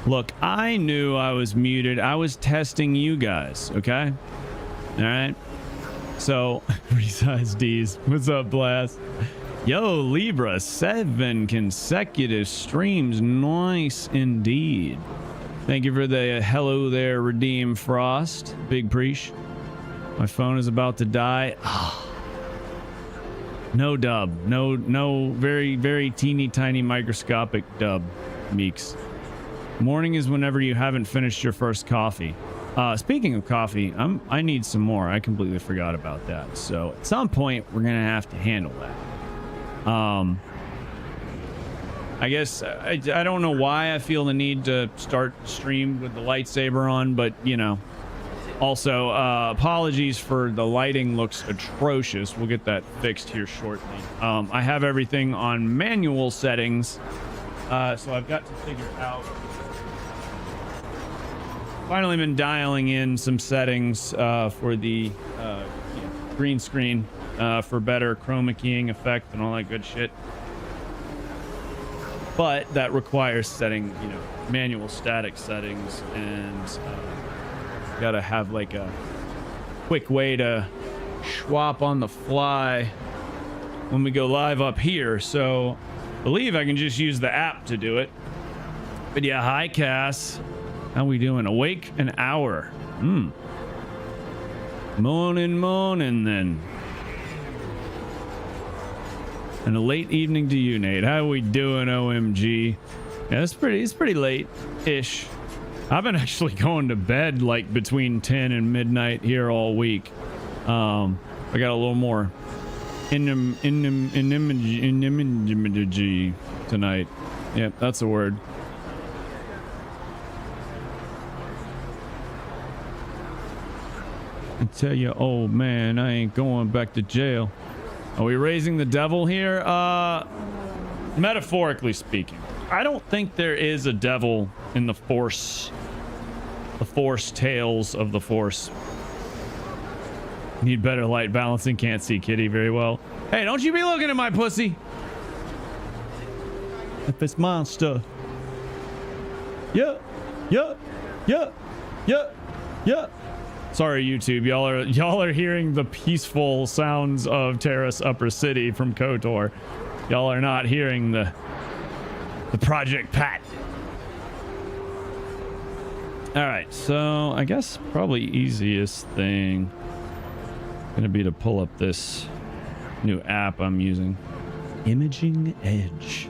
Look, I knew I was muted. I was testing you guys, okay? All right. So, resize D's. What's up, Blast? Yo, Libra, 7 consecutive streams. Nice indeed. Thank you for the hello there, Redeem Frost. Big preach. My phone is about to die. No dub. No, very, very teeny tiny microscopic dub, Meeks. Morning is whenever you haven't finished your first coffee. Speaking of coffee, I need some more. I completely forgot about that. So at some point we're gonna have to handle that. I guess I don't know why I feel the need to start stream with the lightsaber on, but you know. Also, apologies for the lighting looks atrocious. We'll get that fixed here shortly. I have everything on manual settings, so I've got to figure out. Finally been dialing in some settings for the green screen for better chroma keying effect and all that good shit. But that requires setting, you know, manual static settings, and gotta have like a quick way to swap on the fly when we go live up here. So I believe I can just use the app to do it. But yeah, hi Cass. How we doing? Awake an hour. Morning then. And a late evening to you, Nate. How we doing, OMG? Yeah, it's pretty late-ish. I've been actually going to bed like between 10 and midnight here all week. I got a little more inimity tonight. Yep, that's a word. I tell you, old man, I ain't going back to jail. Are we raising the devil here? Metaphorically speaking, I don't think there is a devil in the Force tales of the Force. Need better light balancing. Can't see Kitty very well. Hey, don't you be looking at my pussy. If it's monster. Yeah. Sorry, YouTube. Y'all are hearing the peaceful sounds of Terrace Upper City from KOTOR. Y'all are not hearing the Project Pat. All right, so I guess probably easiest thing gonna be to pull up this new app I'm using, Imaging Edge.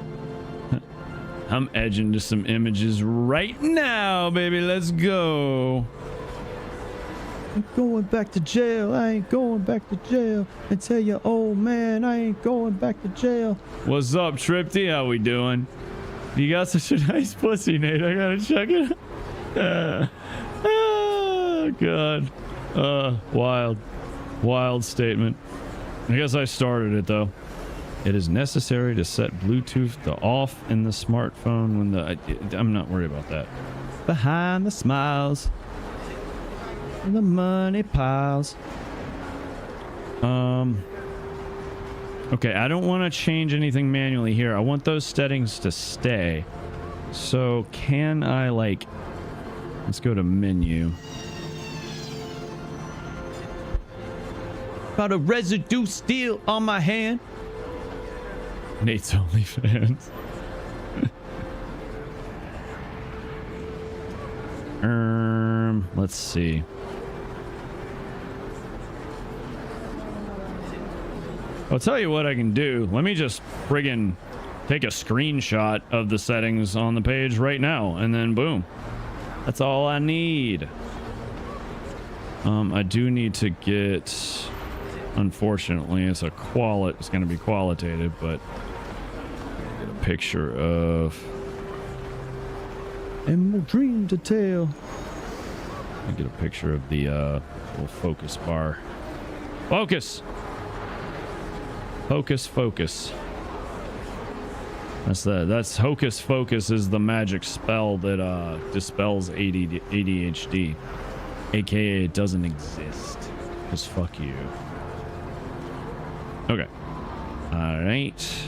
I'm edging to some images right now, baby. Let's go. I'm going back to jail. I ain't going back to jail. I tell you, old man, I ain't going back to jail. What's up, Tripty? How we doing? You got such a nice pussy, Nate. I gotta check it. Oh God. Wild statement. I guess I started it though. It is necessary to set Bluetooth to off in the smartphone when I'm not worried about that. Behind the smiles. The money piles. Okay, I don't want to change anything manually here. I want those settings to stay. So can I like, let's go to menu. Got a residue still on my hand. Nate's OnlyFans. Let's see. I'll tell you what I can do. Let me just friggin' take a screenshot of the settings on the page right now, and then boom. That's all I need. I do need to get, unfortunately, it's going to be qualitative, but get a picture of Emerald Dream to tell. I get a picture of the little focus bar. Focus. Focus. That's Hocus Focus is the magic spell that dispels ADHD, aka it doesn't exist. Just fuck you. Okay. All right.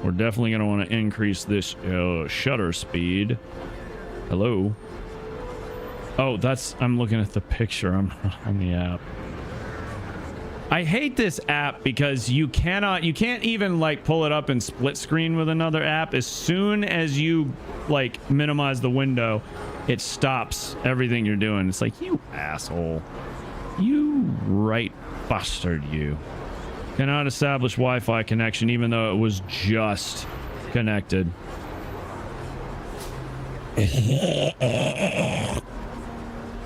we're definitely going to want to increase this shutter speed. Hello. Oh, I'm looking at the picture. I'm not on the app. I hate this app because you can't even like pull it up and split screen with another app. As soon as you like minimize the window, it stops everything you're doing. It's like, you asshole. You right bastard, you. Cannot establish Wi-Fi connection even though it was just connected.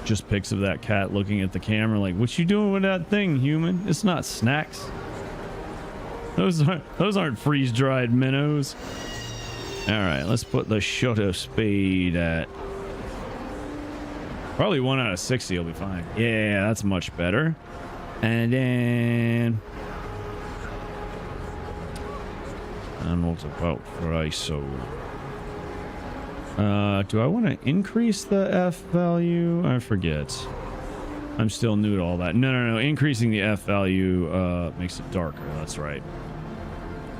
Just pics of that cat looking at the camera like, what you doing with that thing, human? It's not snacks. Those aren't freeze-dried minnows. All right, let's put the shutter speed at probably 1 out of 60 will be fine. Yeah, that's much better. And then what about ISO? Do I want to increase the F value? I forget. I'm still new to all that. No. Increasing the F value makes it darker. That's right.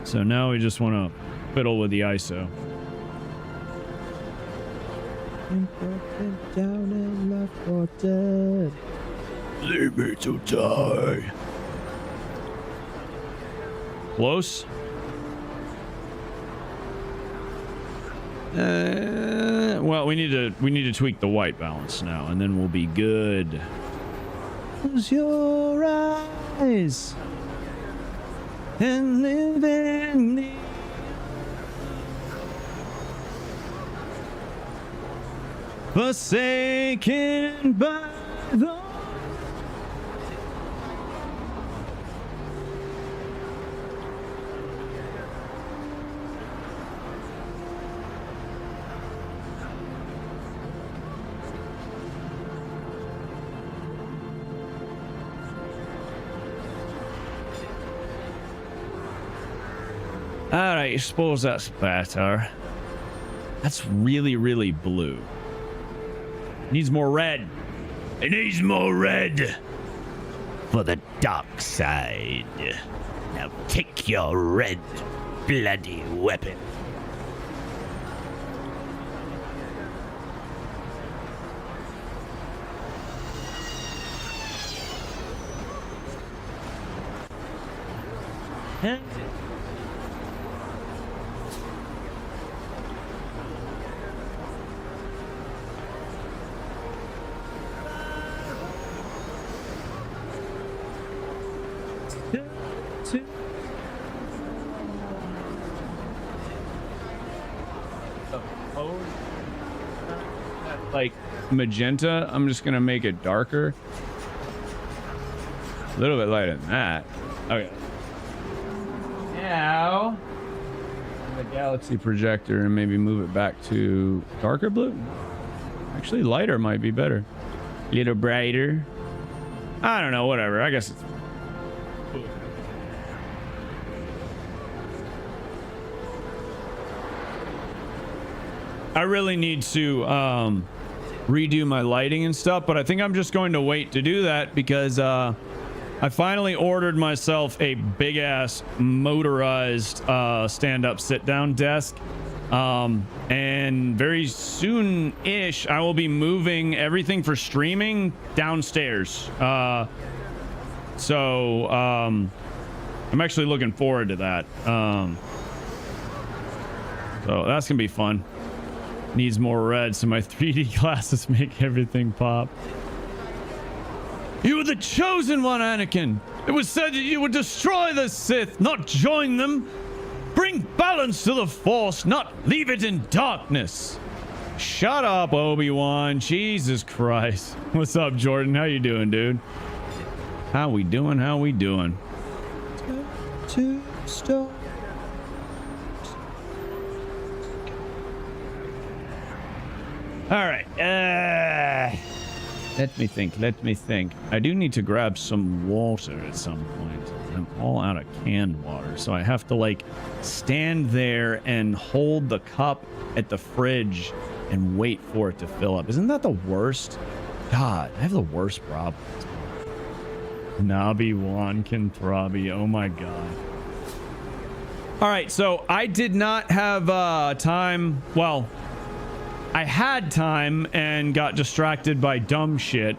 So now we just want to fiddle with the ISO. Down and left for dead. Leave me to die. Close. Well, we need to tweak the white balance now, and then we'll be good. Close your eyes and live in the forsaken by the. Alright, I suppose that's better. That's really, really blue. Needs more red. It needs more red. For the dark side. Now take your red bloody weapon. Huh? Like magenta, I'm just gonna make it darker, a little bit lighter than that. Okay, now the galaxy projector and maybe move it back to darker blue. Actually, lighter might be better. A little brighter. I don't know, whatever. I guess it's I really need to redo my lighting and stuff, but I think I'm just going to wait to do that because I finally ordered myself a big ass motorized stand-up sit-down desk, and very soon-ish I will be moving everything for streaming downstairs. So I'm actually looking forward to that. So that's gonna be fun. Needs more red so my 3D glasses make everything pop. You were the chosen one, Anakin. It was said that you would destroy the Sith, not join them. Bring balance to the Force, not leave it in darkness. Shut up, Obi-Wan. Jesus Christ. What's up, Jordan? How you doing, dude? How we doing? How we doing? To stop. All right. Let me think. I do need to grab some water at some point. I'm all out of canned water, so I have to like stand there and hold the cup at the fridge and wait for it to fill up. Isn't that the worst? God, I have the worst problems. Nabi Wan Kentrabi. Oh my God. All right, so I did not have time. Well, I had time and got distracted by dumb shit.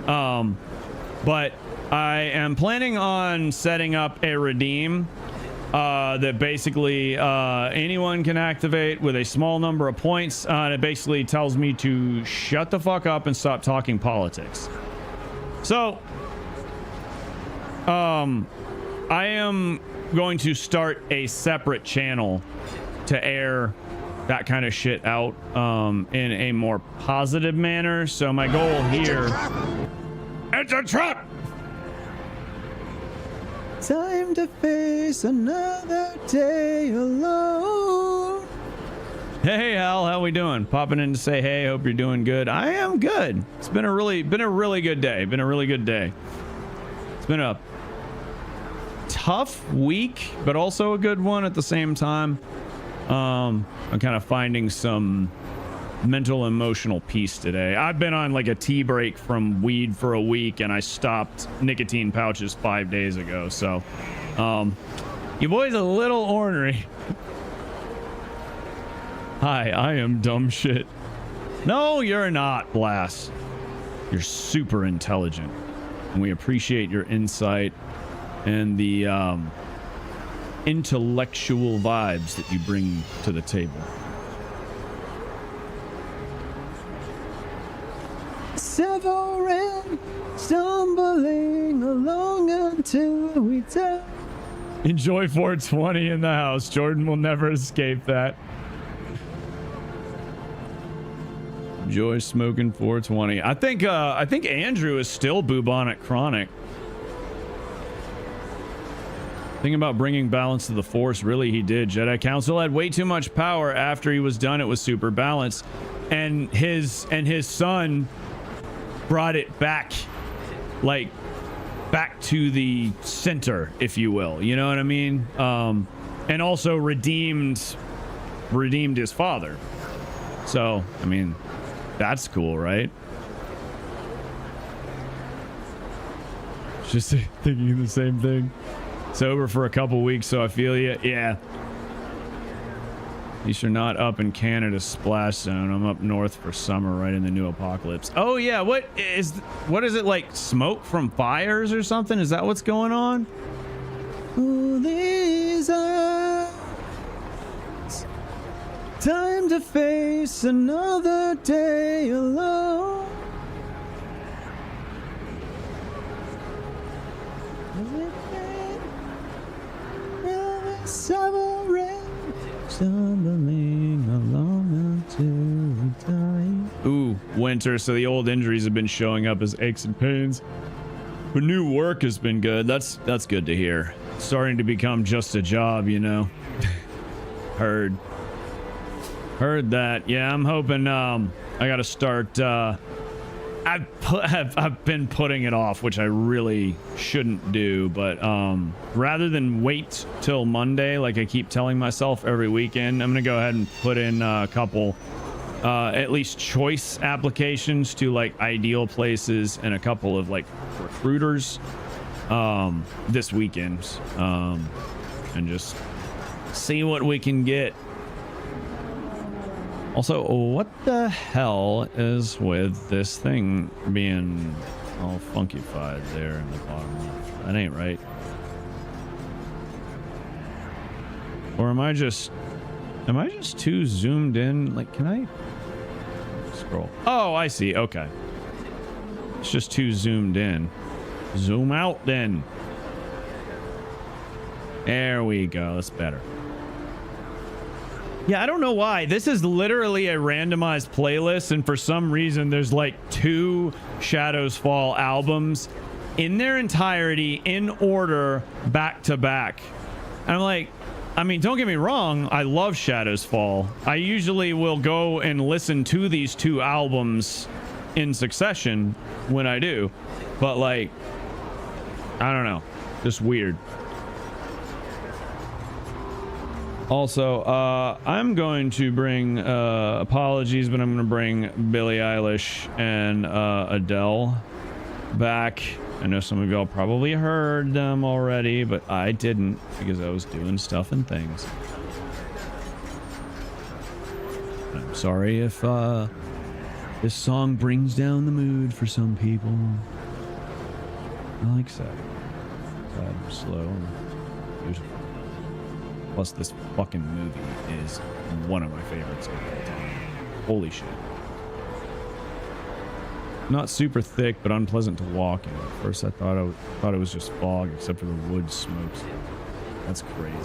But I am planning on setting up a redeem that basically anyone can activate with a small number of points. And it basically tells me to shut the fuck up and stop talking politics. So, I am going to start a separate channel to air that kind of shit out in a more positive manner. So my goal here... It's a trap! Time to face another day alone. Hey Al, how we doing? Popping in to say hey, hope you're doing good. I am good. It's been a really good day. It's been a tough week, but also a good one at the same time. I'm kind of finding some mental emotional peace today. I've been on like a tea break from weed for a week, and I stopped nicotine pouches 5 days ago. So your boy's a little ornery. Hi, I am dumb shit. No, you're not, Blast. You're super intelligent, and we appreciate your insight and the intellectual vibes that you bring to the table. Severing, stumbling along until we die. Enjoy 420 in the house. Jordan will never escape that. Enjoy smoking 420. I think Andrew is still bubonic chronic. Thinking about bringing balance to the Force. Really, he did. Jedi Council had way too much power. After he was done, it was super balanced, and his son brought it back, like back to the center, if you will. You know what I mean? And also redeemed his father. So, I mean, that's cool, right? Just thinking the same thing. Sober for a couple weeks, so I feel you. Yeah. At least you're not up in Canada's splash zone. I'm up north for summer, right in the new apocalypse. Oh yeah, what is it, like smoke from fires or something? Is that what's going on? Oh, these eyes. Time to face another day alone. Stumbling along until we die. Ooh, winter. So the old injuries have been showing up as aches and pains, but new work has been good. That's good to hear. Starting to become just a job, you know. Heard that. Yeah, I'm hoping I gotta start I've been putting it off, which I really shouldn't do, but rather than wait till Monday like I keep telling myself every weekend, I'm gonna go ahead and put in a couple at least choice applications to like ideal places and a couple of like recruiters this weekend, and just see what we can get. Also, what the hell is with this thing being all funkified there in the bottom left? That ain't right. Or am I just too zoomed in? Like, can I scroll? Oh, I see. Okay. It's just too zoomed in. Zoom out then. There we go. That's better. Yeah, I don't know why. This is literally a randomized playlist, and for some reason there's like 2 Shadows Fall albums in their entirety in order back to back. And I'm like, I mean, don't get me wrong, I love Shadows Fall. I usually will go and listen to these 2 albums in succession when I do, but like, I don't know, just weird. Also, I'm going to bring, apologies, but I'm going to bring Billie Eilish and Adele back I know some of y'all probably heard them already, but I didn't because I was doing stuff and things. I'm sorry if this song brings down the mood for some people. I like sad. Sad, slow, and beautiful. Plus, this fucking movie is one of my favorites of all time. Holy shit. Not super thick, but unpleasant to walk in. At first, I thought it was just fog, except for the wood smokes. That's crazy.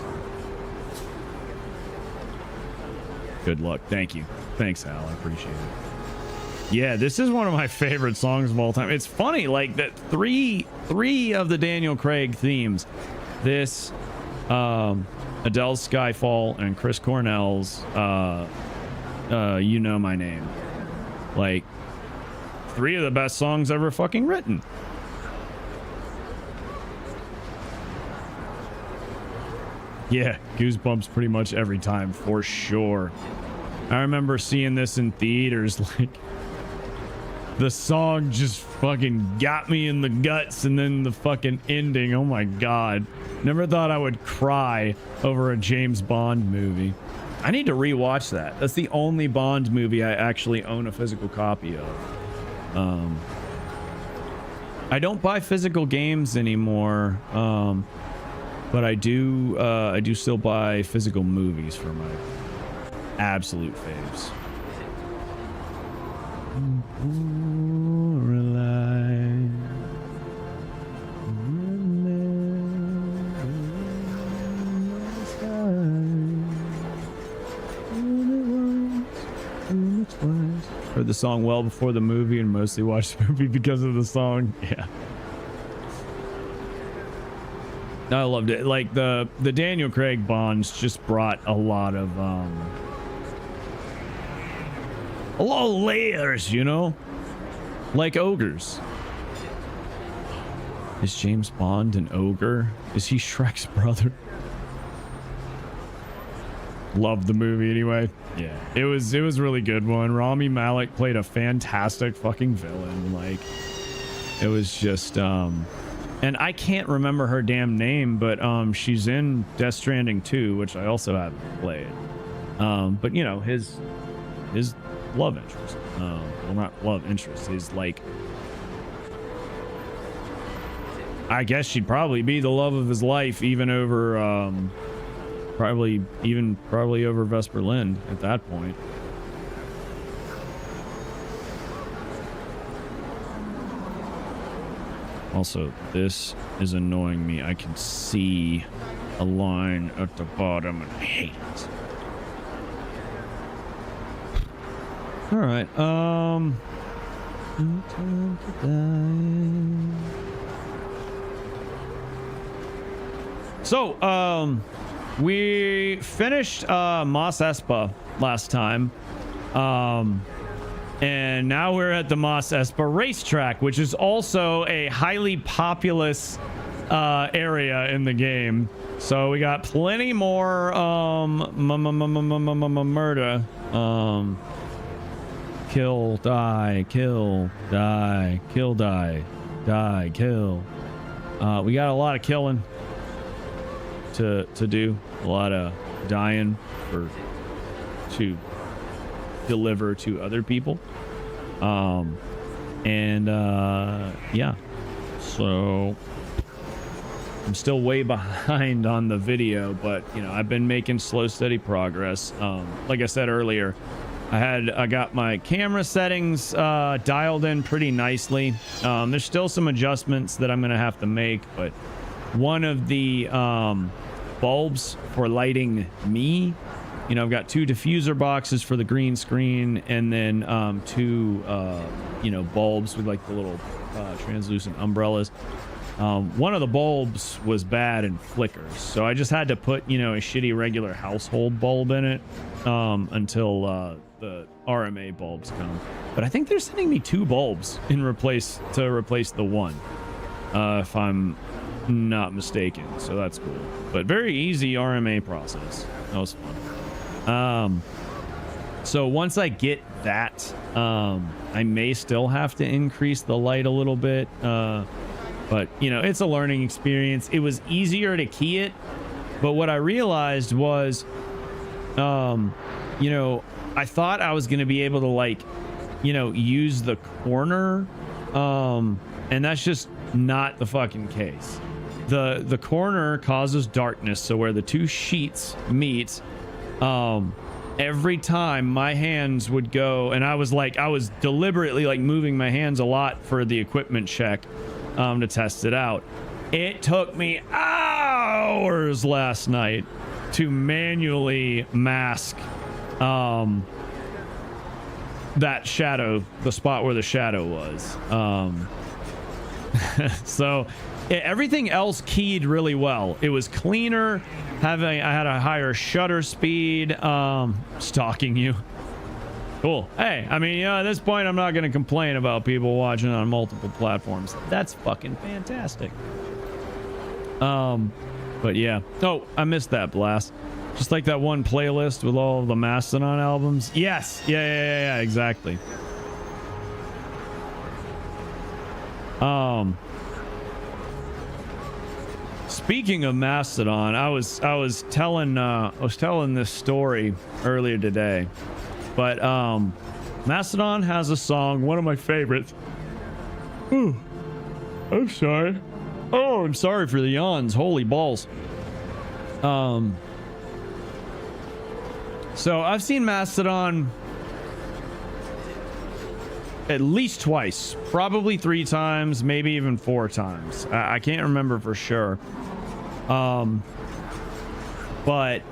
Good luck. Thank you. Thanks, Al. I appreciate it. Yeah, this is one of my favorite songs of all time. It's funny, like that three of the Daniel Craig themes. This, Adele's Skyfall and Chris Cornell's You Know My Name. Like, 3 of the best songs ever fucking written. Yeah, goosebumps pretty much every time, for sure. I remember seeing this in theaters, like, the song just fucking got me in the guts, and then the fucking ending, oh my god. Never thought I would cry over a James Bond movie. I need to rewatch that. That's the only Bond movie I actually own a physical copy of. I don't buy physical games anymore, but I do still buy physical movies for my absolute faves. Heard the song well before the movie and mostly watched the movie because of the song. Yeah. I loved it. Like the Daniel Craig Bonds just brought a lot of layers, you know? Like ogres. Is James Bond an ogre? Is he Shrek's brother? Loved the movie anyway. Yeah, it was really good one. Rami Malek played a fantastic fucking villain. Like, it was just and I can't remember her damn name, but she's in Death Stranding 2, which I also haven't played. But you know, his love interest, well, not love interest, his, like, I guess she'd probably be the love of his life, even over probably over Vesper Lind at that point. Also, this is annoying me. I can see a line at the bottom and I hate it. All right. No time to die. So, we finished Mos Espa last time. And now we're at the Mos Espa racetrack, which is also a highly populous area in the game. So we got plenty more murder. Kill, die, kill, die, kill, die, die, kill. We got a lot of killing to do, a lot of dying to deliver to other people. Yeah, so I'm still way behind on the video, but you know, I've been making slow, steady progress. Like I said earlier, I got my camera settings dialed in pretty nicely. There's still some adjustments that I'm gonna have to make, but one of the bulbs for lighting me, you know, I've got 2 diffuser boxes for the green screen, and then 2 you know, bulbs with like the little translucent umbrellas. One of the bulbs was bad and flickers, so I just had to put, you know, a shitty regular household bulb in it until the RMA bulbs come. But I think they're sending me 2 bulbs to replace the one, if I'm not mistaken, so that's cool. But very easy RMA process. That was fun. So once I get that, I may still have to increase the light a little bit But you know, it's a learning experience. It was easier to key it, but what I realized was, you know, I thought I was going to be able to, like, you know, use the corner, and that's just not the fucking case. The corner causes darkness, so where the two sheets meet, every time my hands would go, and I was deliberately like moving my hands a lot for the equipment check, to test it out. It took me hours last night to manually mask that shadow, the spot where the shadow was. So everything else keyed really well. It was cleaner. I had a higher shutter speed. Stalking you. Cool. Hey, I mean, you know, at this point, I'm not going to complain about people watching on multiple platforms. That's fucking fantastic. But yeah. Oh, I missed that, Blast. Just like that one playlist with all of the Mastodon albums. Yes. Yeah, exactly. Speaking of Mastodon, I was telling this story earlier today, but Mastodon has a song, one of my favorites. Ooh, I'm sorry. Oh, I'm sorry for the yawns. Holy balls. So I've seen Mastodon at least twice, probably 3 times, maybe even 4 times. I can't remember for sure. But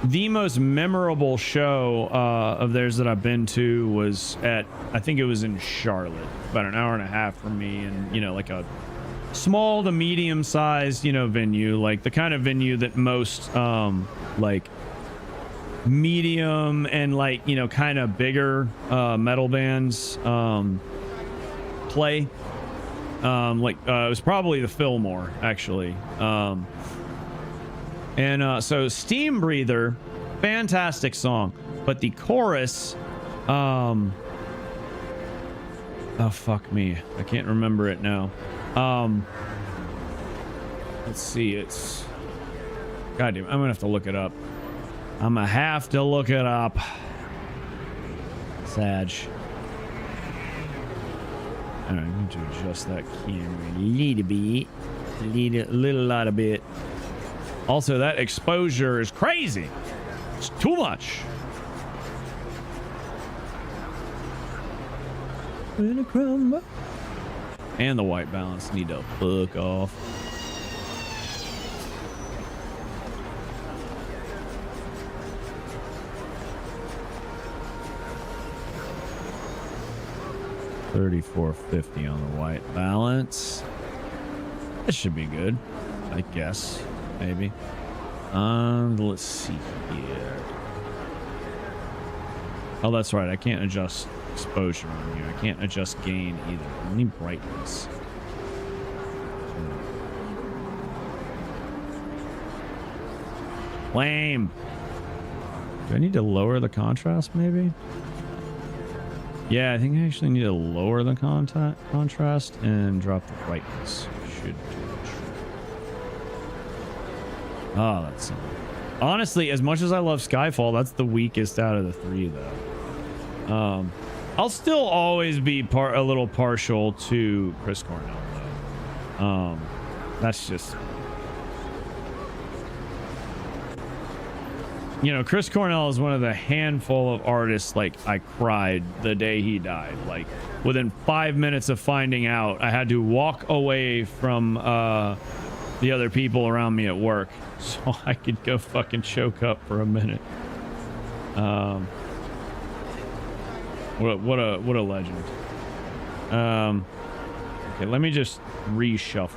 the most memorable show of theirs that I've been to was at, I think it was in Charlotte, about an hour and a half from me, and you know, like a small to medium sized, you know, venue, like the kind of venue that most like medium and, like, you know, kind of bigger metal bands play. It was probably the Fillmore, actually. So Steam Breather, fantastic song, but the chorus, oh fuck me, I can't remember it now. Let's see, it's, goddamn, I'm gonna have to look it up. I'm gonna have to look it up. Sag. All right, I need to adjust that camera a little bit. A little bit. Also, that exposure is crazy. It's too much. And the white balance need to fuck off. $34.50 on the white balance. That should be good, I guess. Maybe. Let's see here. Oh, that's right. I can't adjust exposure on here. I can't adjust gain either. Only brightness. Lame. Do I need to lower the contrast, maybe? Yeah, I think I actually need to lower the contrast and drop the brightness. Should do it. Oh, that's honestly, as much as I love Skyfall, that's the weakest out of the 3, though. I'll still always be a little partial to Chris Cornell, though. That's just, you know, Chris Cornell is one of the handful of artists, like, I cried the day he died. Like, within 5 minutes of finding out, I had to walk away from the other people around me at work so I could go fucking choke up for a minute. What a legend. Okay, let me just reshuffle.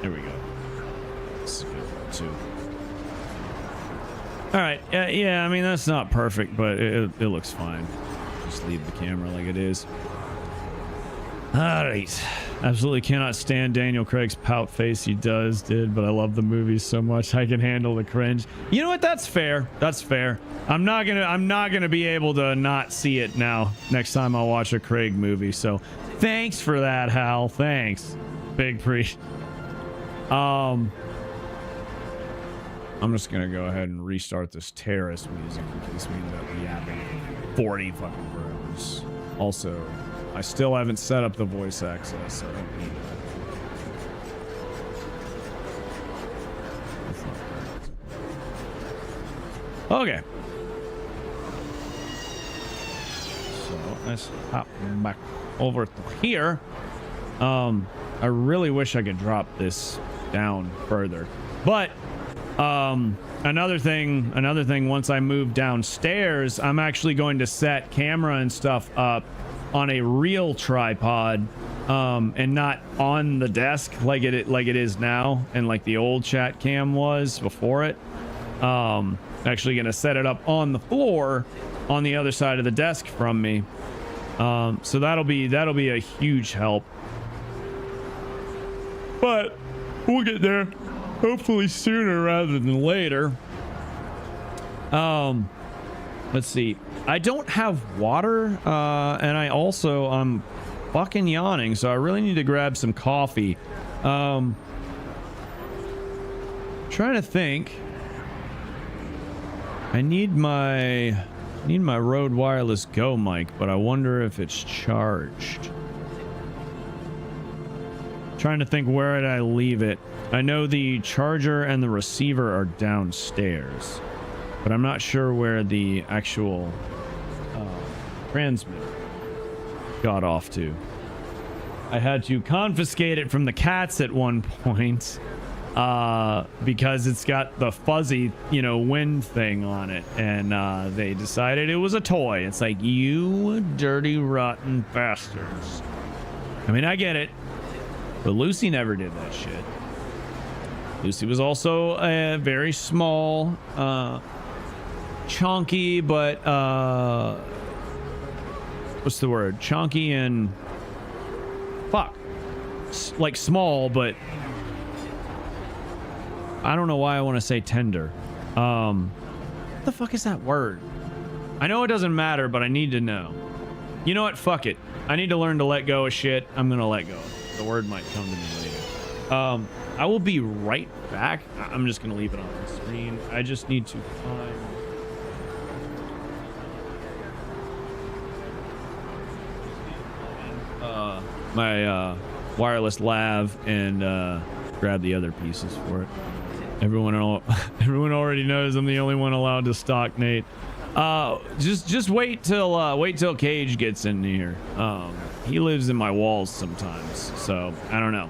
There we go. This is good too. All right. Yeah, I mean, that's not perfect, but it looks fine. Just leave the camera like it is. All right. Absolutely cannot stand Daniel Craig's pout face. He did, but I love the movie so much I can handle the cringe. You know what? That's fair. That's fair. I'm not gonna be able to not see it now next time I watch a Craig movie. So thanks for that, Hal. Thanks. Big pre. I'm just gonna go ahead and restart this terrorist music in case we end up yapping 40 fucking hours. Also, I still haven't set up the voice access, so I don't need that. Okay. So let's hop back over to here. I really wish I could drop this down further, but another thing, once I move downstairs, I'm actually going to set camera and stuff up on a real tripod, and not on the desk like it is now, and like the old chat cam was before it. Actually gonna set it up on the floor on the other side of the desk from me. So that'll be a huge help. But we'll get there hopefully sooner rather than later. Let's see. I don't have water, and I'm fucking yawning, so I really need to grab some coffee. Trying to think. I need my Rode Wireless Go mic, but I wonder if it's charged. Trying to think, where did I leave it? I know the charger and the receiver are downstairs, but I'm not sure where the actual transmitter got off to. I had to confiscate it from the cats at one point, because it's got the fuzzy, wind thing on it, and they decided it was a toy. It's like, you dirty, rotten bastards. I mean, I get it, but Lucy never did that shit. Lucy was also a very small, chunky, but what's the word? Chunky and like small, but I don't know why I want to say tender. What the fuck is that word? I know it doesn't matter, but I need to know. You know what? Fuck it. I need to learn to let go of shit. I'm gonna let go. The word might come to me later. I will be right back. I'm just gonna leave it on the screen. I just need to find my wireless lav and grab the other pieces for it. Everyone already knows I'm the only one allowed to stalk Nate. Just wait till Cage gets in here. He lives in my walls sometimes, so I don't know.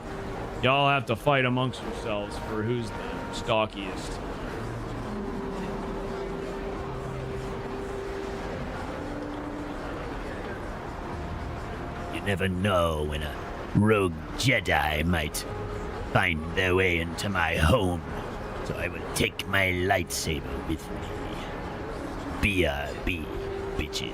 Y'all have to fight amongst yourselves for who's the stalkiest. You never know when a rogue Jedi might find their way into my home, so I will take my lightsaber with me. BRB, bitches.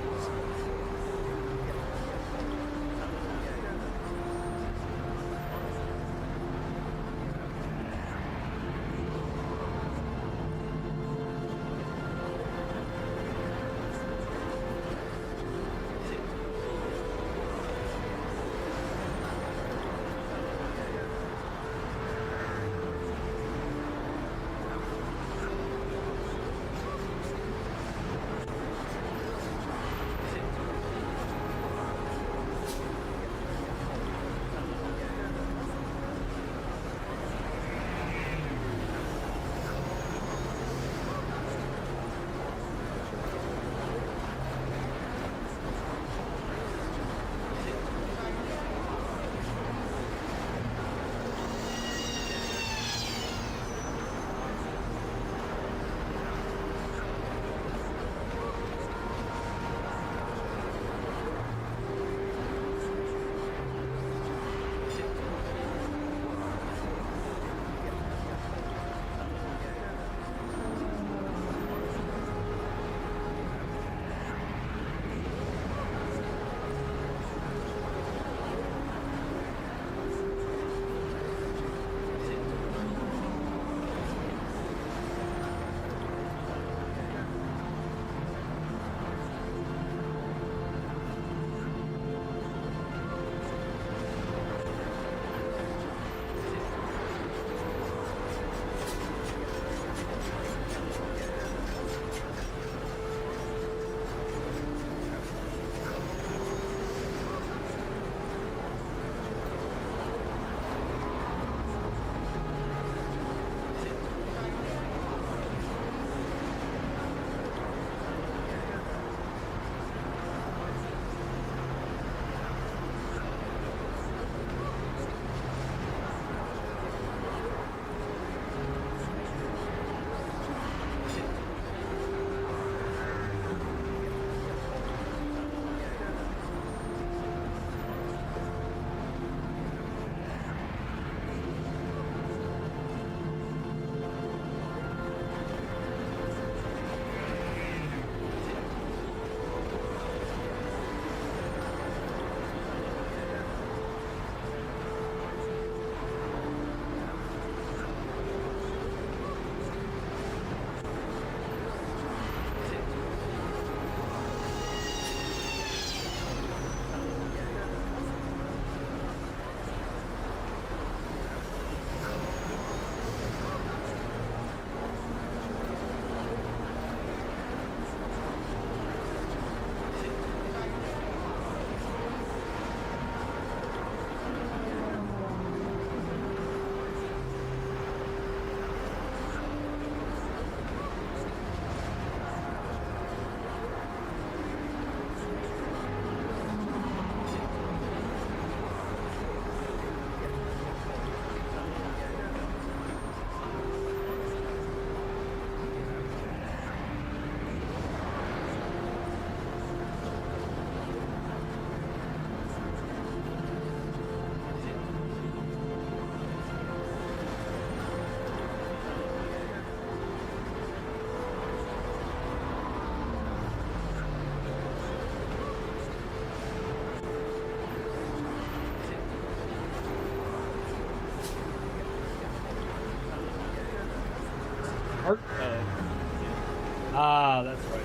Yeah, that's right.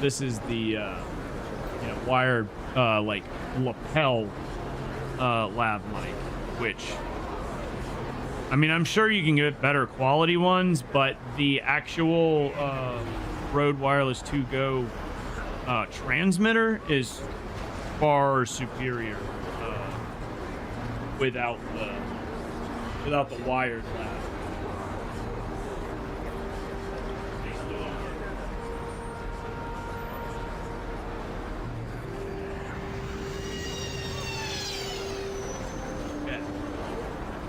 This is the you know, wired like lapel lav mic, which, I mean, I'm sure you can get better quality ones, but the actual Rode Wireless 2 Go transmitter is far superior without the wired lav.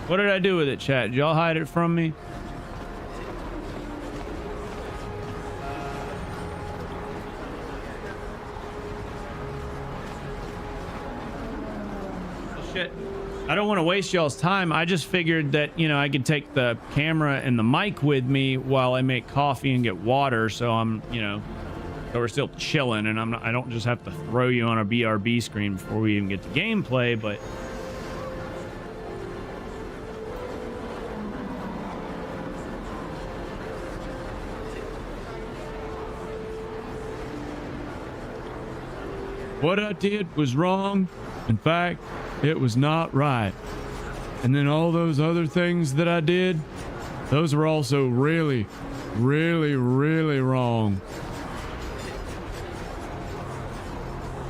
What did I do with it, chat? Did y'all hide it from me? Shit. I don't want to waste y'all's time. I just figured that, you know, I could take the camera and the mic with me while I make coffee and get water, so I'm, you know, so we're still chilling, and I don't just have to throw you on a BRB screen before we even get to gameplay, but what I did was wrong. In fact, it was not right. And then all those other things that I did, those were also really, really, really wrong.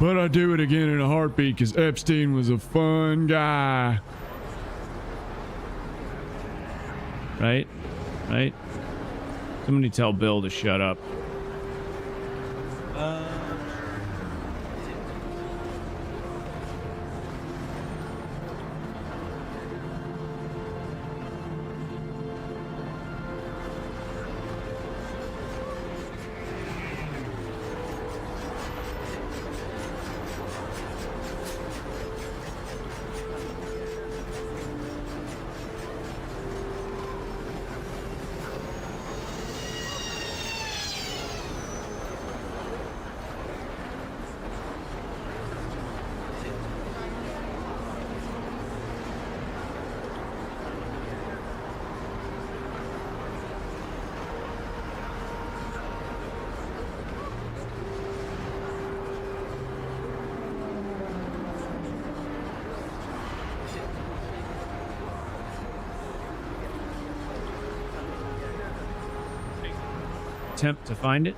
But I do it again in a heartbeat because Epstein was a fun guy. Right? Right? Somebody tell Bill to shut up. Attempt to find it,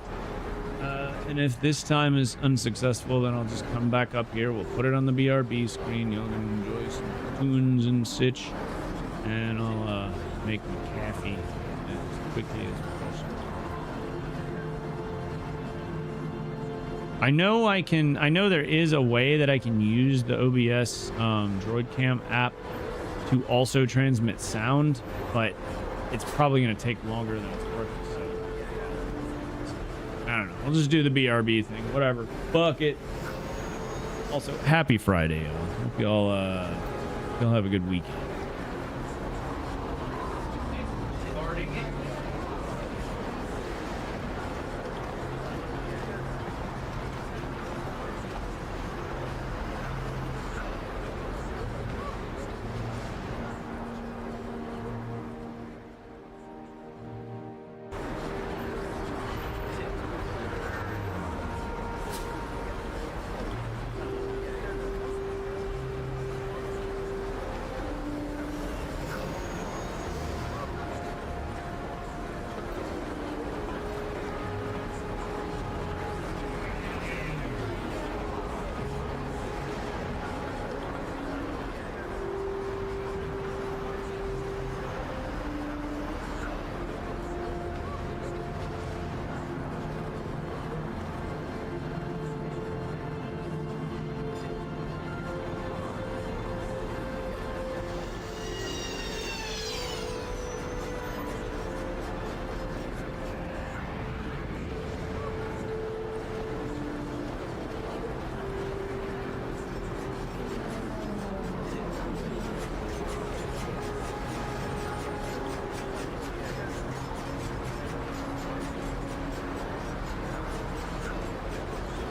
and if this time is unsuccessful, then I'll just come back up here. We'll put it on the BRB screen. Y'all can enjoy some tunes and sitch, and I'll make my coffee as quickly as possible. I know there is a way that I can use the OBS Droid Cam app to also transmit sound, but it's probably going to take longer than it's worth. I don't know. I'll just do the BRB thing. Whatever. Fuck it. Also, happy Friday, y'all. Hope y'all have a good weekend.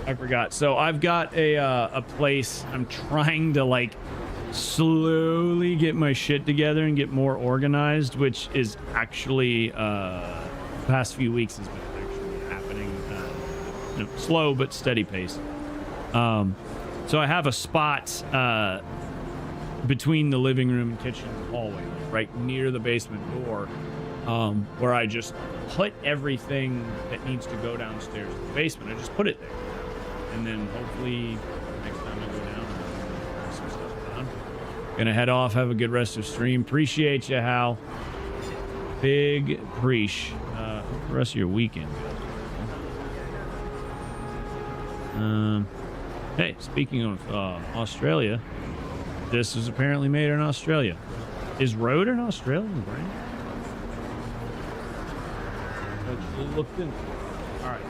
I forgot. So I've got a place. I'm trying to like slowly get my shit together and get more organized, which is actually past few weeks has been actually happening. Slow but steady pace. So I have a spot between the living room and kitchen hallway, right near the basement door, where I just put everything that needs to go downstairs to the basement. I just put it there. And then hopefully next time I go down, I'll pass some stuff down. Gonna head off. Have a good rest of stream. Appreciate you, Hal. Big preach. Hope the rest of your weekend. Hey, speaking of Australia, this is apparently made in Australia. Is Road an Australian brand? Actually looked into. All right.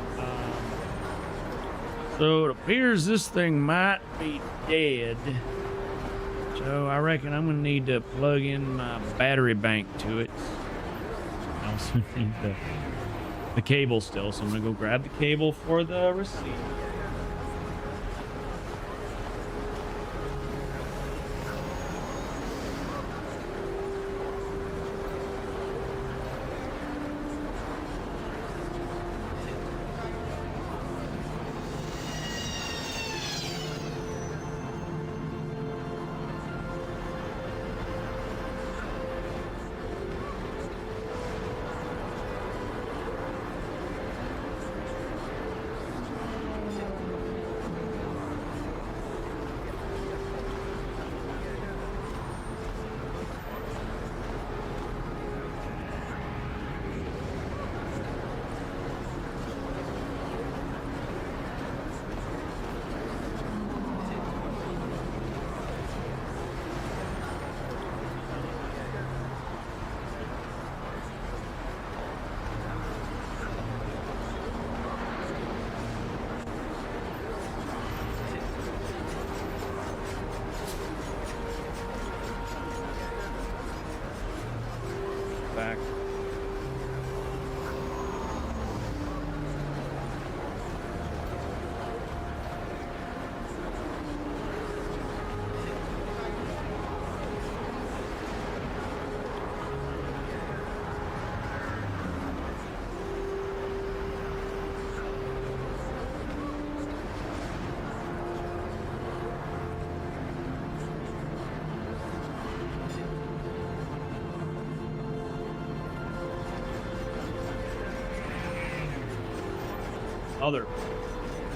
So it appears this thing might be dead. So I reckon I'm gonna need to plug in my battery bank to it. I also need the cable still, so I'm gonna go grab the cable for the receiver. Back. Other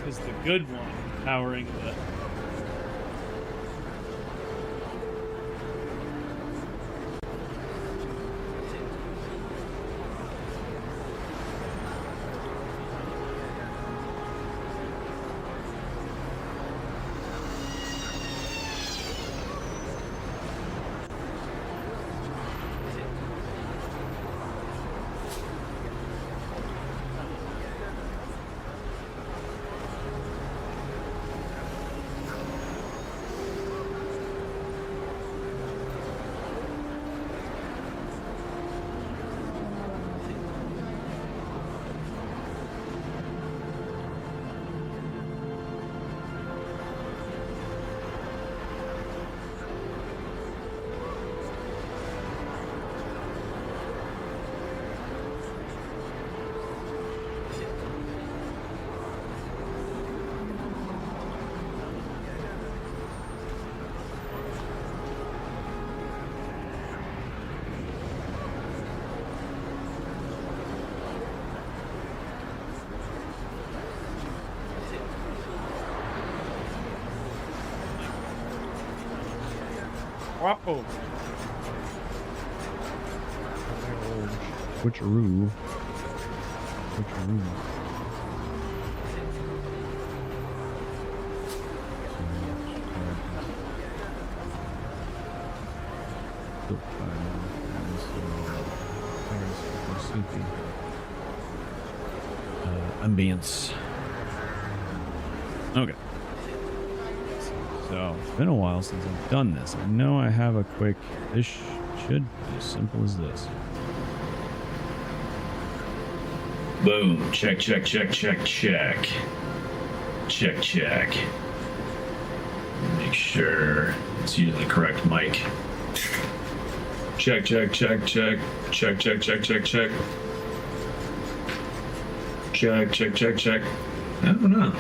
is the good one powering the Wapo. Switcheroo. Switcheroo. Ambience. Okay. So, it's been a while since I've done this. I know I have a quick... This should be as simple as this. Boom. Check, check, check, check, check. Check, check. Make sure it's using the correct mic. Check, check, check, check. Check, check, check, check, check. Check, check, check, check. I don't know.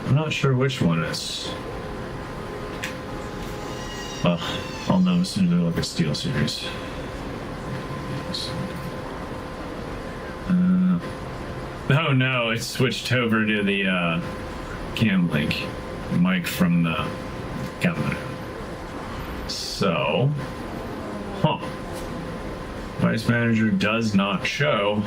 I'm not sure which one is. Well, I'll know as soon as I look at Steel Series. Oh no, it switched over to the cam link mic from the camera. So, Vice Manager does not show.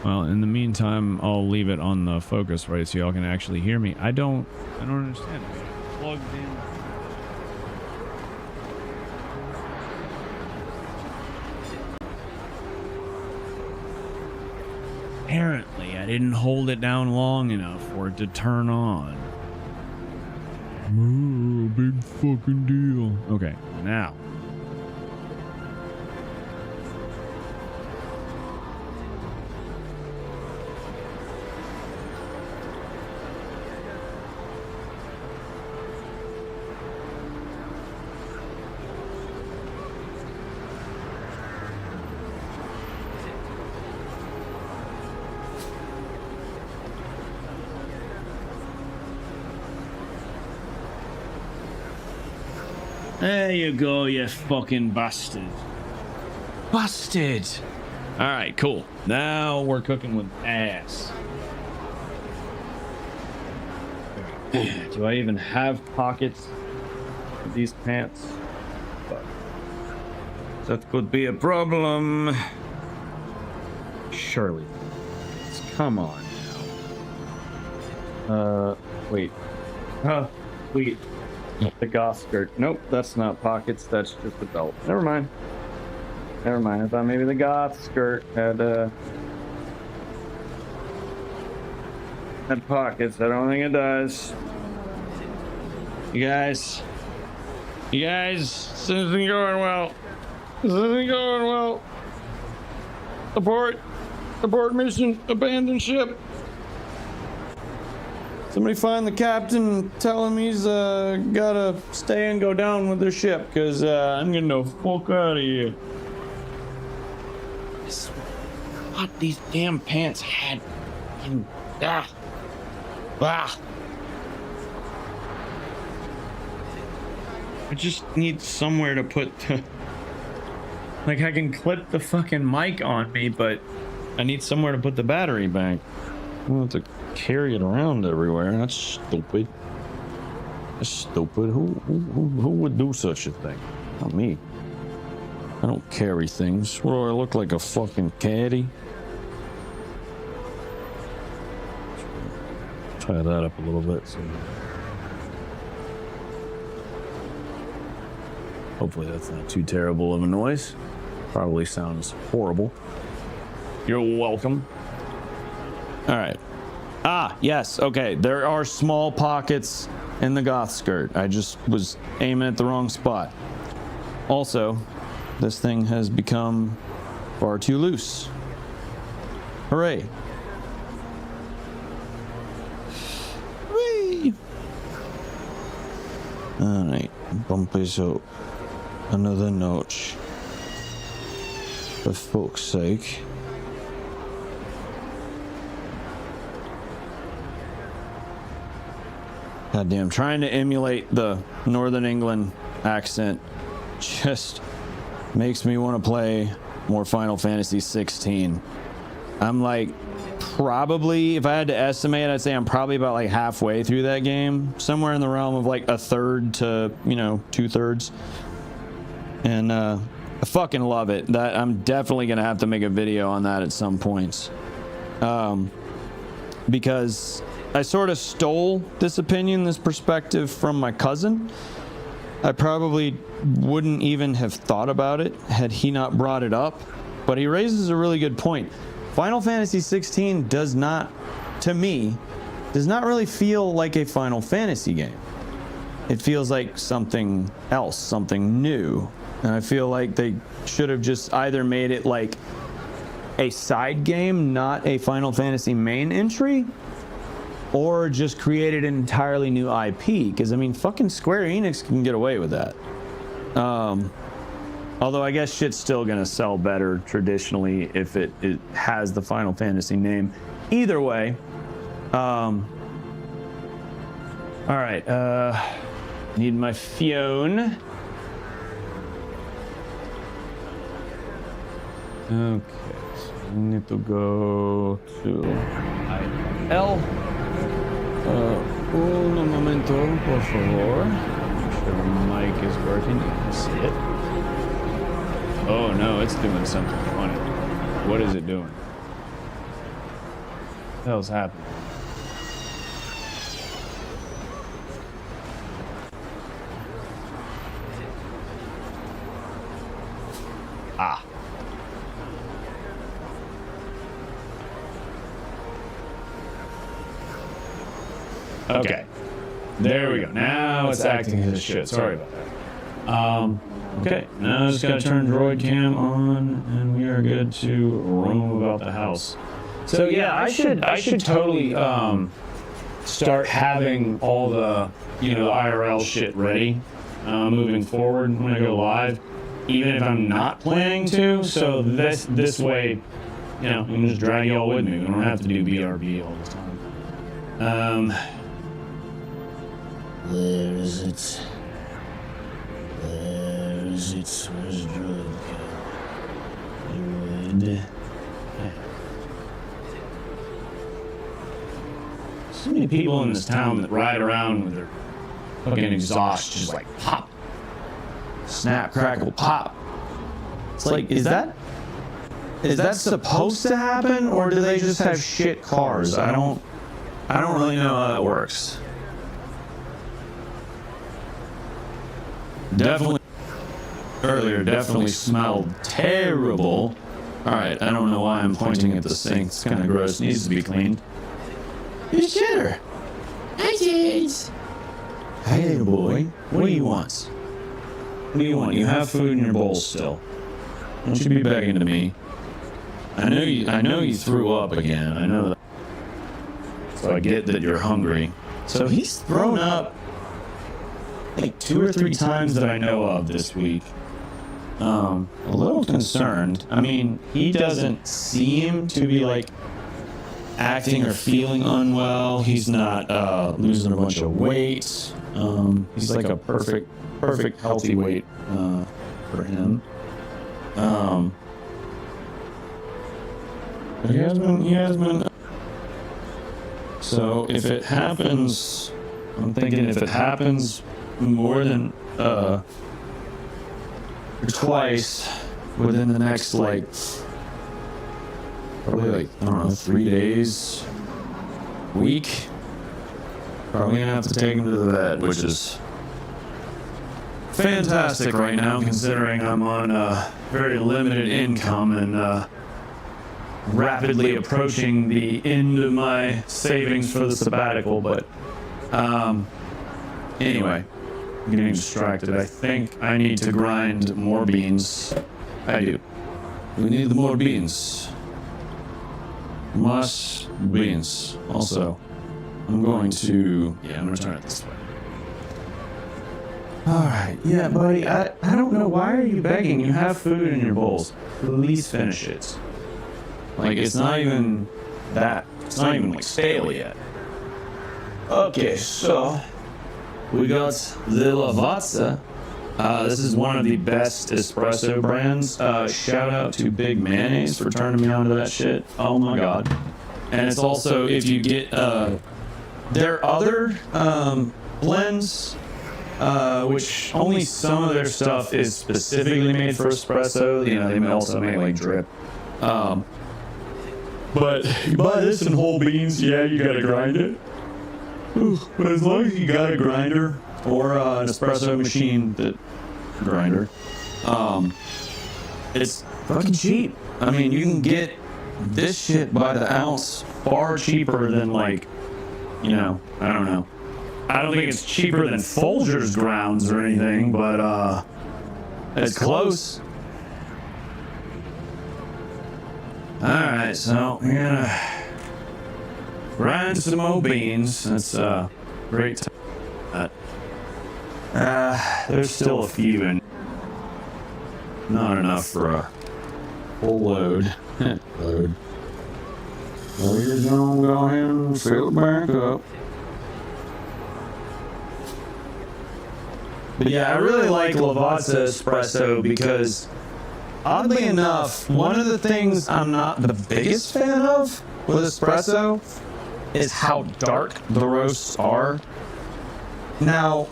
Well, in the meantime, I'll leave it on the focus right so y'all can actually hear me. I don't understand. Plugged in. Apparently, I didn't hold it down long enough for it to turn on. Oh, big fucking deal. Okay, now. There you go, you fucking bastard. Busted. All right, cool. Now we're cooking with ass. Do I even have pockets for these pants? That could be a problem. Surely. Come on now. Wait. Wait. The goth skirt. Nope, that's not pockets. That's just a belt. Never mind. Never mind. I thought maybe the goth skirt had pockets. I don't think it does. You guys, this isn't going well. This isn't going well. Abort mission. Abandon ship. Somebody find the captain and tell him he's gotta stay and go down with the ship, because I'm getting the fuck out of here. What these damn pants had. I just need somewhere to put the... Like, I can clip the fucking mic on me, but I need somewhere to put the battery bank. I don't have to carry it around everywhere. That's stupid. That's stupid. Who would do such a thing? Not me. I don't carry things. What do I look like, a fucking caddy? Tie that up a little bit. So hopefully that's not too terrible of a noise. Probably sounds horrible. You're welcome. All right. Ah, yes. Okay. There are small pockets in the goth skirt. I just was aiming at the wrong spot. Also, this thing has become far too loose. Hooray. Whee! All right. Bump this up another notch. For fuck's sake. Goddamn, trying to emulate the Northern England accent just makes me want to play more Final Fantasy 16. I'm like, probably, if I had to estimate, I'd say I'm probably about like halfway through that game. Somewhere in the realm of like a third to, 2/3. And I fucking love it. That I'm definitely going to have to make a video on that at some points. Because I sort of stole this opinion, this perspective from my cousin. I probably wouldn't even have thought about it had he not brought it up, but he raises a really good point. Final Fantasy 16 does not really feel like a Final Fantasy game. It feels like something else, something new. And I feel like they should have just either made it like a side game, not a Final Fantasy main entry, or just created an entirely new IP. Because I mean, fucking Square Enix can get away with that. Although I guess shit's still gonna sell better traditionally if it has the Final Fantasy name. Either way, all right. Need my phone. Okay, so we need to go to L. Un momento, por favor. Make sure the mic is working. You can see it. Oh no, it's doing something funny. What is it doing? What the hell's happening? Ah. Okay. There we go. Now it's acting as shit. Sorry about that. Okay. Now I just gotta turn droid cam on, and we are good to roam about the house. So yeah, I should totally start having all the the IRL shit ready moving forward when I go live, even if I'm not planning to. So this way, you can just drag y'all with me. We don't have to do BRB all the time. Where is it? Where is it? Where's Droid? Droid. So many people in this town that ride around with their fucking exhaust just like pop, snap, crackle, pop. It's like, is that supposed to happen, or do they just have shit cars? I don't really know how that works. Definitely smelled terrible. All right, I don't know why I'm pointing at the sink. It's kind of gross. Needs to be cleaned. Who's Cheddar? Hi, kids. Hey, little boy. What do you want? What do you want? You have food in your bowl still. Don't you be begging to me. I know you threw up again. I know that. So I get that you're hungry. So he's thrown up like 2 or 3 times that I know of this week. A little concerned. I mean, he doesn't seem to be like acting or feeling unwell. He's not losing a bunch of weight. He's like a perfect healthy weight for him. But he has been. So if it happens, I'm thinking if it happens more than twice within the next probably I don't know, 3 days, week, probably gonna have to take him to the vet, which is fantastic right now considering I'm on very limited income and rapidly approaching the end of my savings for the sabbatical. But anyway, I'm getting distracted. I think I need to grind more beans. I do. We need the more beans. Must beans. Also, I'm going to turn it this way. Alright, yeah, buddy, I don't know, why are you begging? You have food in your bowls. Please finish it. Like, it's not even like stale yet. Okay, so we got the Lavazza. This is one of the best espresso brands. Shout out to Big Mayonnaise for turning me on to that shit. Oh my god. And it's also, if you get their other blends, which only some of their stuff is specifically made for espresso. They also make like drip. But you buy this in whole beans, yeah, you gotta grind it. But as long as you got a grinder or an espresso machine grinder, it's fucking cheap. I mean, you can get this shit by the ounce far cheaper than I don't know. I don't think it's cheaper than Folgers grounds or anything, but it's close. Alright, so we're gonna grind some more beans. That's great. There's still a few in. Not enough for a full load. Load. So we're just gonna go ahead and fill it back up. But yeah, I really like Lavazza espresso because, oddly enough, one of the things I'm not the biggest fan of with espresso is how dark the roasts are. Now,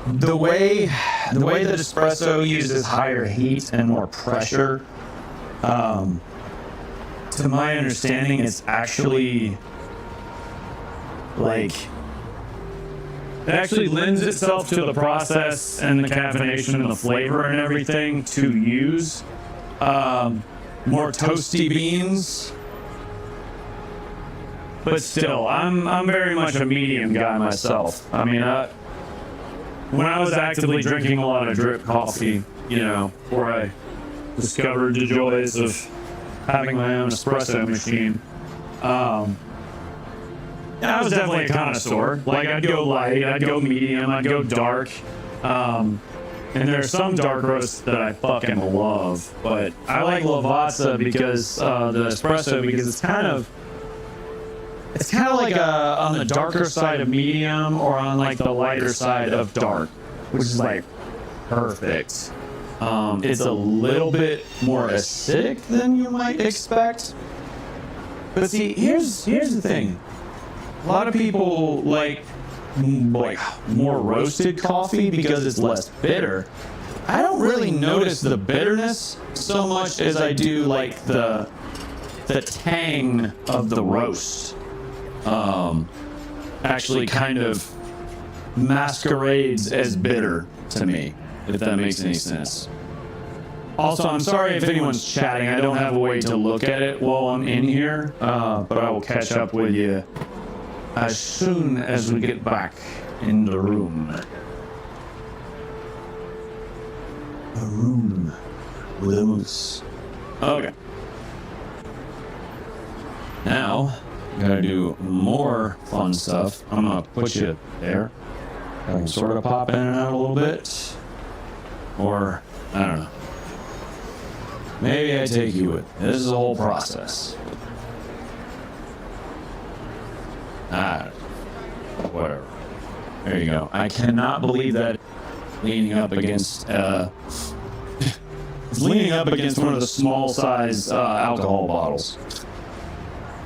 the way that espresso uses higher heat and more pressure, to my understanding, it's actually like it actually lends itself to the process and the caffeination and the flavor and everything to use more toasty beans. But still, I'm very much a medium guy myself. I mean, when I was actively drinking a lot of drip coffee, you know, before I discovered the joys of having my own espresso machine, I was definitely a connoisseur. Like, I'd go light, I'd go medium, I'd go dark. And there's some dark roasts that I fucking love. But I like Lavazza because, the espresso, because it's kind of like on the darker side of medium or on like the lighter side of dark, which is like perfect. It's a little bit more acidic than you might expect. But see, here's the thing. A lot of people like more roasted coffee because it's less bitter. I don't really notice the bitterness so much as I do like the tang of the roast. Actually kind of masquerades as bitter to me, if that makes any sense. Also, I'm sorry if anyone's chatting. I don't have a way to look at it while I'm in here, but I will catch up with you as soon as we get back in the room. A room with a moose. Okay. Now, gotta do more fun stuff. I'm gonna put you there. I can sort of pop in and out a little bit. Or, I don't know. Maybe I take you with me. This is a whole process. Whatever. There you go. I cannot believe that leaning up against leaning up against one of the small size alcohol bottles.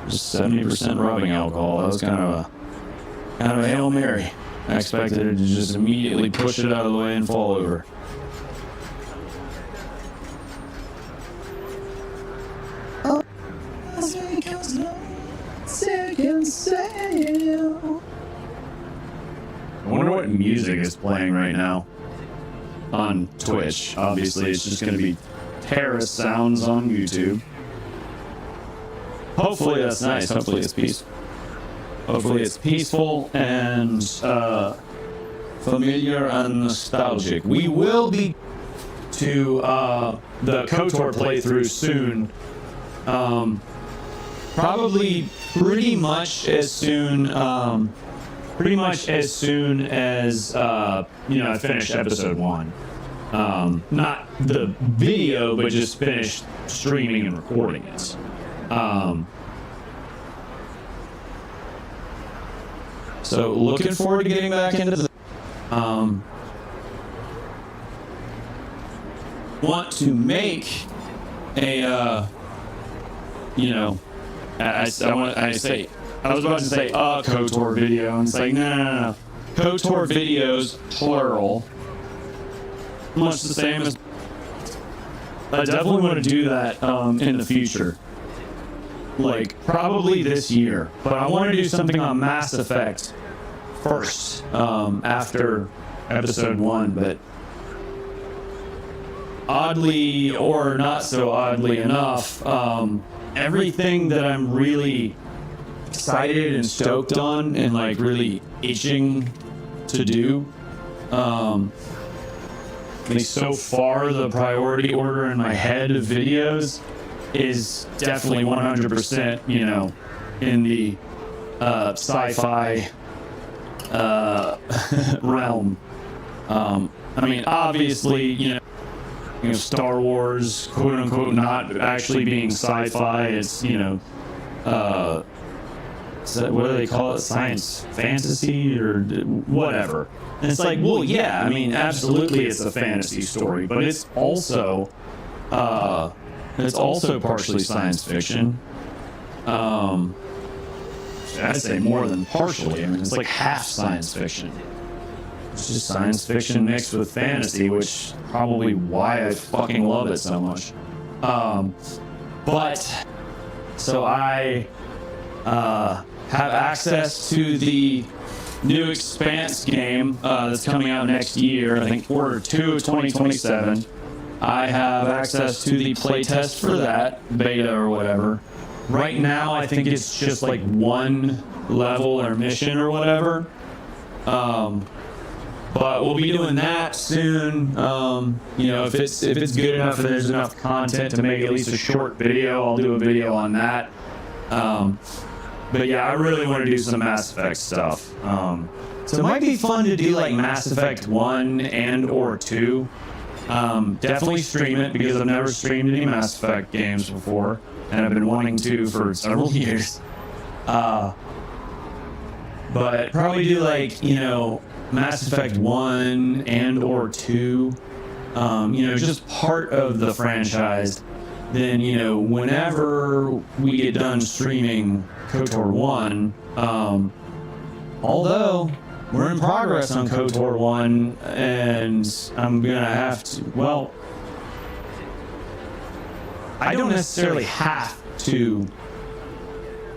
Just 70% rubbing alcohol. That was kind of a Hail Mary. I expected it to just immediately push it out of the way and fall over. I wonder what music is playing right now on Twitch. Obviously, it's just going to be terrorist sounds on YouTube. Hopefully that's nice. Hopefully it's peaceful. Hopefully it's peaceful and familiar and nostalgic. We will be to the KOTOR playthrough soon. Probably pretty much as soon as you know, I finish episode 1. Not the video, but just finish streaming and recording it. So looking forward to getting back into the want to make a you know, I was about to say a KOTOR video, and it's like no. KOTOR videos plural, much the same as. I definitely want to do that in the future, like probably this year. But I want to do something on Mass Effect first, after episode 1. But oddly or not so oddly enough, everything that I'm really excited and stoked on and like really itching to do, at least so far, the priority order in my head of videos is definitely 100%, you know, in the sci-fi realm. I mean, obviously, you know, Star Wars, quote unquote, not actually being sci-fi. It's, you know, what do they call it? Science fantasy or whatever. And it's like, well, yeah, I mean, absolutely, it's a fantasy story, but it's also partially science fiction. I'd say more than partially. I mean, it's like half science fiction. It's just science fiction mixed with fantasy, which is probably why I fucking love it so much. But so I have access to the new Expanse game that's coming out next year. I think quarter 2 of 2027. I have access to the playtest for that, beta or whatever. Right now, I think it's just like one level or mission or whatever. But we'll be doing that soon. You know, if it's good enough, if there's enough content to make at least a short video, I'll do a video on that. But yeah, I really want to do some Mass Effect stuff. So it might be fun to do like Mass Effect 1 and or 2. Definitely stream it because I've never streamed any Mass Effect games before, and I've been wanting to for several years. But probably do like, you know, Mass Effect 1 and or 2, you know, just part of the franchise. Then, you know, whenever we get done streaming KOTOR 1, although we're in progress on KOTOR 1, and I'm gonna have to, well, I don't necessarily have to.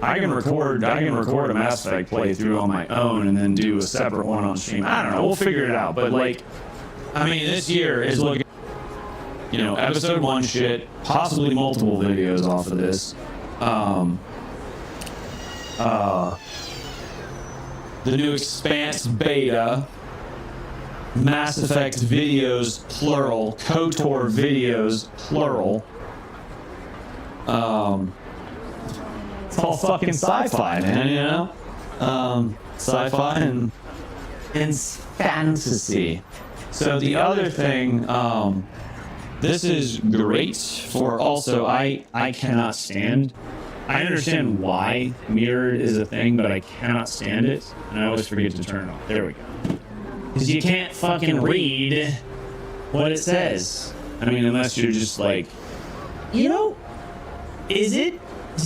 I can record a Mass Effect playthrough on my own and then do a separate one on stream. I don't know, we'll figure it out. But like, I mean, this year is looking, you know, episode 1 shit, possibly multiple videos off of this. The new Expanse beta, Mass Effect videos plural, KOTOR videos plural. It's all fucking sci-fi, man, you know? Sci-fi and fantasy. So the other thing, this is great for also, I cannot stand, I understand why mirrored is a thing, but I cannot stand it, and I always forget to turn it off. There we go. Because you can't fucking read what it says. I mean, unless you're just like, you know, does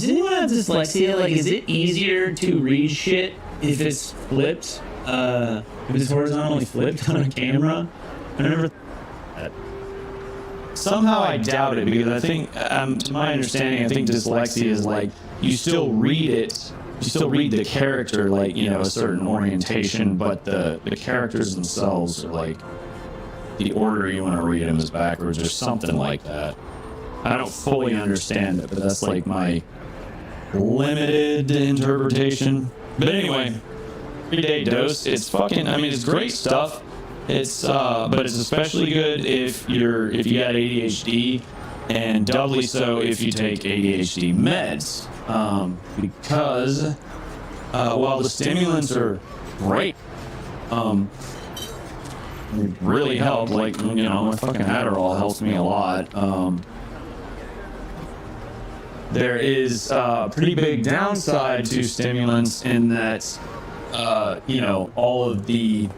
anyone have dyslexia? Like, is it easier to read shit if it's flipped? If it's horizontally flipped on a camera? I never. Somehow I doubt it, because I think, to my understanding, I think dyslexia is like you still read it, you still read the character like, you know, a certain orientation, but the characters themselves are like the order you want to read them is backwards or something like that. I don't fully understand it, but that's like my limited interpretation. But anyway, 3-day dose. It's fucking, I mean, it's great stuff. It's but it's especially good if you got ADHD, and doubly so if you take ADHD meds, because while the stimulants are great, they really help. Like, you know, my fucking Adderall helps me a lot. There is a pretty big downside to stimulants in that, you know, all of the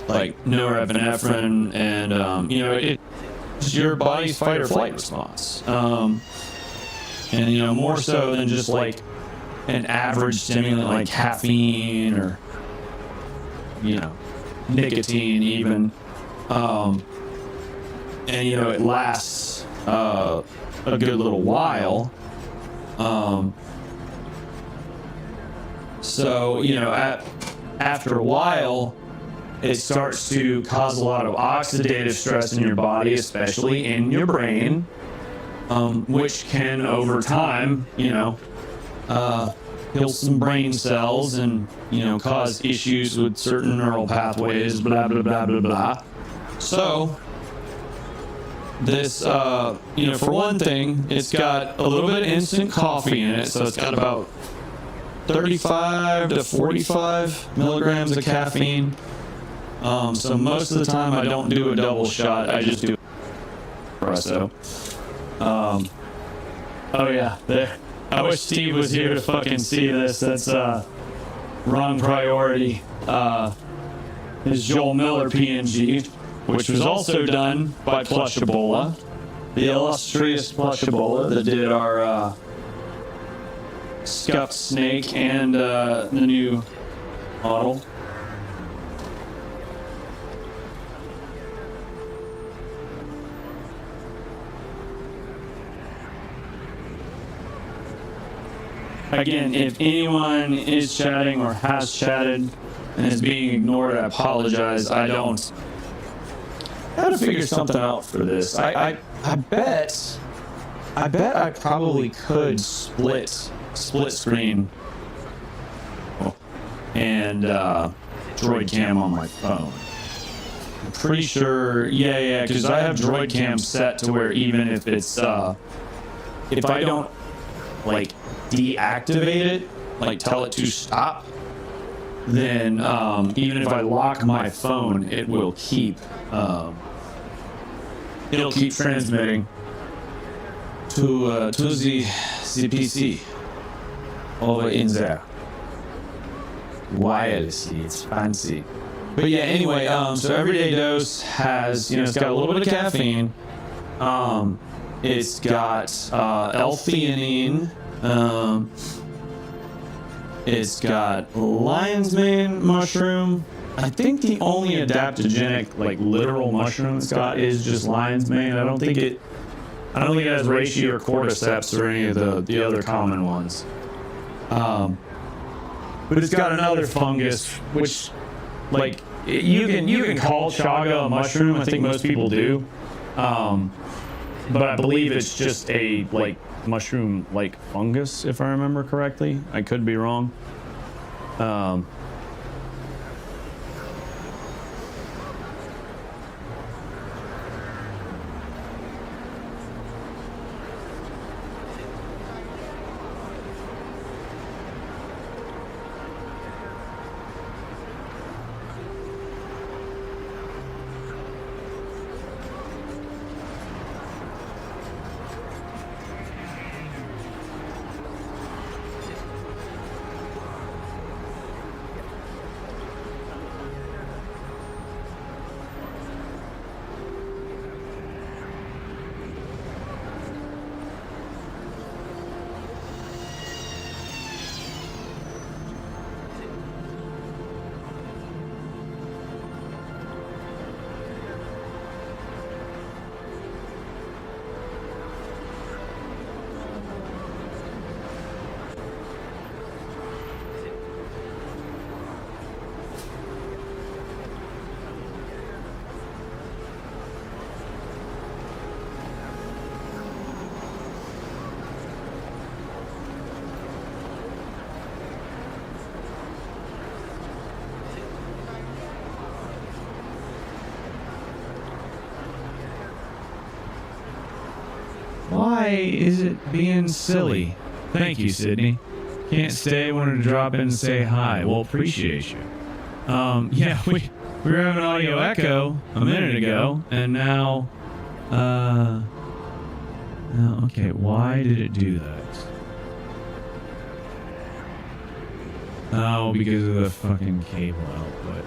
like norepinephrine and, you know, it's your body's fight or flight response. And, you know, more so than just like an average stimulant like caffeine or, you know, nicotine even. And, you know, it lasts a good little while. So, you know, after a while, it starts to cause a lot of oxidative stress in your body, especially in your brain, which can, over time, you know, kill some brain cells and, you know, cause issues with certain neural pathways, blah, blah, blah, blah, blah. So, This, you know, for one thing, it's got a little bit of instant coffee in it, so it's got about 35 to 45 milligrams of caffeine. So most of the time I don't do a double shot, I just do espresso. Oh yeah, there. I wish Steve was here to fucking see this. That's wrong priority. Is Joel Miller PNG, which was also done by Plush Ebola, the illustrious Plush Ebola that did our scuffed snake and the new model. Again, if anyone is chatting or has chatted and is being ignored, I apologize. I have to figure something out for this. I bet I probably could split screen and droid cam on my phone. I'm pretty sure, yeah, because I have droid cam set to where even if it's if I don't like deactivate it, like tell it to stop, then even if I lock my phone, it will keep it'll keep transmitting to the PC over in there wirelessly. It's fancy. But yeah, anyway, so Everyday Dose has, you know, it's got a little bit of caffeine. It's got L-theanine. It's got lion's mane mushroom. I think the only adaptogenic, like literal mushroom it's got is just lion's mane. I don't think it has reishi or cordyceps or any of the other common ones. But it's got another fungus, which, like, you can call chaga a mushroom. I think most people do. But I believe it's just a, like, mushroom, like, fungus, if I remember correctly. I could be wrong. Why is it being silly? Thank you, Sydney. Can't stay, wanted to drop in and say hi. Well, appreciate you. Yeah, we were having audio echo a minute ago, and now, okay, why did it do that? Oh, because of the fucking cable output.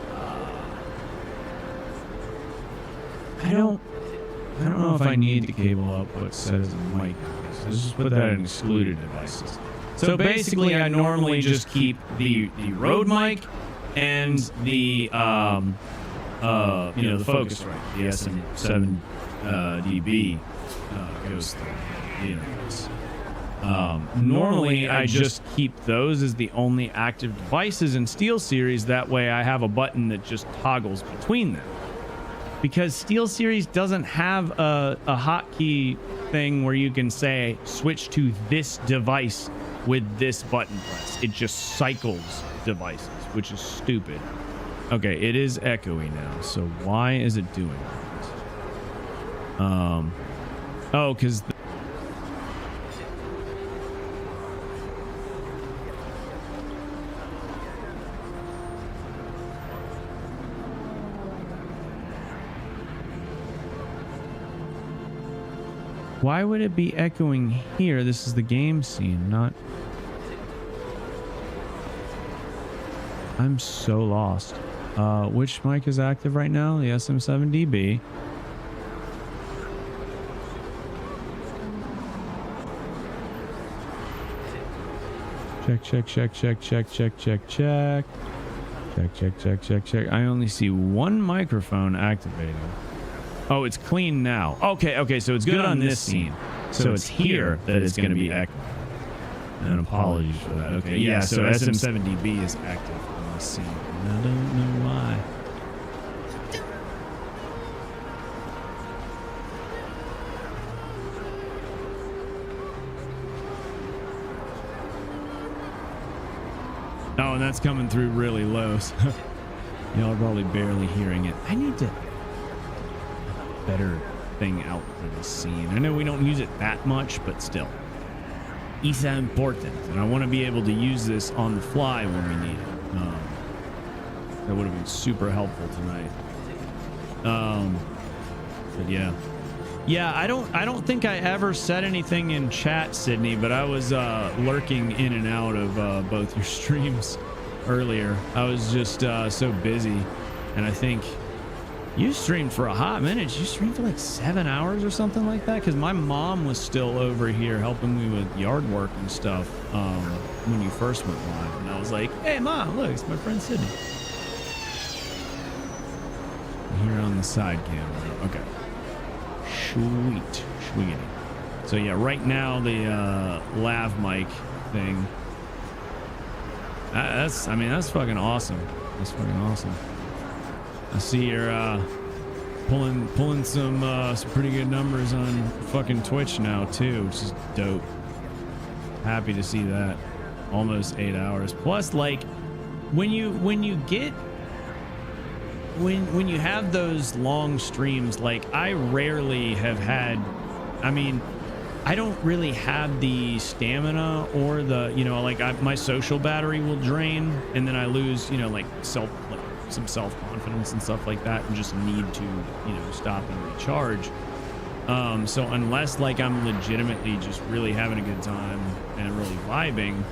I don't know if I need the cable output set as a mic. So let's just put that in excluded devices. So basically, I normally just keep the Rode mic and the the Focusrite, the SM7 dB goes through. Normally, I just keep those as the only active devices in SteelSeries. That way, I have a button that just toggles between them. Because SteelSeries doesn't have a hotkey thing where you can say switch to this device with this button press. It just cycles devices, which is stupid. Okay, it is echoey now, so why is it doing that? Oh, because why would it be echoing here? This is the game scene, not... I'm so lost. Which mic is active right now? The SM7DB. Check, check, check, check, check, check, check, check. Check, check, check, check, check. I only see one microphone activating. Oh, it's clean now. Okay, okay, so it's good on this scene. So it's here that it's going to be active. And apologies for that. Okay, yeah, so SM7DB is active on this scene. And I don't know why. Oh, and that's coming through really low, so y'all are probably barely hearing it. I need to better thing out for this scene. I know we don't use it that much, but still. It's important, and I want to be able to use this on the fly when we need it. That would have been super helpful tonight. But yeah. Yeah, I don't think I ever said anything in chat, Sydney, but I was lurking in and out of both your streams earlier. I was just so busy, and I think you streamed for a hot minute. You streamed for like 7 hours or something like that, because my mom was still over here helping me with yard work and stuff when you first went live, and I was like, hey Mom, look, it's my friend Sydney. Here on the side camera. Okay. Sweet. Sweet. So yeah, right now the lav mic thing. That's fucking awesome. That's fucking awesome. I see you're pulling some pretty good numbers on fucking Twitch now too, which is dope. Happy to see that. Almost 8 hours. Plus, like, when you have those long streams, like, I rarely have had, I mean, I don't really have the stamina or the, you know, like my social battery will drain, and then I lose, you know, like some self-confidence and stuff like that, and just need to, you know, stop and recharge. So unless like I'm legitimately just really having a good time and really vibing,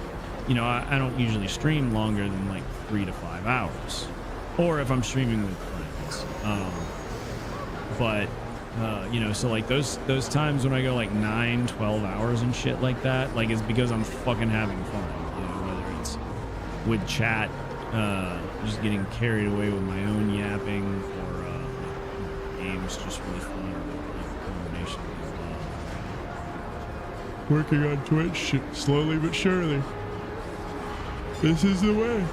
you know, I don't usually stream longer than like 3 to 5 hours, or if I'm streaming with friends. You know, so like those times when I go like 9-12 hours and shit like that, like, it's because I'm fucking having fun, you know, whether it's with chat, just getting carried away with my own yapping, or games just really fun, like combination of working on Twitch slowly but surely. This is the way.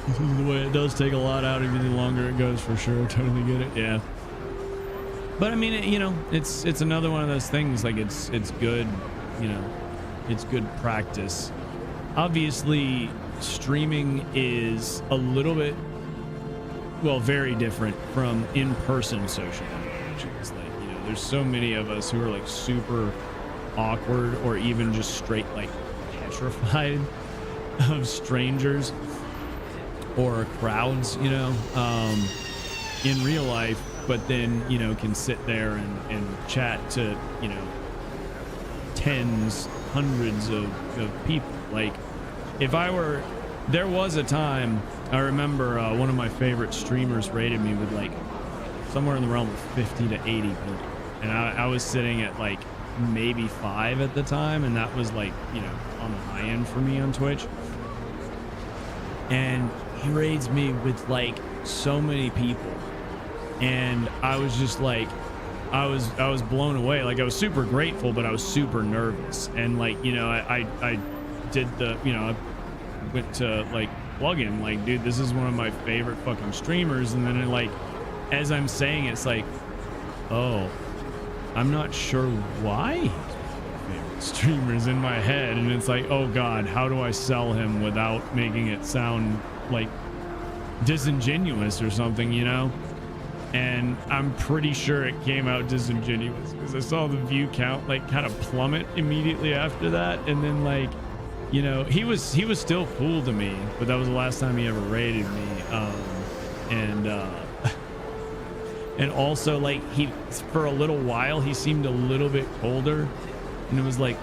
This is the way. It does take a lot out of you the longer it goes, for sure. Totally get it. Yeah. But I mean, you know, it's another one of those things. Like, it's good, you know, it's good practice. Obviously, streaming is a little bit, well, very different from in-person social interactions. Like, you know, there's so many of us who are like super awkward, or even just straight like petrified of strangers or crowds, you know, in real life, but then, you know, can sit there and chat to, you know, tens, hundreds of people. Like, if I were, there was a time, I remember one of my favorite streamers rated me with like somewhere in the realm of 50 to 80 people, and I was sitting at like maybe 5 at the time, and that was like, you know, on the high end for me on Twitch. And he raids me with like so many people, and I was just like, I was blown away. Like, I was super grateful, but I was super nervous. And like, you know, I did the, you know, I went to like plug in, like, dude, this is one of my favorite fucking streamers. And then it, like, as I'm saying, it's like, oh, I'm not sure why he's one of my favorite streamers in my head. And it's like, oh God, how do I sell him without making it sound like disingenuous or something, you know? and I'm pretty sure it came out disingenuous because I saw the view count like kind of plummet immediately after that, and then like, you know, he was still cool to me, but that was the last time he ever raided me. And also like he, for a little while, he seemed a little bit colder, and it was like,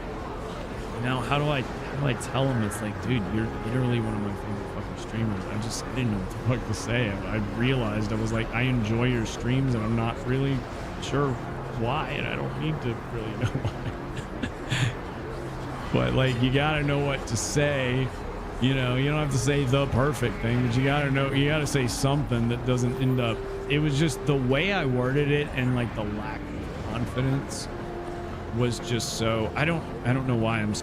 now how do I tell him? It's like, dude, you're literally one of my favorite fucking streamers. I didn't know what the fuck to say. I realized, I was like, I enjoy your streams and I'm not really sure why, and I don't need to really know why. But like, you gotta know what to say. You know, you don't have to say the perfect thing, but you gotta say something that doesn't end up. It was just the way I worded it, and like the lack of confidence was just so, I don't know why I'm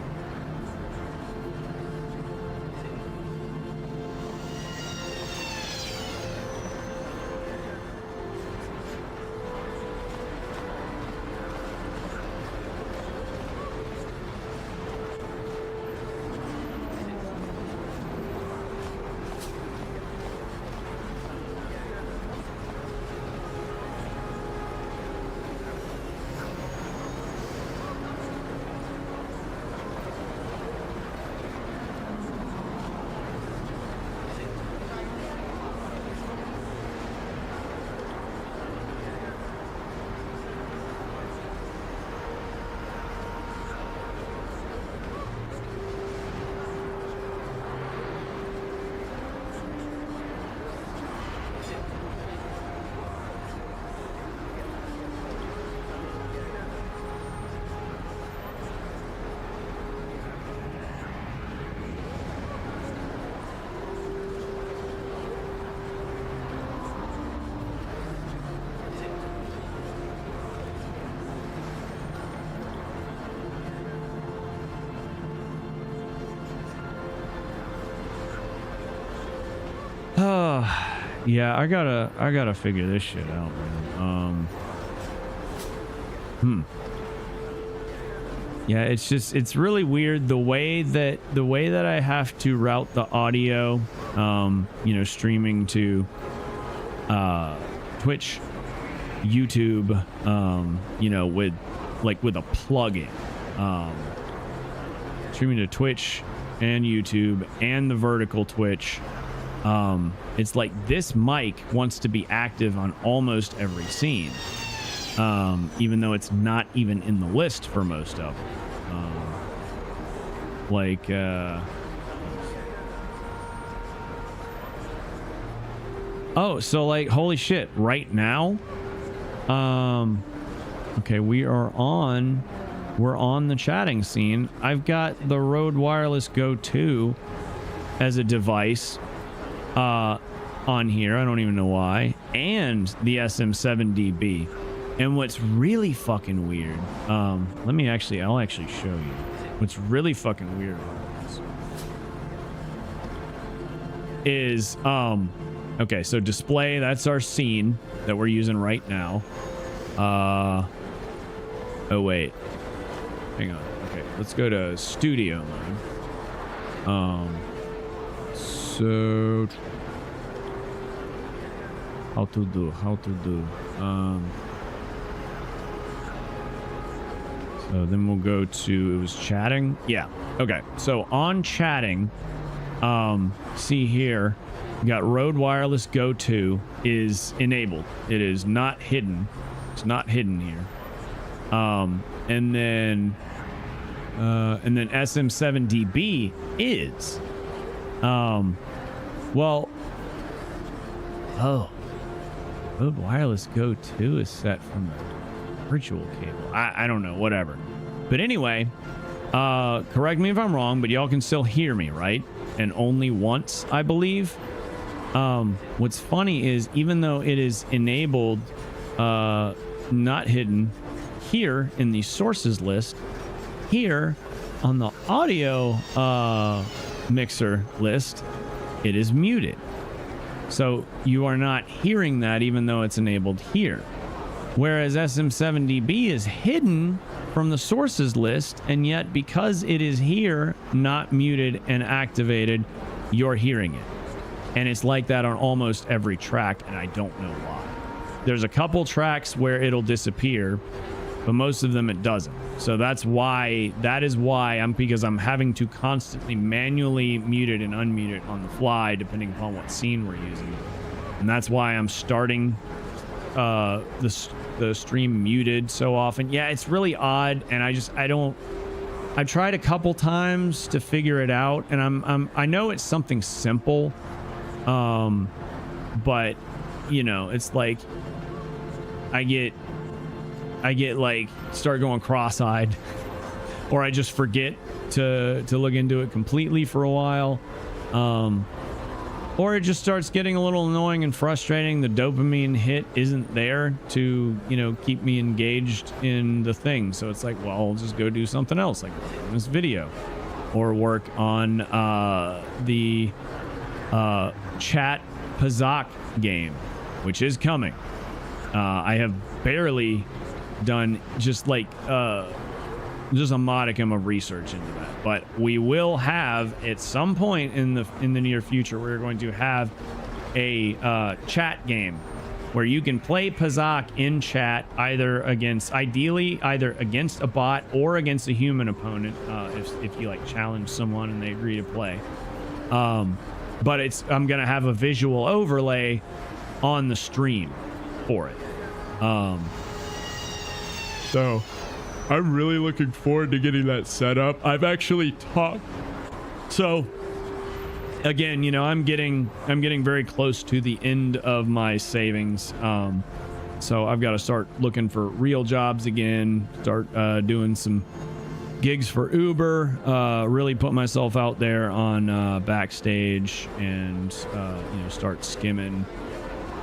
yeah, I gotta figure this shit out, man. Yeah, it's really weird the way that I have to route the audio, you know, streaming to Twitch, YouTube, you know, with a plugin, streaming to Twitch and YouTube and the vertical Twitch. It's like this mic wants to be active on almost every scene, even though it's not even in the list for most of them. Oh, so like, holy shit, right now, okay, we're on the chatting scene. I've got the Rode Wireless Go 2 as a device on here. I don't even know why. And the SM7DB. And what's really fucking weird, I'll actually show you. What's really fucking weird about this is, okay, so display, that's our scene that we're using right now. Oh wait, hang on. Okay, let's go to studio mode. So how to do so then we'll go to, it was chatting, yeah, okay, so on chatting, see here, we got Rode Wireless Go 2 is enabled. It is not hidden. It's not hidden here. And then SM7DB is. Well, oh, Rode Wireless Go 2 is set from the virtual cable. I don't know, whatever. But anyway, correct me if I'm wrong, but y'all can still hear me, right? And only once, I believe. What's funny is, even though it is enabled, not hidden, here in the sources list, here on the audio mixer list, it is muted. So you are not hearing that, even though it's enabled here. Whereas SM7DB is hidden from the sources list, and yet because it is here, not muted and activated, you're hearing it. And it's like that on almost every track, and I don't know why. There's a couple tracks where it'll disappear, but most of them it doesn't. So that is why because I'm having to constantly manually mute it and unmute it on the fly depending upon what scene we're using. And that's why I'm starting the stream muted so often. Yeah, it's really odd, and I've tried a couple times to figure it out, and I know it's something simple, but you know, it's like I get like start going cross-eyed, or I just forget to look into it completely for a while, or it just starts getting a little annoying and frustrating. The dopamine hit isn't there to, you know, keep me engaged in the thing. So it's like, well, I'll just go do something else, like work on this video or work on the chat Pazak game, which is coming. I have barely done just a modicum of research into that, but we will have at some point in the near future, we're going to have a chat game where you can play Pazak in chat, ideally either against a bot or against a human opponent, if you like challenge someone and they agree to play. But I'm gonna have a visual overlay on the stream for it. So I'm really looking forward to getting that set up. I've actually talked. So again, you know, I'm getting very close to the end of my savings. So I've got to start looking for real jobs again, start doing some gigs for Uber, really put myself out there on Backstage, and you know, start skimming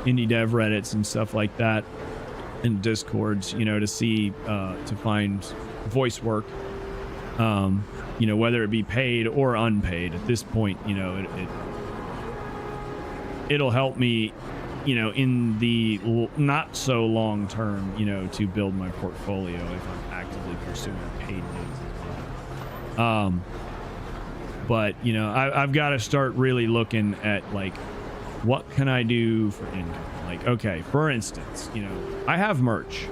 indie dev Reddits and stuff like that, and Discords, you know, to see to find voice work, you know, whether it be paid or unpaid. At this point, you know, it'll help me, you know, in the not so long term, you know, to build my portfolio if I'm actively pursuing paid gigs as well. But you know, I've got to start really looking at like, what can I do for income? Like, okay, for instance, you know, I have merch.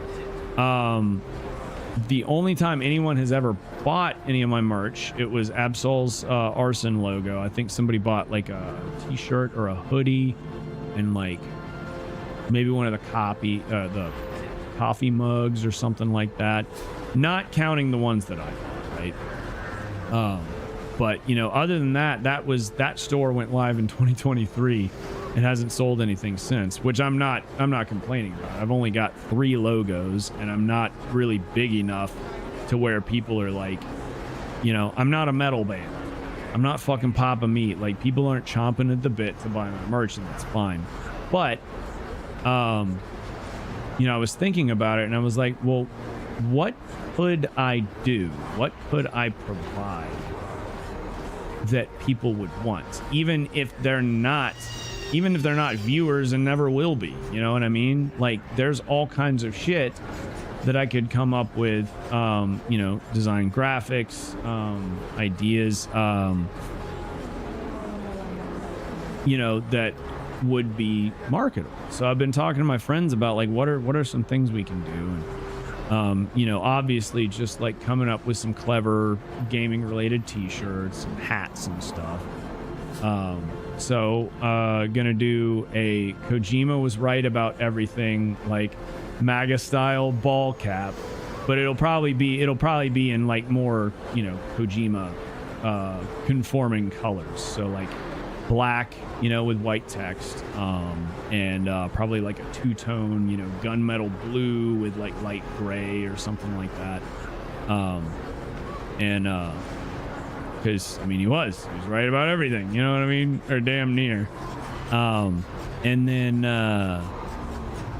The only time anyone has ever bought any of my merch, it was Absol's Arson logo. I think somebody bought like a t-shirt or a hoodie and like maybe one of the coffee mugs or something like that. Not counting the ones that I bought, right? But you know, other than that, that store went live in 2023. It hasn't sold anything since, which I'm not complaining about. I've only got 3 logos, and I'm not really big enough to where people are like, you know, I'm not a metal band. I'm not fucking Papa Meat. Like, people aren't chomping at the bit to buy my merch, and that's fine. But, you know, I was thinking about it, and I was like, well, what could I do? What could I provide that people would want, even if they're not viewers and never will be, you know what I mean? Like, there's all kinds of shit that I could come up with, you know, design graphics, ideas, you know, that would be marketable. So I've been talking to my friends about like, what are some things we can do? And, you know, obviously just like coming up with some clever gaming related t-shirts and hats and stuff. So gonna do a Kojima was right about everything, like MAGA style ball cap, but it'll probably be in like more, you know, Kojima conforming colors. So like black, you know, with white text, and probably like a two-tone, you know, gunmetal blue with like light gray or something like that. Because I mean, he was right about everything, you know what I mean, or damn near. And then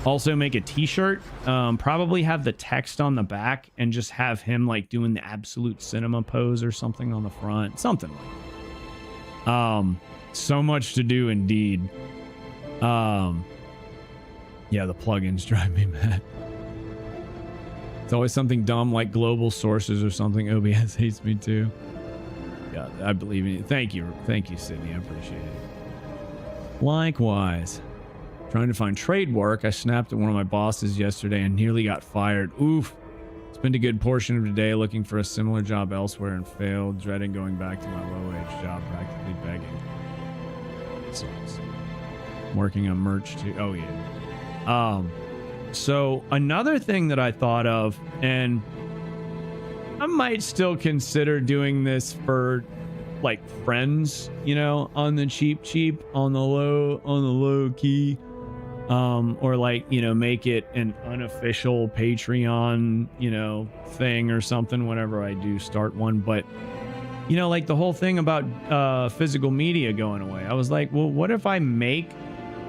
also make a t-shirt, probably have the text on the back and just have him like doing the absolute cinema pose or something on the front, something like that. So much to do indeed. Yeah, the plugins drive me mad. It's always something dumb like global sources or something. OBS hates me too. Yeah, I believe in you. Thank you, Sydney. I appreciate it. Likewise. Trying to find trade work. I snapped at one of my bosses yesterday and nearly got fired. Oof. Spent a good portion of the day looking for a similar job elsewhere and failed, dreading going back to my low-wage job, practically begging. Sucks. Working on merch too. Oh yeah. So another thing that I thought of, and I might still consider doing this for like friends, you know, on the cheap, on the low key. Or like, you know, make it an unofficial Patreon, you know, thing or something whenever I do start one. But, you know, like the whole thing about physical media going away. I was like, well, what if I make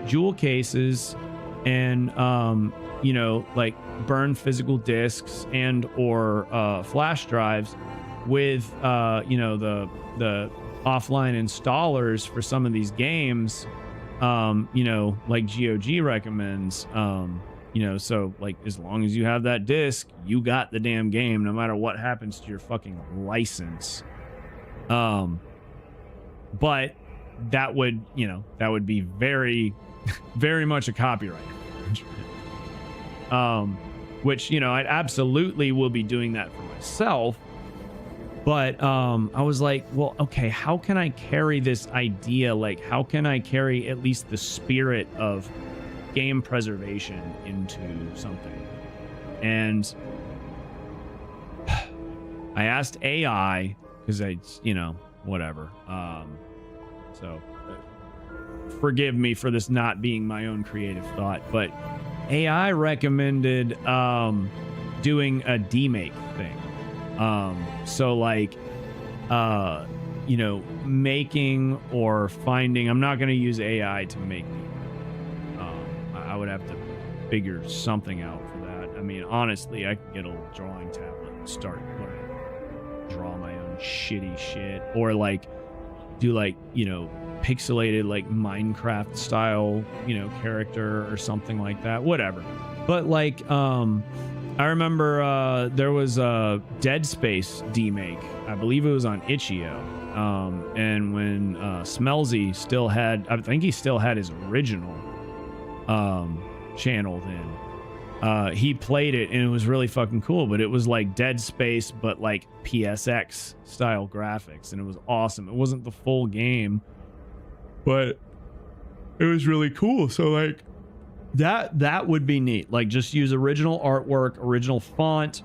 jewel cases and, you know, like burn physical discs and or flash drives with, you know, the offline installers for some of these games. You know, like GOG recommends, you know, so like as long as you have that disc, you got the damn game no matter what happens to your fucking license. But that would, you know, that would be very very much a copyright which, you know, I absolutely will be doing that for myself. But I was like, well, okay, how can I carry this idea? Like, how can I carry at least the spirit of game preservation into something? And I asked AI, because I, you know, whatever. So forgive me for this not being my own creative thought, but AI recommended doing a demake thing. So like, you know, making or finding, I'm not going to use AI to make me. I would have to figure something out for that. I mean, honestly, I could get a drawing tablet and start learning to draw my own shitty shit, or like do like, you know, pixelated like Minecraft style, you know, character or something like that, whatever. But like, I remember there was a Dead Space demake. I believe it was on Itch.io. And when Smelzy still had, I think he still had his original channel then. He played it and it was really fucking cool, but it was like Dead Space, but like PSX style graphics, and it was awesome. It wasn't the full game, but it was really cool. So like, that would be neat. Like, just use original artwork, original font.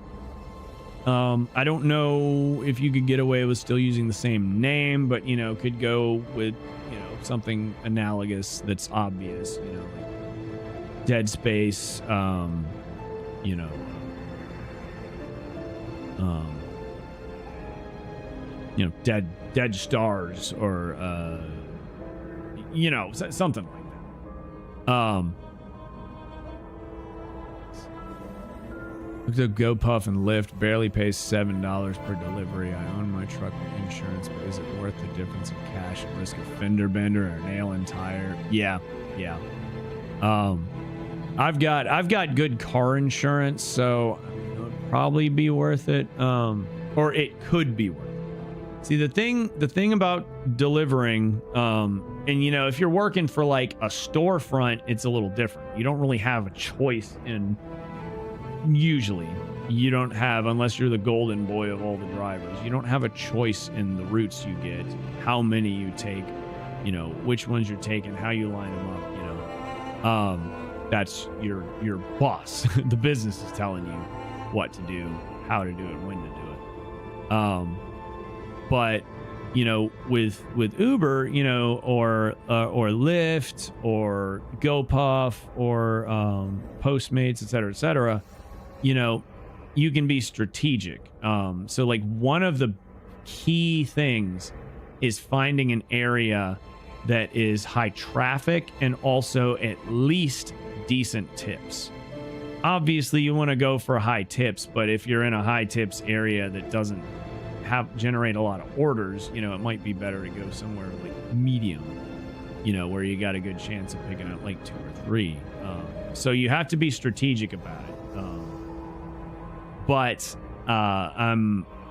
I don't know if you could get away with still using the same name, but, you know, could go with, you know, something analogous that's obvious, you know, like Dead Space, you know, you know, Dead Stars, or, you know, something like that. Looked up GoPuff and Lyft, barely pays $7 per delivery. I own my truck with insurance, but is it worth the difference in cash and risk a fender bender or nail and tire? Yeah. I've got good car insurance, so it would probably be worth it. Or it could be worth it. See, the thing about delivering, and you know, if you're working for like a storefront, it's a little different. You don't really have a choice in. Usually you don't have, unless you're the golden boy of all the drivers, you don't have a choice in the routes you get, how many you take, you know, which ones you're taking, how you line them up, you know. That's your boss. The business is telling you what to do, how to do it, when to do it. But you know, with Uber, you know, or Lyft or GoPuff or Postmates, et cetera, you know, you can be strategic. So like, one of the key things is finding an area that is high traffic and also at least decent tips. Obviously you want to go for high tips, but if you're in a high tips area that doesn't generate a lot of orders, you know, it might be better to go somewhere like medium, you know, where you got a good chance of picking up like 2 or 3. So you have to be strategic about it. But I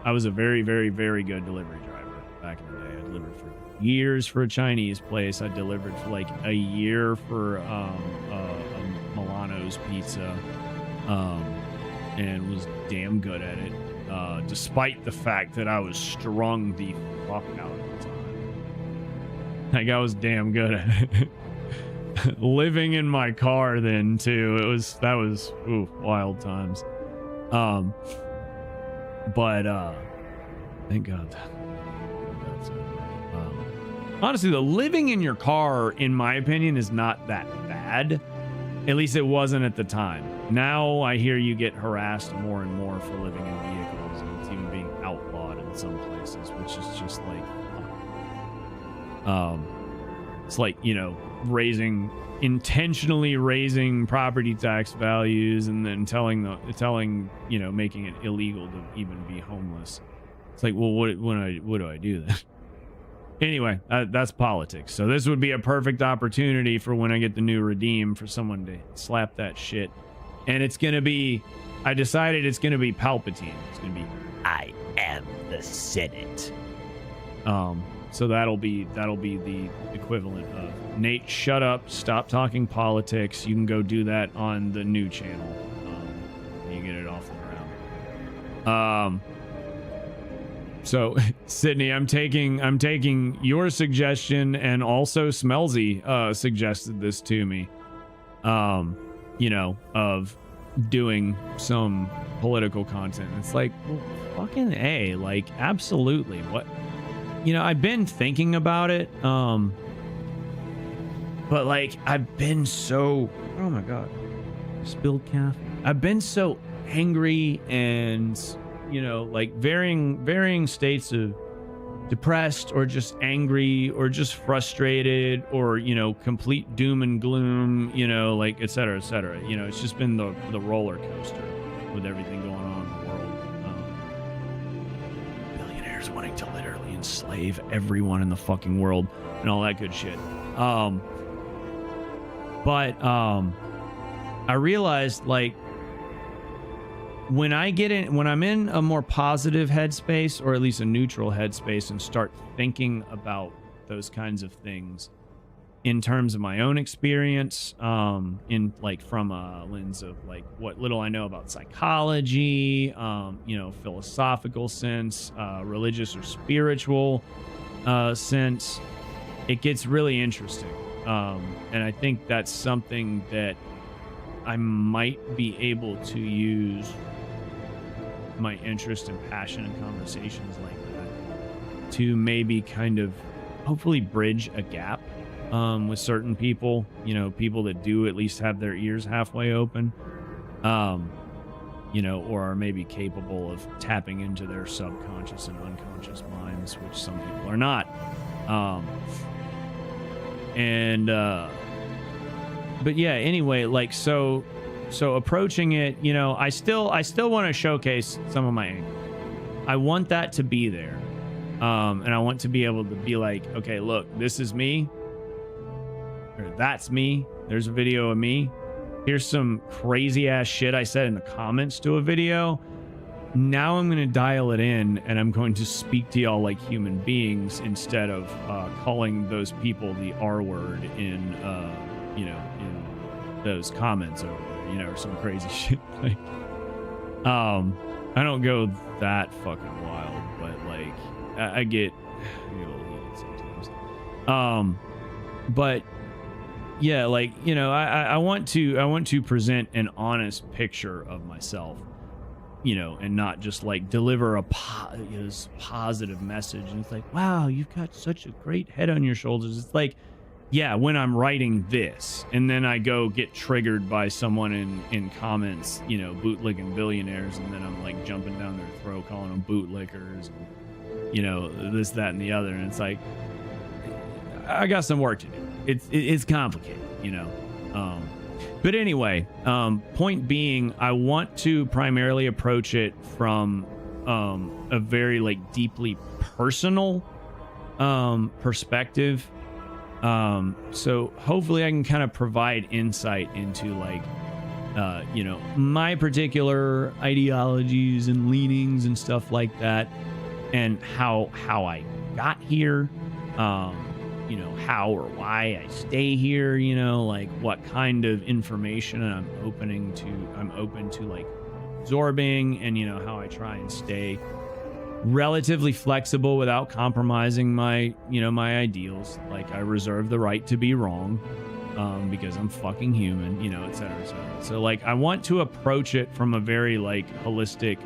was a very, very, very good delivery driver back in the day. I delivered for years for a Chinese place. I delivered for like a year for a Milano's pizza, and was damn good at it, despite the fact that I was strung the fuck out at the time. Like, I was damn good at it. Living in my car then too, that was wild times. But thank God. That's it. Honestly, the living in your car, in my opinion, is not that bad. At least it wasn't at the time. Now I hear you get harassed more and more for living in vehicles, and it's even being outlawed in some places, which is just like, it's like, you know, intentionally raising property tax values, and then telling you know, making it illegal to even be homeless. It's like, well, what do I do then? Anyway, that's politics. So this would be a perfect opportunity for when I get the new redeem for someone to slap that shit. And it's gonna be, I decided it's gonna be Palpatine. It's gonna be, I am the Senate. so that'll be the equivalent of, Nate, shut up, stop talking politics. You can go do that on the new channel. You get it off the ground. So Sydney, I'm taking your suggestion, and also Smelzy suggested this to me. You know, of doing some political content. It's like, well, fucking A, like, absolutely. What, you know, I've been thinking about it, but like, I've been so, oh my God, spilled caffeine. I've been so angry, and, you know, like varying states of depressed, or just angry, or just frustrated, or, you know, complete doom and gloom, you know, like, et cetera, et cetera. You know, it's just been the roller coaster with everything going on in the world. Billionaires wanting to literally enslave everyone in the fucking world and all that good shit. But I realized, like, when I'm in a more positive headspace, or at least a neutral headspace, and start thinking about those kinds of things in terms of my own experience, in like from a lens of like what little I know about psychology, you know, philosophical sense, religious or spiritual sense, it gets really interesting. And I think that's something that I might be able to use my interest and passion in conversations like that to maybe kind of hopefully bridge a gap with certain people, you know, people that do at least have their ears halfway open, you know, or are maybe capable of tapping into their subconscious and unconscious minds, which some people are not. But yeah, anyway, like, so approaching it, you know, I still want to showcase some of my anger. I want that to be there. And I want to be able to be like, okay, look, this is me, or that's me. There's a video of me. Here's some crazy ass shit I said in the comments to a video. Now I'm going to dial it in, and I'm going to speak to y'all like human beings, instead of calling those people the R word in, you know, in those comments over there, you know, or some crazy shit. Like, I don't go that fucking wild, but like, I get a little heated sometimes. But yeah, like, you know, I want to present an honest picture of myself, you know, and not just like deliver a positive message. And it's like, wow, you've got such a great head on your shoulders. It's like, yeah, when I'm writing this, and then I go get triggered by someone in comments, you know, bootlicking billionaires, and then I'm like jumping down their throat, calling them bootlickers, and, you know, this, that, and the other. And it's like, I got some work to do. It's complicated, you know. But anyway, point being, I want to primarily approach it from a very like deeply personal perspective. So hopefully I can kind of provide insight into like, you know, my particular ideologies and leanings and stuff like that, and how I got here, you know, how or why I stay here, you know, like what kind of information I'm open to like absorbing, and, you know, how I try and stay relatively flexible without compromising my, you know, my ideals. Like I reserve the right to be wrong, because I'm fucking human, you know, et cetera, et cetera. So like I want to approach it from a very like holistic,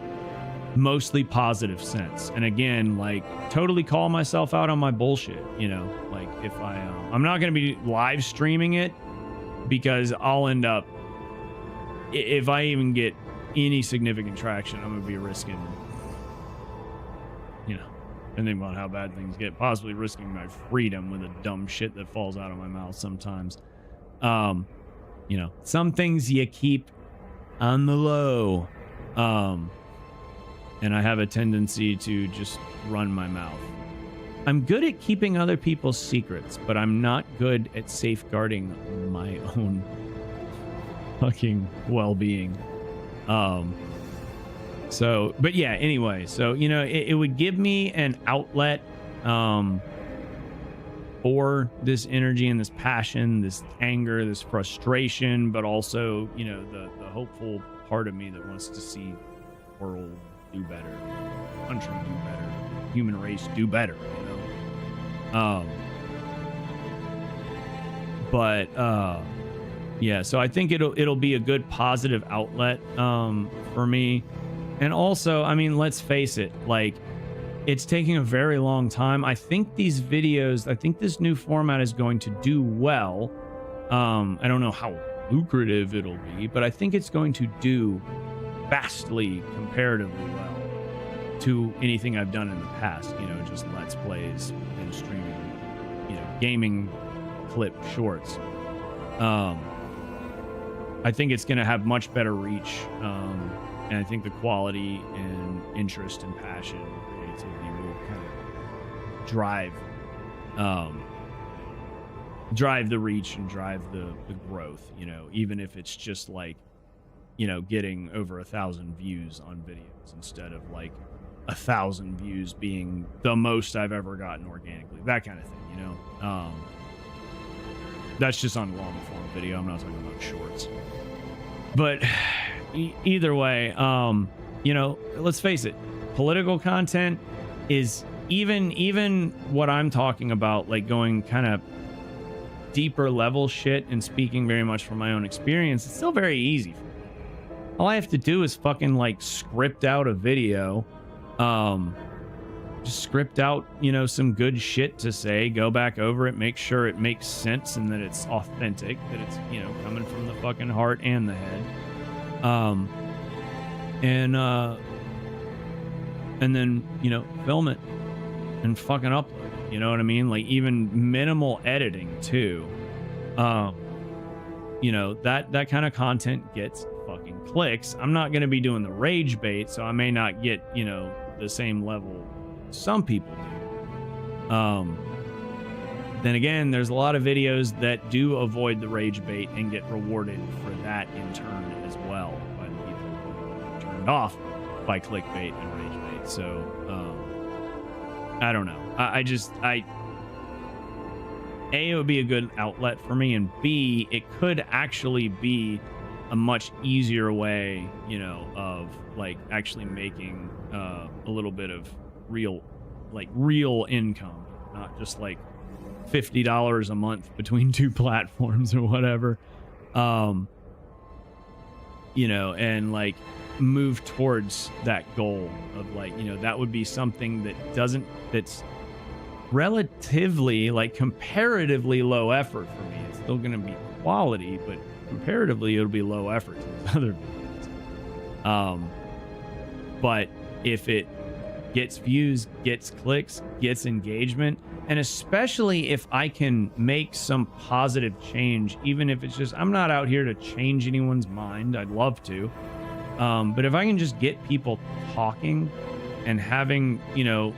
mostly positive sense. And again, like totally call myself out on my bullshit, you know, like if I'm not going to be live streaming it, because I'll end up, if I even get any significant traction, I'm going to be risking, you know, and think about how bad things get, possibly risking my freedom with the dumb shit that falls out of my mouth sometimes. You know, some things you keep on the low. And I have a tendency to just run my mouth. I'm good at keeping other people's secrets, but I'm not good at safeguarding my own fucking well-being. So, but yeah, anyway, so, you know, it would give me an outlet, for this energy and this passion, this anger, this frustration, but also, you know, the hopeful part of me that wants to see the world do better, country do better, human race do better, you know. Yeah, so I think it'll be a good positive outlet for me. And also, I mean, let's face it, like it's taking a very long time. I think these videos, I think this new format is going to do well. I don't know how lucrative it'll be, but I think it's going to do vastly comparatively well to anything I've done in the past, you know, just let's plays and streaming, you know, gaming clip shorts. I think it's going to have much better reach, and I think the quality and interest and passion and creativity will kind of drive the reach and drive the growth, you know, even if it's just like, you know, getting over 1,000 views on videos instead of like 1,000 views being the most I've ever gotten organically, that kind of thing, you know. That's just on long form video. I'm not talking about shorts. But either way, you know, let's face it, political content is even what I'm talking about, like going kind of deeper level shit and speaking very much from my own experience. It's still very easy for me. All I have to do is fucking like script out a video, just script out, you know, some good shit to say, go back over it, make sure it makes sense and that it's authentic, that it's, you know, coming from the fucking heart and the head. And then, you know, film it and fucking upload it, you know what I mean? Like even minimal editing too. You know, that kind of content gets fucking clicks. I'm not going to be doing the rage bait, so I may not get, you know, the same level some people do. Then again, there's a lot of videos that do avoid the rage bait and get rewarded for that in turn as well by the people who are turned off by clickbait and rage bait. So I don't know. A, it would be a good outlet for me, and B, it could actually be a much easier way, you know, of like actually making a little bit of real income, not just like $50 a month between two platforms or whatever, you know, and like move towards that goal of like, you know, that would be something that's relatively, like comparatively low effort for me. It's still going to be quality, but comparatively it'll be low effort to these other videos. But if it gets views, gets clicks, gets engagement, and especially if I can make some positive change, even if it's just, I'm not out here to change anyone's mind, I'd love to, but if I can just get people talking and having, you know,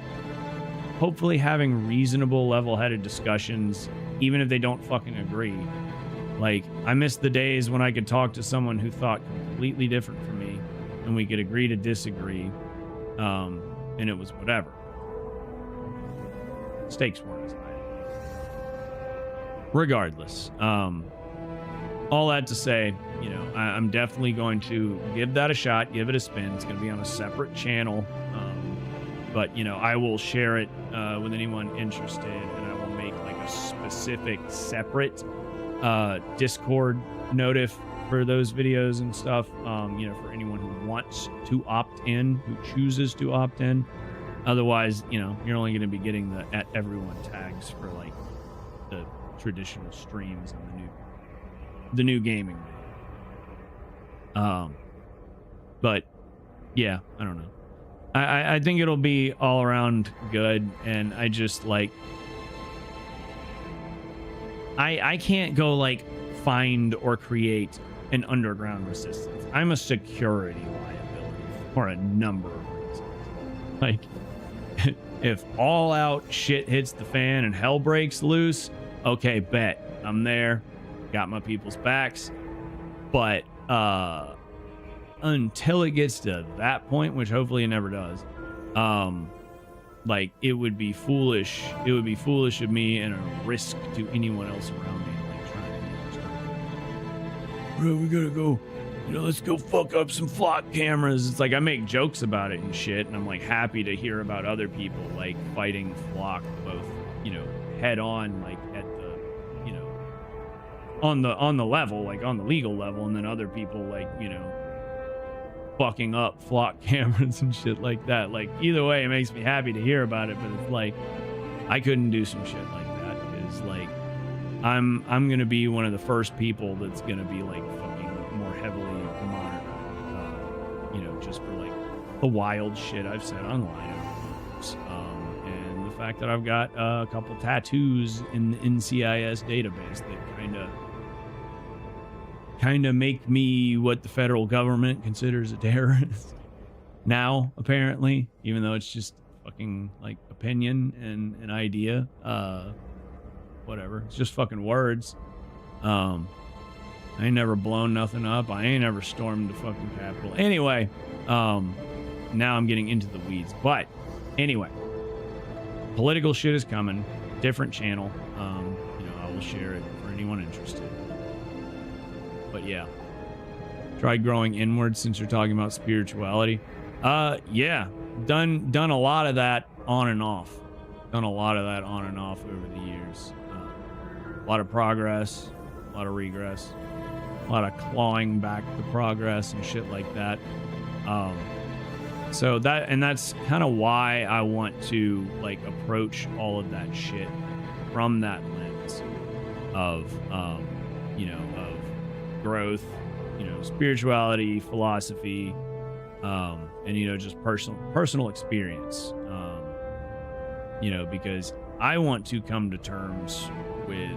hopefully having reasonable level-headed discussions, even if they don't fucking agree. Like, I miss the days when I could talk to someone who thought completely different from me and we could agree to disagree, and it was whatever. Stakes weren't as high. regardless, all that to say, you know, I'm definitely going to give that a shot, give it a spin. It's going to be on a separate channel, but you know, I will share it with anyone interested, and I will make like a specific separate Discord notif for those videos and stuff, you know, for anyone who wants to opt in, who chooses to opt in. Otherwise, you know, you're only going to be getting the at everyone tags for like the traditional streams and the new gaming video. But yeah, I don't know. I think it'll be all around good, and I just like I can't go like find or create an underground resistance. I'm a security liability for a number of reasons. Like, if all out shit hits the fan and hell breaks loose, okay, bet. I'm there. Got my people's backs. But until it gets to that point, which hopefully it never does, like, it would be foolish. It would be foolish of me and a risk to anyone else around me. Like, trying to, bro, we gotta go. You know, let's go fuck up some flock cameras. It's like I make jokes about it and shit, and I'm like happy to hear about other people like fighting flock, both, you know, head on, like at the, you know, on the level, like on the legal level, and then other people like, you know, fucking up flock cameras and shit like that. Like, either way, it makes me happy to hear about it, but it's like I couldn't do some shit like that because like I'm gonna be one of the first people that's gonna be like fucking more heavily monitored, you know, just for like the wild shit I've said online over the years, and the fact that I've got a couple tattoos in the NCIS database that kind of make me what the federal government considers a terrorist now, apparently, even though it's just fucking like opinion and an idea, whatever, it's just fucking words. I ain't never blown nothing up. I ain't ever stormed the fucking Capitol. Anyway, now I'm getting into the weeds. But anyway, political shit is coming. Different channel. You know, I will share it for anyone interested. But yeah, tried growing inward since you're talking about spirituality. Yeah, done a lot of that on and off. Done a lot of that on and off over the years. A lot of progress, a lot of regress. A lot of clawing back the progress and shit like that. So that's kind of why I want to like approach all of that shit from that lens of, you know, of growth, you know, spirituality, philosophy, and, you know, just personal experience, you know, because I want to come to terms with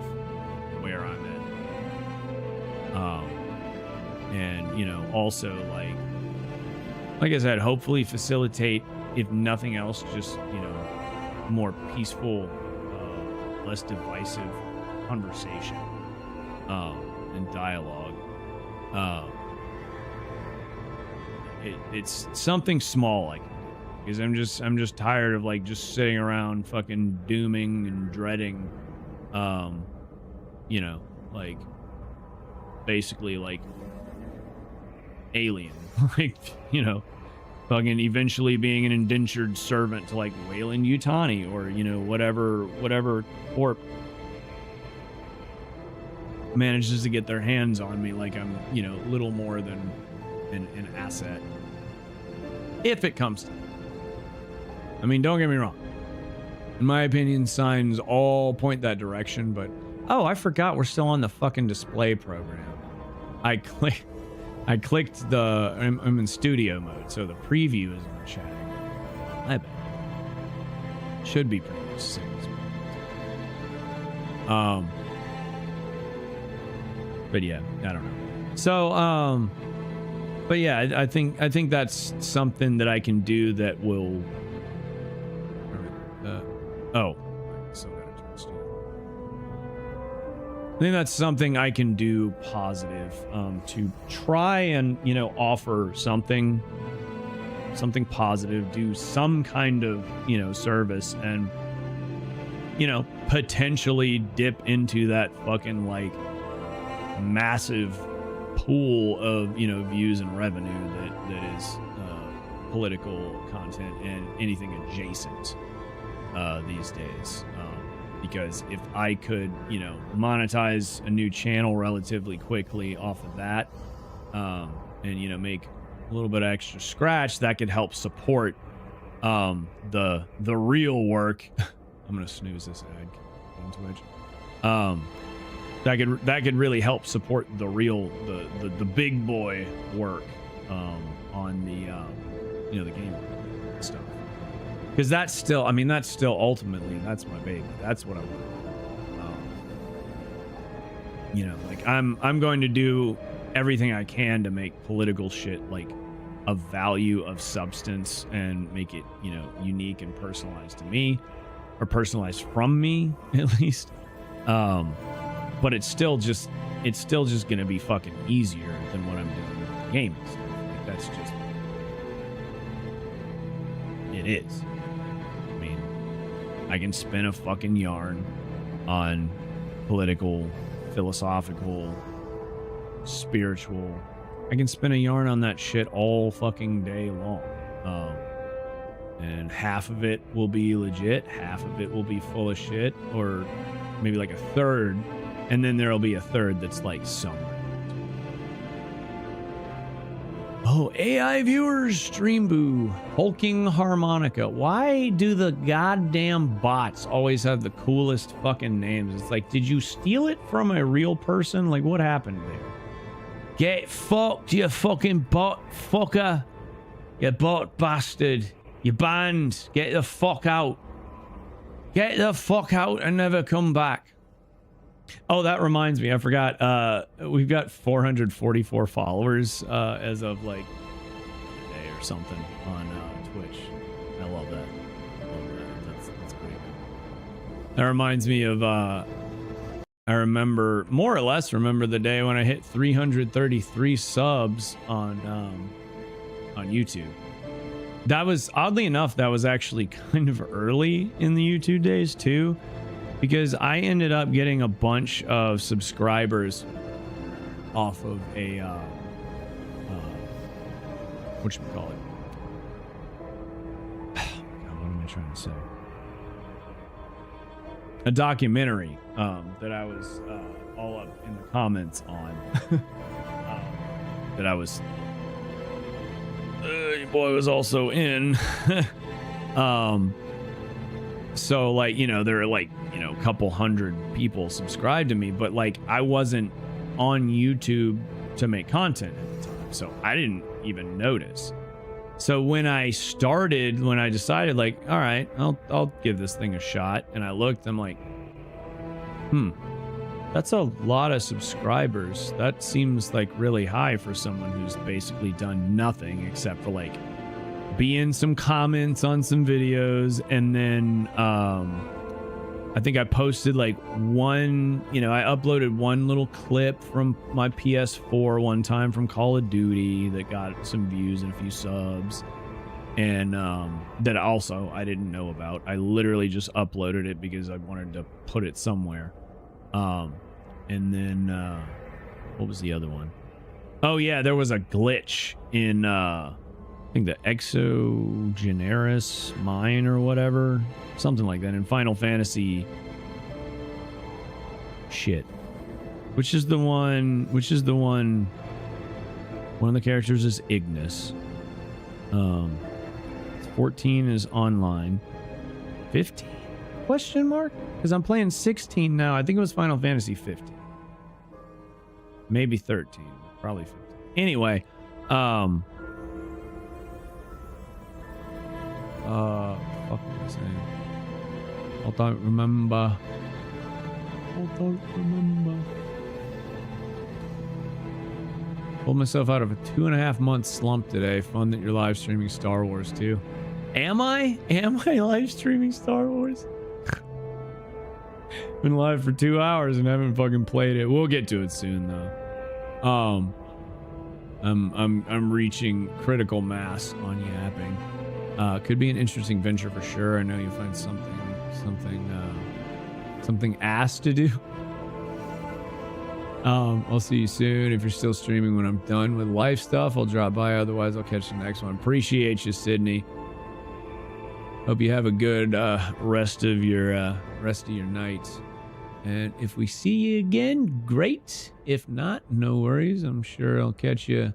where I'm at. And, you know, also like I said, hopefully facilitate, if nothing else, just, you know, more peaceful, less divisive conversation, and dialogue. It's something small I can do, because I'm just tired of like just sitting around fucking dooming and dreading, you know, like basically like alien, like, you know, fucking eventually being an indentured servant to like Wayland Yutani, or, you know, whatever corp manages to get their hands on me, like I'm, you know, little more than an asset, if it comes to it. I mean, don't get me wrong, in my opinion, signs all point that direction, but oh, I forgot we're still on the fucking display program. I clicked the, I'm in studio mode, so the preview is in chat. I bet. Should be pretty much the same as mine. But yeah, I don't know. So, but yeah, I think that's something that I can do that will, oh, still gotta turn studio. I think that's something I can do positive, to try and, you know, offer something positive, do some kind of, you know, service, and you know, potentially dip into that fucking like massive pool of, you know, views and revenue that is political content and anything adjacent these days. Because if I could, you know, monetize a new channel relatively quickly off of that, and, you know, make a little bit of extra scratch, that could help support the real work. I'm gonna snooze this ad on Twitch. That could really help support the real the big boy work on the you know, the game stuff. Because that's still, I mean, that's still ultimately, that's my baby. That's what I want. You know, like I'm going to do everything I can to make political shit like of value, of substance, and make it, you know, unique and personalized to me, or personalized from me at least. But it's still just going to be fucking easier than what I'm doing with the game. Like, that's just, it is. I can spin a fucking yarn on political, philosophical, spiritual. I can spin a yarn on that shit all fucking day long. And half of it will be legit, half of it will be full of shit, or maybe like a third, and then there'll be a third that's like somewhere. Oh, AI viewers, Stream Boo, Hulking Harmonica. Why do the goddamn bots always have the coolest fucking names? It's like, did you steal it from a real person? Like, what happened there? Get fucked, you fucking bot fucker. You bot bastard. You banned. Get the fuck out. Get the fuck out and never come back. Oh, that reminds me, I forgot. We've got 444 followers as of like today or something on Twitch. I love that. That's great. That reminds me of I remember, more or less remember, the day when I hit 333 subs on YouTube. That was, oddly enough, that was actually kind of early in the YouTube days too, because I ended up getting a bunch of subscribers off of a whatchamacallit? God, what am I trying to say? A documentary that I was all up in the comments on. That I was your boy was also in. So, like, you know, there are like, you know, a couple hundred people subscribed to me, but like I wasn't on YouTube to make content at the time, so I didn't even notice. So when I decided, like, all right, I'll give this thing a shot, and I looked, I'm like, that's a lot of subscribers. That seems like really high for someone who's basically done nothing except for like be in some comments on some videos, and then I think I posted like one, you know, I uploaded one little clip from my PS4 one time from Call of Duty that got some views and a few subs, and that also I didn't know about. I literally just uploaded it because I wanted to put it somewhere. And then what was the other one? Oh yeah, there was a glitch in I think the Exogeneris mine or whatever, something like that, in Final Fantasy shit. Which is the one one of the characters is Ignis. 14 is online. 15? Question mark? Because I'm playing 16 now. I think it was Final Fantasy 15. Maybe 13. Probably 15. Anyway, fuck what am I saying? I don't remember. Pulled myself out of a 2.5-month slump today. Fun that you're live streaming Star Wars too. Am I live streaming Star Wars? Been live for 2 hours and haven't fucking played it. We'll get to it soon though. I'm reaching critical mass on yapping. Could be an interesting venture for sure. I know you'll find something something ass to do. I'll see you soon. If you're still streaming when I'm done with life stuff, I'll drop by. Otherwise, I'll catch the next one. Appreciate you, Sydney. Hope you have a good rest of your night. And if we see you again, great. If not, no worries. I'm sure I'll catch you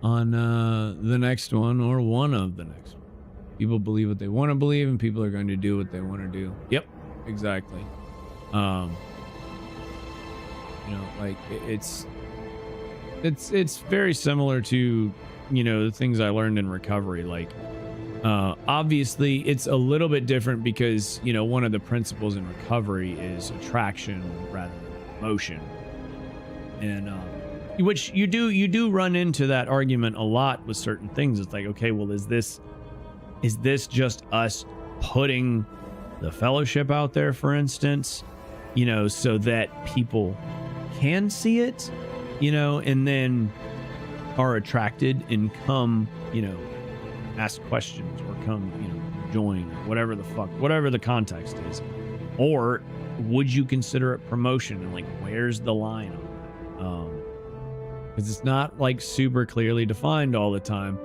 on the next one or one of the next one. People believe what they want to believe, and people are going to do what they want to do. Yep, exactly. You know, like it's very similar to, you know, the things I learned in recovery. Like, obviously it's a little bit different because, you know, one of the principles in recovery is attraction rather than motion. And, which you do run into that argument a lot with certain things. It's like, okay, well, is this just us putting the fellowship out there, for instance, you know, so that people can see it, you know, and then are attracted and come, you know, ask questions or come, you know, join or whatever the context is? Or would you consider it promotion? And like, where's the line on that? Because it's not like super clearly defined all the time.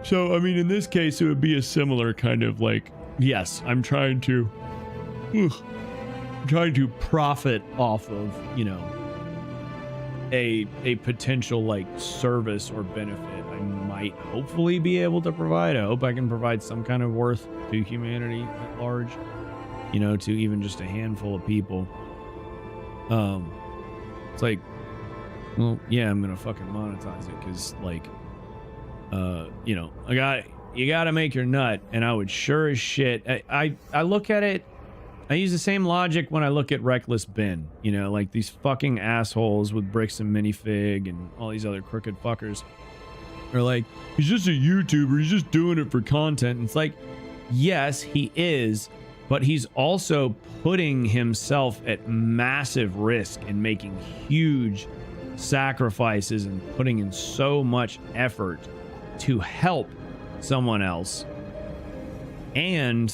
So, I mean, in this case, it would be a similar kind of like, yes, I'm trying to profit off of, you know, a potential like service or benefit I might hopefully be able to provide. I hope I can provide some kind of worth to humanity at large, you know, to even just a handful of people. It's like, well, yeah, I'm gonna fucking monetize it because, like, you know, you gotta make your nut, and I would sure as shit. I look at it. I use the same logic when I look at Reckless Ben. You know, like these fucking assholes with bricks and minifig and all these other crooked fuckers are like, he's just a YouTuber. He's just doing it for content. And it's like, yes, he is, but he's also putting himself at massive risk and making huge sacrifices and putting in so much effort to help someone else. And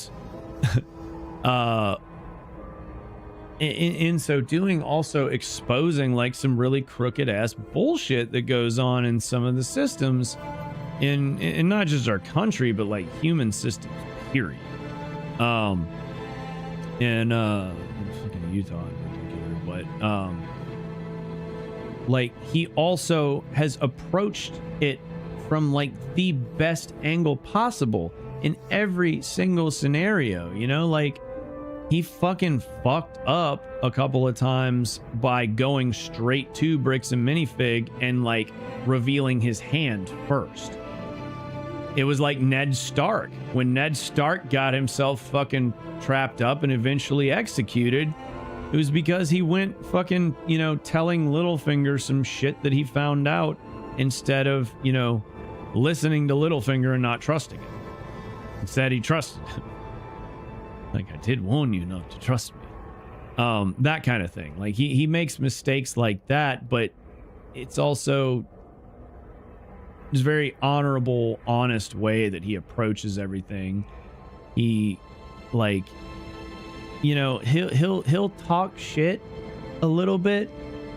in so doing, also exposing like some really crooked ass bullshit that goes on in some of the systems in not just our country, but like human systems, period. In fucking Utah in particular, but like he also has approached it from like the best angle possible in every single scenario, you know, like he fucking fucked up a couple of times by going straight to bricks and minifig and like revealing his hand first. It was like Ned Stark. When Ned Stark got himself fucking trapped up and eventually executed, it was because he went fucking, you know, telling Littlefinger some shit that he found out instead of, you know, listening to Littlefinger and not trusting him. Instead, he trusted him. Like, I did warn you not to trust me. That kind of thing. Like, he makes mistakes like that, but it's also just very honorable, honest way that he approaches everything. He, like, you know, he'll talk shit a little bit,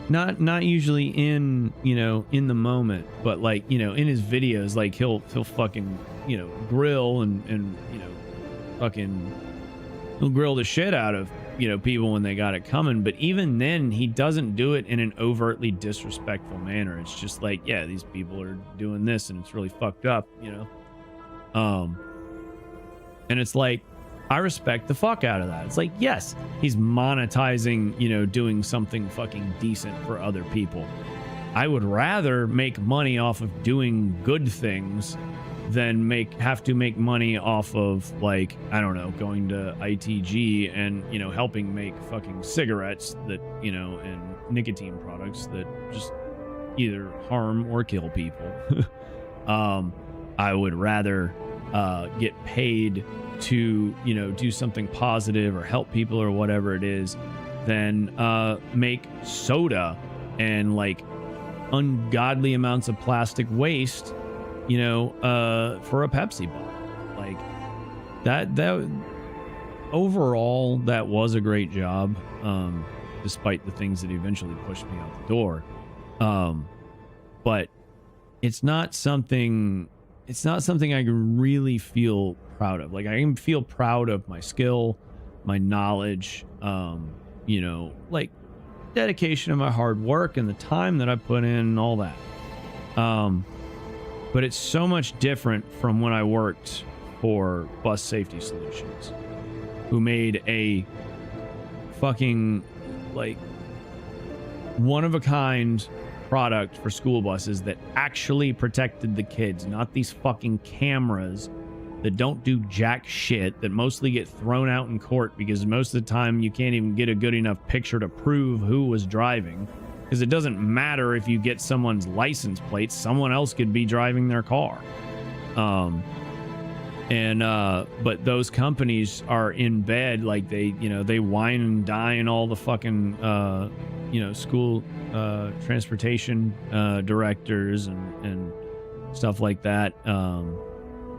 not usually in, you know, in the moment, but like, you know, in his videos, like he'll fucking, you know, grill and you know, fucking, he'll grill the shit out of, you know, people when they got it coming. But even then, he doesn't do it in an overtly disrespectful manner. It's just like, yeah, these people are doing this and it's really fucked up, you know. And it's like, I respect the fuck out of that. It's like, yes, he's monetizing, you know, doing something fucking decent for other people. I would rather make money off of doing good things than have to make money off of, like, I don't know, going to ITG and, you know, helping make fucking cigarettes that, you know, and nicotine products that just either harm or kill people. I would rather get paid to, you know, do something positive or help people or whatever it is than make soda and like ungodly amounts of plastic waste, you know, for a Pepsi bottle. Like that overall, that was a great job, despite the things that eventually pushed me out the door. But it's not something I can really feel proud of. Like, I can feel proud of my skill, my knowledge, you know, like dedication of my hard work and the time that I put in and all that. But it's so much different from when I worked for Bus Safety Solutions, who made a fucking, like, one-of-a-kind product for school buses that actually protected the kids, not these fucking cameras that don't do jack shit, that mostly get thrown out in court because most of the time you can't even get a good enough picture to prove who was driving. Because it doesn't matter if you get someone's license plate, someone else could be driving their car. But those companies are in bed, like they wine and dine all the fucking, school transportation directors and stuff like that.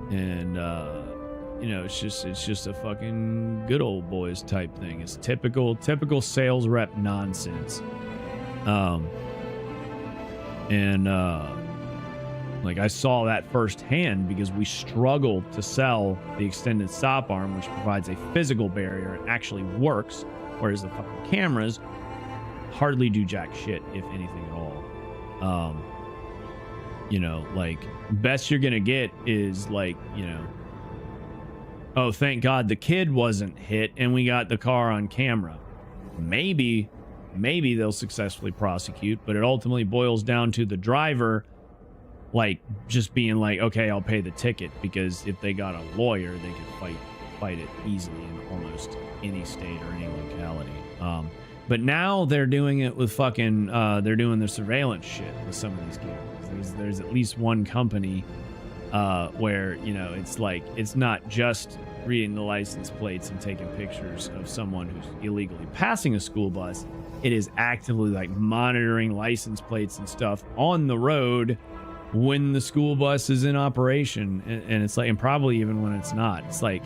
It's just a fucking good old boys type thing. It's typical sales rep nonsense. Like, I saw that firsthand because we struggled to sell the extended stop arm, which provides a physical barrier and actually works, whereas the fucking cameras hardly do jack shit, if anything at all. Like, best you're gonna get is like, oh, thank God the kid wasn't hit and we got the car on camera. Maybe they'll successfully prosecute, but it ultimately boils down to the driver, like, just being like, okay, I'll pay the ticket, because if they got a lawyer, they could fight it easily in almost any state or any locality. But now they're doing it with fucking, they're doing the surveillance shit with some of these cameras. There's at least one company where, it's like, it's not just reading the license plates and taking pictures of someone who's illegally passing a school bus. It is actively, like, monitoring license plates and stuff on the road when the school bus is in operation. And it's like, and probably even when it's not. It's like,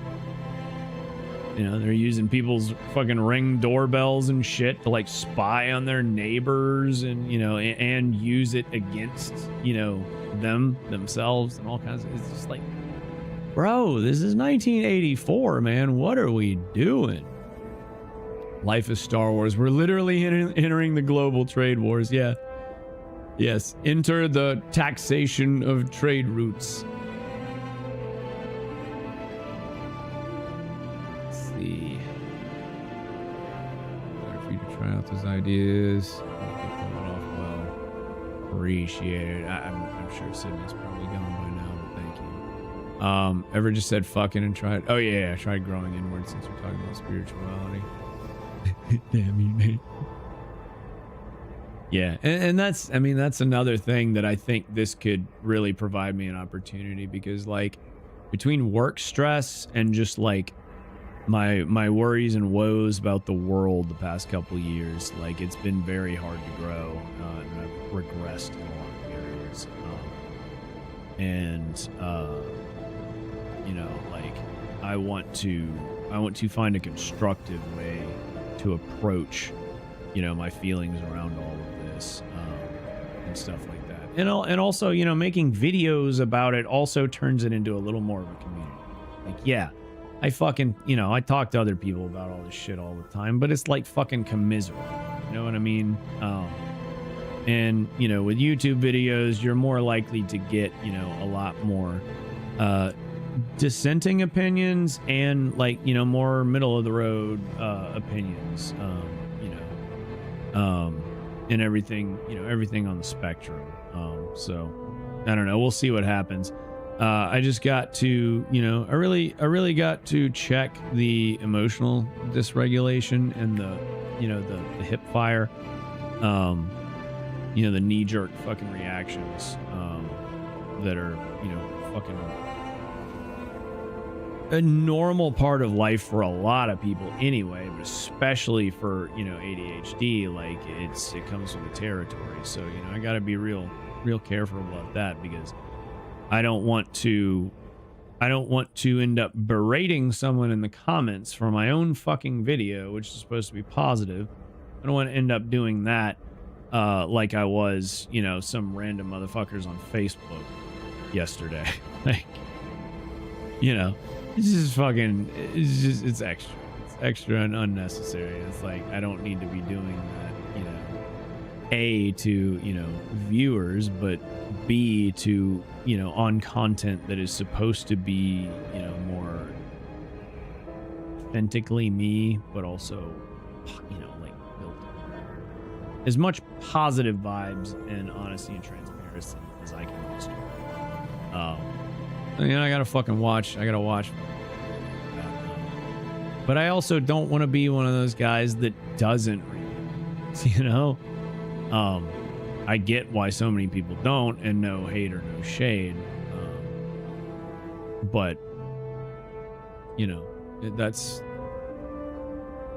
they're using people's fucking Ring doorbells and shit to, like, spy on their neighbors and, and use it against, themselves and all kinds of, it's just like, bro, this is 1984, man. What are we doing? Life is Star Wars. We're literally entering the global trade wars. Yeah. Yes. Enter the taxation of trade routes. Let's see. Better for you to try out those ideas. Well, appreciate it. I'm sure Sydney's probably gone by now, but thank you. Ever just said fucking and tried? Oh yeah, I tried growing inward since we're talking about spirituality. Damn you, mate. Yeah, and that's another thing that I think this could really provide me an opportunity, because, like, between work stress and just, like, my worries and woes about the world the past couple of years, like, it's been very hard to grow, and I've regressed in a lot of areas. Like, I want to find a constructive way to approach, my feelings around all of this, and stuff like that. And also, making videos about it also turns it into a little more of a community. Like, yeah, I fucking, I talk to other people about all this shit all the time, but it's like fucking commiserate. You know what I mean? And, with YouTube videos, you're more likely to get, a lot more, dissenting opinions and, like, more middle of the road, opinions, and everything, everything on the spectrum. So I don't know. We'll see what happens. I just got to, I really got to check the emotional dysregulation and the hip fire, the knee-jerk fucking reactions, that are, fucking a normal part of life for a lot of people anyway, but especially for, ADHD, like, it comes with the territory. So, I got to be real careful about that, because I don't want to I don't want to end up berating someone in the comments for my own fucking video, which is supposed to be positive. I don't want to end up doing that like I was, you know, some random motherfuckers on Facebook yesterday. Like, you know, it's just fucking, it's extra. It's extra and unnecessary. It's like, I don't need to be doing that, you know, A, to, you know, viewers, but B, to, you know, on content that is supposed to be, you know, more authentically me, but also, you know, like built as much positive vibes and honesty and transparency as I can muster. You know, I gotta watch. But I also don't want to be one of those guys that doesn't read, you know? I get why so many people don't, and no hate or no shade. But, you know,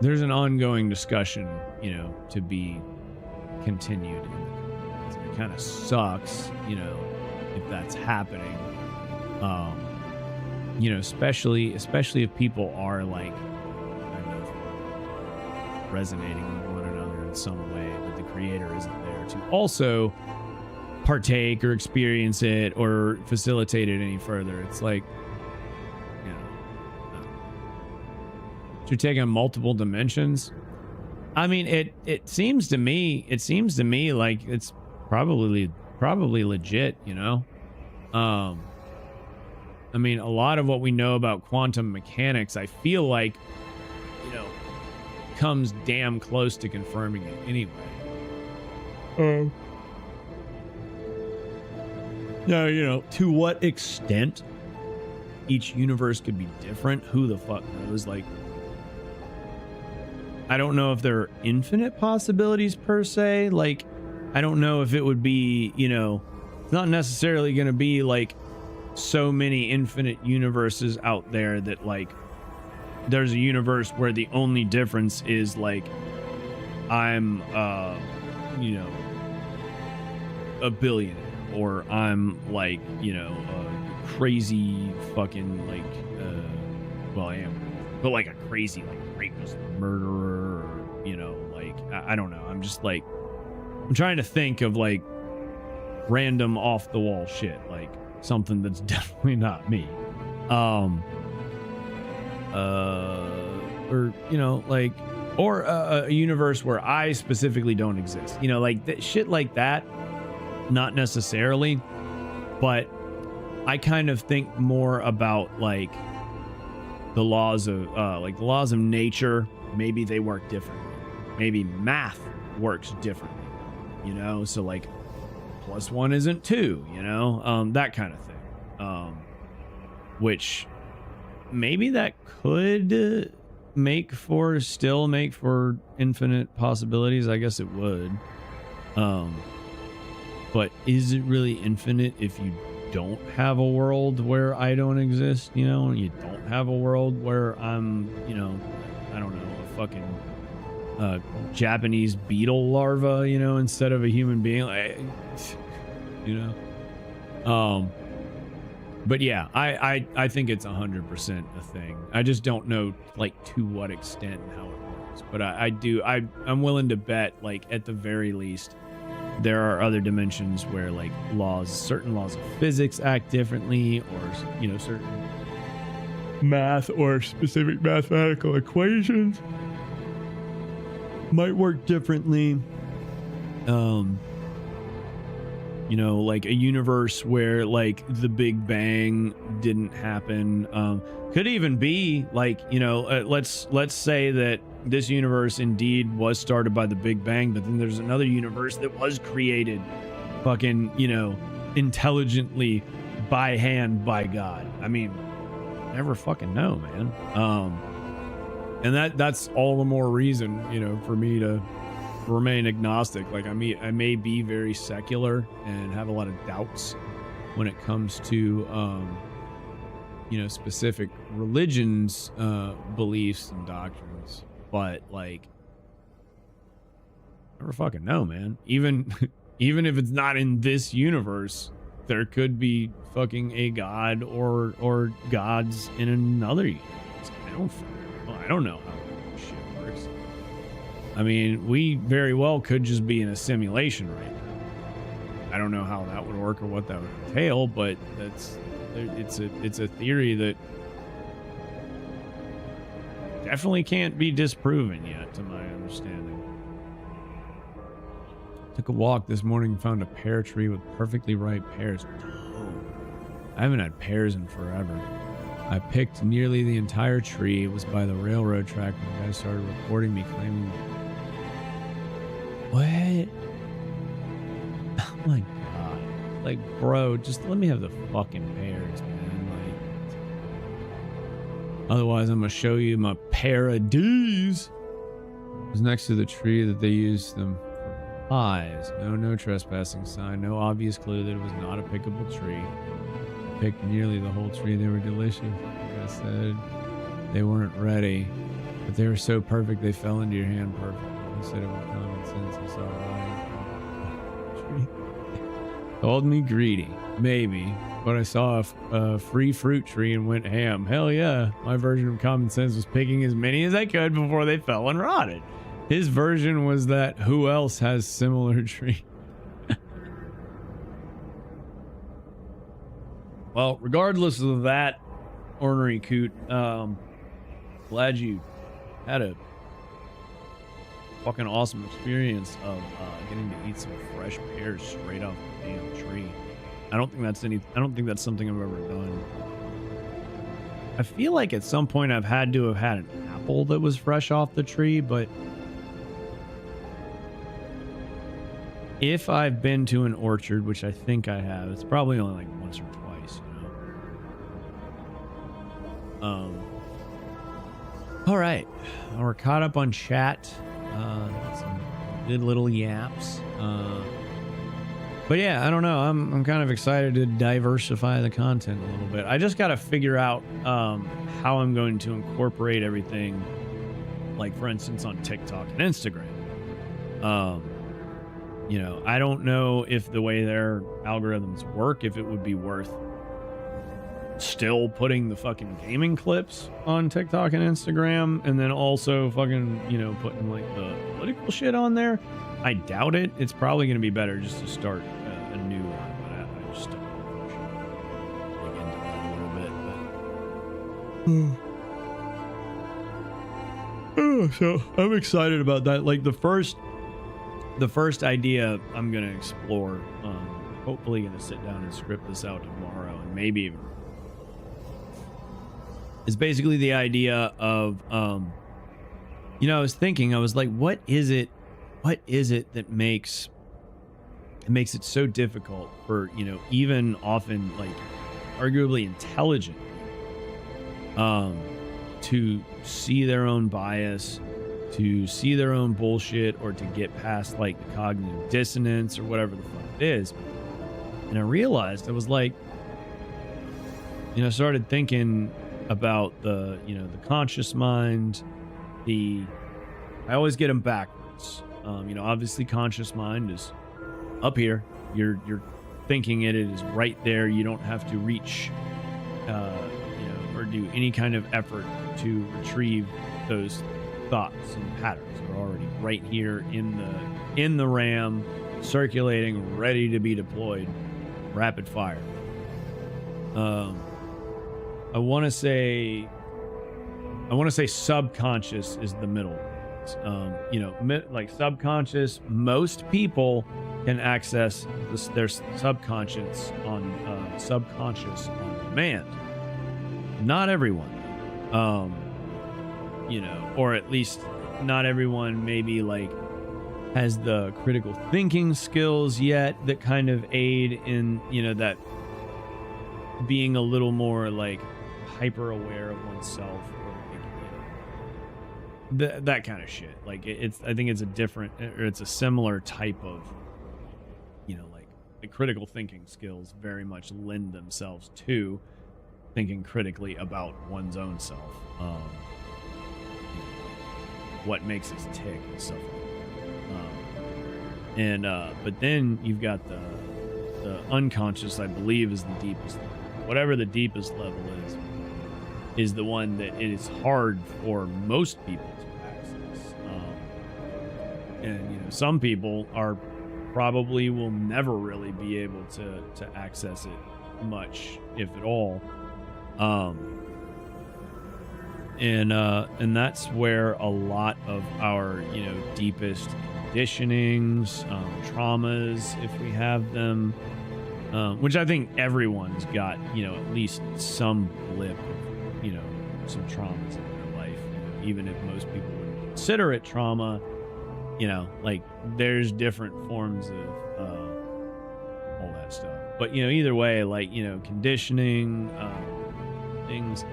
there's an ongoing discussion, you know, to be continued. It kind of sucks, you know, if that's happening. You know, especially if people are like kind of resonating with one another in some way, but the creator isn't there to also partake or experience it or facilitate it any further. It's like, you know, you're taking multiple dimensions. I mean, it seems to me like it's probably legit, you know. I mean, a lot of what we know about quantum mechanics, I feel like, you know, comes damn close to confirming it anyway. Now, you know, to what extent each universe could be different, who the fuck knows? Like, I don't know if there are infinite possibilities per se. Like, I don't know if it would be, you know, it's not necessarily going to be like so many infinite universes out there that like there's a universe where the only difference is like I'm you know, a billionaire, or I'm like, you know, a crazy fucking like well, I am, but like a crazy like rapist, murderer, or, you know, like I don't know. I'm just like, I'm trying to think of like random off the wall shit, like something that's definitely not me. Or, you know, like, or a universe where I specifically don't exist, you know, like shit like that. Not necessarily, but I kind of think more about like the laws of nature. Maybe they work differently. Maybe math works differently, you know? So like +1 isn't 2, you know, that kind of thing. Which maybe that could make for infinite possibilities. I guess it would. But is it really infinite if you don't have a world where I don't exist, you know, and you don't have a world where I'm, you know, I don't know, a fucking Japanese beetle larva, you know, instead of a human being, like, you know. But yeah, I think it's 100% a thing. I just don't know like to what extent and how it works. But I'm willing to bet, like, at the very least, there are other dimensions where like certain laws of physics act differently, or, you know, certain math or specific mathematical equations might work differently. You know, like a universe where like the Big Bang didn't happen. Could even be like, you know, let's say that this universe indeed was started by the Big Bang, but then there's another universe that was created fucking, you know, intelligently by hand by God. I mean, never fucking know, man. And that's all the more reason, you know, for me to remain agnostic. Like, I may be very secular and have a lot of doubts when it comes to you know, specific religions, beliefs and doctrines, but like, never fucking know, man. Even if it's not in this universe, there could be fucking a god or gods in another universe. I don't know how this shit works. I mean, we very well could just be in a simulation right now. I don't know how that would work or what that would entail, but it's a theory that definitely can't be disproven yet, to my understanding. Took a walk this morning and found a pear tree with perfectly ripe pears. I haven't had pears in forever. I picked nearly the entire tree. It was by the railroad track when the guy started recording me claiming... What? Oh my god. Like, bro, just let me have the fucking pears, man. Like, otherwise, I'm gonna show you my pair of D's. It was next to the tree that they used them for pies. No trespassing sign. No obvious clue that it was not a pickable tree. Picked nearly the whole tree. They were delicious. Like I said, they weren't ready, but they were so perfect they fell into your hand perfectly. I said it with common sense. I saw a tree. Called me greedy, maybe, but I saw a free fruit tree and went ham. Hell yeah. My version of common sense was picking as many as I could before they fell and rotted. His version was that who else has similar tree? Well, regardless of that, ornery coot, glad you had a fucking awesome experience of getting to eat some fresh pears straight off the damn tree. I don't think that's something I've ever done. I feel like at some point I've had to have had an apple that was fresh off the tree, but if I've been to an orchard, which I think I have, it's probably only like once or twice. All right, we're caught up on chat. Some good little yaps. But yeah, I don't know. I'm kind of excited to diversify the content a little bit. I just got to figure out how I'm going to incorporate everything, like for instance on TikTok and Instagram. You know, I don't know if the way their algorithms work, if it would be worth still putting the fucking gaming clips on TikTok and Instagram and then also fucking, you know, putting like the political shit on there. I doubt it. It's probably going to be better just to start a new one, but I just don't know if I should dig into that a little bit. So I'm excited about that. Like the first idea I'm going to explore, hopefully going to sit down and script this out tomorrow and maybe even is basically the idea of, you know, I was like, what is it that makes it so difficult for, you know, even often like arguably intelligent, to see their own bias, to see their own bullshit, or to get past like the cognitive dissonance or whatever the fuck it is. And I realized, I was like, you know, started thinking about the, you know, the conscious mind, I always get them backwards. You know, obviously conscious mind is up here. You're thinking it is right there. You don't have to reach, you know, or do any kind of effort to retrieve those thoughts and patterns. They're already right here in the RAM, circulating, ready to be deployed, rapid fire. I want to say subconscious is the middle. You know, like subconscious, most people can access their subconscious on demand. Not everyone, you know, or at least not everyone maybe like has the critical thinking skills yet that kind of aid in, you know, that being a little more like hyper aware of oneself, or that kind of shit. Like I think it's a different, or it's a similar type of, you know, like the critical thinking skills very much lend themselves to thinking critically about one's own self, what makes us tick and stuff like that. But then you've got the the unconscious, I believe, is the deepest level. Whatever the deepest level is the one that it is hard for most people to access. And you know, some people are probably will never really be able to access it much, if at all. And that's where a lot of our, you know, deepest conditionings, traumas, if we have them, which I think everyone's got, you know, at least some blip of, you know, some traumas in their life, you know, even if most people would consider it trauma, you know, like there's different forms of all that stuff. But, you know, either way, like, you know, conditioning, things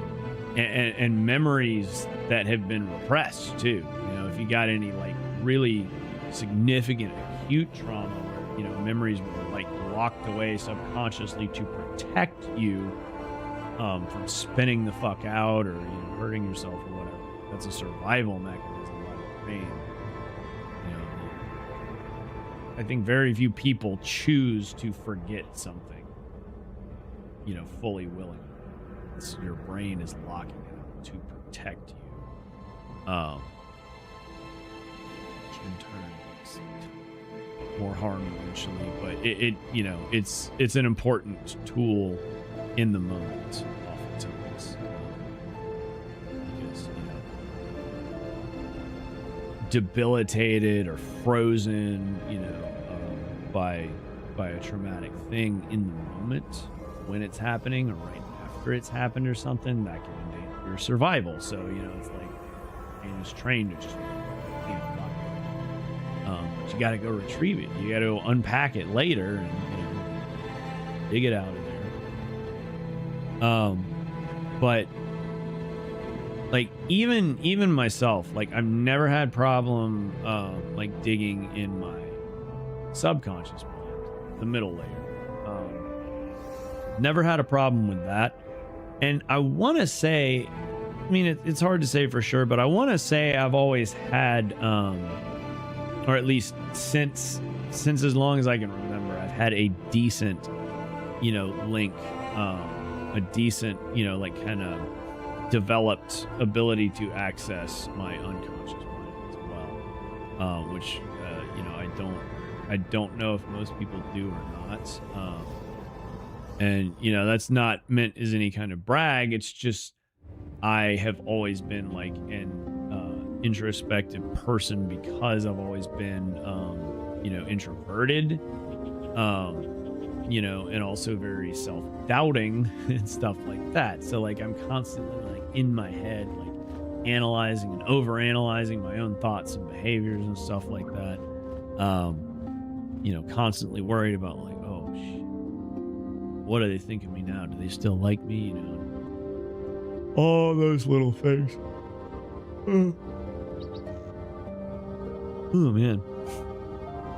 and memories that have been repressed too. You know, if you got any like really significant acute trauma where, you know, memories were like locked away subconsciously to protect you from spinning the fuck out or, you know, hurting yourself or whatever. That's a survival mechanism by the brain. You know, I think very few people choose to forget something, you know, fully willingly. It's, your brain is locking it up to protect you. Which in turn makes it more harm eventually, but it you know, it's an important tool in the moment oftentimes, because, you know, debilitated or frozen, you know, by a traumatic thing in the moment when it's happening or right after it's happened or something, that can endanger your survival. So, you know, it's like you're just trained to just, you know, but you got to go retrieve it. You got to unpack it later and, you know, dig it out of there. But like even myself, like I've never had problem like digging in my subconscious mind, the middle layer. Never had a problem with that. And I want to say, I mean, it's hard to say for sure, but I want to say I've always had, or at least since as long as I can remember, I've had a decent, you know, link, a decent, you know, like kind of developed ability to access my unconscious mind as well, which, you know, I don't know if most people do or not. And, you know, that's not meant as any kind of brag. It's just I have always been like an introspective person because I've always been, you know, introverted, you know, and also very self-doubting and stuff like that. So like I'm constantly like in my head, like analyzing and overanalyzing my own thoughts and behaviors and stuff like that. You know, constantly worried about like, oh shit, what do they think of me now? Do they still like me? You know, all those little things. Oh man.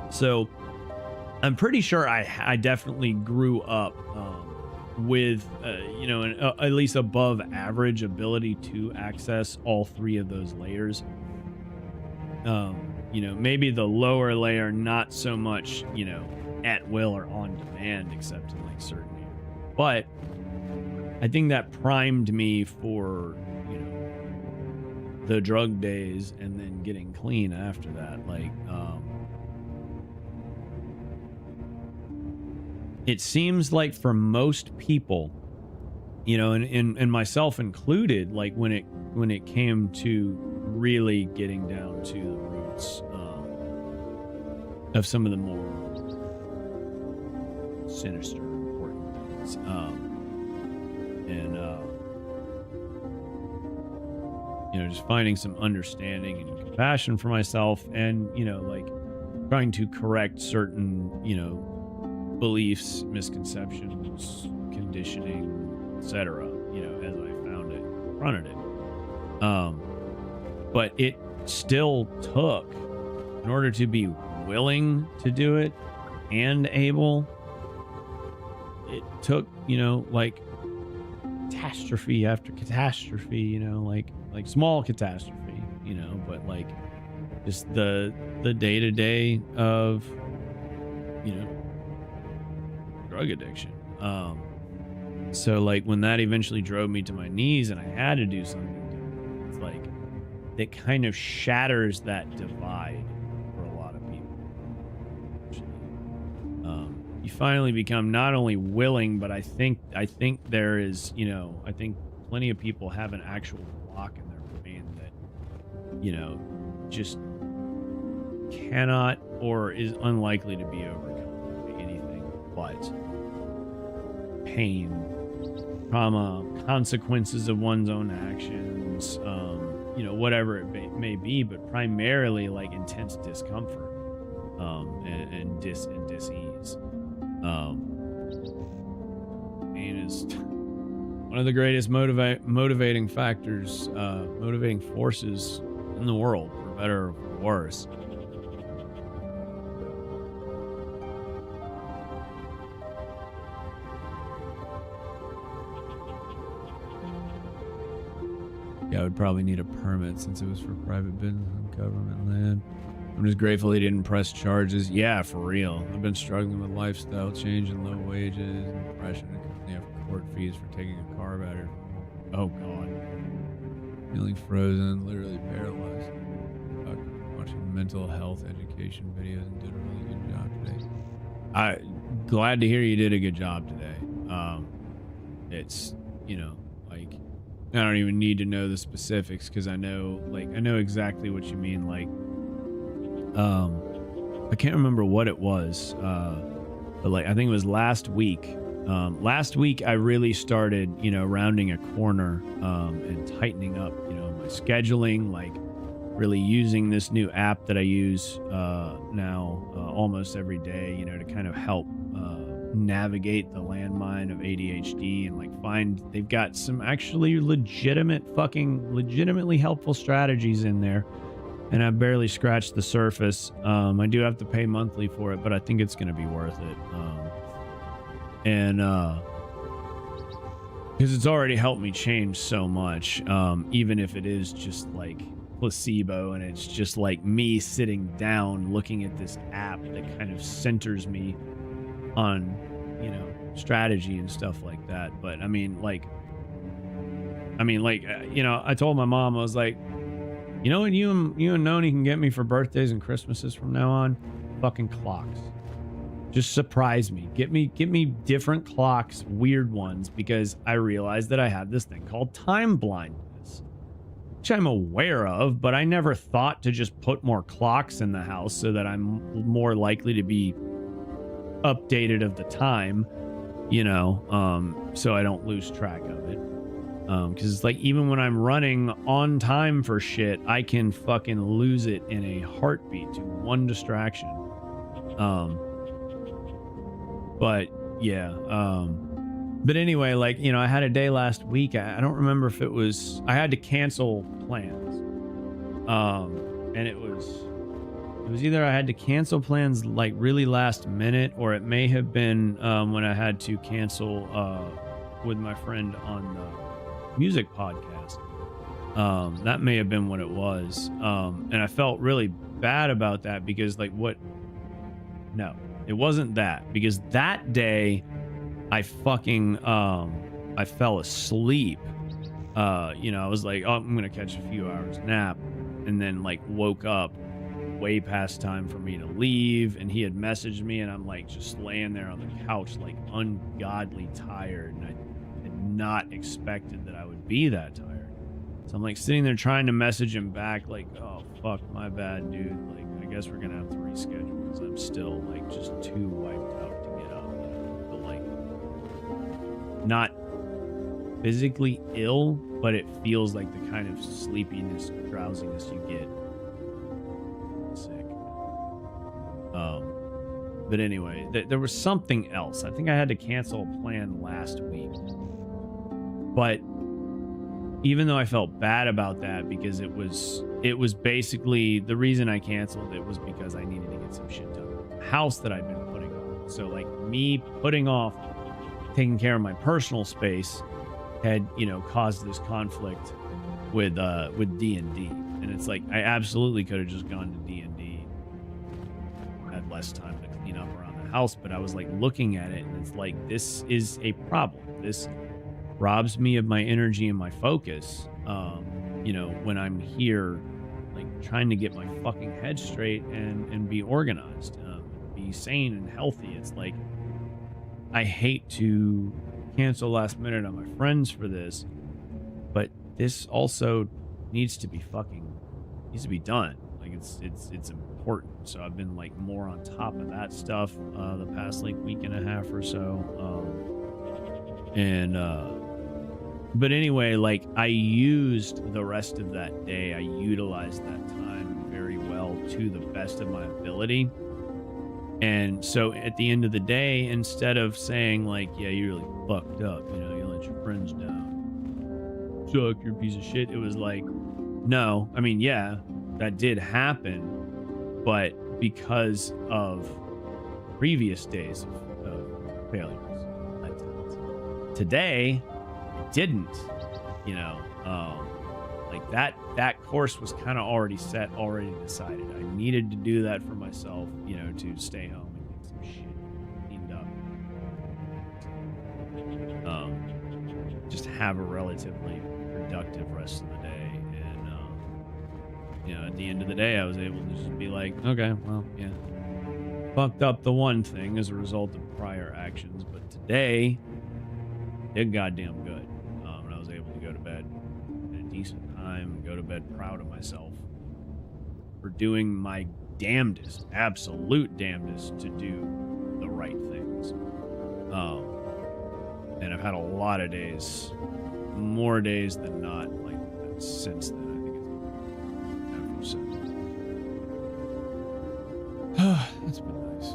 So I'm pretty sure I definitely grew up with you know, at least above average ability to access all three of those layers. You know, maybe the lower layer not so much, you know, at will or on demand, except in like certain areas. But I think that primed me for, you know, the drug days and then getting clean after that. Like, it seems like for most people, you know, and myself included, like when it came to really getting down to the roots of some of the more sinister, important things, and you know, just finding some understanding and compassion for myself, and, you know, like trying to correct certain, you know, beliefs, misconceptions, conditioning, etc., you know, as I found it, confronted it. But it still took, in order to be willing to do it and able, it took, you know, like catastrophe after catastrophe, you know, like small catastrophe, you know, but like just the day-to-day of, you know, drug addiction. So like when that eventually drove me to my knees and I had to do something different, it's like it kind of shatters that divide for a lot of people. You finally become not only willing, but I think there is, you know, I think plenty of people have an actual block in their brain that, you know, just cannot or is unlikely to be overcome by anything but pain, trauma, consequences of one's own actions, you know, whatever it may be, but primarily like intense discomfort and dis-ease. Pain is one of the greatest motivating factors, motivating forces in the world, for better or for worse. Yeah, I would probably need a permit since it was for private business on government land. I'm just grateful he didn't press charges. Yeah, for real. I've been struggling with lifestyle change and low wages and depression and company after court fees for taking a car out here. Oh, God. Feeling frozen, literally paralyzed. Watching mental health education videos and did a really good job today. I'm glad to hear you did a good job today. It's, you know, like, I don't even need to know the specifics because I know exactly what you mean. Like, I can't remember what it was, but like I think it was last week. Last week I really started, you know, rounding a corner and tightening up, you know, my scheduling, like really using this new app that I use now almost every day, you know, to kind of help navigate the landmine of ADHD and like they've got some actually legitimately helpful strategies in there. And I barely scratched the surface. I do have to pay monthly for it, but I think it's going to be worth it. Because it's already helped me change so much, even if it is just like placebo and it's just like me sitting down looking at this app that kind of centers me on, you know, strategy and stuff like that. But I mean, you know, I told my mom, I was like, you know what you and Noni can get me for birthdays and Christmases from now on? Fucking clocks. Just surprise me. Get me different clocks, weird ones, because I realized that I had this thing called time blindness, which I'm aware of, but I never thought to just put more clocks in the house so that I'm more likely to be updated of the time, you know, so I don't lose track of it. Because it's like, even when I'm running on time for shit, I can fucking lose it in a heartbeat to one distraction. But yeah, but anyway, like, you know, I had a day last week. I don't remember if it was, I had to cancel plans. And it was either I had to cancel plans like really last minute, or it may have been when I had to cancel with my friend on the music podcast. That may have been what it was. And I felt really bad about that because no, it wasn't that, because that day I fucking I fell asleep. You know, I was like, oh, I'm gonna catch a few hours nap, and then like woke up way past time for me to leave, and he had messaged me, and I'm like just laying there on the couch like ungodly tired, and I not expected that I would be that tired. So I'm like sitting there trying to message him back like, oh fuck, my bad, dude, like I guess we're gonna have to reschedule because I'm still like just too wiped out to get up, you know? But like not physically ill, but it feels like the kind of sleepiness, drowsiness you get sick. But anyway, there was something else. I think I had to cancel a plan last week. But even though I felt bad about that, because it was basically the reason I canceled it was because I needed to get some shit done with the house that I'd been putting off. So like me putting off taking care of my personal space had, you know, caused this conflict with D&D. And it's like I absolutely could have just gone to D&D, had less time to clean up around the house, but I was like looking at it and it's like, this is a problem. This robs me of my energy and my focus. You know, when I'm here, like trying to get my fucking head straight and be organized, be sane and healthy. It's like, I hate to cancel last minute on my friends for this, but this also needs to be done. Like it's important. So I've been like more on top of that stuff the past like week and a half or so. But anyway, like I used the rest of that day. I utilized that time very well to the best of my ability. And so at the end of the day, instead of saying like, yeah, you really fucked up, you know, you let your friends down, suck, you're a piece of shit. It was like, no, I mean, yeah, that did happen, but because of previous days of failures, letdowns. Today, it didn't, you know, like that course was kind of already set, already decided. I needed to do that for myself, you know, to stay home and get some shit cleaned up. Just have a relatively productive rest of the day. And, you know, at the end of the day, I was able to just be like, okay, well, yeah, fucked up the one thing as a result of prior actions, but today, did goddamn good. And I was able to go to bed at a decent time, go to bed proud of myself for doing my damnedest, absolute damnedest to do the right things. And I've had a lot of days, more days than not, like since then. I think it's ever since. That's been nice.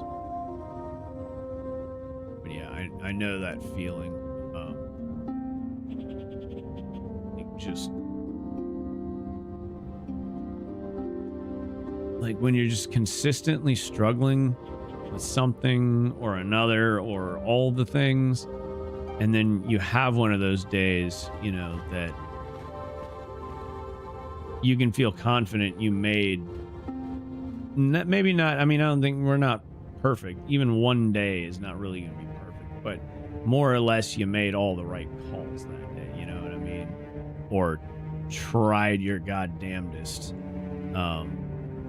But yeah, I know that feeling. Just like when you're just consistently struggling with something or another or all the things, and then you have one of those days, you know, that you can feel confident you made, maybe not, I mean, I don't think we're not perfect. Even one day is not really going to be perfect, but more or less you made all the right calls that day, you know what I mean? Or tried your goddamnedest,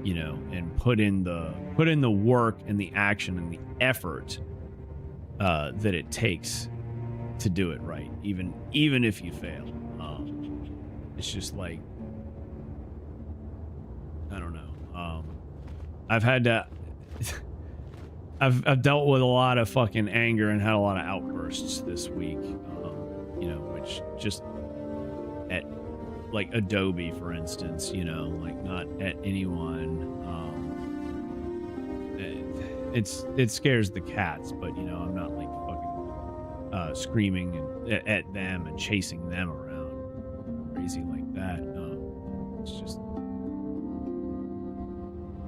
you know, and put in the work and the action and the effort that it takes to do it right, even if you fail. It's just like, I don't know. I've had to. I've dealt with a lot of fucking anger and had a lot of outbursts this week. You know, which just at like Adobe, for instance, you know, like not at anyone. It scares the cats, but you know, I'm not like fucking screaming at them and chasing them around crazy like that. It's just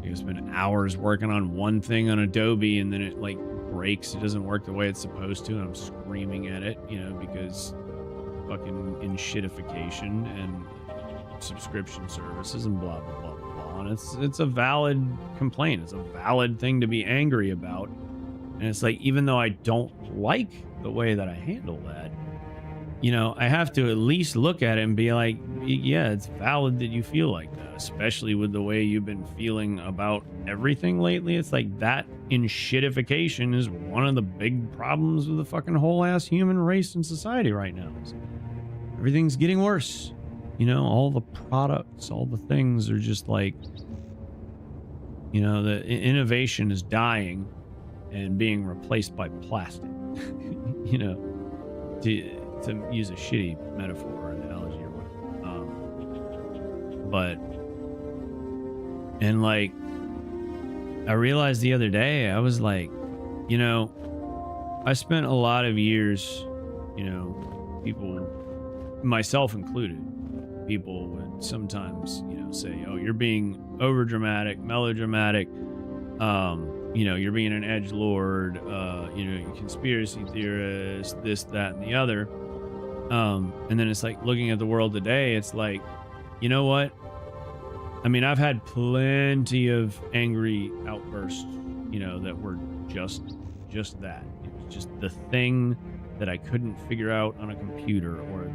I spend hours working on one thing on Adobe, and then it like breaks. It doesn't work the way it's supposed to, and I'm screaming at it, you know, because fucking enshittification and subscription services and blah blah blah blah. And it's a valid complaint. It's a valid thing to be angry about. And it's like, even though I don't like the way that I handle that, you know, I have to at least look at it and be like, yeah, it's valid that you feel like that, especially with the way you've been feeling about everything lately. It's like that enshittification is one of the big problems with the fucking whole ass human race and society right now. Everything's getting worse. You know, all the products, all the things are just like, you know, the innovation is dying and being replaced by plastic. You know, to use a shitty metaphor or analogy or whatever. But, and like, I realized the other day, I was like, you know, I spent a lot of years, you know, people, myself included, people would sometimes, you know, say, oh, you're being over dramatic, melodramatic, you know, you're being an edgelord, you know, you're a conspiracy theorist, this, that, and the other. And then it's like looking at the world today, it's like, you know what? I mean, I've had plenty of angry outbursts, you know, that were just just that. It was just the thing that I couldn't figure out on a computer, or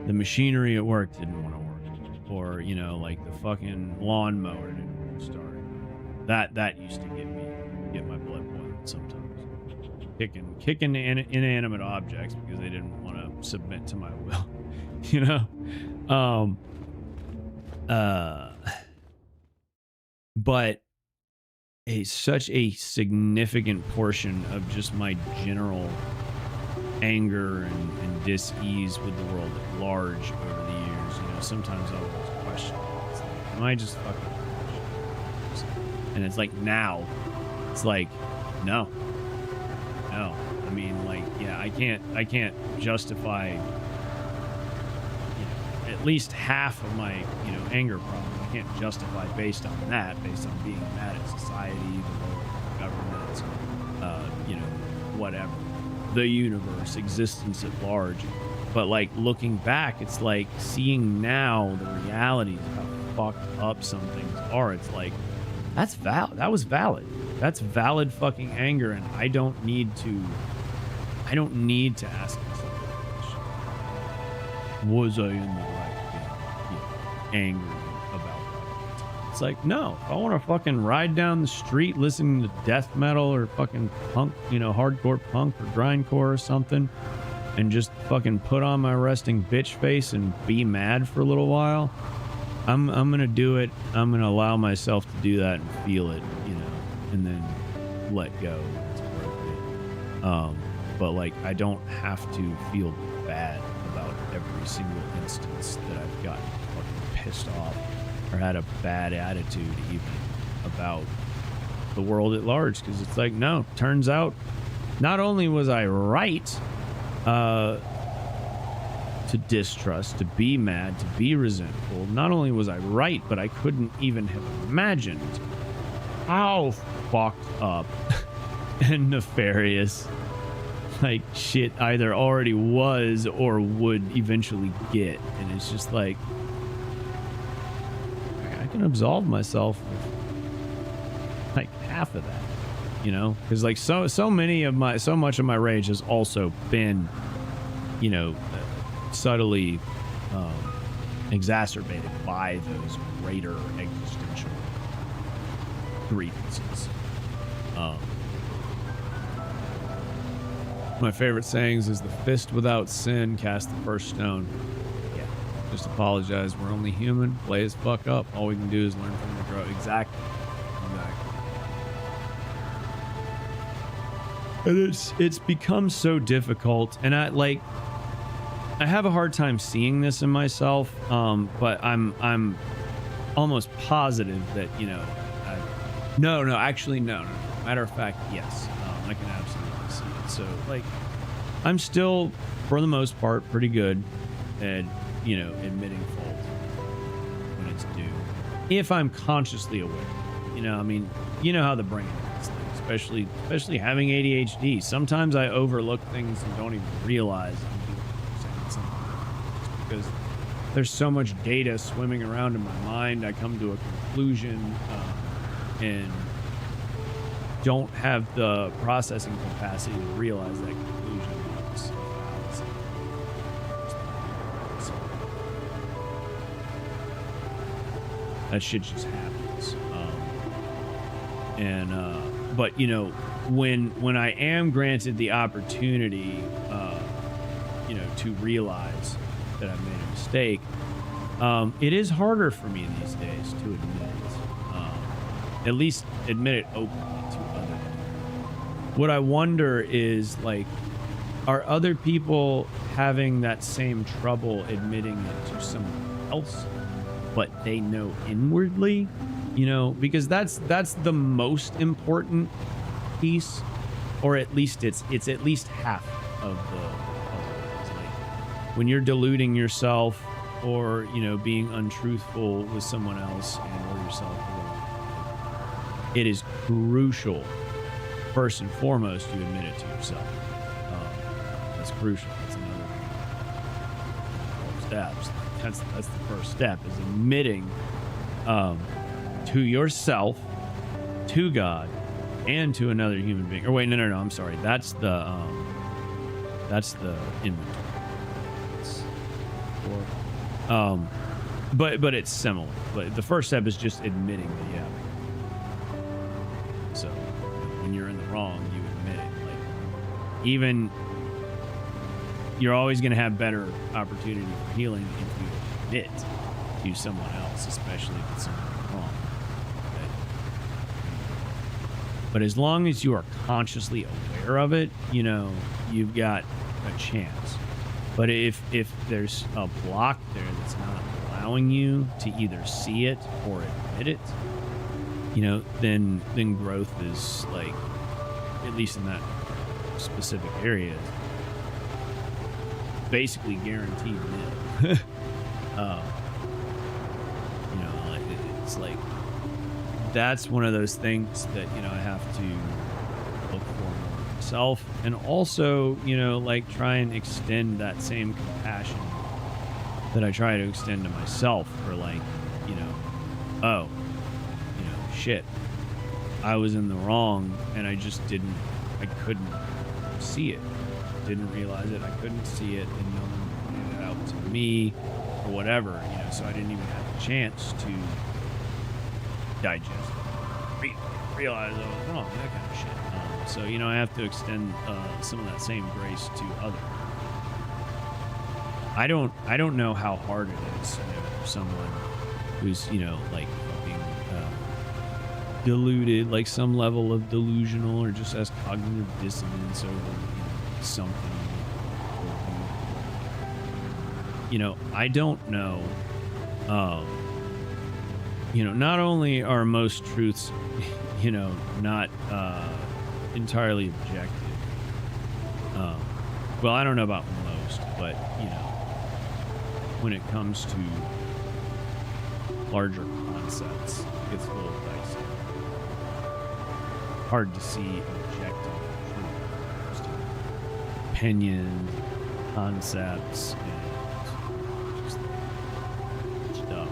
the machinery at work didn't want to work, or like the fucking lawnmower didn't start. That used to get my blood boiling sometimes. Kicking inanimate objects because they didn't want to submit to my will. But such a significant portion of just my general anger and dis-ease with the world at large over the years, sometimes I'll just question, it's like, am I just fucking bullshit? And it's like, now it's like, no, I mean, like, yeah, I can't justify at least half of my anger problem. I can't justify based on being mad at society, the world, government, whatever, the universe, existence at large. But like looking back, it's like seeing now the realities of how fucked up some things are. It's like, that's valid. That was valid. That's valid fucking anger, and I don't need to ask myself that question. Was I in the right being angry about that? It's like, no. If I want to fucking ride down the street listening to death metal or fucking punk, hardcore punk or grindcore or something, and just fucking put on my resting bitch face and be mad for a little while, I'm gonna do it. I'm gonna allow myself to do that and feel it, and then let go. It's worth it. But like, I don't have to feel bad about every single instance that I've gotten fucking pissed off or had a bad attitude even about the world at large, because it's like, no, turns out not only was I right to distrust, to be mad, to be resentful, not only was I right, but I couldn't even have imagined how fucked up and nefarious like shit either already was or would eventually get. And it's just like, I can absolve myself of like half of that, because like so much of my rage has also been subtly exacerbated by those greater existential grievances. My favorite sayings is, the fist without sin cast the first stone. Yeah, just apologize. We're only human. Play as fuck up. All we can do is learn from the growth. Exactly. And it's become so difficult, and I have a hard time seeing this in myself, but I'm almost positive that no. Matter of fact, yes, I can absolutely see it. So like, I'm still, for the most part, pretty good at admitting fault when it's due, if I'm consciously aware. I mean, how the brain is, especially having ADHD. Sometimes I overlook things and don't even realize I'm doing something, just because there's so much data swimming around in my mind. I come to a conclusion and don't have the processing capacity to realize that conclusion is fallacy. That shit just happens. But when I am granted the opportunity, to realize that I've made a mistake, it is harder for me these days to admit it. At least admit it openly to other people. What I wonder is, like, are other people having that same trouble admitting it to someone else, but they know inwardly? Because that's the most important piece, or at least it's at least half of the puzzle. Like, when you're deluding yourself, or being untruthful with someone else and or yourself, it is crucial, first and foremost, you admit it to yourself. That's crucial. That's another 12 steps. That's the first step, is admitting to yourself, to God, and to another human being. Or wait, no, I'm sorry. That's the inventory. But it's similar. But the first step is just admitting that you have it. So when you're in the wrong, you admit it. Like, even you're always going to have better opportunity for healing if you admit to someone else, especially if it's something wrong. Okay? But as long as you are consciously aware of it, you know, you've got a chance. But if there's a block there that's not allowing you to either see it or admit it, you know, then growth is, like, at least in that specific area, basically guaranteed nil. You know, like, it's like, that's one of those things that, you know, I have to look for more myself, and also, you know, like, try and extend that same compassion that I try to extend to myself, for, like, you know, oh, you know, shit, I was in the wrong and I just couldn't see it. Didn't realize it. I couldn't see it, and no one pointed it out to me or whatever, you know, so I didn't even have a chance to digest it, realize I was wrong, that kind of shit. So, you know, I have to extend some of that same grace to others. I don't know how hard it is, you know, for someone who's, you know, like, fucking deluded, like some level of delusional, or just has cognitive dissonance over, you know, something. You know, I don't know. You know, not only are most truths, you know, not entirely objective. Well, I don't know about most, but, you know, when it comes to larger concepts, it gets a little dicey. Hard to see objective truth. Just opinion, concepts, and just stuff.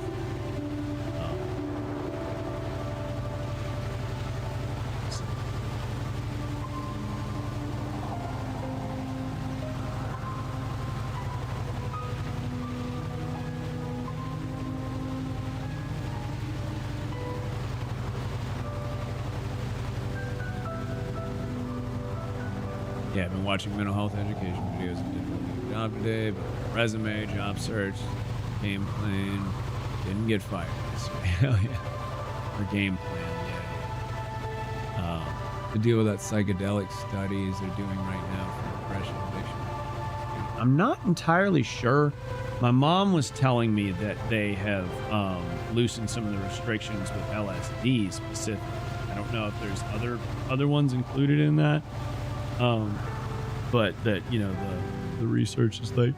Yeah, I've been watching mental health education videos and did a really good job today, but resume, job search, game plan, didn't get fired. Hell yeah. Or game plan, yeah. To deal with that psychedelic studies they're doing right now for depression addiction. I'm not entirely sure. My mom was telling me that they have loosened some of the restrictions with LSD specifically. I don't know if there's other ones included in that. But that, you know, the research is, like,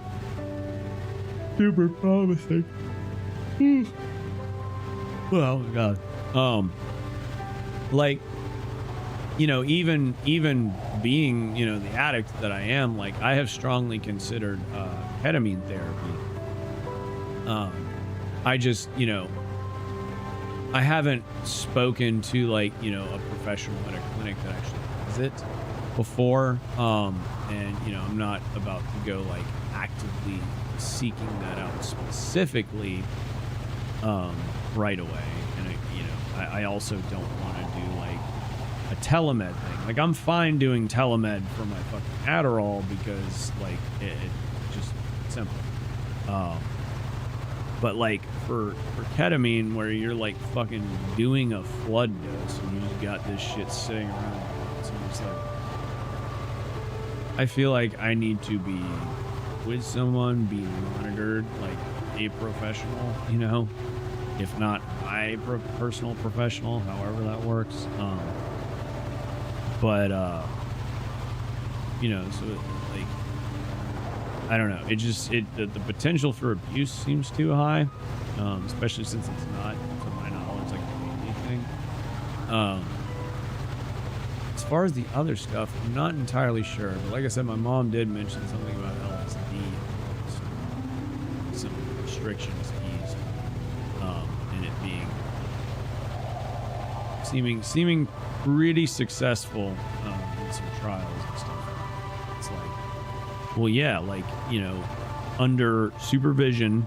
super promising. Well, God. Like, you know, even being, you know, the addict that I am, like, I have strongly considered ketamine therapy. I just, you know, I haven't spoken to, like, you know, a professional at a clinic that actually does it before, and, you know, I'm not about to go, like, actively seeking that out specifically right away. And you know, I also don't want to do, like, a telemed thing. Like, I'm fine doing telemed for my fucking Adderall because, like, it's just simple. But, like, for ketamine, where you're, like, fucking doing a flood dose and you just got this shit sitting around, so it's like, I feel like I need to be with someone, be monitored, like a professional, you know, if not my personal professional, however that works. You know, so like, I don't know. It just, the potential for abuse seems too high, especially since it's not, to my knowledge, like anything. As far as the other stuff, I'm not entirely sure. But like I said, my mom did mention something about LSD, some restrictions eased, and it being seeming pretty successful in some trials and stuff. It's like, well, yeah, like, you know, under supervision,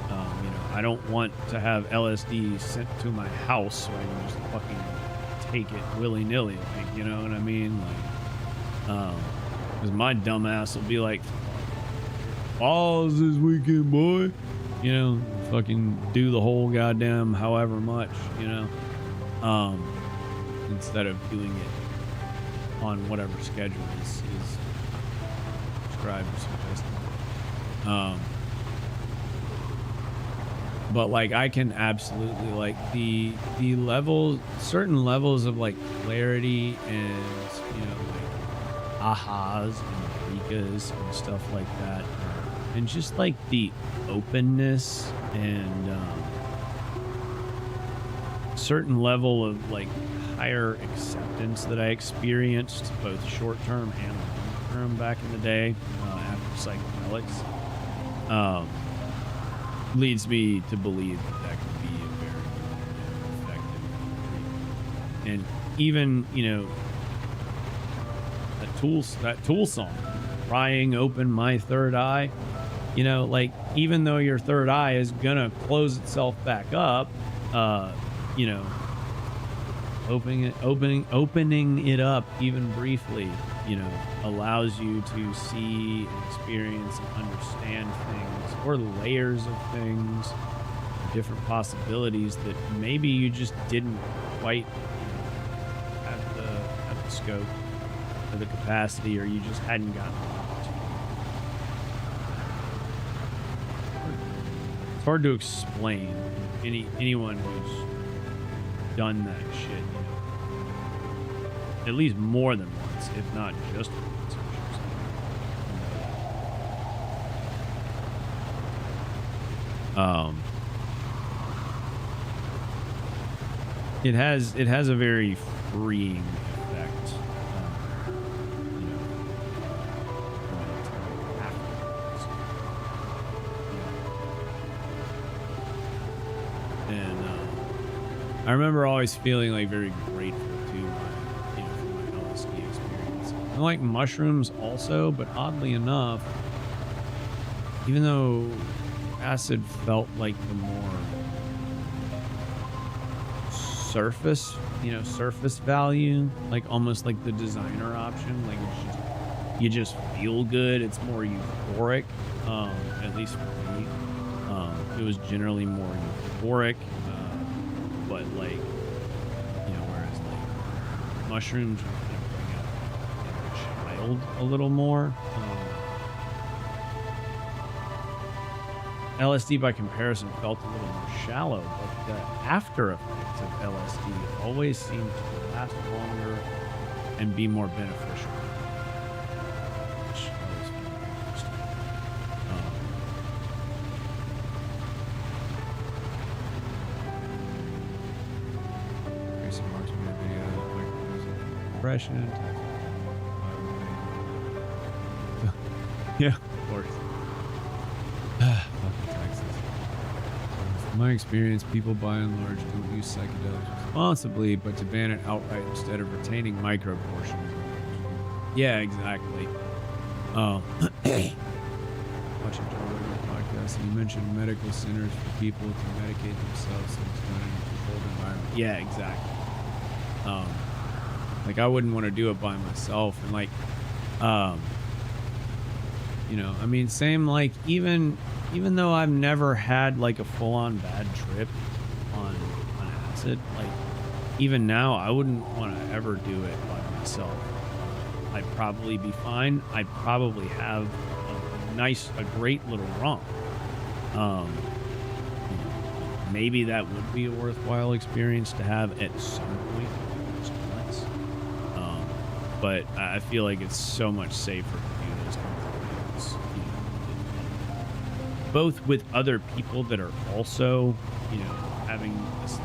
you know, I don't want to have LSD sent to my house so I can just fucking take it willy-nilly, like, you know what I mean? Like, because my dumbass will be like, balls this weekend, boy. You know, fucking do the whole goddamn however much, you know, instead of doing it on whatever schedule is prescribed or suggested. But like, I can absolutely, like, the level, certain levels of like clarity and, you know, like ahas and rikas and stuff like that, and just like the openness and certain level of like higher acceptance that I experienced both short-term and long-term back in the day after psychedelics leads me to believe that that could be a very effective treatment. And even, you know, that tool song, prying open my third eye, you know, like, even though your third eye is gonna close itself back up, you know, opening it up even briefly, you know, allows you to see and experience and understand things, or layers of things, different possibilities that maybe you just didn't quite, you know, have the scope or the capacity, or you just hadn't gotten the opportunity. It's hard to explain. Anyone who's done that shit, you know, at least more than once, if not just once, it has a very freeing effect, you know, afterwards. And I remember always feeling like very grateful to my, you know, for my LSD experience. I like mushrooms also, but oddly enough, even though acid felt like the more surface value, like almost like the designer option, like it's just, you just feel good, it's more euphoric, at least for me. It was generally more euphoric, but like, you know, whereas like mushrooms would kind of bring out the child a little more. LSD by comparison felt a little more shallow, but the after effects of LSD always seemed to last longer and be more beneficial, which I always found interesting. Grayson Marks made a video like Depression. Yeah, of course. In my experience, people by and large don't use psychedelics responsibly, but to ban it outright instead of retaining micro portions. Yeah, exactly. Watching Joe Rogan podcast, and you mentioned medical centers for people to medicate themselves, so it's done in a controlled environment. Yeah, exactly. Like, I wouldn't want to do it by myself, and like, you know, I mean, same, like, even though I've never had like a full-on bad trip on acid, like, even now I wouldn't want to ever do it by myself. I'd probably be fine. I'd probably have a great little romp. Maybe that would be a worthwhile experience to have at some point, just once. But I feel like it's so much safer to do those kinds of things, you know, both with other people that are also, you know, having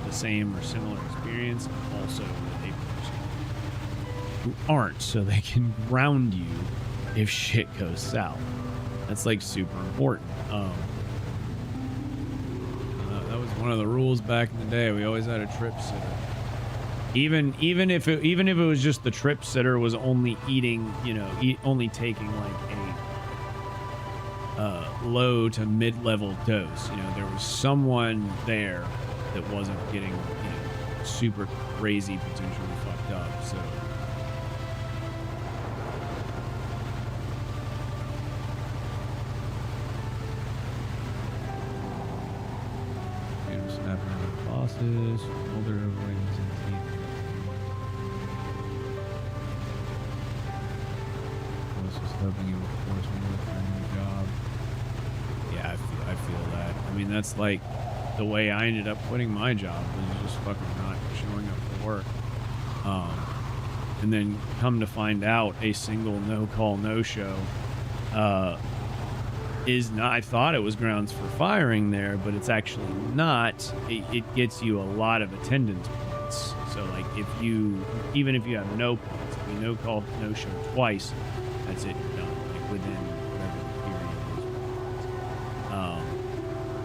the same or similar experience, and also with a person who aren't, so they can ground you if shit goes south. That's like super important. That was one of the rules back in the day. We always had a trip sitter. Even if it was just the trip sitter was only eating, you know, only taking like a low to mid-level dose. You know, there was someone there that wasn't getting, you know, super crazy, potentially fucked up. So. Snapping on the bosses, older wings and teeth. I was just hoping you would force me to look for a new job. Yeah, I feel that. I mean, that's like the way I ended up quitting my job, was just fucking not showing up for work. And then come to find out, a single no-call, no-show is not. I thought it was grounds for firing there, but it's actually not. It gets you a lot of attendance points. So like even if you have no points, if you no-call, no-show twice, that's it, you're done. Like within whatever the period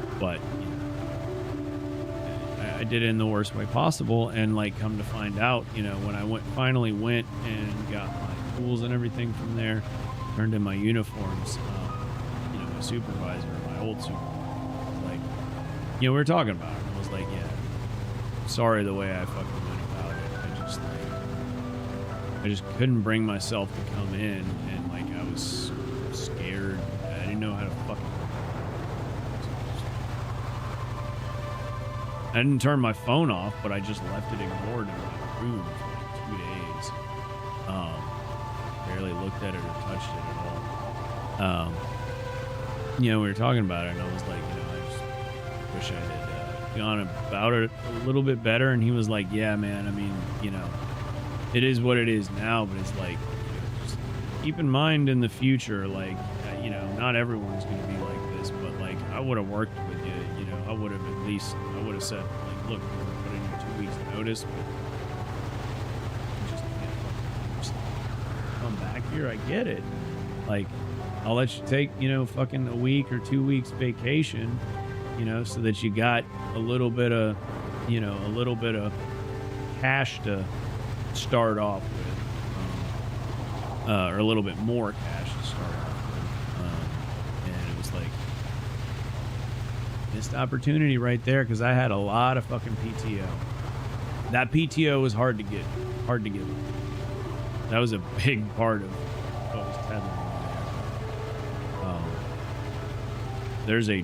is. But you know, I did it in the worst way possible, and like come to find out, you know, when I finally went and got my tools and everything from there, turned in my uniforms. Supervisor, my old supervisor, was like, you know, we were talking about it. I was like, yeah, sorry the way I fucking went about it. I just couldn't bring myself to come in, and like I was scared. I didn't know how to fucking. I didn't turn my phone off, but I just left it ignored in my room for like 2 days. Barely looked at it or touched it at all. You know, we were talking about it, and I was like, you know, I just wish I had gone about it a little bit better. And he was like, yeah, man, I mean, you know, it is what it is now, but it's like, you know, just keep in mind in the future, like, you know, not everyone's going to be like this, but like, I would have worked with you, you know, I would have said, like, look, we're going to put in 2 weeks notice, but you just can't come back here. I get it. Like, I'll let you take, you know, fucking a week or 2 weeks vacation, you know, so that you got a little bit of, you know, cash to start off with, or a little bit more cash to start off with. And it was like, missed opportunity right there, because I had a lot of fucking PTO. That PTO was hard to get. That was a big part of what was tethered. There's a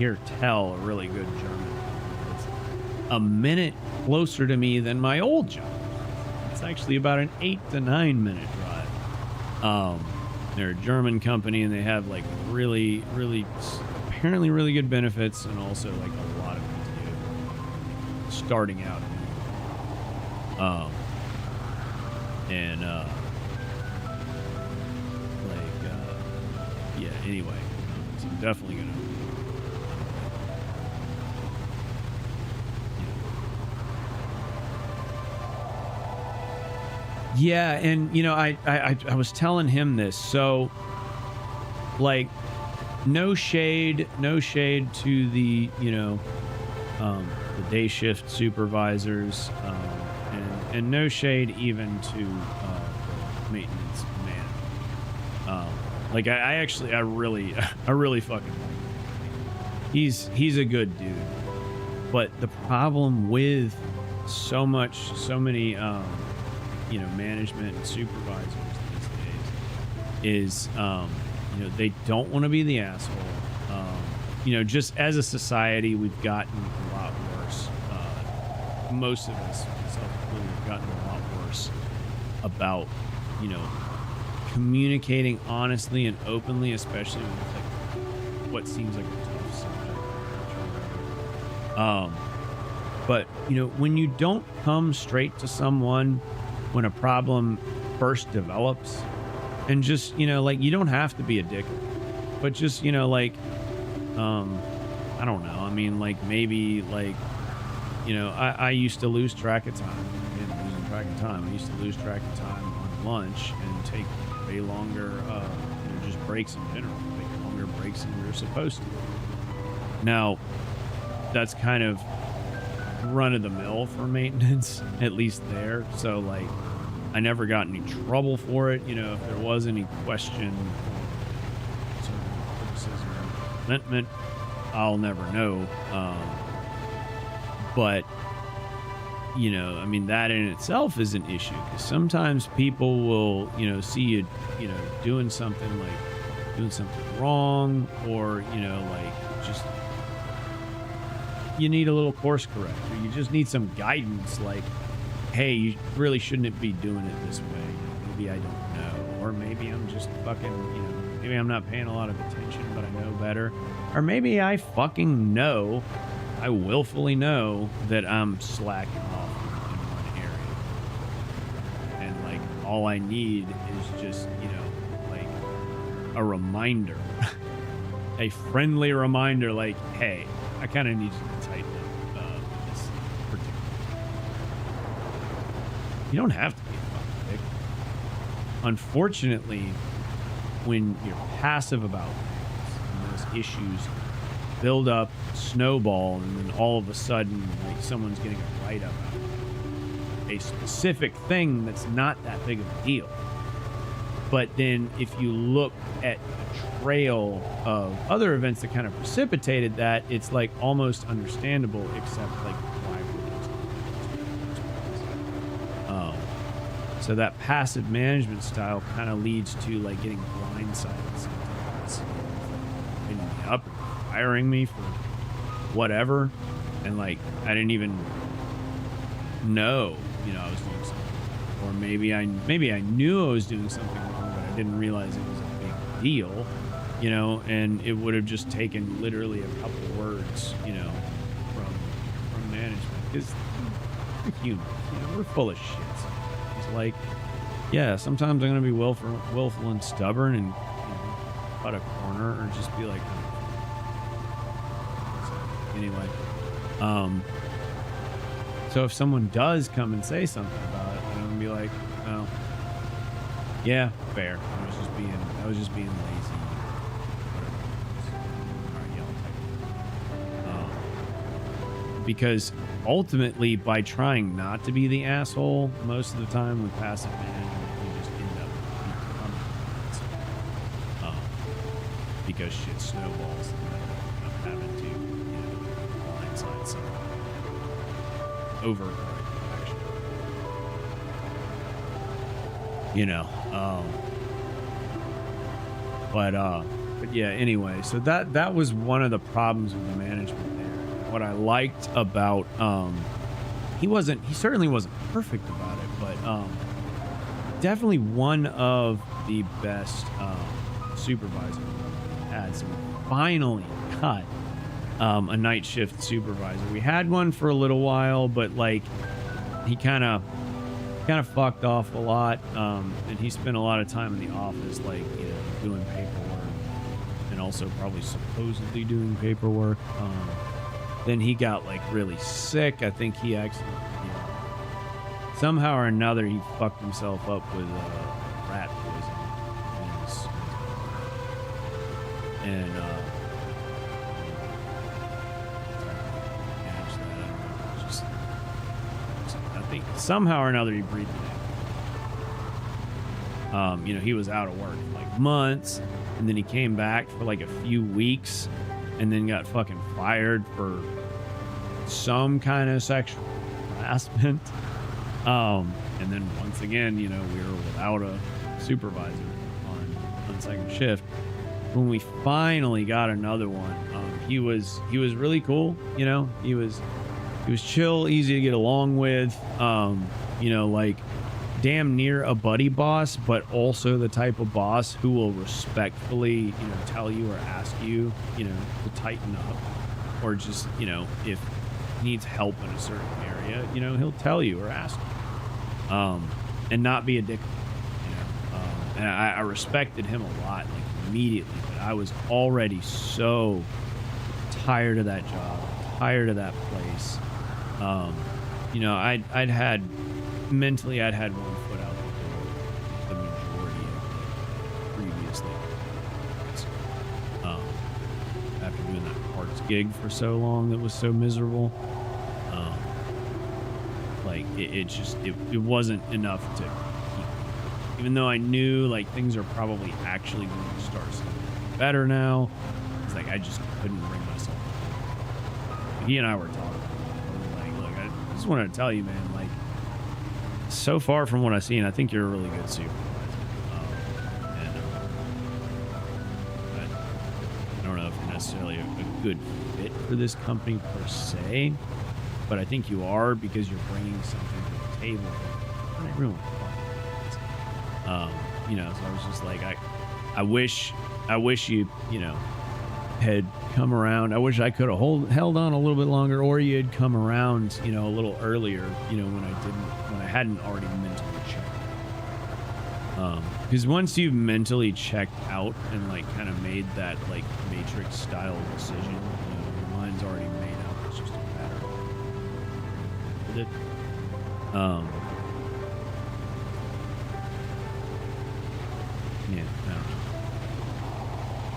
a really good German. It's a minute closer to me than my old job. It's actually about an 8 to 9 minute drive. They're a German company, and they have like really apparently really good benefits, and also like a lot of PTO starting out. Yeah, anyway, so I'm definitely gonna, yeah, and you know, I was telling him this, so like, no shade to the, you know, the day shift supervisors, and no shade even to maintenance man. Like I really fucking like him. He's a good dude. But the problem with so many you know, management and supervisors these days is you know, they don't want to be the asshole. You know, just as a society, we've gotten a lot worse. Most of us, myself included, have gotten a lot worse about, you know, communicating honestly and openly, especially with like what seems like a tough subject. But you know, when you don't come straight to someone when a problem first develops, and just, you know, like, you don't have to be a dick, but just, you know, like, I don't know. I mean, like, maybe, like, you know, I used to lose track of time. Losing track of time. I used to lose track of time on lunch and take way longer, you know, just breaks in general. Take longer breaks than we were supposed to. Now, that's kind of run of the mill for maintenance, at least there. So like, I never got any trouble for it. You know, if there was any question or sort of criticism or resentment, I'll never know. But you know, I mean, that in itself is an issue, because sometimes people will, you know, see you, you know, doing something wrong, or, you know, like just you need a little course correct, or you just need some guidance, like, hey, you really shouldn't be doing it this way. You know, maybe I don't know, or maybe I'm just fucking, you know, maybe I'm not paying a lot of attention, but I know better, or maybe I fucking know, I willfully know that I'm slacking off in one area, and like all I need is just, you know, like a reminder, a friendly reminder, like, hey, I kind of need you to tighten up this particular. You don't have to be a fucking dick. Unfortunately, when you're passive about things and those issues build up, snowball, and then all of a sudden, like, someone's getting a write-up out of a specific thing that's not that big of a deal. But then if you look at the trail of other events that kind of precipitated that, it's like almost understandable, except like why would those so that passive management style kind of leads to like getting blindsided sometimes, hitting me up, firing me for whatever, and like I didn't even know, you know, I was doing something, or maybe I knew I was doing something wrong, but I didn't realize it was a big deal, you know, and it would have just taken literally a couple words, you know, from management, because we're human, you know, we're full of shit. It's like, yeah, sometimes I'm gonna be willful and stubborn and, you know, cut a corner, or just be like, anyway, so if someone does come and say something about it, I'm gonna be like, oh, yeah, fair. I was just being lazy. All right, yeah, because ultimately, by trying not to be the asshole, most of the time with passive management, you just end up becoming because shit snowballs and I'm having to, you know, blindside someone. Overcorrective action. You know, but yeah, anyway, so that was one of the problems with the management there. What I liked about, he certainly wasn't perfect about it, but definitely one of the best supervisors we had. So we finally got a night shift supervisor. We had one for a little while, but like he kind of fucked off a lot, and he spent a lot of time in the office, like, you know, doing paperwork, and also probably supposedly doing paperwork. Then he got like really sick. I think he actually, you know, somehow or another he fucked himself up with rat poison and I think somehow or another he breathed it out. You know, he was out of work for like months, and then he came back for like a few weeks, and then got fucking fired for some kind of sexual harassment. And then once again, you know, we were without a supervisor on second shift. When we finally got another one, he was really cool. You know, he was chill, easy to get along with. You know, like damn near a buddy boss, but also the type of boss who will respectfully, you know, tell you or ask you, you know, to tighten up, or just, you know, if he needs help in a certain area, you know, he'll tell you or ask you, and not be a dick, you know. And I respected him a lot, like immediately, but I was already so tired of that job, tired of that place. You know, I'd had one foot out the majority of previously. After doing that parts gig for so long that was so miserable. like it just it wasn't enough to keep. Even though I knew like things are probably actually going to start getting better now, it's like I just couldn't bring myself. He and I were talking. Like, look, I just wanted to tell you, man. Like, so far from what I've seen, I think you're a really good supervisor. But I don't know if you're necessarily a good fit for this company per se, but I think you are because you're bringing something to the table. Not everyone. You know, so I was just like, I wish you, you know, had come around. I wish I could have held on a little bit longer, or you had come around, you know, a little earlier, you know, when I hadn't already mentally checked. Because once you've mentally checked out and like kind of made that like Matrix style decision, you know, your mind's already made up. It's just a matter of it. Yeah,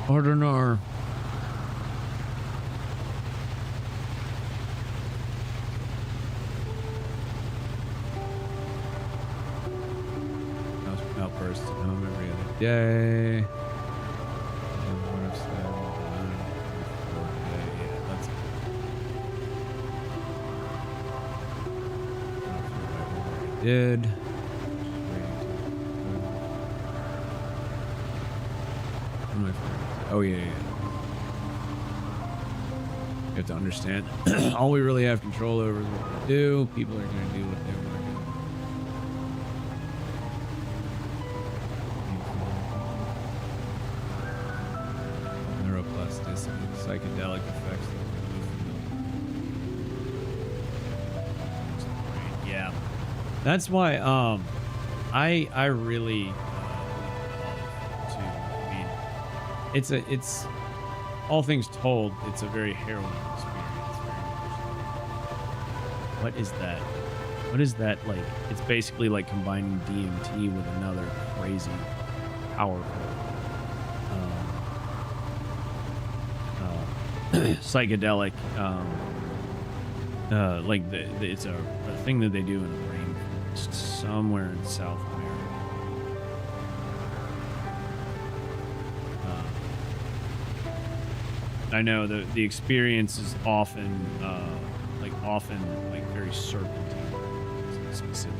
I don't know. Ordinar. Outbursts at home every other day. Did. Oh yeah. You have to understand. All we really have control over is what we do. People are going to do what they want to do. Neuroplasticity, psychedelic effects. Yeah, that's why. I really. It's all things told, it's a very harrowing experience. What is that? What is that like? It's basically like combining DMT with another crazy, powerful, psychedelic. Like it's a thing that they do in a rainforest somewhere in South America. I know the experience is often very serpentine, specific,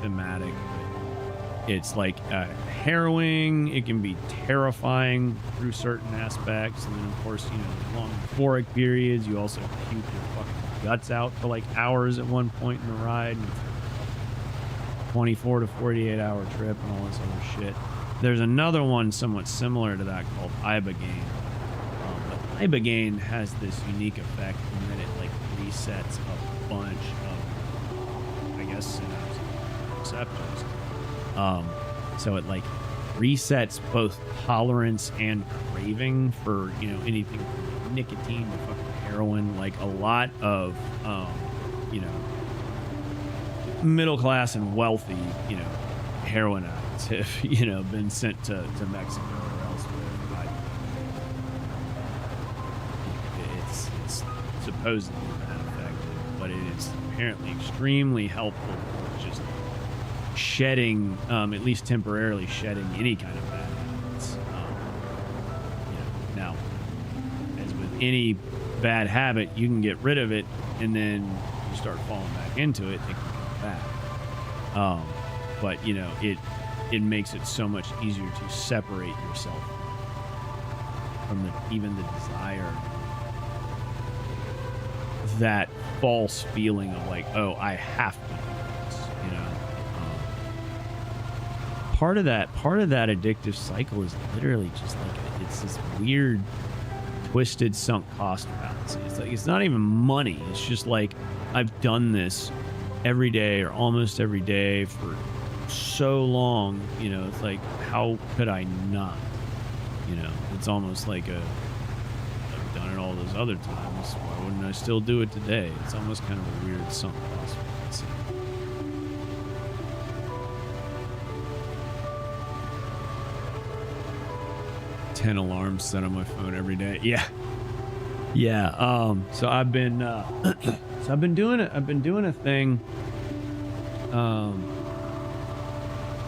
thematic. But it's like harrowing. It can be terrifying through certain aspects, and then of course, you know, long euphoric periods. You also puke your fucking guts out for like hours at one point in the ride. And 24 to 48 hour trip and all this other shit. There's another one somewhat similar to that called Ibogaine. Ibogaine has this unique effect in that it like resets a bunch of, I guess, receptors. So it like resets both tolerance and craving for, you know, anything from nicotine to fucking heroin. Like a lot of, you know, middle class and wealthy, you know, heroin addicts have, you know, been sent to Mexico or elsewhere. It's supposedly that effective, but it is apparently extremely helpful for just shedding, at least temporarily shedding any kind of bad habits. You know, now, as with any bad habit, you can get rid of it, and then you start falling back into it. It can come back. But you know, it makes it so much easier to separate yourself from even the desire, that false feeling of like, oh, I have to do this, you know. Part of that addictive cycle is literally just like it's this weird, twisted, sunk cost fallacy. It's like it's not even money. It's just like I've done this every day or almost every day for so long, you know. It's like, how could I not? You know, it's almost like I've done it all those other times. Why wouldn't I still do it today? It's almost kind of a weird sunk cost fallacy. Ten alarms set on my phone every day. Yeah. Yeah. So I've been doing it. I've been doing a thing.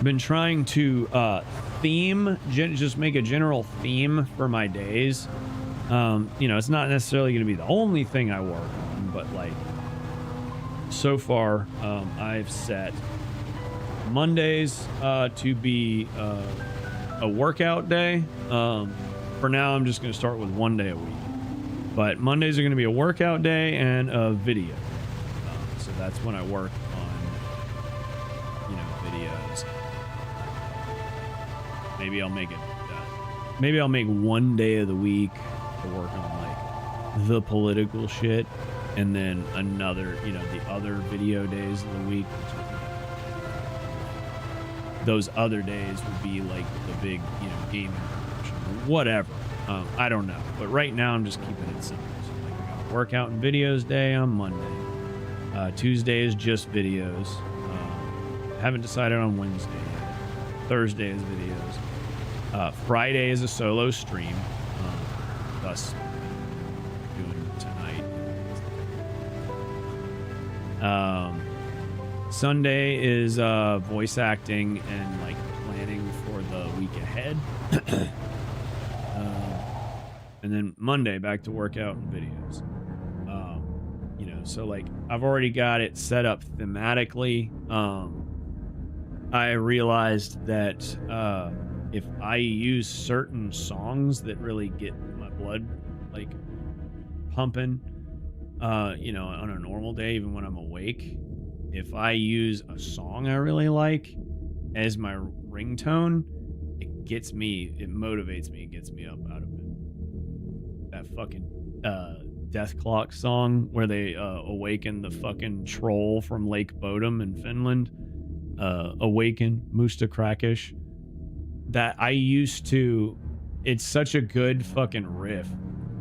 Been trying to just make a general theme for my days. You know, it's not necessarily going to be the only thing I work on, but like so far, I've set Mondays to be a workout day. For now, I'm just going to start with 1 day a week. But Mondays are going to be a workout day and a video. So that's when I work on, you know, videos. Maybe I'll make it. Maybe I'll make 1 day of the week to work on like the political shit, and then another, you know, the other video days of the week. Those other days would be like the big, you know, gaming promotion or whatever. I don't know, but right now I'm just keeping it simple. So like I got workout and videos day on Monday. Tuesday is just videos. Haven't decided on Wednesday yet. Thursday is videos. Friday is a solo stream. Thus doing tonight. Sunday is voice acting and like planning for the week ahead. And then Monday back to workout and videos. You know, so like I've already got it set up thematically. I realized that if I use certain songs that really get my blood like pumping, you know, on a normal day, even when I'm awake, if I use a song I really like as my ringtone, it motivates me, it gets me up out of bed. That fucking Death Clock song where they awaken the fucking troll from Lake Bodom in Finland, awaken Musta Krakish. That I used to, it's such a good fucking riff.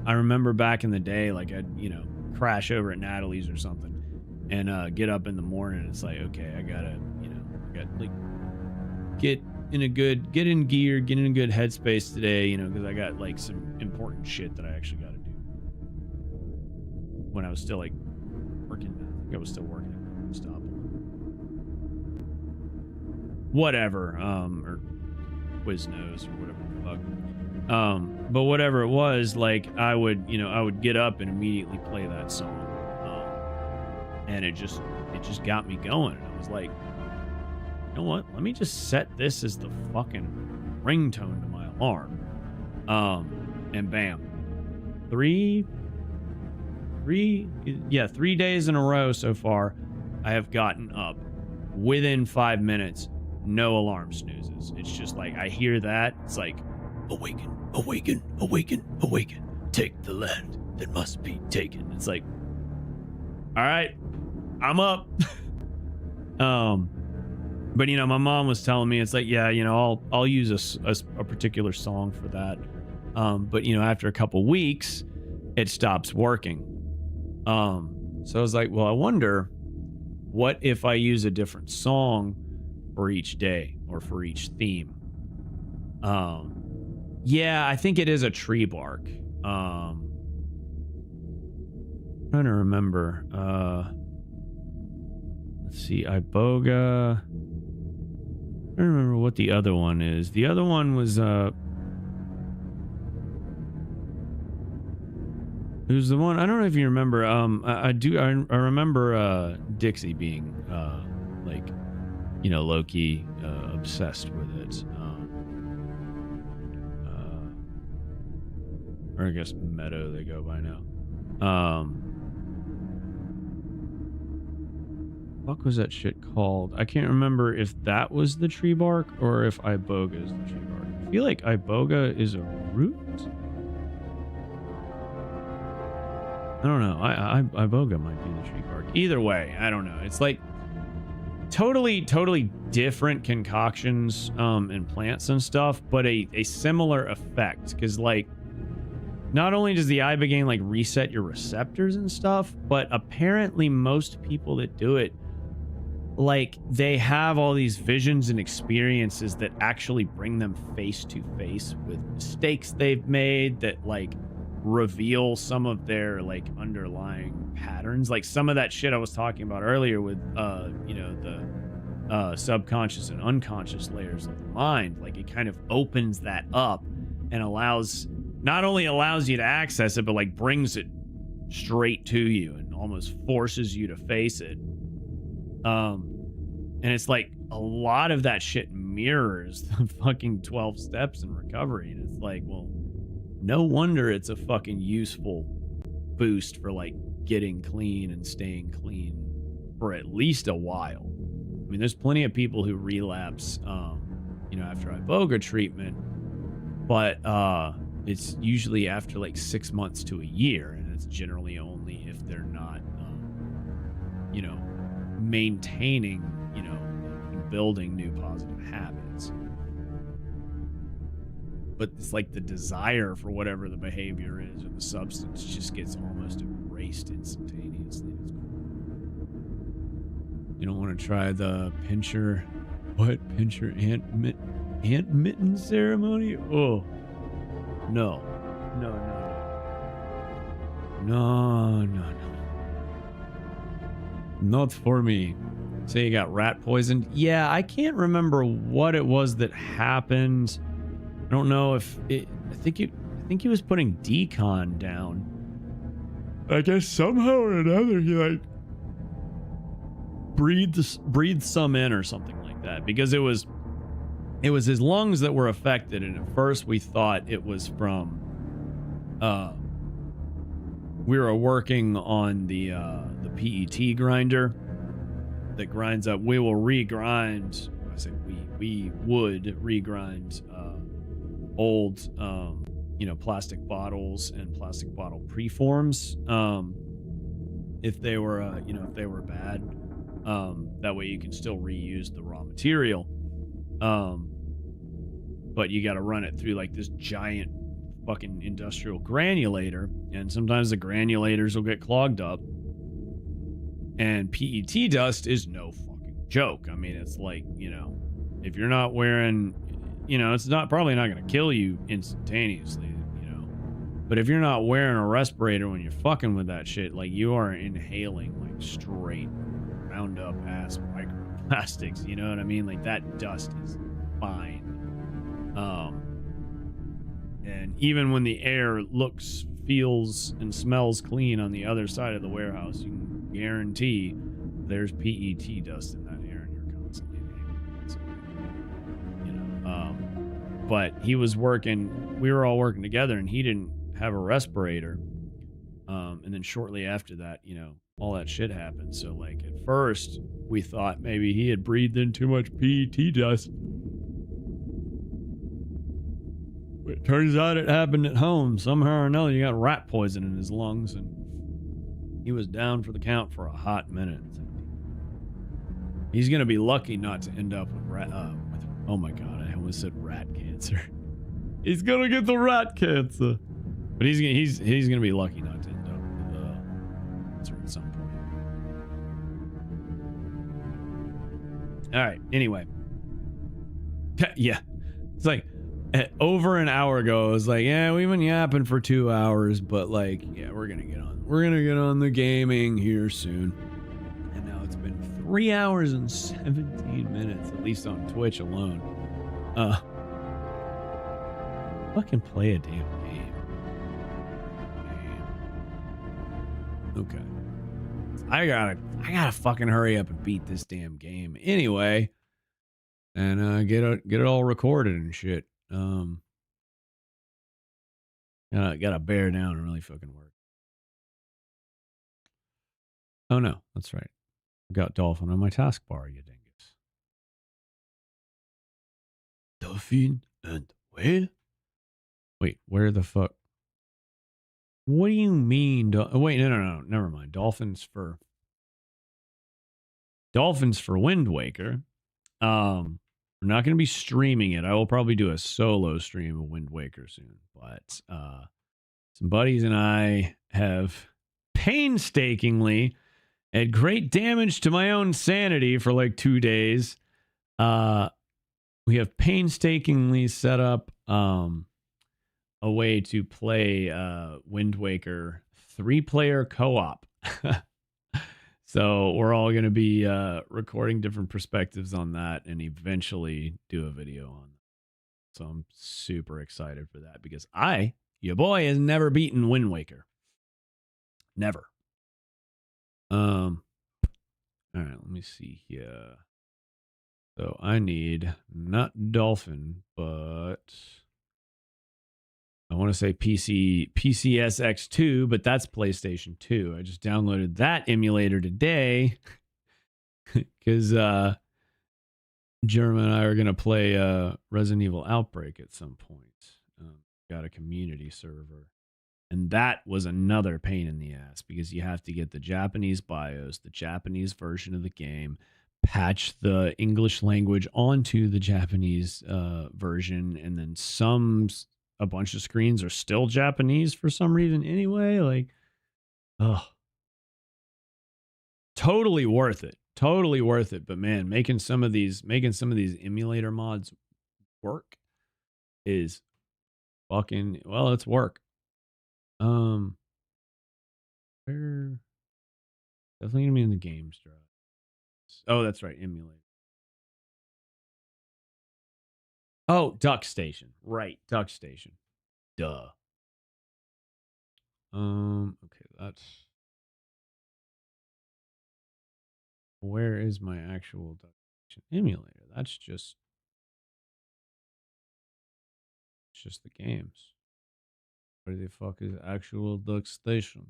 I remember back in the day, like I'd, you know, crash over at Natalie's or something and get up in the morning. It's like, okay, I gotta, you know, like get in gear, get in a good headspace today, you know, because I got like some important shit that I actually got to do. When I was still like working, I think I was still working at Stop. Whatever, or Quiznos or whatever the fuck. But whatever it was, like I would get up and immediately play that song, and it just got me going. And I was like, you know what? Let me just set this as the fucking ringtone to my alarm. And bam. 3 days in a row so far, I have gotten up within 5 minutes, no alarm snoozes. It's just like, I hear that. It's like, awaken, awaken, awaken, awaken. Take the land that must be taken. It's like, all right, I'm up. But you know, my mom was telling me, it's like, yeah, you know, I'll use a particular song for that. But you know, after a couple weeks, it stops working. So I was like, well, I wonder what if I use a different song for each day or for each theme. Yeah, I think it is a tree bark. Trying to remember. Let's see, Iboga. I don't remember what the other one is. The other one was it was the one, I don't know if you remember. I remember Dixie being like, you know, low-key obsessed with it. Or I guess Meadow they go by now. What was that shit called? I can't remember if that was the tree bark or if Iboga is the tree bark. I feel like Iboga is a root. I don't know. Iboga might be the tree bark. Either way, I don't know. It's like totally different concoctions and plants and stuff, but a similar effect. Because like, not only does the ibogaine like reset your receptors and stuff, but apparently most people that do it, like they have all these visions and experiences that actually bring them face to face with mistakes they've made, that like reveal some of their like underlying patterns, like some of that shit I was talking about earlier with you know, the subconscious and unconscious layers of the mind. Like it kind of opens that up and not only allows you to access it, but like brings it straight to you and almost forces you to face it. And it's like a lot of that shit mirrors the fucking 12 steps in recovery. And it's like, well, no wonder it's a fucking useful boost for like getting clean and staying clean for at least a while. I mean, there's plenty of people who relapse, you know, after iboga treatment, but it's usually after like 6 months to a year, and it's generally only if they're not, you know, maintaining, you know, and building new positive habits. But it's like the desire for whatever the behavior is or the substance just gets almost erased instantaneously. It's cool. You don't want to try the pincher ant mitten ceremony? Oh, no. Not for me. Say you got rat poisoned. Yeah, I can't remember what it was that happened. I don't know if it. I think he was putting decon down. I guess somehow or another he like breathed some in or something like that, because it was his lungs that were affected, and at first we thought it was from we were working on the PET grinder that grinds up. We will regrind. I say we would regrind old you know, plastic bottles and plastic bottle preforms if they were you know, if they were bad. That way you can still reuse the raw material. But you got to run it through like this giant fucking industrial granulator, and sometimes the granulators will get clogged up. And PET dust is no fucking joke. I mean, it's like, you know, if you're not wearing, you know, it's probably not going to kill you instantaneously, you know, but if you're not wearing a respirator when you're fucking with that shit, like you are inhaling like straight ground up ass microplastics, you know what I mean? Like that dust is fine. And even when the air looks, feels, and smells clean on the other side of the warehouse, you can guarantee there's PET dust in that air, and you're constantly inhaling it. So, you know, but we were all working together, and he didn't have a respirator. And then shortly after that, you know, all that shit happened. So like at first we thought maybe he had breathed in too much PET dust. It turns out it happened at home. Somehow or another, you got rat poison in his lungs, and he was down for the count for a hot minute. He's gonna be lucky not to end up with oh my god, I almost said rat cancer. He's gonna get the rat cancer, but he's gonna be lucky not to end up with cancer at some point. All right. Anyway, yeah, it's like. Over an hour ago, I was like, yeah, we've been yapping for 2 hours, but like, yeah, we're gonna get on the gaming here soon. And now it's been 3 hours and 17 minutes, at least on Twitch alone. Fucking play a damn game. Okay. I gotta fucking hurry up and beat this damn game anyway, and get it all recorded and shit. Gotta bear down and really fucking work. Oh no, that's right. Got Dolphin on my taskbar, you dingus. Dolphin and whale? Wait, where the fuck? What do you mean? Wait, no, never mind. Dolphins for Wind Waker. We're not going to be streaming it. I will probably do a solo stream of Wind Waker soon. But some buddies and I have painstakingly, at great damage to my own sanity for like 2 days, we have painstakingly set up a a way to play Wind Waker 3-player co-op. So we're all going to be recording different perspectives on that and eventually do a video on that. So I'm super excited for that because your boy, has never beaten Wind Waker. Never. All right, let me see here. So I need not Dolphin, but I want to say PCSX2, but that's PlayStation 2. I just downloaded that emulator today because Jeremy and I are going to play Resident Evil Outbreak at some point. Got a community server. And that was another pain in the ass because you have to get the Japanese BIOS, the Japanese version of the game, patch the English language onto the Japanese version, and then a bunch of screens are still Japanese for some reason anyway. Like, oh, totally worth it. Totally worth it. But man, making some of these emulator mods work is fucking, well, it's work. Where definitely gonna be in the games drive. Oh, that's right, emulator. Oh, Duck Station. Right, Duck Station. Duh. Okay, that's, where is my actual Duck Station emulator? That's just, it's just the games. Where the fuck is actual Duck Station?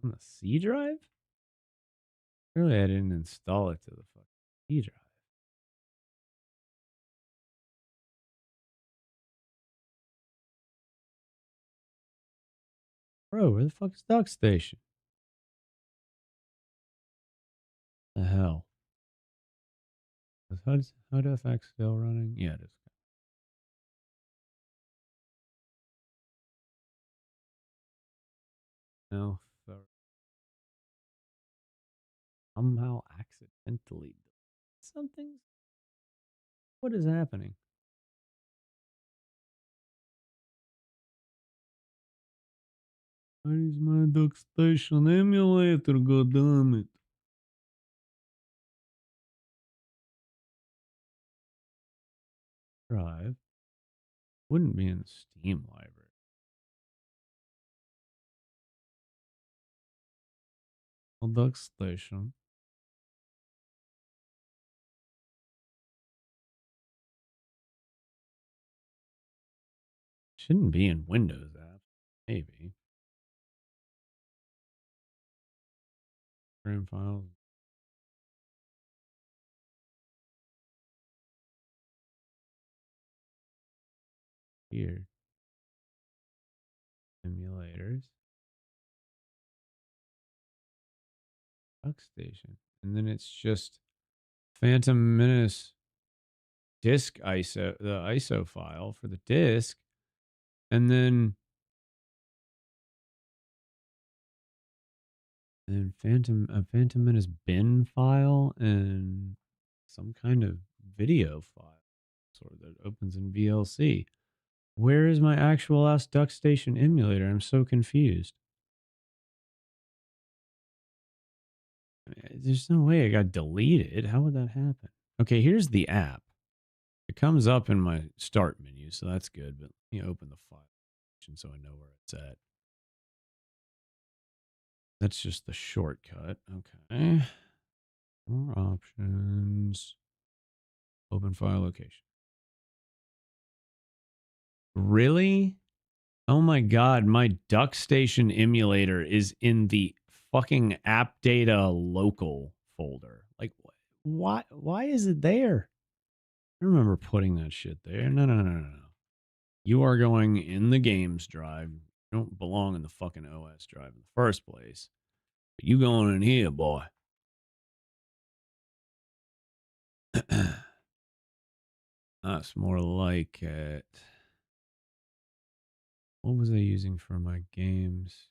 On the C drive? Really, I didn't install it to the fucking C drive. Bro, where the fuck is Duck Station? The hell? Is HUD-FX still running? Yeah, it is. No, somehow accidentally something. What is happening? Where is my Duck Station emulator? God damn it! Drive wouldn't be in the Steam library. Well, Duck Station. Shouldn't be in Windows app. Maybe. Program files. Here. Emulators. Duck Station. And then it's just Phantom Menace disk ISO, the ISO file for the disk. And then Phantom Menace bin file and some kind of video file sort of that opens in VLC. Where is my actual ass Duck Station emulator? I'm so confused. There's no way it got deleted. How would that happen? Okay, here's the app. It comes up in my start menu, so that's good. But let me open the file so I know where it's at. That's just the shortcut. Okay. More options. Open file location. Really? Oh my god, my Duck Station emulator is in the fucking app data local folder. Like, why is it there? I remember putting that shit there. No. You are going in the games drive. You don't belong in the fucking OS drive in the first place. But you going in here, boy. That's more like it. What was I using for my games?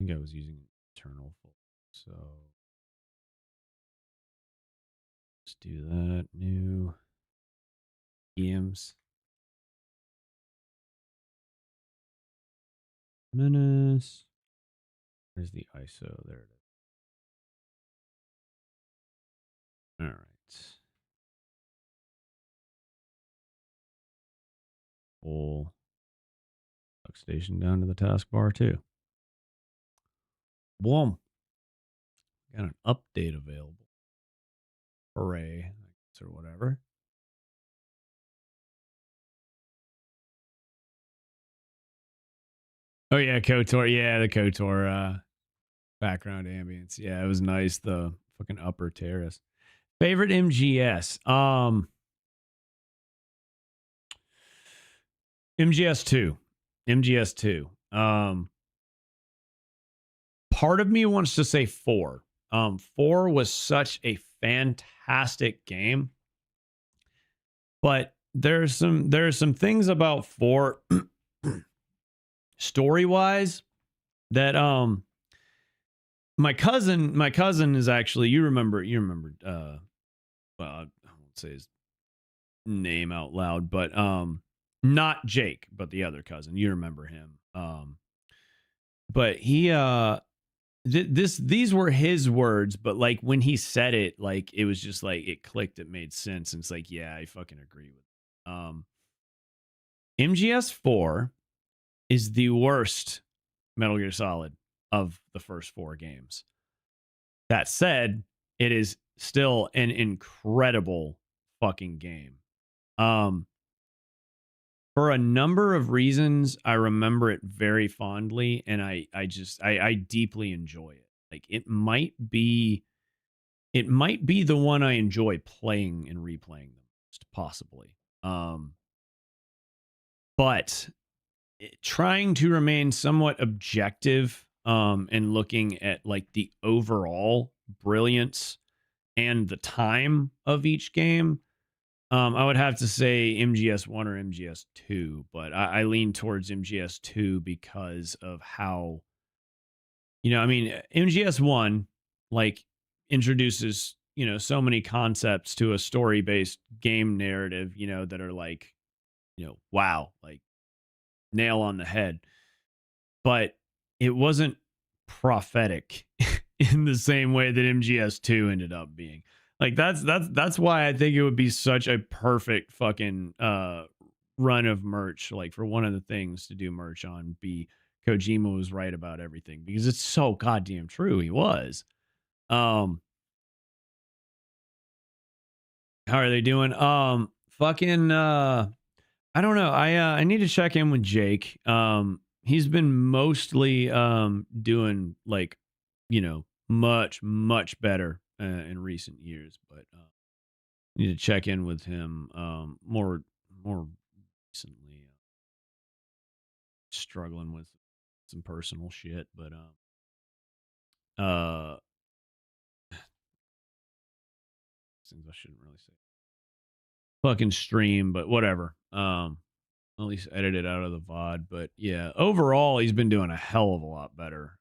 think I was using internal folder, so let's do that. New games. Menace. Where's the ISO? There it is. All right. Pull station down to the taskbar too. Boom. Got an update available. Hooray, I guess, or whatever. Oh yeah, KOTOR. Yeah, the KOTOR background ambience. Yeah, it was nice. The fucking upper terrace. Favorite MGS. MGS2. MGS2. Part of me wants to say 4. 4 was such a fantastic game. But there's some things about 4 story-wise that my cousin is actually, you remember well, I won't say his name out loud, but not Jake, but the other cousin. You remember him. But he these were his words, but like when he said it, like it was just like it clicked, it made sense, and it's like, yeah, I fucking agree with it. MGS4 is the worst Metal Gear Solid of the first 4 games. That said, it is still an incredible fucking game. For a number of reasons, I remember it very fondly, and I deeply enjoy it. Like it might be the one I enjoy playing and replaying the most, possibly. But trying to remain somewhat objective and looking at like the overall brilliance and the time of each game, I would have to say MGS1 or MGS2, but I lean towards MGS2 because of how, I mean, MGS1 like introduces, so many concepts to a story-based game narrative, that are like, wow, like nail on the head. But it wasn't prophetic in the same way that MGS2 ended up being. Like that's why I think it would be such a perfect fucking run of merch. Like for one of the things to do merch on, be Kojima was right about everything, because it's so goddamn true. He was. How are they doing? Fucking I don't know. I need to check in with Jake. He's been mostly doing like, much better in recent years, but need to check in with him more recently. Struggling with some personal shit, but things I shouldn't really say. Fucking stream, but whatever. At least edit it out of the VOD. But yeah, overall, he's been doing a hell of a lot better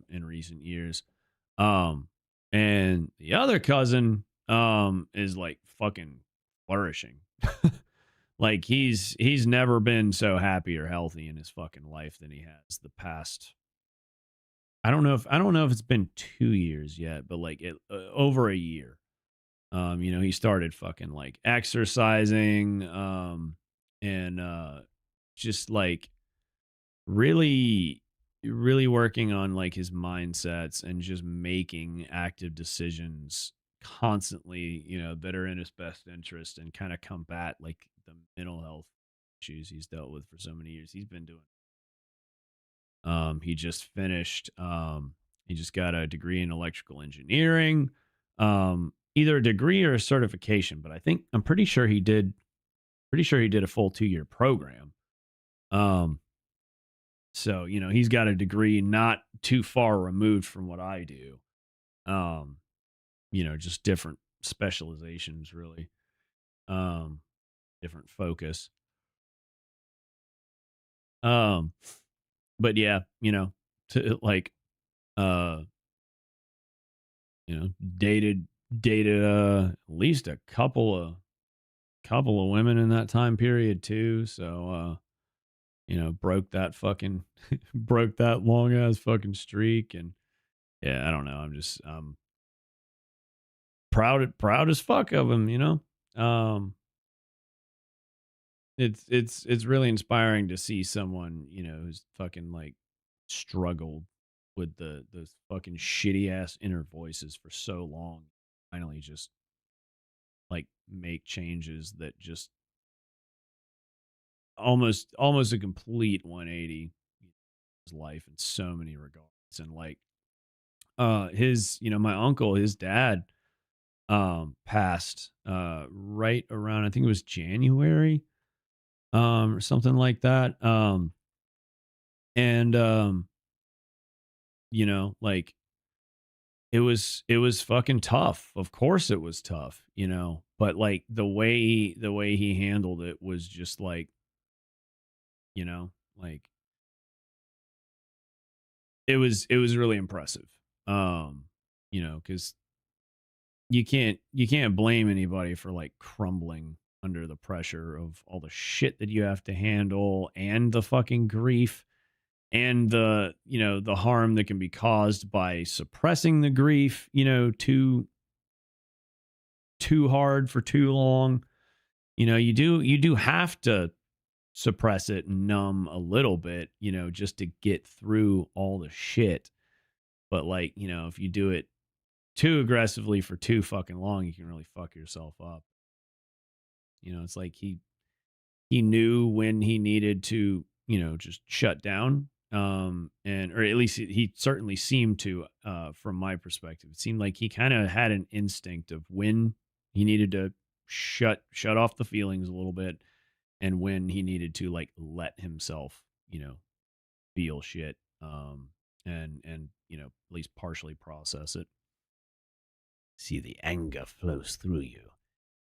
in recent years. And the other cousin is like fucking flourishing. Like he's never been so happy or healthy in his fucking life than he has the past. I don't know if it's been 2 years yet, but like over a year. He started fucking like exercising and just like really working on like his mindsets and just making active decisions constantly, that are in his best interest, and kind of combat like the mental health issues he's dealt with for so many years. He's been doing. He just finished. He just got a degree in electrical engineering. Either a degree or a certification, but I'm pretty sure he did a full 2-year program. So, he's got a degree not too far removed from what I do. Just different specializations, really. Different focus. But yeah, to like uh, you know, dated at least a couple of women in that time period too. So, you know, broke that fucking broke that long ass fucking streak. And yeah, I don't know. I'm just proud as fuck of him, you know. It's really inspiring to see someone, you know, who's fucking like struggled with those fucking shitty ass inner voices for so long, finally just like make changes that just almost a complete 180 his life in so many regards. And like his, you know, my uncle, his dad passed right around, I think it was January or something like that. And you know, like it was fucking tough. Of course it was tough, you know, but like the way he handled it was just like, you know, like it was really impressive. You know, cuz you can't blame anybody for like crumbling under the pressure of all the shit that you have to handle and the fucking grief and the, you know, the harm that can be caused by suppressing the grief, you know, too hard for too long. You know, you do have to suppress it and numb a little bit, you know, just to get through all the shit. But like, you know, if you do it too aggressively for too fucking long, you can really fuck yourself up. You know, it's like he knew when he needed to, you know, just shut down. And or at least he certainly seemed to, from my perspective. It seemed like he kind of had an instinct of when he needed to shut off the feelings a little bit and when he needed to like let himself, you know, feel shit. And you know, at least partially process it. See the anger flows through you.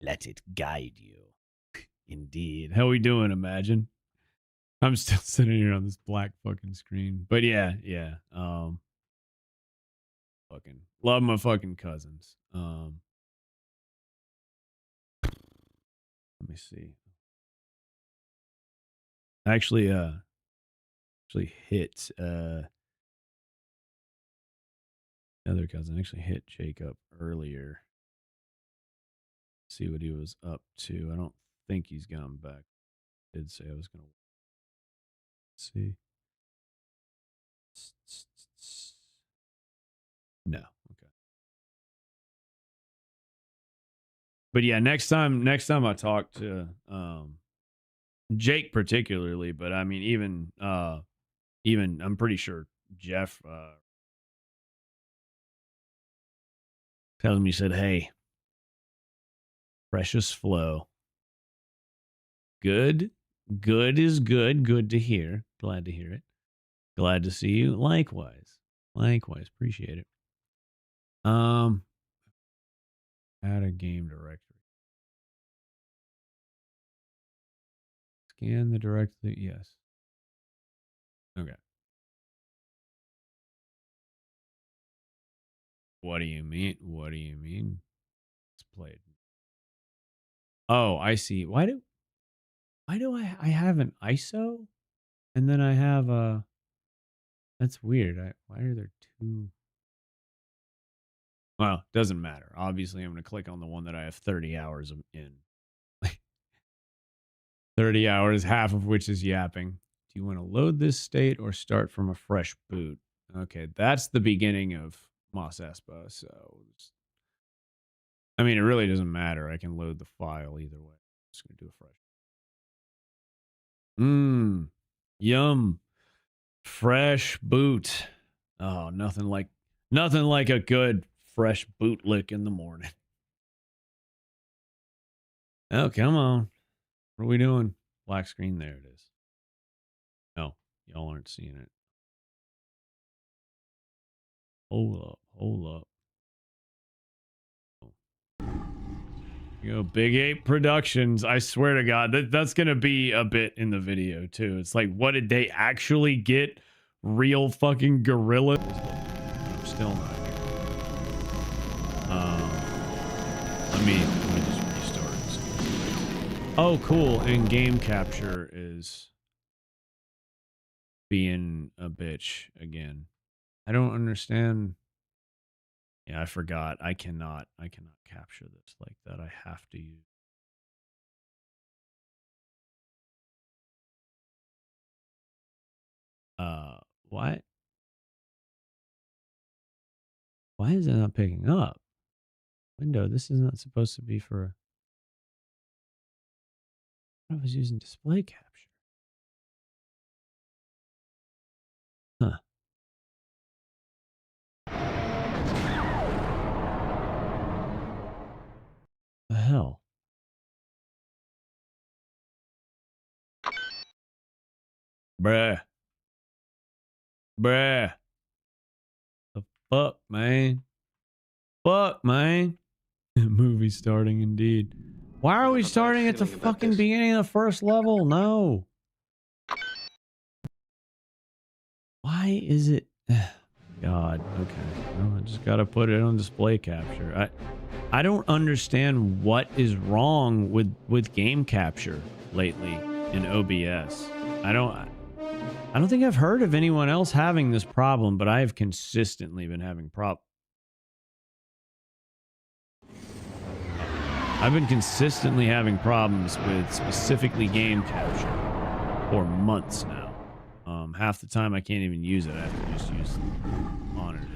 Let it guide you. Indeed. How we doing, Imagine? I'm still sitting here on this black fucking screen. But yeah. Fucking love my fucking cousins. Let me see. Actually hit other cousin actually hit Jacob earlier. See what he was up to. I don't think he's gone back. I did say I was gonna see. No. Okay. But yeah, next time I talk to Jake particularly, but I mean even I'm pretty sure Jeff tells me, he said, "Hey, precious flow. Good is good. Good to hear. Glad to hear it. Glad to see you. Likewise. Appreciate it." Add a game directory. Scan the directory. Yes. Okay. What do you mean? Let's play it. Oh, I see. Why do I have an ISO and then I have a, that's weird. Why are there two? Well, doesn't matter. Obviously, I'm going to click on the one that I have 30 hours in. 30 hours, half of which is yapping. Do you want to load this state or start from a fresh boot? Okay, that's the beginning of Mos Espa. So, I mean, it really doesn't matter. I can load the file either way. I'm just going to do a fresh. Yum. Fresh boot. Oh, nothing like a good fresh boot lick in the morning. Oh, come on. What are we doing? Black screen. There it is. No, y'all aren't seeing it. Hold up. You know, Big Ape Productions. I swear to God, that's gonna be a bit in the video too. It's like, what did they actually get? Real fucking gorillas? still not here. Let me just restart this. Oh, cool. And game capture is being a bitch again. I don't understand. Yeah, I forgot. I cannot capture this like that. I have to use. What? Why is it not picking up? Window, this is not supposed to be for. I was using display capture. Huh. The hell? Bruh. The fuck, man? Fuck, man. Movie starting indeed. Why are we starting at the fucking beginning of the first level? No. Why is it? God. Okay. Well, I just gotta put it on display capture. I don't understand what is wrong with game capture lately in OBS. I don't think I've heard of anyone else having this problem, but I have consistently been having I've been consistently having problems with specifically game capture for months now. Half the time I can't even use it. I have to just use monitor,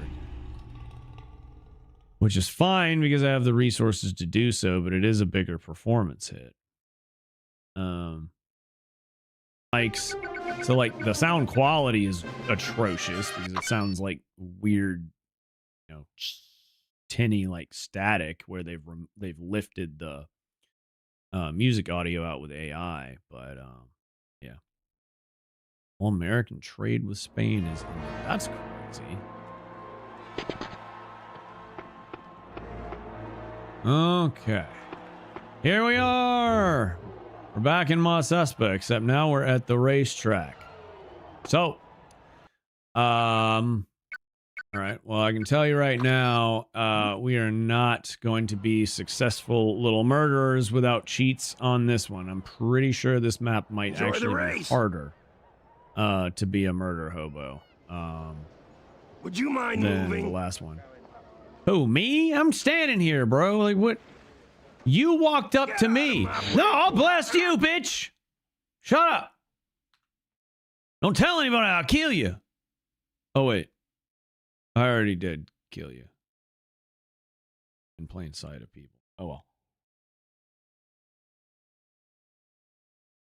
which is fine because I have the resources to do so, but it is a bigger performance hit. So like the sound quality is atrocious because it sounds like weird, tinny like static where they've lifted the music audio out with AI, but yeah. All American trade with Spain is that's crazy. Okay. Here we are. We're back in Mos Espa, except now we're at the racetrack. So, all right. Well, I can tell you right now, we are not going to be successful little murderers without cheats on this one. I'm pretty sure this map might actually be harder to be a murder hobo. Would you mind than moving? the last one. Who, me? I'm standing here, bro. Like, what? You walked up to me. No, I'll blast you, bitch. Shut up. Don't tell anybody, I'll kill you. Oh, wait. I already did kill you. In plain sight of people. Oh, well.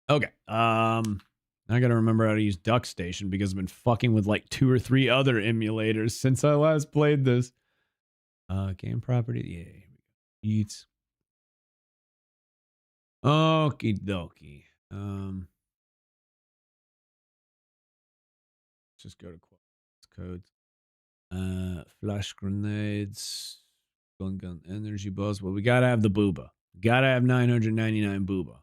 Okay. I gotta remember how to use Duck Station because I've been fucking with like 2 or 3 other emulators since I last played this. Game property. Yeah. Eats. Okie dokie. Let's just go to codes. Flash grenades. Gun energy buzz. Well, we gotta have the booba. Gotta have 999 booba.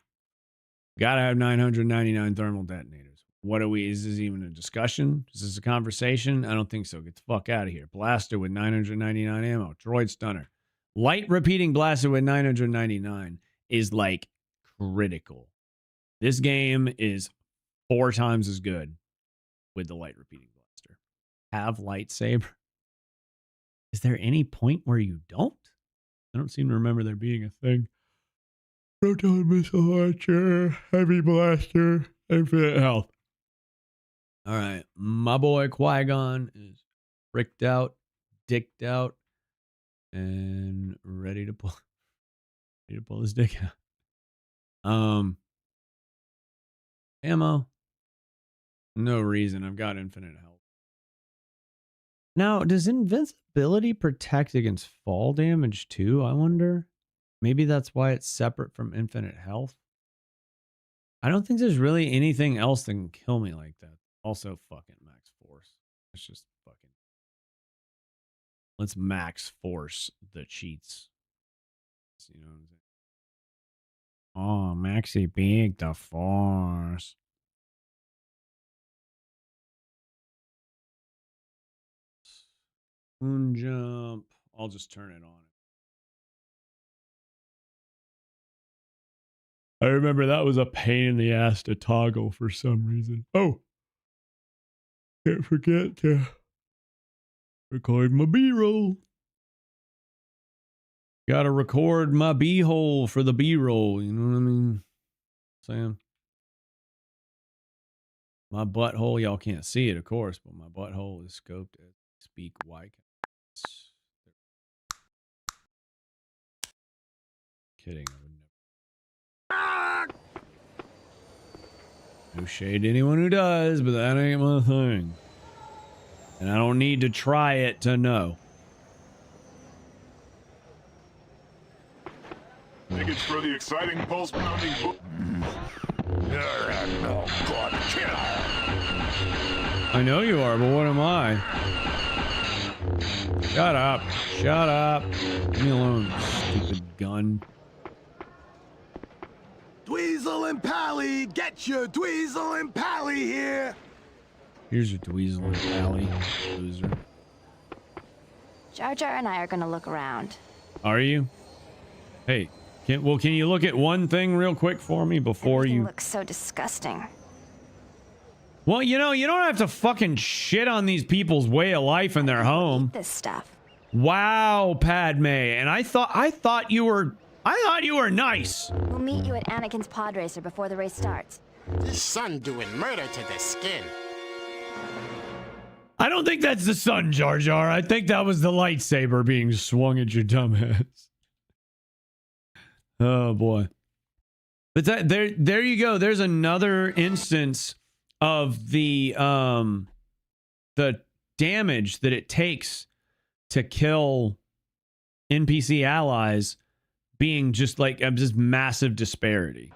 Gotta have 999 thermal detonators. What are we? Is this even a discussion? Is this a conversation? I don't think so. Get the fuck out of here. Blaster with 999 ammo. Droid stunner. Light repeating blaster with 999 is like critical. This game is 4 times as good with the light repeating blaster. Have lightsaber. Is there any point where you don't? I don't seem to remember there being a thing. Proton missile launcher, heavy blaster, infinite health. All right, my boy Qui-Gon is bricked out, dicked out, and ready to pull his dick out. Ammo. No reason. I've got infinite health. Now, does invincibility protect against fall damage too? I wonder. Maybe that's why it's separate from infinite health. I don't think there's really anything else that can kill me like that. Also, fucking max force. Let's just fucking. Let's max force the cheats. You know what I'm saying? Oh, maxi big the force. Moon jump. I'll just turn it on. I remember that was a pain in the ass to toggle for some reason. Oh, can't forget to record my B-roll. Gotta record my B-hole for the B-roll, you know what I mean? Saying my butthole, y'all can't see it, of course, but my butthole is scoped as I speak. Why? Kidding. I would never. No shade to anyone who does, but that ain't my thing. And I don't need to try it to know. Tickets for the exciting pulse-pounding book. You're a no-good killer. I know you are, but what am I? Shut up. Shut up. Leave me alone, stupid gun. Dweezil and Pally, get your Dweezil and Pally here. Here's your Dweezil and Pally, loser. Jar Jar and I are gonna look around. Are you? Hey, can you look at one thing real quick for me before Everything you... looks so disgusting. Well, you know, you don't have to fucking shit on these people's way of life in their home. This stuff. Wow, Padme. And I thought you were nice. We'll meet you at Anakin's pod racer before the race starts. This son doing murder to the skin. I don't think that's the sun, Jar Jar. I think that was the lightsaber being swung at your dumbass. Oh boy. But there you go. There's another instance of the damage that it takes to kill NPC allies being just like just massive disparity.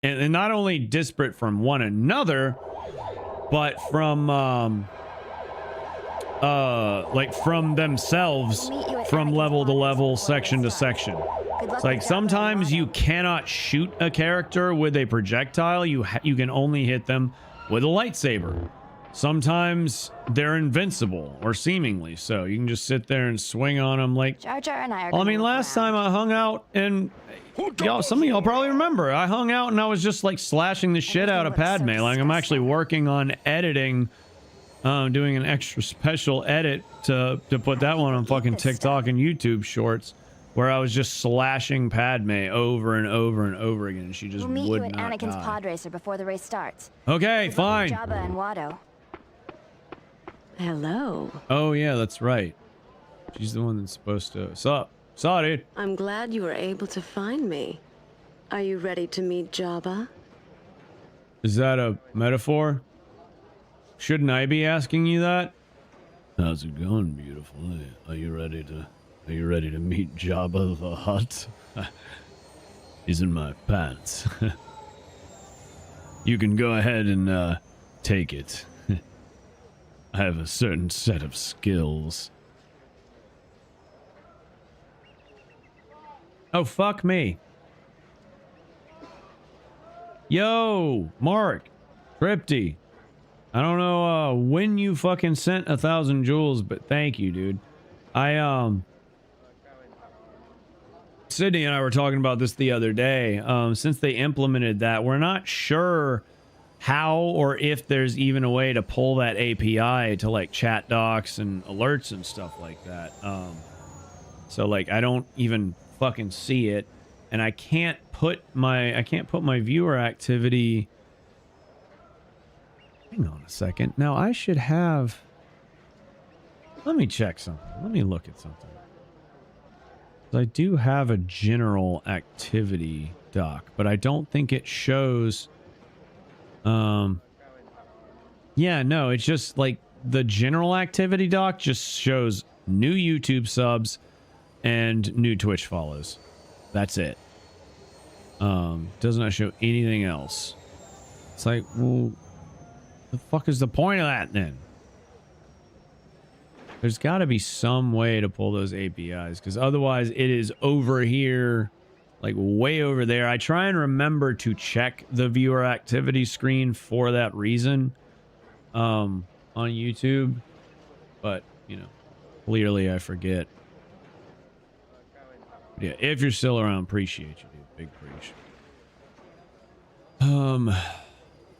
And not only disparate from one another, but from like from themselves, from level to level, section to section. It's like sometimes you cannot shoot a character with a projectile. You can only hit them with a lightsaber. Sometimes they're invincible, or seemingly so. You can just sit there and swing on them like... Jar Jar and I are I mean, last time I hung out, and y'all, some of y'all probably remember, I hung out and I was just like slashing the shit out of Padme. Like I'm actually working on editing, doing an extra special edit to put that one on fucking TikTok and YouTube Shorts, where I was just slashing Padme over and over and over again, and she just We'll meet would you at not Anakin's die. pod racer before the race starts. Okay, fine. Jabba and Watto. Hello. Oh yeah, that's right. She's the one that's supposed to... Sup? Saw, dude. I'm glad you were able to find me. Are you ready to meet Jabba? Is that a metaphor? Shouldn't I be asking you that? How's it going, beautiful? Are you ready to meet Jabba the Hutt? He's in my pants. You can go ahead and take it. I have a certain set of skills. Oh, fuck me. Yo, Mark, Tripty. I don't know when you fucking sent 1,000 jewels, but thank you, dude. Sydney and I were talking about this the other day. Since they implemented that, we're not sure how or if there's even a way to pull that API to like chat docs and alerts and stuff like that. So like I don't even fucking see it, and I can't put my viewer activity. Hang on a second. Now I should have. Let me check something. Let me look at something. I do have a general activity doc, but I don't think it shows. Yeah, no, it's just like the general activity doc just shows new YouTube subs and new Twitch follows. That's it. Does not show anything else. It's like, well, the fuck is the point of that then? There's got to be some way to pull those APIs, because otherwise it is over here, like way over there. I try and remember to check the viewer activity screen for that reason on YouTube, but you know, clearly I forget. But yeah, if you're still around, appreciate you, dude. Big appreciate.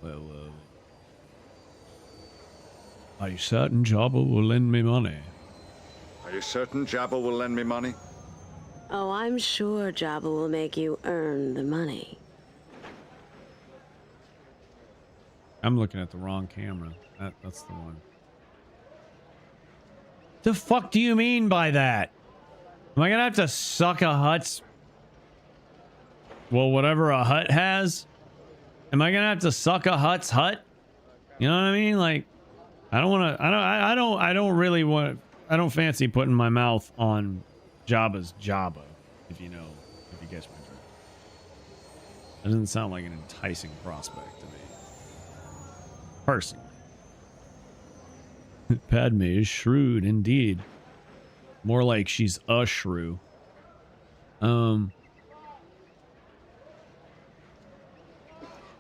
Well, are you certain Jabba will lend me money? Are you certain Jabba will lend me money? Oh, I'm sure Jabba will make you earn the money. I'm looking at the wrong camera. That's the one. The fuck do you mean by that? Am I gonna have to suck a hut's... Well, whatever a hut has? Am I gonna have to suck a hut's hut? You know what I mean? Like, I don't want to... I don't really want... I don't fancy putting my mouth on Jabba's Jabba, if you know... If you guess my drift. That doesn't sound like an enticing prospect to me. Personally. Padme is shrewd indeed. More like she's a shrew.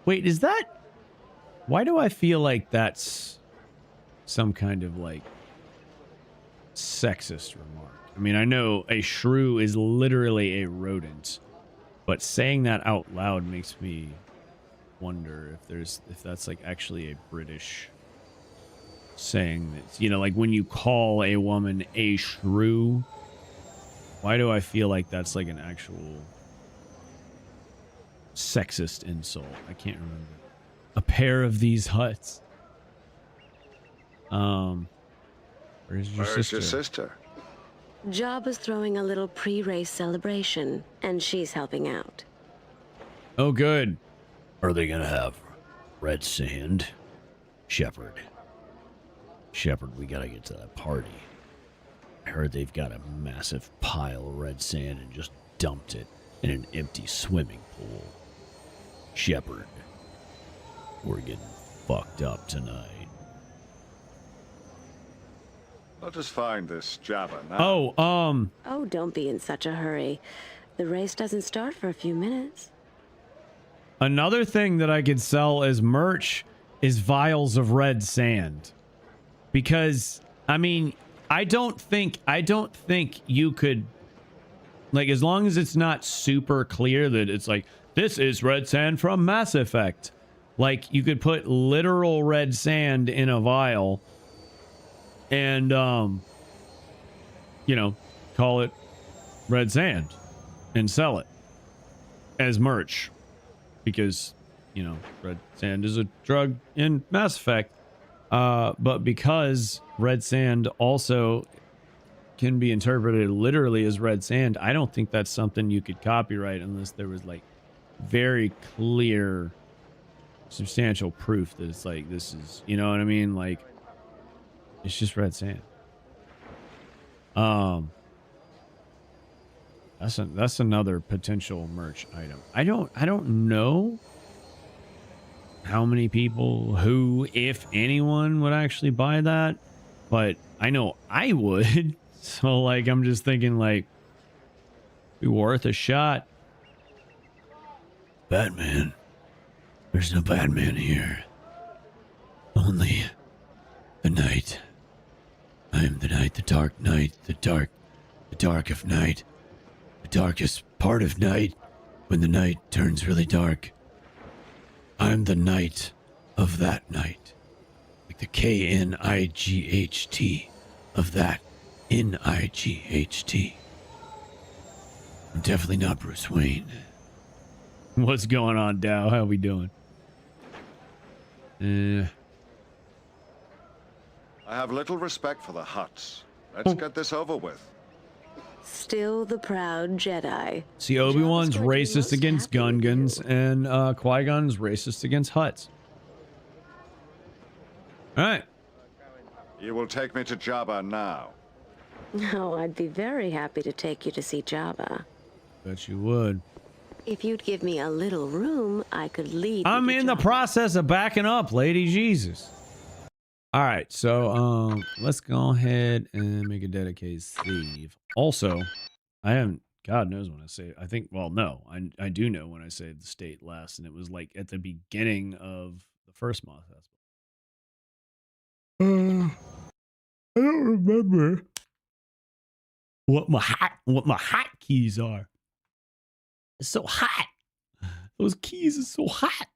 Wait, is that... Why do I feel like that's some kind of like sexist remark? I mean, I know a shrew is literally a rodent, but saying that out loud makes me wonder if that's like actually a British saying that, you know, like when you call a woman a shrew, why do I feel like that's like an actual sexist insult? I can't remember. A pair of these huts. Where's your sister? Jabba's throwing a little pre-race celebration, and she's helping out. Oh, good. Are they gonna have red sand? Shepard, we gotta get to that party. I heard they've got a massive pile of red sand and just dumped it in an empty swimming pool. Shepard, we're getting fucked up tonight. Let us find this Jabba now. Oh, don't be in such a hurry. The race doesn't start for a few minutes. Another thing that I could sell as merch is vials of red sand. Because, I mean, I don't think you could, like, as long as it's not super clear that it's like, this is red sand from Mass Effect. Like, you could put literal red sand in a vial and, you know, call it red sand and sell it as merch. Because, you know, red sand is a drug in Mass Effect. But because red sand also can be interpreted literally as red sand, I don't think that's something you could copyright unless there was like very clear, substantial proof that it's like, this is, you know what I mean? Like, it's just red sand. That's another potential merch item. I don't know how many people, who, if anyone, would actually buy that, but I know I would. So, like, I'm just thinking, like, be worth a shot. Batman. There's no Batman here. Only the night. I am the night, the dark night, the dark of night. The darkest part of night, when the night turns really dark. I'm the night of that night. Like the K-N-I-G-H-T of that N-I-G-H-T. I'm definitely not Bruce Wayne. What's going on, Dow? How we doing? I have little respect for the Hutts. Let's get this over with. Still the proud Jedi. See, Obi-Wan's racist against Gungans, and Qui-Gon's racist against Hutts. All right. You will take me to Jabba now. Oh, I'd be very happy to take you to see Jabba. Bet you would. If you'd give me a little room, I could lead. I'm in the process of backing up, lady. Jesus. All right, so let's go ahead and make a dedicated save. Also, I haven't, God knows when I say, I think, well, no, I do know when I saved the state last, and it was like at the beginning of the first Mos Espa. I don't remember. what my hotkeys are. It's so hot. Those keys are so hot.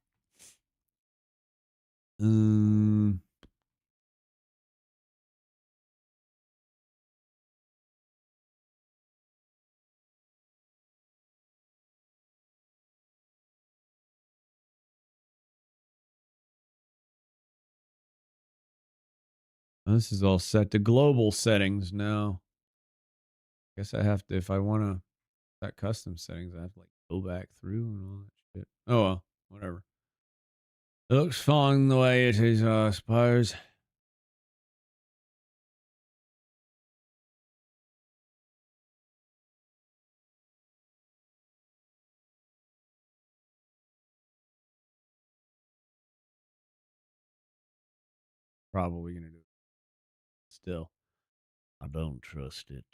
This is all set to global settings now. Guess I have to, if I want to set custom settings, I have to like go back through and all that shit. Oh well, whatever. It looks fine the way it is, I suppose. Probably gonna do it. Still, I don't trust it.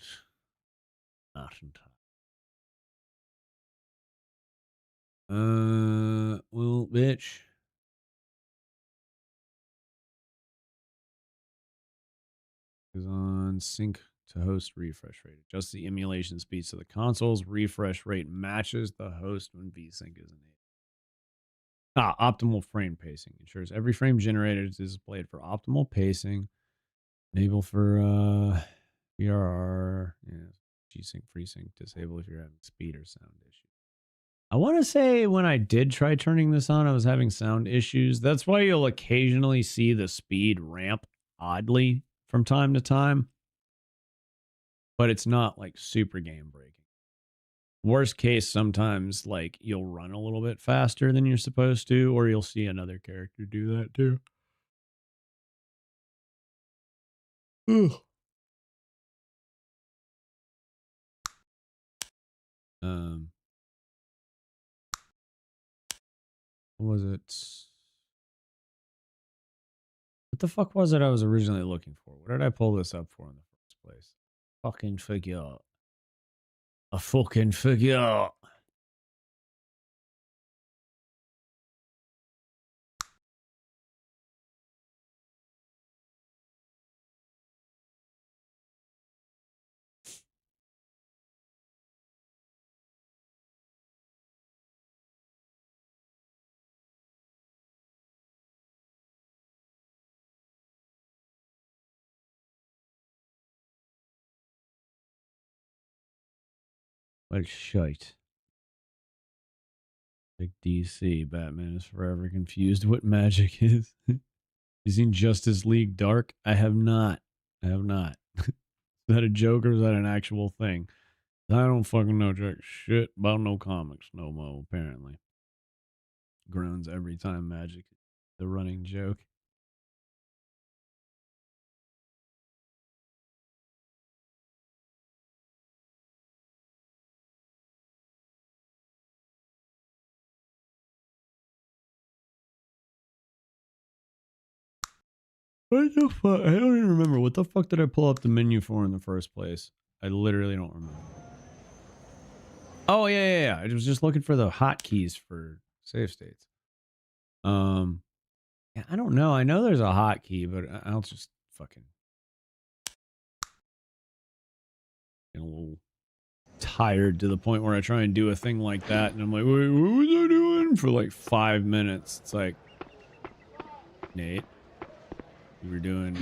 Not entirely. Well, bitch. Is on sync to host refresh rate. Adjust the emulation speed so the console's refresh rate matches the host when VSync is enabled. Optimal frame pacing ensures every frame generated is displayed for optimal pacing. Enable for VRR. Yeah, G-Sync, FreeSync. Disable if you're having speed or sound issues. I want to say when I did try turning this on, I was having sound issues. That's why you'll occasionally see the speed ramp oddly from time to time. But it's not like super game breaking. Worst case, sometimes like you'll run a little bit faster than you're supposed to, or you'll see another character do that too. What was it? What the fuck was it I was originally looking for? What did I pull this up for in the first place? Fucking figure. A fucking figure. What shite. Like DC, Batman is forever confused what magic is. You seen Justice League Dark? I have not. Is that a joke or is that an actual thing? I don't fucking know jack shit about no comics no more, apparently. Groans every time magic is the running joke. What the fuck? I don't even remember. What the fuck did I pull up the menu for in the first place? I literally don't remember. Oh, yeah. I was just looking for the hotkeys for save states. Yeah, I don't know. I know there's a hotkey, but I'll just fucking get a little tired to the point where I try and do a thing like that, and I'm like, wait, what was I doing for like 5 minutes? It's like, Nate, you were doing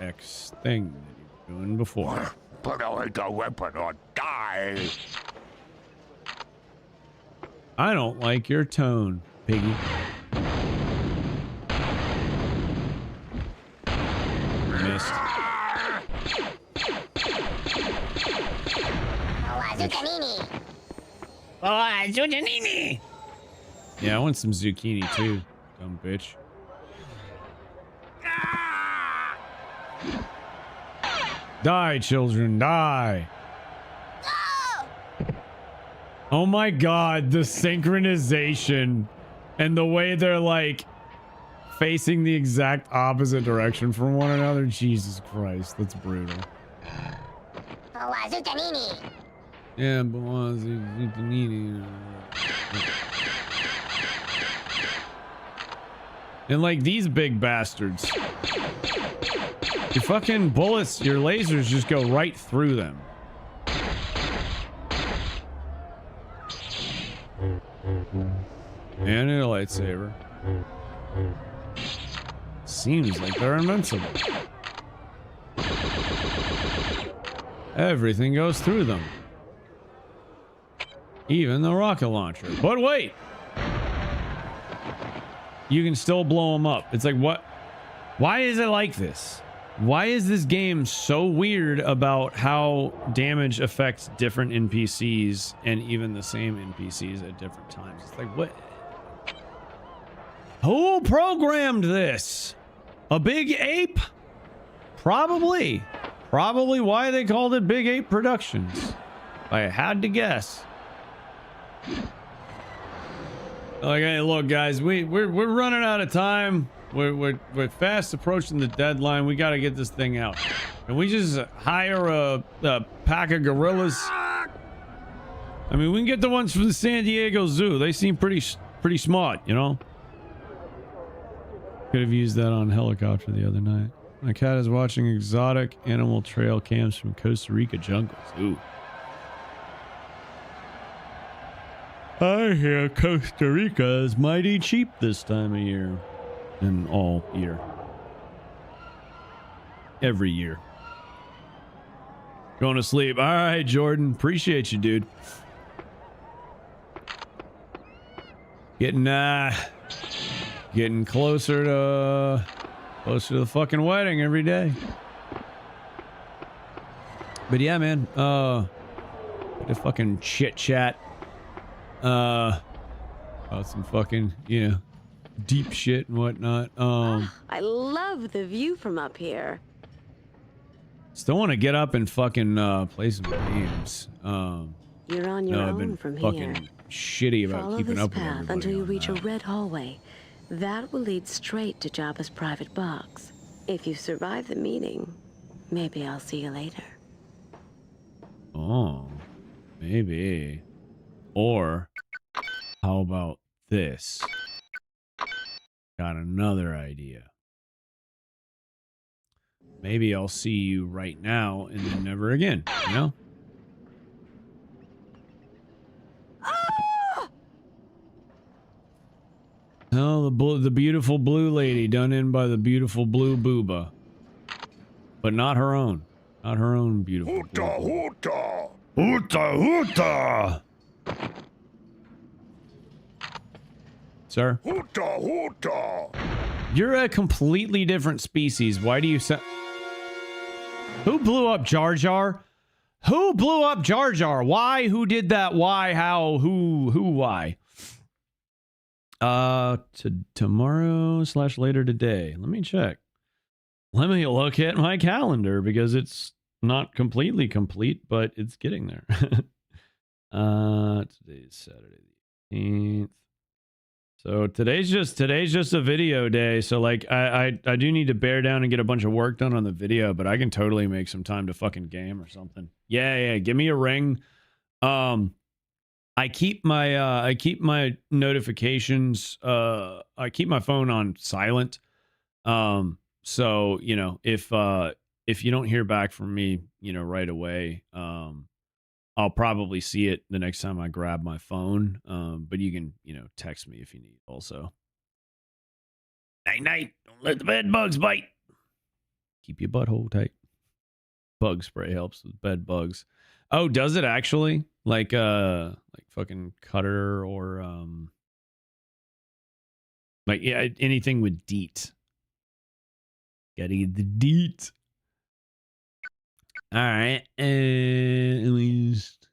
X thing that you were doing before. Put away the weapon or die. I don't like your tone, piggy. Missed. Yeah, I want some zucchini too, dumb bitch. Die, children, die. Oh my god, the synchronization and the way they're like facing the exact opposite direction from one another. Jesus Christ, that's brutal. Yeah, but and like these big bastards. Your fucking bullets, your lasers just go right through them. And a lightsaber. Seems like they're invincible. Everything goes through them. Even the rocket launcher. But wait! You can still blow them up. It's like, what? Why is it like this? Why is this game so weird about how damage affects different NPCs and even the same NPCs at different times? It's like, what? Who programmed this? A big ape? Probably. Probably why they called it Big Ape Productions. If I had to guess. Like, hey, look, guys, we're running out of time. We're fast approaching the deadline. We got to get this thing out. Can we just hire a pack of gorillas? I mean, we can get the ones from the San Diego Zoo. They seem pretty smart, you know. Could have used that on helicopter the other night. My cat is watching exotic animal trail cams from Costa Rica jungles. Ooh. I hear Costa Rica is mighty cheap this time of year. And all year. Every year. Going to sleep. All right, Jordan. Appreciate you, dude. Getting closer to the fucking wedding every day. But yeah, man. The fucking chit chat. About some fucking, you know, deep shit and whatnot. I love the view from up here. Still want to get up and fucking play some games. You're on your I've own been from fucking here. shitty about Follow keeping this up with path everybody until you on reach that. a red hallway. That will lead straight to Jabba's private box. If you survive the meeting, maybe I'll see you later. Oh, maybe. Or how about this? Got another idea. Maybe I'll see you right now and then never again, you know? Oh, the beautiful blue lady done in by the beautiful blue booba. But not her own. Not her own beautiful Hoota, blue. hoota! Hoota, hoota! Sir? Hoota, hoota! You're a completely different species. Why do you say... Who blew up Jar Jar? Who blew up Jar Jar? Why? Who did that? Why? How? Who? Why? Tomorrow/later today. Let me check. Let me look at my calendar because it's not completely complete, but it's getting there. Today's Saturday the 18th. So today's just a video day. So like I do need to bear down and get a bunch of work done on the video, but I can totally make some time to fucking game or something. Yeah, give me a ring. I keep my notifications, I keep my phone on silent. So, you know, if you don't hear back from me, you know, right away, I'll probably see it the next time I grab my phone. But you can, you know, text me if you need also. Night night. Don't let the bed bugs bite. Keep your butthole tight. Bug spray helps with bed bugs. Oh, does it actually? Like fucking Cutter or like yeah, anything with DEET. Gotta get the DEET. All right, and let me just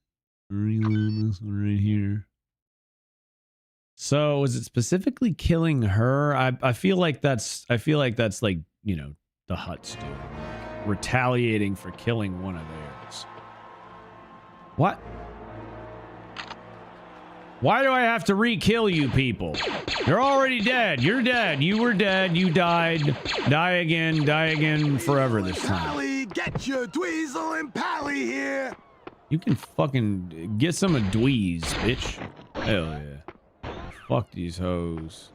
reload this one right here. So, is it specifically killing her? I feel like that's like, you know, the Hutts do, retaliating for killing one of theirs. What? Why do I have to re-kill you people? You're already dead. You're dead. You were dead. You died. Die again forever this time. Get your Dweezil and Pally here! You can fucking get some of Dweez, bitch. Hell yeah. Fuck these hoes.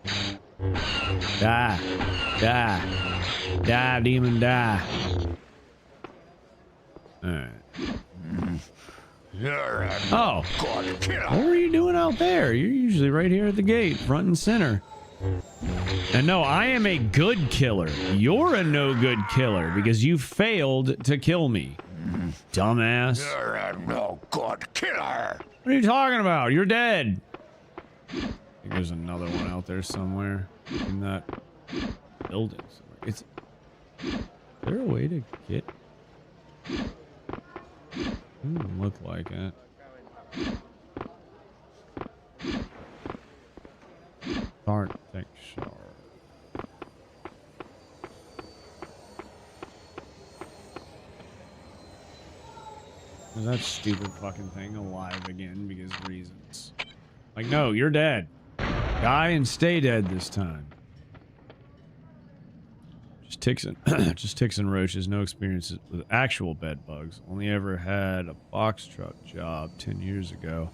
Die. Die. Die, demon, die. Alright. Oh. What were you doing out there? You're usually right here at the gate, front and center. And no, I am a good killer. You're a no good killer because you failed to kill me. Dumbass. You're a no good killer. What are you talking about? You're dead. I think there's another one out there somewhere in that building. Is there a way to get? Doesn't look like it. Arctic shore. Is that stupid fucking thing alive again because reasons? Like, no, you're dead. Die and stay dead this time. Just ticks and roaches. No experience with actual bed bugs. Only ever had a box truck job 10 years ago,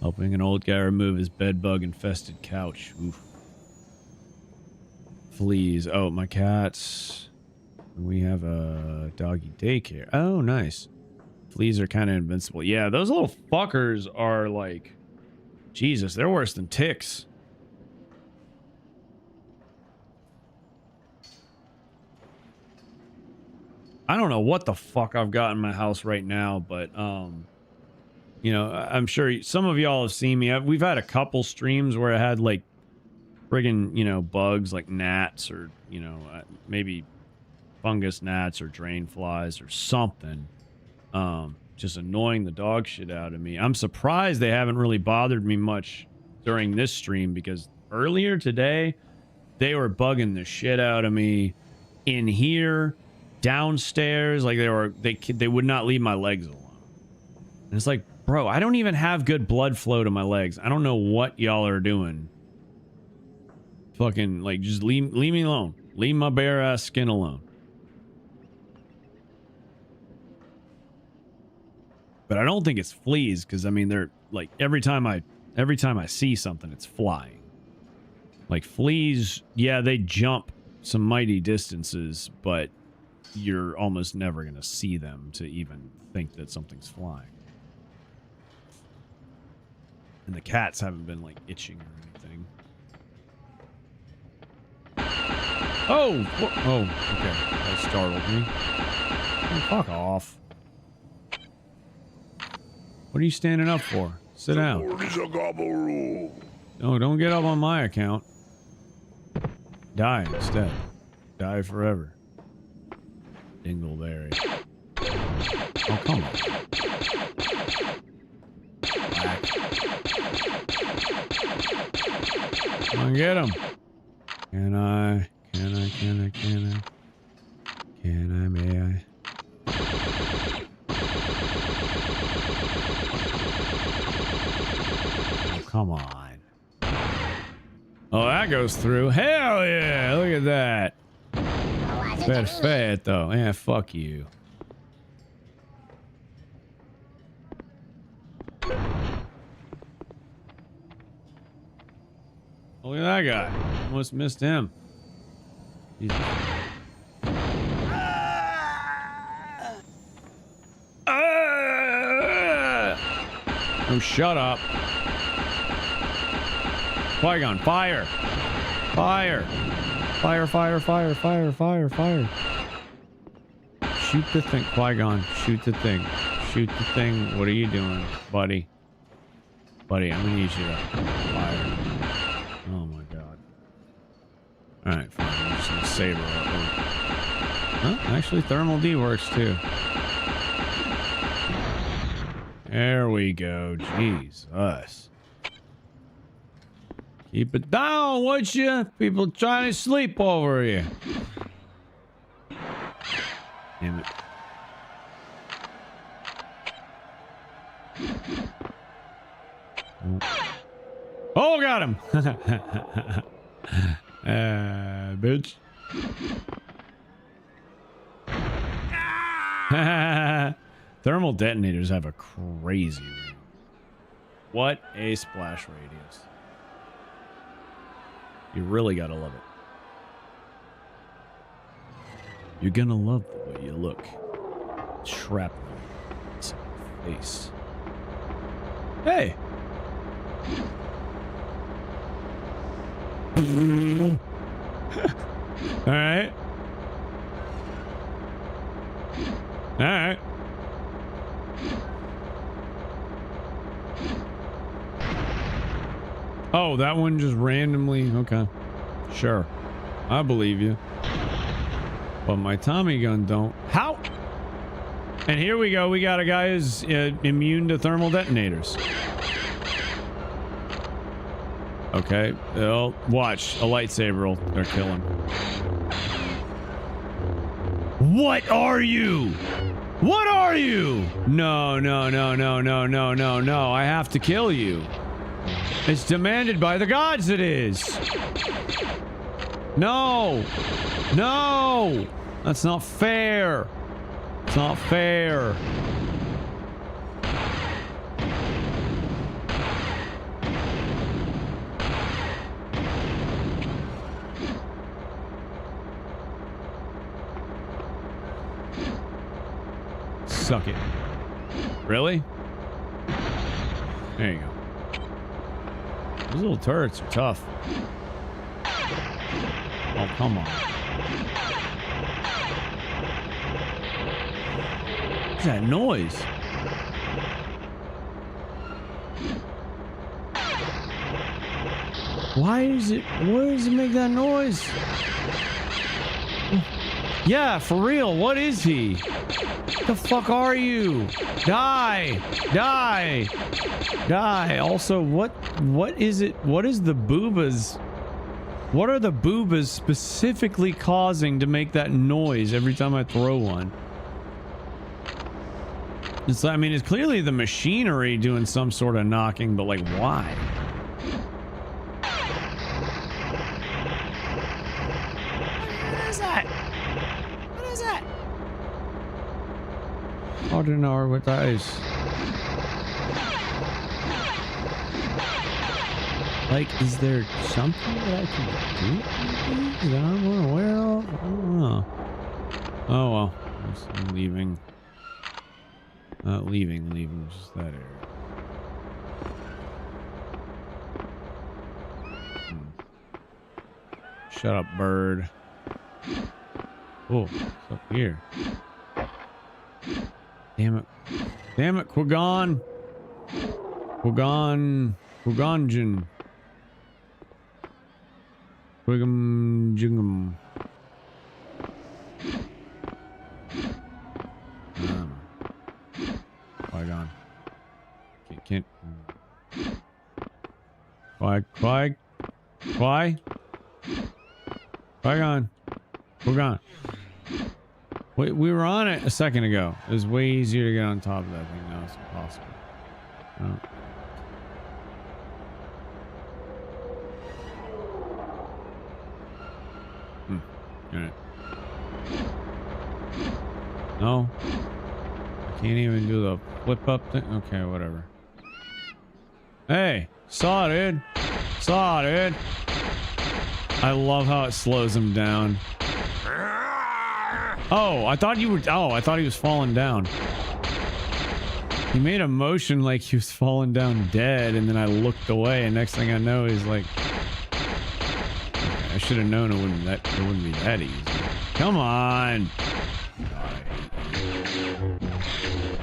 helping an old guy remove his bed bug infested couch. Oof. Fleas. Oh, my cats. We have a doggy daycare. Oh, nice. Fleas are kind of invincible. Yeah, those little fuckers are like, Jesus, they're worse than ticks. I don't know what the fuck I've got in my house right now, but you know, I'm sure some of y'all have seen me. We've had a couple streams where I had like friggin', you know, bugs like gnats or, you know, maybe fungus gnats or drain flies or something. Just annoying the dog shit out of me. I'm surprised they haven't really bothered me much during this stream because earlier today they were bugging the shit out of me in here, downstairs. Like they would not leave my legs alone. And it's like, bro, I don't even have good blood flow to my legs. I don't know what y'all are doing. Fucking like, just leave me alone. Leave my bare ass skin alone. But I don't think it's fleas because I mean they're like every time I see something it's flying. Like fleas, yeah, they jump some mighty distances, but you're almost never gonna see them to even think that something's flying. And the cats haven't been like itching or anything. Oh, oh, okay, that startled me. Oh, fuck off. What are you standing up for? Sit down. No, don't get up on my account. Die instead. Die forever. Dingleberry. Oh, come on. Back. Come on, get him. Can I, may I? Come on. Oh, that goes through. Hell yeah. Look at that. Perfetto. Yeah, fuck you. Look at that guy. Almost missed him. Jesus. Oh, shut up. Qui-Gon, fire! Fire! Fire, fire, fire, fire, fire, fire. Shoot the thing. Qui-Gon, shoot the thing. Shoot the thing. What are you doing, buddy? Buddy, I'm gonna need you to fire. Oh my god. Alright, fine. I'm just gonna saber up. Huh? Actually, thermal D works too. There we go. Jesus. Keep it down, would you? People trying to sleep over here. Damn it. Oh, got him. Bitch. Thermal detonators have a crazy range. What a splash radius. You really gotta love it. You're gonna love the way you look. Shrapnel. It's in your face. Hey. All right. All right. Oh, that one just randomly. Okay. Sure. I believe you. But my Tommy gun don't. How? And here we go. We got a guy who's immune to thermal detonators. Okay. Well, watch. A lightsaber will kill him. What are you? What are you? No, no, no, no, no, no, no, no. I have to kill you. It's demanded by the gods, it is. No. No. That's not fair. It's not fair. Suck it. Really? There you go. Those little turrets are tough. Oh, come on. What's that noise? Why does it make that noise? Yeah, for real, what is he? What the fuck are you? Die! Die! Die! Also, what is it? What is the boobas? What are the boobas specifically causing to make that noise every time I throw one? It's, I mean, it's clearly the machinery doing some sort of knocking, but like, why? What is that? What is that? I don't know what that is. Like, is there something that I can do that I'm unaware of? I don't know. Oh well, I'm leaving. Not leaving, just that area. Shut up, bird. Oh, it's up here. Damn it. Damn it, Qui-Gon. Qui-Gon. Qui-Gon-Jinn. Qui-Gon-Jinn. Qui-Gon. Can't. Qui-Gon. Qui-Gon. Wait, we were on it a second ago. It was way easier to get on top of that thing. Now it's impossible. Oh. Alright. No. I can't even do the flip up thing. Okay, whatever. Hey, saw it, dude. Saw it, dude. I love how it slows him down. Oh, I thought you were. Oh, I thought he was falling down. He made a motion like he was falling down dead, and then I looked away, and next thing I know, he's like. I should have known it wouldn't be that easy. Come on.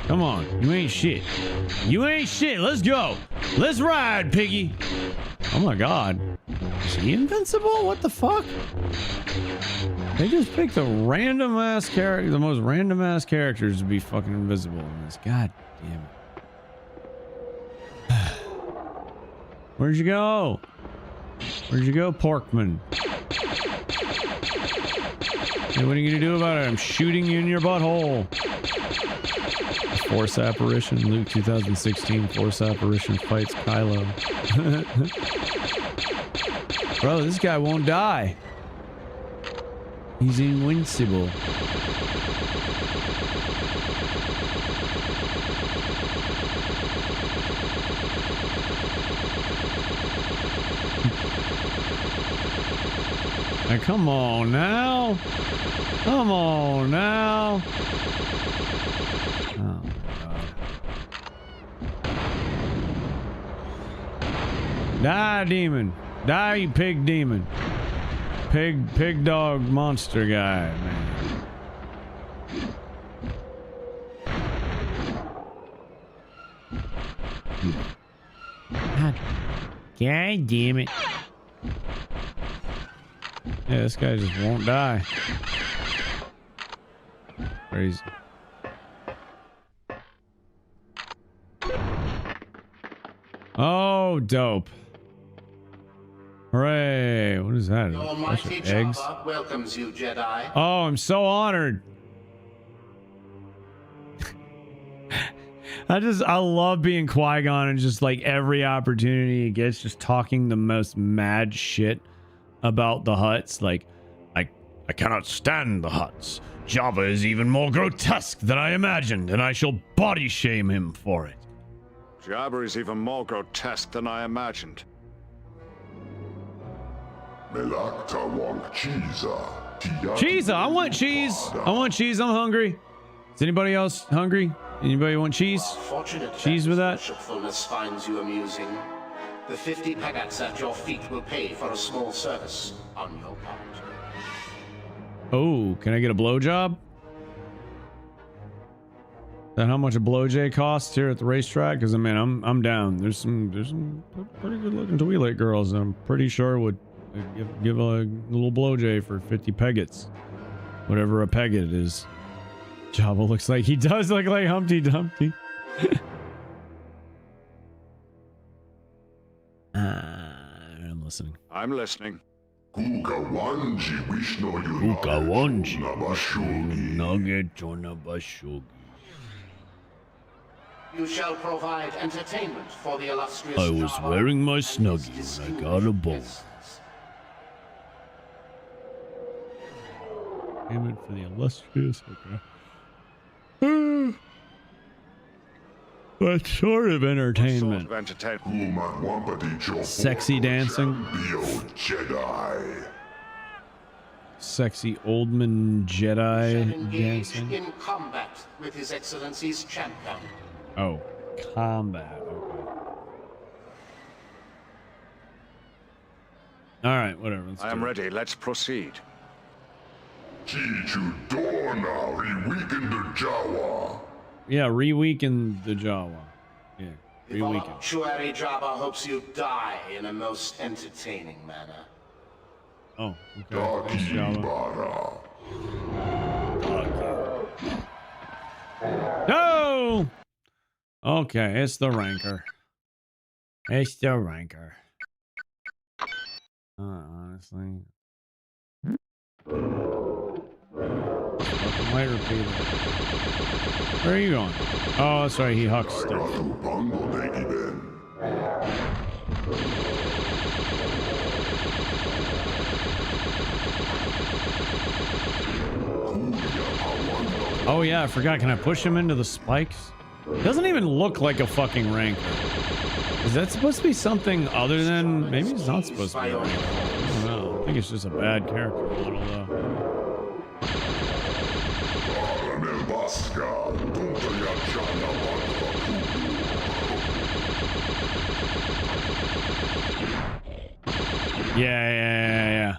Come on. You ain't shit. You ain't shit. Let's go. Let's ride, piggy. Oh my god. Is he invincible? What the fuck? They just picked a random ass character, the most random ass characters to be fucking invisible in this. God damn it. Where'd you go? Where'd you go, Porkman? Hey, what are you gonna do about it? I'm shooting you in your butthole. Force apparition, Luke 2016. Force apparition fights Kylo. Bro, this guy won't die. He's invincible. Now, come on now. Come on now. Oh, my God. Die, demon. Die, you pig demon. Pig dog monster guy, man. God damn it. Yeah, this guy just won't die. Crazy. Oh, dope. Hooray. What is that? Your A bunch mighty of eggs? Jabba welcomes you, Jedi. Oh, I'm so honored. I love being Qui-Gon and just like every opportunity he gets, just talking the most mad shit about the Hutts. Like, I cannot stand the Hutts. Jabba is even more grotesque than I imagined, and I shall body shame him for it. Jabba is even more grotesque than I imagined. Cheese! I want cheese! I want cheese, I'm hungry. Is anybody else hungry? Anybody want cheese? Fortunate Cheese with that? worshipfulness finds you amusing. The 50 pagats at your feet will pay for a small service on your part. Oh, can I get a blowjob? Is that how much a blowjay costs here at the racetrack? Because I mean, I'm down. There's some pretty good looking Twi'lek girls. I'm pretty sure would give a little blowjay for 50 pegats, whatever a pegat is. Jabba looks like he does look like Humpty Dumpty. I'm listening. I'm listening. Ukawanji nugget on a bashogi. You shall provide entertainment for the illustrious I was Jabba wearing my and snuggie his when I got a bone. guests. Payment for the illustrious. Okay. What sort of entertainment? Sort of entertainment. Sexy dancing. Jedi. Sexy Oldman Jedi Shall engage dancing. in combat with His Excellency's champion. Oh, combat. Okay. All right, whatever. Let's I do am it. ready. Let's proceed. Yeah, re-weaken the Jawa. Yeah, The re-weaken. voluptuary Jabba hopes you die in a most entertaining manner. Oh, okay. Thanks, Jawa. No! Okay, it's the rancor. It's the rancor. Honestly. Fucking light repeater. Where are you going? Oh, that's right, he hucks stuff. Oh yeah, I forgot. Can I push him into the spikes? Doesn't even look like a fucking rancor. Is that supposed to be something other than... Maybe it's not supposed to be a rancor. I don't know. I think it's just a bad character model though. Yeah.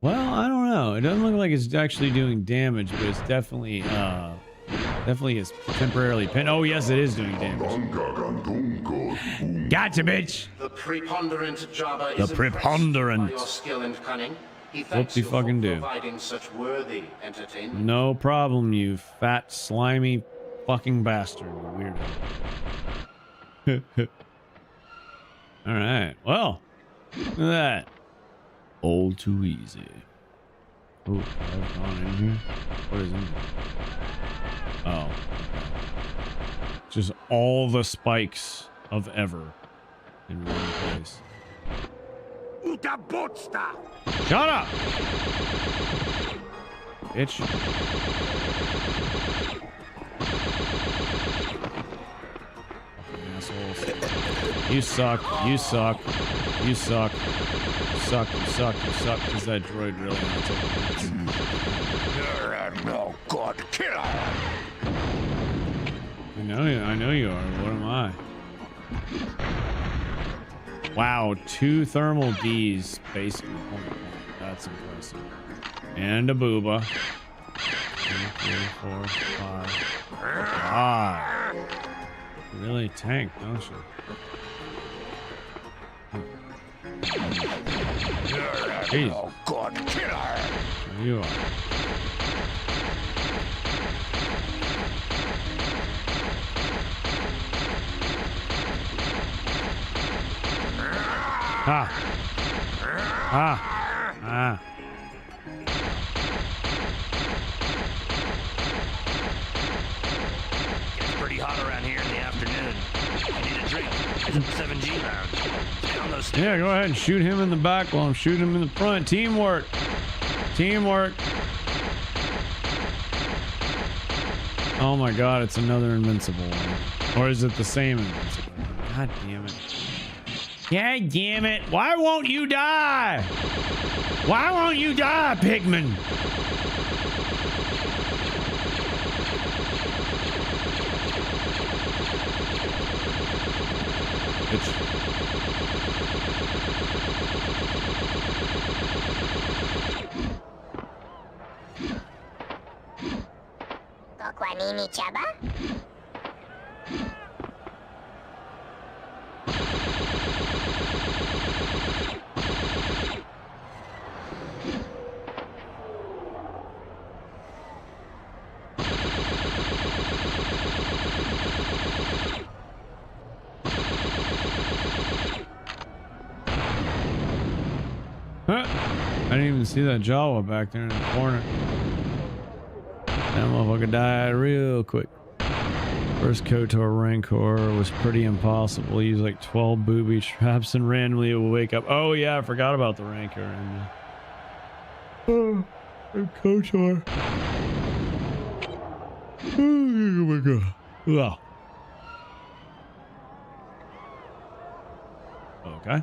Well, I don't know. It doesn't look like it's actually doing damage, but it's definitely is temporarily pinned. Oh, yes, it is doing damage. Gotcha, bitch. The preponderant Jabba The is preponderant. impressed by your skill and cunning. He thanks Whoopsie you for fucking do. providing such worthy entertainment. No problem, you fat, slimy fucking bastard, you weirdo. All right. Well, look at that. All too easy. Oh, I've gone in here. What is in here? Oh. Just all the spikes of ever in one place. Shut up! Bitch. Fucking assholes. You suck. You suck. You suck. You suck. You suck. You suck. Because that droid really wants to take it. No god killer. I know you are. What am I? Wow, 2 thermal Ds basically. That's impressive. And a booba. 2, 3, 4, 5. Ah, you really tank, don't you? Jeez. Oh, God, killer! There you are. Ah. Ah. Ah. Gets pretty hot around here in the afternoon. I need a drink. It's a 7G round. Down those stairs. Yeah, go ahead and shoot him in the back while I'm shooting him in the front. Teamwork. Teamwork. Oh my god, it's another invincible one. Or is it the same invincible one? God damn it. God damn it. Why won't you die? Why won't you die, Pigman? Kokwanini chaba? Huh? I didn't even see that Jawa back there in the corner. That motherfucker died real quick. First KOTOR Rancor was pretty impossible. He used like 12 booby traps and randomly it will wake up. Oh yeah, I forgot about the Rancor. And KOTOR. Oh my god. Wow. Okay.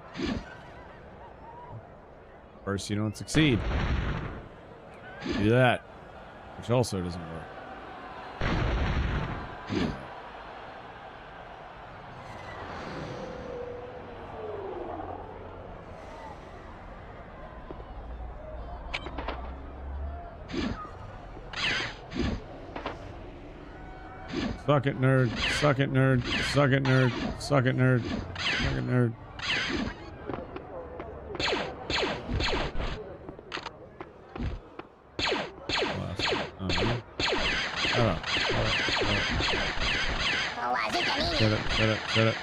First, you don't succeed. Do that, which also doesn't work. Suck it, nerd. Suck it, nerd. Suck it, nerd. Suck it, nerd. Suck it, nerd. Shut up,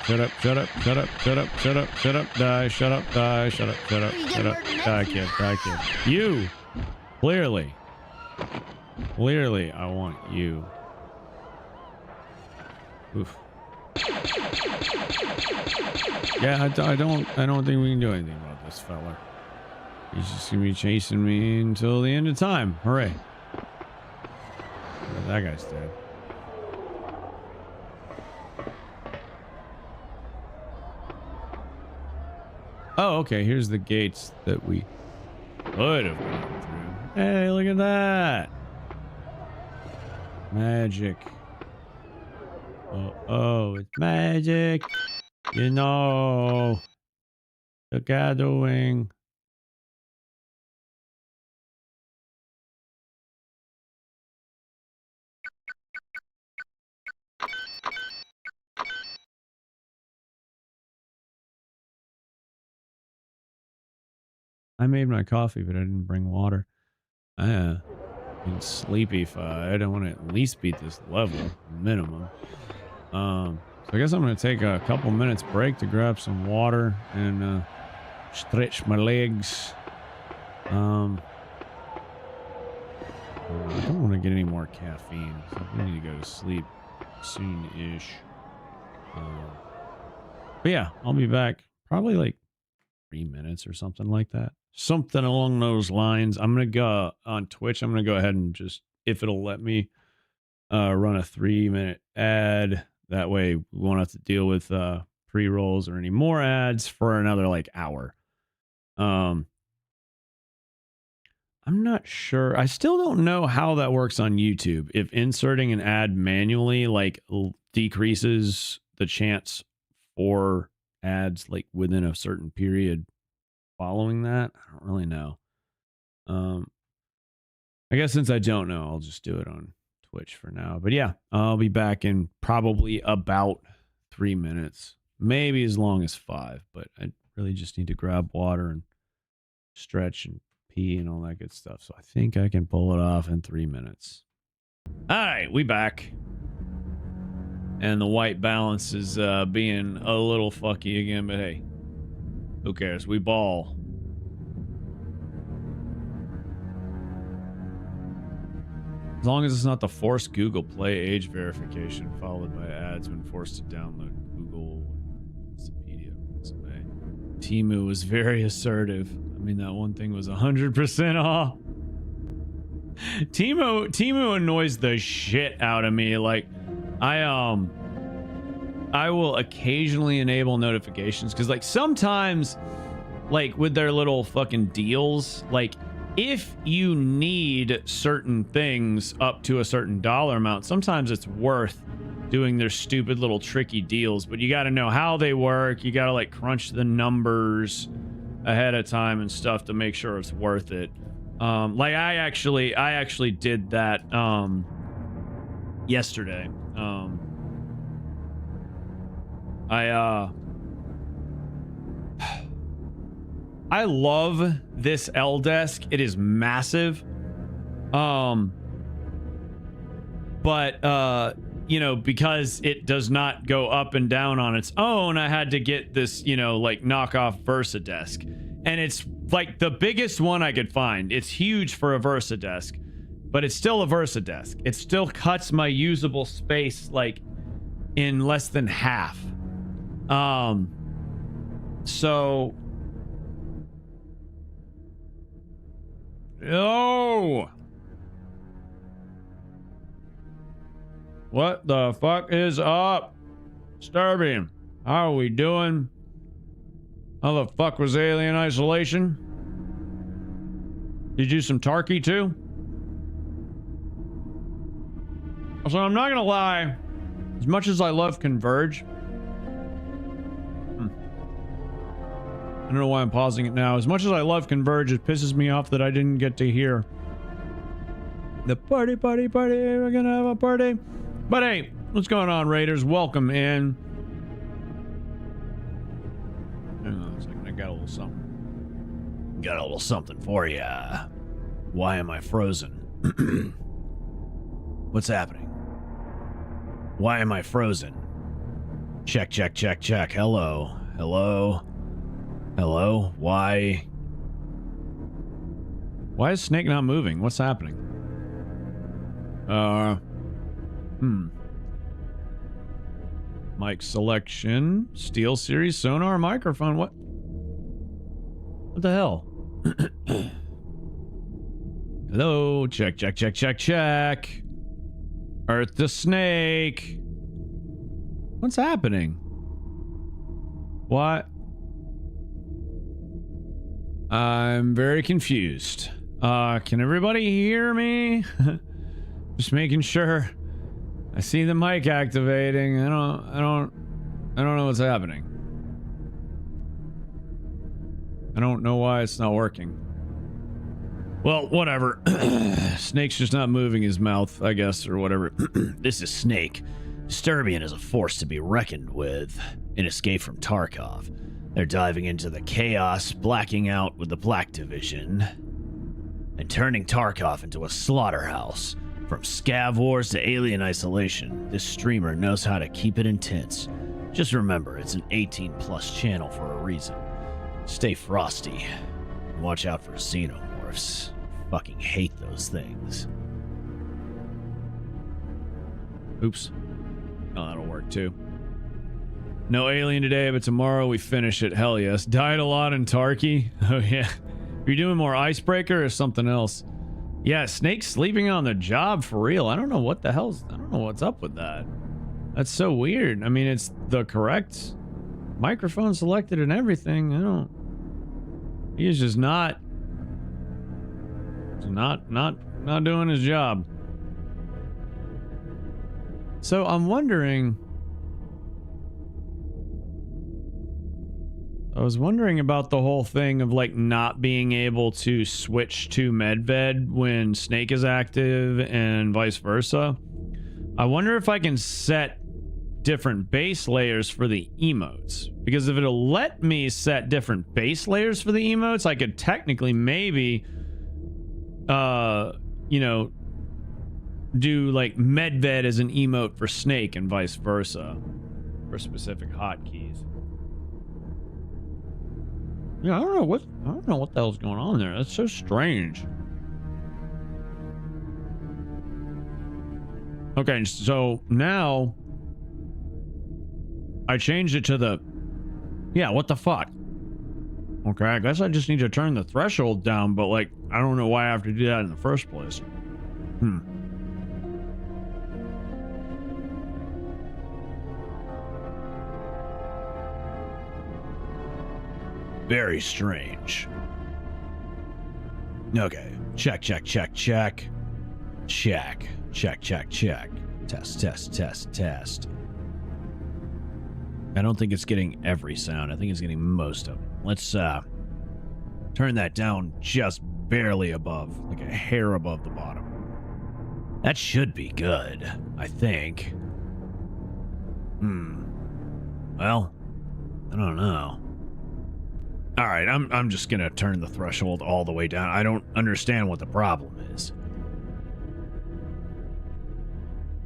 shut up, shut up, shut up, shut up, shut up, shut up, shut up, shut up, die, shut up, die, shut up, shut up, shut up, die, kid, die, kid. You! Clearly. Clearly, I want you. Oof. Yeah, I don't think we can do anything about this fella. He's just gonna be chasing me until the end of time. Hooray. That guy's dead. Oh, okay. Here's the gates that we could have gone through. Hey, look at that. Magic. Oh, it's magic. You know. The gathering. I made my coffee, but I didn't bring water. I'm sleepy-fied. I want to at least beat this level, minimum. So I guess I'm going to take a couple minutes break to grab some water and stretch my legs. I don't want to get any more caffeine, so I need to go to sleep soon-ish. But yeah, I'll be back probably like 3 minutes or something like that. Something along those lines. I'm going to go on Twitch. I'm going to go ahead and just, if it'll let me, run a 3-minute ad. That way we won't have to deal with pre-rolls or any more ads for another like hour. I'm not sure. I still don't know how that works on YouTube. If inserting an ad manually like decreases the chance 4 ads like within a certain period following that. I don't really know. I guess since I don't know, I'll just do it on Twitch for now. But yeah, I'll be back in probably about 3 minutes, maybe as long as 5. But I really just need to grab water and stretch and pee and all that good stuff. So I think I can pull it off in 3 minutes. All right, we back. And the white balance is being a little fucky again, but hey, who cares? We ball. As long as it's not the forced Google Play age verification followed by ads when forced to download Google Wikipedia. Temu was very assertive. I mean, that one thing was 100% off. Temu annoys the shit out of me. Like, I will occasionally enable notifications because, like, sometimes, like, with their little fucking deals, like, if you need certain things up to a certain dollar amount, sometimes it's worth doing their stupid little tricky deals, but you got to know how they work. You got to, like, crunch the numbers ahead of time and stuff to make sure it's worth it. Like, I actually did that yesterday. I love this L desk. It is massive. But you know, because it does not go up and down on its own, I had to get this, you know, like knockoff Versa desk. And it's like the biggest one I could find. It's huge for a Versa desk, but it's still a Versa desk. It still cuts my usable space like in less than half. So oh, what the fuck is up? Disturbing. How are we doing? How the fuck was Alien Isolation? Did you do some Tarky too? So I'm not gonna lie, as much as I love Converge, I don't know why I'm pausing it now. As much as I love Converge, it pisses me off that I didn't get to hear the party, we're gonna have a party. But hey, what's going on, Raiders? Welcome in. Hang on a second, I got a little something. Got a little something for ya. Why am I frozen? What's happening? Why am I frozen? Check, check, check, check. Hello. Hello. Hello? Why is Snake not moving? What's happening? Mic selection. Steel series sonar microphone. What the hell? Hello? Check, check, check, check, check. Earth the Snake. What's happening? What? I'm very confused. Can everybody hear me? Just making sure. I see the mic activating. I don't know what's happening. I don't know why it's not working. Well, whatever. Snake's just not moving his mouth, I guess, or whatever. This is Snake. Disturbian is a force to be reckoned with. An escape from Tarkov. They're diving into the chaos, blacking out with the Black Division, and turning Tarkov into a slaughterhouse. From scav wars to alien isolation, this streamer knows how to keep it intense. Just remember, it's an 18+ channel for a reason. Stay frosty. And watch out for xenomorphs. Fucking hate those things. Oops. Oh, that'll work too. No alien today, but tomorrow we finish it. Hell yes. Died a lot in Tarky. Oh yeah. Are you doing more Icebreaker or something else? Yeah, Snake's sleeping on the job for real. I don't know what the hell's... I don't know what's up with that. That's so weird. I mean, it's the correct microphone selected and everything. I don't... He's just not doing his job. So I'm wondering... I was wondering about the whole thing of like not being able to switch to medved when Snake is active and vice versa. I wonder if I can set different base layers for the emotes, because if it'll let me set different base layers for the emotes, I could technically maybe you know, do like medved as an emote for Snake and vice versa for specific hotkeys. Yeah, I don't know what the hell's going on there. That's so strange. Okay, so now I changed it to the... Yeah, what the fuck? Okay, I guess I just need to turn the threshold down, but like, I don't know why I have to do that in the first place. Very strange. Okay, check. Check. Test. I don't think it's getting every sound. I think it's getting most of them. Let's turn that down just barely above, like a hair above the bottom. That should be good, I think. Well, I don't know. All right, I'm just gonna turn the threshold all the way down. I don't understand what the problem is.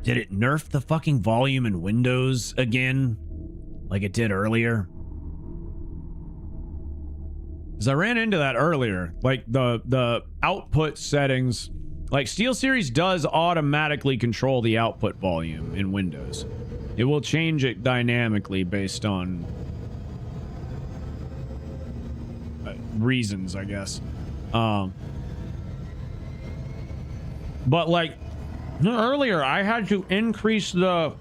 Did it nerf the fucking volume in Windows again, like it did earlier? Because I ran into that earlier, like the output settings, like SteelSeries does automatically control the output volume in Windows. It will change it dynamically based on reasons, I guess. But like earlier, I had to increase the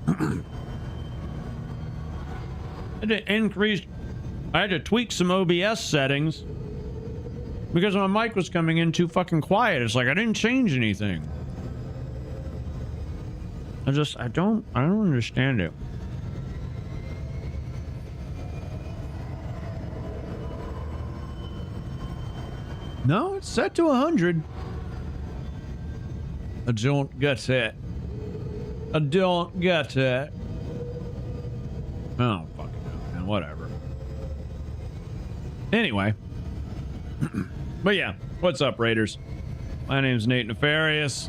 I had to tweak some OBS settings because my mic was coming in too fucking quiet. It's like I didn't change anything. I don't understand it. No, it's set to 100. I don't get it. I don't get it. I don't fucking know, man. Whatever. Anyway. But yeah, what's up, Raiders? My name's Nate Nefarious.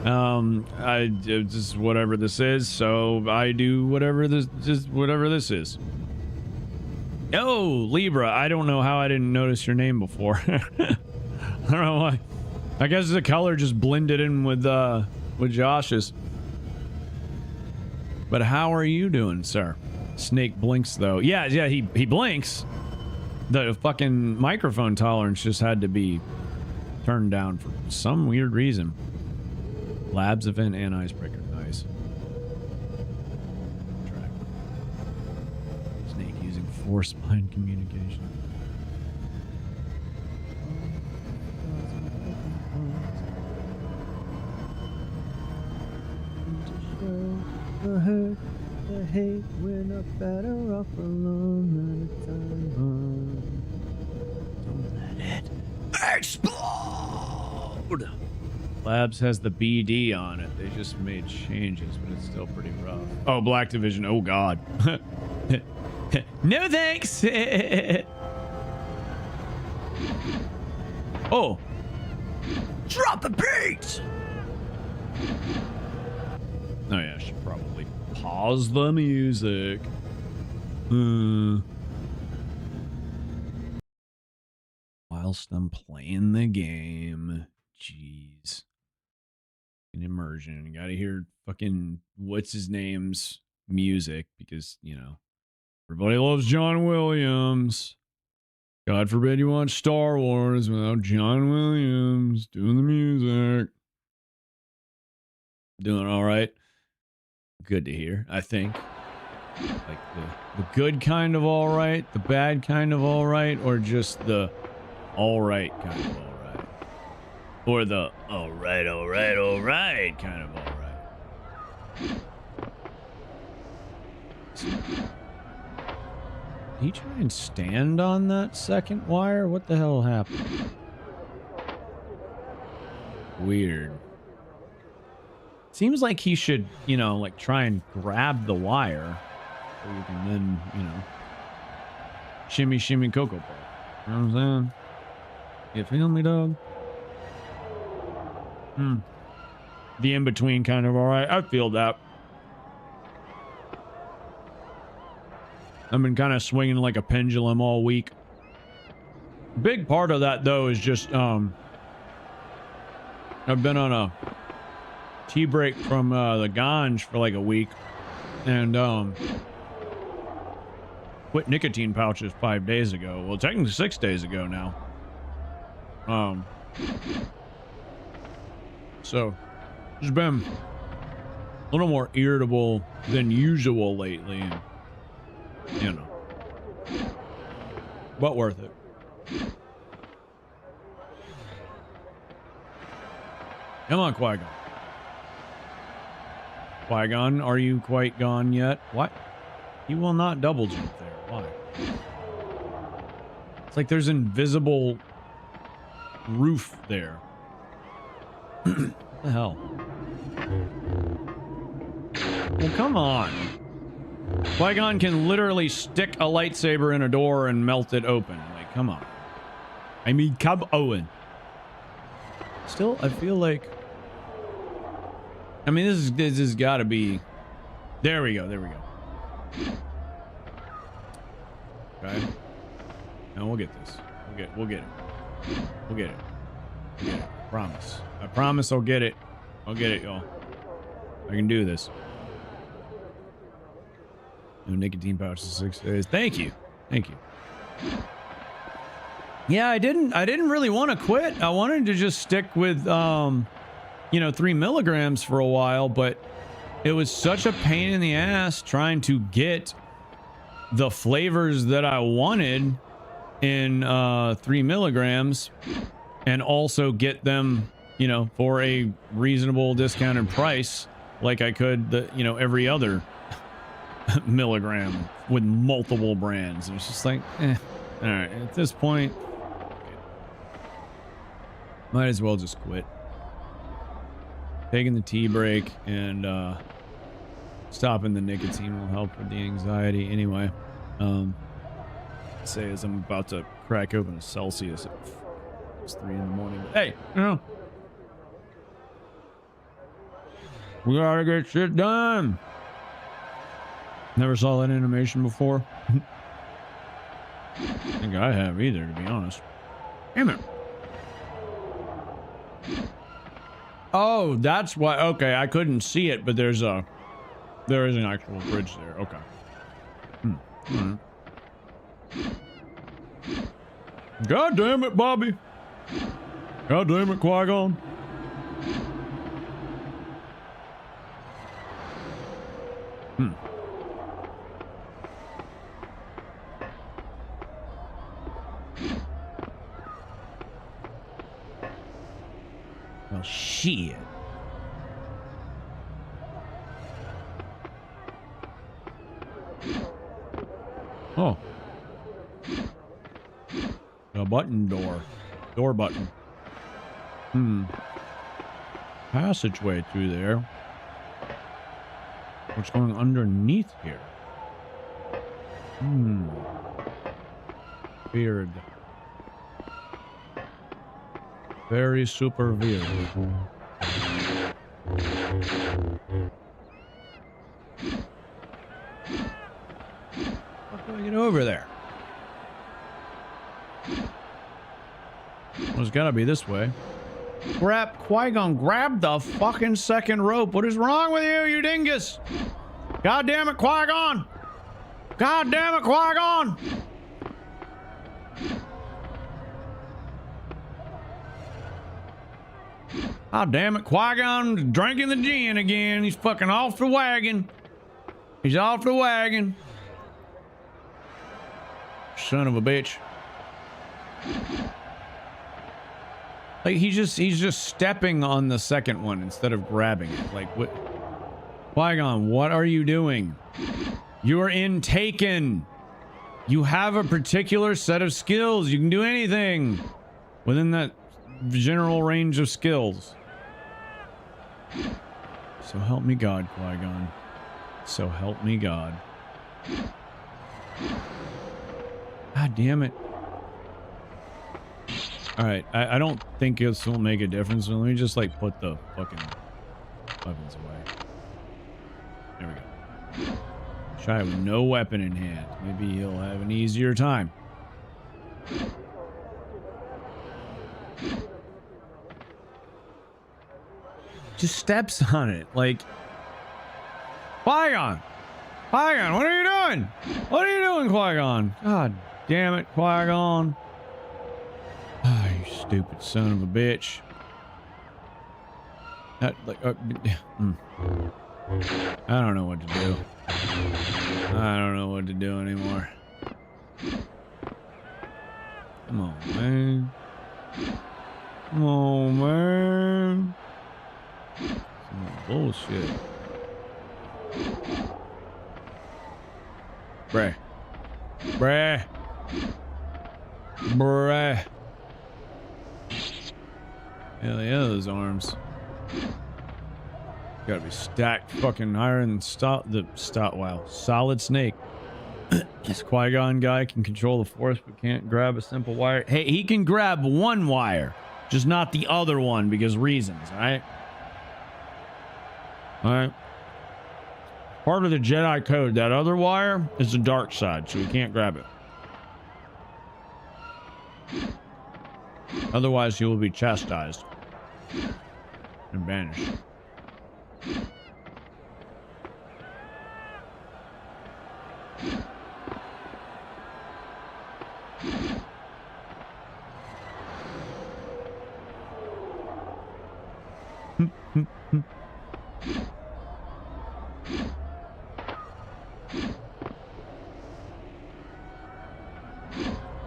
I just whatever this is, so I do whatever this is. Oh, Libra. I don't know how I didn't notice your name before. I don't know why. I guess the color just blended in with Josh's. But how are you doing, sir? Snake blinks though. Yeah, he blinks. The fucking microphone tolerance just had to be turned down for some weird reason. Labs event and icebreaker. Nice. Track. Snake using force mind communication. The hate, we're not better off alone at a time. Don't let it explode. Labs has the BD on it. They just made changes, but it's still pretty rough. Oh, Black Division. Oh, God. No thanks. Oh. Drop the beat. Oh, yeah, I should probably pause the music. Whilst I'm playing the game. Jeez. An immersion. You gotta hear fucking what's his name's music because, you know, everybody loves John Williams. God forbid you watch Star Wars without John Williams doing the music. Doing all right. Good to hear, I think. Like the good kind of all right, the bad kind of all right, or just the all right kind of all right. Or the all right kind of all right. he try and stand on that second wire? What the hell happened? Weird. Seems like he should, you know, like try and grab the wire so you can then, you know, shimmy, shimmy, cocoa puff. You know what I'm saying? You feel me, dog? The in-between kind of alright. I feel that. I've been kind of swinging like a pendulum all week. Big part of that, though, is just, I've been on a tea break from the ganj for like a week, and quit nicotine pouches 5 days ago. Well, technically 6 days ago now. So just been a little more irritable than usual lately, and, you know, but worth it. Come on, Qui-Gon. Qui-Gon, are you quite gone yet? What? He will not double jump there. Why? It's like there's invisible roof there. What the hell? Well, come on. Qui-Gon can literally stick a lightsaber in a door and melt it open. Like, come on. I mean, come on. Still, I feel like... I mean, this has got to be... There we go, there we go. Okay. Now we'll get this. We'll get it. We'll get it. Promise. I promise I'll get it. I'll get it, y'all. I can do this. No nicotine pouches 6 days. Thank you. Thank you. Yeah, I didn't really want to quit. I wanted to just stick with, you know, 3 milligrams for a while, but it was such a pain in the ass trying to get the flavors that I wanted in 3 milligrams and also get them, you know, for a reasonable discounted price like I could, you know, every other milligram with multiple brands. It was just like, all right, at this point, might as well just quit. Taking the tea break and stopping the nicotine will help with the anxiety. Anyway, say as I'm about to crack open a Celsius at 3 in the morning. But hey, you know, we gotta get shit done. Never saw that animation before. I think I have either, to be honest. Damn it. Oh, that's why. Okay, I couldn't see it, but there is an actual bridge there. Okay. God damn it, Bobby. God damn it, Qui-Gon. Well, shit. Oh. A button door. Door button. Passageway through there. What's going underneath here? Weird. Very super weird. How do I get over there? Well, it's gotta be this way. Qui-Gon, grab the fucking second rope. What is wrong with you, you dingus? God damn it, Qui-Gon! God damn it, Qui-Gon! Oh, damn it, Qui-Gon drinking the gin again. He's fucking off the wagon. He's off the wagon. Son of a bitch. Like, he's just stepping on the second one instead of grabbing it. Like, what? Qui-Gon, what are you doing? You're in Taken. You have a particular set of skills. You can do anything within that general range of skills. So help me God, Qui-Gon. So help me God. God damn it. Alright, I don't think this will make a difference. So let me just like put the fucking weapons away. There we go. Try with no weapon in hand. Maybe he'll have an easier time. Just steps on it, like... Qui-Gon! Qui-Gon, what are you doing? What are you doing, Qui-Gon? God damn it, Qui-Gon. Ah, you stupid son of a bitch. That, like, I don't know what to do. I don't know what to do anymore. Come on, man. Come on, man. Some bullshit. Bruh. Bruh. Bruh. Hell yeah, those arms. Gotta be stacked fucking higher than Solid Snake. This Qui-Gon guy can control the Force but can't grab a simple wire. Hey, he can grab one wire, just not the other one because reasons, alright? Alright. Part of the Jedi code, that other wire is the dark side, so he can't grab it. Otherwise, he will be chastised and banished.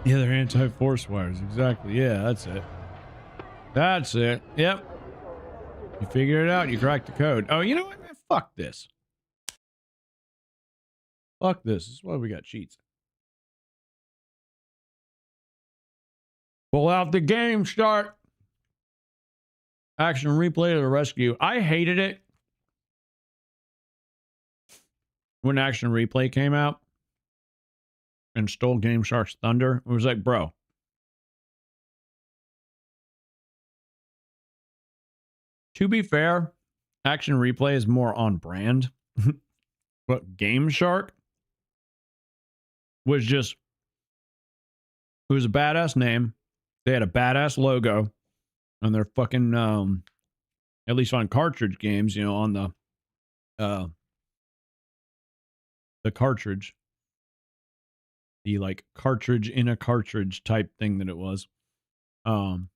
Yeah, they're anti-force wires. Exactly. Yeah, that's it. That's it. Yep. You figure it out. You crack the code. Oh, you know what, man? Fuck this. Fuck this. This is why we got cheats. Pull out the game. Start. Action replay to the rescue. I hated it when Action Replay came out and stole Game Shark's thunder. It was like, bro. To be fair, Action Replay is more on brand. But Game Shark was just... It was a badass name. They had a badass logo. And they're fucking... at least on cartridge games, you know, on the cartridge. The like cartridge in a cartridge type thing that it was. Game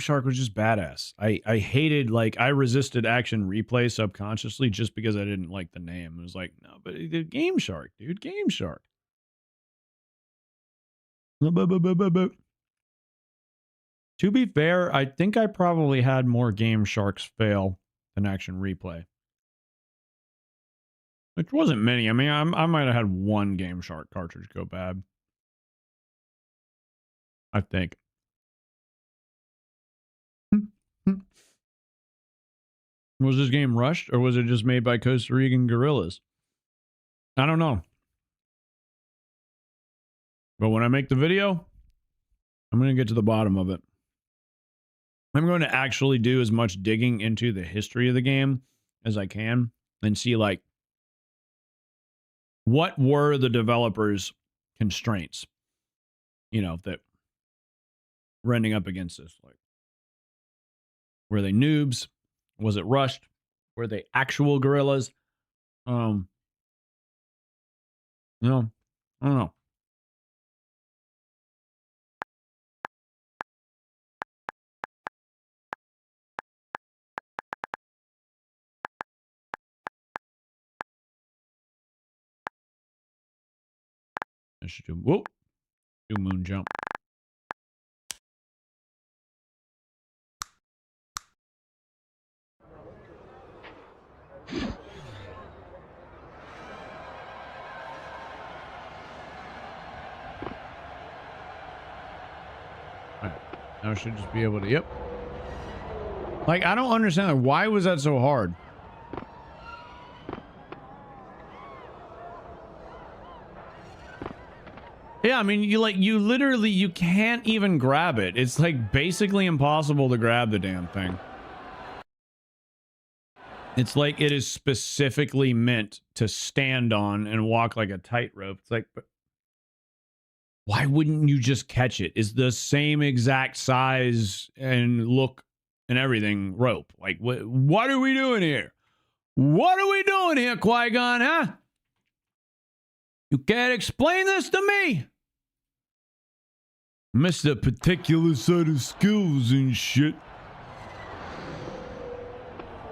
Shark was just badass. I hated, like, I resisted Action Replay subconsciously just because I didn't like the name. It was like, no, but Game Shark, dude, Game Shark. To be fair, I think I probably had more Game Sharks fail than Action Replay. Which wasn't many. I mean, I might have had one Game Shark cartridge go bad. I think. Was this game rushed, or was it just made by Costa Rican guerrillas? I don't know. But when I make the video, I'm going to get to the bottom of it. I'm going to actually do as much digging into the history of the game as I can and see, like, what were the developers' constraints, you know, that were ending up against this? Like, were they noobs? Was it rushed? Were they actual guerrillas? You know, I don't know. I should do, whoa, do moon jump. I should just be able to, yep. Like, I don't understand. Like, why was that so hard? Yeah, I mean, you literally, you can't even grab it. It's like basically impossible to grab the damn thing. It's like it is specifically meant to stand on and walk like a tightrope. It's like, but why wouldn't you just catch it? It's the same exact size and look and everything rope. Like, what are we doing here? What are we doing here, Qui-Gon, huh? You can't explain this to me. Missed a particular set of skills and shit.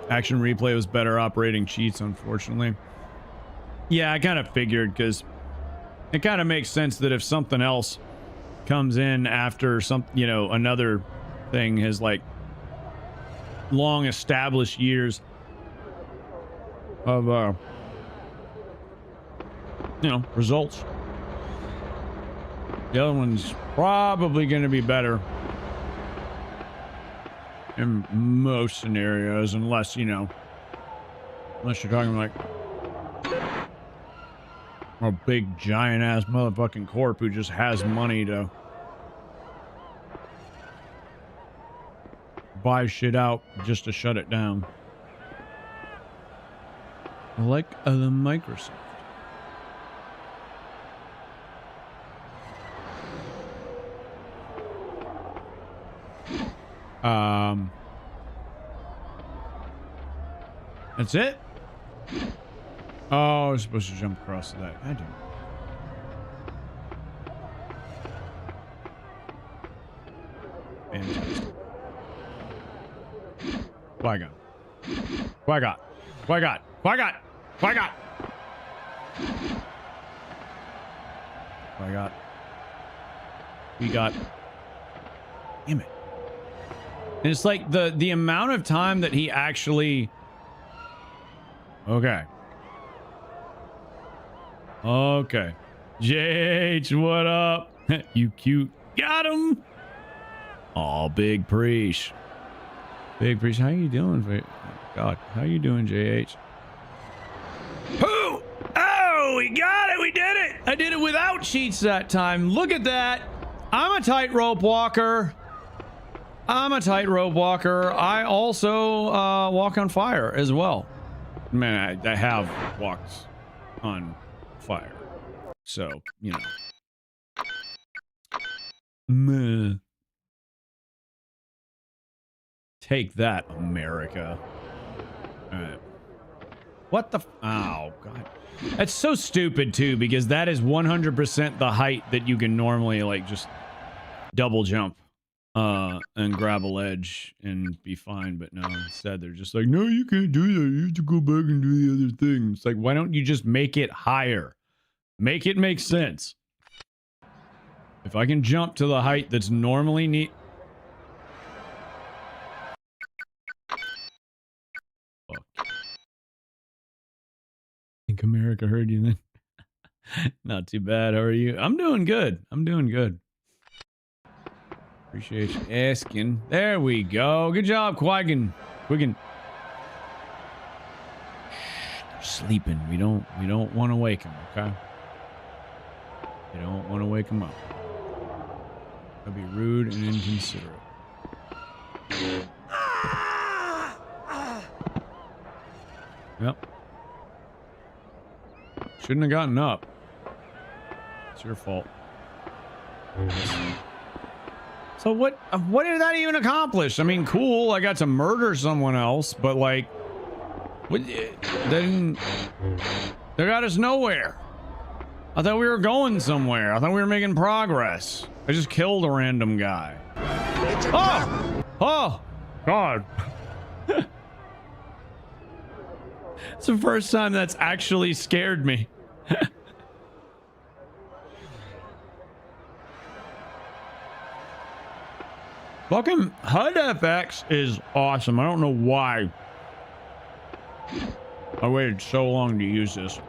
Action replay was better operating cheats, unfortunately. Yeah, I kind of figured, because it kind of makes sense that if something else comes in after some, you know, another thing has like long established years of you know, results. The other one's probably going to be better in most scenarios, unless, you know, unless you're talking like a big giant ass motherfucking corp who just has money to buy shit out just to shut it down. Like the Microsoft. That's it? Oh, I was supposed to jump across to that. I do. Fantastic. Qui-Gon. Qui-Gon. Qui-Gon. Qui-Gon. Qui-Gon. Qui-Gon. We got. Damn it. And it's like the amount of time that he actually. Okay. Okay. JH, what up? You cute. Got him. Oh, big preach. Big preach. How you doing? God, how you doing, JH? Who? Oh, we got it. We did it. I did it without cheats that time. Look at that. I'm a tightrope walker. I'm a tightrope walker. I also walk on fire as well. Man, I have walked on fire. So, you know. Meh. Take that, America. Alright. What the oh, God. That's so stupid, too, because that is 100% the height that you can normally, like, just double jump. And grab a ledge and be fine, but no, instead they're just like, no, you can't do that. You have to go back and do the other thing. It's like, why don't you just make it higher? Make it make sense. If I can jump to the height that's normally neat. Fuck. I think America heard you then. Not too bad. How are you? I'm doing good. I'm doing good. Appreciate you asking. There we go. Good job, Qui-Gon. Qui-Gon. They're sleeping. We don't want to wake them, okay? We don't want to wake them up. That'd be rude and inconsiderate. Yep. Shouldn't have gotten up. It's your fault. So what did that even accomplish? I mean, cool, I got to murder someone else, but like, they got us nowhere. I thought we were going somewhere. I thought we were making progress. I just killed a random guy. Oh! Oh! God. It's the first time that's actually scared me. Fucking HUD FX is awesome. I don't know why I waited so long to use this.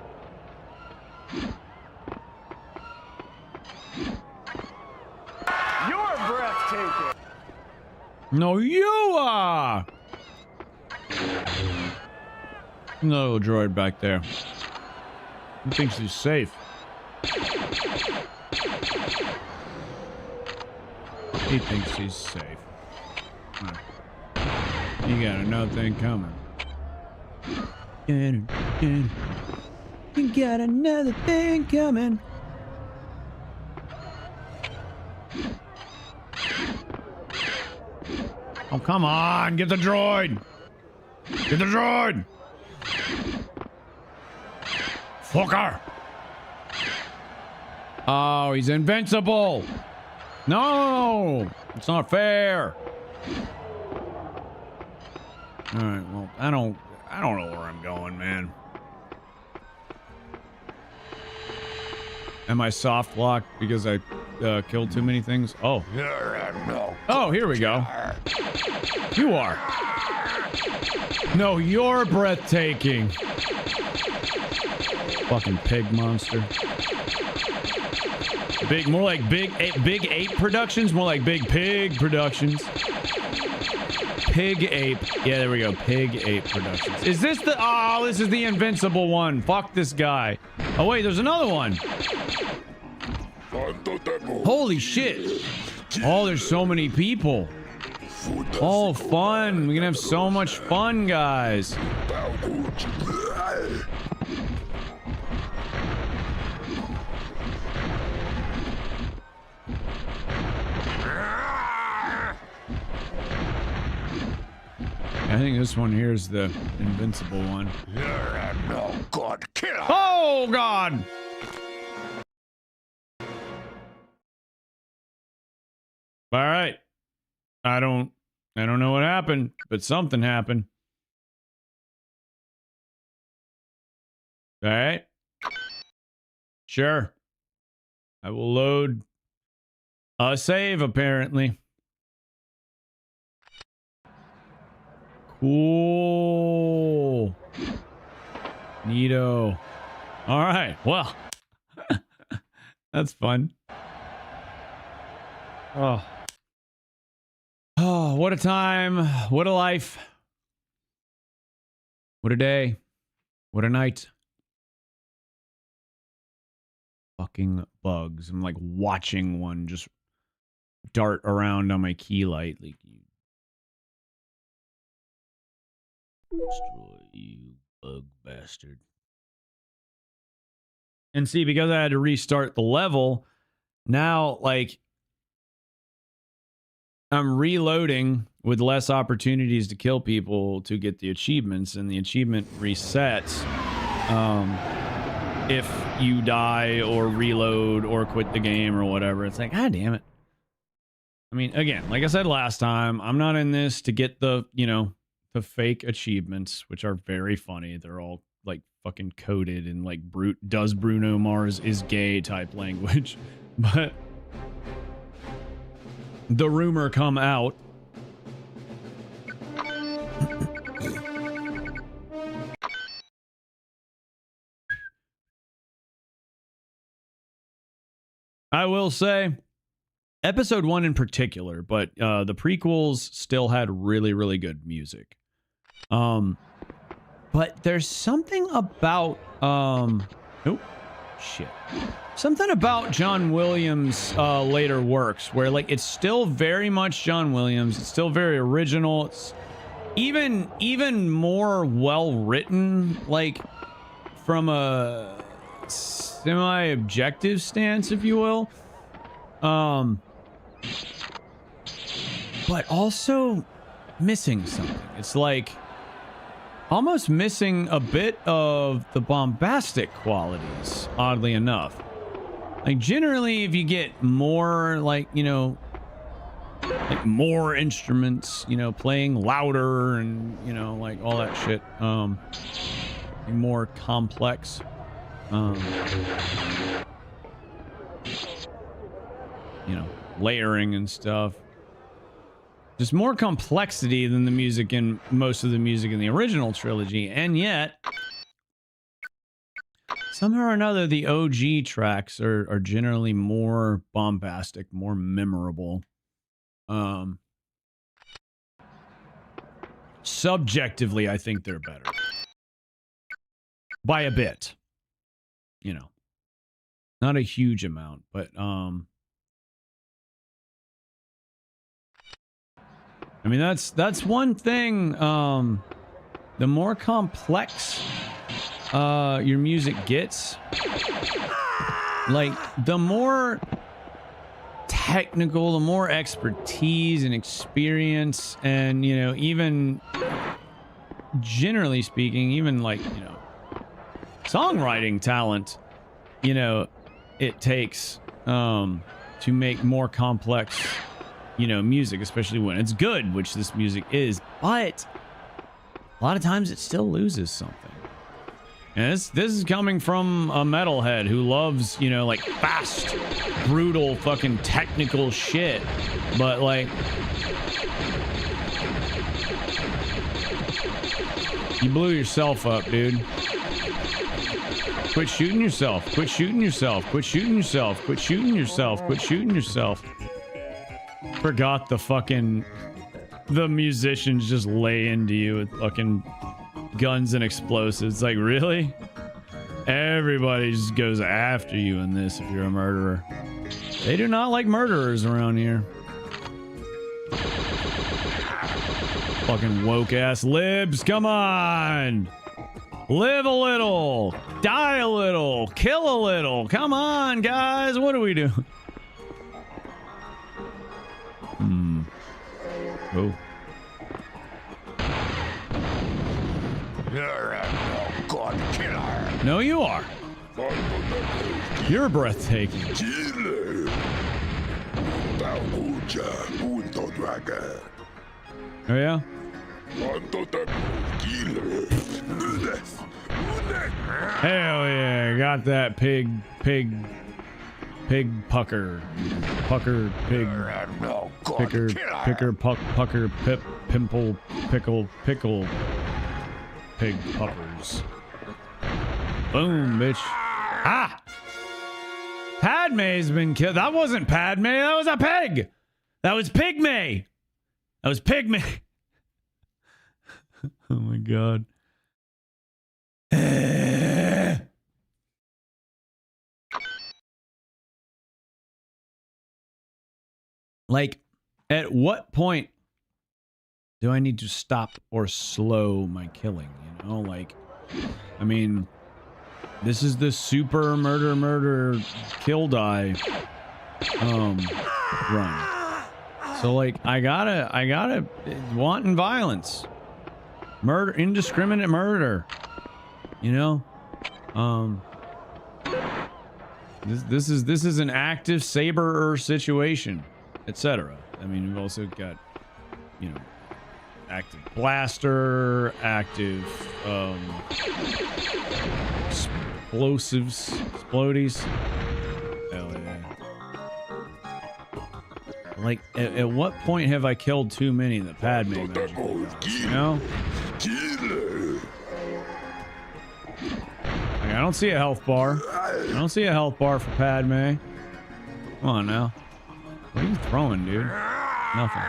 You're breathtaking. No, you are! No droid back there. He thinks he's safe. He thinks he's safe. Right. You got another thing coming. You got another thing coming. Oh, come on. Get the droid. Get the droid. Fucker. Oh, he's invincible. No, it's not fair. All right, well, I don't know where I'm going, man. Am I soft locked because I killed too many things? Oh. Oh, here we go. You are. No, you're breathtaking. Fucking pig monster. Big, more like big ape productions, more like big pig productions. Pig ape. Yeah, there we go. Pig ape productions. Is this the... Oh, this is the invincible one. Fuck this guy. Oh, wait, there's another one. Holy shit. Oh, there's so many people. Oh, fun. We're gonna have so much fun, guys. I think this one here is the invincible one. No god killer. Oh god! All right. I don't know what happened, but something happened. All right. Sure. I will load a save apparently. Cool. Neato. All right. Well, that's fun. Oh, what a time. What a life. What a day. What a night. Fucking bugs. I'm like watching one just dart around on my key light. Like, destroy you, bug bastard. And see, because I had to restart the level, now, like, I'm reloading with less opportunities to kill people to get the achievements, and the achievement resets if you die or reload or quit the game or whatever. It's like, ah, damn it. I mean, again, like I said last time, I'm not in this to get the, you know, the fake achievements, which are very funny. They're all like fucking coded in like does Bruno Mars is gay type language. But the rumor come out. I will say episode 1 in particular, but the prequels still had really, really good music. But there's something about oh shit. Something about John Williams' later works where, like, it's still very much John Williams. It's still very original. It's even more well written, like, from a semi-objective stance, if you will. But also missing something. It's like almost missing a bit of the bombastic qualities, oddly enough. Like, generally, if you get more, like, you know, like more instruments, you know, playing louder and, you know, like all that shit, more complex, you know, layering and stuff. Just more complexity than the music in most of the music in the original trilogy, and yet somehow or another, the OG tracks are generally more bombastic, more memorable. subjectively, I think they're better. By a bit. You know. Not a huge amount, but I mean that's one thing. The more complex your music gets, like the more technical, the more expertise and experience, and you know, even generally speaking, even like, you know, songwriting talent, you know, it takes to make more complex, you know, music, especially when it's good, which this music is. But a lot of times it still loses something. And this is coming from a metalhead who loves, you know, like fast, brutal, fucking technical shit. But like, you blew yourself up, dude. Quit shooting yourself. Quit shooting yourself. Quit shooting yourself. Quit shooting yourself. Quit shooting yourself. Forgot the musicians just lay into you with fucking guns and explosives. Like, really? Everybody just goes after you in this if you're a murderer. They do not like murderers around here. Fucking woke ass libs, come on! Live a little, die a little, kill a little. Come on, guys, what are we doing? Oh. You're a god killer. No, you are. You're breathtaking. Oh, yeah? Hell yeah, got that pig pucker, pig, picker, pucker, pip, pimple, pickle, pig puppers. Boom, bitch. Ah! Padme's been killed. That wasn't Padme, that was a pig! That was Pygmy! That was Pygmy! Oh my god. Like, at what point do I need to stop or slow my killing? You know, like, I mean, this is the super murder kill die run. So like, I gotta wanton violence, murder, indiscriminate murder. You know, this is an active saber situation, etc. I mean, we've also got, you know, active blaster, active explodies. Hell yeah. Like, at what point have I killed too many of the Padme magic gods, you know? Like, I don't see a health bar. I don't see a health bar for Padme. Come on now. What are you throwing, dude? Nothing.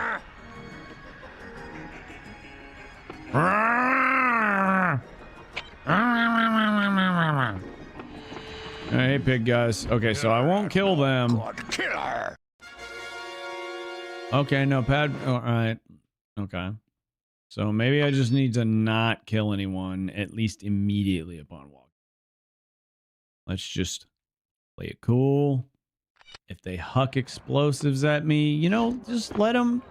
Hey, pig guys. Okay, so I won't kill them. Okay, no, alright. Okay. So maybe I just need to not kill anyone, at least immediately upon walking. Let's just play it cool. If they huck explosives at me, you know, just let them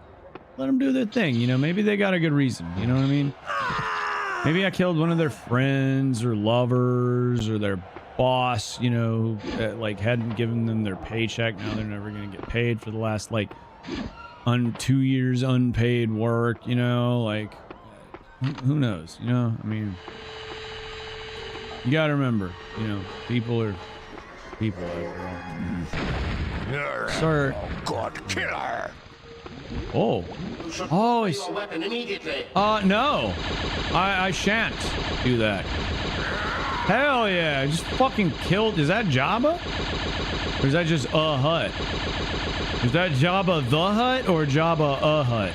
do their thing. You know, maybe they got a good reason. You know what I mean? Maybe I killed one of their friends or lovers or their boss, you know, that, like, hadn't given them their paycheck. Now they're never going to get paid for the last, like, 2 years unpaid work, you know, like, who knows, you know? I mean, you gotta remember, you know, people are people after all. Sir. God killer. Oh. Oh, he's... no. I shan't do that. Hell yeah, I just fucking killed... Is that Jabba? Or is that just a hut? Is that Jabba the Hut or Jabba a hut?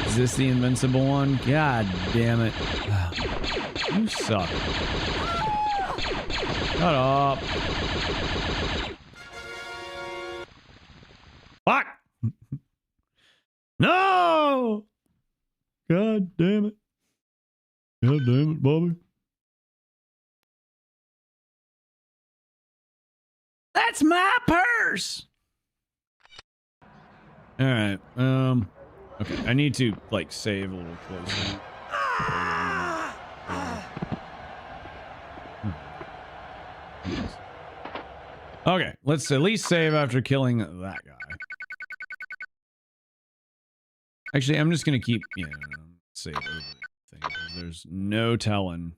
Is this the invincible one? God damn it. You suck. Shut up. Fuck! No! God damn it. God damn it, Bobby. That's my purse! Alright, okay, I need to, like, save a little closer. Okay, let's at least save after killing that guy. Actually, I'm just gonna keep, save over thing, because there's no telling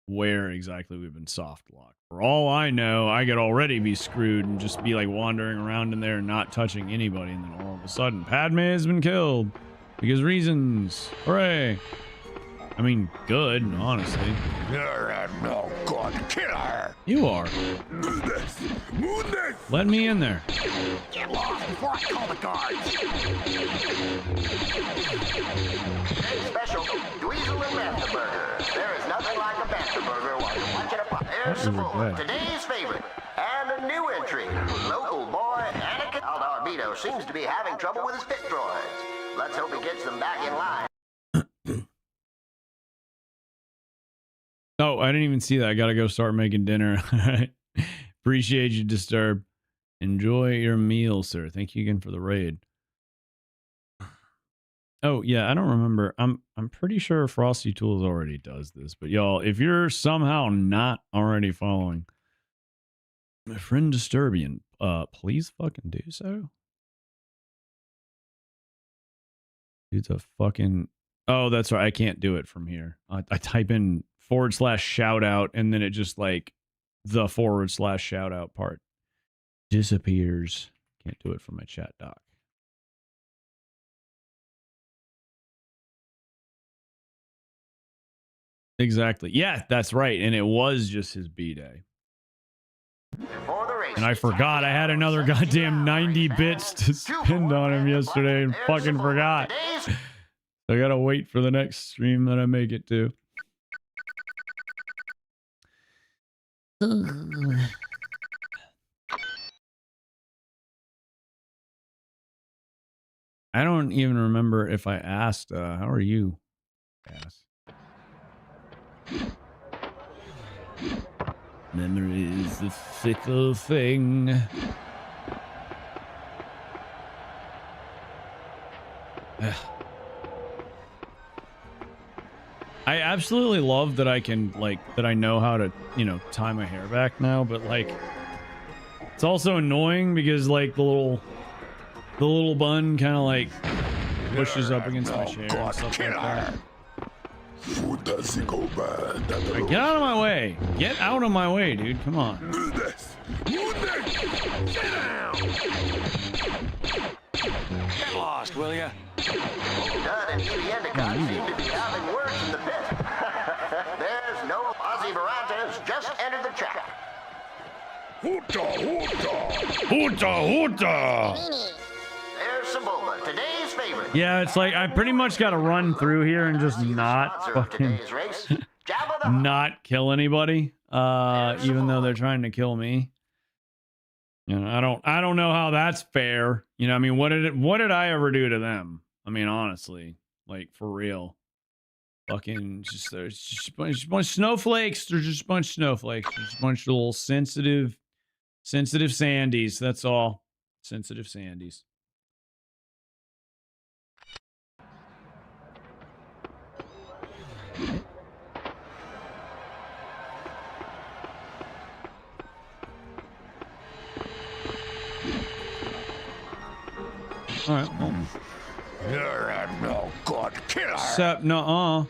where exactly we've been soft locked. For all I know, I could already be screwed and just be like wandering around in there and not touching anybody, and then all of a sudden, Padme has been killed because reasons. Hooray! I mean, good, honestly. You're a no good killer. You are. Let me in there. Get lost before I call the guards. Hey, special Dweezil and Bantha Burger. There is nothing like a Bantha Burger while you're watching a pop. There's Sabula, today's favorite, and a new entry. Local boy Anakin Aldarbedo seems to be having trouble with his pit droids. Let's hope he gets them back in line. Oh, I didn't even see that. I gotta go start making dinner. Appreciate you, Disturb. Enjoy your meal, sir. Thank you again for the raid. Oh, yeah, I don't remember. I'm pretty sure Frosty Tools already does this. But y'all, if you're somehow not already following my friend Disturbian, please fucking do so. Dude's a fucking... Oh, that's right. I can't do it from here. I type in /shout out and then it just like the /shout out part disappears. Can't do it from my chat doc. Exactly. Yeah, that's right. And it was just his B-Day. And I forgot I had another goddamn 90 bits to spend on him yesterday and fucking forgot. I gotta wait for the next stream that I make it to. I don't even remember if I asked, how are you? Yes. Memory is a fickle thing. I absolutely love that I can, like, that I know how to, tie my hair back now, but, like, it's also annoying because, like, the little bun kind of, like, pushes up against my chair and stuff like that. Right, get out of my way. Get out of my way, dude. Come on. Get lost, will ya? Dud and Evie Endicott seem to be having words in the pit. There's no Ozzy Barantas just entered the chat. Hoota, hoota. Hoota, hoota. There's Sabula, today's favorite. Yeah, it's like I pretty much got to run through here and just not fucking not kill anybody, even though they're trying to kill me. I don't know how that's fair. I mean, what did I ever do to them? I mean, honestly, like, for real. Fucking there's just a bunch of snowflakes. There's just a bunch of snowflakes. There's a bunch of little sensitive sandies. That's all. Sensitive sandies. All right. Well. You're a no good killer. Except, nuh-uh.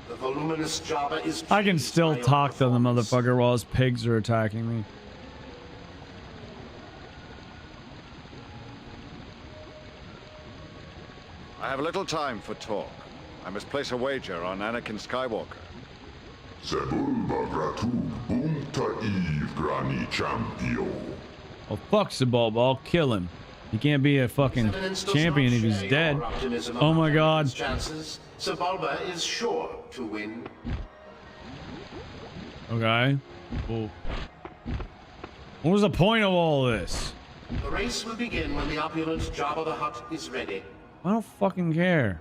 The voluminous Jabba is. I can still talk to the motherfucker while his pigs are attacking me. I have little time for talk. I must place a wager on Anakin Skywalker. Sebulba gratu bunta eve grani champio. Oh, fuck Sebulba. I'll kill him. He can't be a fucking champion if he's dead. Oh my god. Chances. Sebulba is sure to win. Okay. Well, what was the point of all this? The race will begin when the opulent Jabba the Hutt is ready. I don't fucking care.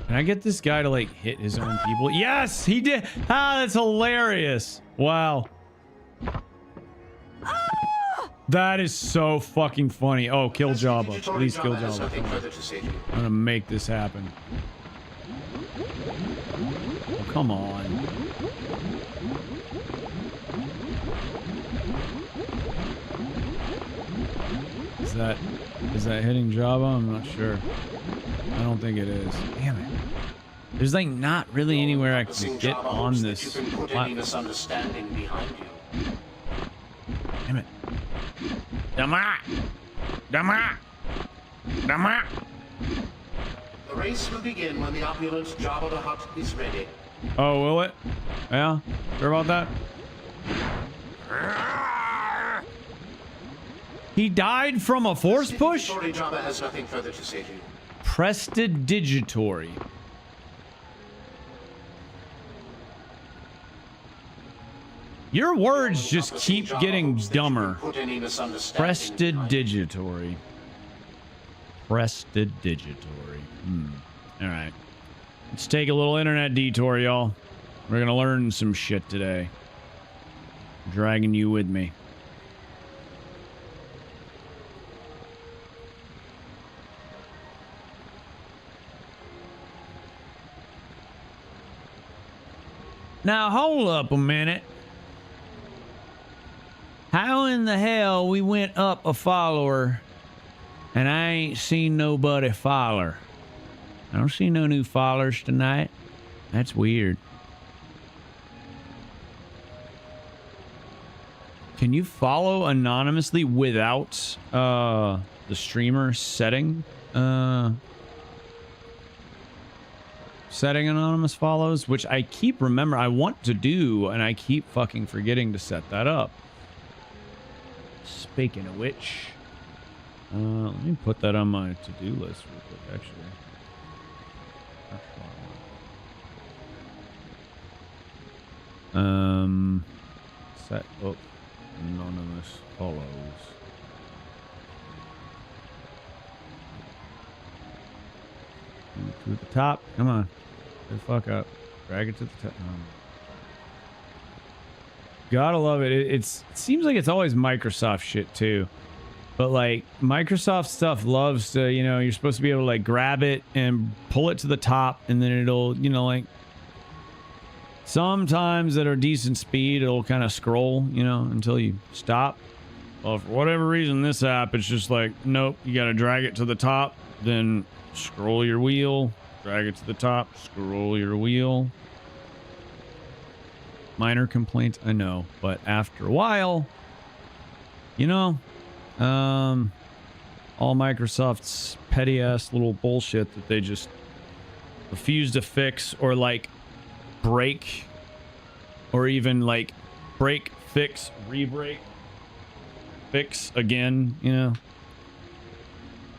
Can I get this guy to like hit his own people? Yes, he did. Ah, that's hilarious. Wow. That is so fucking funny. Oh, kill Jabba. Please kill Jabba. I'm gonna make this happen. Oh, come on. Is that hitting Jabba? I'm not sure. I don't think it is. Damn it. There's like not really anywhere I can get on this platform. Damn it. The race will begin when the opulent Jabba the Hutt is ready. Oh, will it? Yeah? Sure about that? He died from a force push? Jabba has nothing further to say to you. Prestidigitory. Your words just keep getting dumber. Prestidigitory. Prestidigitory. All right. Let's take a little internet detour, y'all. We're gonna learn some shit today. I'm dragging you with me. Now, hold up a minute. How in the hell we went up a follower and I ain't seen nobody follower? I don't see no new followers tonight. That's weird. Can you follow anonymously without the streamer setting anonymous follows, which I keep I want to do, and I keep fucking forgetting to set that up. Speaking of which, let me put that on my to-do list real quick, actually. Set up anonymous follows. To the top. Come on. Get the fuck up. Drag it to the top. Gotta love it. It seems like it's always Microsoft shit too. But like Microsoft stuff loves to, you know, you're supposed to be able to like grab it and pull it to the top, and then it'll, you know, like sometimes at a decent speed it'll kind of scroll, you know, until you stop. Well, for whatever reason, this app, it's just like, nope, you gotta drag it to the top, then scroll your wheel, drag it to the top, scroll your wheel. Minor complaints, I know, but after a while, you know, all Microsoft's petty ass little bullshit that they just refuse to fix, or like break, or even like break, fix, re-break, fix again, you know,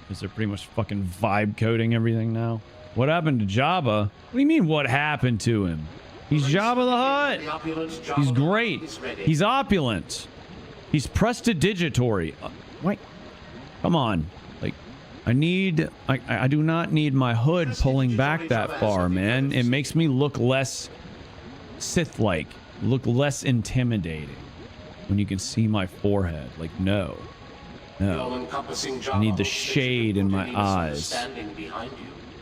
because they're pretty much fucking vibe coding everything now. What happened to Jabba? What do you mean what happened to him? He's Jabba the Hutt. He's great. He's opulent. He's prestidigitory. Wait, come on. Like, I do not need my hood pulling back that far, man. It makes me look less Sith-like, look less intimidating when you can see my forehead. Like, no. I need the shade in my eyes,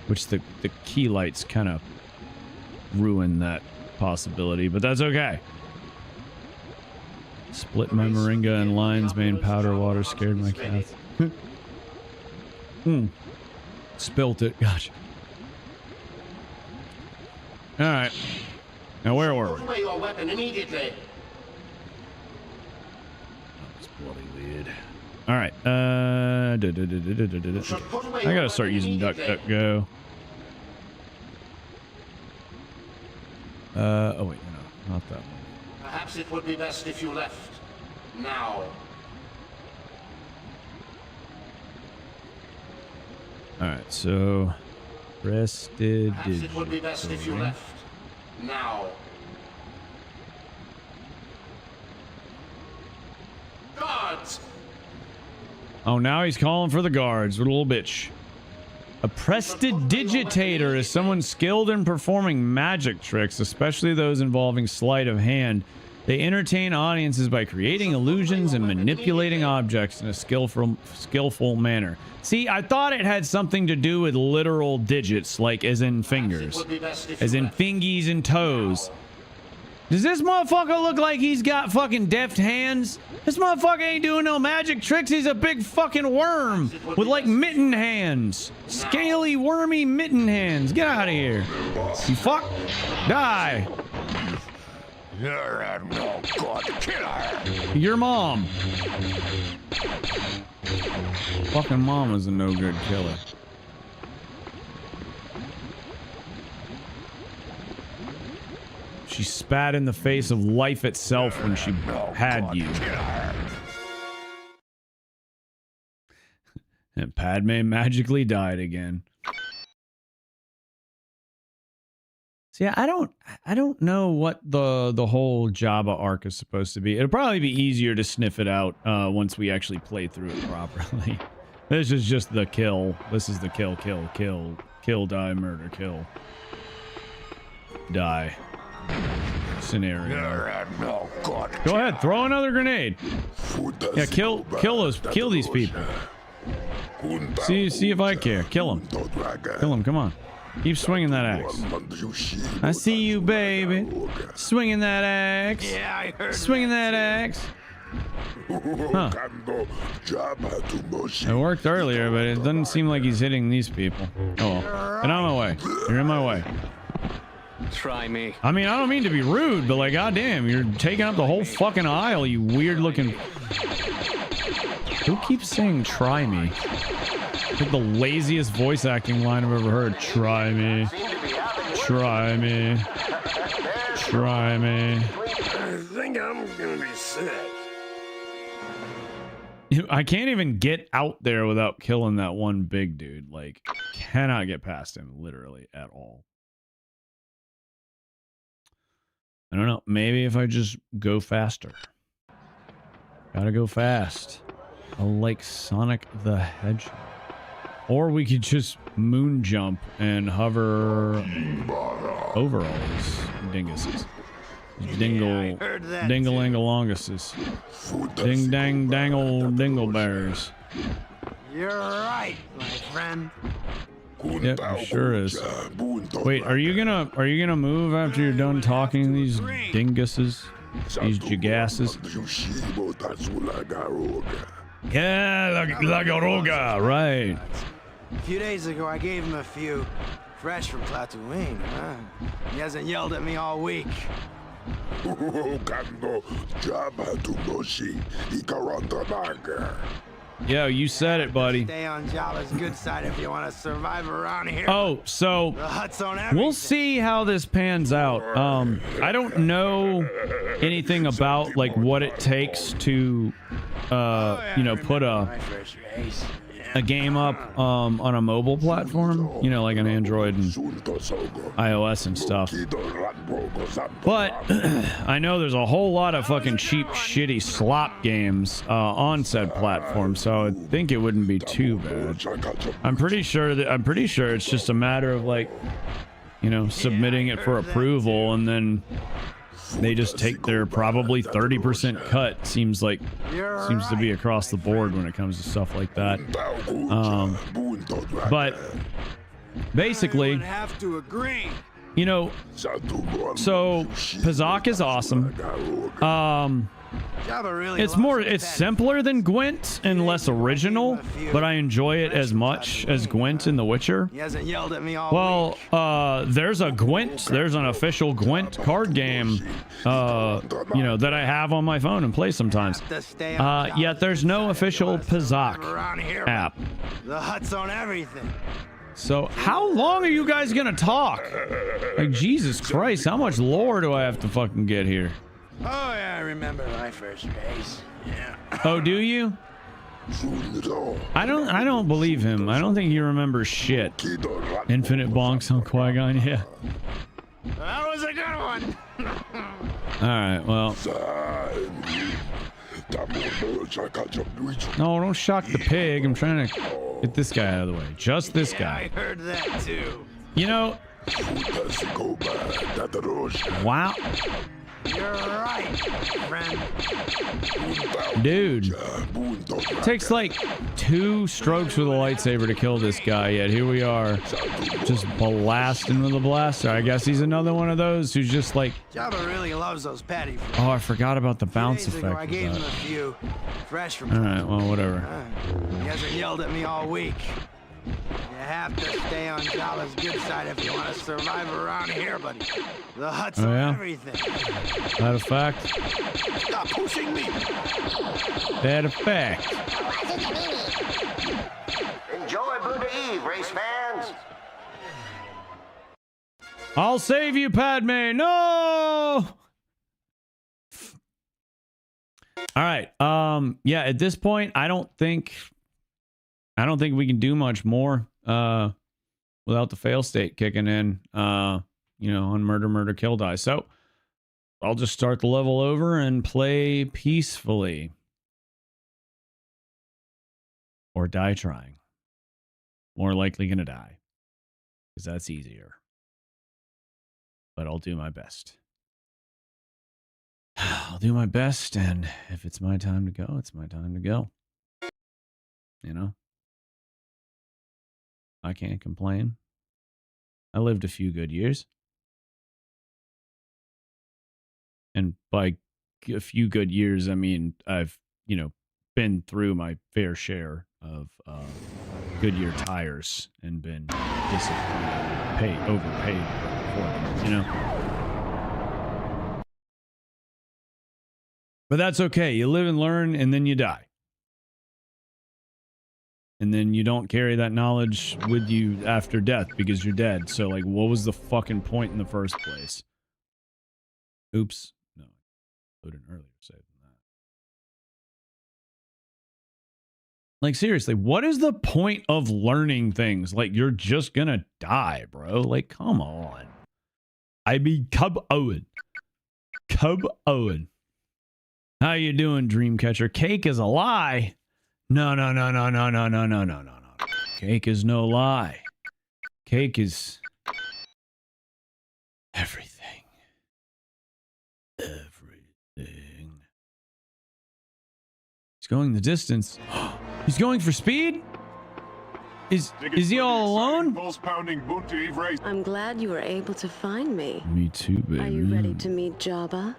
which the key lights kind of ruin that possibility, but that's okay. Split my moringa and lion's mane powder water scared my cats. Spilt it. Gotcha. All right. Now where were we? Put away your weapon immediately. That's bloody weird. All right. I gotta start using DuckDuckGo. Oh wait, no. not that one. Perhaps it would be best if you left. Now. Alright, so rested. Perhaps it would be best if you left. Now. Guards! Oh, now he's calling for the guards. What a little bitch. A prestidigitator is someone skilled in performing magic tricks, especially those involving sleight of hand. They entertain audiences by creating illusions and manipulating objects in a skillful manner. See, I thought it had something to do with literal digits, like as in fingers, as in fingies and toes. Does this motherfucker look like he's got fucking deft hands? This motherfucker ain't doing no magic tricks. He's a big fucking worm with like mitten hands. Scaly, wormy mitten hands. Get out of here. You fuck. Die. You're no good killer. Your mom. Fucking mom is a no good killer. She spat in the face of life itself when she had you. And Padme magically died again. See, I don't know what the whole Jabba arc is supposed to be. It'll probably be easier to sniff it out once we actually play through it properly. This is just the kill. This is the kill, die, murder, kill, die scenario. Go ahead, throw another grenade. Yeah, kill these people. See if I care. Kill them. Come on. Keep swinging that axe. I see you, baby. Swinging that axe. Yeah, I heard. Swinging that axe. Huh. It worked earlier, but it doesn't seem like he's hitting these people. Oh well. Get out of my way. You're in my way. Try me. I mean, I don't mean to be rude, but like, goddamn, you're taking up the whole fucking aisle, you weird looking. Who keeps saying "try me"? Like the laziest voice acting line I've ever heard. Try me. Try me. Try me. I think I'm gonna be sick. I can't even get out there without killing that one big dude. Like, cannot get past him literally at all. I don't know. Maybe if I just go faster. Gotta go fast. Like Sonic the Hedgehog. Or we could just moon jump and hover over all these dinguses. Dingle-angle-longuses. Ding-dang-dangle dingleberries. You're right, my friend. Yep, it sure is. Wait, are you gonna move after you're done talking to these dinguses? These jagasses? Yeah, la garoga, right. A few days ago, I gave him a few. Fresh from Tatooine, huh? He hasn't yelled at me all week. Yo, you said it, buddy. Stay on Jabba's good side if you want to survive around here. Oh, so The Hutt's on everything. we'll see how this pans out. I don't know anything about like what it takes to, you know, put a game up on a mobile platform, you know, like an Android and iOS and stuff. But I know there's a whole lot of fucking cheap, shitty slop games on said platform, so I think it wouldn't be too bad. I'm pretty sure it's just a matter of like, you know, submitting it for approval, and then they just take their probably 30% cut. Seems to be across the board when it comes to stuff like that. But basically, have to agree. you know, so Pazak is awesome. It's simpler than Gwent and less original, but I enjoy it as much as Gwent in The Witcher. He hasn't yelled at me all Well, there's an official Gwent card game, you know, that I have on my phone and play sometimes. Yet there's no official Pazak app. The Hutt's on everything. So how long are you guys gonna talk? Like, Jesus Christ, how much lore do I have to fucking get here? Oh, yeah, I remember my first race. Yeah. Oh, do you? I don't believe him. I don't think he remembers shit. Infinite bonks on Qui-Gon, yeah. That was a good one. Alright, well. No, don't shock the pig. I'm trying to get this guy out of the way. Just this guy. I heard that too. You know. Wow. You're right, friend. Dude. It takes like 2 strokes with a lightsaber to kill this guy, yet here we are. Just blasting with a blaster. I guess he's another one of those who's just like... Jabba really loves those patty fries. Oh, I forgot about the bounce effect. I gave him a few. Fresh from... Alright, well, whatever. He hasn't yelled at me all week. You have to stay on Jabba's good side if you want to survive around here, buddy. The huts are everything. That a fact? Stop pushing me. That a fact. Enjoy Buddha Eve, race fans. I'll save you, Padme. No. All right. Yeah. At this point, I don't think we can do much more without the fail state kicking in, you know, on murder, kill, die. So I'll just start the level over and play peacefully. Or die trying. More likely gonna die. Because that's easier. But I'll do my best. I'll do my best, and if it's my time to go, it's my time to go. You know? I can't complain. I lived a few good years. And by a few good years, I mean, I've, you know, been through my fair share of Goodyear tires and been disappointed, overpaid for them, you know? But that's okay. You live and learn, and then you die. And then you don't carry that knowledge with you after death because you're dead. So, like, what was the fucking point in the first place? Oops. No. I loaded an earlier save than that. Like, seriously, what is the point of learning things? Like, you're just gonna die, bro. Like, come on. I mean, Cub Owen. Cub Owen. How you doing, Dreamcatcher? Cake is a lie. No. Cake is no lie. Cake is everything. Everything. He's going the distance. He's going for speed? Is he all alone? I'm glad you were able to find me. Me too, baby. Are you ready to meet Jabba?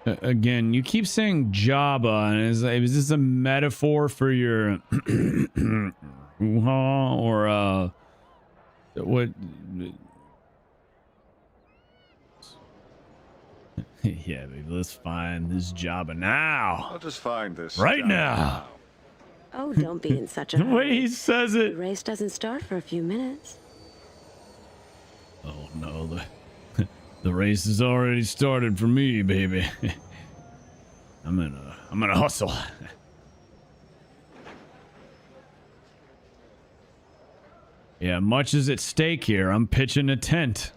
Again, you keep saying Jabba, and is this a metaphor for your or what? Yeah, baby, let's find this Jabba now. I'll just find this right Jabba now. Oh, don't be in such a The hurry. way he says it. The race doesn't start for a few minutes. Oh no, the race has already started for me, baby. I'm gonna hustle. Yeah, much is at stake here. I'm pitching a tent.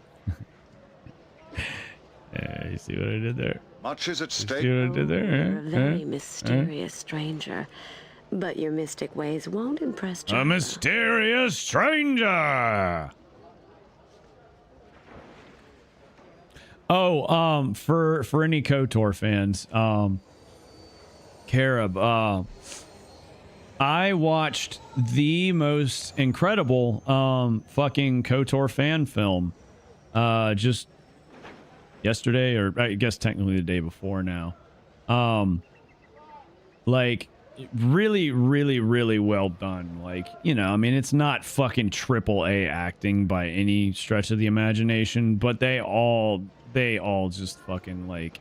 Yeah, you see what I did there? Much is at stake. See what I did there? You're a very mysterious stranger, but your mystic ways won't impress Jabba. A mysterious stranger. Oh, for any KOTOR fans, Carib, I watched the most incredible fucking KOTOR fan film just yesterday, or I guess technically the day before now. Like really well done. Like, you know, I mean, it's not fucking AAA acting by any stretch of the imagination, but they all just fucking, like,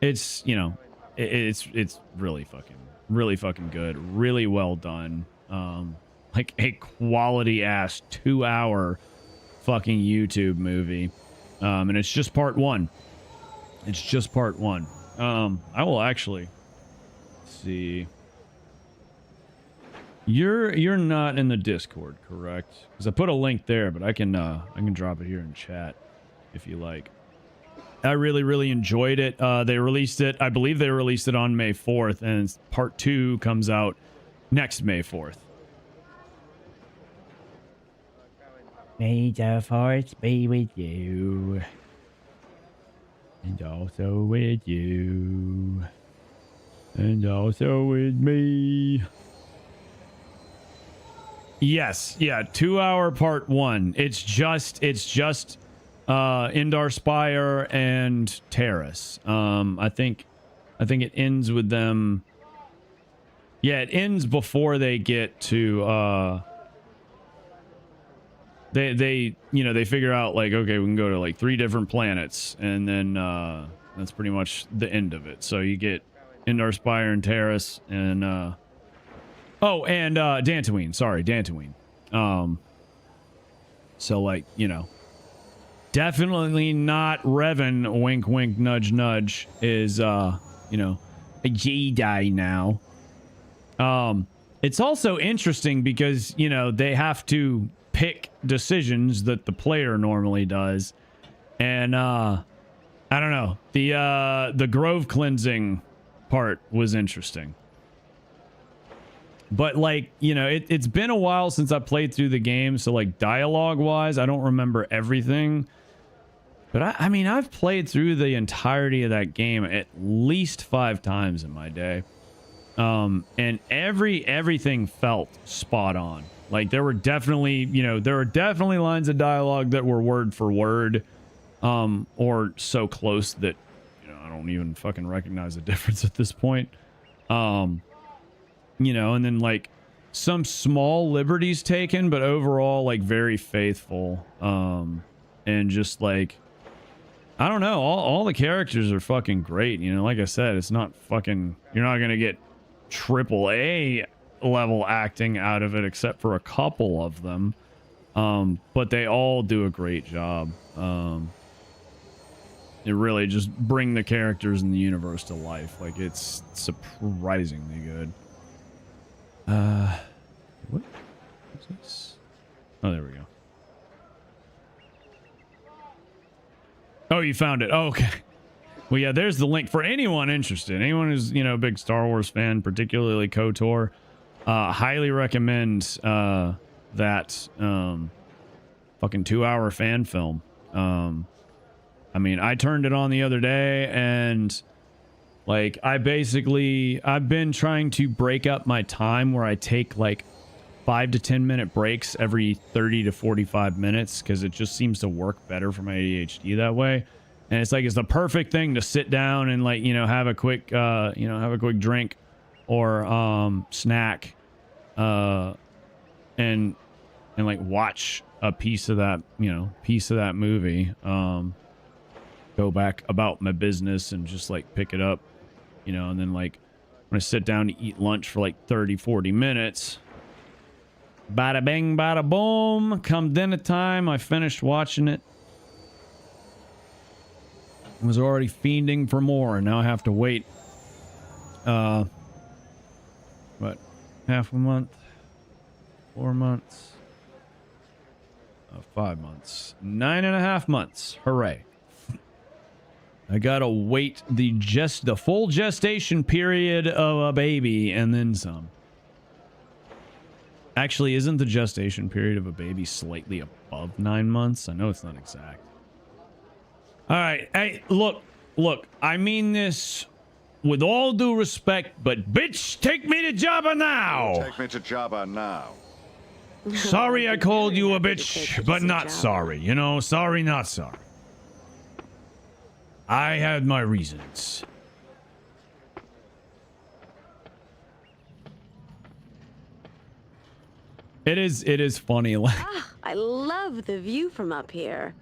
it's, you know, it's really fucking good, really well done. like a quality ass 2-hour fucking YouTube movie. And it's just part 1. It's just part 1. I will actually see. You're not in the Discord, correct? Because I put a link there, but I can drop it here in chat if you like. I really enjoyed it. They released it. I believe they released it on May 4th, and part 2 comes out next May 4th. May the force be with you. And also with you. And also with me. Yes, yeah, 2-hour part 1. It's just Indar Spire and Terrace. I think it ends with them. Yeah, it ends before they get to they figure out like, okay, we can go to like 3 different planets, and then that's pretty much the end of it. So you get Indar Spire and Terrace, and Dantooine. Sorry, Dantooine. So like, definitely not Revan, wink wink nudge nudge, is a Jedi now. It's also interesting because they have to pick decisions that the player normally does, and I don't know, the grove cleansing part was interesting. But like, it's been a while since I played through the game, so like dialogue wise I don't remember everything. But I mean, I've played through the entirety of that game at least 5 times in my day. And everything felt spot on. Like there were definitely, lines of dialogue that were word for word, or so close that, I don't even fucking recognize the difference at this point. And then like some small liberties taken, but overall like very faithful. And just like, I don't know, all the characters are fucking great. Like I said, it's not fucking, you're not going to get AAA level acting out of it except for a couple of them. But they all do a great job. It really just bring the characters in the universe to life. Like it's surprisingly good. What is this? Oh, there we go. Oh, you found it. Oh, okay. Well, yeah, there's the link for anyone interested. Anyone who's, a big Star Wars fan, particularly KOTOR. Highly recommend that fucking 2-hour fan film. I mean, I turned it on the other day, and like I've been trying to break up my time where I take like 5 to 10 minute breaks every 30 to 45 minutes because it just seems to work better for my ADHD that way. And it's the perfect thing to sit down and like, have a quick drink or snack and like watch a piece of that movie, go back about my business and just like pick it up, and then like when I sit down to eat lunch for like 30-40 minutes, bada bing, bada boom, come dinner time, I finished watching it. I was already fiending for more, and now I have to wait, what, half a month, 4 months, 5 months, 9.5 months. Hooray. I gotta wait the full gestation period of a baby and then some. Actually, isn't the gestation period of a baby slightly above 9 months? I know it's not exact. All right. Hey, look, I mean this with all due respect, but bitch, take me to Jabba now. Take me to Jabba now. Sorry I called you a bitch, but not sorry. Sorry, not sorry. I had my reasons. It is funny. I love the view from up here.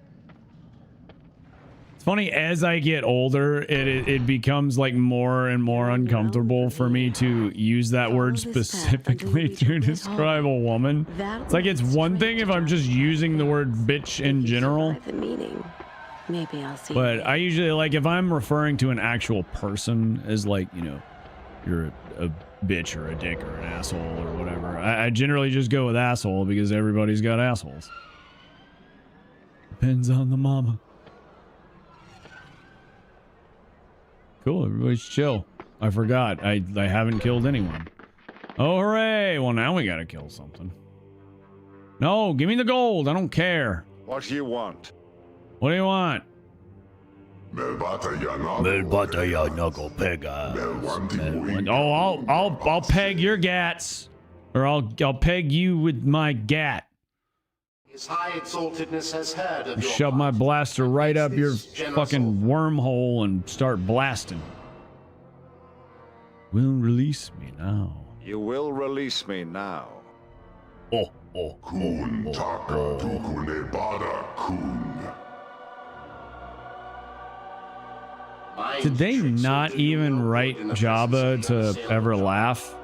It's funny, as I get older, it becomes like more and more uncomfortable for me to use that word specifically to describe a woman. It's like it's one thing if I'm just using the word bitch in general. Maybe I'll see. But I usually, like, if I'm referring to an actual person as, like, you know, you're a bitch or a dick or an asshole or whatever, I generally just go with asshole because everybody's got assholes. Depends on the mama. Cool, everybody's chill. I forgot. I haven't killed anyone. Oh, hooray! Well, now we gotta kill something. No, give me the gold. I don't care. What do you want? What do you want? Melbata ya knuckle pega. Oh, I'll peg your gats, or I'll peg you with my gat. His high exaltedness has heard of your Shove my blaster right up your fucking wormhole and start blasting. Will release me now. You will release me now. Kun taka tukune bada kun. Did they not even write Jabba to ever laugh?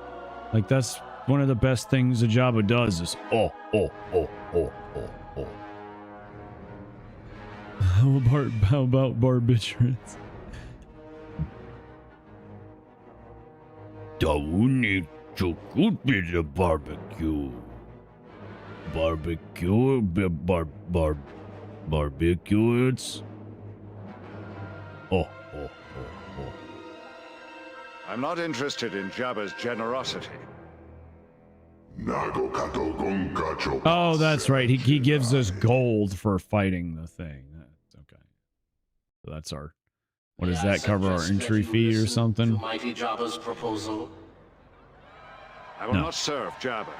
Like, that's one of the best things a Jabba does is oh. How about barbiturates? Dauni chukut barbecue. Barbecue it's I'm not interested in Jabba's generosity. Oh, that's right. He gives us gold for fighting the thing. That's okay. So that's our. What does that cover? Our entry fee or something? Mighty Jabba's proposal. I will not serve Jabba.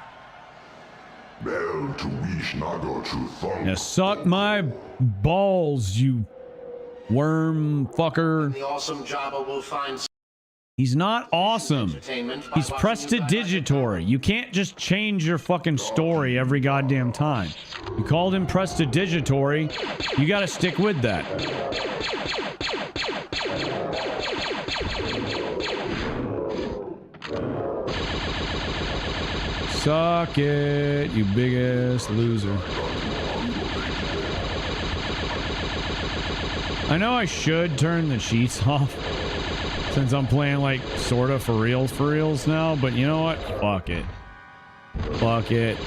Now suck my balls, you worm fucker. The awesome Jabba will find. He's not awesome. He's prestidigitory. You can't just change your fucking story every goddamn time. You called him prestidigitory. You gotta stick with that. Suck it, you biggest loser. I know I should turn the cheats off since I'm playing like sorta for reals now, but you know what? Fuck it. Fuck it.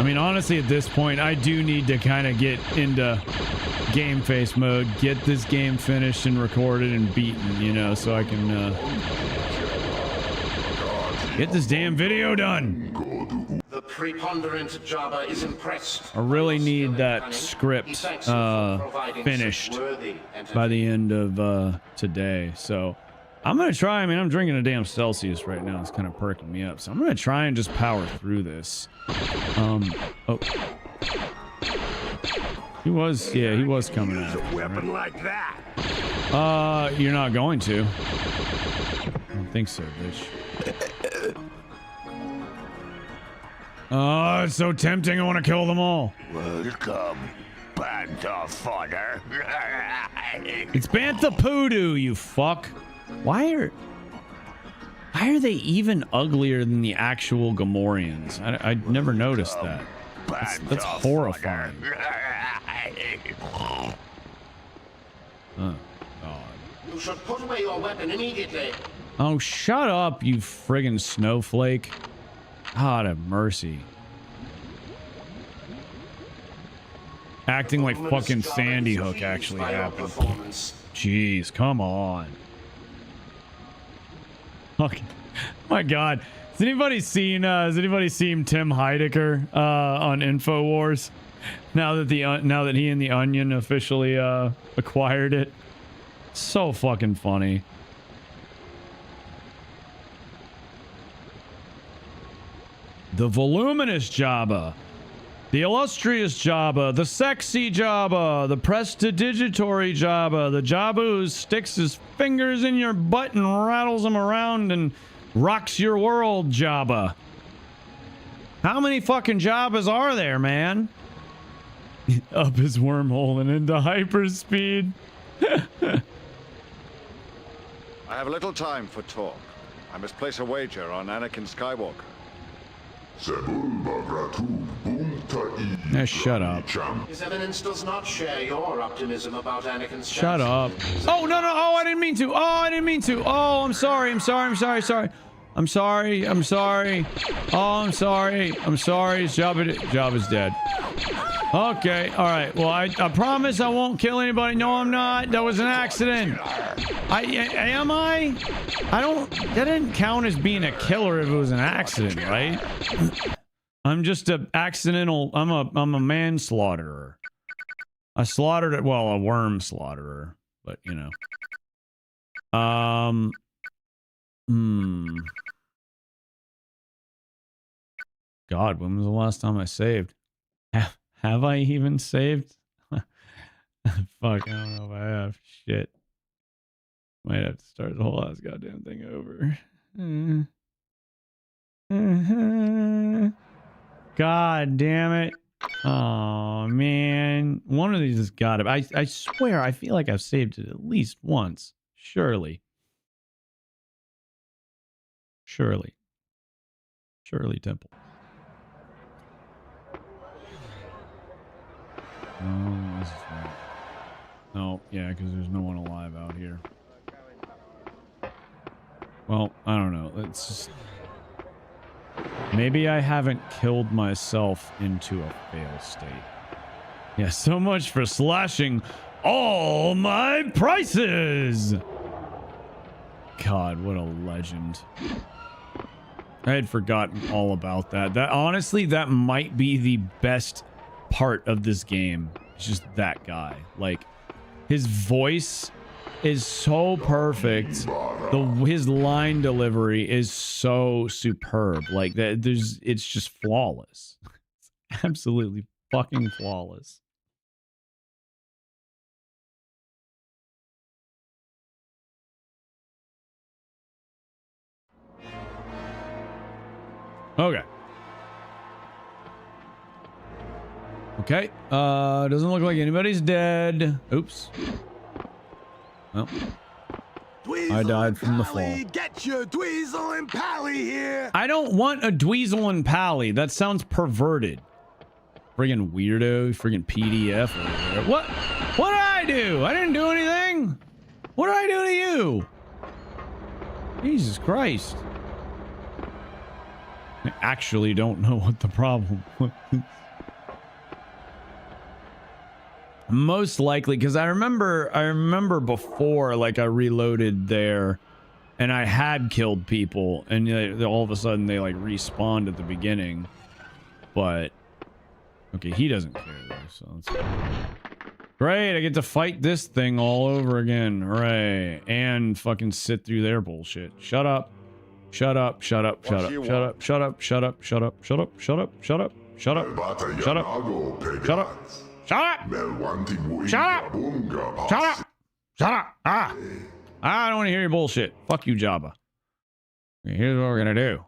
I mean, honestly, at this point, I do need to kind of get into game face mode, get this game finished and recorded and beaten, you know, so I can get this damn video done. The preponderant Jabba is impressed. I really need that script finished by the end of today. So I'm gonna try. I mean, I'm drinking a damn Celsius right now. It's kind of perking me up. So I'm gonna try and just power through this. Oh, he was coming out. A weapon like that. You're not going to. I don't think so, bitch. Oh, it's so tempting. I want to kill them all. Welcome, Bantha fodder. It's Bantha Poodoo, you fuck. Why are they even uglier than the actual Gamorreans? I never noticed that. That's horrifying. Oh, God. You should put away your weapon immediately. Oh, shut up, you friggin' snowflake. God have mercy. Acting like fucking Sandy Hook actually happened. Jeez, come on. Okay. My God. Has anybody seen Tim Heidecker on InfoWars? Now that he and the Onion officially acquired it. So fucking funny. The voluminous Jabba, the illustrious Jabba, the sexy Jabba, the prestidigitory Jabba, the Jabba who sticks his fingers in your butt and rattles them around and rocks your world Jabba. How many fucking Jabbas are there, man? Up his wormhole and into hyperspeed. I have little time for talk. I must place a wager on Anakin Skywalker. Shut up. His Eminence does not share your optimism about Anakin's Shut up. Oh, no, no. Oh, I didn't mean to. Oh, I didn't mean to. Oh, I'm sorry. I'm sorry. I'm sorry. Sorry. I'm sorry. I'm sorry. Oh, I'm sorry. I'm sorry. Jabba's dead. Okay. All right. Well, I promise I won't kill anybody. No, I'm not. That was an accident. Am I? That didn't count as being a killer if it was an accident, right? I'm just a accidental. I'm a manslaughterer. I slaughtered it. Well, a worm slaughterer, but you know. God, when was the last time I saved? Have I even saved? Fuck, I don't know if I have. Shit. Might have to start the whole ass goddamn thing over. God damn it. Oh, man. One of these has got to... I swear, I feel like I've saved it at least once. Surely. Surely Temple. Oh, this is right. Oh, yeah, because there's no one alive out here. Well, I don't know. It's just... Maybe I haven't killed myself into a fail state. Yeah, so much for slashing all my prices! God, what a legend. I had forgotten all about that. Honestly, that might be the best part of this game. It's just that guy. Like, his voice is so perfect. His line delivery is so superb. Like that, it's just flawless. It's absolutely fucking flawless. Okay. Okay. Doesn't look like anybody's dead. Oops. Well, I died from the fall. Get your Dweezil and Pally here. I don't want a Dweezil and Pally. That sounds perverted. Friggin' weirdo. Friggin' PDF. What? What did I do? I didn't do anything. What did I do to you? Jesus Christ. I actually don't know what the problem was. Most likely, because I remember before, like, I reloaded there, and I had killed people, and all of a sudden they, like, respawned at the beginning. But, okay, he doesn't care, though, so that's great. I get to fight this thing all over again. Hooray. And fucking sit through their bullshit. Shut up. Shut up. Shut up. Shut up. Shut up. Shut up. Shut up. Shut up. Shut up. Shut up. Shut up. Shut up. Shut up. Shut up. Shut up! Shut up! Shut up! Shut up! Ah! I don't want to hear your bullshit. Fuck you, Jabba. Here's what we're gonna do.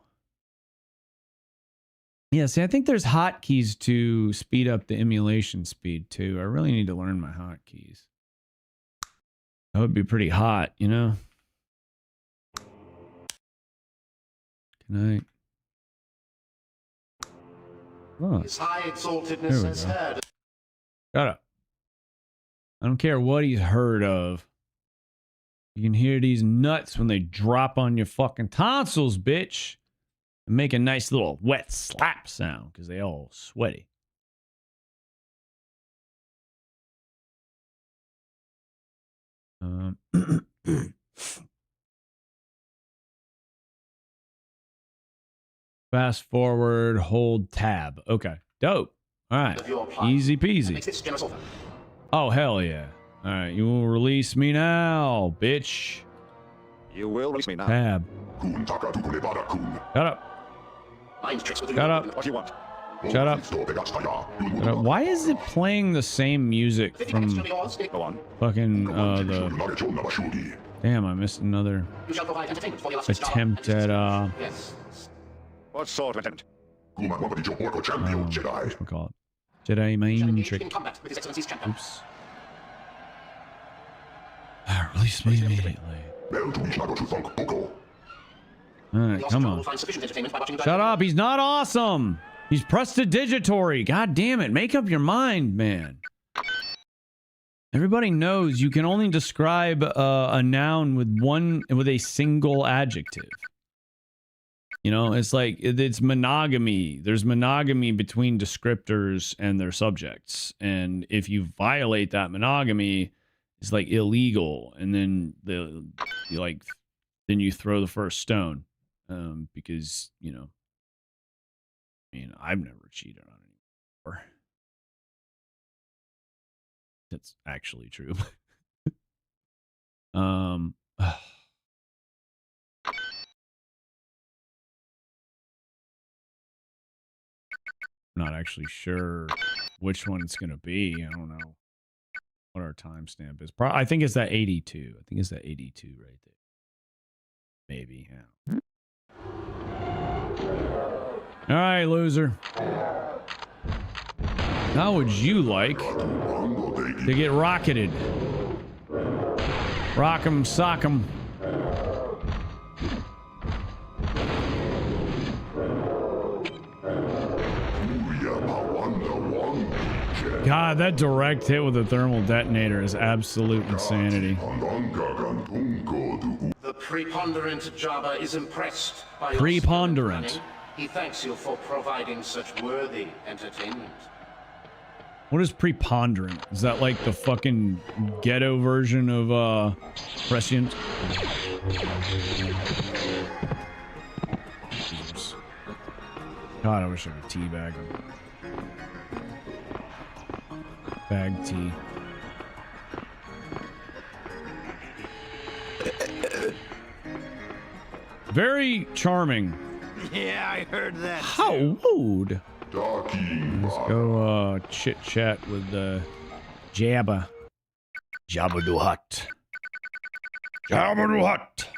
Yeah, see, I think there's hotkeys to speed up the emulation speed, too. I really need to learn my hotkeys. That would be pretty hot, you know? Good night. Oh. His high exaltedness has heard. Shut up. I don't care what he's heard of. You can hear these nuts when they drop on your fucking tonsils, bitch. And make a nice little wet slap sound because they all sweaty. Fast forward, hold tab. Okay, dope. All right, easy peasy. Oh, hell yeah. All right, you will release me now, bitch. You will release me now. Tab. Shut up. Shut up. What do you want? Shut up. Shut up. Why is it playing the same music from fucking the... Damn, I missed another attempt at What sort of attempt? whatchamacallit? Did I mean trick? Oops. Release me immediately. Alright, come on. Shut up, he's not awesome! He's prestidigitory. God damn it, make up your mind, man. Everybody knows you can only describe a noun with a single adjective. You know, it's like, it's monogamy. There's monogamy between descriptors and their subjects. And if you violate that monogamy, it's like illegal. And then then you throw the first stone. Because, you know, I mean, I've never cheated on anyone before. That's actually true. Not actually sure which one it's gonna be. I don't know what our timestamp is. I think it's that 82. I think it's that 82 right there. Maybe, yeah. All right, loser. How would you like to get rocketed? Rock 'em, sock 'em. God, that direct hit with a thermal detonator is absolute insanity. The preponderant Jabba is impressed by your Preponderant. skill and cunning. He thanks you for providing such worthy entertainment. What is preponderant? Is that like the fucking ghetto version of prescient? Jesus. God, I wish I could teabag him. Bag tea. Very charming. Yeah, I heard that. How rude. Let's go chit chat with Jabba. Jabba the Hutt. Jabba the Hutt.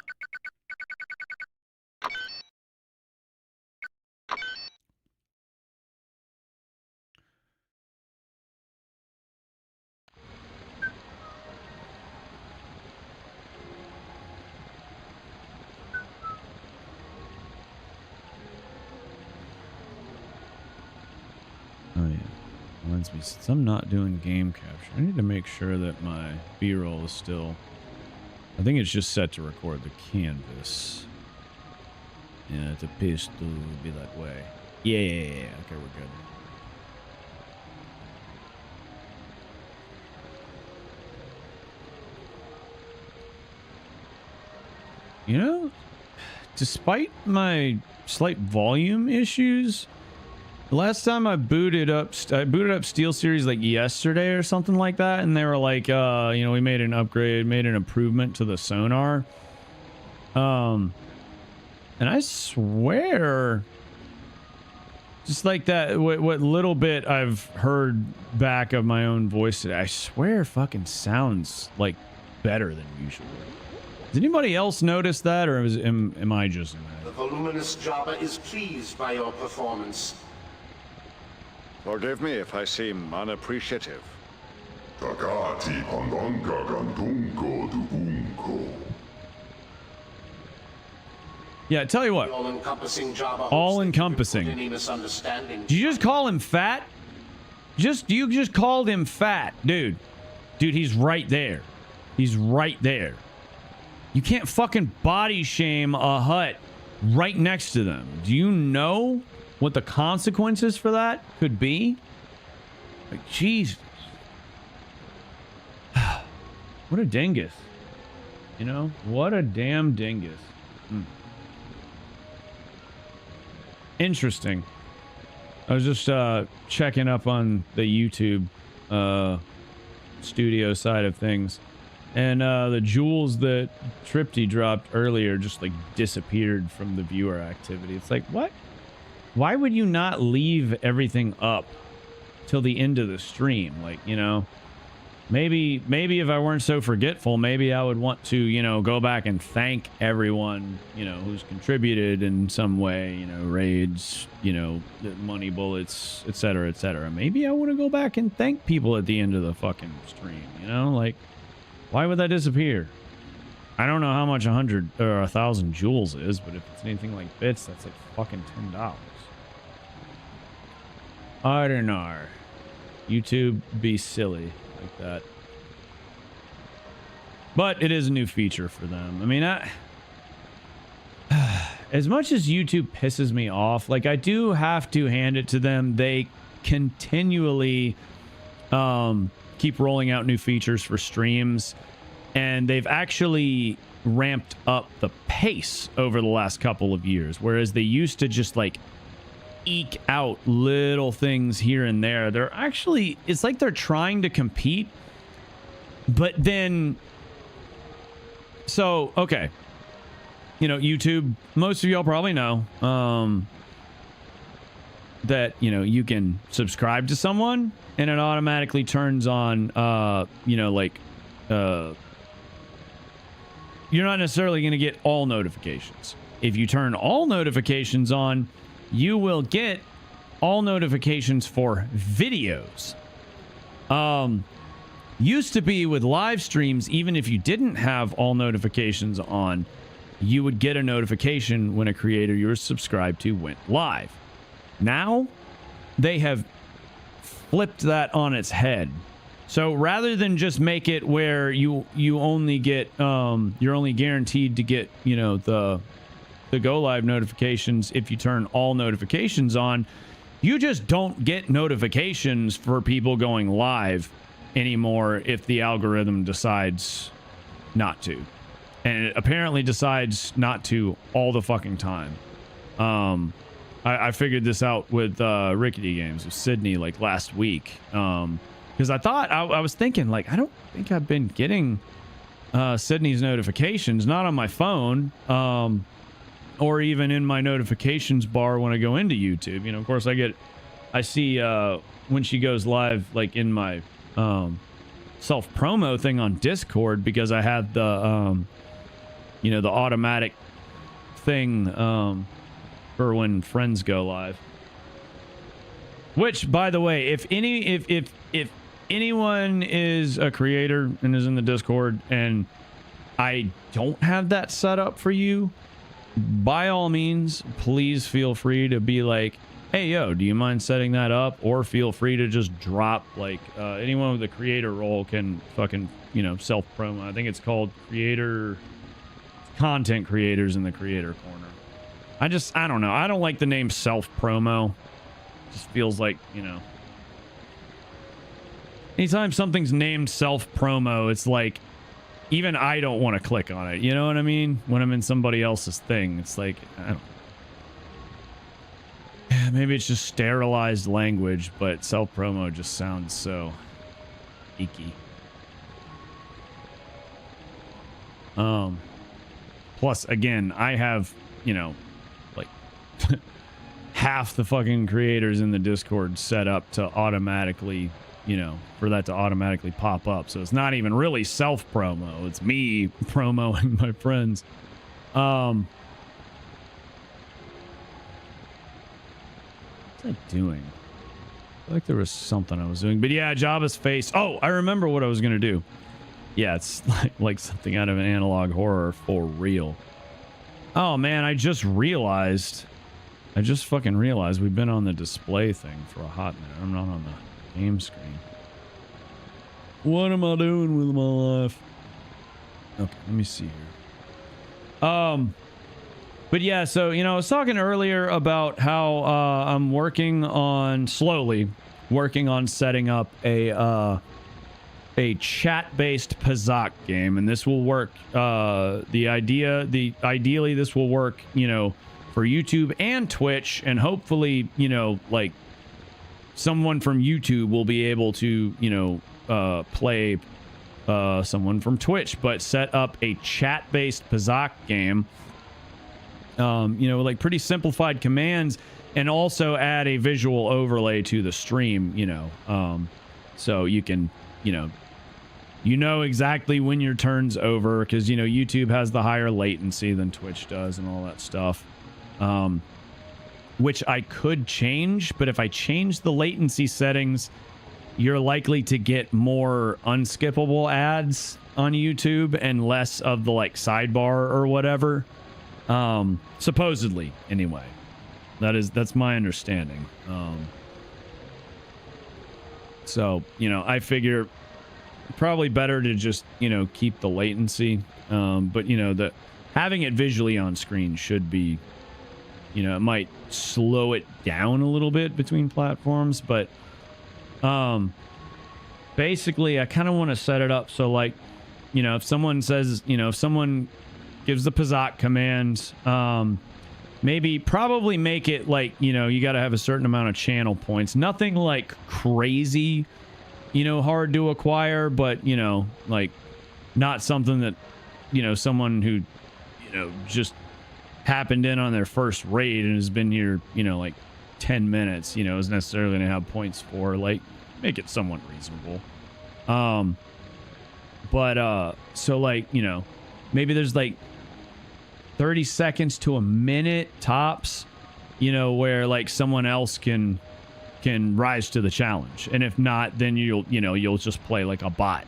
Oh yeah, reminds me, since I'm not doing game capture, I need to make sure that my B-roll is still, I think it's just set to record the canvas. Yeah, it's supposed to be that way. Yeah, okay, we're good. You know, despite my slight volume issues, the last time I booted up SteelSeries like yesterday or something like that, and they were like, you know, we made an upgrade, made an improvement to the sonar. And I swear, just like that, what little bit I've heard back of my own voice today, I swear fucking sounds like better than usual. Does anybody else notice that, or am I just in that? The voluminous Jabba is pleased by your performance. Forgive me if I seem unappreciative. Yeah, tell you what. All-encompassing Jabba. All-encompassing. Any misunderstanding? Did you just call him fat? You just called him fat, dude. Dude, he's right there. He's right there. You can't fucking body shame a hut right next to them. Do you know what the consequences for that could be? Like, jeez. What a dingus. You know? What a damn dingus. Interesting. I was just checking up on the YouTube studio side of things. And the jewels that Tripty dropped earlier just like disappeared from the viewer activity. It's like, what? Why would you not leave everything up till the end of the stream? Like, you know, maybe if I weren't so forgetful, maybe I would want to, you know, go back and thank everyone, you know, who's contributed in some way, you know, raids, you know, money bullets, etc., etc. Maybe I want to go back and thank people at the end of the fucking stream, you know, like, why would that disappear? I don't know how much 100 or 1,000 jewels is, but if it's anything like bits, that's like fucking $10. I don't know. YouTube be silly like that. But it is a new feature for them. I mean, as much as YouTube pisses me off, like, I do have to hand it to them. They continually keep rolling out new features for streams, and they've actually ramped up the pace over the last couple of years, whereas they used to just like eke out little things here and there. They're actually, it's like they're trying to compete, but then, so okay, you know, YouTube, most of y'all probably know that, you know, you can subscribe to someone and it automatically turns on you know, like you're not necessarily going to get all notifications. If you turn all notifications on, you will get all notifications for videos. Used to be with live streams, even if you didn't have all notifications on, you would get a notification when a creator you were subscribed to went live. Now, they have flipped that on its head. So rather than just make it where you only get you're only guaranteed to get, you know, the go live notifications if you turn all notifications on, you just don't get notifications for people going live anymore if the algorithm decides not to. And it apparently decides not to all the fucking time. I figured this out with Rickety Games with Sydney like last week. Because I thought, I was thinking, like, I don't think I've been getting Sydney's notifications, not on my phone, or even in my notifications bar when I go into YouTube. You know, of course, I see when she goes live, like in my self-promo thing on Discord, because I have the, you know, the automatic thing for when friends go live. Which, by the way, if anyone is a creator and is in the Discord and I don't have that set up for you, by all means, please feel free to be like, hey, yo, do you mind setting that up? Or feel free to just drop, like, anyone with a creator role can fucking, you know, self-promo. I think it's called content creators in the creator corner. I don't know. I don't like the name self-promo. Just feels like, you know, anytime something's named self-promo, it's like, even I don't want to click on it. You know what I mean? When I'm in somebody else's thing, it's like, I don't. Maybe it's just sterilized language, but self-promo just sounds so icky. Plus, again, I have, you know, like half the fucking creators in the Discord set up to automatically, you know, for that to automatically pop up. So it's not even really self-promo. It's me promoting my friends. What's I doing? I feel like there was something I was doing. But yeah, Jabba's face. Oh, I remember what I was going to do. Yeah, it's like something out of an analog horror for real. Oh, man, I just fucking realized we've been on the display thing for a hot minute. I'm not on the game screen. What am I doing with my life? Okay, let me see here. But yeah, so, you know, I was talking earlier about how I'm slowly working on setting up a chat-based Pazak game, and this will work. Ideally, this will work, you know, for YouTube and Twitch, and hopefully, you know, like someone from YouTube will be able to, you know, play someone from Twitch, but set up a chat-based Pazak game. You know, like pretty simplified commands, and also add a visual overlay to the stream, you know, so you can, you know, you know exactly when your turn's over, because, you know, YouTube has the higher latency than Twitch does and all that stuff. Which I could change, but if I change the latency settings, you're likely to get more unskippable ads on YouTube and less of the like sidebar or whatever. Supposedly, anyway. That's my understanding. So, you know, I figure probably better to just, you know, keep the latency. But, you know, having it visually on screen should be, you know, it might slow it down a little bit between platforms, but basically I kind of want to set it up so, like, you know, if someone says, you know, if someone gives the Pazak command, probably make it like, you know, you got to have a certain amount of channel points. Nothing like crazy, you know, hard to acquire, but, you know, like not something that, you know, someone who, you know, just happened in on their first raid and has been here, you know, like 10 minutes, you know, is necessarily going to have points for. Like, make it somewhat reasonable. So like, you know, maybe there's like 30 seconds to a minute tops, you know, where like someone else can rise to the challenge. And if not, then you'll just play like a bot.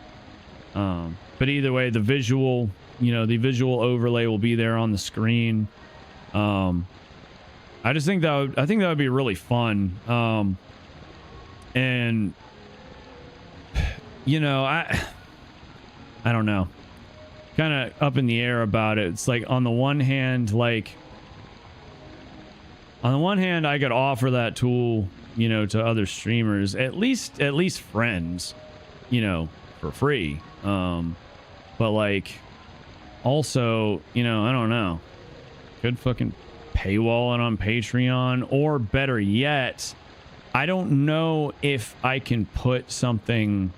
But either way, the visual overlay will be there on the screen. I just think that would be really fun. And you know, I don't know, kind of up in the air about it. It's like on the one hand, I could offer that tool, you know, to other streamers, at least friends, you know, for free. But like, also, you know, I don't know, could fucking paywall it on Patreon, or better yet, I don't know if I can put something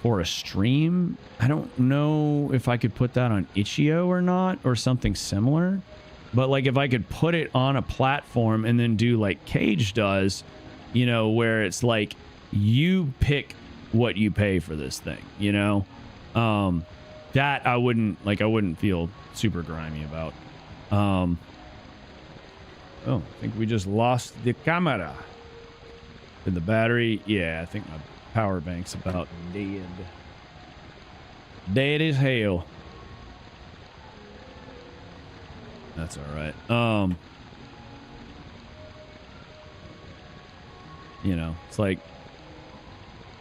for a stream. I don't know if I could put that on Itch.io or not, or something similar. But like, if I could put it on a platform and then do like Cage does, you know, where it's like you pick what you pay for this thing, you know, that I wouldn't feel super grimy about. Oh, I think we just lost the camera. Did the battery? Yeah, I think my power bank's about dead. Dead as hell. That's all right. You know, it's like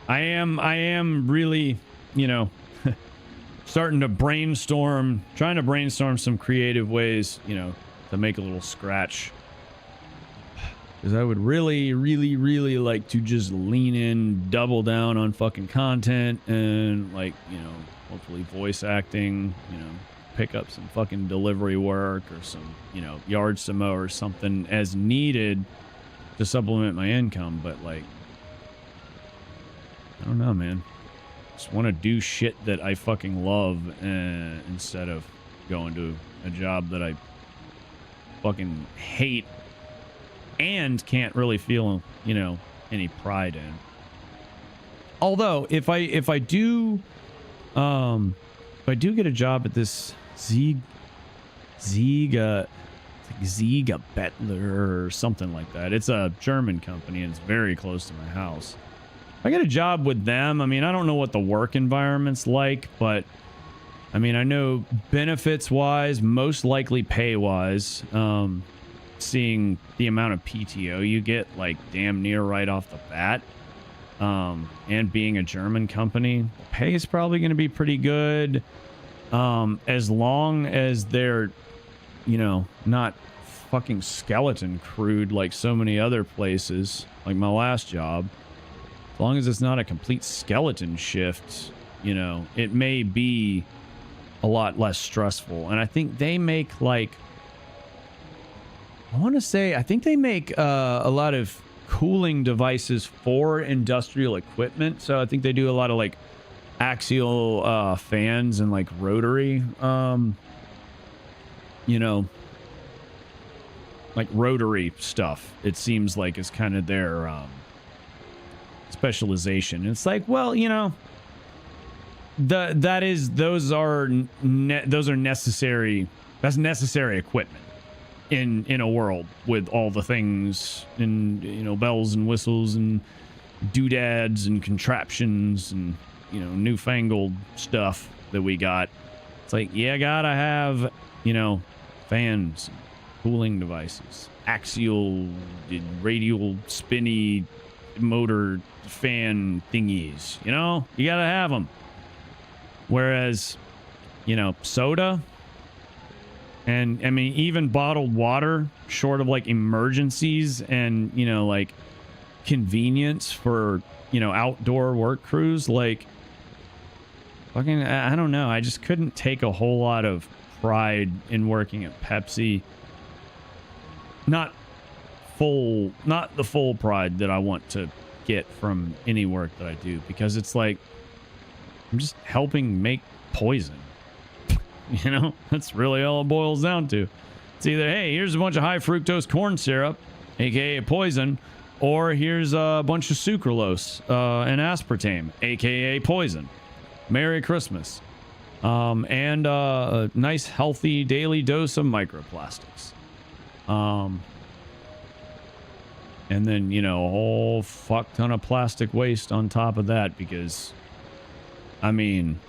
I am really, you know, trying to brainstorm some creative ways, you know, to make a little scratch. Because I would really, really, really like to just lean in, double down on fucking content, and like, you know, hopefully voice acting, you know, pick up some fucking delivery work or some, you know, yard samo or something as needed to supplement my income. But like, I don't know, man. Just want to do shit that I fucking love, instead of going to a job that I fucking hate and can't really feel, you know, any pride in. Although if I do get a job at this Ziga Bettler or something like that, it's a German company and it's very close to my house. If I get a job with them, I mean, I don't know what the work environment's like, but I mean, I know benefits wise, most likely pay wise, seeing the amount of PTO you get, like, damn near right off the bat, and being a German company, pay is probably going to be pretty good, as long as they're, you know, not fucking skeleton crewed like so many other places, like my last job. As long as it's not a complete skeleton shift, you know, it may be a lot less stressful. And I think they make, like, I think they make a lot of cooling devices for industrial equipment. So I think they do a lot of like axial fans and like rotary, you know, like rotary stuff. It seems like is kind of their specialization. It's like, well, you know, those are necessary. That's necessary equipment in a world with all the things and, you know, bells and whistles and doodads and contraptions and, you know, newfangled stuff that we got. It's like, yeah, gotta have, you know, fans, cooling devices, axial, radial, spinny motor fan thingies. You know, you gotta have them. Whereas, you know, soda and, I mean, even bottled water, short of like emergencies and, you know, like convenience for, you know, outdoor work crews, like, fucking, I don't know. I just couldn't take a whole lot of pride in working at Pepsi. Not the full pride that I want to get from any work that I do, because it's like I'm just helping make poison. You know, that's really all it boils down to. It's either, hey, here's a bunch of high fructose corn syrup, aka poison, or here's a bunch of sucralose and aspartame, aka poison. Merry Christmas. And a nice healthy daily dose of microplastics. And then, you know, a whole fuck ton of plastic waste on top of that, because, I mean,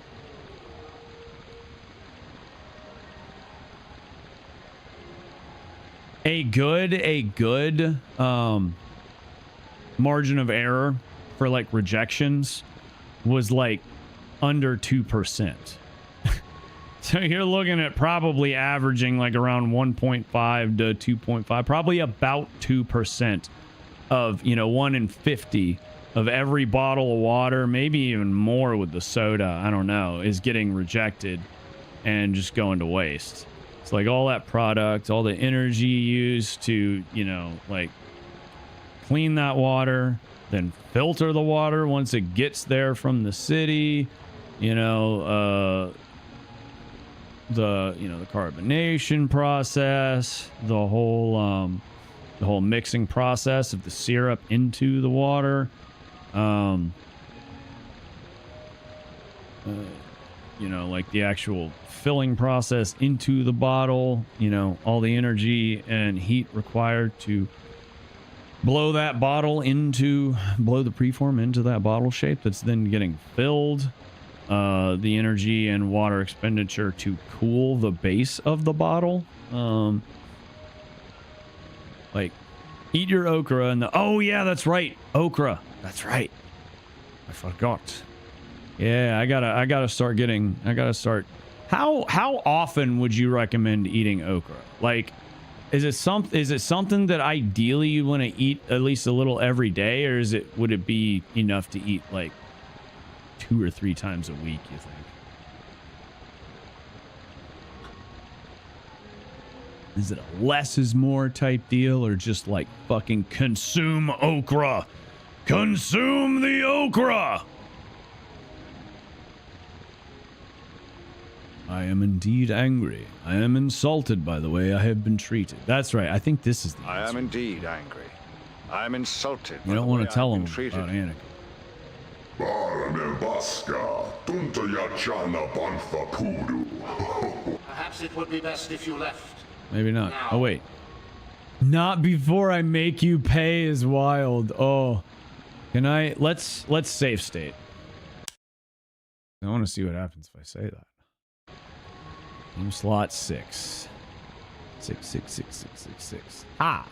a good margin of error for like rejections was like under 2%. So you're looking at probably averaging like around 1.5 to 2.5, probably about 2% of, you know, 1 in 50 of every bottle of water, maybe even more with the soda, I don't know, is getting rejected and just going to waste. It's like all that product, all the energy used to, you know, like clean that water, then filter the water once it gets there from the city, you know, the carbonation process, the whole mixing process of the syrup into the water, you know, like the actual filling process into the bottle, you know, all the energy and heat required to blow the preform into that bottle shape that's then getting filled, the energy and water expenditure to cool the base of the bottle. Like, eat your okra and oh yeah, that's right, okra, that's right, I forgot. Yeah, I gotta start. How often would you recommend eating okra? Like, is it something that ideally you want to eat at least a little every day, or would it be enough to eat like 2 or 3 times a week, you think? Is it a less is more type deal, or just like fucking consume okra? Consume the okra! I am indeed angry. I am insulted by the way I have been treated. That's right. I think this is the answer. I am indeed angry. I am insulted. You don't want to tell him about Anakin. Perhaps it would be best if you left. Maybe not. Oh, wait. Not before I make you pay is wild. Oh. Can I... Let's save state. I want to see what happens if I say that. Game slot 6. 6. Ah!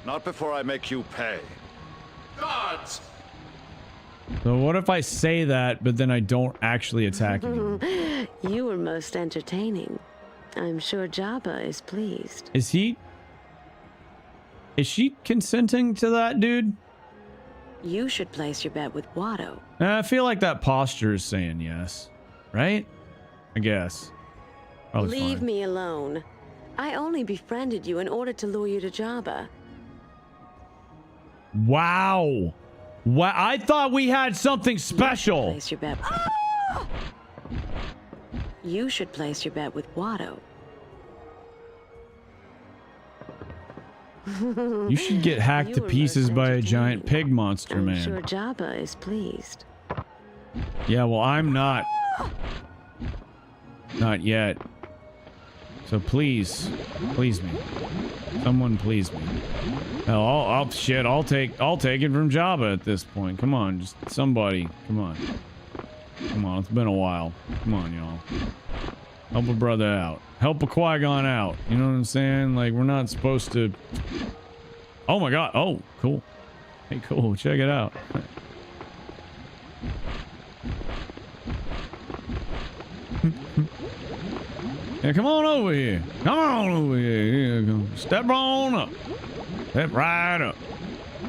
Not before I make you pay. Guards! So what if I say that, but then I don't actually attack you? You were most entertaining. I'm sure Jabba is pleased. Is she consenting to that, dude? You should place your bet with Watto. I feel like that posture is saying yes. Right? I guess. Probably Leave fine. me alone. I only befriended you in order to lure you to Jabba. Wow. Wow. I thought we had something special. Place your bet. You should place your bet with Watto. You should get hacked to pieces by a giant pig monster, I'm man. sure Jabba is pleased. Yeah, well, I'm not. Not yet. So please me. Someone please me. Hell, I'll take it from Jabba at this point. Come on, just somebody. Come on. Come on, it's been a while. Come on, y'all. Help a brother out. Help a Qui-Gon out. You know what I'm saying? Like, we're not supposed to... Oh my god. Oh, cool. Hey, cool. Check it out. Yeah, come on over here. Come on over here. Here, come. Step on up. Step right up.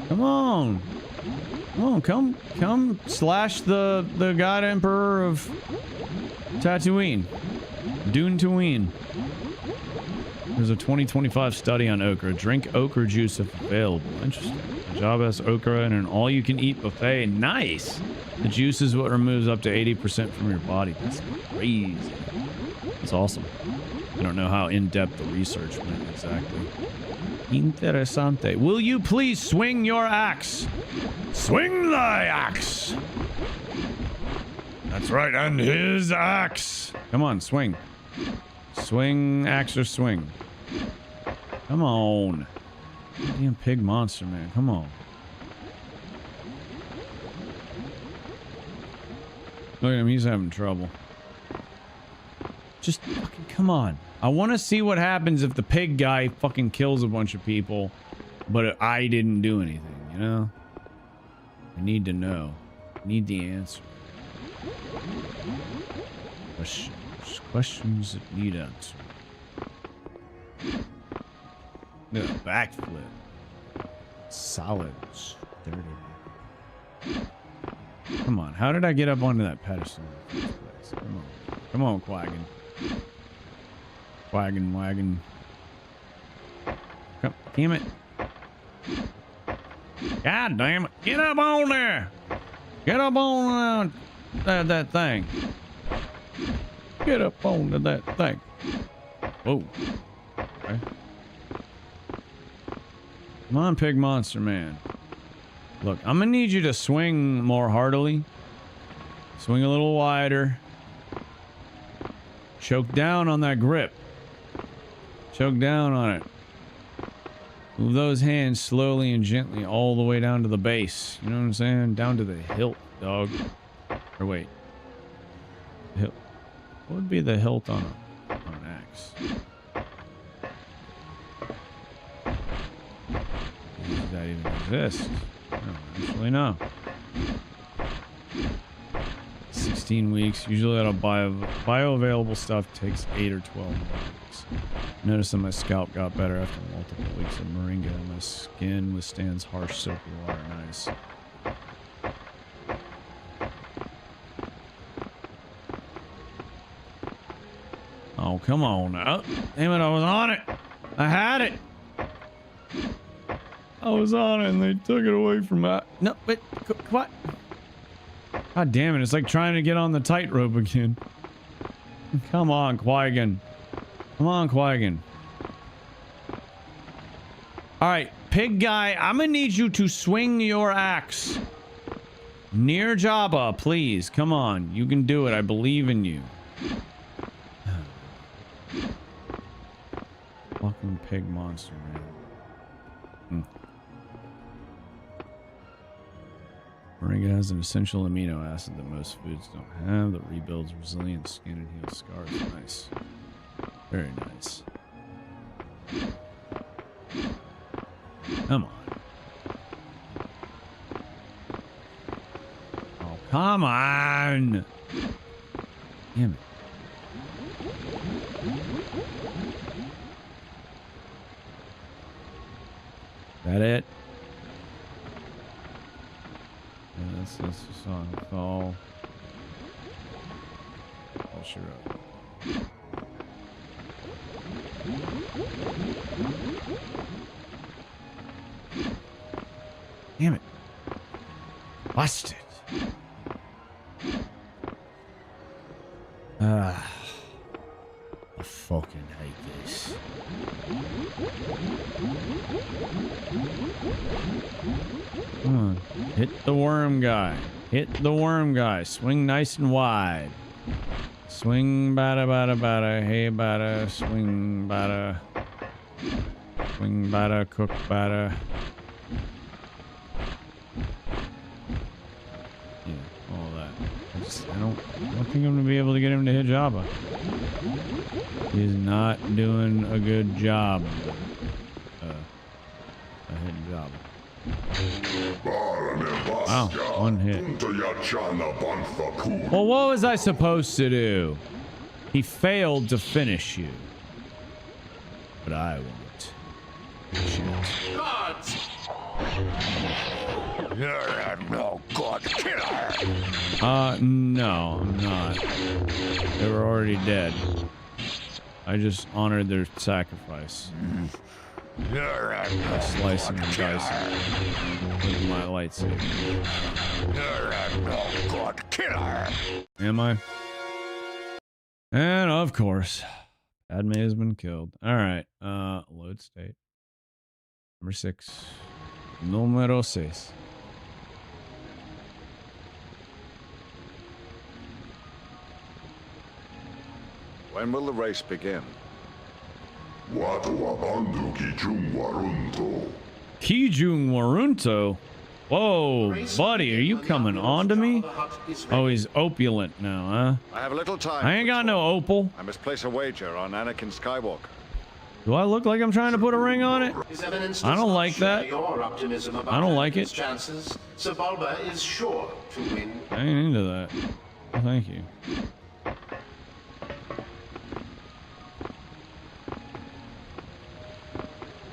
Come on. Come on, come slash the God Emperor of Tatooine. Dune Tatooine. There's a 2025 study on okra. Drink okra juice if available. Interesting. Jabba has okra in an all-you-can-eat buffet. Nice. The juice is what removes up to 80% from your body. That's crazy. That's awesome. I don't know how in-depth the research went exactly. Interessante. Will you please swing your axe? Swing thy axe. That's right, and his axe. Come on, swing. Swing, axe, or swing. Come on. Damn pig monster, man. Come on. Look at him, he's having trouble. Just fucking come on. I want to see what happens if the pig guy fucking kills a bunch of people, but I didn't do anything, you know? I need to know. I need the answer. Questions that need answer. Look, backflip. Solids. 30. Come on, how did I get up onto that pedestal in the first place? Come on. Come on, Qui-Gon. Qui-Gon wagon. Come, damn it. God damn it. Get up on there. Get up on that thing. Get up onto that thing. Whoa. Okay. Come on, pig monster man. Look, I'm gonna need you to swing more heartily. Swing a little wider. Choke down on that grip. Choke down on it. Move those hands slowly and gently all the way down to the base. You know what I'm saying? Down to the hilt, dog. Or wait. Hilt. What would be the hilt on an axe? Does that even exist? No, actually no. 16 weeks. Usually that bioavailable stuff takes 8 or 12 weeks. Notice that my scalp got better after multiple weeks of moringa. My skin withstands harsh soapy water. Nice. Oh, come on now. Damn it, I was on it. I had it. I was on it and they took it away from me. No, but what? God damn it, it's like trying to get on the tightrope again. Come on, Qui-Gon. Come on, Qui-Gon. Alright, pig guy, I'm gonna need you to swing your axe. Near Jabba, please. Come on, you can do it. I believe in you. Fucking pig monster, man. Moringa has an essential amino acid that most foods don't have that rebuilds resilient skin and heals scars. Nice. Very nice. Come on. Oh, come on! Damn it. That it? Yeah, that's just on the fall. Oh, sure. Damn it. Busted. fucking hate this. Come on. Hit the worm guy. Hit the worm guy. Swing nice and wide. Swing bada bada bada. Hey bada. Swing bada. Swing bada. Cook bada. Yeah, all that. I don't think I'm gonna be able to get him to hit Jabba. He's not doing a good job. Hitting Jabba. Wow, one hit. Well, what was I supposed to do? He failed to finish you. But I won't. Shit. You're a no good killer. No, I'm not. They were already dead. I just honored their sacrifice. You're a no slicing and dicing with my lightsaber. You're a no good killer. Am I? And of course, Padme has been killed. All right. Load state. Number 6. Numero 6. When will the race begin? Kijung Warunto? Whoa, buddy, are you coming on to me? Oh, he's opulent now, huh? I have a little time. I ain't got no opal. I must place a wager on Anakin Skywalker. Do I look like I'm trying to put a ring on it? I don't like that. I don't like it. Sebulba is sure to win. I ain't into that. Oh, thank you.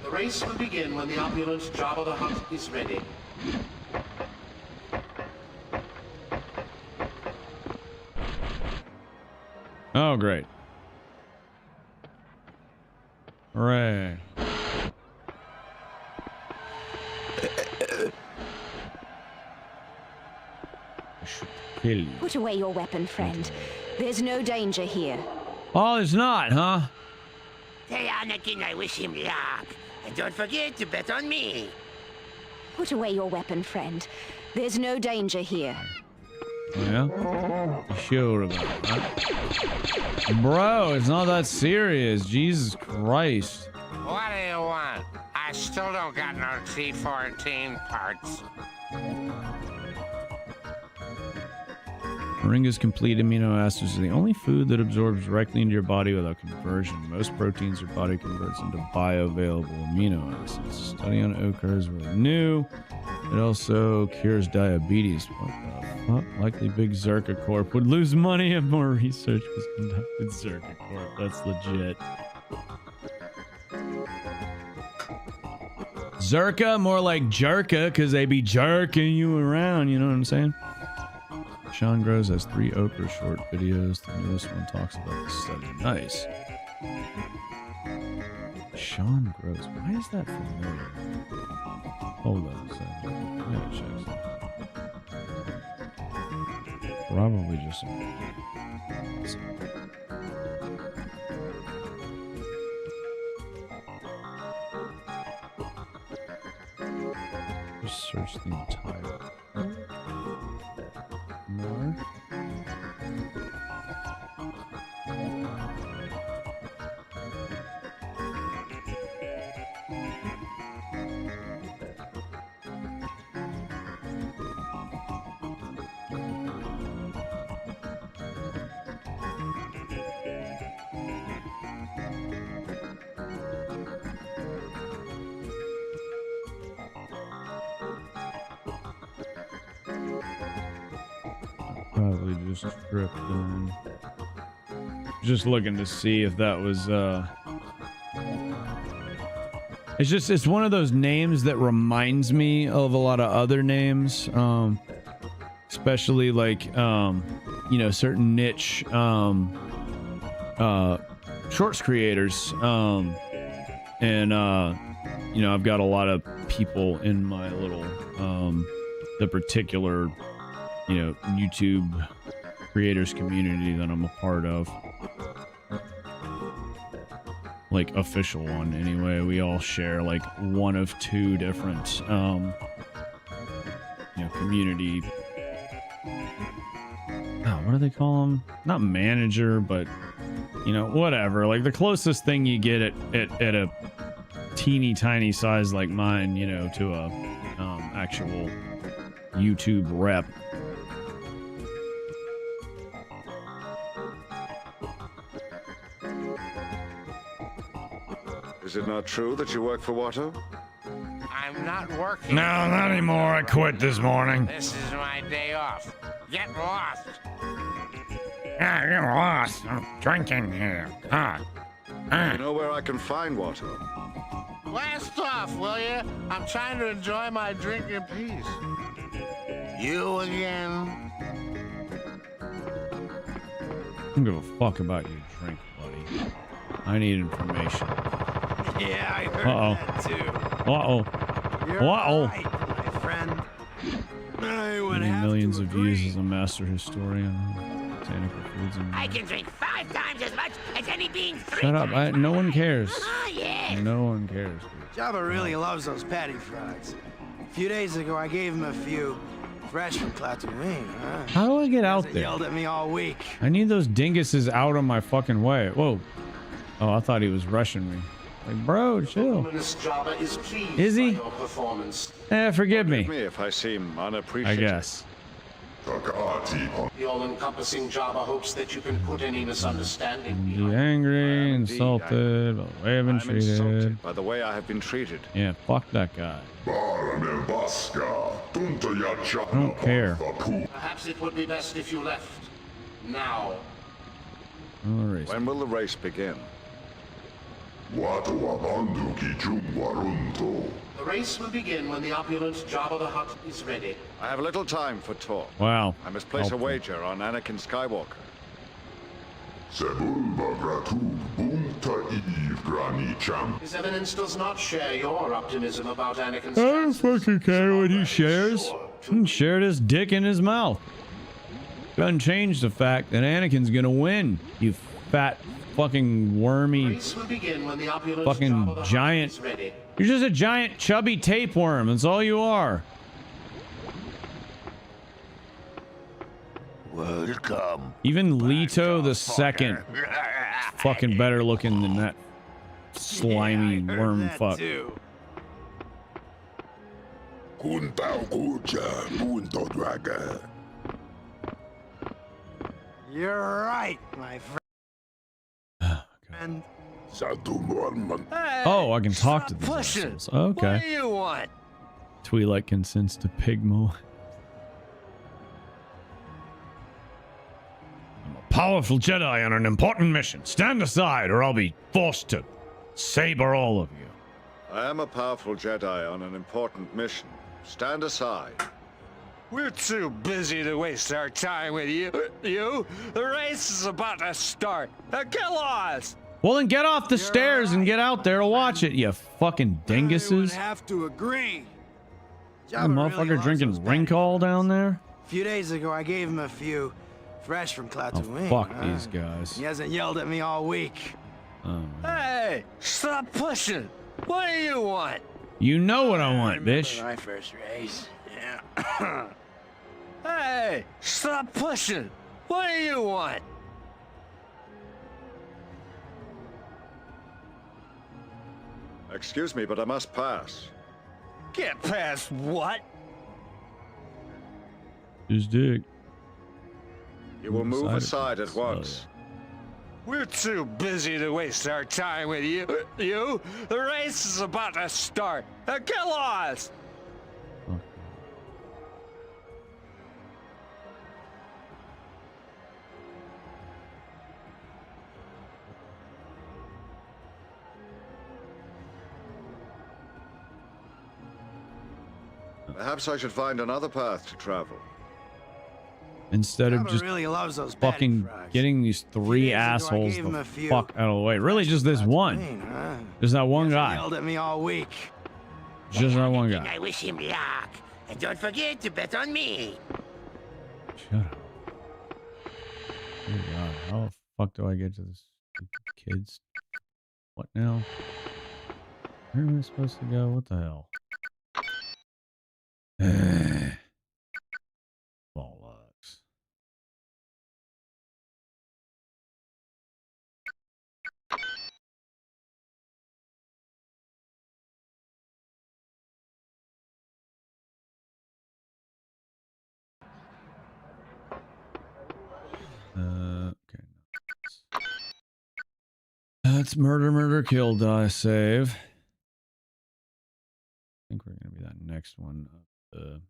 The race will begin when the opulent Jabba the Hutt is ready. Oh, great. Hooray. Kill you. Put away your weapon, friend. There's no danger here. Oh, there's not, huh? Hey, Anakin, I wish him luck. And don't forget to bet on me. Put away your weapon, friend. There's no danger here. Oh, yeah? You sure about that? Bro, it's not that serious. Jesus Christ. What do you want? I still don't got no T-14 parts. Moringa's complete amino acids are the only food that absorbs directly into your body without conversion. Most proteins your body converts into bioavailable amino acids. Study on it occurs really new. It also cures diabetes. What the fuck? Likely Big Zerka Corp would lose money if more research was conducted. Zerka Corp, that's legit. Zerka, more like Jerka, because they be jerking you around, you know what I'm saying? Sean Grows has 3 Okra short videos. The newest one talks about the study. Nice. Sean Grows. Why is that familiar? Hold on a second. I gotta check something. Probably just some. Just search the entire. More. Probably just stripped in. Just looking to see if that was it's one of those names that reminds me of a lot of other names, especially like you know, certain niche shorts creators, and you know, I've got a lot of people in my little the particular, you know, YouTube creators community that I'm a part of. like official one anyway. We all share like one of two different you know, community, what do they call them? Not manager, but you know, whatever. Like the closest thing you get at a teeny tiny size like mine, you know, to a actual YouTube rep. Is it not true that you work for Watto? I'm not working. No, not anymore. I quit this morning. This is my day off. Get lost. Yeah, get lost. I'm drinking here. You know where I can find Watto? Blast off, will you? I'm trying to enjoy my drink in peace. You again? I don't give a fuck about your drink, buddy. I need information. Yeah, I heard that too. Uh-oh. You're Uh-oh. right, my friend. I would Many have millions to of agree. views as a master historian. Botanical foods and... I can drink 5 times as much as any bean 3 Shut up. times. No one cares. Yes. No one cares. Jabba really loves those patty fries. A few days ago, I gave him a few fresh from Tatooine, huh? How do I get out He there? yelled at me all week. I need those dinguses out of my fucking way. Whoa. Oh, I thought he was rushing me. Like, bro, chill. Jabba is pleased Is he? by your performance. Forgive me. Forgive me if I seem I unappreciative. guess. The all-encompassing Jabba hopes that you can put any misunderstanding Be behind. angry, insulted by the way I've been I'm treated. insulted by the way I have been treated. Yeah, fuck that guy. I don't care. Perhaps it would be best if you left now. When will the race begin? The race will begin when the opulent Jabba the Hutt is ready. I have little time for talk. Wow. I must place Helpful. a wager on Anakin Skywalker. His Eminence does not share your optimism about Anakin's I don't chances. fucking care what he shares. He can share his dick in his mouth. Doesn't change the fact that Anakin's gonna win. You fat fucking wormy Race will begin when the opulent fucking Jabba the Hutt giant. is ready. You're just a giant chubby tapeworm. That's all you are. Welcome. Even Leto the Second is fucking better looking than that slimy worm fuck. You're right, my friend. Oh, I can talk to these pushing. assholes. Okay. What do you want? Twi'lek consents to Pigmo. I'm a powerful Jedi on an important mission. Stand aside or I'll be forced to saber all of you. I am a powerful Jedi on an important mission. Stand aside. We're too busy to waste our time with you. The race is about to start. Now get lost. Well, then get off the stairs and get out there to watch it, you fucking I would dinguses. have to agree. You Jabba really motherfucker loves drinking those Rinkall down there? A few days ago, I gave him a few fresh from Tatooine. Fuck huh? these guys. He hasn't yelled at me all week. Hey, stop pushing. What do you want? You know what I want, bitch. My first race. Yeah. Hey, stop pushing. What do you want? Excuse me, but I must pass. Get past what? His dick. You will move aside at once. We're too busy to waste our time with you. The race is about to start. Now get lost. Perhaps I should find another path to travel. Instead of Jabba just really loves those patty fucking fries. getting these three days ago, I assholes gave him the a few fuck out of the way. Really, just this one. Huh? Just that one He guy. yelled at me all week. Just that one I guy. wish him luck. And don't forget to bet on me. Shut up. Oh God, how the fuck do I get to this kids? What now? Where am I supposed to go? What the hell? Bollocks. Okay. That's murder, murder, kill, die, save. I think we're gonna be that next one up the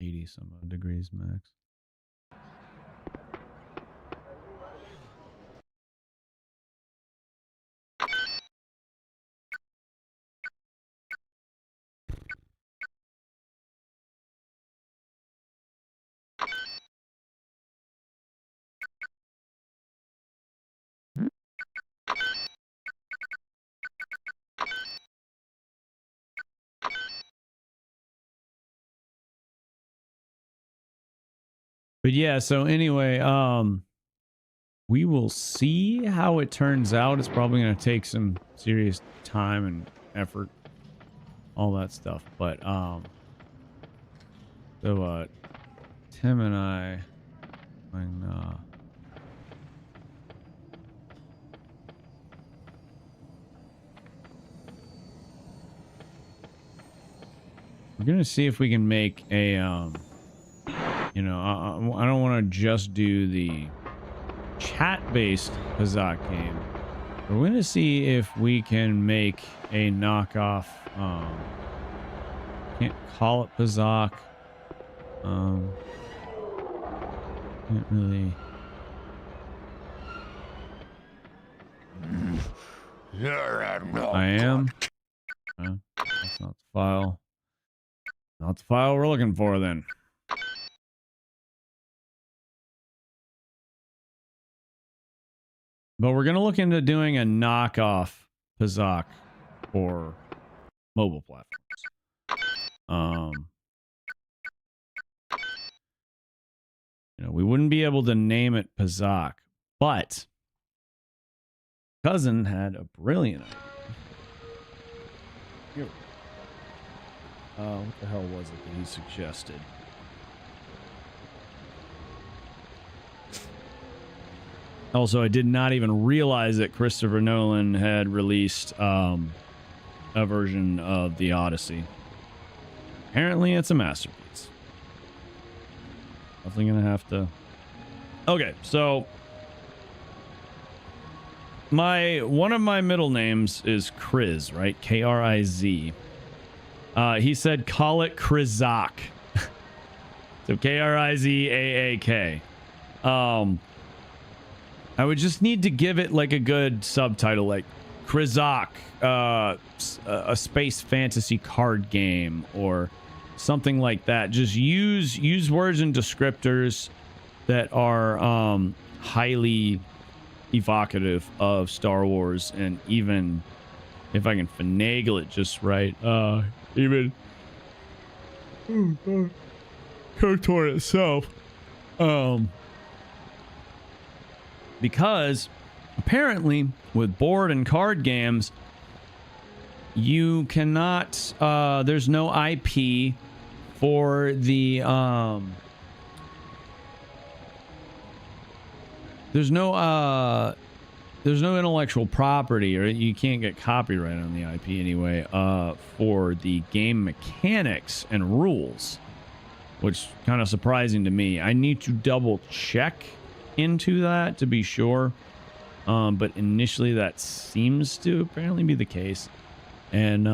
80 some odd degrees max. But yeah, so anyway, we will see how it turns out. It's probably going to take some serious time and effort, all that stuff. But so Tim and I, when we're gonna see if we can make a you know, I don't want to just do the chat-based Pazak game. We're going to see if we can make a knockoff. Can't call it Pazak. Can't really. I am. That's not the file. Not the file we're looking for then. But we're going to look into doing a knockoff Pazak for mobile platforms. You know, we wouldn't be able to name it Pazak, but Cousin had a brilliant idea. Here. What the hell was it that he suggested? Also, I did not even realize that Christopher Nolan had released a version of the Odyssey. Apparently, it's a masterpiece. Definitely gonna have to. Okay, so one of my middle names is Kriz, right? Kriz. He said call it Krizak. So Krizaak. I would just need to give it like a good subtitle, like Krizak, a space fantasy card game or something like that. Just use words and descriptors that are highly evocative of Star Wars, and even if I can finagle it just right, even KOTOR itself, because apparently with board and card games you cannot there's no IP for the there's no intellectual property, or you can't get copyright on the IP anyway, for the game mechanics and rules, which kind of surprising to me. I need to double check into that to be sure, but initially that seems to apparently be the case. And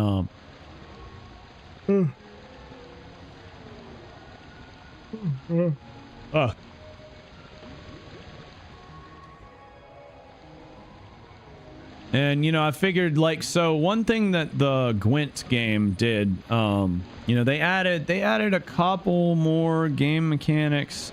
and you know, I figured, like, so one thing that the Gwent game did, you know, they added a couple more game mechanics,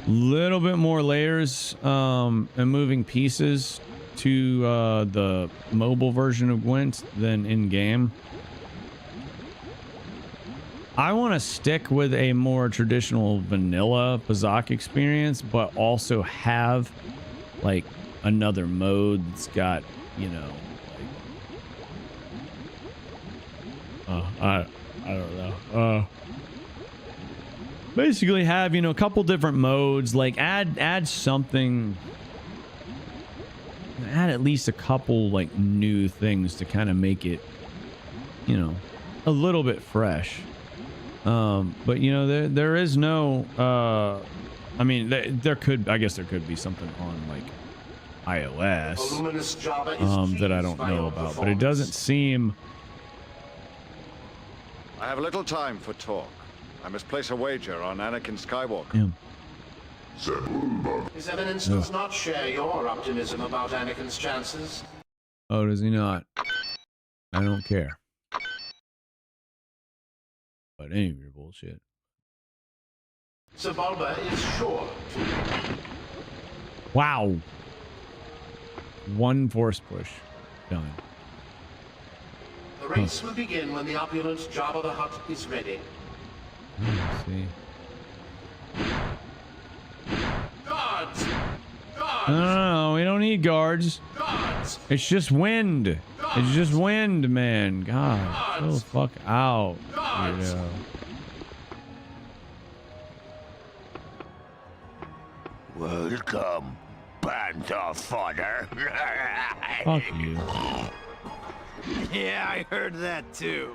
little bit more layers and moving pieces to the mobile version of Gwent than in game. I want to stick with a more traditional vanilla Pazak experience, but also have like another mode that's got you know, I don't know. Basically have, you know, a couple different modes, like add something, add at least a couple like new things to kind of make it, you know, a little bit fresh. But you know, there is no I mean, there could, I guess there could be something on like iOS that I don't know about, but it doesn't seem. I have little time for talk. I must place a wager on Anakin Skywalker. Yeah. His Eminence does not share your optimism about Anakin's chances. Oh, does he not? I don't care. But any of your bullshit. Sebulba is sure. Wow. One force push. Done. The race will begin when the opulent Jabba the Hutt is ready. Let's see. Guards! Guards! No, we don't need guards. Guards! It's just wind. Guards! It's just wind, man. God, chill the fuck out. Guards! Weirdo. Welcome, Panther fodder. Fuck you. Yeah, I heard that too.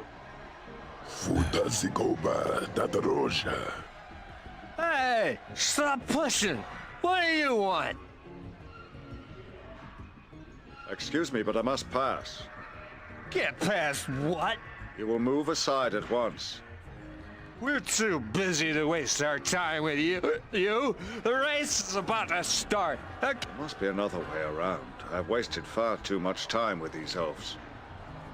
Hey, stop pushing. What do you want? Excuse me, but I must pass. Get past what? You will move aside at once. We're too busy to waste our time with you. The race is about to start. There must be another way around. I've wasted far too much time with these elves.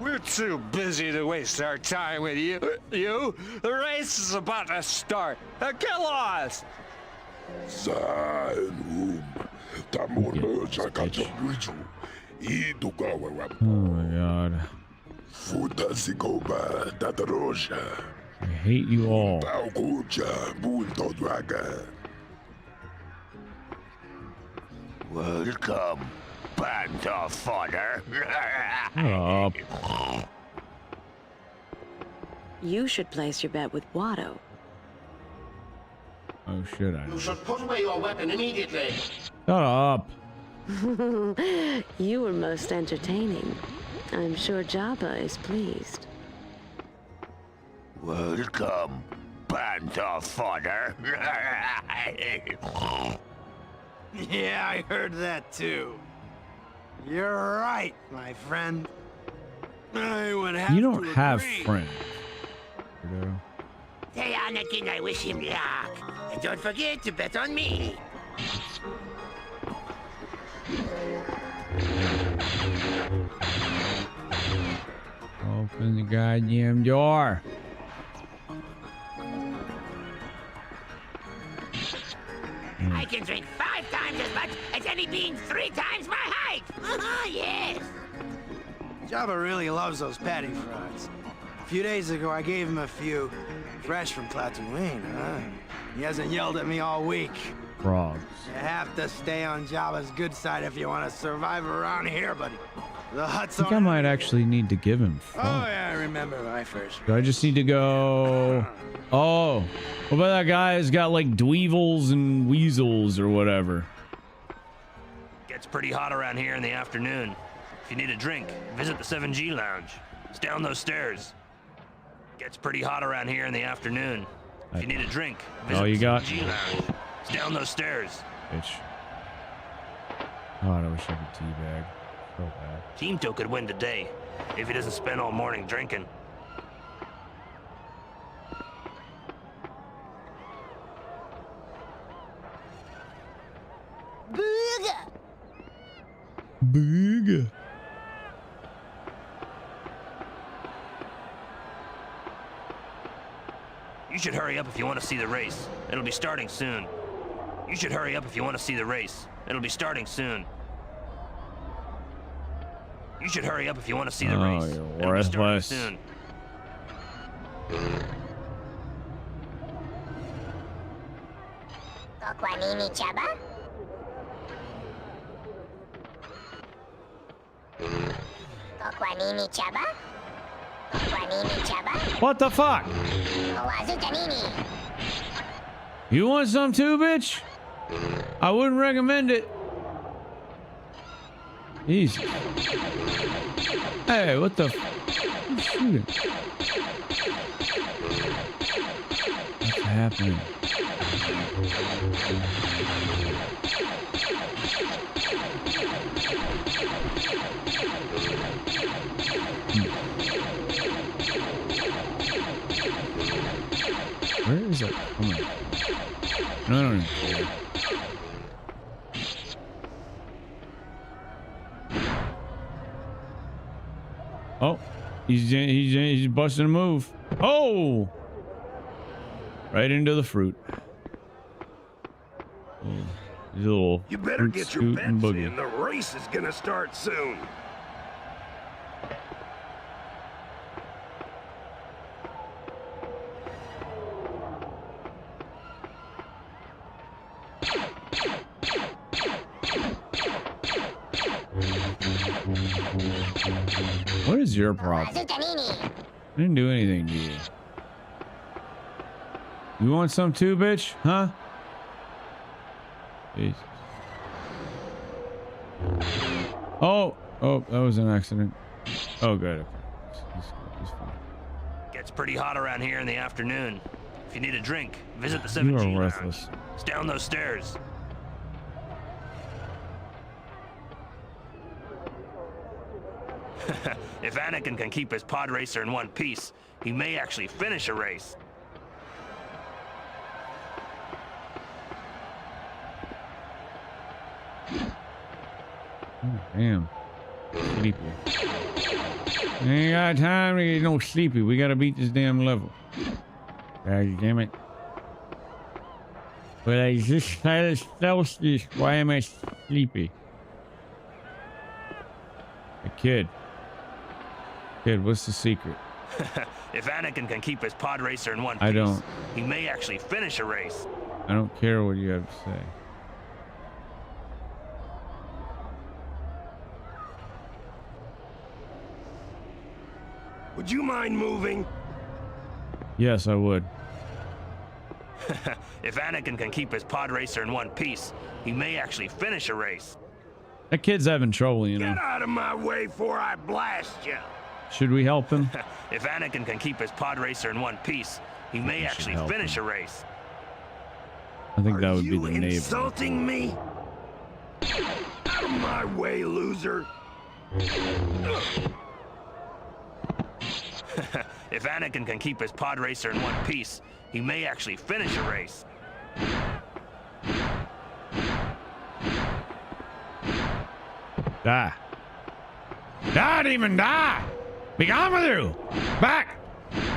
We're too busy to waste our time with you. The race is about to start. Get lost. Oh my god. I hate you all. Welcome, Panther fodder. Shut up. You should place your bet with Watto. Oh, should I? You should put away your weapon immediately. Shut up. You were most entertaining. I'm sure Jabba is pleased. Welcome, Panther fodder. Yeah, I heard that too. You're right, my friend. I would have You don't to have agree. friends. Weirdo. Hey, Anakin, I wish him luck. And don't forget to bet on me. Open the goddamn door. I can drink 5 times as much as any being 3 times my height. Yes. Jabba really loves those patty fries. A few days ago, I gave him a few, fresh from Tatooine, huh? He hasn't yelled at me all week. Frogs. You have to stay on Jabba's good side if you want to survive around here, buddy. The I Hutt's think I on. might actually need to give him Oh, frogs. yeah, I remember my first. Do I just need to go? Oh, what about that guy who's got like dweevils and weasels or whatever? Gets pretty hot around here in the afternoon. If you need a drink, visit the 7G Lounge. It's down those stairs. Gets pretty hot around here in the afternoon. If you need a drink, visit you the got? 7G Lounge. It's down those stairs. Bitch. God, I wish I could teabag. So bad. Teamto could win today if he doesn't spend all morning drinking. Big. You should hurry up if you want to see the race. It'll be starting soon. You should hurry up if you want to see the race. It'll be starting soon. You should hurry up if you want to see the race. you're It'll be starting worthless. soon. Kokwanini, Jabba? Kwanini Chaba? Kwanini Chaba? What the fuck? Wazutanini. You want some too, bitch? I wouldn't recommend it. Easy. Hey, what the? Who's shooting? What's happening? Where is it coming? No. Oh, he's busting a move. Oh, right into the fruit. Oh, he's a little. You better get your bets in. The race is gonna start soon. What is your problem? I didn't do anything to you. You want some too, bitch? Huh? Jesus. Oh, that was an accident. Oh, good. He's fine. Gets pretty hot around here in the afternoon. If you need a drink, visit the You 7G are lounge. worthless. It's down those stairs. If Anakin can keep his pod racer in one piece, he may actually finish a race. Oh, damn. Sleepy. Ain't got time to get no sleepy. We gotta beat this damn level. God damn it. But I just had a celsius. Why am I sleepy? A kid. Kid, what's the secret? If Anakin can keep his pod racer in one piece, I don't. he may actually finish a race. I don't care what you have to say. Would you mind moving? Yes, I would. If Anakin can keep his pod racer in one piece, he may actually finish a race. That kid's having trouble, you know. Get out of my way before I blast you. Should we help him? If Anakin can keep his pod racer in one piece, he may actually finish a race. I think that would be the You neighbor. insulting me? Out of my way, loser. If Anakin can keep his pod racer in one piece, he may actually finish a race. Die. Die, demon, die! Be gone with you! Back!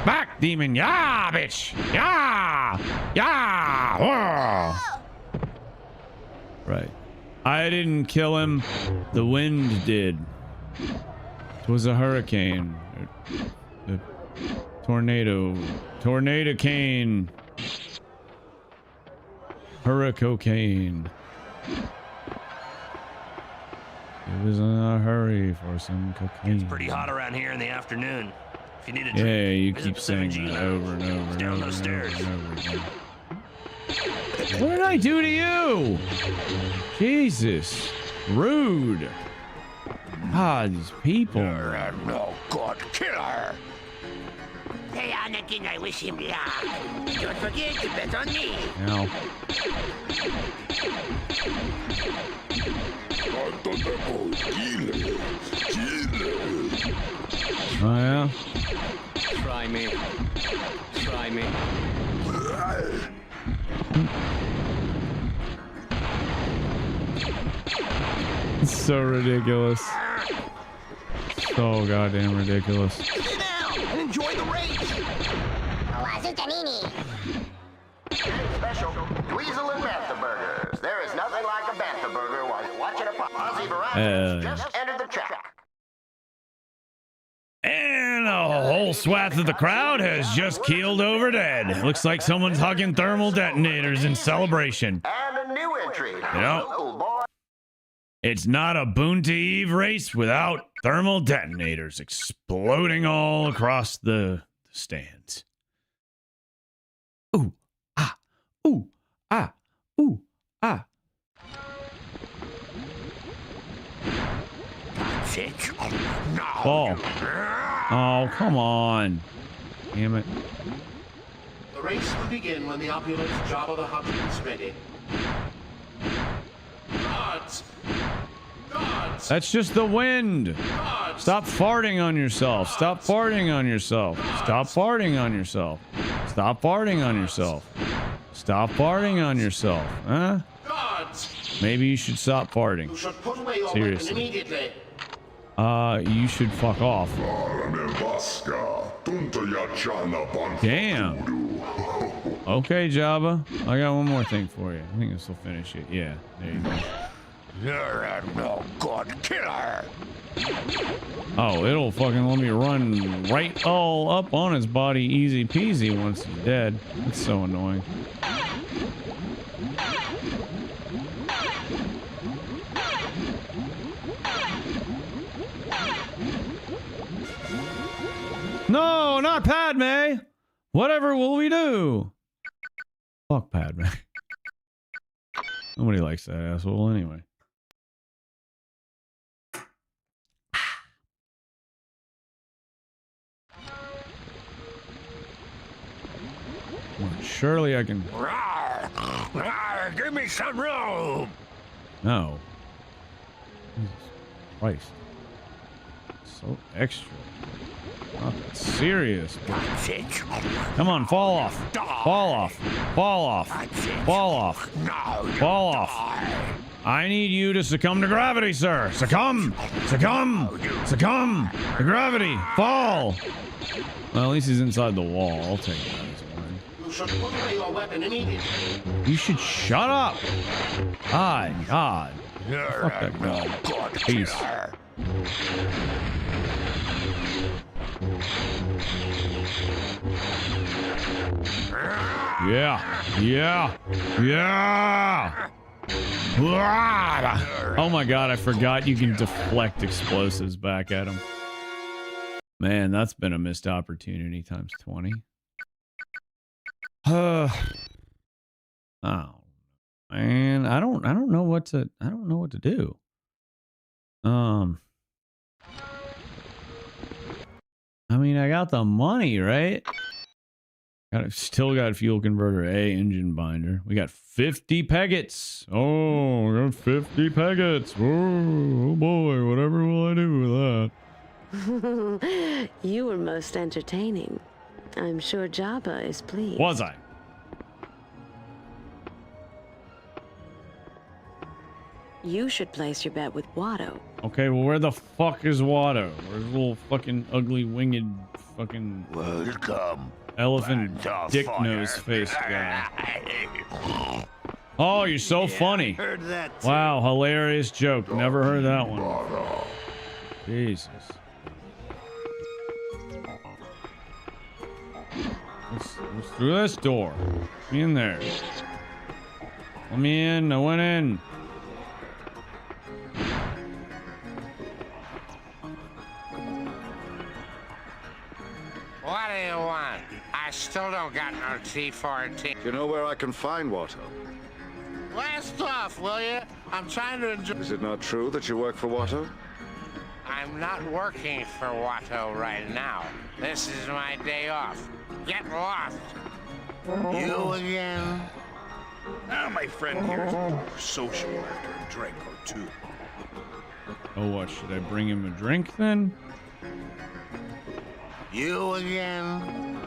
Back, demon! Yeah, bitch! Yeah! Yeah! Whoa. Right. I didn't kill him. The wind did. It was a hurricane. A tornado. Tornado cane. Hurricane. It was in a hurry for some cocaine. It's pretty hot around here in the afternoon. If you need a drink, Yeah, you visit keep the saying 7G that lounge. over and over It's and down over those and stairs. over and over again. What did I do to you? Jesus. Rude. Ah, these people. No good killer. Hey, Anakin, I wish him luck. Don't forget to bet on me. Now. Oh, yeah? Try me. Try me. It's so ridiculous. So goddamn ridiculous. Sit down and enjoy the race. Wazutanini. Special Dweezil and Bantha burgers. There is nothing like a Bantha burger while you're watching a pop. Ozzy Variety just entered the track. And a whole swath of the crowd has just keeled over dead. Looks like someone's hugging thermal detonators in celebration. And a new entry. You know, Local boy. It's not a Boonta Eve race without thermal detonators exploding all across the stands. Ooh, ah, ooh, ah, ooh, ah. That's it. No. Ball. Oh, come on. Damn it. The race will begin when the opulent Jabba the Hutt is ready. Guards! Guards! That's just the wind. Guards! Stop farting on yourself. Stop farting on yourself. Stop farting on yourself. Stop farting on yourself. Stop farting on yourself. Huh? Guards! Maybe you should stop farting. You should put away your Seriously. weapon immediately. You should fuck off. Damn. Okay, Jabba. I got one more thing for you. I think this will finish it. Yeah, there you go. You're a no good killer. Oh, it'll fucking let me run right all up on his body easy peasy once he's dead. It's so annoying. No, not Padme. Whatever will we do? Fuck Padme. Nobody likes that asshole anyway. Well, surely I can. Give me some room. No. Jesus Christ. So extra. Not that serious. Come on, fall off. Fall off. Fall off. Fall off. Fall off. I need you to succumb to gravity, sir. Succumb. Succumb. Succumb to gravity. Fall. Well, at least he's inside the wall. I'll take that as a win. You should put away your weapon immediately. You should shut up. My God. Fuck that guy. Peace. Yeah. Yeah. Yeah. Oh my God, I forgot you can deflect explosives back at him. Man, that's been a missed opportunity times 20. Oh, man, I don't know what to do. I mean, I got the money, right? Still got fuel converter A, engine binder. We got 50 peggets. Oh, we got 50 peggets. Oh boy, whatever will I do with that? You were most entertaining. I'm sure Jabba is pleased. Was I? You should place your bet with Watto. Okay, well, where the fuck is Watto? Where's little fucking ugly winged fucking welcome elephant dick nose face guy? Oh, you're so funny. Heard that too. Wow, hilarious joke. Never heard that one. Jesus. Let's through this door. Let me in there. Let me in. I went in. What do you want? I still don't got no T-14. You know where I can find Watto? Blast off, will you? I'm trying to enjoy... Is it not true that you work for Watto? I'm not working for Watto right now. This is my day off. Get lost. You again? Now, my friend here is more social after a drink or two. Oh, what? Should I bring him a drink then? You again?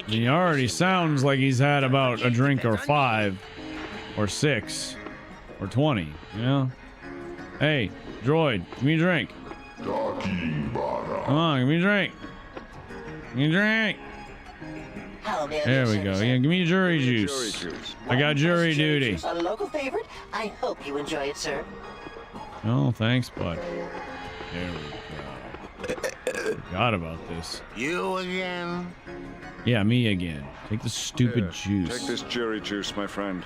He already sounds like he's had about a drink or 5 or 6 or 20, you know? Hey, droid, give me a drink. Come on, give me a drink. Give me a drink. There we go. Yeah, give me jury juice. I got jury duty. A local favorite. I hope you enjoy it, sir. Oh, thanks, bud. There we go. Forgot about this. You again? Yeah, me again. Take the stupid juice. Take this jury juice, my friend.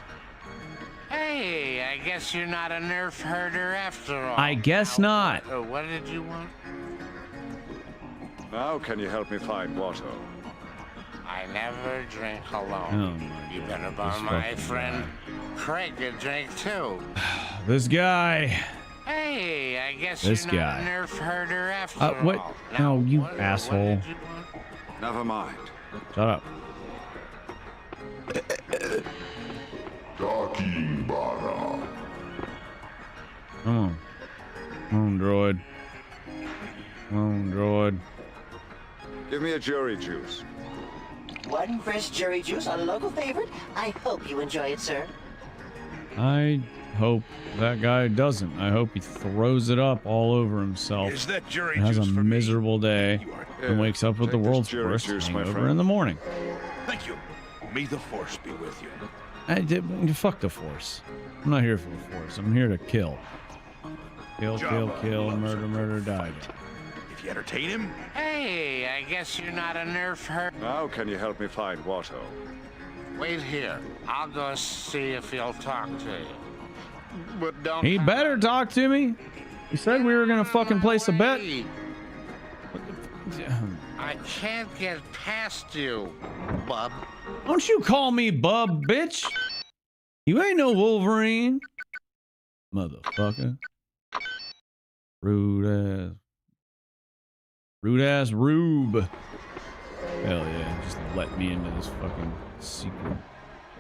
Hey, Hey, I guess you're not a nerf herder after all. I guess not. What did you want? Now can you help me find Watto? I never drink alone. Oh You better buy my friend Craig a drink too. This guy. Hey, I guess This you're not guy. a nerf herder after all. What? Now, No, you what asshole. did you want? Never mind. Shut up. Talking Bada. Come on. Come on, droid. Come on, droid. Give me a jury juice. One fresh cherry juice, a local favorite. I hope you enjoy it, sir. I hope that guy doesn't. I hope he throws it up all over himself. Is that jury and has a juice for miserable day and wakes up with the Take this world's jury worst juice, my hangover friend. in the morning. Thank you. May the force be with you. Fuck the Force. I'm not here for the Force. I'm here to kill. Kill, kill, kill, murder, murder, die. If you entertain him, Hey, I guess you're not a nerf herder. Now can you help me find Watto? Wait here. I'll go see if he'll talk to you. But don't. He better talk to me. He said we were gonna fucking place a bet. I can't get past you, bub. Don't you call me bub, bitch. You ain't no Wolverine. Motherfucker. Rude ass rube. Hell yeah, just let me into this fucking secret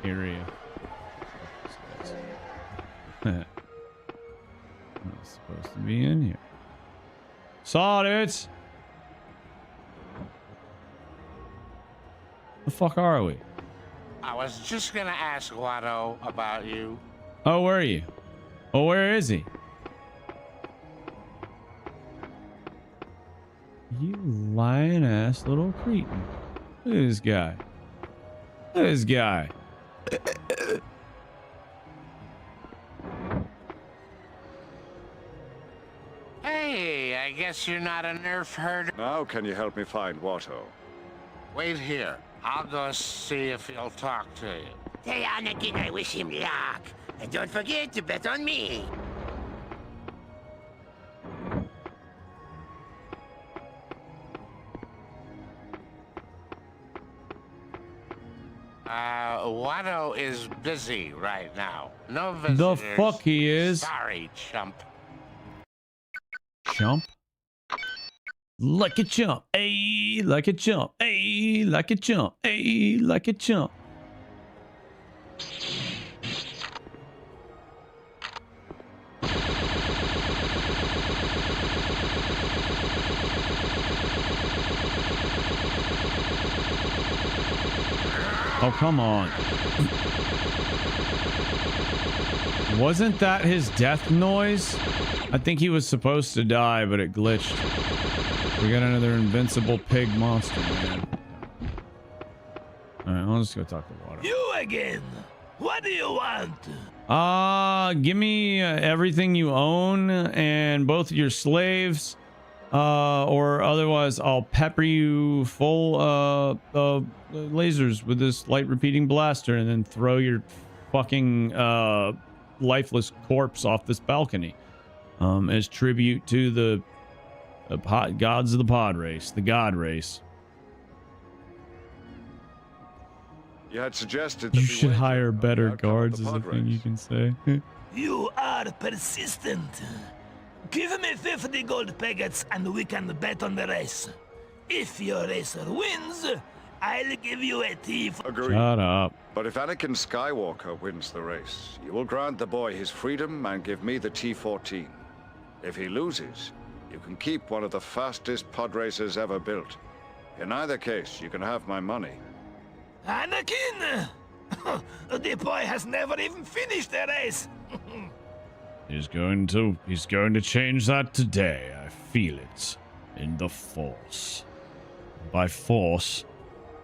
area. I'm not supposed to be in here. Saw it. The fuck are we? I was just gonna ask Watto about you. Oh, where are you? Oh, where is he? You lying ass little cretin. Look at this guy. Look at this guy. Hey, I guess you're not a nerf herder. Now can you help me find Watto? Wait here. I'll go see if he'll talk to you. Hey, Anakin, I wish him luck. And don't forget to bet on me. Watto is busy right now. No The visitors. fuck he is. Sorry, chump. Chump. Like a chump. Ayy, like a chump. Ayy, like a chump. Ayy, like a chump. Oh, come on. Wasn't that his death noise? I think he was supposed to die, but it glitched. We got another invincible pig monster, man. Alright, I'll just go talk to Water. you again. What do you want? Give me everything you own and both of your slaves. Or otherwise I'll pepper you full lasers with this light repeating blaster and then throw your fucking lifeless corpse off this balcony as tribute to the gods of the pod race, the god race. You had suggested that You we should wager hire on the better outcome of guards the is the pod thing you race. can say. You are persistent. Give me 50 gold packets and we can bet on the race. If your racer wins, I'll give you a thief. Agreed. Shut up. But if Anakin Skywalker wins the race, you will grant the boy his freedom and give me the T-14. If he loses, you can keep one of the fastest pod racers ever built. In either case, you can have my money. Anakin! The boy has never even finished the race. He's going to change that today. I feel it in the Force. By force,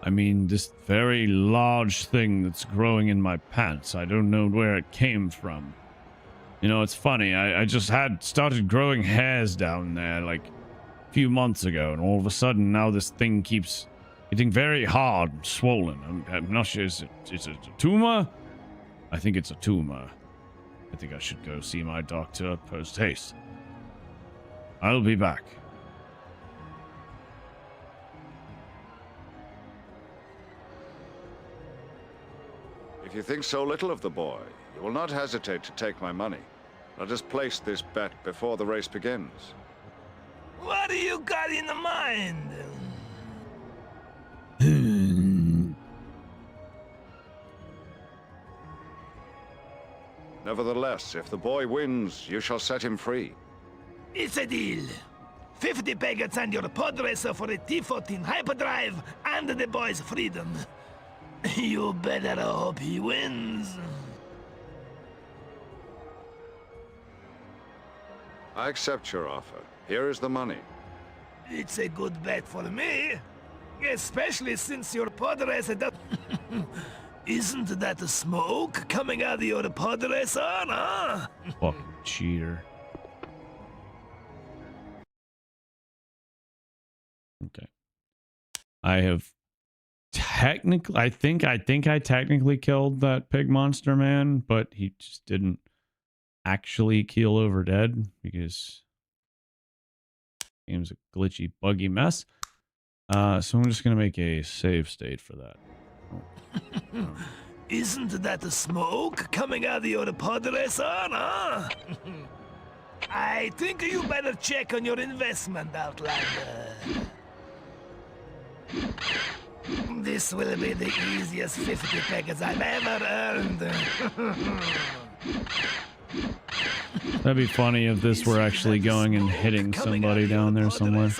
I mean this very large thing that's growing in my pants. I don't know where it came from. You know, it's funny. I just started growing hairs down there like a few months ago, and all of a sudden now this thing keeps getting very hard and swollen. I'm not sure. Is it a tumor? I think it's a tumor. I think I should go see my doctor post haste. I'll be back. If you think so little of the boy, you will not hesitate to take my money. Let us place this bet before the race begins. What do you got in mind? Nevertheless, if the boy wins, you shall set him free. It's a deal. 50 peggats and your pod racer for a T14 hyperdrive and the boy's freedom. You better hope he wins. I accept your offer. Here is the money. It's a good bet for me. Especially since your pod racer does... Isn't that the smoke coming out of your pod racer, huh? Fucking cheater. Okay. I have technically, I think I technically killed that pig monster man, but he just didn't actually keel over dead because the game's a glitchy, buggy mess. So I'm just gonna make a save state for that. Isn't that the smoke coming out of your pod racer, huh? I think you better check on your investment, Outlander. This will be the easiest 50 peggats I've ever earned. That'd be funny if this were actually going and hitting somebody down there somewhere.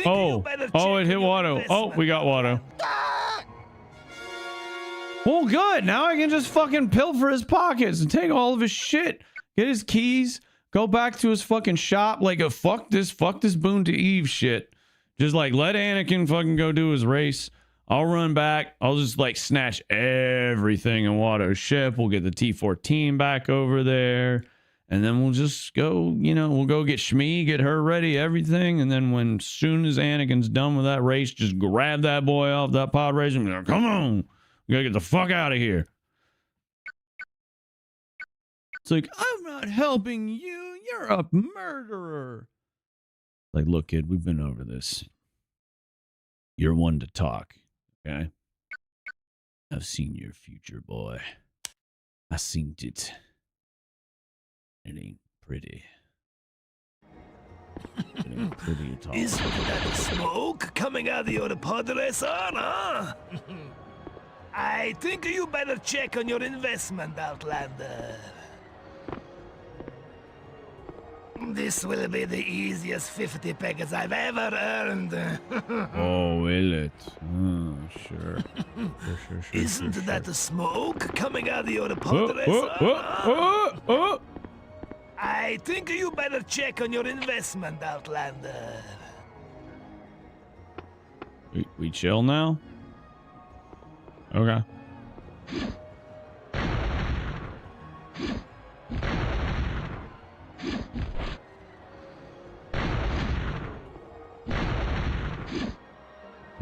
Oh, it hit Watto. Oh, we got Watto. Well, good. Now I can just fucking pilfer his pockets and take all of his shit. Get his keys. Go back to his fucking shop like a fuck this Boone to Eve shit. Just like let Anakin fucking go do his race. I'll run back. I'll just like snatch everything in Watto's ship. We'll get the T14 back over there. And then we'll just go, you know, we'll go get Shmi, get her ready, everything. And then when soon as Anakin's done with that race, just grab that boy off that pod race and be like, come on, we gotta get the fuck out of here. It's like, I'm not helping you. You're a murderer. Like, look, kid, we've been over this. You're one to talk, okay? I've seen your future, boy. I seen it. It ain't pretty. It ain't pretty at all. Isn't that smoke coming out of your pod racer, huh? I think you better check on your investment, Outlander. This will be the easiest 50 peggats I've ever earned. Oh, will it? Oh, sure. Sure. Isn't that the smoke coming out of your pod racer? I think you better check on your investment, Outlander. We chill now? Okay.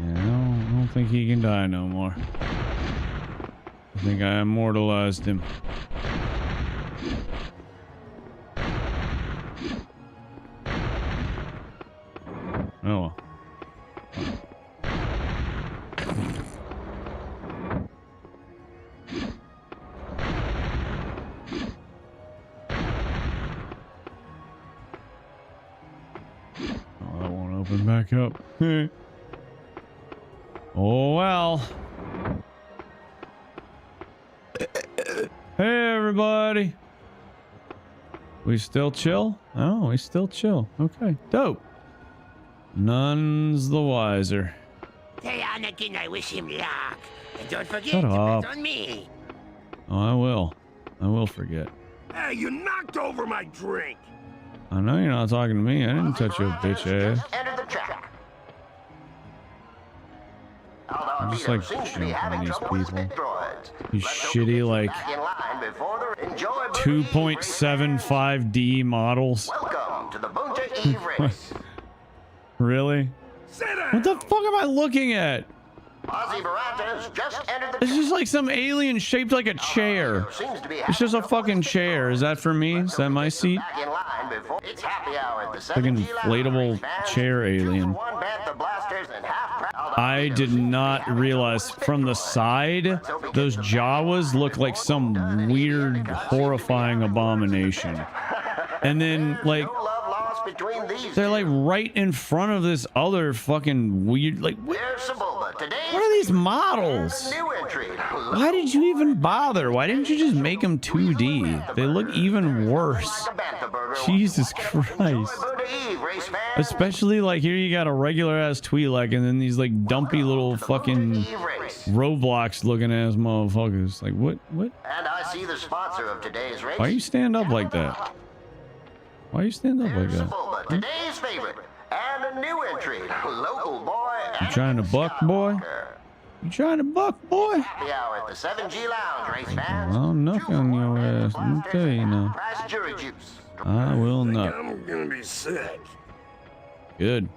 Yeah, I don't think he can die no more. I think I immortalized him. Oh well. Oh, that won't open back up. Oh well. Hey everybody. We still chill? Oh, we still chill. Okay, dope. None's the wiser. Tell Anakin I wish him luck. And don't forget Shut to up. bet on me. Oh, I will. I will forget. Hey, you knocked over my drink. I know you're not talking to me. I didn't touch your bitch ass. Enter the track. I'm just like jumping on these people. These shitty like 2.75D models. Welcome to the Boone to Eve race. Really? What the fuck am I looking at? Ozzy Baranta's just entered the... It's just like some alien shaped like a chair. It's just a fucking chair. Is that for me? Is that my seat? Back in line before it's happy hour at the Like an 7G inflatable Lounge. chair alien. One Bantha blasters and half... I did not realize from the side, those Jawas look like some weird, horrifying abomination. And then, like, they're like right in front of this other fucking weird, like, what are these models? Why did you even bother? Why didn't you just make them 2D? They look even worse. Jesus Christ. Especially like here you got a regular ass Twi'lek and then these like dumpy little fucking Roblox looking ass motherfuckers. Like what? And I see the sponsor of today's race. Why you stand up like that? Why you stand up like that? Today's favorite and a new entry, local boy. You trying to buck, boy? You trying to buck, boy? Happy hour at the 7G Lounge, race fans. I'll knock on your ass. Let me tell you now. Price jury juice. I will not. I'm gonna be sick. Good.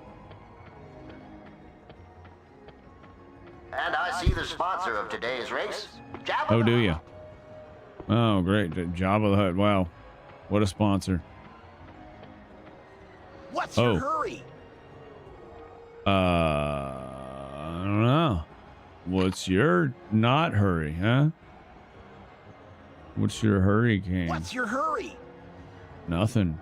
And I see the sponsor of today's race. Oh, do you? Oh, great. Jabba the Hutt. Wow. What a sponsor. What's your hurry? I don't know. What's your not hurry, huh? What's your hurricane? What's your hurry? Nothing.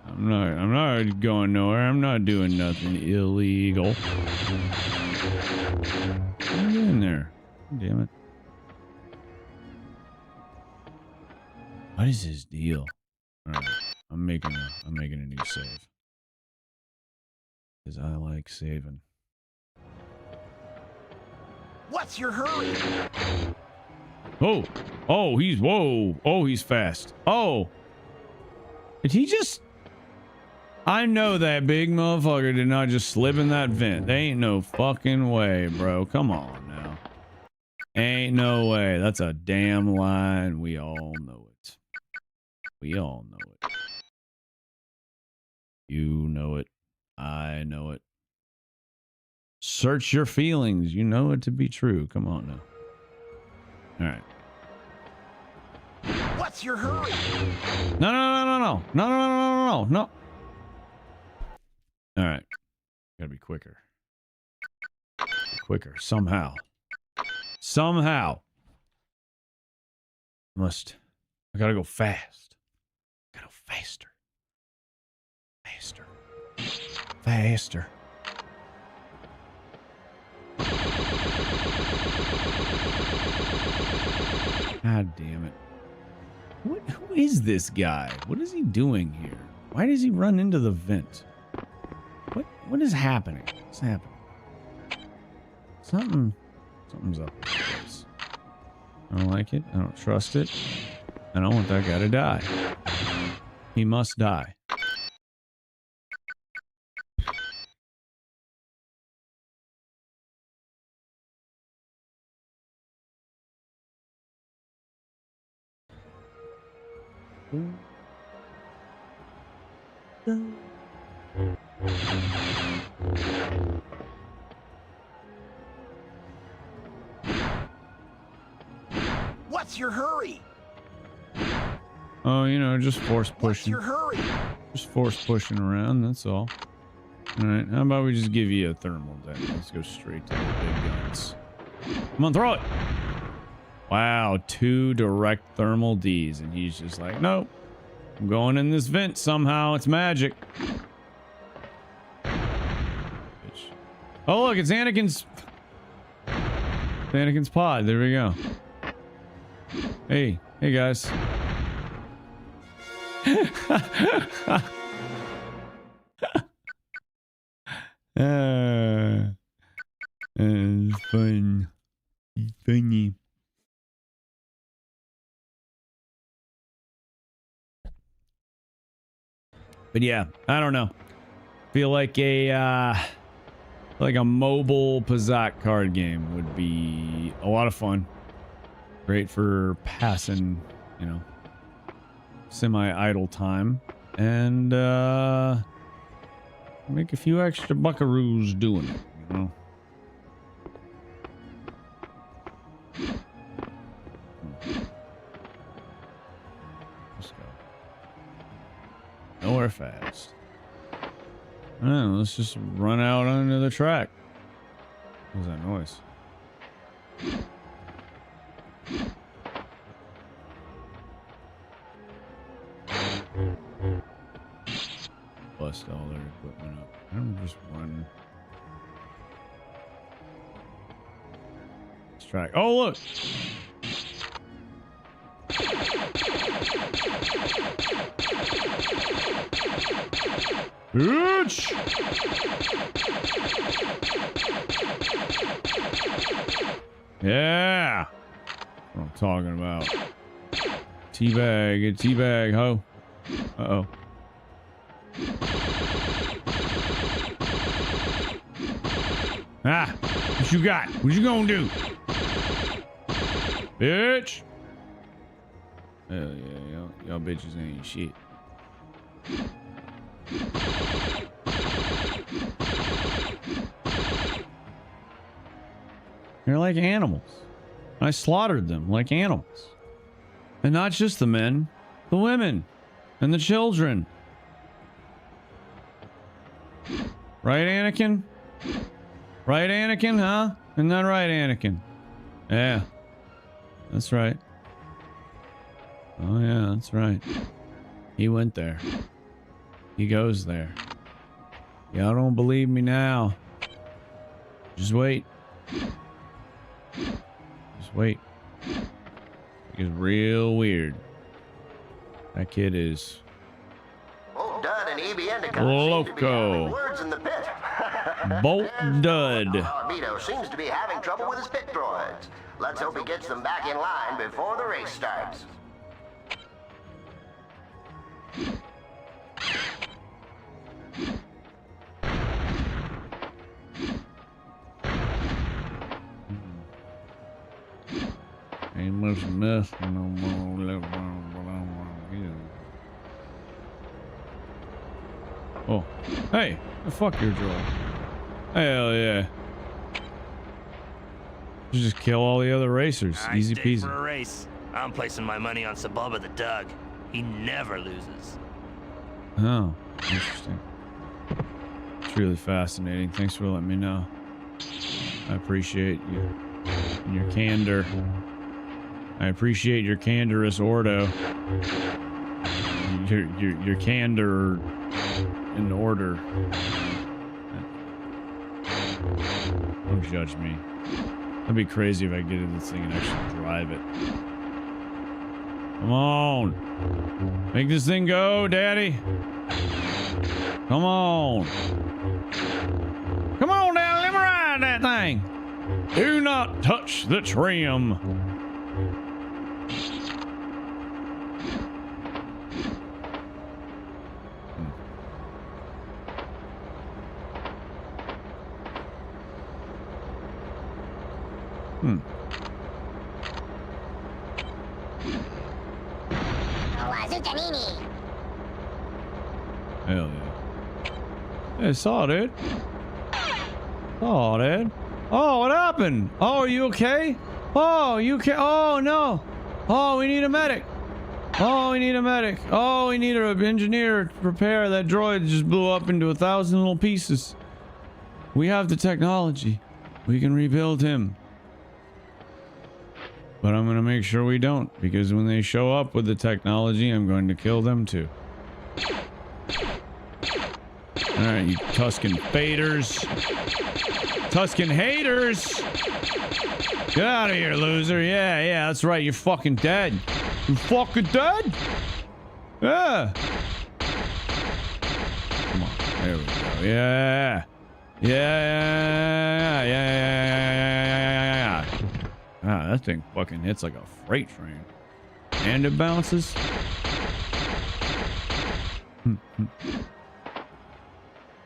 I'm not going nowhere. I'm not doing nothing illegal. What are you doing there? Damn it. What is his deal? Alright. I'm making a new save. Because I like saving. What's your hurry? Oh, oh, he's fast. Oh, did he just? I know that big motherfucker did not just slip in that vent. There ain't no fucking way, bro. Come on now. Ain't no way. That's a damn lie, and we all know it. We all know it. You know it. I know it. Search your feelings. You know it to be true. Come on now. All right. What's your hurry? No. All right. Gotta be quicker. Quicker. Somehow. I gotta go fast. I gotta go faster. Faster. God damn it. Who is this guy? What is he doing here? Why does he run into the vent? What is happening? What's happening? Something's up with this place. I don't like it. I don't trust it. I don't want that guy to die. He must die. What's your hurry? Oh, you know, just force pushing. What's your hurry? Just force pushing around, that's all. Alright, how about we just give you a thermal then? Let's go straight to the big guns. Come on, throw it! Wow, 2 direct thermal Ds, and he's just like, nope. I'm going in this vent somehow. It's magic. Oh, look, it's Anakin's pod. There we go. Hey guys. It's fun. It's funny. But yeah, I don't know. Feel like a mobile Pazak card game would be a lot of fun. Great for passing, you know, semi-idle time, and make a few extra buckaroos doing it, you know. Let's go. Nowhere fast. Let's just run out onto the track. What was that noise? Bust all their equipment up. I'm just running. Let's track. Oh, look! Bitch! Yeah! That's what I'm talking about. Teabag, teabag, ho. Uh-oh. Ah! What you got? What you gonna do? Bitch! Hell yeah, y'all bitches ain't shit. They're like animals. I slaughtered them like animals. And not just the men, the women, and the children. Right, Anakin? Right, Anakin, huh? Isn't that right, Anakin? Yeah. That's right. Oh, yeah, that's right. He went there. He goes there. Y'all don't believe me now. Just wait. Just wait. It's real weird. That kid is Bolt Dud and EB Endicott loco. Words in the pit. Bolt Dud. Albedo seems to be having trouble with his pit droids. Let's hope he gets them back in line before the race starts. Ain't much mess no more. Oh, hey, fuck your droid. Hell yeah. You just kill all the other racers. Easy Day peasy. for a race. I'm placing my money on Sababa the Doug. He never loses. Oh, interesting. It's really fascinating. Thanks for letting me know. I appreciate you and your candor. I appreciate your candorous ordo. Your candor in order. Don't judge me. That'd be crazy if I get in this thing and actually drive it. Come on. Make this thing go, Daddy. Come on. Come on, Daddy. Let me ride that thing. Do not touch the trim. Hell yeah. Hey, saw it, dude. Oh, dude. Oh, what happened? Oh, are you okay? Oh, you okay? Oh, no. Oh, we need a medic. Oh, we need a medic. Oh, we need an engineer to repair that droid that just blew up into 1,000 little pieces. We have the technology. We can rebuild him. But I'm going to make sure we don't, because when they show up with the technology, I'm going to kill them too. Alright, you Tuscan faders. Tuscan haters! Get out of here, loser. Yeah, that's right. You're fucking dead. You fucking dead? Yeah. Come on. There we go. Yeah. Yeah. Ah, that thing fucking hits like a freight train. And it bounces.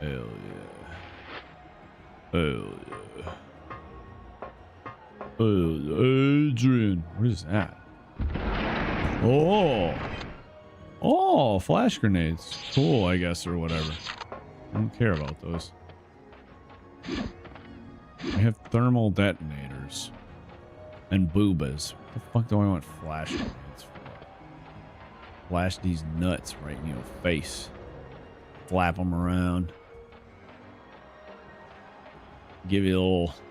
Hell yeah. Hell yeah. Adrian. What is that? Oh, flash grenades. Cool, I guess, or whatever. I don't care about those. I have thermal detonators. And boobas. What the fuck do I want flash grenades for? flash these nuts right in your face. Flap them around. Give you a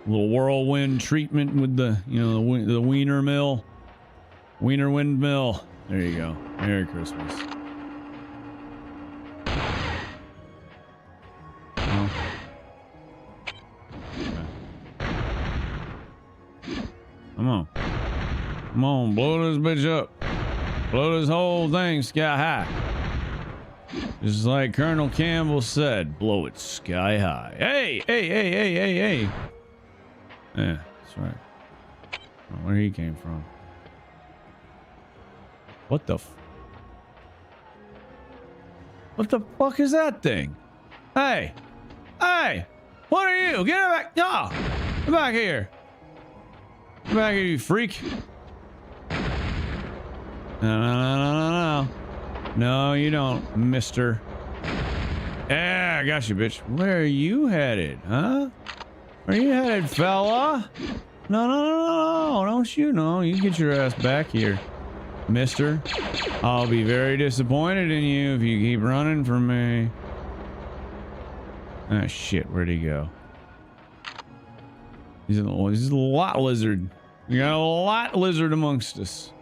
little whirlwind treatment with the, you know, the wiener mill. Wiener windmill. There you go. Merry Christmas. Oh. Okay. Come on. Come on, blow this bitch up. Blow this whole thing sky high. Just like Colonel Campbell said, blow it sky high. Hey, hey, hey, hey, hey, hey. Yeah, that's right. Oh, where he came from. What the What the fuck is that thing? Hey! Hey! What are you? Get back! No! Get back here! Get back here, you freak! No. No, you don't, mister. Yeah, I got you, bitch. Where are you headed, huh? Where are you headed, fella? No, don't you know. You get your ass back here, mister. I'll be very disappointed in you if you keep running from me. Ah, shit, where'd he go? He's a lot lizard. We got a lot lizard amongst us.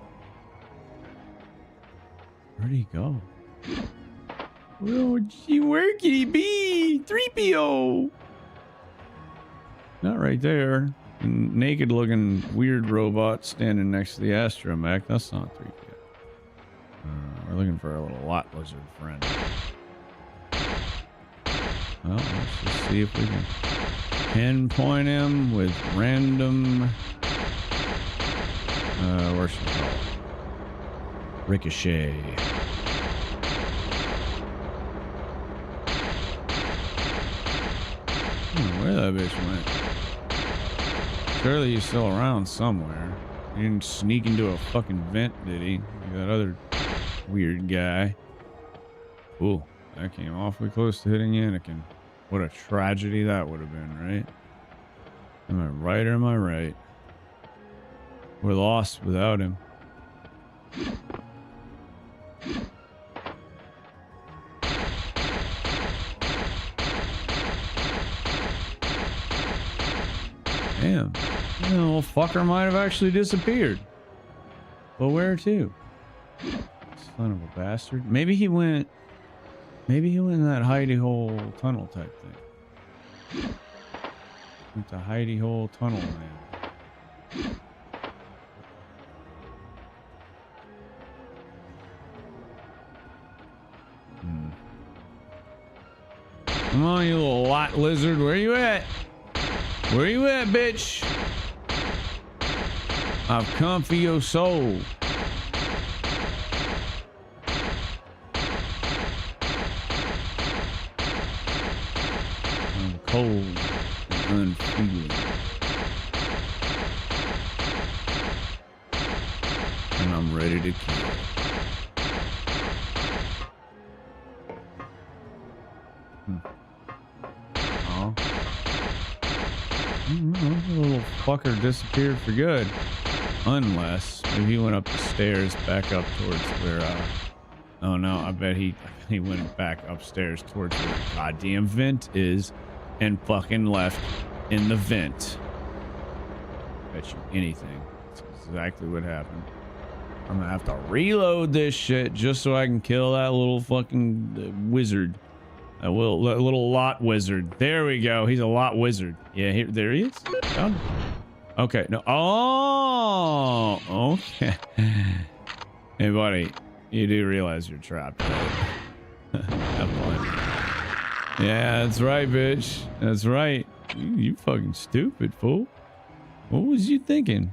Where'd he go? Oh, gee, where could he be? 3PO! Not right there. Naked looking weird robot standing next to the astromech. That's not 3PO. We're looking for a little lot lizard friend. Well, let's just see if we can pinpoint him with random where should we call it? Ricochet. Where that bitch went? Surely he's still around somewhere. He didn't sneak into a fucking vent, did he? Like that other weird guy. Ooh, that came awfully close to hitting Anakin. What a tragedy that would have been, right? Am I right or am I right? We're lost without him. Damn. The little fucker might have actually disappeared. But where to? Son of a bastard. Maybe he went in that hidey hole tunnel type thing. Went to hidey hole tunnel land. Come on, you little lot lizard. Where you at? Where you at, bitch? I've come for your soul. I'm cold and unfeeling. And I'm ready to kill. Oh. The little fucker disappeared for good. Unless maybe he went up the stairs back up towards where oh no, I bet he went back upstairs towards where the goddamn vent is and fucking left in the vent. Bet you anything. That's exactly what happened. I'm gonna have to reload this shit just so I can kill that little fucking wizard. A little lot wizard. There we go. He's a lot wizard. Yeah, there he is. Found him. Okay. No. Oh. Okay. Hey, buddy. You do realize you're trapped, right? Have fun. Yeah, that's right, bitch. That's right. You fucking stupid fool. What was you thinking?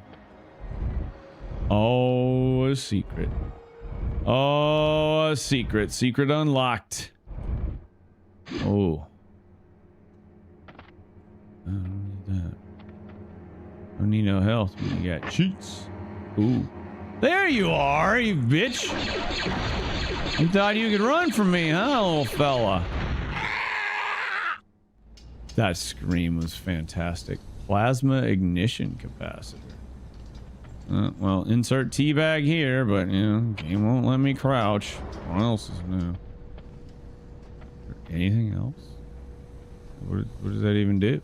Oh, a secret. Oh, a secret. Secret unlocked. Oh. I don't need that. Don't need no health when you got cheats. Ooh. There you are, you bitch. You thought you could run from me, huh, little fella? That scream was fantastic. Plasma ignition capacitor. Well, insert teabag here, but you know, game won't let me crouch. What else is new? Anything else? What does that even do?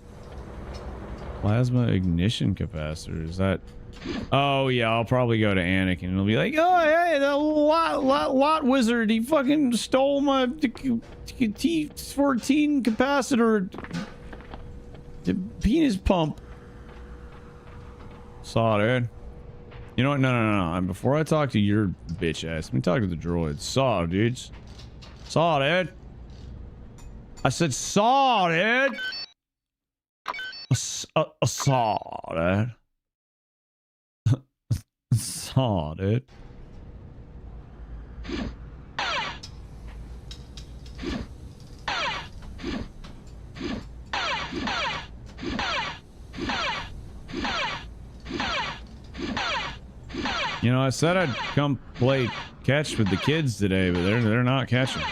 Plasma ignition capacitor. Is that? Oh yeah, I'll probably go to Anakin and it'll be like, oh hey, the lot wizard, he fucking stole my T14 capacitor, the penis pump. Saw it, dude. You know what? No. Before I talk to your bitch ass, let me talk to the droids. Saw, dudes. Saw, dude. I said saw, dude. Saw, dude. Saw, dude. You know, I said I'd come play catch with the kids today, but they're not catching.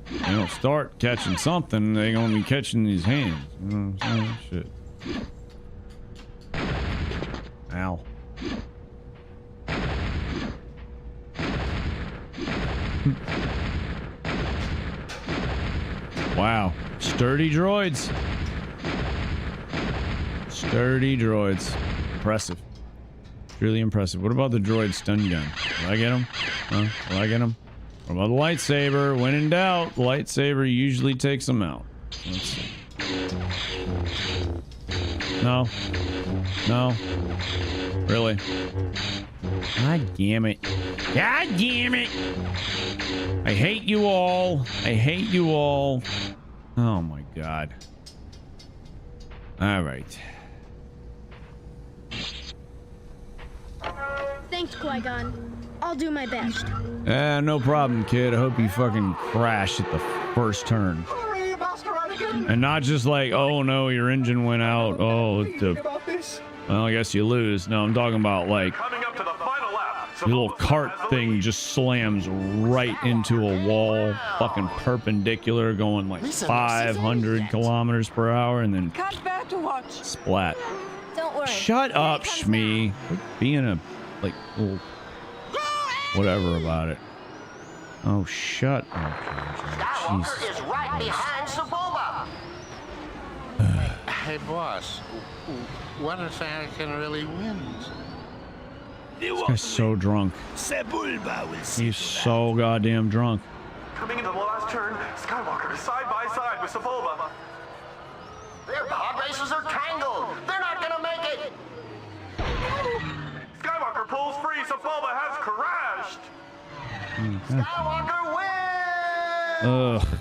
They don't start catching something, they're gonna be catching these hands. You know what I'm saying? Shit. Ow. Wow. Sturdy droids. Sturdy droids. Impressive. Really impressive. What about the droid stun gun? Will I get him? Huh? Will I get him? What about the lightsaber? When in doubt, the lightsaber usually takes them out. Let's see. No. No. Really? God damn it. God damn it! I hate you all. I hate you all. Oh my god. Alright. Thanks, Qui-Gon. I'll do my best. No problem, kid. I hope you fucking crash at the first turn. And not just like, oh no, your engine went out. Oh, well, I guess you lose. No, I'm talking about like the little cart thing just slams right into a wall, fucking perpendicular, going like 500 kilometers per hour, and then splat. Don't worry. Shut up, Shmee. Quit being a like little whatever about it. Oh, shut up. Skywalker is right behind Sebulba. Hey, boss. What if Anakin really wins? This guy's so drunk. He's so goddamn drunk. Coming into the last turn, Skywalker is side by side with Sebulba. Their pod races are tangled. They're not gonna make it. Skywalker pulls free. Sebulba has crashed. Skywalker wins. Ugh.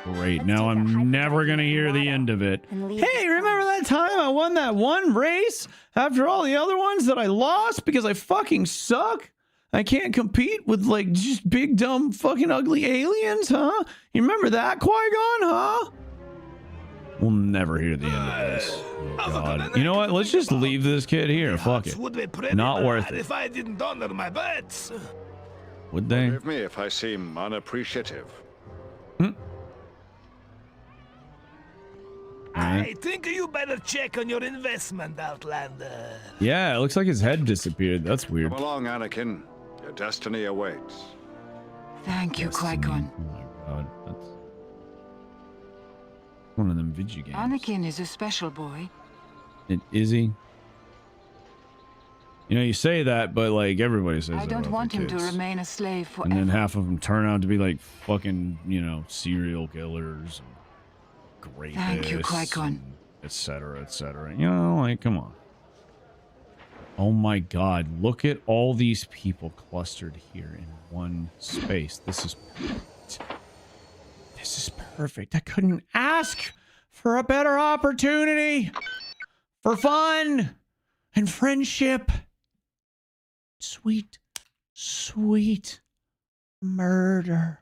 Great. Now I'm never gonna hear the end of it. Hey, remember that time I won that one race after all the other ones that I lost because I fucking suck? I can't compete with like just big dumb fucking ugly aliens, huh? You remember that, Qui-Gon, huh? We'll never hear the end of this. Oh, God. You know what? Let's just leave this kid here. Fuck it. Not worth it. If I didn't honor my bets. Would they? Forgive me if I seem unappreciative. I think you better check on your investment, Outlander. Yeah, it looks like his head disappeared. That's weird. Come along, Anakin. Your destiny awaits. Thank you, Qui-Gon. Oh my God, that's one of them video games. Anakin is a special boy. Is he? You know, you say that, but like everybody says that. I don't want him to remain a slave forever. And then half of them turn out to be like fucking, you know, serial killers, and rapists, thank you, Qui-Gon. etc., etc. You know, like, come on. Oh my God! Look at all these people clustered here in one space. This is perfect. This is perfect. I couldn't ask for a better opportunity for fun and friendship. Sweet, sweet murder.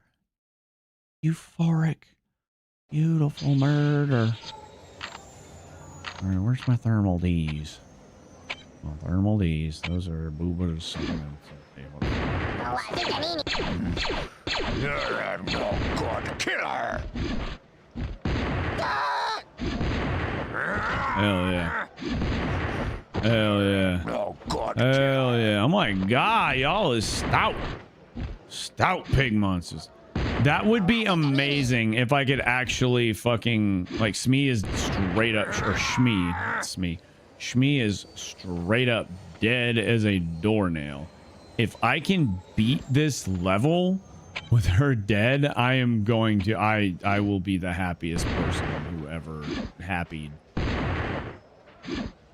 Euphoric, beautiful murder. All right, where's my thermal D's? Well, thermal D's. Those are boobas. Something You're a no good killer. Hell yeah. Hell yeah. Oh, God. Hell yeah. Oh my god, y'all is stout. Stout pig monsters. That would be amazing if I could actually fucking, like, Smee is straight up, or Shmee. Shmee is straight up dead as a doornail. If I can beat this level with her dead, I am going to, I will be the happiest person who ever happied.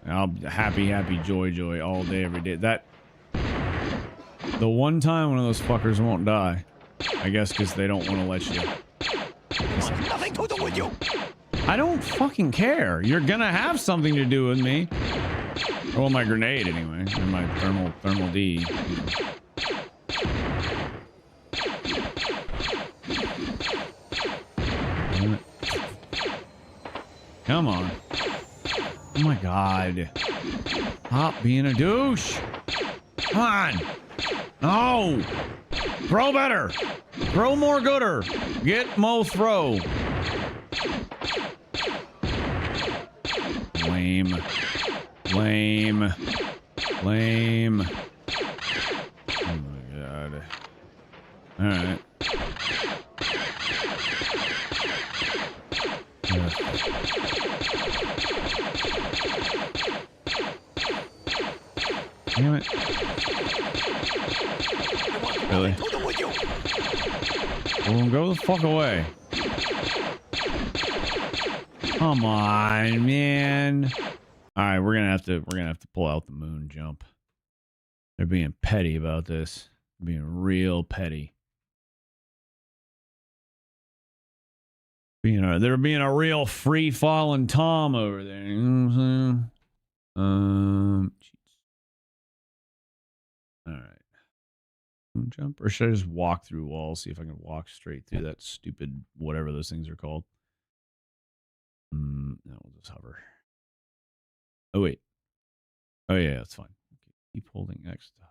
I'll happy, joy all day, every day. That, the one time one of those fuckers won't die. I guess because they don't want to let you. Nothing to do with you. I don't fucking care. You're gonna have something to do with me. Well, my grenade anyway, or my thermal D. Come on. Oh my god. Stop being a douche. Come on. No. Throw better. Throw more gooder. Get Mo throw. Lame. Lame. Lame. Oh my god. Alright. Damn it. Really? Well, go the fuck away. Come on, man. Alright, we're gonna have to pull out the moon jump. They're being petty about this. They're being real petty. They're being a real free falling Tom over there. You know what I'm saying? Alright. Moon jump? Or should I just walk through walls, see if I can walk straight through that stupid whatever those things are called? No, we'll just hover. Oh wait. Oh yeah, that's fine. Okay. Keep holding X to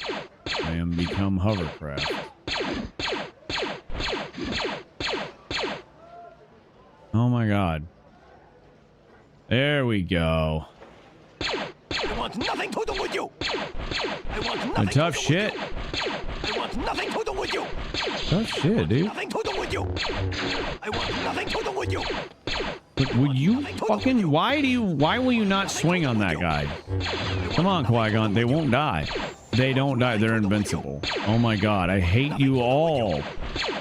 hover. I am become hovercraft. Oh my god. There we go. I want nothing to do with you. I want nothing tough to do shit. With you. I want nothing to do with you. Tough shit, dude. Nothing to do with you. I want nothing to do with you. But would you fucking, why will you not swing on that guy? Come on, Qui-Gon, they won't die. They don't die, they're invincible. Oh my god, I hate you all.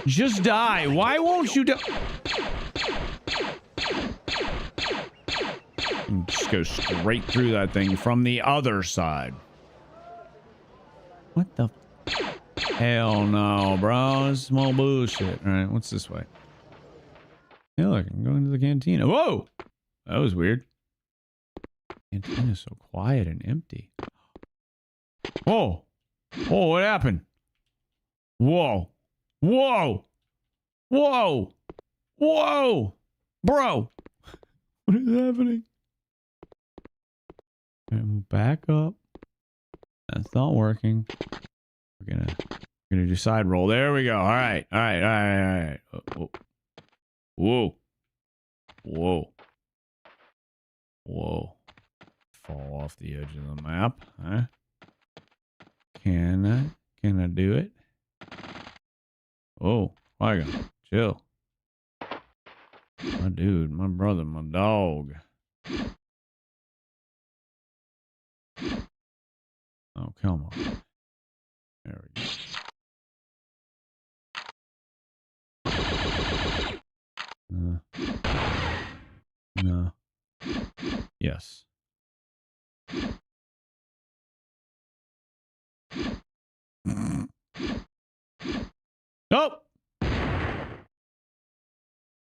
Just die, why won't you die? Just go straight through that thing from the other side. What the? Hell no, bro. This is more bullshit. Alright, what's this way? Hey, look, I'm going to the cantina. Whoa! That was weird. Cantina's so quiet and empty. Whoa! Whoa, what happened? Whoa! Whoa! Whoa! Whoa! Bro! What is happening? Alright, move back up. That's not working. We're gonna do side roll. There we go. Alright, alright. Whoa. Whoa. Whoa. Fall off the edge of the map, huh? Can I do it? Oh, Qui-Gon, chill. My dude, my brother, my dog. Oh, come on. There we go. No. Yes. Nope.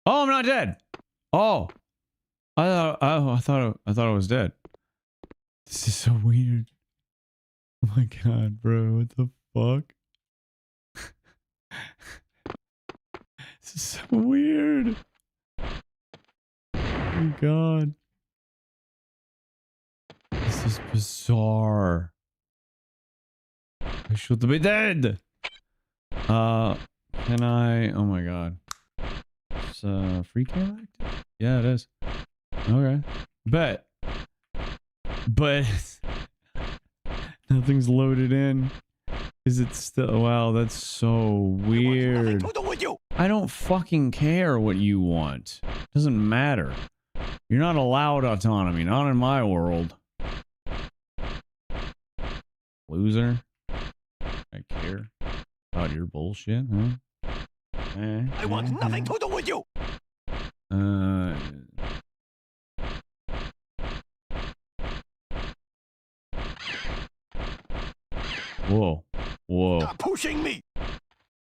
Oh, I'm not dead. Oh, I thought I was dead. This is so weird. Oh my god, bro, what the fuck? This is so weird. Oh my god. This is bizarre. I should be dead. Can I? Oh my god. Is free cam active? Yeah, it is. Okay. Bet. But nothing's loaded in. Is it still? Wow, that's so weird. I don't fucking care what you want. Doesn't matter. You're not allowed autonomy. Not in my world. Loser. I care about your bullshit, huh? I want nothing to do with you. Whoa. Whoa. Stop pushing me.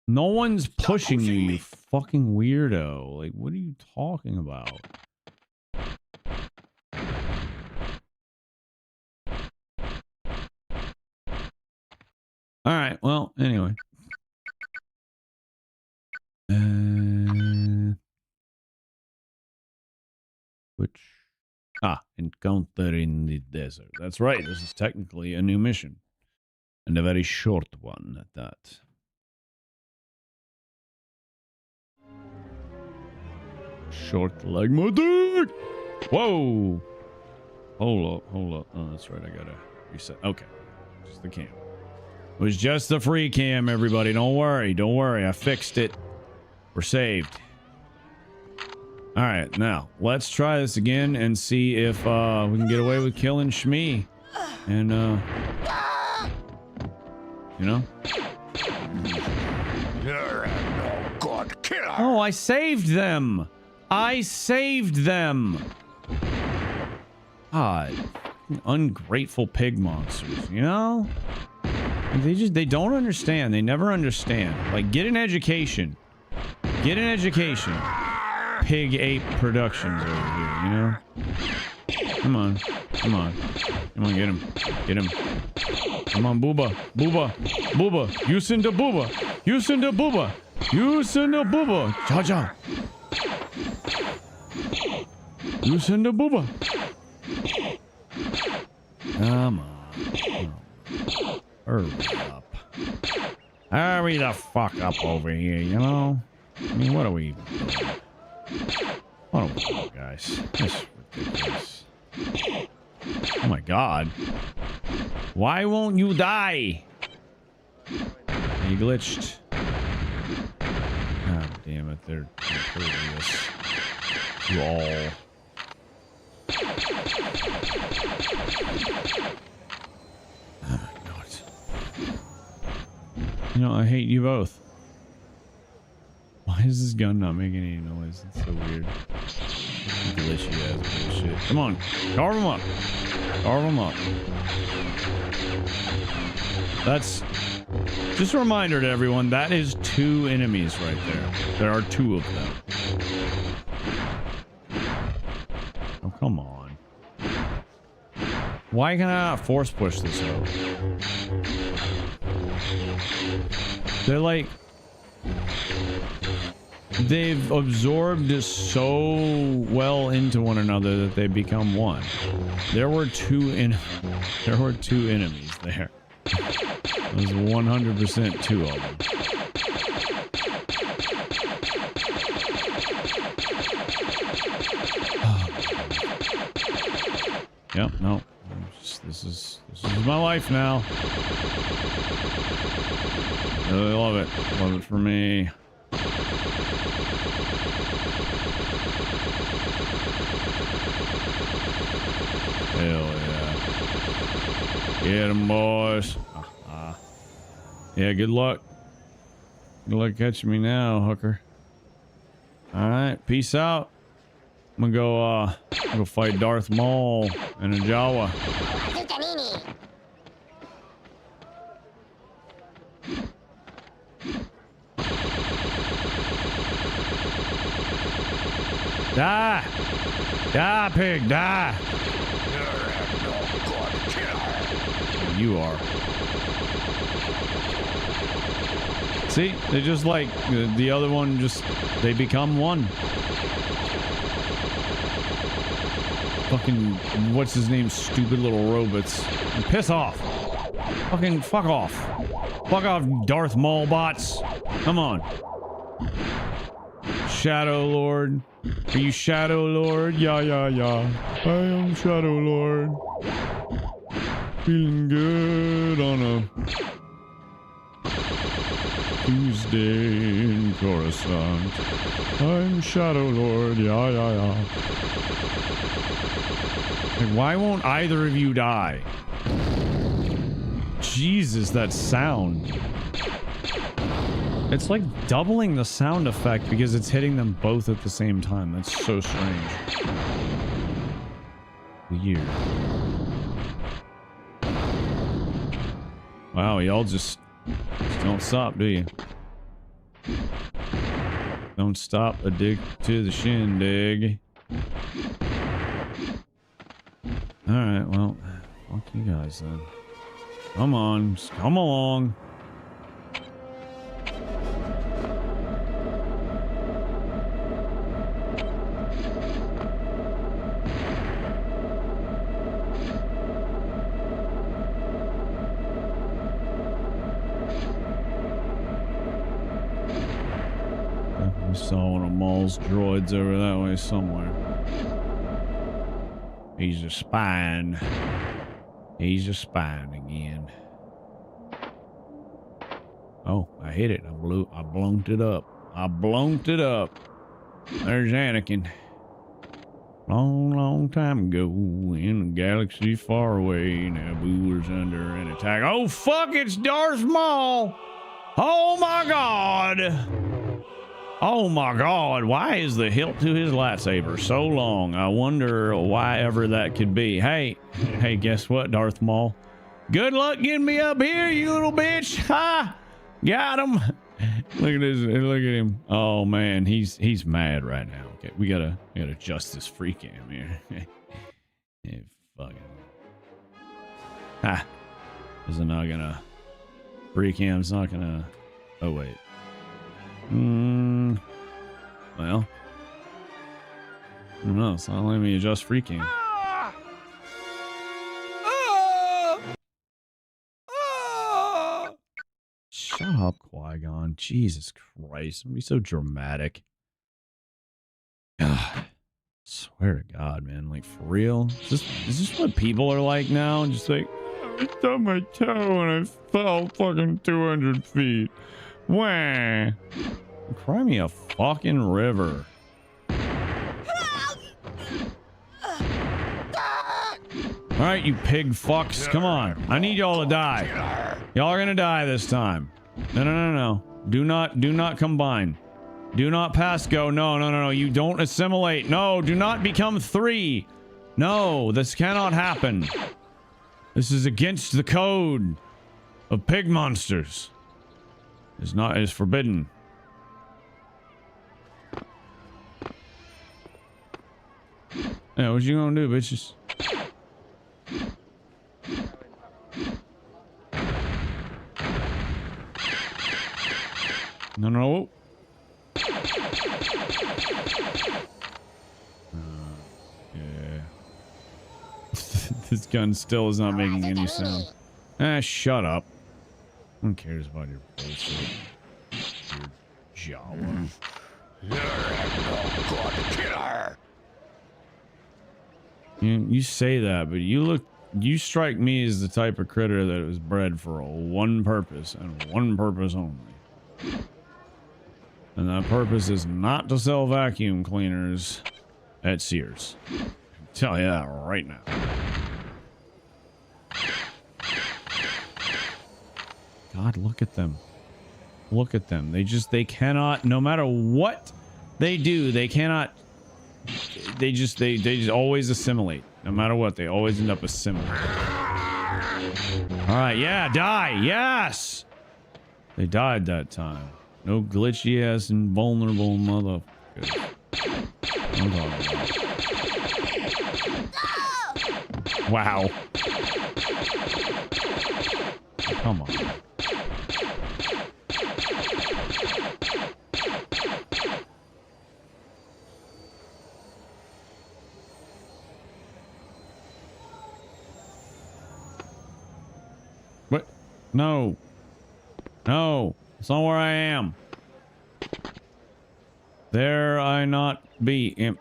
No one's pushing you, you fucking weirdo. Like, what are you talking about? Alright, well, anyway. Encounter in the desert. That's right, this is technically a new mission. And a very short one at that. Short like my dick! Whoa! Hold up. Oh, that's right, I gotta reset. Okay. Just the cam. It was just the free cam, everybody. Don't worry. I fixed it. We're saved. Alright, now, let's try this again and see if we can get away with killing Shmee. And, you know? You're no good killer. Oh, I saved them! God. Ungrateful pig monsters, you know? They don't understand. They never understand. Like, get an education. Pig ape productions over here, you know? Come on, get him. Come on, booba. You send the booba. Cha. You send the booba. Come on. Hurry the fuck up over here, you know? I mean, what are we doing? What are we doing, guys? This is ridiculous. Oh my god. Why won't you die? You glitched. God damn it, they're impervious to all. Oh my god. You know, I hate you both. Why is this gun not making any noise? It's so weird. Glitchy ass bullshit. Come on, carve them up. That's just a reminder to everyone, that is 2 enemies right there. There are 2 of them. Oh, come on. Why can I not force push this out? They're like... They've absorbed so well into one another that they become one. There were 2 enemies there. It was 100% 2 of them. Yep, no. This is my life now. Really love it. Love it for me. Hell yeah. Get 'em, boys. Yeah, good luck. Good luck catching me now, hooker. Alright, peace out. I'm gonna go fight Darth Maul and a Jawa. Die! Die, pig, die! Oh, you are. See, they just like the other one, just they become one. Fucking what's his name? Stupid little robots. Piss off. Fucking fuck off. Fuck off, Darth Maul bots. Come on. Shadow Lord? Are you Shadow Lord? Yeah, yeah, yeah. I am Shadow Lord. Feeling good on a Tuesday in Coruscant. I'm Shadow Lord. Yeah, yeah, yeah. Like, why won't either of you die? Jesus, that sound. It's like doubling the sound effect because it's hitting them both at the same time. That's so strange. Weird. Wow, y'all just don't stop, do you? Don't stop a dig to the shindig. Alright, well, fuck you guys then. Come on, just come along. I saw one of Maul's droids over that way somewhere. He's a spine. He's a spine again. Oh, I hit it. I blonked it up. I blonked it up. There's Anakin. Long time ago in a galaxy far away, Naboo was under an attack. Oh fuck, it's Darth Maul! Oh my god! Oh my god, why is the hilt to his lightsaber so long? I wonder why ever that could be. Hey, guess what, Darth Maul? Good luck getting me up here, you little bitch! Ha! Got him! Look at this, look at him. Oh man, he's mad right now. Okay, we gotta adjust this free cam here. Yeah, fucking. Ha! Is it not gonna... Free cam's not gonna... Oh wait. Well, I don't know. It's not letting me adjust free cam. Shut up, Qui-Gon. Jesus Christ. Don't be so dramatic. God. Swear to God, man. Like, for real? Is this what people are like now? Just like, I stubbed my toe and I fell fucking 200 feet. Wah. Cry me a fucking river. Alright, you pig fucks. Come on. I need y'all to die. Y'all are gonna die this time. No. Do not combine. Do not pass go. No. You don't assimilate. No, do not become 3. No, this cannot happen. This is against the code of pig monsters. It is forbidden. Yeah, what you gonna do, bitches? No. Yeah. This gun still is not making any sound. Shut up. Who cares about your bullshit? Your Jawa. You say that, but you strike me as the type of critter that was bred for one purpose and one purpose only. And that purpose is not to sell vacuum cleaners at Sears. I can tell you that right now. God, look at them. Look at them. They cannot, no matter what they do, they cannot, they just always assimilate. No matter what, they always end up assimilating. Alright, yeah, die! Yes! They died that time. No glitchy ass and vulnerable motherfuckers. I'm talking about. Wow. Come on. What? No. No. It's not where I am. There I not be imp.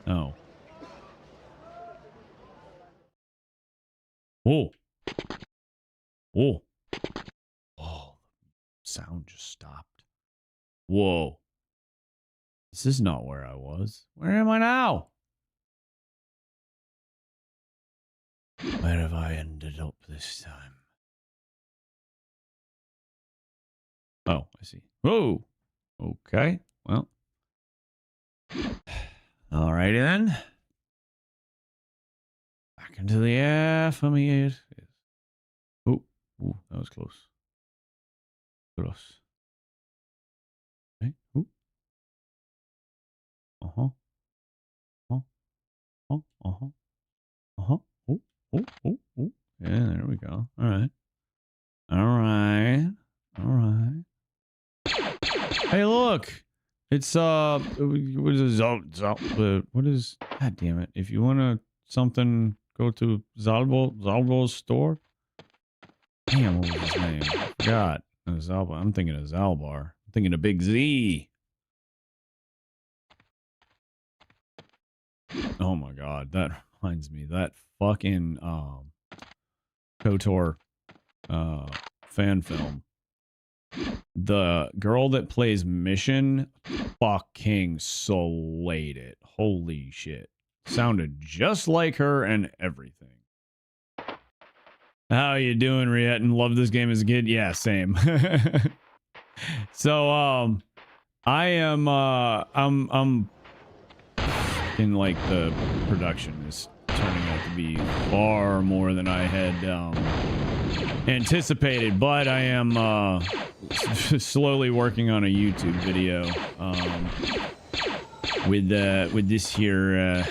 Oh. Oh. Oh. Oh. Sound just stopped. Whoa. This is not where I was. Where am I now? Where have I ended up this time? Oh, I see. Whoa. Okay. Well. Alrighty then. Back into the air for me. Oh, ooh, that was close. Close. Okay. Ooh. Uh-huh. Uh-huh. Uh-huh. Oh, oh, oh, oh. Yeah, there we go. All right. All right. All right. Hey, look. It's, what is it? What is, god damn it. If you want to something, go to Zalbo's store. Damn, what was his name? God. Zalba. I'm thinking of Zalbar. I'm thinking of Big Z. Oh my god, that reminds me. That fucking KOTOR fan film. The girl that plays Mission fucking slayed it. Holy shit. Sounded just like her and everything. How you doing, Rietten? Love this game as a kid. Yeah, same. So I am I'm in like the production is turning out to be far more than I had anticipated, but I am slowly working on a YouTube video with this here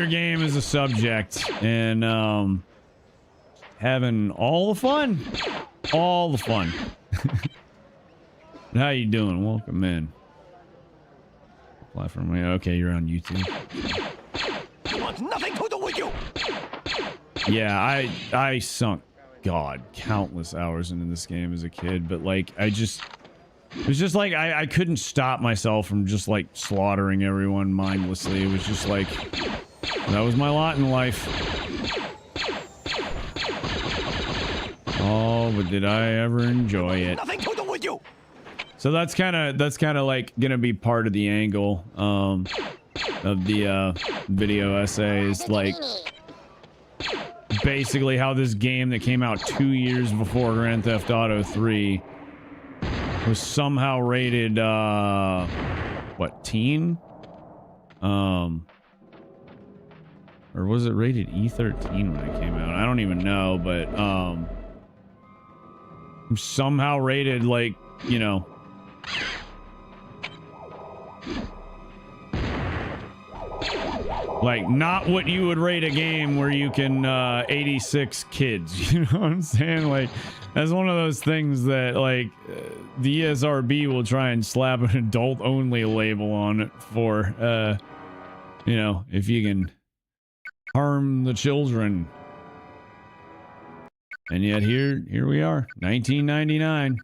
game as a subject, and having all the fun. How you doing? Welcome in. Platform. Okay, you're on YouTube. I want nothing to do with you. Yeah, I sunk, God, countless hours into this game as a kid, but like it was just like I couldn't stop myself from just like slaughtering everyone mindlessly. It was just like that was my lot in life. Oh, but did I ever enjoy it? Nothing to do with you. So that's kind of like gonna be part of the angle of the video essay, is like basically how this game that came out 2 years before Grand Theft Auto 3 was somehow rated what, teen? Or was it rated E13 when it came out? I don't even know, but somehow rated like, you know, like not what you would rate a game where you can 86 kids, you know what I'm saying? Like that's one of those things that like the ESRB will try and slap an adult only label on it for you know, if you can harm the children. And yet here we are, 1999.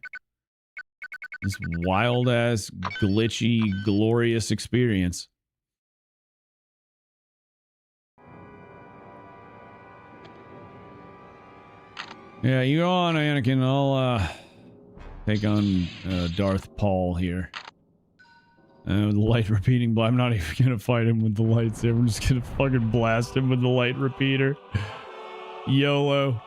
This wild ass, glitchy, glorious experience. Yeah, you go on, Anakin. I'll take on Darth Paul here. The light repeating, but I'm not even gonna fight him with the lightsaber. I'm just gonna fucking blast him with the light repeater. YOLO.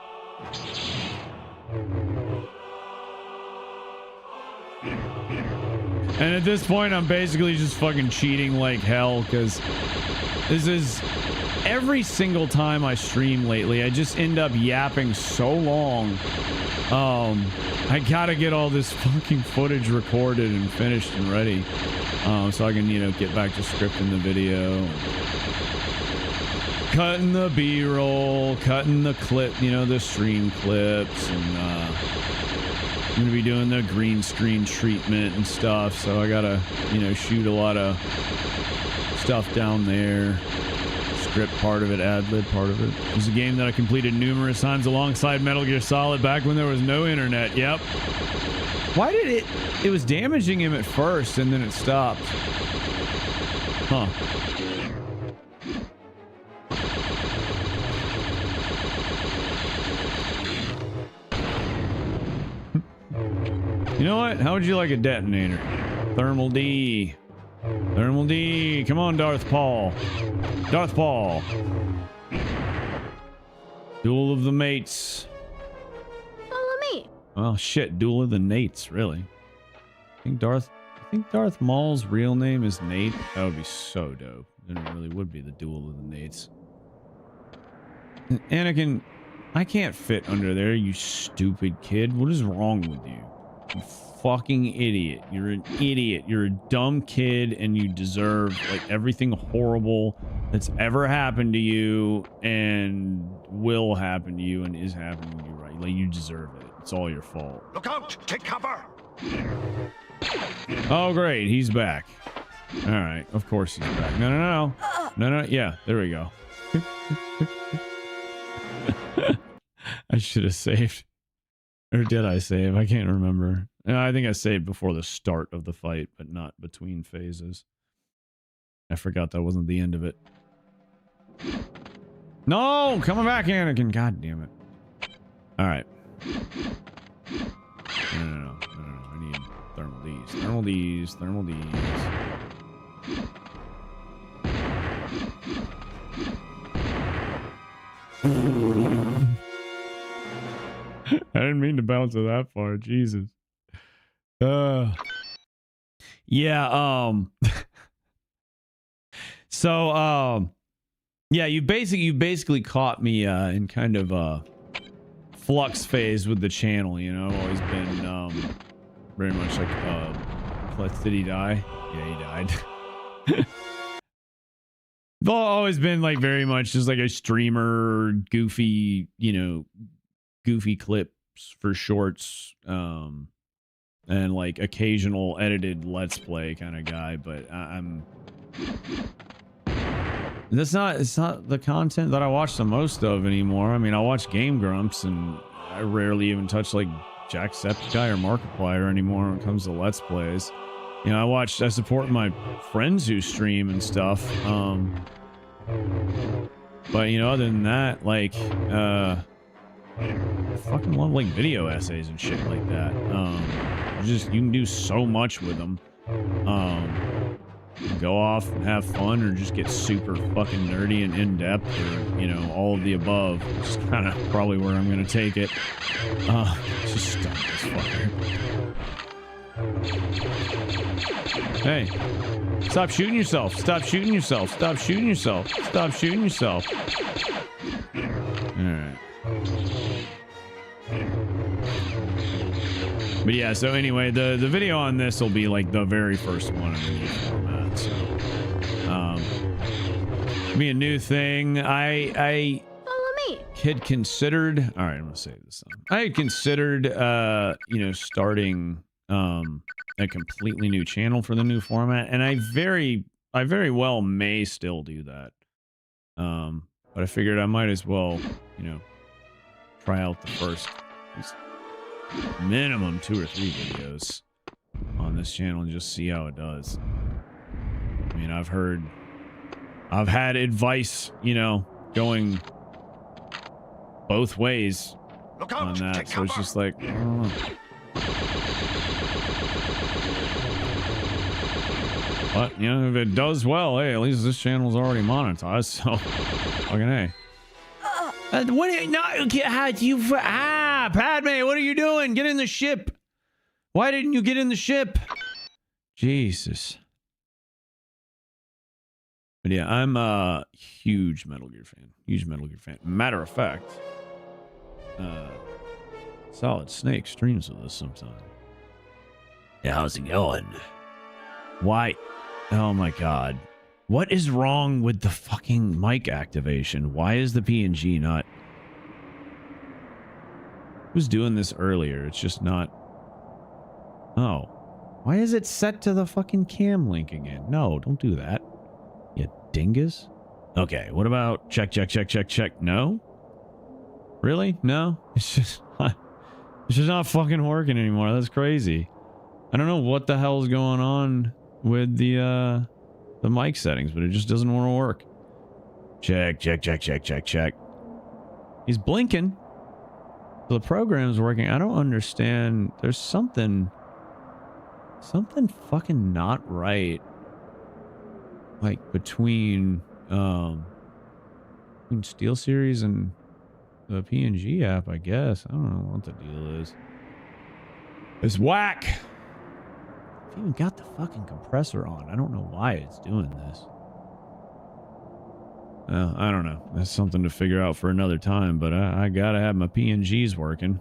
And at this point, I'm basically just fucking cheating like hell, because this is every single time I stream lately, I just end up yapping so long. I gotta get all this fucking footage recorded and finished and ready, so I can, you know, get back to scripting the video, cutting the B-roll, cutting the clip, you know, the stream clips, and I'm gonna be doing the green screen treatment and stuff, so I gotta, you know, shoot a lot of stuff down there. Strip part of it, ad-lib part of it. It was a game that I completed numerous times alongside Metal Gear Solid back when there was no internet. Yep. Why did it... It was damaging him at first, and then it stopped. Huh. You know what? How would you like a detonator? Thermal D. Thermal D. Come on, Darth Paul. Darth Paul. Duel of the Mates. Follow me. Oh shit, Duel of the Nates, really. I think Darth Maul's real name is Nate. That would be so dope. Then it really would be the Duel of the Nates. Anakin, I can't fit under there, you stupid kid. What is wrong with you? You fucking idiot. You're an idiot. You're a dumb kid and you deserve like everything horrible that's ever happened to you and will happen to you and is happening to you, right? Like you deserve it. It's all your fault. Look out! Take cover! Oh great, he's back. Alright, of course he's back. No. Yeah, there we go. I should have saved. Or did I save? I can't remember. I think I saved before the start of the fight, but not between phases. I forgot that wasn't the end of it. No! Coming back, Anakin! God damn it. Alright. No. I need thermal Ds. Thermal Ds. I didn't mean to bounce it that far. Jesus. Yeah, so yeah, you basically caught me in kind of a flux phase with the channel, you know. I've always been very much like did he die? Yeah, he died. I've always been like very much just like a streamer, goofy, you know, goofy clips for shorts, and like occasional edited let's play kind of guy, but it's not the content that I watch the most of anymore. I mean, I watch Game Grumps and I rarely even touch like Jacksepticeye or Markiplier anymore when it comes to let's plays. You know, I support my friends who stream and stuff, but you know, other than that, like I fucking love like video essays and shit like that. You can do so much with them. Go off and have fun, or just get super fucking nerdy and in depth, or you know, all of the above. Which is kind of probably where I'm gonna take it. Just stop this fucker. Hey, stop shooting yourself! Stop shooting yourself! Stop shooting yourself! Stop shooting yourself! All right. But yeah, so anyway, the video on this will be like the very first one in the new format. So, be a new thing. I follow me. Had considered. All right, I'm gonna say this. I had considered, you know, starting a completely new channel for the new format, and I very well may still do that. But I figured I might as well, you know, try out the first minimum 2 or 3 videos on this channel and just see how it does. I mean, I've had advice, you know, going both ways on that, so it's just like, I don't know. But, you know, if it does well, hey, at least this channel's already monetized, so fucking hey. What are you, Padme, what are you doing? Get in the ship. Why didn't you get in the ship? Jesus. But yeah, I'm a huge Metal Gear fan. Matter of fact, Solid Snake streams with us sometime. Yeah, how's it going? Why? Oh my god. What is wrong with the fucking mic activation? Why is the PNG not... I was doing this earlier. It's just not... Oh. Why is it set to the fucking cam link again? No, don't do that. You dingus. Okay, what about check, check, check, check, check? No? Really? No? It's just not fucking working anymore. That's crazy. I don't know what the hell's going on with the mic settings, but it just doesn't want to work. Check, check, check, check, check, check. He's blinking. The program's working. I don't understand. There's something fucking not right. Like between SteelSeries and the PNG app, I guess. I don't know what the deal is. It's whack. I've even got the fucking compressor on. I don't know why it's doing this. I don't know. That's something to figure out for another time, but I gotta have my PNGs working.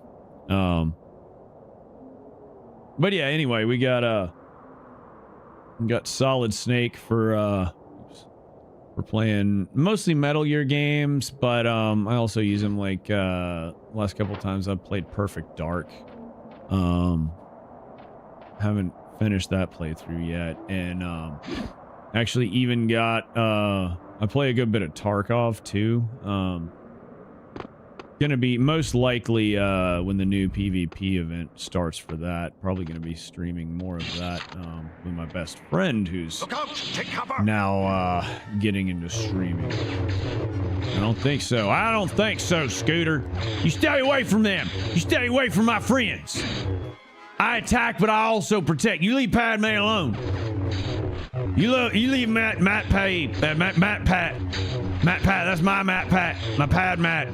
But yeah, anyway, we got Solid Snake for playing mostly Metal Gear games, but I also use him like last couple times I've played Perfect Dark. Haven't finished that playthrough yet, and actually even got I play a good bit of Tarkov too. Gonna be most likely when the new PvP event starts for that, probably gonna be streaming more of that with my best friend who's now getting into streaming. I don't think so. I don't think so, Scooter. You stay away from them. You stay away from my friends. I attack, but I also protect. You leave Padme alone. You leave Matt Pat. That's my Matt Pat. My Pad Matt.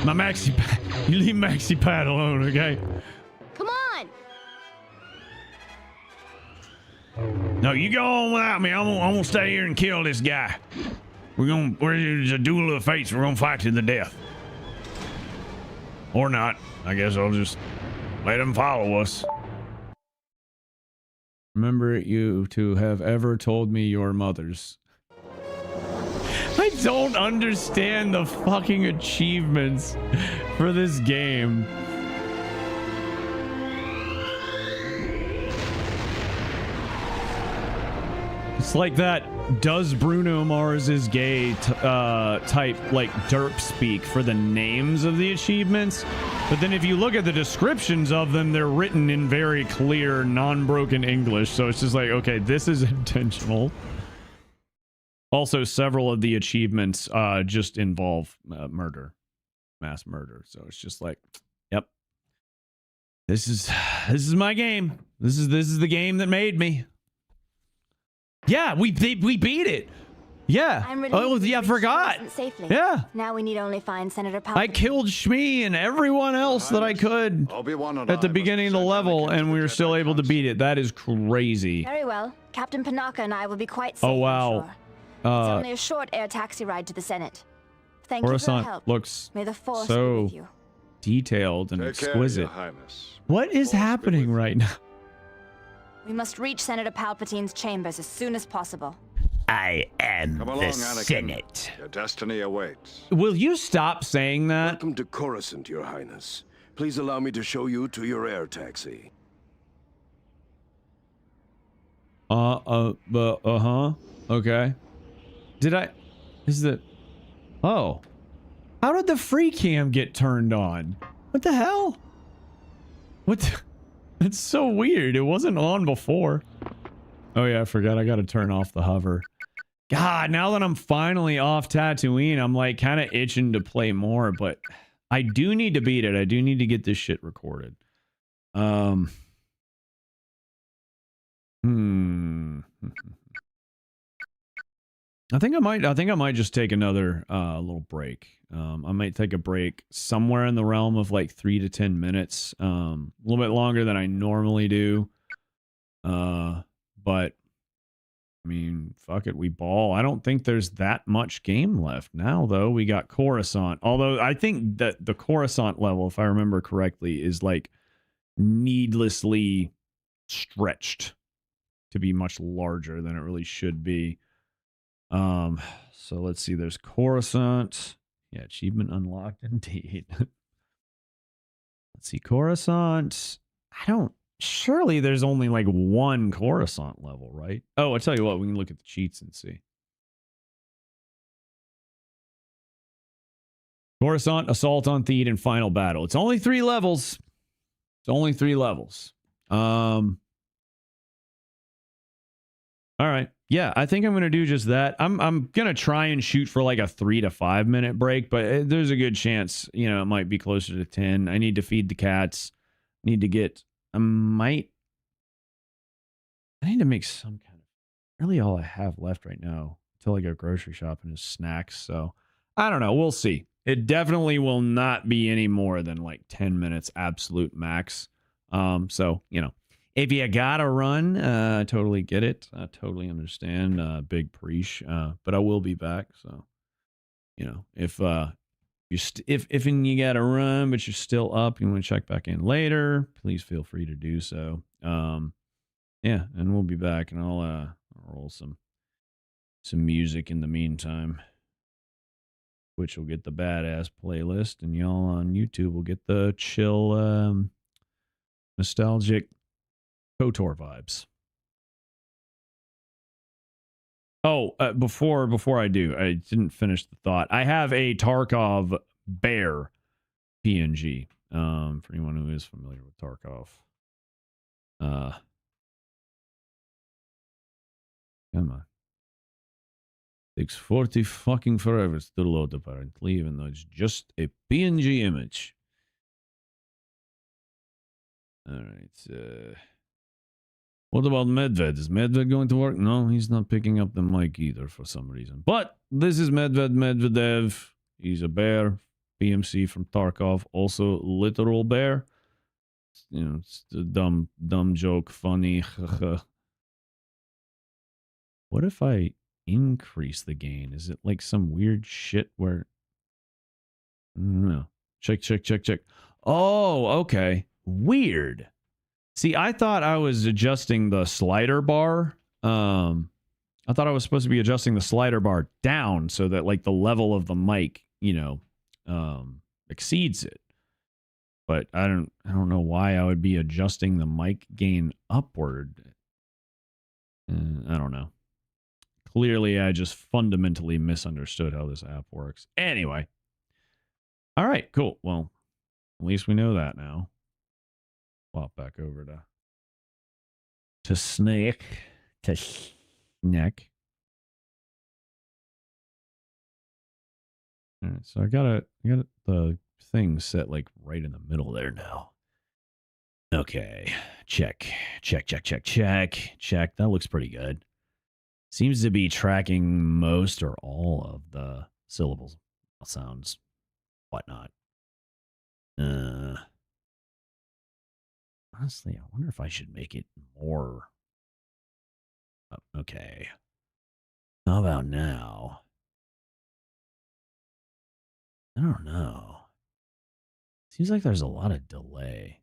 My Maxi Pat. You leave Maxi Pat alone, okay? Come on. No, you go on without me. I'm gonna stay here and kill this guy. It's a duel of fates. We're gonna fight to the death. Or not. I guess I'll just let him follow us. Remember you to have ever told me your mother's. I don't understand the fucking achievements for this game. It's like that does Bruno Mars is gay type like derp speak for the names of the achievements, but then if you look at the descriptions of them, they're written in very clear non-broken English, so it's just like, okay, this is intentional. Also, several of the achievements just involve murder, mass murder, so it's just like, yep, this is my game. This is the game that made me. Yeah, we beat it. Yeah. Oh, yeah, I forgot. Safely. Yeah. Now we need only find Senator Palpatine. I killed Shmi and everyone else that I could at the beginning of the level, and we were still able to beat it. That is crazy. Very well. Captain Panaka and I will be quite safe. Oh, wow. Sure. It's only a short air taxi ride to the Senate. Thank you for your Coruscant help. looks May the Force be so with you. detailed and Take care, exquisite. Your Highness. What is happening right now? We must reach Senator Palpatine's chambers as soon as possible. I am Come along, the Anakin. Senate. Your destiny awaits. Will you stop saying that? Welcome to Coruscant, Your Highness. Please allow me to show you to your air taxi. Okay. Oh. How did the free cam get turned on? What the hell? It's so weird. It wasn't on before. Oh yeah, I forgot. I gotta turn off the hover. God, now that I'm finally off Tatooine, I'm like kind of itching to play more, but I do need to beat it. I do need to get this shit recorded. I think I might just take another little break. I might take a break somewhere in the realm of like 3 to 10 minutes. A little bit longer than I normally do. But I mean, fuck it, we ball. I don't think there's that much game left now, though. We got Coruscant. Although I think that the Coruscant level, if I remember correctly, is like needlessly stretched to be much larger than it really should be. So let's see, there's Coruscant. Yeah, achievement unlocked indeed. Let's see, Coruscant. Surely there's only like one Coruscant level, right? Oh, I tell you what, we can look at the cheats and see. Coruscant, Assault on Theed, and Final Battle. It's only 3 levels. It's only 3 levels. All right. Yeah, I think I'm going to do just that. I'm going to try and shoot for like a 3 to 5 minute break, but there's a good chance, you know, it might be closer to 10. I need to feed the cats. Need to get, I need to make some kind of, really all I have left right now until I go grocery shopping is snacks. So I don't know. We'll see. It definitely will not be any more than like 10 minutes absolute max. So, you know, if you gotta run, totally get it. I totally understand. Big preach. But I will be back. So, you know, if you gotta run, but you're still up, you want to check back in later, please feel free to do so. Yeah, and we'll be back, and I'll roll some music in the meantime. Twitch will get the badass playlist, and y'all on YouTube will get the chill, nostalgic KOTOR vibes. Oh, before I do, I didn't finish the thought. I have a Tarkov bear PNG. For anyone who is familiar with Tarkov. Come on. Takes 40 fucking forever to load, apparently, even though it's just a PNG image. Alright, what about Medved? Is Medved going to work? No, he's not picking up the mic either for some reason. But this is Medvedev. He's a bear. PMC from Tarkov. Also literal bear. You know, it's a dumb joke. Funny. What if I increase the gain? Is it like some weird shit where... I don't know. Check. Oh, okay. Weird. See, I thought I was adjusting the slider bar. I thought I was supposed to be adjusting the slider bar down so that like the level of the mic, you know, exceeds it. But I don't know why I would be adjusting the mic gain upward. I don't know. Clearly, I just fundamentally misunderstood how this app works. Anyway. All right, cool. Well, at least we know that now. Swap back over to Snake. To Snake. All right, so I got the thing set like right in the middle there now. Okay, check. That looks pretty good. Seems to be tracking most or all of the syllables, sounds, whatnot. Honestly, I wonder if I should make it more. Oh, okay. How about now? I don't know. Seems like there's a lot of delay.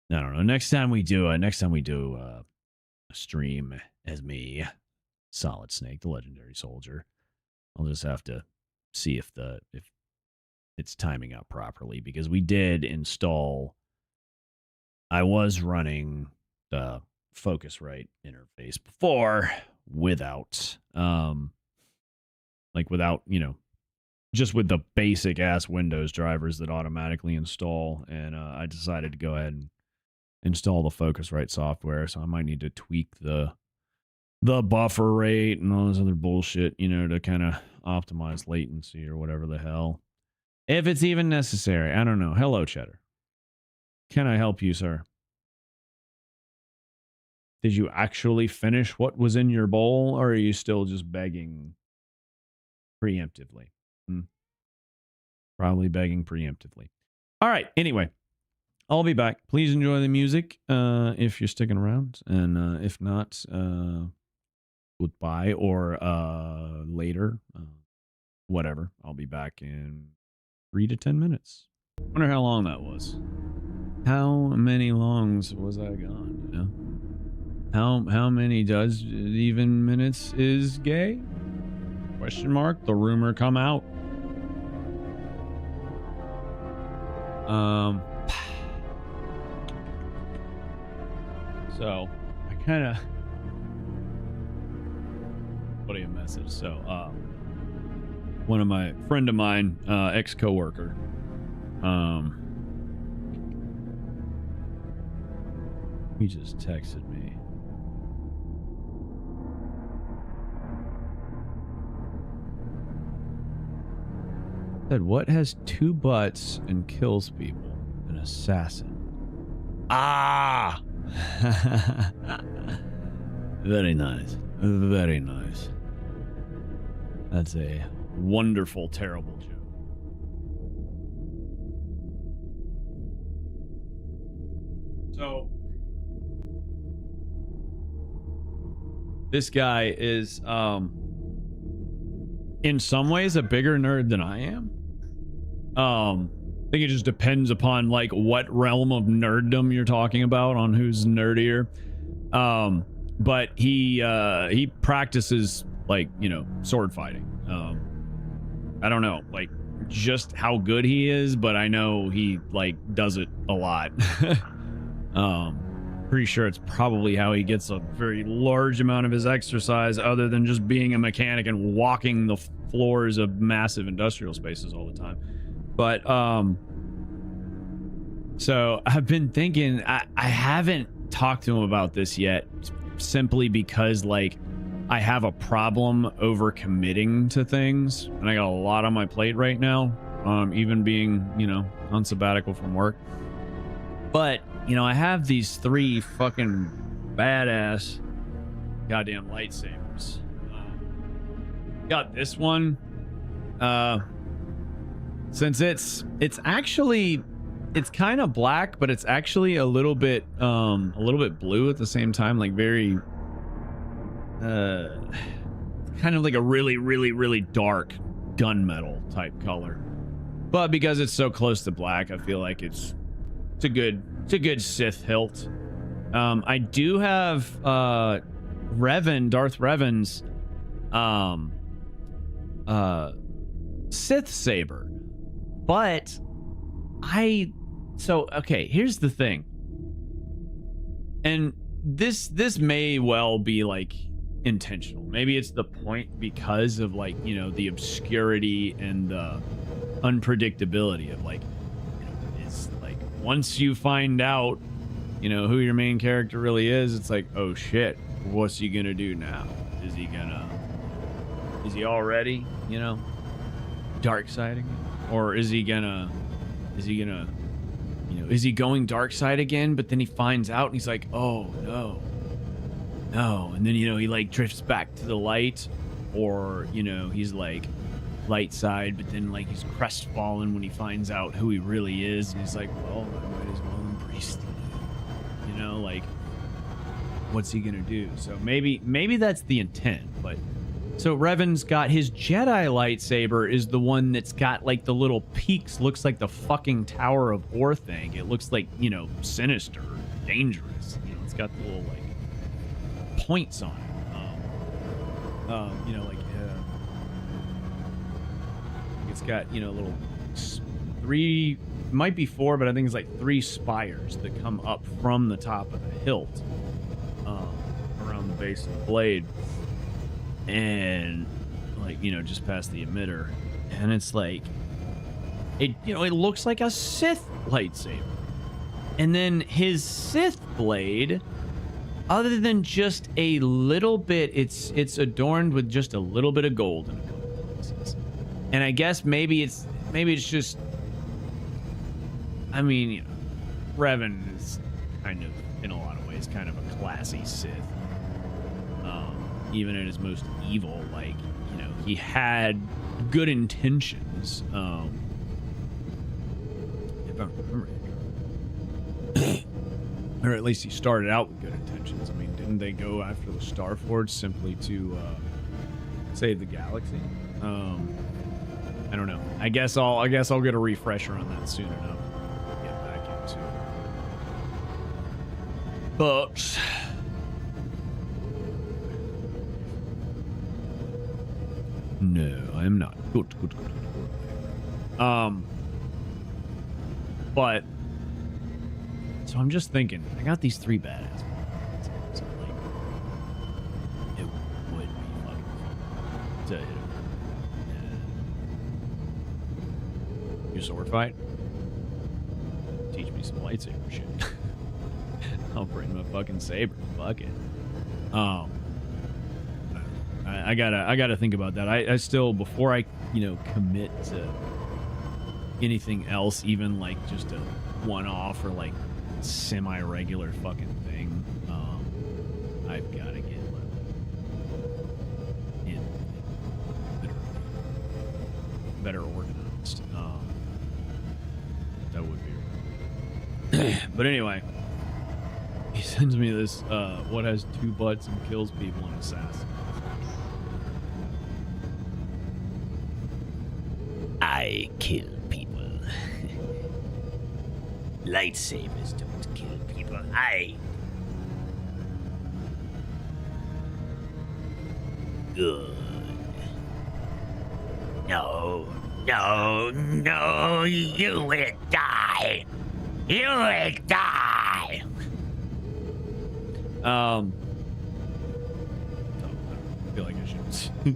I don't know. Next time we do a stream as me, Solid Snake, the legendary soldier, I'll just have to see if it's timing out properly, because we did install. I was running the Focusrite interface before without, you know, just with the basic ass Windows drivers that automatically install, and I decided to go ahead and install the Focusrite software, so I might need to tweak the buffer rate and all this other bullshit, you know, to kind of optimize latency or whatever the hell. If it's even necessary. I don't know. Hello, Cheddar. Can I help you, sir? Did you actually finish what was in your bowl, or are you still just begging preemptively? Probably begging preemptively. All right. Anyway, I'll be back. Please enjoy the music if you're sticking around. And if not, goodbye or later. Whatever. I'll be back in 3 to 10 minutes. Wonder how long that was. How many longs was I gone? You know? How many does even minutes is gay? Question mark. The rumor come out. So I kind of put a message. So one of my friend of mine, ex-coworker. He just texted me. Said, what has 2 butts and kills people? An assassin. Ah! Very nice. Very nice. That's a wonderful, terrible joke. So, this guy is, in some ways, a bigger nerd than I am. I think it just depends upon like what realm of nerddom you're talking about on who's nerdier. But he practices like, you know, sword fighting. I don't know like just how good he is, but I know he like does it a lot. Pretty sure it's probably how he gets a very large amount of his exercise other than just being a mechanic and walking the floors of massive industrial spaces all the time. But so I've been thinking, I haven't talked to him about this yet, simply because like I have a problem over committing to things, and I got a lot on my plate right now, even being, you know, on sabbatical from work. But you know, I have these 3 fucking badass goddamn lightsabers. Got this one. Since it's actually, it's kind of black, but it's actually a little bit blue at the same time, like very kind of like a really, really, really dark gunmetal type color. But because it's so close to black, I feel like it's a good Sith hilt. I do have Darth Revan's Sith saber. But okay, here's the thing. And this may well be like intentional. Maybe it's the point because of like, you know, the obscurity and the unpredictability of like, you know, it's like once you find out, you know, who your main character really is, it's like, oh shit, what's he gonna do now? Is he already, you know, dark siding? Or is he gonna, you know, is he going dark side again? But then he finds out and he's like, oh no. And then, you know, he like drifts back to the light, or, you know, he's like light side, but then like he's crestfallen when he finds out who he really is. And he's like, well, I might as well embrace the, you know, like, what's he gonna do? So maybe that's the intent, but. So Revan's got his Jedi lightsaber is the one that's got like the little peaks, looks like the fucking Tower of Orthanc. It looks like, you know, sinister, dangerous. You know, it's got the little like points on it. You know, like it's got, you know, little 3, might be 4, but I think it's like 3 spires that come up from the top of the hilt around the base of the blade. And like, you know, just past the emitter, and it's like it, you know, it looks like a Sith lightsaber. And then his Sith blade, other than just a little bit, it's adorned with just a little bit of gold in a couple places. And I guess maybe it's just, I mean, you know, Revan is kind of, in a lot of ways, kind of a classy Sith. Even at his most evil, like, you know, he had good intentions. If I remember, or at least he started out with good intentions. I mean, didn't they go after the Starforge simply to save the galaxy? I don't know. I guess I'll get a refresher on that soon enough to get back into it. But no, I am not. Good. But so I'm just thinking, I got these 3 badass ones. So like, it would be fucking fun to hit them. You sword fight? Teach me some lightsaber shit. I'll bring my fucking saber. Fuck it. I gotta think about that. I still, before I, commit to anything else, even like just a one-off or like semi-regular fucking thing, I've got to get better organized. That would be. But anyway, he sends me this what has 2 butts and kills people in Assassin. I kill people. Lightsabers don't kill people. Good. No, you will die. You will die. I feel like I should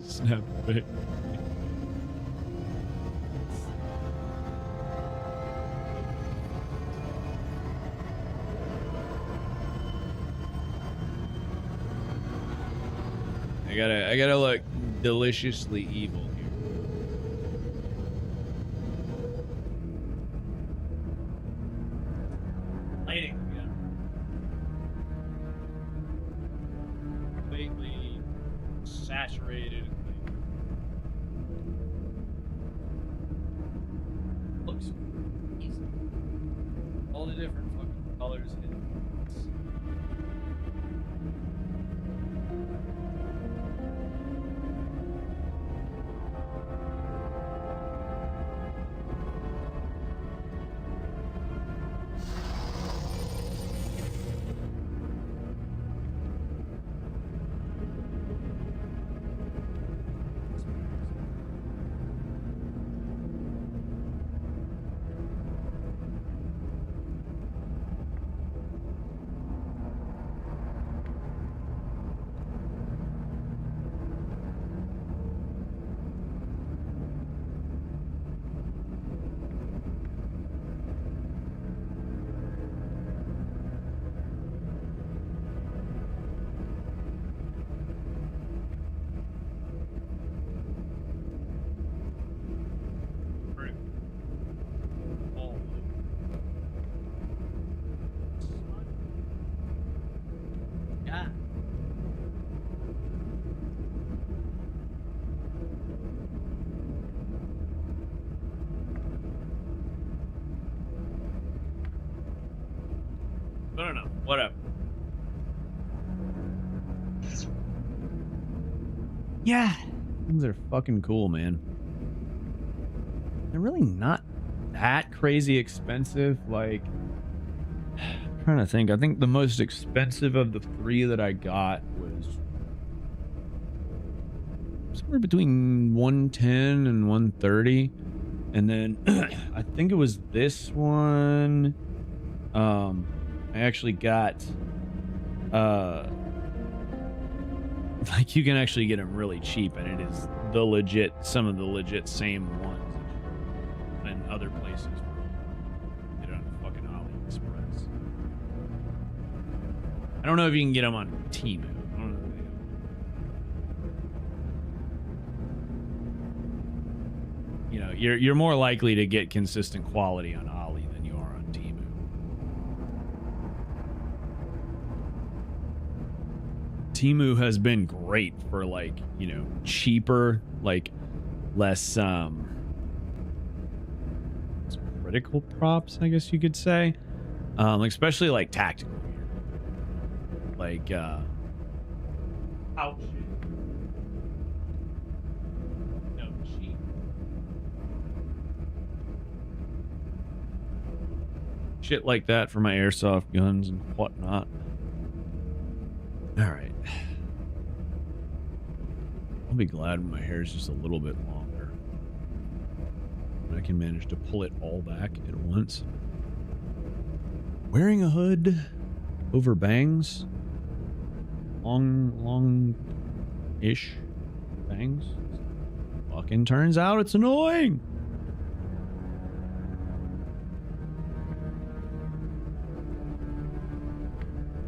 snap a bit. I gotta look deliciously evil here. Lighting again. Completely saturated. Looks easy. All the different fucking colors in it. I don't know. Whatever. Yeah. Things are fucking cool, man. They're really not that crazy expensive. Like, I'm trying to think. I think the most expensive of the 3 that I got was somewhere between 110 and 130. And then I think it was this one. I actually got, like, you can actually get them really cheap, and it is the legit, some of the legit same ones in other places. Get it on fucking AliExpress. I don't know if you can get them on Temu. I don't know if they do. You're more likely to get consistent quality on Ali than you are on Temu. Temu has been great for, like, cheaper, like, less critical props, I guess you could say, especially like tactical gear, like ouch. No, cheap. Shit like that for my airsoft guns and whatnot. All right. I'll be glad when my hair is just a little bit longer. I can manage to pull it all back at once. Wearing a hood over bangs. Long-ish bangs. Fucking turns out it's annoying.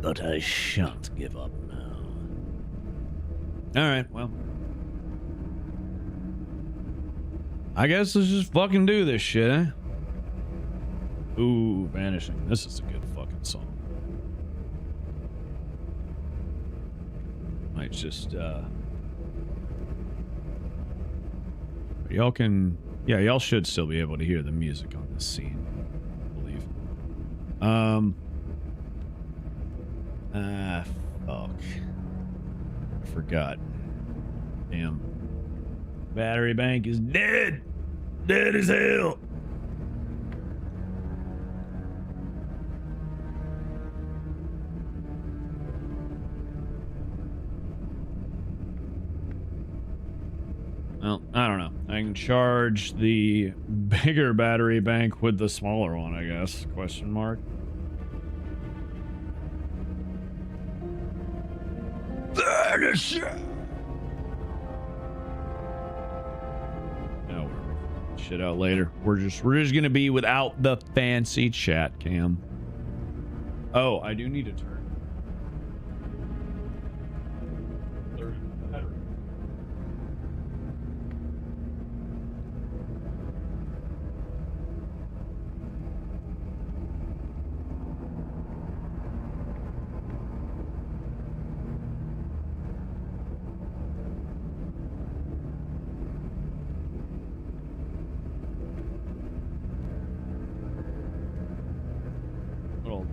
But I shan't give up now. Alright, well. I guess let's just fucking do this shit, eh? Ooh, Vanishing. This is a good fucking song. Might just, y'all can... Yeah, y'all should still be able to hear the music on this scene, I believe. Fuck. I forgot. Damn. Battery bank is dead! Dead as hell! Well, I don't know. I can charge the bigger battery bank with the smaller one, I guess. Question mark. No, we're shit out later. We're just gonna be without the fancy chat cam. Oh, I do need to turn.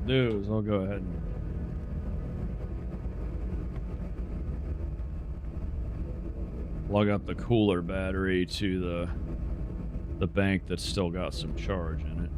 Do is I'll go ahead and plug up the cooler battery to the bank that's still got some charge in it.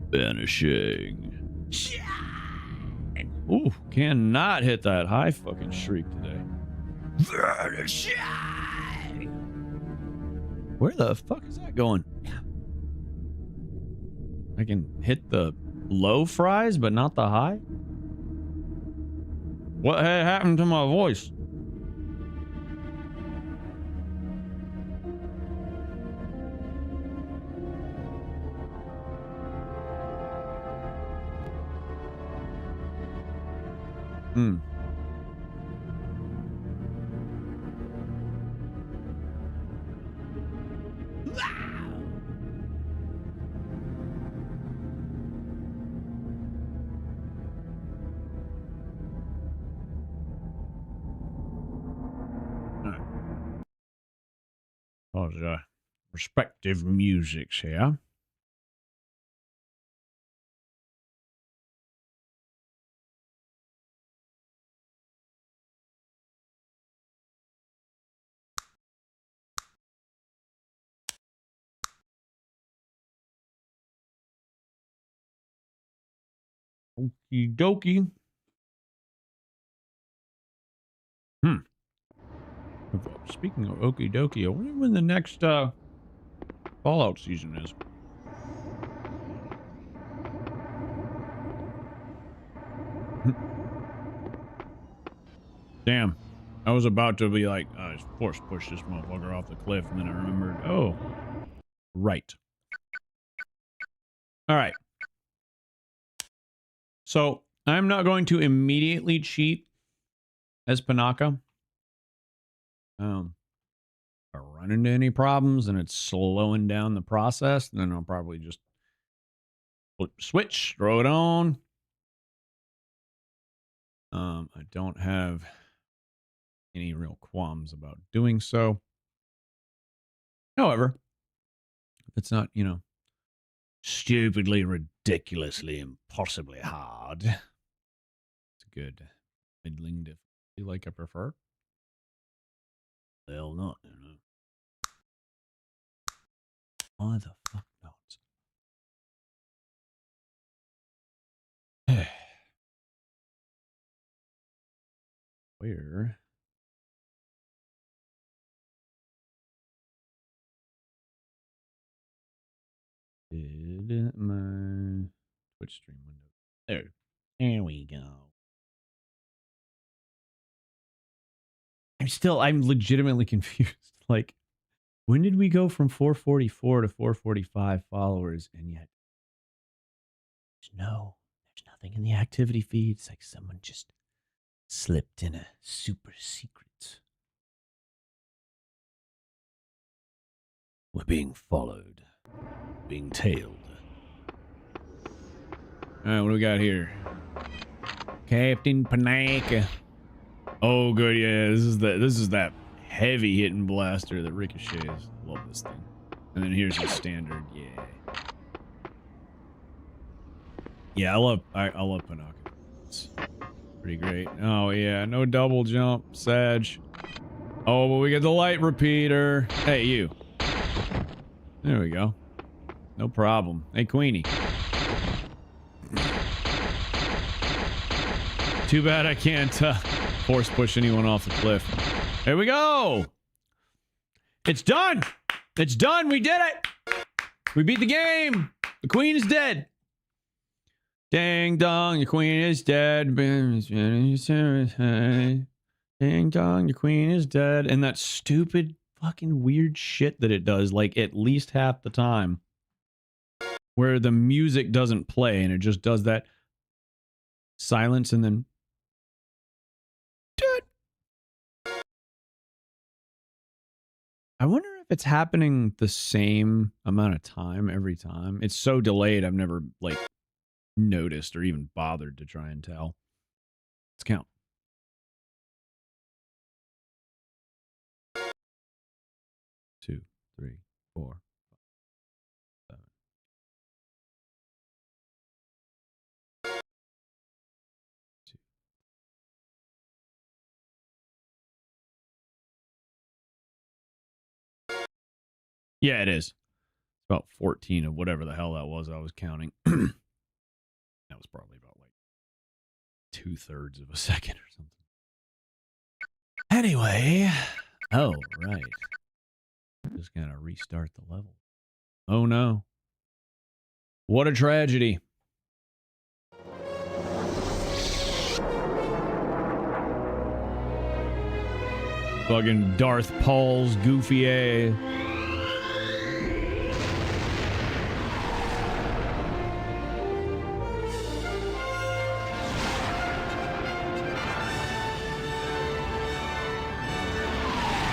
Vanishing. Ooh, cannot hit that high fucking shriek today. Vanishing. Where the fuck is that going? I can hit the low fries, but not the high? What happened to my voice? Hmm. Oh, respective musics here. Okie dokie. Speaking of okie dokie, I wonder when the next Fallout season is. Damn. I was about to be like, I force push this motherfucker off the cliff, and then I remembered, oh, right. All right. So I'm not going to immediately cheat as Panaka. If I run into any problems and it's slowing down the process, then I'll probably just flip switch, throw it on. I don't have any real qualms about doing so. However, if it's not, stupidly, ridiculously, impossibly hard, it's good middling difficulty. You like I prefer? Hell not. You know. Why the fuck not? Where? Did my Twitch stream window? There we go. I'm legitimately confused. Like, when did we go from 444 to 445 followers? And yet, there's nothing in the activity feed. It's like someone just slipped in a super secret. We're being followed, being tailed. All right, what do we got here? Captain Panaka. Oh, good, yeah. This is that heavy hitting blaster that ricochets. Love this thing. And then here's your standard, yeah. Yeah, I love Panaka. It's pretty great. Oh yeah, no double jump, Sag. Oh, but we get the light repeater. Hey, you. There we go. No problem. Hey, Queenie. Too bad I can't force push anyone off the cliff. There we go. It's done. It's done. We did it. We beat the game. The queen is dead. Ding dong, the queen is dead. Ding dong, the queen is dead. And that stupid fucking weird shit that it does, like at least half the time, where the music doesn't play and it just does that silence and then I wonder if it's happening the same amount of time every time. It's so delayed I've never like noticed or even bothered to try and tell. Let's count. 2, 3, 4, 5, 7. Yeah, it is. It's about 14 of whatever the hell that was I was counting. That was probably about like 2/3 of a second or something. Anyway. Oh, right. Just gotta restart the level. Oh no. What a tragedy. Fucking Darth Paul's goofy ass.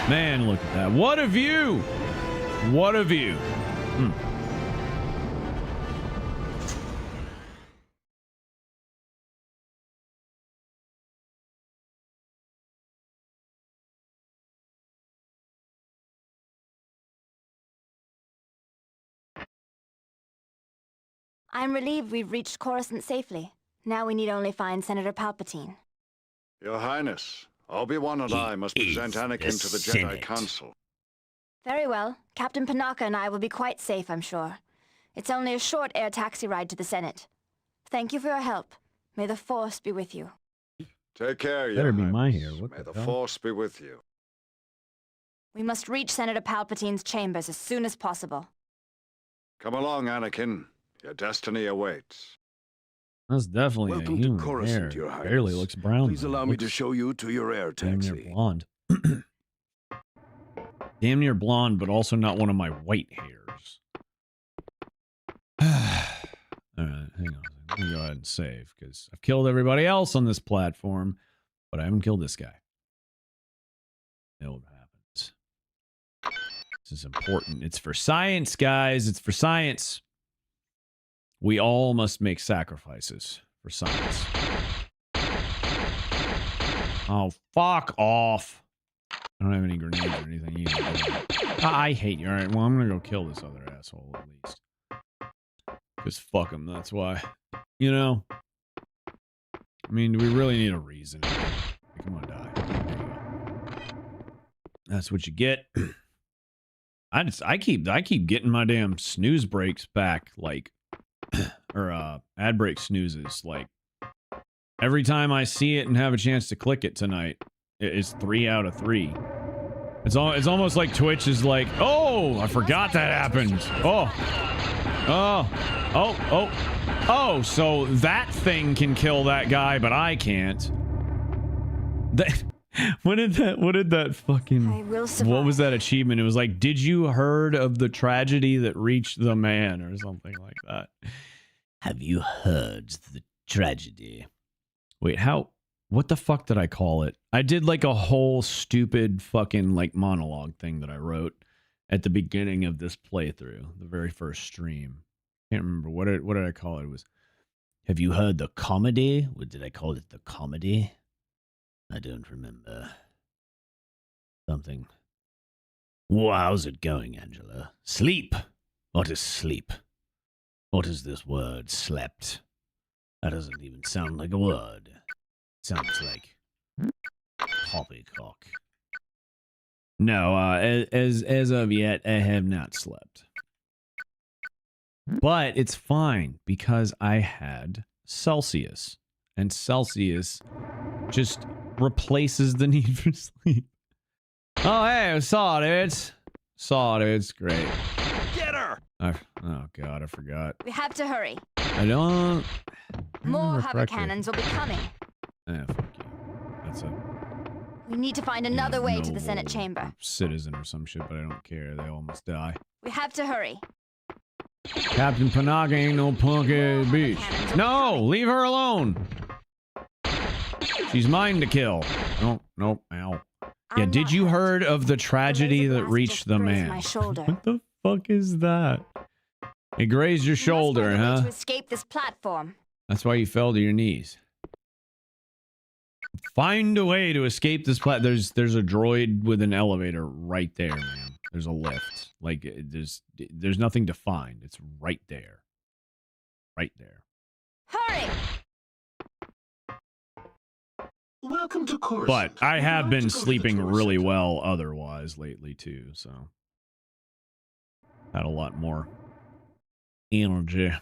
Man, look at that. What a view! What a view. I'm relieved we've reached Coruscant safely. Now we need only find Senator Palpatine. Your Highness, Obi-Wan and I must present Anakin to the Jedi Council. Very well. Captain Panaka and I will be quite safe, I'm sure. It's only a short air taxi ride to the Senate. Thank you for your help. May the Force be with you. Take care, Your Better be Highness. my hair. What May the hell? Force be with you. We must reach Senator Palpatine's chambers as soon as possible. Come along, Anakin. Your destiny awaits. That's definitely Welcome a to human Coruscant, hair. Your Highness. Barely looks brown. Please though. allow me to Looks show you to your air damn near taxi. blonde. Damn near blonde, but also not one of my white hairs. All right, hang on. Let me go ahead and save, because I've killed everybody else on this platform, but I haven't killed this guy. Know what happens. This is important. It's for science, guys. It's for science. We all must make sacrifices for science. Oh, fuck off. I don't have any grenades or anything either. I hate you. All right, well, I'm going to go kill this other asshole at least. Because fuck him, that's why. You know? I mean, do we really need a reason? Come on, die. That's what you get. I keep getting my damn snooze breaks back, like, or ad break snoozes. Like, every time I see it and have a chance to click it tonight, it's 3 out of 3. It's almost like Twitch is like, oh, I forgot that happened. Oh, so that thing can kill that guy, but I can't. What did that fucking, what was that achievement? It was like, did you heard of the tragedy that reached the man or something like that? Have you heard the tragedy? Wait, what the fuck did I call it? I did like a whole stupid fucking like monologue thing that I wrote at the beginning of this playthrough, the very first stream. Can't remember what did I call it? It was, have you heard the comedy? What did I call it? The comedy? I don't remember. Something. Well, how's it going, Angela? Sleep. What is sleep? What is this word, slept? That doesn't even sound like a word. It sounds like poppycock. No, as of yet, I have not slept. But it's fine because I had Celsius, and Celsius just replaces the need for sleep. Oh, hey, saw it. Great. Get her! Oh god, I forgot. We have to hurry. I don't. More hover cannons will be coming. Fuck you. That's a We need to find another way to the Senate chamber. citizen or some shit, but I don't care. They almost die. We have to hurry. Captain Panaga ain't no punky bitch. No, leave her alone. She's mine to kill. Nope, ow. Yeah, did you heard of the tragedy that reached the man? What the fuck is that? It grazed your shoulder, huh? To escape this platform. That's why you fell to your knees. Find a way to escape this there's a droid with an elevator right there, man. There's a lift. Like, there's nothing to find. It's right there. Right there. Hurry! Welcome to Coruscant. But I have been sleeping really well otherwise lately too, so had a lot more energy.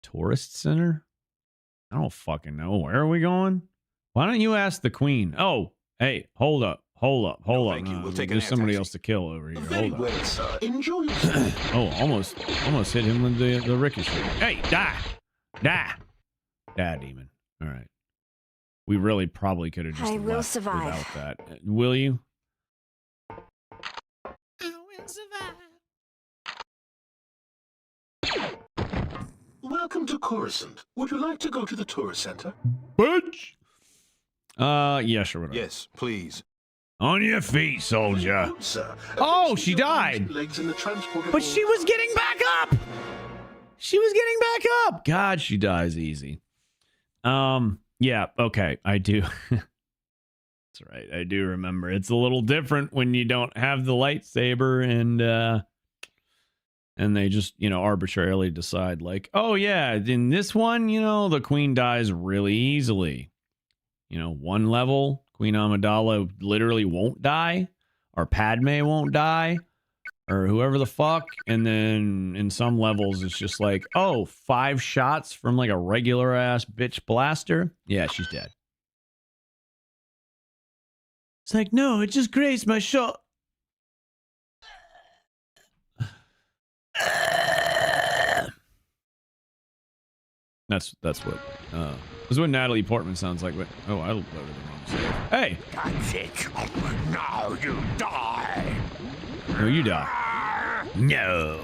Tourist center? I don't fucking know. Where are we going? Why don't you ask the queen? Oh, hey, hold up. Thank you. We'll take There's somebody else to kill over here. Very Hold well, up. sir. Enjoy yourself. Oh, almost hit him with the ricochet. Hey, die, demon. All right. We really probably could have just I will left survive. without that. Will you? I will survive. Welcome to Coruscant. Would you like to go to the tourist center? Bitch. Yeah, sure. Whatever. Yes, please. On your feet, soldier. Sir, Oh, she died. legs in the transportable... But she was getting back up. God, she dies easy. Yeah, okay, I do. That's right, I do remember. It's a little different when you don't have the lightsaber and they just, arbitrarily decide like, oh yeah, in this one, the queen dies really easily. One level, Queen Amidala literally won't die, or Padme won't die, or whoever the fuck. And then in some levels, it's just like, oh, 5 shots from like a regular ass bitch blaster. Yeah, she's dead. It's like, no, it just grazed my shot. That's what Natalie Portman sounds like. But oh, I looked over the wrong side. Hey, That's it. Now you die. no, you die. No,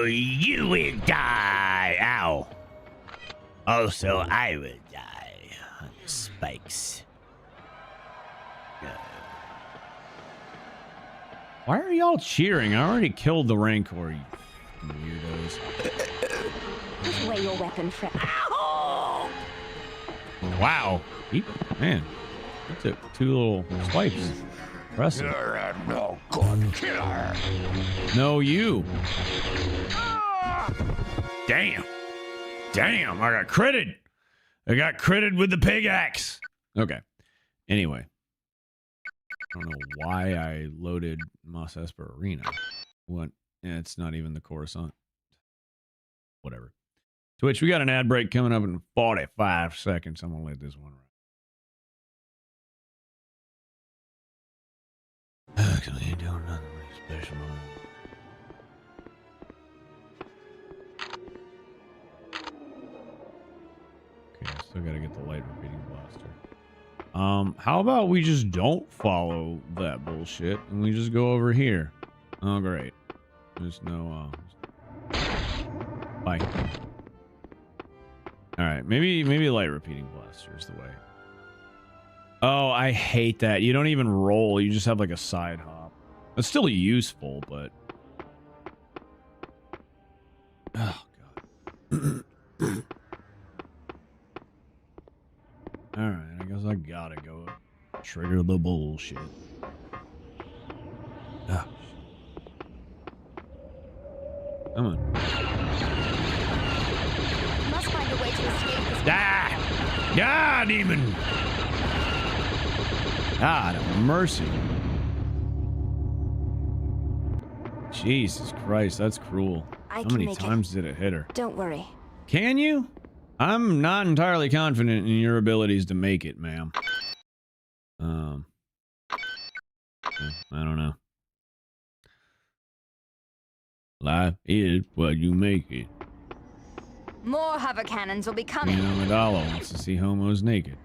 you will die. Ow. Also, I will die on the spikes. Why are y'all cheering? I already killed the Rancor, you weirdos. Put away your weapon, friend. Wow. Man, that took 2 little swipes. Impressive. You're a no good killer. No, you. Damn, I got critted with the pig axe. Okay. Anyway, I don't know why I loaded Mos Espa Arena. What? Yeah, it's not even the Coruscant. Whatever. Twitch, we got an ad break coming up in 45 seconds. I'm gonna let this one run. Actually, you doing nothing really special. Okay, I still gotta get the light repeating blaster. How about we just don't follow that bullshit and we just go over here? Oh, great. There's no, bye. Alright, maybe light repeating blaster is the way. Oh, I hate that. You don't even roll, you just have like a side hop. It's still useful, but... Oh, God. Alright, I guess I gotta go trigger the bullshit. Ah, come on. Must find a way to escape this. Ah, demon! God have mercy. Jesus Christ, that's cruel. How many times did it hit her? Don't worry. Can you? I'm not entirely confident in your abilities to make it, ma'am. I don't know. Life is what you make it. More hover cannons will be coming. Amidala wants to see homos naked.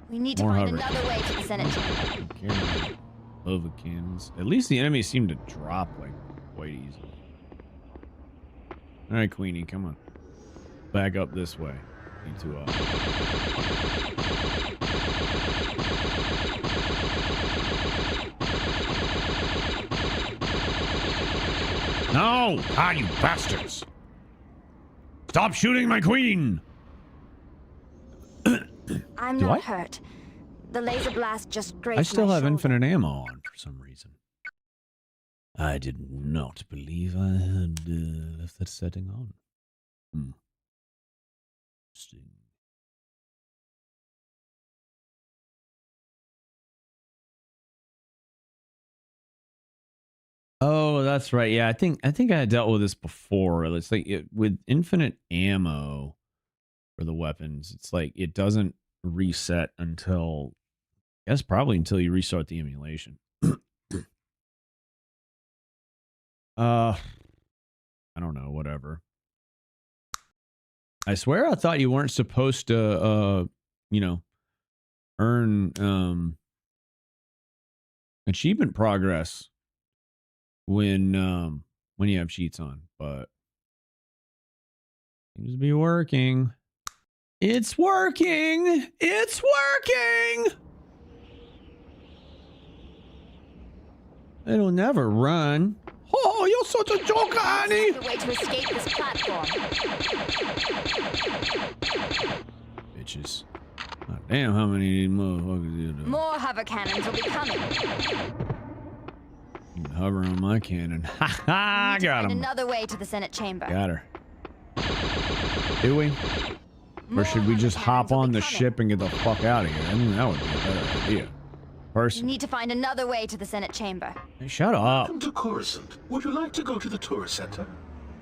We need to find another way to the Senate chamber. Hover cannons. At least the enemies seem to drop like quite easily. All right, Queenie, come on. Back up this way. Need to No! Ah, you bastards! Stop shooting my queen! I'm not hurt. The laser blast just grazed I still my have shoulder. infinite ammo on for some reason. I did not believe I had left that setting on. Interesting. Oh, that's right. Yeah, I think I dealt with this before. It's like with infinite ammo for the weapons, it's like it doesn't reset until, I guess probably until you restart the emulation. I don't know, whatever. I swear I thought you weren't supposed to you know, earn achievement progress when you have cheats on, but seems to be working. It's working. It's working. It'll never run. Oh, you're such a joker, Annie. The way to escape this platform. Bitches. God damn, how many motherfuckers you do? More hover cannons will be coming. You can hover on my cannon. Ha ha! I got him. Another way to the Senate chamber. Got her. Do we? Or should we just hop on the ship and get the fuck out of here? I mean, that would be a better idea. You need to find another way to the Senate chamber. Hey, shut up. Welcome to Coruscant. Would you like to go to the tourist center?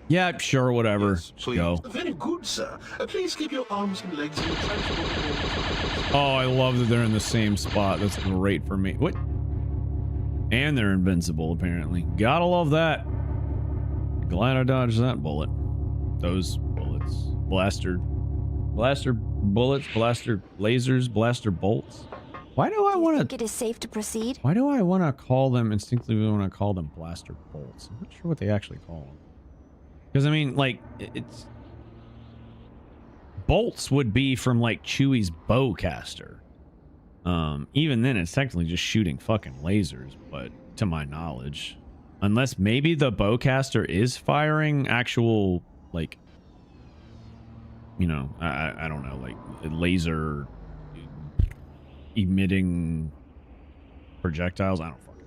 Yeah, sure, whatever. Yes, please. Go. Very good, sir. Please keep your arms and legs in the transport. Oh, I love that they're in the same spot. That's great for me. What? And they're invincible, apparently. Gotta love that. Glad I dodged that bullet. Those bullets. Blaster bullets, blaster lasers, blaster bolts. Why do I want to... think it is safe to proceed? Why do I want to call them, instinctively want to call them blaster bolts? I'm not sure what they actually call them. Because, I mean, like, it's... Bolts would be from, like, Chewie's bowcaster. Even then, it's technically just shooting fucking lasers, but to my knowledge. Unless maybe the bowcaster is firing actual, like... You know, I don't know, like, laser... emitting projectiles. I don't fucking know.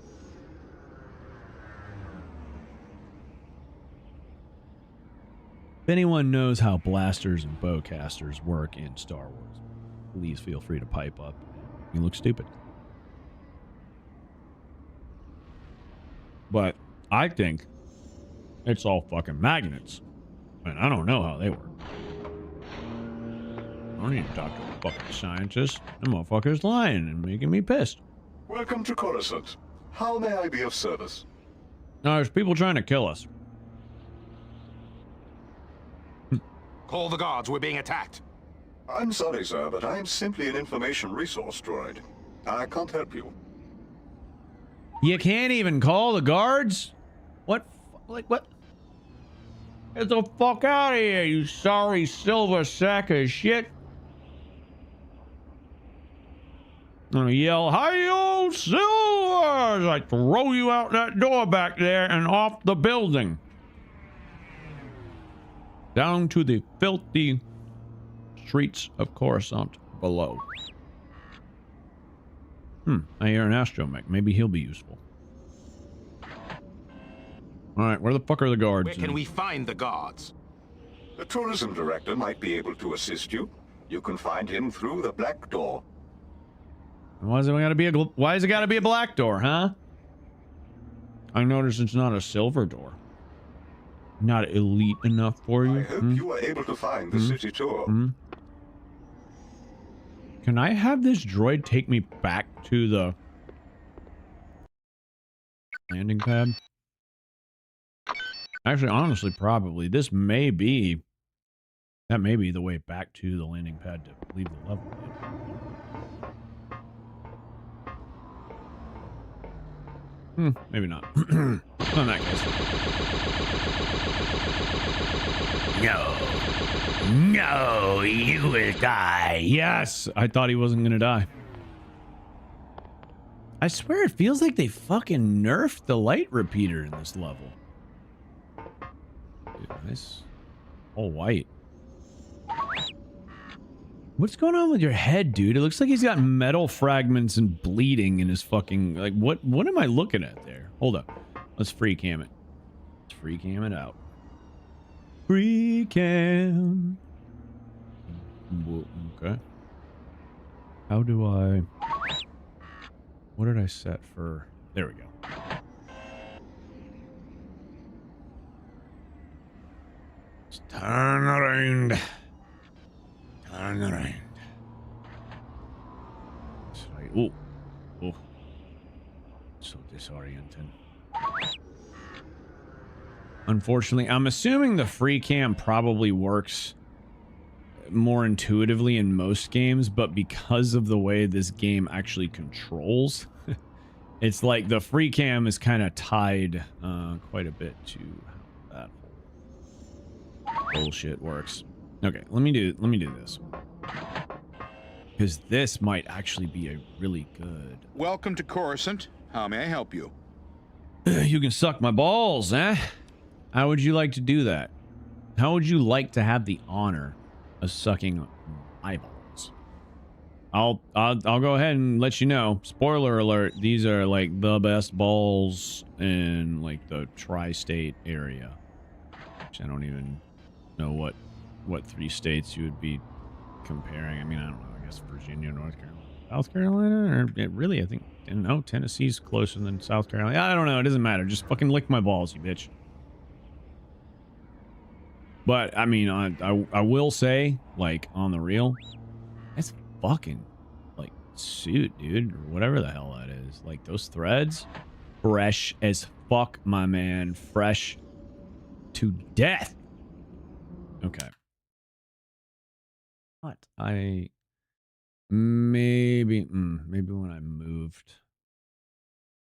If anyone knows how blasters and bowcasters work in Star Wars, please feel free to pipe up. You look stupid. But I think it's all fucking magnets. And I don't know how they work. I don't need to talk to a fucking scientist. The motherfucker's lying and making me pissed. Welcome to Coruscant. How may I be of service? No, there's people trying to kill us. Call the guards, we're being attacked. I'm sorry, sir, but I'm simply an information resource droid. I can't help you. You can't even call the guards? What? Like, what? Get the fuck out of here, you sorry silver sack of shit. I'm gonna yell, "Hi-yo, silver!" as I throw you out that door back there and off the building. Down to the filthy streets of Coruscant below. I hear an astromech. Maybe he'll be useful. Alright, where the fuck are the guards? Where can we find the guards? The tourism director might be able to assist you. You can find him through the black door. Why is it gotta be a black door, huh? I noticed it's not a silver door. Not elite enough for you. I hope you were able to find the city tour. Can I have this droid take me back to the landing pad? Actually, honestly, probably. That may be the way back to the landing pad to leave the level. Maybe not. In that case. No, you will die. Yes, I thought he wasn't gonna die. I swear it feels like they fucking nerfed the light repeater in this level. Dude, nice. All white. What's going on with your head, dude? It looks like he's got metal fragments and bleeding in his fucking... Like, what am I looking at there? Hold up. Let's free cam it. Let's free cam it out. Free cam. Okay. How do I... What did I set for... There we go. Let's turn around. Turn around. Sorry. Oh. Oh. So disorienting. Unfortunately, I'm assuming the free cam probably works more intuitively in most games, but because of the way this game actually controls, it's like the free cam is kind of tied quite a bit to how that whole bullshit works. Okay, let me do this, because this might actually be a really good... Welcome to Coruscant. How may I help you? You can suck my balls, eh? How would you like to do that? How would you like to have the honor of sucking eyeballs? I'll go ahead and let you know. Spoiler alert, these are like the best balls in like the tri-state area. Which I don't even know what 3 states you would be comparing. I mean, I don't know. I guess Virginia, North Carolina, South Carolina, or really, I think, no, Tennessee's closer than South Carolina. I don't know. It doesn't matter. Just fucking lick my balls, you bitch. But I mean, I will say, like, on the real, that's fucking like suit, dude, or whatever the hell that is. Like those threads, fresh as fuck, my man, fresh to death. Okay. But I maybe when I moved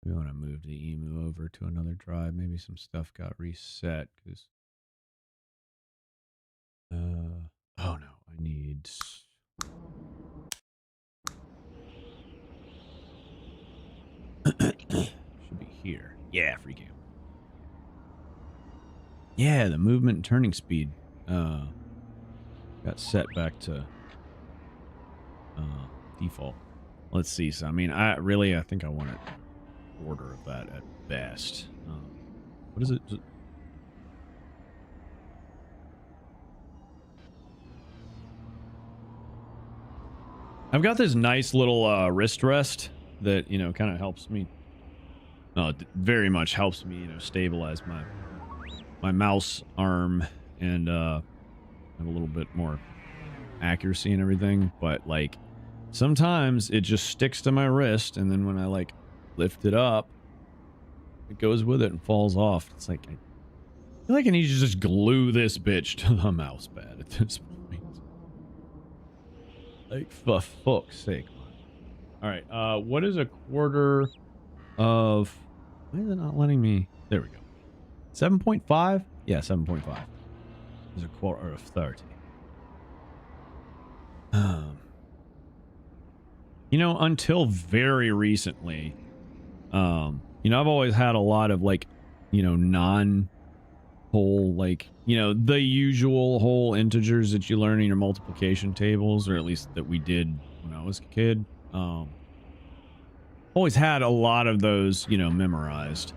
the emu over to another drive, maybe some stuff got reset because oh no, I need should be here. Yeah, free cam. Yeah, the movement and turning speed got set back to default. Let's see. So I mean, I think I want it order of that at best. What is it? I've got this nice little wrist rest that, you know, kind of helps me It very much helps me, stabilize my mouse arm and have a little bit more accuracy and everything. But like sometimes it just sticks to my wrist, and then when I like lift it up, it goes with it and falls off. It's like I feel like I need to just glue this bitch to the mouse pad at this point. Like, for fuck's sake. All right, what is a quarter of... Why is it not letting me... There we go. 7.5? Yeah, 7.5. Is a quarter of 30. Until very recently, I've always had a lot of, like, non-whole, like, the usual whole integers that you learn in your multiplication tables, or at least that we did when I was a kid. Always had a lot of those, memorized.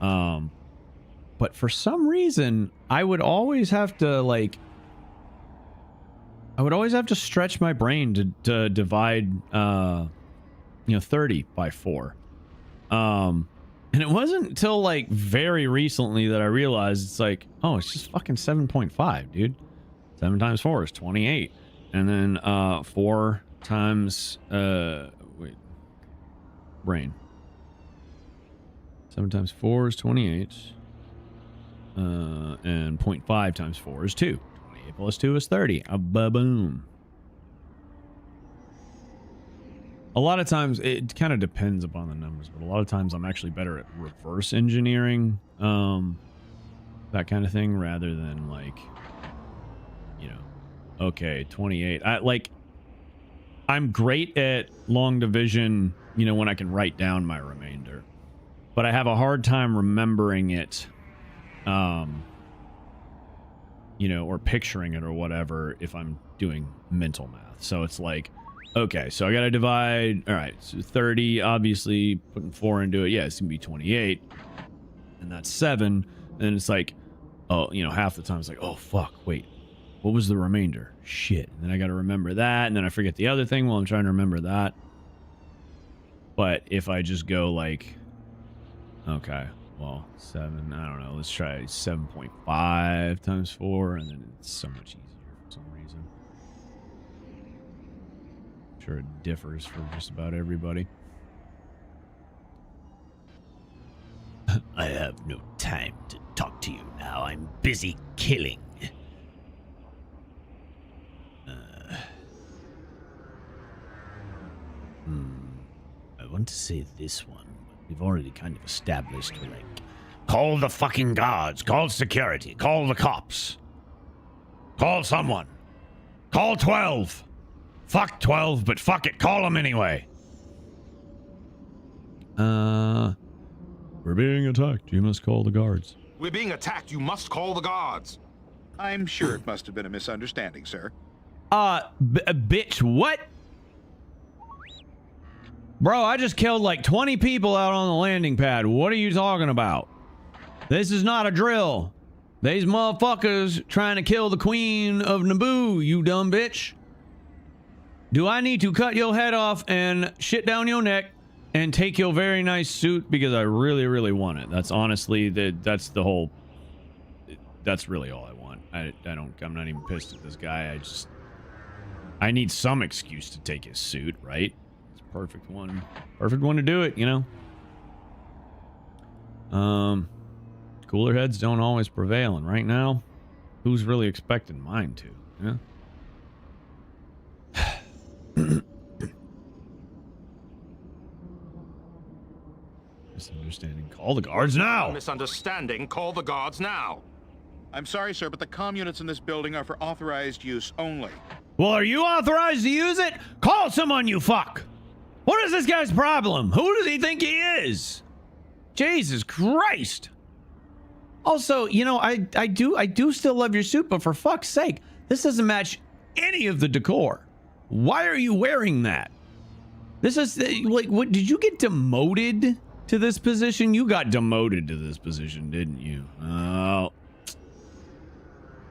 But for some reason, I would always have to stretch my brain to divide, 30 by 4. And it wasn't until like very recently that I realized it's like, oh, it's just fucking 7.5, dude. 7 times 4 is 28. And then 4 times brain. 7 times 4 is 28. And 0.5 times 4 is 2. 28 plus 2 is 30. Ba-boom. A lot of times, it kind of depends upon the numbers, but a lot of times I'm actually better at reverse engineering, that kind of thing, rather than like, okay, 28. I'm great at long division, when I can write down my remainder, but I have a hard time remembering it, or picturing it or whatever if I'm doing mental math. So it's like, okay, so I gotta divide. All right, so 30, obviously, putting 4 into it. Yeah, it's gonna be 28. And that's 7. And it's like, oh, half the time it's like, oh, fuck, wait. What was the remainder? Shit. And then I gotta remember that. And then I forget the other thing while I'm trying to remember that. But if I just go like, okay, well, 7, I don't know. Let's try 7.5 times 4. And then it's so much easier for some reason. Sure it differs for just about everybody. I have no time to talk to you now. I'm busy killing. I want to say this one, but we've already kind of established, like, call the fucking guards, call security, call the cops. Call someone. Call 12. Fuck 12, but fuck it, call them anyway. We're being attacked. You must call the guards. We're being attacked. You must call the guards. I'm sure it must have been a misunderstanding, sir. Bitch, what? Bro, I just killed like 20 people out on the landing pad. What are you talking about? This is not a drill. These motherfuckers trying to kill the queen of Naboo, you dumb bitch. Do I need to cut your head off and shit down your neck and take your very nice suit because I really, really want it? That's honestly, that's really all I want. I'm not even pissed at this guy. I need some excuse to take his suit, right? It's a perfect one to do it, Cooler heads don't always prevail, and right now, who's really expecting mine to, Misunderstanding. Call the guards now! Misunderstanding. Call the guards now. I'm sorry, sir, but the comm units in this building are for authorized use only. Well, are you authorized to use it? Call someone, you fuck! What is this guy's problem? Who does he think he is? Jesus Christ! Also, I do still love your suit, but for fuck's sake, this doesn't match any of the decor. Why are you wearing that? This is, like, what, did you get demoted to this position? You got demoted to this position, didn't you? Oh.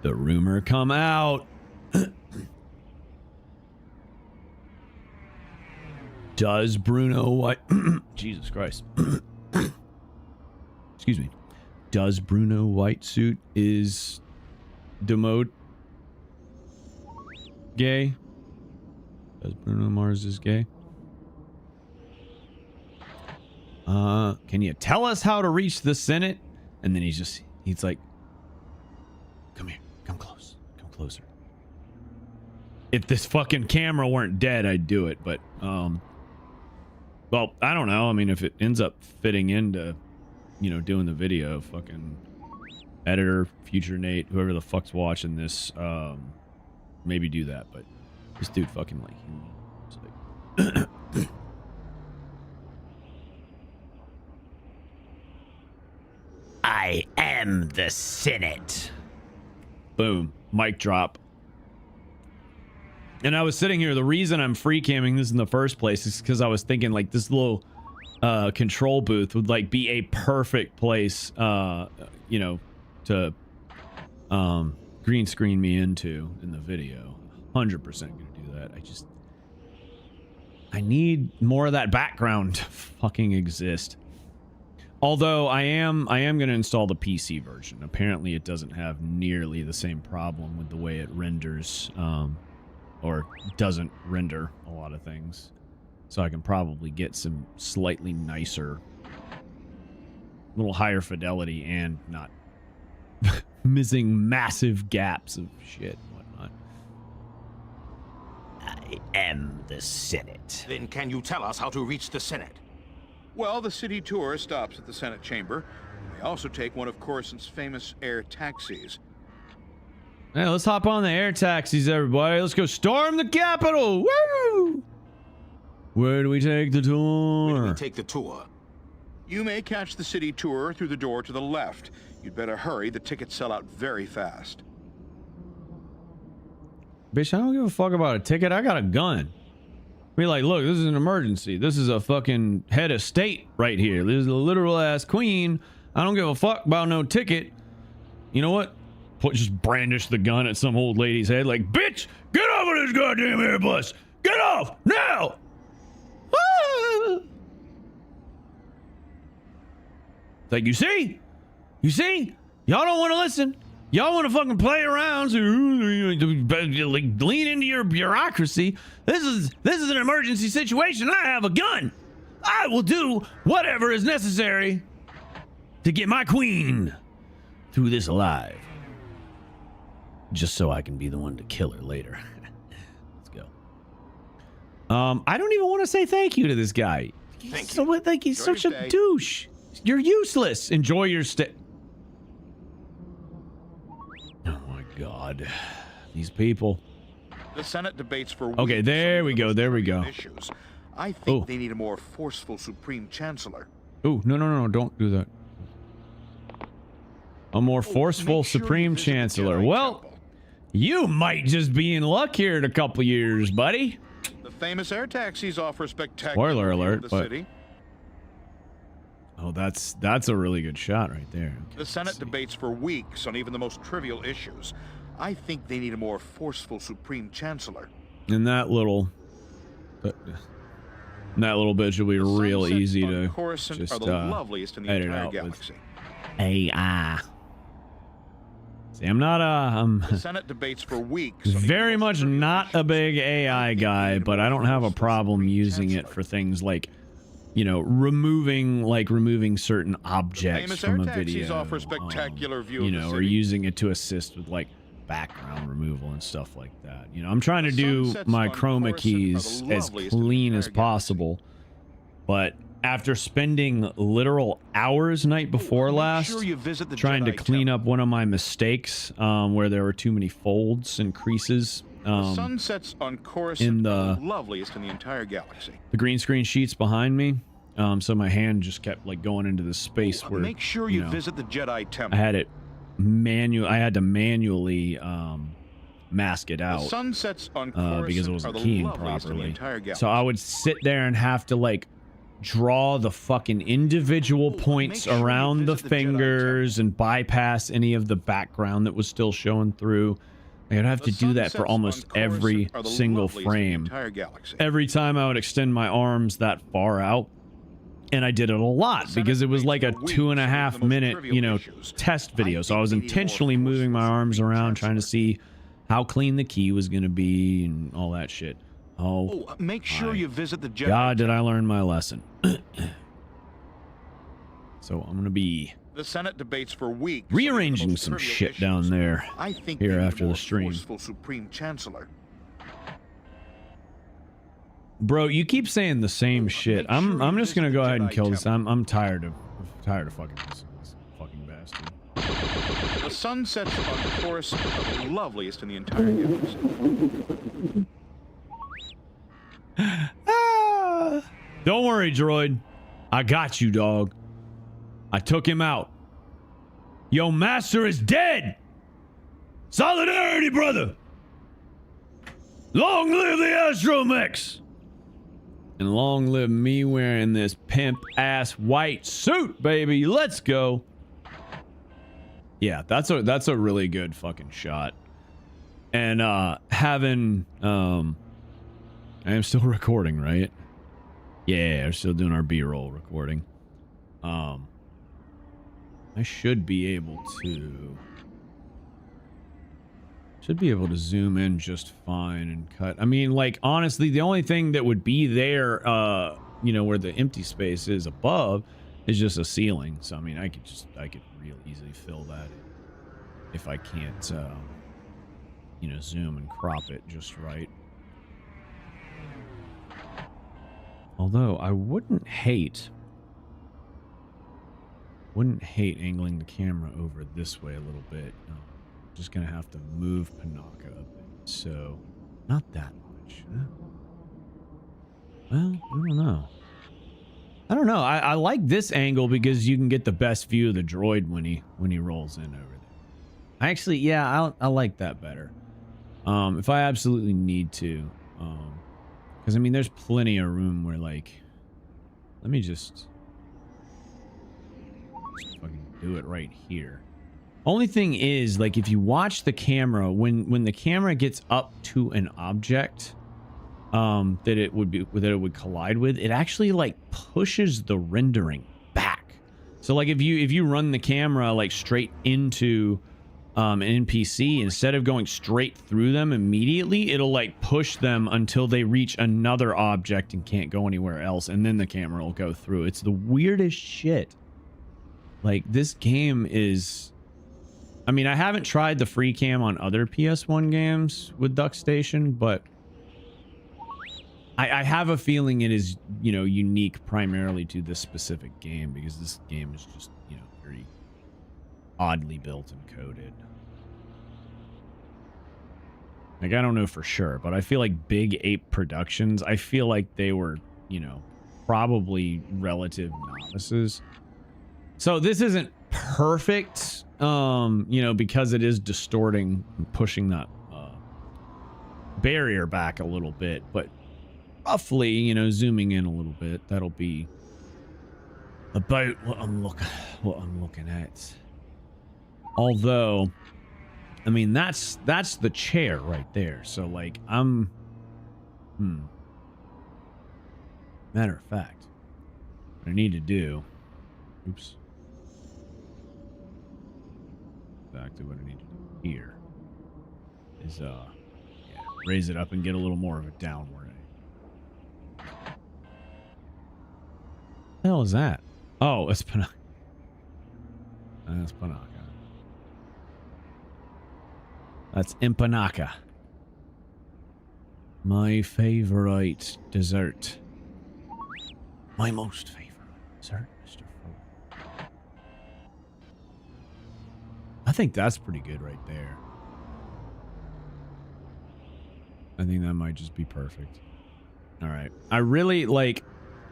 The rumor come out. Does Bruno White... Jesus Christ. excuse me. Does Bruno White Suit is Demode gay? Does Bruno Mars is gay? Can you tell us how to reach the Senate? And then he's like, come here, come close, come closer. If this fucking camera weren't dead, I'd do it, but well, I don't know. I mean, if it ends up fitting into, you know, doing the video, fucking editor, future Nate, whoever the fuck's watching this, maybe do that. But this dude fucking like, I am the Senate. Boom, mic drop. And I was sitting here, the reason I'm free camming this in the first place is because I was thinking like this little control booth would like be a perfect place you know, to green screen me into in the video. 100% gonna do that. I need more of that background to fucking exist. Although I am going to install the PC version. Apparently it doesn't have nearly the same problem with the way it renders or doesn't render a lot of things. So I can probably get some slightly nicer, little higher fidelity and not missing massive gaps of shit and whatnot. I am the Senate. Then can you tell us how to reach the Senate? Well, the city tour stops at the Senate chamber. We also take one of Coruscant's famous air taxis. Hey, let's hop on the air taxis, everybody. Let's go storm the Capitol. Woo! Where do we take the tour? Where do we take the tour? You may catch the city tour through the door to the left. You'd better hurry. The tickets sell out very fast. Bitch, I don't give a fuck about a ticket. I got a gun. Be like, look, this is an emergency. This is a fucking head of state right here. This is a literal ass queen. I don't give a fuck about no ticket. You know what? Just brandish the gun at some old lady's head like, bitch, get off of this goddamn Airbus. Get off now. Ah! Like, you see? You see? Y'all don't want to listen. Y'all want to fucking play around, so like lean into your bureaucracy. This is an emergency situation. I have a gun. I will do whatever is necessary to get my queen through this alive. Just so I can be the one to kill her later. Let's go. I don't even want to say thank you to this guy. He's such a douche. You're useless. Enjoy your stay. Oh my God, these people. The Senate debates for okay, there we go. There we go. Issues. I think they need a more forceful Supreme Chancellor. Oh, no, don't do that. A more forceful Supreme Chancellor. Well, you might just be in luck here in a couple years, buddy. The famous air taxis offer spectacular spoiler alert, the but city. Oh, that's a really good shot right there. Okay, the Senate debates for weeks on even the most trivial issues. I think they need a more forceful Supreme Chancellor. And that little bitch will be real easy to just are the loveliest in the edit entire out galaxy. with AI. See, I'm not the Senate debates for weeks. Very much not a big AI guy, but I don't have a problem using it for things like, you know, removing certain objects from a video. Offer spectacular view you of know, the or city. using it to assist with like background removal and stuff like that. You know, I'm trying to do my chroma keys as clean as possible, but after spending literal hours night before last trying to clean up one of my mistakes where there were too many folds and creases the sunsets on Coruscant are the loveliest in the entire galaxy. The green screen sheets behind me, so my hand just kept like going into this space where make sure you know, visit the Jedi Temple. I had to manually mask it out sunsets on Coruscant because it wasn't keying properly. So so I would sit there and have to like draw the fucking individual points around the fingers and bypass any of the background that was still showing through. I'd have to do that for almost every single frame. Every time I would extend my arms that far out, And I did it a lot because it was like a 2.5 minute, you know, test video. So I was intentionally moving my arms around trying to see how clean the key was going to be and all that shit. Oh, make sure you visit the God, did I learn my lesson. So I'm going to be the Senate debates for weeks, rearranging some shit down there here after the stream. Supreme Chancellor. Bro, you keep saying the same shit. I'm just gonna go ahead and kill this. I'm tired of fucking this fucking bastard. The sun sets on course the loveliest in the entire universe. Don't worry, droid. I got you, dog. I took him out. Yo, master is dead. Solidarity, brother. Long live the astromechs. And long live me wearing this pimp-ass white suit, baby. Let's go. Yeah, that's a really good fucking shot. And having I am still recording, right? Yeah, we're still doing our B-roll recording. I should be able to zoom in just fine and cut. I mean, like, honestly, the only thing that would be there, you know, where the empty space is above is just a ceiling. So, I mean, I could real easily fill that in if I can't, you know, zoom and crop it just right. Although, I wouldn't hate angling the camera over this way a little bit. Just gonna have to move Panaka a bit, so not that much. Well, I don't know. I like this angle because you can get the best view of the droid when he rolls in over there. Actually, yeah, I like that better. If I absolutely need to, because I mean, there's plenty of room where, like, let me just fucking do it right here. Only thing is, like, if you watch the camera, when the camera gets up to an object that it would collide with, it actually, like, pushes the rendering back. So, like, if you run the camera, like, straight into an NPC, instead of going straight through them immediately, it'll, like, push them until they reach another object and can't go anywhere else, and then the camera will go through. It's the weirdest shit. Like, this game is... I mean, I haven't tried the free cam on other PS1 games with Duck Station, but I have a feeling it is, you know, unique primarily to this specific game, because this game is just, you know, very oddly built and coded. Like, I don't know for sure, but I feel like Big Ape Productions, I feel like they were, you know, probably relative novices. So this isn't perfect, you know, because it is distorting and pushing that barrier back a little bit, but roughly, you know, zooming in a little bit, that'll be about what I'm looking at. Although, I mean, that's the chair right there. So, like, matter of fact, what I need to do, oops. Exactly what I need to do here is raise it up and get a little more of a downward angle. What the hell is that? Oh, it's Panaka. That's Panaka. That's Impanaka. My favorite dessert. My most favorite dessert, Mr. Ford. I think that's pretty good right there. I think that might just be perfect. All right. I really, like,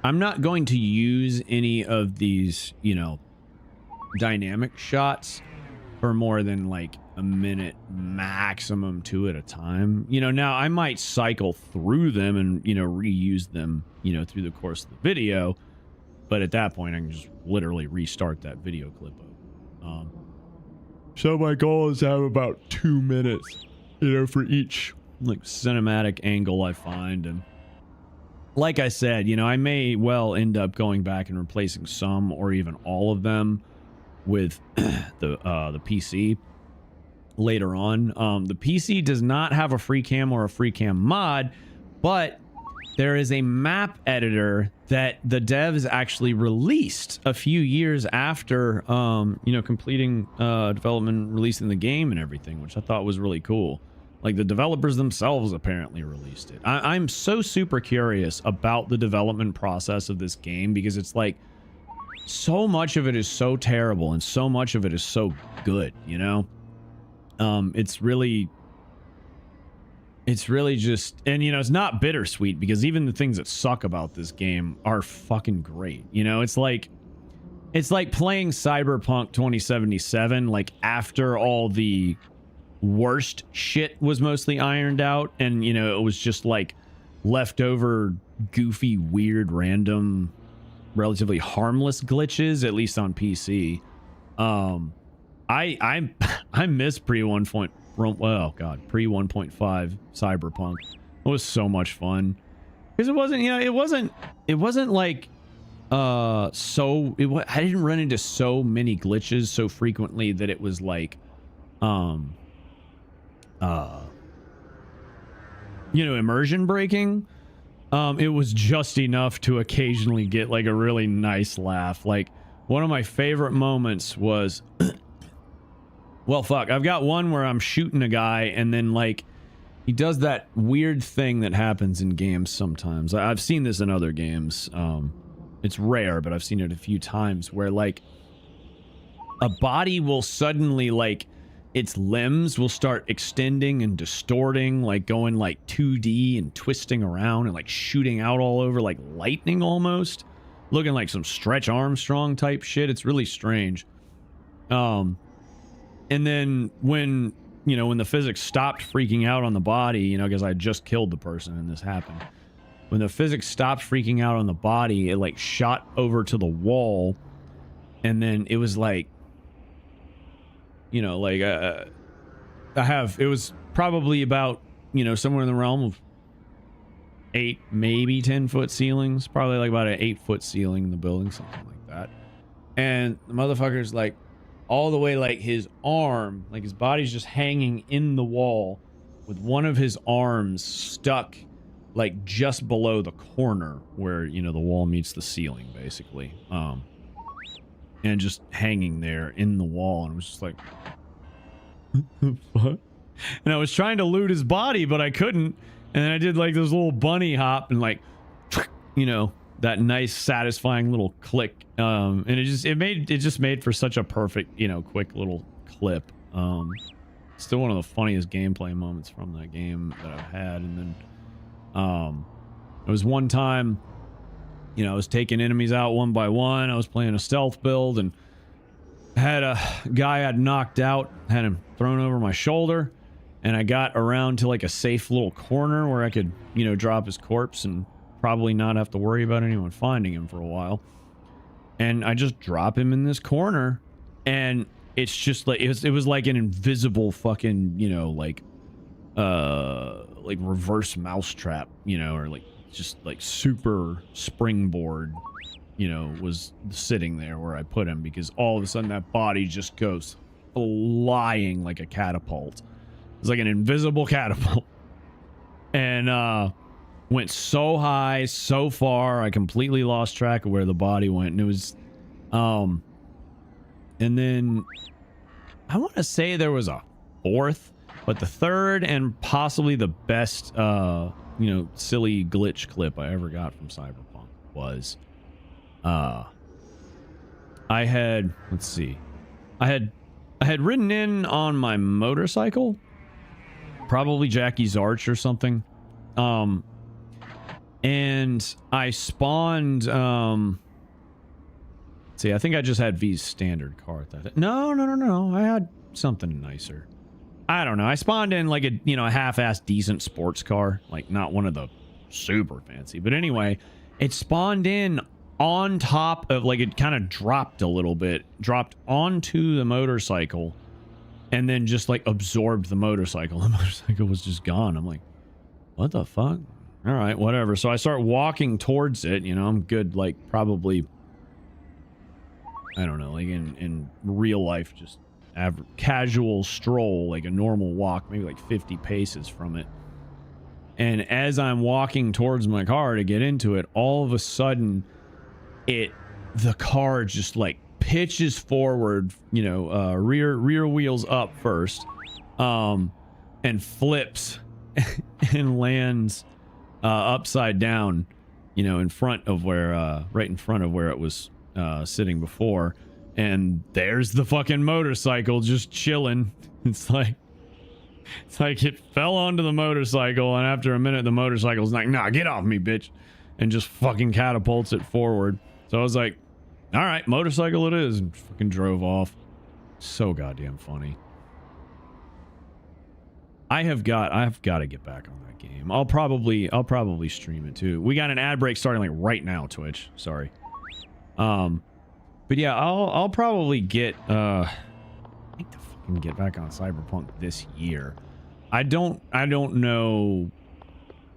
I'm not going to use any of these, you know, dynamic shots for more than like a minute maximum, 2 at a time. You know, now I might cycle through them and, you know, reuse them, you know, through the course of the video. But at that point, I can just literally restart that video clip up. So my goal is to have about 2 minutes, you know, for each like cinematic angle I find, and like I said, you know, I may well end up going back and replacing some or even all of them with the PC later on. The PC does not have a free cam or a free cam mod, but there is a map editor that the devs actually released a few years after, you know, completing development, releasing the game and everything, which I thought was really cool. Like, the developers themselves apparently released it. I'm so super curious about the development process of this game, because it's like, so much of it is so terrible and so much of it is so good, you know? It's really just, and you know, it's not bittersweet, because even the things that suck about this game are fucking great. You know, it's like playing Cyberpunk 2077, like after all the worst shit was mostly ironed out, and you know, it was just like leftover goofy, weird, random, relatively harmless glitches, at least on PC. I miss pre 1.5 Cyberpunk. It was so much fun, because it wasn't, you know, it wasn't like I didn't run into so many glitches so frequently that it was like you know, immersion breaking. It was just enough to occasionally get like a really nice laugh. Like, one of my favorite moments was well, fuck, I've got one where I'm shooting a guy, and then like he does that weird thing that happens in games sometimes. I've seen this in other games. It's rare, but I've seen it a few times, where like a body will suddenly, like, its limbs will start extending and distorting, like going like 2D and twisting around and like shooting out all over like lightning almost, looking like some Stretch Armstrong type shit. It's really strange. And then when, you know, when the physics stopped freaking out on the body, you know, because I just killed the person and this happened. When the physics stopped freaking out on the body, it like shot over to the wall, and then it was like, you know, like it was probably about, you know, somewhere in the realm of 8, maybe 10 foot ceilings, probably like about an 8-foot ceiling in the building, something like that. And the motherfucker's like all the way, like his arm, like his body's just hanging in the wall with one of his arms stuck like just below the corner where, you know, the wall meets the ceiling basically. And just hanging there in the wall, and it was just like, what the fuck? And I was trying to loot his body, but I couldn't. And then I did like this little bunny hop and like, you know, that nice satisfying little click. And it just made for such a perfect, you know, quick little clip. Still one of the funniest gameplay moments from that game that I've had. And then it was one time, you know, I was taking enemies out one by one. I was playing a stealth build and had a guy I'd knocked out, had him thrown over my shoulder, and I got around to like a safe little corner where I could, you know, drop his corpse and probably not have to worry about anyone finding him for a while. And I just drop him in this corner, and it's just like, it was like an invisible fucking, you know, like reverse mousetrap, you know, or like just like super springboard, you know, was sitting there where I put him, because all of a sudden that body just goes flying like a catapult. It's like an invisible catapult, and went so high, so far, I completely lost track of where the body went. And it was and then I want to say there was a fourth, but the third and possibly the best you know, silly glitch clip I ever got from Cyberpunk was I had, let's see, I had ridden in on my motorcycle, probably Jackie's Arch or something, and I spawned see, I think I just had V's standard car at that. No, I had something nicer. I don't know. I spawned in like a, you know, a half-assed decent sports car, like not one of the super fancy. But anyway, it spawned in on top of, like, it kind of dropped a little bit, dropped onto the motorcycle, and then just like absorbed the motorcycle. The motorcycle was just gone. I'm like, what the fuck? all right, whatever. So I start walking towards it. You know, I'm good, like, probably, I don't know, like in real life, just casual stroll, like a normal walk, maybe like 50 paces from it. And as I'm walking towards my car to get into it, all of a sudden, the car just like pitches forward, you know, rear wheels up first, and flips and lands upside down, you know, in front of where, right in front of where it was sitting before. And there's the fucking motorcycle just chilling. It's like it fell onto the motorcycle, and after a minute, the motorcycle's like, nah, get off me, bitch, and just fucking catapults it forward. So I was like, all right, motorcycle it is, and fucking drove off. So goddamn funny. I've got to get back on that game. I'll probably stream it too. We got an ad break starting like right now, Twitch. Sorry. But yeah, I'll probably get I think to fucking get back on Cyberpunk this year. I don't know.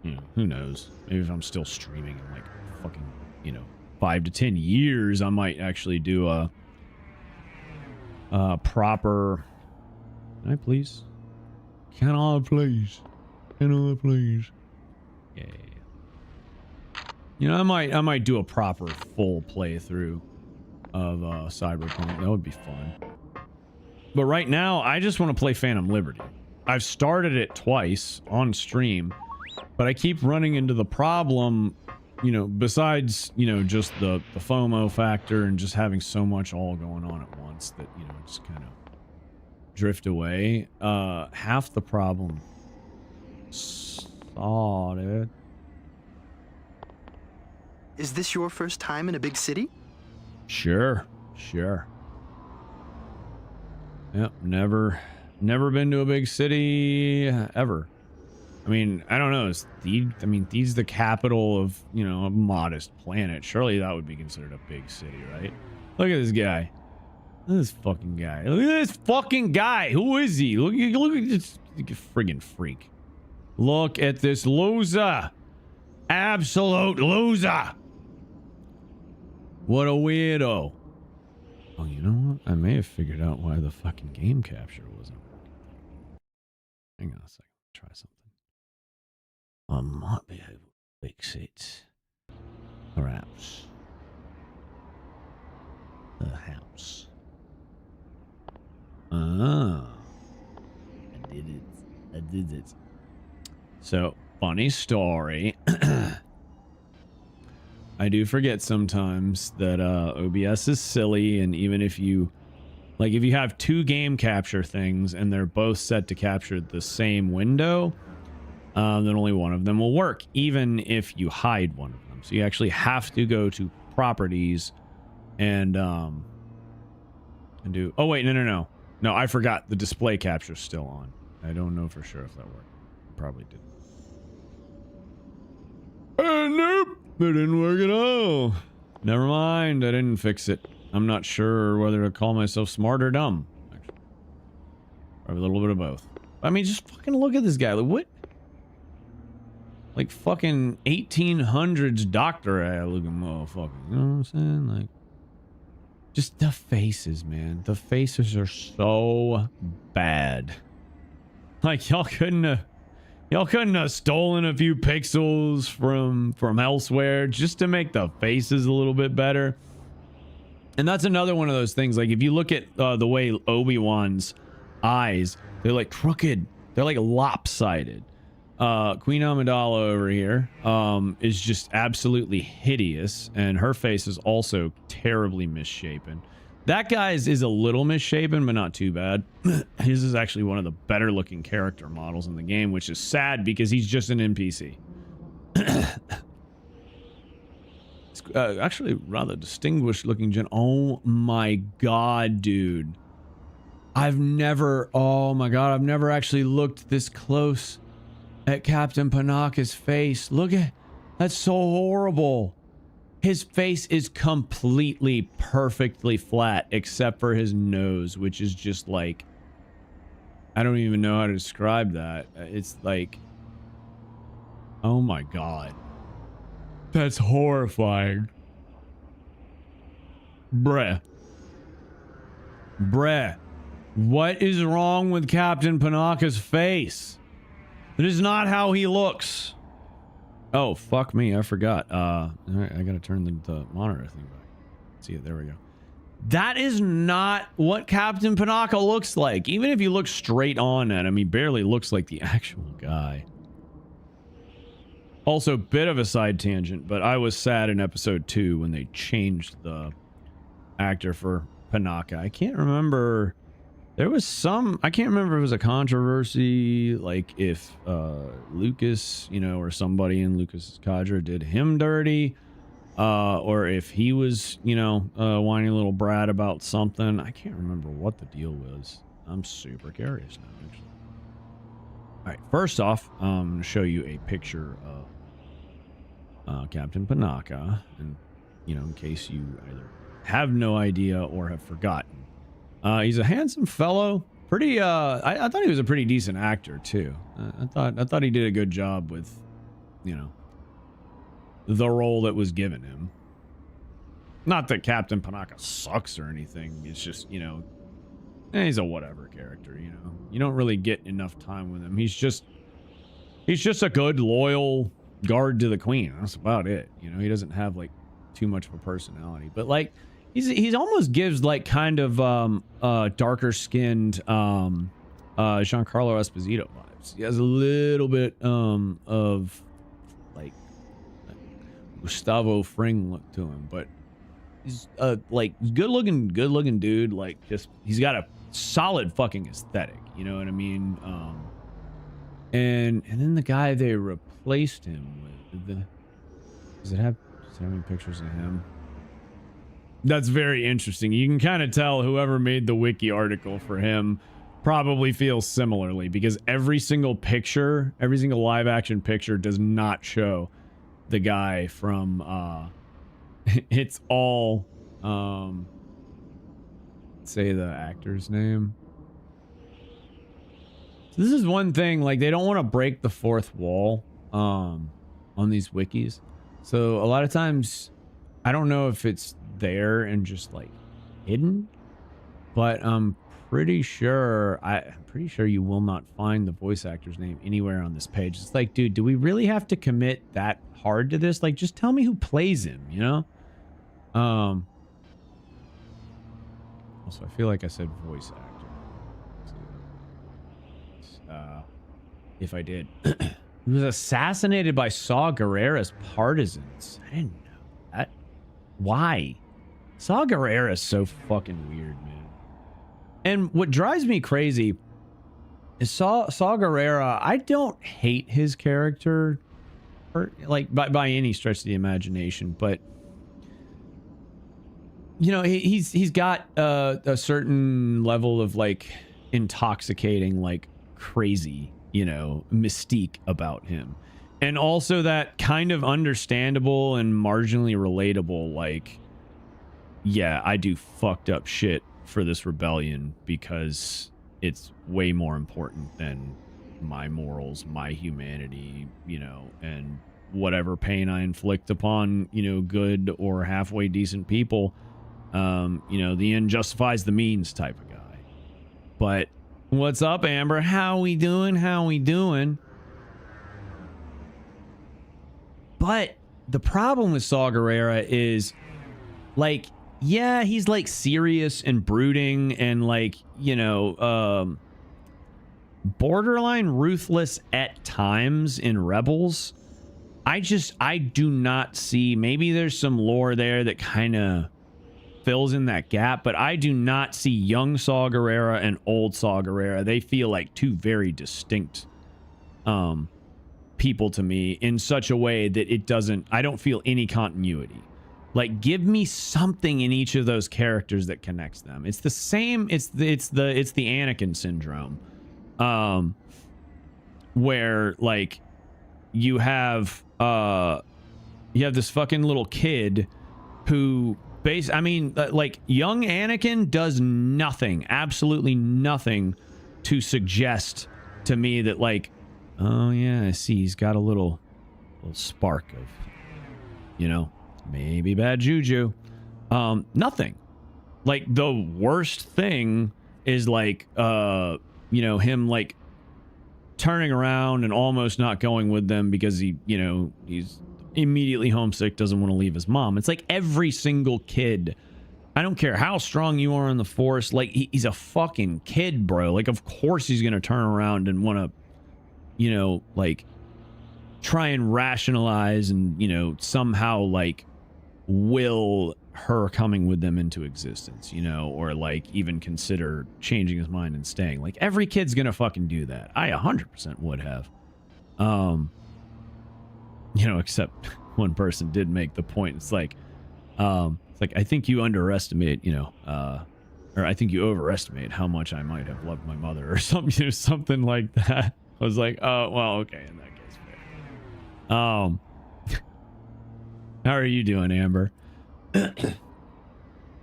Who knows? Maybe if I'm still streaming in like fucking, you know, 5 to 10 years, I might actually do a proper. Can I please? Can I please? Can I please? Yeah. You know, I might do a proper full playthrough of Cyberpunk. That would be fun. But right now, I just want to play Phantom Liberty. I've started it twice on stream, but I keep running into the problem, you know, besides, you know, just the FOMO factor and just having so much all going on at once that, you know, just kind of drift away. Half the problem. Sorted. Is this your first time in a big city? Sure. Yep, never been to a big city ever. I mean, I don't know. The's the capital of, you know, a modest planet. Surely that would be considered a big city, right? Look at this guy. Look at this fucking guy. Look at this fucking guy. Who is he? Look at this friggin' freak. Look at this loser. Absolute loser. What a weirdo. Oh, you know what? I may have figured out why the fucking game capture wasn't working. Hang on a second. Try something. I might be able to fix it. Perhaps. Perhaps. Ah. I did it. So, funny story. I do forget sometimes that OBS is silly, and even if you have two game capture things and they're both set to capture the same window, then only one of them will work, even if you hide one of them. So you actually have to go to properties and do. Oh wait, no, I forgot. The display capture's still on. I don't know for sure if that worked. Probably didn't. Nope. It didn't work at all. Never mind, I didn't fix it. I'm not sure whether to call myself smart or dumb. Actually. Probably a little bit of both. I mean, just fucking look at this guy. Like, what? Like fucking 1800s doctor looking motherfucker. You know what I'm saying? Like, just the faces, man. The faces are so bad. Like, y'all couldn't have stolen a few pixels from elsewhere just to make the faces a little bit better. And that's another one of those things. Like, if you look at the way Obi-Wan's eyes, they're like crooked. They're like lopsided. Queen Amidala over here is just absolutely hideous, and her face is also terribly misshapen. That guy's is a little misshapen, but not too bad. His is actually one of the better looking character models in the game, which is sad because he's just an NPC. It's actually rather distinguished looking oh my god, dude. I've never actually looked this close at Captain Panaka's face. Look at that's so horrible. His face is completely perfectly flat except for his nose, which is just like, I don't even know how to describe that. It's like Oh my god. That's horrifying. Bruh. Bruh. What is wrong with Captain Panaka's face? It is not how he looks. Oh, fuck me. I forgot. All right, I gotta turn the monitor thing back. See it. There we go. That is not what Captain Panaka looks like. Even if you look straight on at him, he barely looks like the actual guy. Also, bit of a side tangent, but I was sad in episode 2 when they changed the actor for Panaka. I can't remember. There was some, I can't remember if it was a controversy, like if Lucas, you know, or somebody in Lucas's cadre did him dirty, or if he was, you know, a whiny little brat about something. I can't remember what the deal was. I'm super curious now, actually. All right, first off, I'm going to show you a picture of Captain Panaka, and, you know, in case you either have no idea or have forgotten. He's a handsome fellow. Pretty, I thought he was a pretty decent actor, too. I thought he did a good job with, you know, the role that was given him. Not that Captain Panaka sucks or anything. It's just, you know, he's a whatever character, you know. You don't really get enough time with him. He's just a good, loyal guard to the queen. That's about it. You know, he doesn't have, like, too much of a personality. But, like, he's almost gives, like, kind of darker skinned Giancarlo Esposito vibes. He has a little bit of, like, Gustavo Fring look to him, but he's like good looking dude. Like, just he's got a solid fucking aesthetic, you know what I mean? And then the guy they replaced him with, does it have any pictures of him? That's very interesting. You can kind of tell whoever made the wiki article for him probably feels similarly, because every single live action picture does not show the guy from it's all say the actor's name. So this is one thing, like, they don't want to break the fourth wall on these wikis. So a lot of times I don't know if it's there and just like hidden, but I'm pretty sure you will not find the voice actor's name anywhere on this page. It's like, dude, do we really have to commit that hard to this? Like, just tell me who plays him, you know? Also, I feel like I said voice actor. If I did. He was assassinated by Saw Gerrera's partisans. I didn't know that. Why? Saw Gerrera is so fucking weird, man. And what drives me crazy is Saw Gerrera. I don't hate his character, or like by any stretch of the imagination, but you know, he's got a certain level of like intoxicating, like crazy, you know, mystique about him, and also that kind of understandable and marginally relatable, like, yeah, I do fucked up shit for this rebellion because it's way more important than my morals, my humanity, you know, and whatever pain I inflict upon, you know, good or halfway decent people. You know, the end justifies the means type of guy. But what's up, Amber? How we doing? But the problem with Saw Gerrera is, like, yeah, he's like serious and brooding and, like, you know, borderline ruthless at times in Rebels. I do not see, maybe there's some lore there that kind of fills in that gap, but I do not see young Saw Gerrera and old Saw Gerrera. They feel like two very distinct people to me in such a way that I don't feel any continuity. Like, give me something in each of those characters that connects them. It's the same, it's the Anakin syndrome. Where, like, you have this fucking little kid who like, young Anakin does nothing, absolutely nothing to suggest to me that, like, oh yeah, I see he's got a little little spark of, you know, maybe bad juju. Nothing. Like, the worst thing is like, you know, him like turning around and almost not going with them because he, you know, he's immediately homesick, doesn't want to leave his mom. It's like every single kid. I don't care how strong you are in the Force. Like, he's a fucking kid, bro. Like, of course he's going to turn around and want to, you know, like, try and rationalize and, you know, somehow, like, will her coming with them into existence, you know, or, like, even consider changing his mind and staying. Like, every kid's going to fucking do that. I 100% would have. You know, except one person did make the point. It's like, I think you underestimate, you know, or I think you overestimate how much I might have loved my mother or something, you know, something like that. I was like, oh, well, okay, in that case, fair. How are you doing, Amber?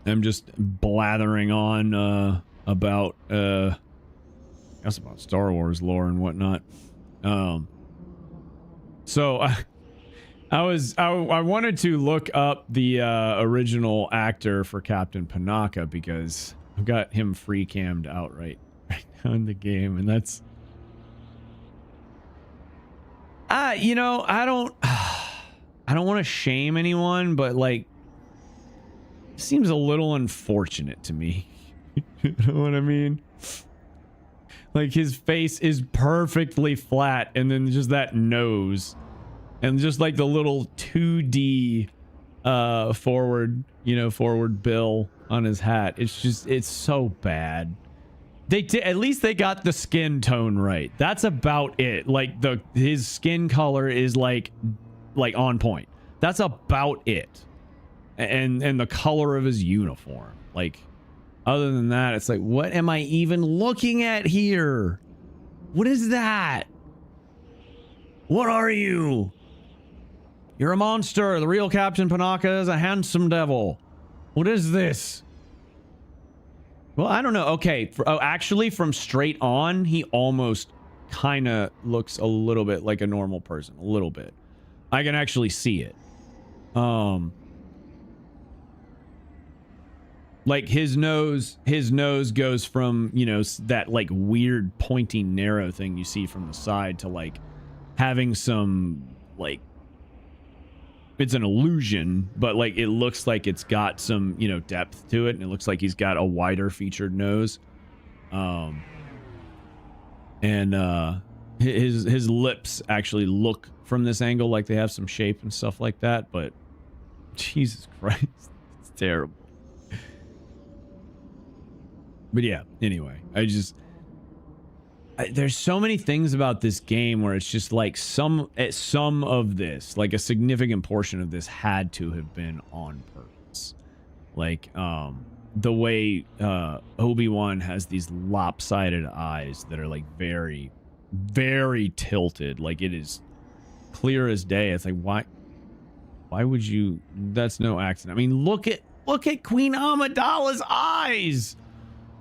I'm just blathering on about I guess about Star Wars lore and whatnot. So I wanted to look up the original actor for Captain Panaka because I've got him free cammed out right now in the game, and that's you know, I don't want to shame anyone, but like, it seems a little unfortunate to me. You know what I mean? Like, his face is perfectly flat, and then just that nose. And just like the little 2D forward, you know, forward bill on his hat. It's so bad. At least they got the skin tone right. That's about it. Like, his skin color is like on point. That's about it. And the color of his uniform. Like, other than that, it's like, what am I even looking at here? What is that? What are you? You're a monster. The real Captain Panaka is a handsome devil. What is this? Well, I don't know. Okay. Actually, from straight on, he almost kind of looks a little bit like a normal person. A little bit. I can actually see it. Like, his nose goes from, you know, that like weird pointy narrow thing you see from the side to like having some like, it's an illusion, but like it looks like it's got some, you know, depth to it, and it looks like he's got a wider featured nose. And his lips actually look from this angle like they have some shape and stuff like that, but Jesus Christ, it's terrible. But yeah, anyway, there's so many things about this game where it's just like some of this, like a significant portion of this had to have been on purpose. Like, the way Obi-Wan has these lopsided eyes that are like very, very tilted. Like, it is clear as day. It's like, why would you? That's no accident. I mean, look at Queen Amidala's eyes.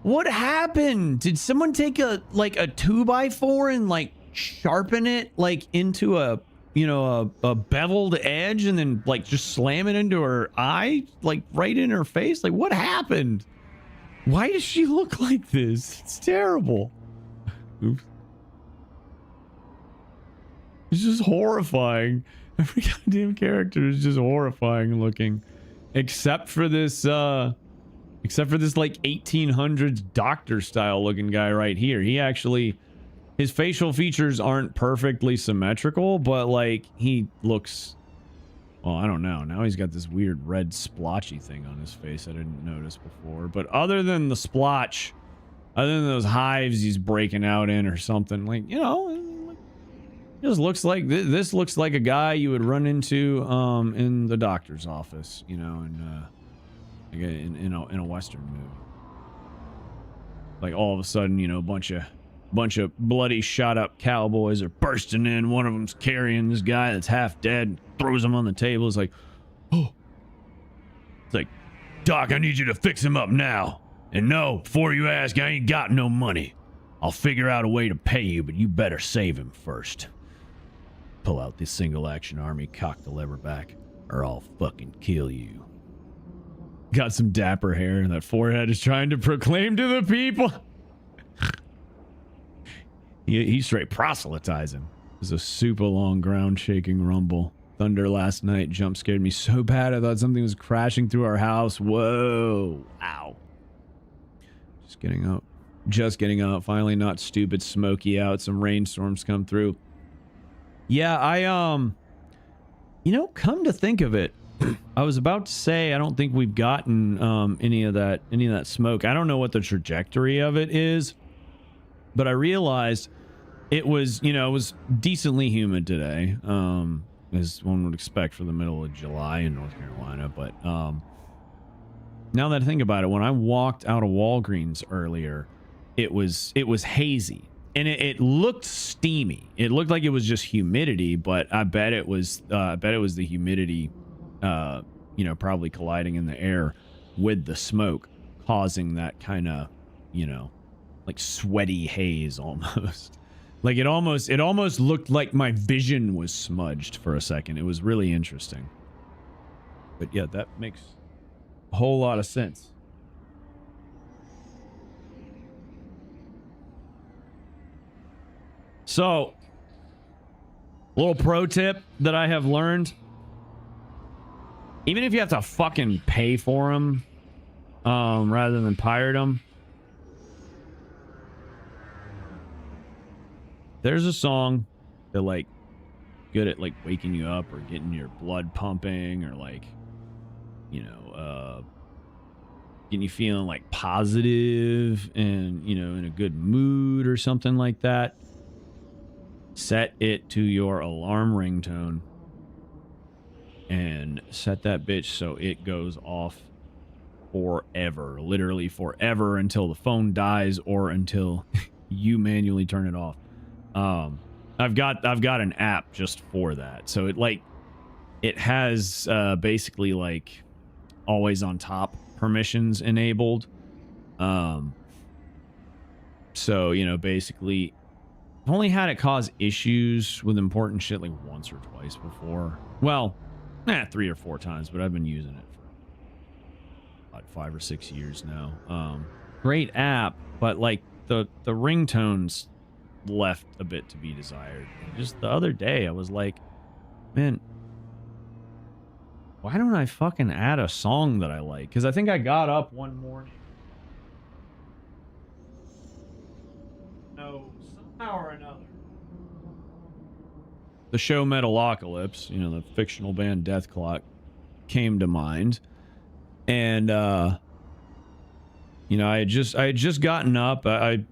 What happened? Did someone take a 2x4 and like sharpen it like into a, you know, a beveled edge and then like just slam it into her eye, like right in her face? Like, what happened? Why does she look like this? It's terrible. Oops. It's just horrifying. Every goddamn character is just horrifying looking, except for this like 1800s doctor style looking guy right here. He actually, his facial features aren't perfectly symmetrical, but like he looks, well, I don't know. Now he's got this weird red splotchy thing on his face I didn't notice before. But other than the splotch, other than those hives he's breaking out in or something, like, you know, it just looks like this looks like a guy you would run into in the doctor's office, you know, and in a Western movie. Like, all of a sudden, you know, a bunch of bloody shot up cowboys are bursting in. One of them's carrying this guy that's half dead, throws him on the table. It's like, oh, it's like, Doc, I need you to fix him up now. And no, before you ask, I ain't got no money. I'll figure out a way to pay you, but you better save him first. Pull out this single action army, cock the lever back, or I'll fucking kill you. Got some dapper hair, and that forehead is trying to proclaim to the people. He's straight proselytizing. There's a super long ground shaking rumble. Thunder last night jump scared me so bad I thought something was crashing through our house. Whoa. Ow. Just getting up. Just getting up. Finally not stupid smoky out. Some rainstorms come through. Yeah, you know, come to think of it, I was about to say I don't think we've gotten any of that smoke. I don't know what the trajectory of it is, but I realized it was, you know, it was decently humid today, as one would expect for the middle of July in North Carolina. But now that I think about it, when I walked out of Walgreens earlier, it was hazy. And it looked steamy. It looked like it was just humidity, but I bet it was the humidity, you know, probably colliding in the air with the smoke, causing that kind of, you know, like sweaty haze almost. Like it almost looked like my vision was smudged for a second. It was really interesting. But yeah, that makes a whole lot of sense. So, little pro tip that I have learned. Even if you have to fucking pay for them, rather than pirate them, there's a song that, like, good at, like, waking you up or getting your blood pumping or, like, you know, getting you feeling, like, positive and, you know, in a good mood or something like that. Set it to your alarm ringtone and set that bitch so it goes off forever, literally forever, until the phone dies or until you manually turn it off. I've got an app just for that, so it has basically like always on top permissions enabled. So, you know, basically I've only had it cause issues with important shit like once or twice before. Well, 3 or 4 times, but I've been using it for about 5 or 6 years now. Great app, but like the ringtones left a bit to be desired. Just the other day I was like, man, why don't I fucking add a song that I like? Because I think I got up one morning. No, somehow or another. The show Metalocalypse, you know, the fictional band Death Clock, came to mind. And, you know, I had just gotten up. I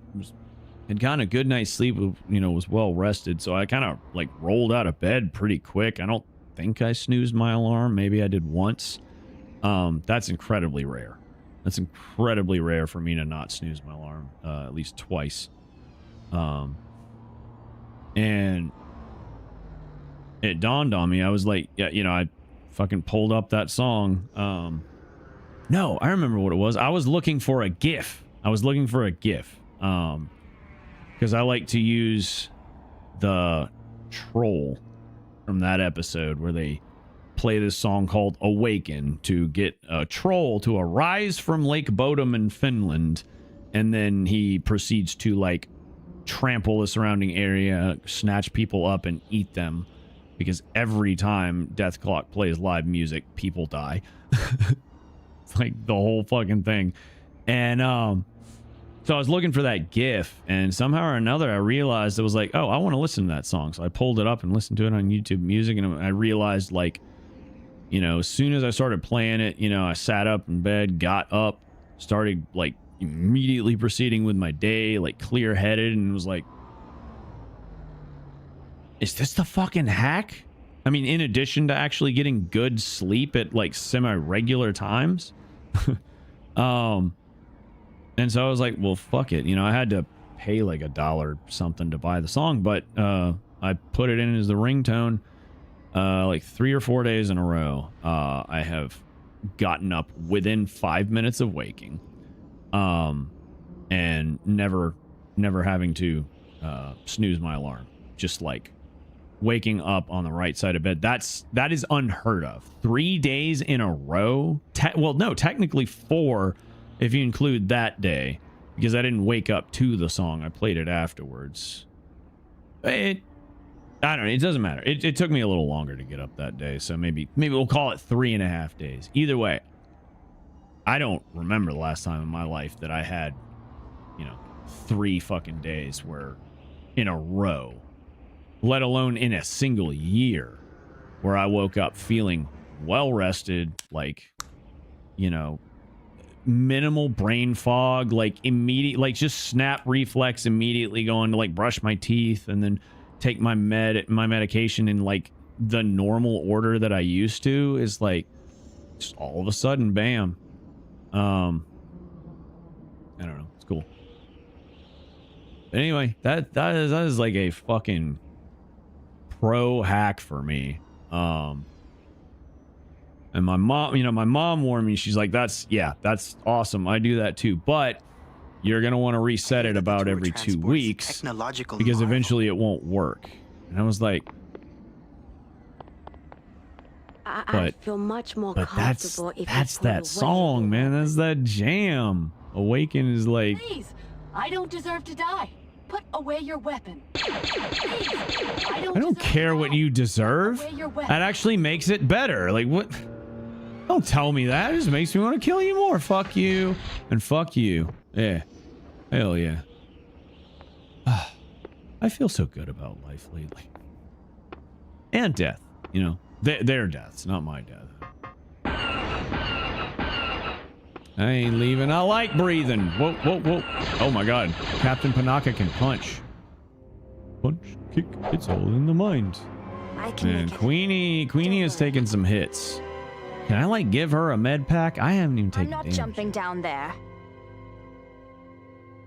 had gotten a good night's sleep, you know, was well rested. So I kind of like rolled out of bed pretty quick. I don't think I snoozed my alarm. Maybe I did once. That's incredibly rare. That's incredibly rare for me to not snooze my alarm, at least twice. And it dawned on me. I was like, yeah, you know, I fucking pulled up that song. No, I remember what it was. I was looking for a GIF. Because I like to use the troll from that episode where they play this song called Awaken to get a troll to arise from Lake Bodom in Finland, and then he proceeds to like trample the surrounding area, snatch people up and eat them, because every time Death Clock plays live music, people die. It's like the whole fucking thing. And so I was looking for that GIF, and somehow or another I realized it was like, oh, I want to listen to that song. So I pulled it up and listened to it on YouTube Music, and I realized, like, you know, as soon as I started playing it, you know, I sat up in bed, got up, started like immediately proceeding with my day, like clear-headed, and was like, is this the fucking hack? I mean, in addition to actually getting good sleep at like semi-regular times. And so I was like, well, fuck it. You know, I had to pay like $1 something to buy the song, but I put it in as the ringtone like 3 or 4 days in a row. I have gotten up within 5 minutes of waking, and never having to snooze my alarm. Just like waking up on the right side of bed. That is unheard of. 3 days in a row. Well, no, technically 4 if you include that day, because I didn't wake up to the song. I played it afterwards. I don't know. It doesn't matter. It took me a little longer to get up that day, so maybe we'll call it 3.5 days. Either way, I don't remember the last time in my life that I had, 3 fucking days where in a row, let alone in a single year, where I woke up feeling well rested, like, minimal brain fog, like immediate, like just snap reflex, immediately going to like brush my teeth and then take my medication in like the normal order that I used to, is like just all of a sudden, bam. I don't know. It's cool. But anyway, that is like a fucking pro hack for me. And my mom warned me. She's like, that's awesome. I do that too. But you're going to want to reset it about every 2 weeks because eventually it won't work. And I was like, I feel much more comfortable if that's that song, man. That's that jam. Awaken is like, please, I don't deserve to die. Put away your weapon. Please, I don't care what you deserve. That actually makes it better. Like, what? Don't tell me that. It just makes me want to kill you more. Fuck you. And fuck you. Yeah. Hell yeah. I feel so good about life lately. And death. Their deaths, not my death. I ain't leaving. I like breathing. Whoa, whoa, whoa. Oh my god. Captain Panaka can punch. Punch, kick, it's all in the mind. And Queenie has taken some hits. Can I like give her a med pack? I haven't even taken damage. I'm not jumping down there.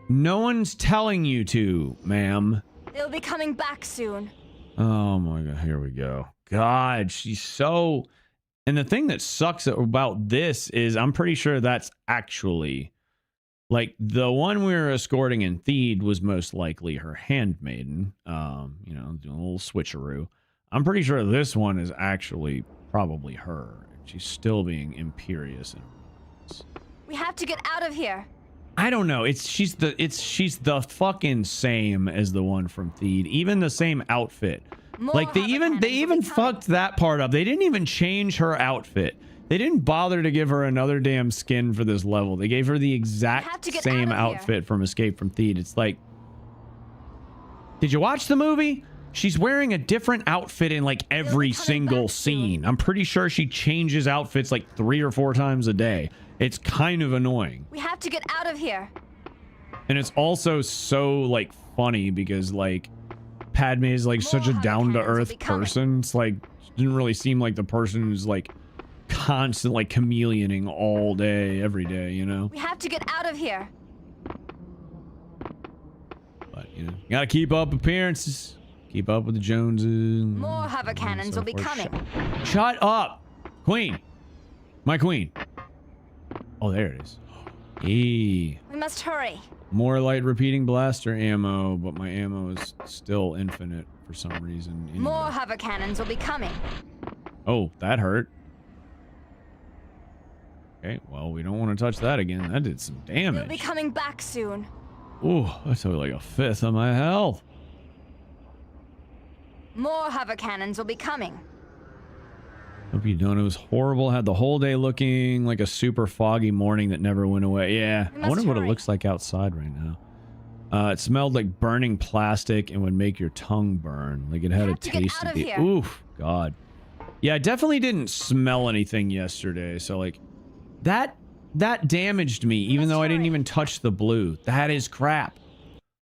No one's telling you to, ma'am. They'll be coming back soon. Oh my god, here we go. God, she's so... And the thing that sucks about this is I'm pretty sure that's actually... Like, the one we were escorting in Theed was most likely her handmaiden. Doing a little switcheroo. I'm pretty sure this one is actually probably her. She's still being imperious. We have to get out of here. I don't know. She's the fucking same as the one from Theed. Even the same outfit. Like they even fucked that part up. They didn't even change her outfit. They didn't bother to give her another damn skin for this level. They gave her the exact same outfit from Escape from Theed. It's like, did you watch the movie? She's wearing a different outfit in like every single scene. I'm pretty sure she changes outfits like 3 or 4 times a day. It's kind of annoying. We have to get out of here. And it's also so like funny because like Padme is like such a down-to-earth person. It's like, she didn't really seem like the person who's like constant like chameleoning all day, every day, We have to get out of here. But, you gotta keep up appearances. Keep up with the Joneses. More hover cannons will be coming. Shut up! Queen! My queen. Oh, there it is. Hey. We must hurry. More light repeating blaster ammo, but my ammo is still infinite for some reason. Anyway. More hover cannons will be coming. Oh, that hurt. Okay, well, we don't want to touch that again. That did some damage. They'll be coming back soon. Ooh, that's only like 1/5 of my health. More hover cannons will be coming. Hope you don't. It was horrible. Had the whole day looking like a super foggy morning that never went away. Yeah, I wonder what it looks like outside right now. It smelled like burning plastic and would make your tongue burn. Like it had a taste of the... Oof, God. Yeah, I definitely didn't smell anything yesterday. So like that damaged me, even though I didn't even touch the blue. That is crap.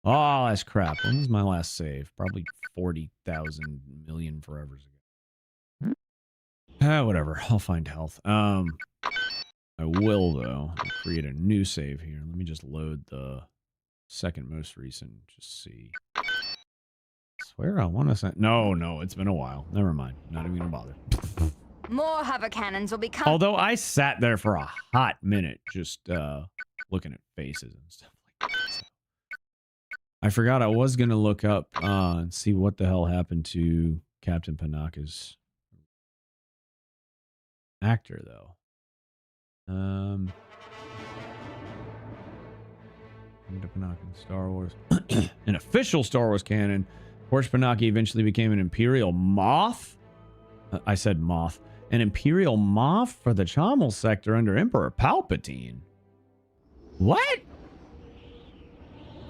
Oh, that's crap. When was my last save? Probably 40,000 million forevers ago. Whatever. I'll find health. I will, though. I'll create a new save here. Let me just load the second most recent. Just see. I swear I want to say... No, it's been a while. Never mind. Not even gonna bother. More hover cannons will be coming. Although I sat there for a hot minute just looking at faces and stuff like that. So. I forgot I was going to look up and see what the hell happened to Captain Panaka's actor, though. Panaka in Star Wars. An official Star Wars canon. Horse Panaka eventually became an Imperial Moth. I said moth. An Imperial Moth for the Chamel sector under Emperor Palpatine. What?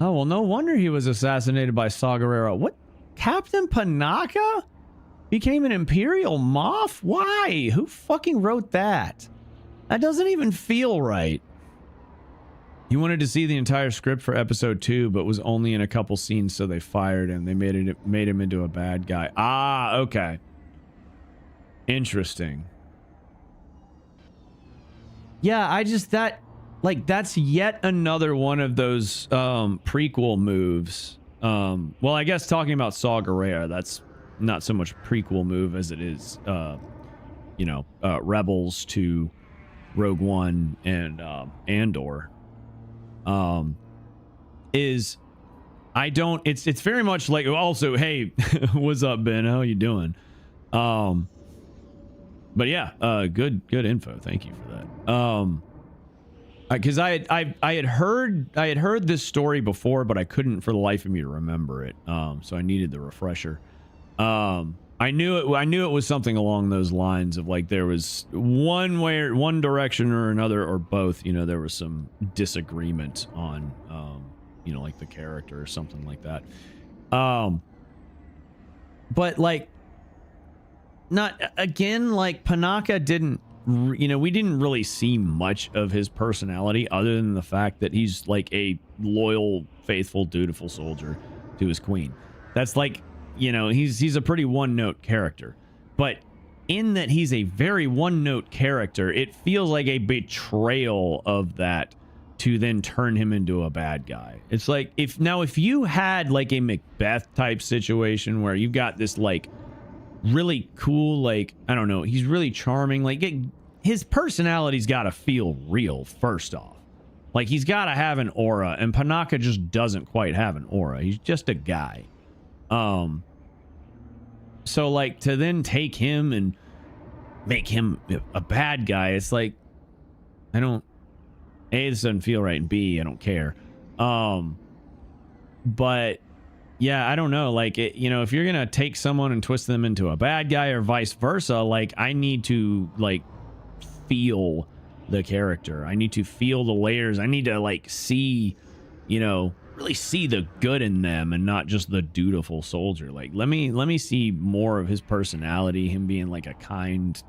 Oh, well, no wonder he was assassinated by Saw Gerrera. What? Captain Panaka became an Imperial Moth? Why? Who fucking wrote that? That doesn't even feel right. He wanted to see the entire script for episode 2, but was only in a couple scenes, so they fired him. They made him into a bad guy. Ah, okay. Interesting. Yeah, that's yet another one of those prequel moves. Well, I guess talking about Saw Gerrera, that's not so much prequel move as it is, Rebels to Rogue One and Andor. It's very much like, also, hey, what's up, Ben? How you doing? But yeah, good info. Thank you for that. Because I had heard this story before, but I couldn't for the life of me to remember it. So I needed the refresher. I knew it was something along those lines of like there was one direction or another or both. There was some disagreement on like the character or something like that. But like, not again, like Panaka didn't. We didn't really see much of his personality other than the fact that he's like a loyal, faithful, dutiful soldier to his queen. That's like, he's a pretty one-note character. But in that he's a very one-note character, it feels like a betrayal of that to then turn him into a bad guy. It's like, if you had like a Macbeth type situation where you've got this like really cool, like, I don't know, he's really charming, like his personality's got to feel real first off. Like he's got to have an aura, and Panaka just doesn't quite have an aura. He's just a guy. So like to then take him and make him a bad guy, it's like, A, this doesn't feel right, and B, I don't care. But yeah, I don't know. Like, if you're going to take someone and twist them into a bad guy or vice versa, like I need to like feel the character. I need to feel the layers. I need to like see, really see the good in them and not just the dutiful soldier. Like, let me see more of his personality, him being like a kind,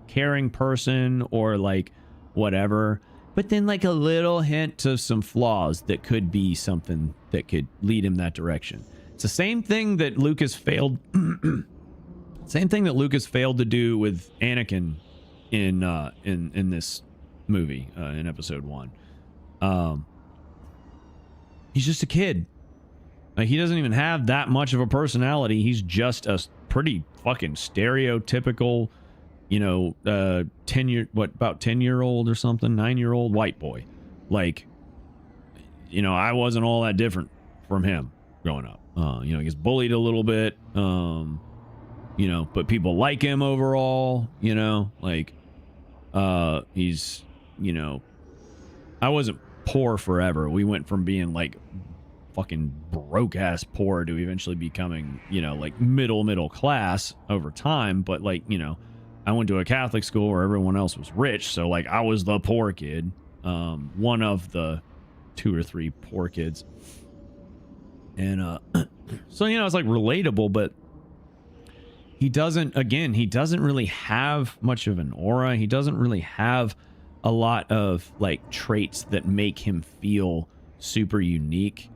caring person or like whatever. But then like a little hint of some flaws that could be something that could lead him that direction. It's the same thing that Lucas failed. Same thing that Lucas failed to do with Anakin in this movie in episode 1. He's just a kid. Like, he doesn't even have that much of a personality. He's just a pretty fucking stereotypical, 10-year-old or something, 9-year-old white boy. Like, I wasn't all that different from him growing up. He gets bullied a little bit, but people like him overall, like, he's, I wasn't poor forever. We went from being like fucking broke ass poor to eventually becoming, like middle class over time. But like, I went to a Catholic school where everyone else was rich. So like I was the poor kid. One of the 2 or 3 poor kids. And, so, it's like relatable, but he doesn't really have much of an aura. He doesn't really have a lot of like traits that make him feel super unique.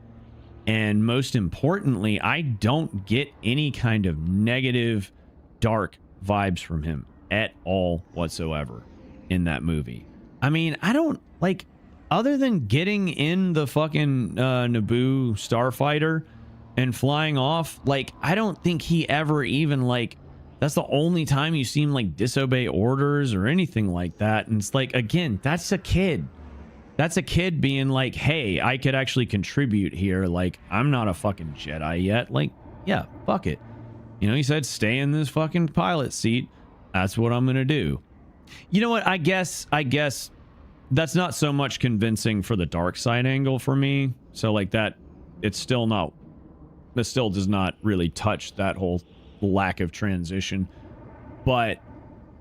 And most importantly, I don't get any kind of negative, dark vibes from him at all whatsoever in that movie. I mean, I don't like, other than getting in the fucking Naboo starfighter and flying off, like, I don't think he ever even like, that's the only time you see him like disobey orders or anything like that. And it's like, again, that's a kid. That's a kid being like, hey, I could actually contribute here. Like, I'm not a fucking Jedi yet. Like, yeah, fuck it. You know, he said, stay in this fucking pilot seat. That's what I'm going to do. You know what? I guess that's not so much convincing for the dark side angle for me. So like that, it still does not really touch that whole lack of transition. But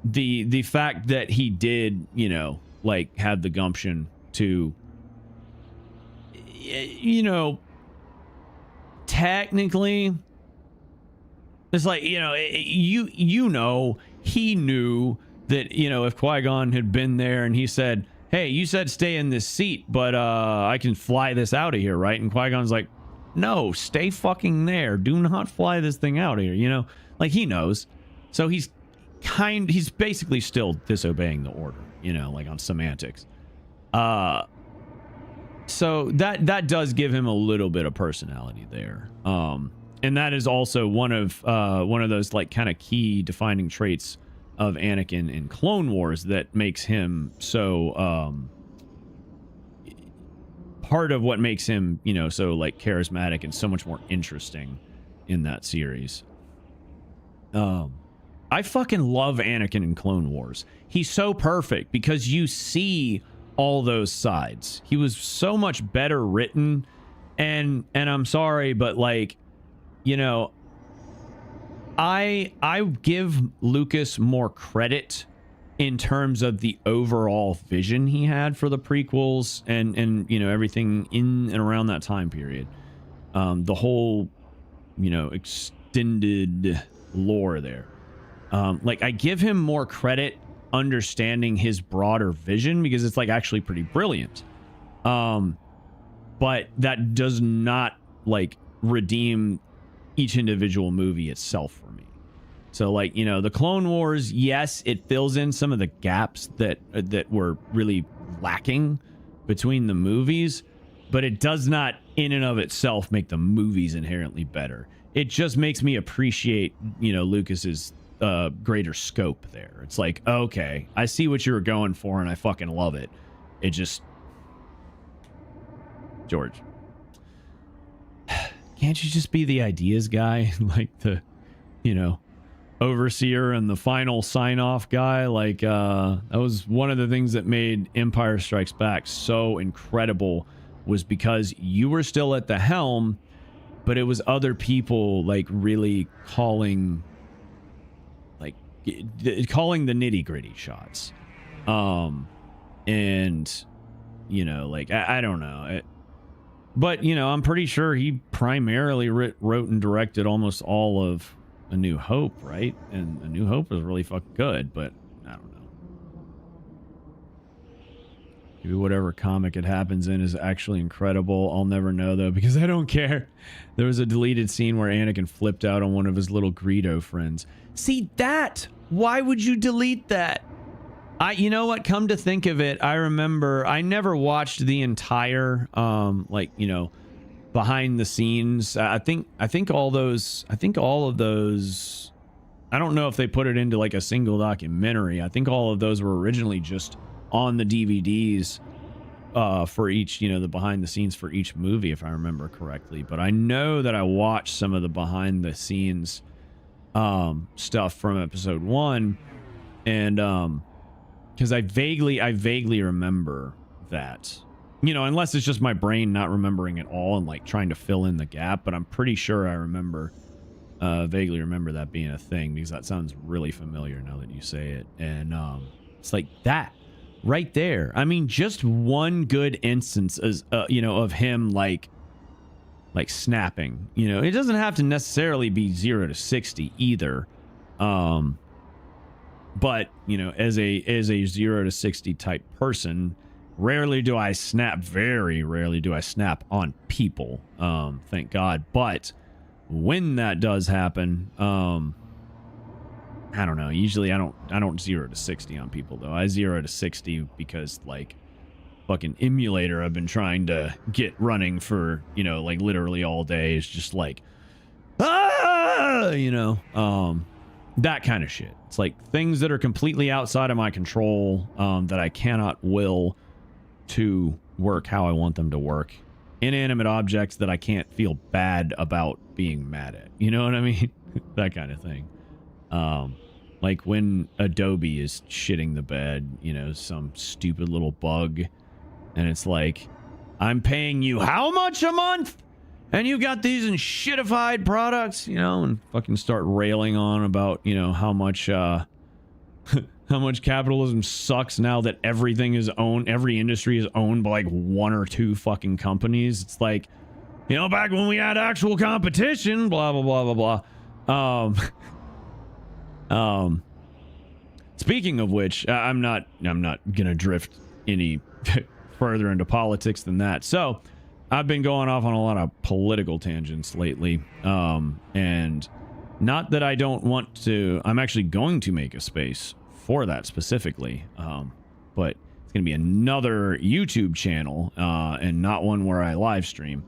the fact that he did, you know, like have the gumption to, you know, technically, it's like, you know, he knew that, you know, if Qui-Gon had been there and he said, hey, you said stay in this seat, but I can fly this out of here, right? And Qui-Gon's like, no, stay fucking there. Do not fly this thing out of here, you know? Like, he knows. So he's basically still disobeying the order, you know, like on semantics. So that does give him a little bit of personality there. And that is also one of those like kind of key defining traits of Anakin in Clone Wars that makes him so part of what makes him, you know, so like charismatic and so much more interesting in that series. I fucking love Anakin in Clone Wars. He's so perfect because you see all those sides. He was so much better written, and I'm sorry, but like, you know, I give Lucas more credit in terms of the overall vision he had for the prequels and you know, everything in and around that time period. The whole, you know, extended lore there. Like, I give him more credit understanding his broader vision because it's like actually pretty brilliant. But that does not like redeem each individual movie itself for me. So like, you know, the Clone Wars, yes, it fills in some of the gaps that were really lacking between the movies, but it does not in and of itself make the movies inherently better. It just makes me appreciate, you know, Lucas's greater scope there. It's like, okay, I see what you were going for and I fucking love it. It just, George, can't you just be the ideas guy? Like the, you know, overseer and the final sign-off guy? Like, that was one of the things that made Empire Strikes Back so incredible, was because you were still at the helm, but it was other people like really calling the nitty-gritty shots. And, you know, like, I don't know. But, you know, I'm pretty sure he primarily wrote and directed almost all of A New Hope, right? And A New Hope was really fucking good, but I don't know. Maybe whatever comic it happens in is actually incredible. I'll never know, though, because I don't care. There was a deleted scene where Anakin flipped out on one of his little Greedo friends. See, that! Why would you delete that? You know what? Come to think of it, I remember I never watched the entire, like, you know, behind the scenes. I think all of those, I don't know if they put it into like a single documentary. I think all of those were originally just on the DVDs for each, you know, the behind the scenes for each movie, if I remember correctly. But I know that I watched some of the behind the scenes stuff from episode 1, and because I vaguely remember that, you know, unless it's just my brain not remembering it all and like trying to fill in the gap, but I'm pretty sure I remember vaguely remember that being a thing, because that sounds really familiar now that you say it. And it's like that right there. I mean, just one good instance is you know, of him like snapping. You know, it doesn't have to necessarily be 0 to 60 either. But, you know, as a 0 to 60 type person, very rarely do I snap on people. Thank God. But when that does happen, I don't know. Usually I don't 0 to 60 on people, though. I 0 to 60 because, like, fucking emulator I've been trying to get running for, you know, like literally all day is just like, you know, that kind of shit. It's like things that are completely outside of my control, that I cannot will to work how I want them to work. Inanimate objects that I can't feel bad about being mad at. You know what I mean? That kind of thing. Like when Adobe is shitting the bed, you know, some stupid little bug, and it's like, I'm paying you how much a month? And you got these in shitified products, you know, and fucking start railing on about, you know, how much how much capitalism sucks now that everything is owned, every industry is owned by like one or two fucking companies. It's like, you know, back when we had actual competition, blah blah blah blah blah. Speaking of which, I'm not gonna drift any further into politics than that. So I've been going off on a lot of political tangents lately, and not that I don't want to. I'm actually going to make a space for that specifically, but it's gonna be another YouTube channel, and not one where I live stream.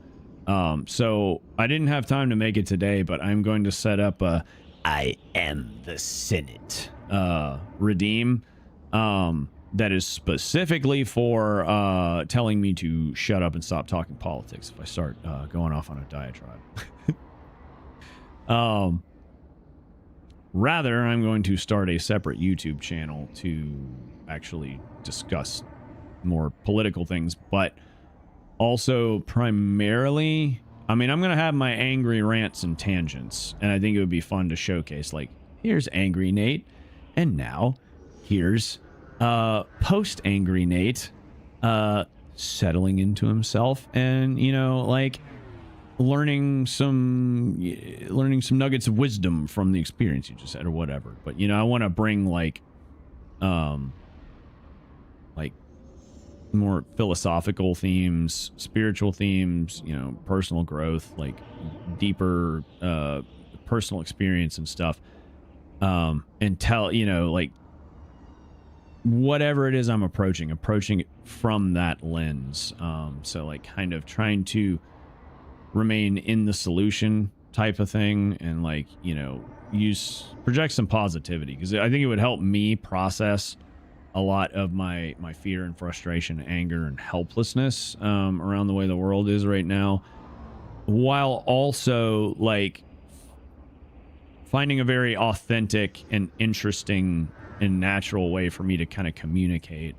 So I didn't have time to make it today, but I'm going to set up a I am the Senate redeem that is specifically for telling me to shut up and stop talking politics if I start going off on a diatribe. Rather, I'm going to start a separate YouTube channel to actually discuss more political things, but also primarily, I mean, I'm going to have my angry rants and tangents, and I think it would be fun to showcase, like, here's Angry Nate, and now here's post-Angry Nate settling into himself and, you know, like, learning some nuggets of wisdom from the experience you just had or whatever. But, you know, I want to bring, like more philosophical themes, spiritual themes, you know, personal growth, like deeper personal experience and stuff, and tell, you know, like whatever it is I'm approaching it from that lens. So like kind of trying to remain in the solution type of thing, and like, you know, project some positivity, because I think it would help me process a lot of my fear and frustration, anger and helplessness around the way the world is right now, while also like finding a very authentic and interesting and natural way for me to kind of communicate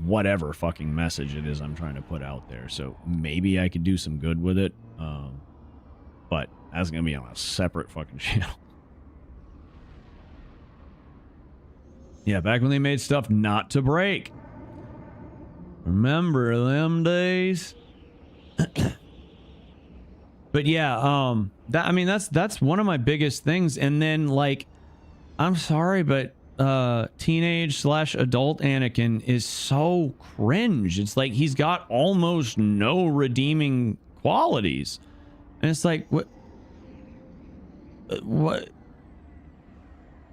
whatever fucking message it is I'm trying to put out there. So maybe I could do some good with it, but that's gonna be on a separate fucking channel. Yeah, back when they made stuff not to break. Remember them days? But yeah, that's one of my biggest things. And then, like, I'm sorry, but teenage/adult Anakin is so cringe. It's like he's got almost no redeeming qualities. And it's like, what?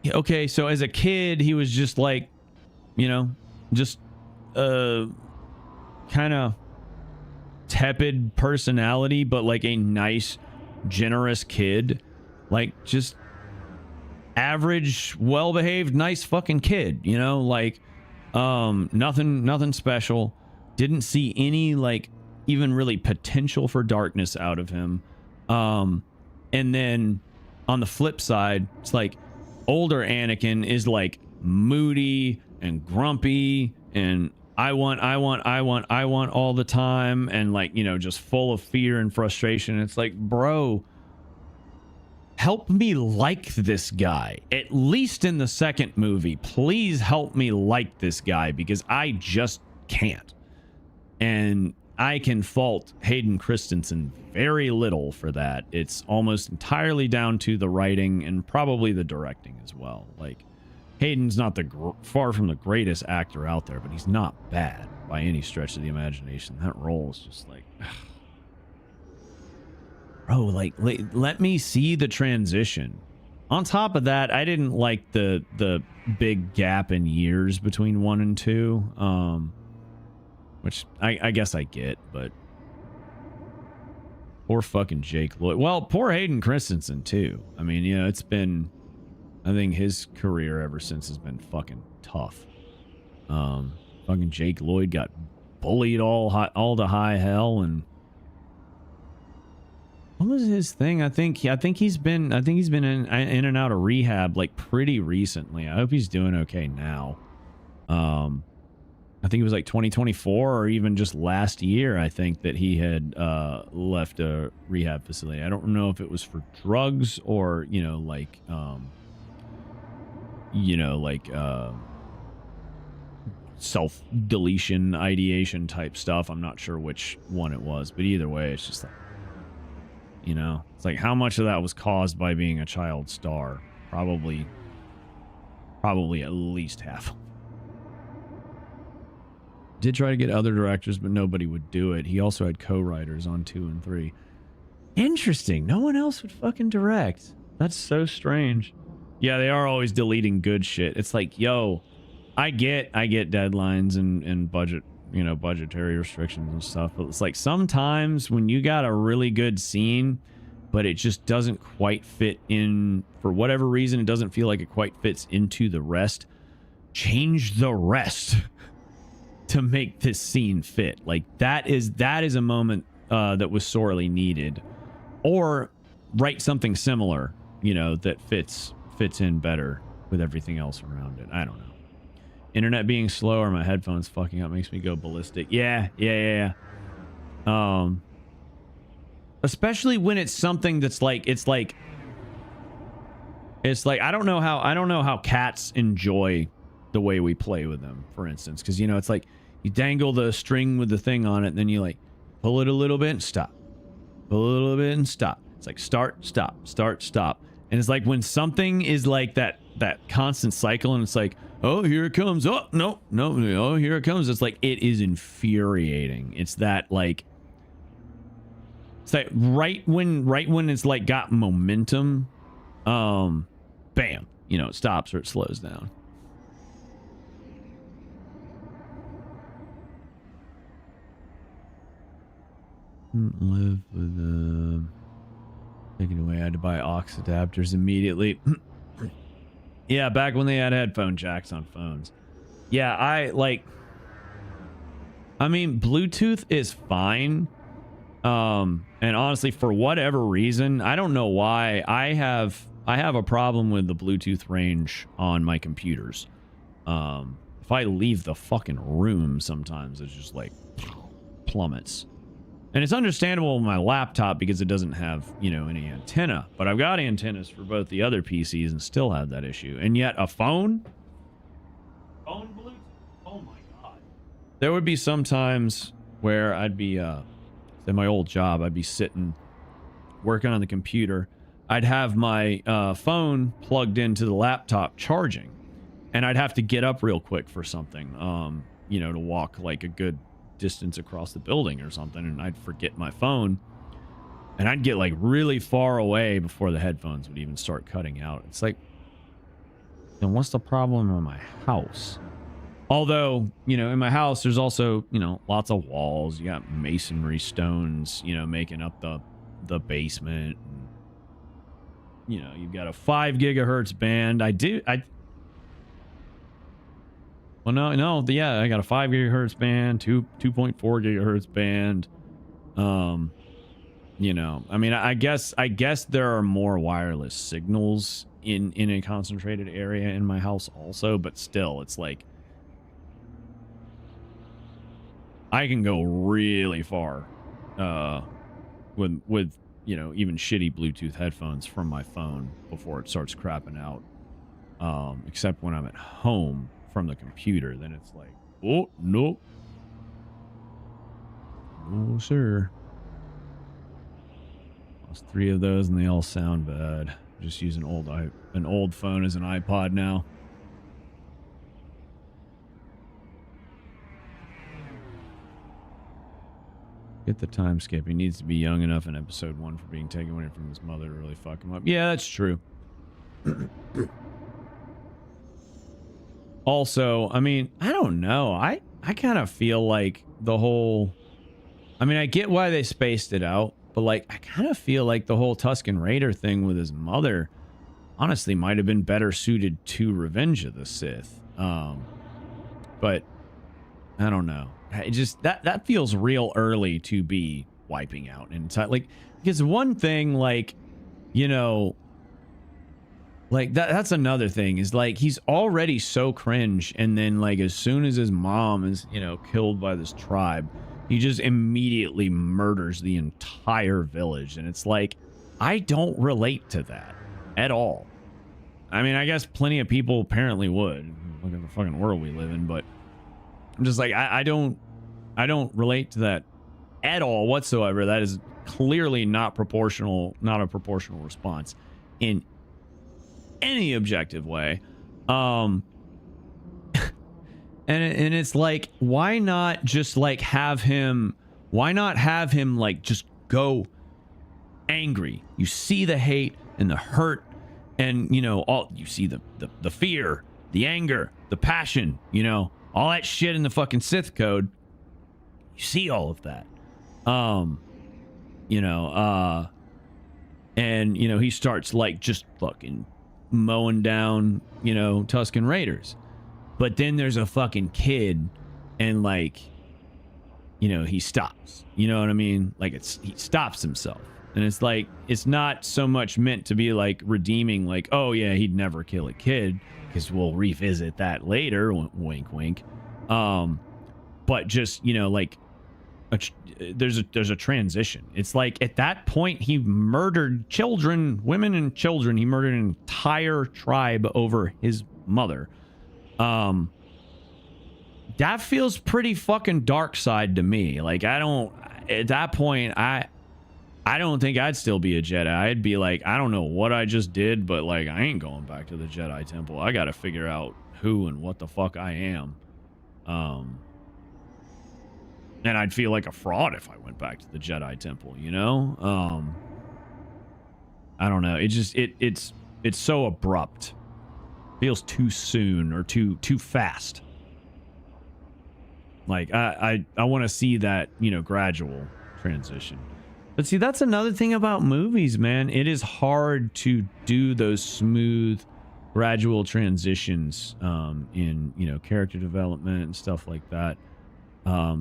Okay, so as a kid, he was just like, you know, just kind of tepid personality, but like a nice, generous kid. Like just average, well-behaved, nice fucking kid, you know, like nothing special. Didn't see any like even really potential for darkness out of him. And then on the flip side, it's like older Anakin is like moody and grumpy and I want all the time, and like, you know, just full of fear and frustration. It's like, bro, help me like this guy. At least in the second movie, please help me like this guy, because I just can't. And I can fault Hayden Christensen very little for that. It's almost entirely down to the writing and probably the directing as well. Like, Hayden's not far from the greatest actor out there, but he's not bad by any stretch of the imagination. That role is just like, bro, like, let me see the transition. On top of that, I didn't like the big gap in years between 1 and 2, which I guess I get, but poor fucking Jake Lloyd. Well, poor Hayden Christensen too. I mean, you know, it's been, I think his career ever since has been fucking tough. Fucking Jake Lloyd got bullied all to high hell, and What was his thing? I think he's been in and out of rehab like pretty recently. I hope he's doing okay now. I think it was like 2024 or even just last year, I think, that he had left a rehab facility. I don't know if it was for drugs or, self-deletion, ideation type stuff. I'm not sure which one it was, but either way, it's just like, it's like how much of that was caused by being a child star? Probably at least half. Did try to get other directors, but nobody would do it. He also had co-writers on 2 and 3. Interesting. No one else would fucking direct. That's so strange. Yeah, they are always deleting good shit. It's like, yo, I get deadlines and budget, budgetary restrictions and stuff, but it's like sometimes when you got a really good scene, but it just doesn't quite fit in for whatever reason, it doesn't feel like it quite fits into the rest. Change the rest to make this scene fit. Like that is a moment that was sorely needed, or write something similar, that fits in better with everything else around it. I don't know. Internet being slow or my headphones fucking up makes me go ballistic. Yeah. Especially when it's something that's like it's like I don't know how cats enjoy the way we play with them, for instance, because it's like you dangle the string with the thing on it, and then you like pull it a little bit and stop, pull it a little bit and stop. It's like start, stop, start, stop. And it's like when something is like that constant cycle, and it's like, oh, here it comes. Oh, no, oh, here it comes. It's like, it is infuriating. It's that like, it's like right when it's like got momentum, bam, it stops or it slows down. Live with taken away. I had to buy aux adapters immediately. Yeah, back when they had headphone jacks on phones. Yeah, I mean, Bluetooth is fine. And honestly, for whatever reason, I don't know why, I have a problem with the Bluetooth range on my computers. If I leave the fucking room, sometimes it's just like plummets. And it's understandable with my laptop because it doesn't have, any antenna. But I've got antennas for both the other PCs and still have that issue. And yet a phone Bluetooth? Oh my god. There would be some times where I'd be, at my old job, I'd be sitting, working on the computer. I'd have my phone plugged into the laptop charging. And I'd have to get up real quick for something, to walk like a good distance across the building or something, and I'd forget my phone, and I'd get like really far away before the headphones would even start cutting out. It's like, then what's the problem in my house? Although, in my house there's also, lots of walls. You got masonry stones, making up the basement. You've got a 5 gigahertz band. Well, no, yeah, I got a 5 gigahertz band, 2.4 gigahertz band. I mean, I guess there are more wireless signals in a concentrated area in my house also, but still, it's like I can go really far with even shitty Bluetooth headphones from my phone before it starts crapping out. Except when I'm at home from the computer, then it's like, oh, nope. Oh, sir. Lost 3 of those and they all sound bad. Just use an old phone as an iPod now. Get the time skip. He needs to be young enough in episode 1 for being taken away from his mother to really fuck him up. Yeah, that's true. Also, I mean, I don't know. I kind of feel like the whole... I mean, I get why they spaced it out, but like, I kind of feel like the whole Tusken Raider thing with his mother honestly might have been better suited to Revenge of the Sith. But I don't know. It just, that feels real early to be wiping out and like, because one thing, like, you know, like that's another thing is like he's already so cringe, and then like as soon as his mom is, you know, killed by this tribe, he just immediately murders the entire village, and it's like I don't relate to that at all. I mean, I guess plenty of people apparently would. Look at the fucking world we live in, but I'm just like I don't relate to that at all whatsoever. That is clearly not a proportional response in any objective way. And it's like, why not just like have him like just go angry? You see the hate and the hurt, and you know, all you see the fear, the anger, the passion, you know, all that shit in the fucking Sith code. You see all of that. You know, and you know, he starts like just fucking mowing down, you know, Tusken Raiders. But then there's a fucking kid, and like, you know, he stops. You know what I mean? Like he stops himself. And it's like, it's not so much meant to be like redeeming, like, oh yeah, he'd never kill a kid, because we'll revisit that later, wink wink. But just, you know, like there's a transition. It's like at that point he murdered children, women and children. He murdered an entire tribe over his mother. That feels pretty fucking dark side to me. Like at that point, I don't think I'd still be a Jedi. I'd be like, I don't know what I just did, but like I ain't going back to the Jedi Temple. I got to figure out who and what the fuck I am. And I'd feel like a fraud if I went back to the Jedi Temple, you know? I don't know. It just it's so abrupt. Feels too soon or too fast. Like I want to see that, you know, gradual transition. But see, that's another thing about movies, man. It is hard to do those smooth, gradual transitions in, you know, character development and stuff like that,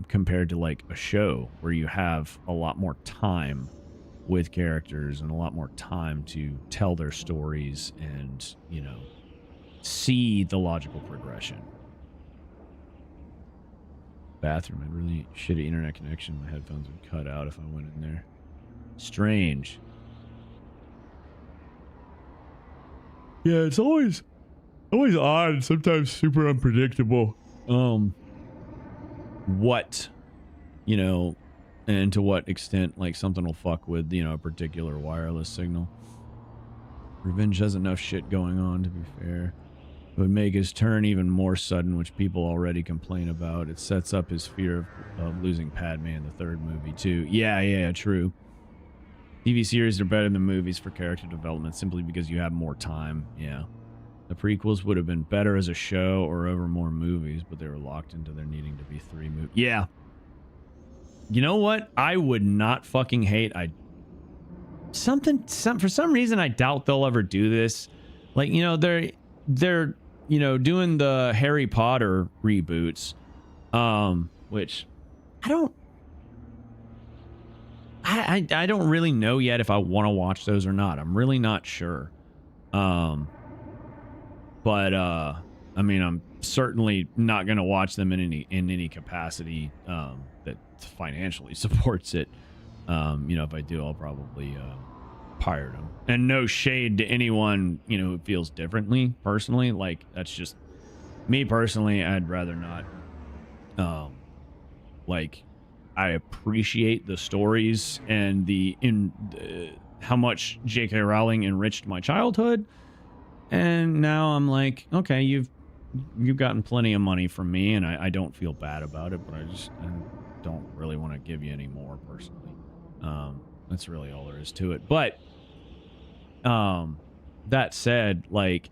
compared to like a show where you have a lot more time with characters and a lot more time to tell their stories and, you know, see the logical progression. Bathroom had really shitty internet connection. My headphones would cut out if I went in there. Strange. Yeah, it's always odd and sometimes super unpredictable. What, you know, and to what extent like something will fuck with, you know, a particular wireless signal. Revenge has enough shit going on, to be fair. It would make his turn even more sudden, which people already complain about. It sets up his fear of losing Padme in the third movie too. Yeah, true. TV series are better than movies for character development simply because you have more time. Yeah. The prequels would have been better as a show or over more movies, but they were locked into there needing to be 3 movies. Yeah. You know what? I would not fucking hate. For some reason, I doubt they'll ever do this. Like, you know, they're you know, doing the Harry Potter reboots, which I don't really know yet if I want to watch those or not. I'm really not sure. But I mean, I'm certainly not going to watch them in any capacity that financially supports it. You know, if I do, I'll probably pirate them. And no shade to anyone, you know, who feels differently personally. Like, that's just me personally. I'd rather not. Like, I appreciate the stories and how much J.K. Rowling enriched my childhood, and now I'm like, okay, you've gotten plenty of money from me, and I don't feel bad about it, but I don't really want to give you any more personally. That's really all there is to it. But that said, like,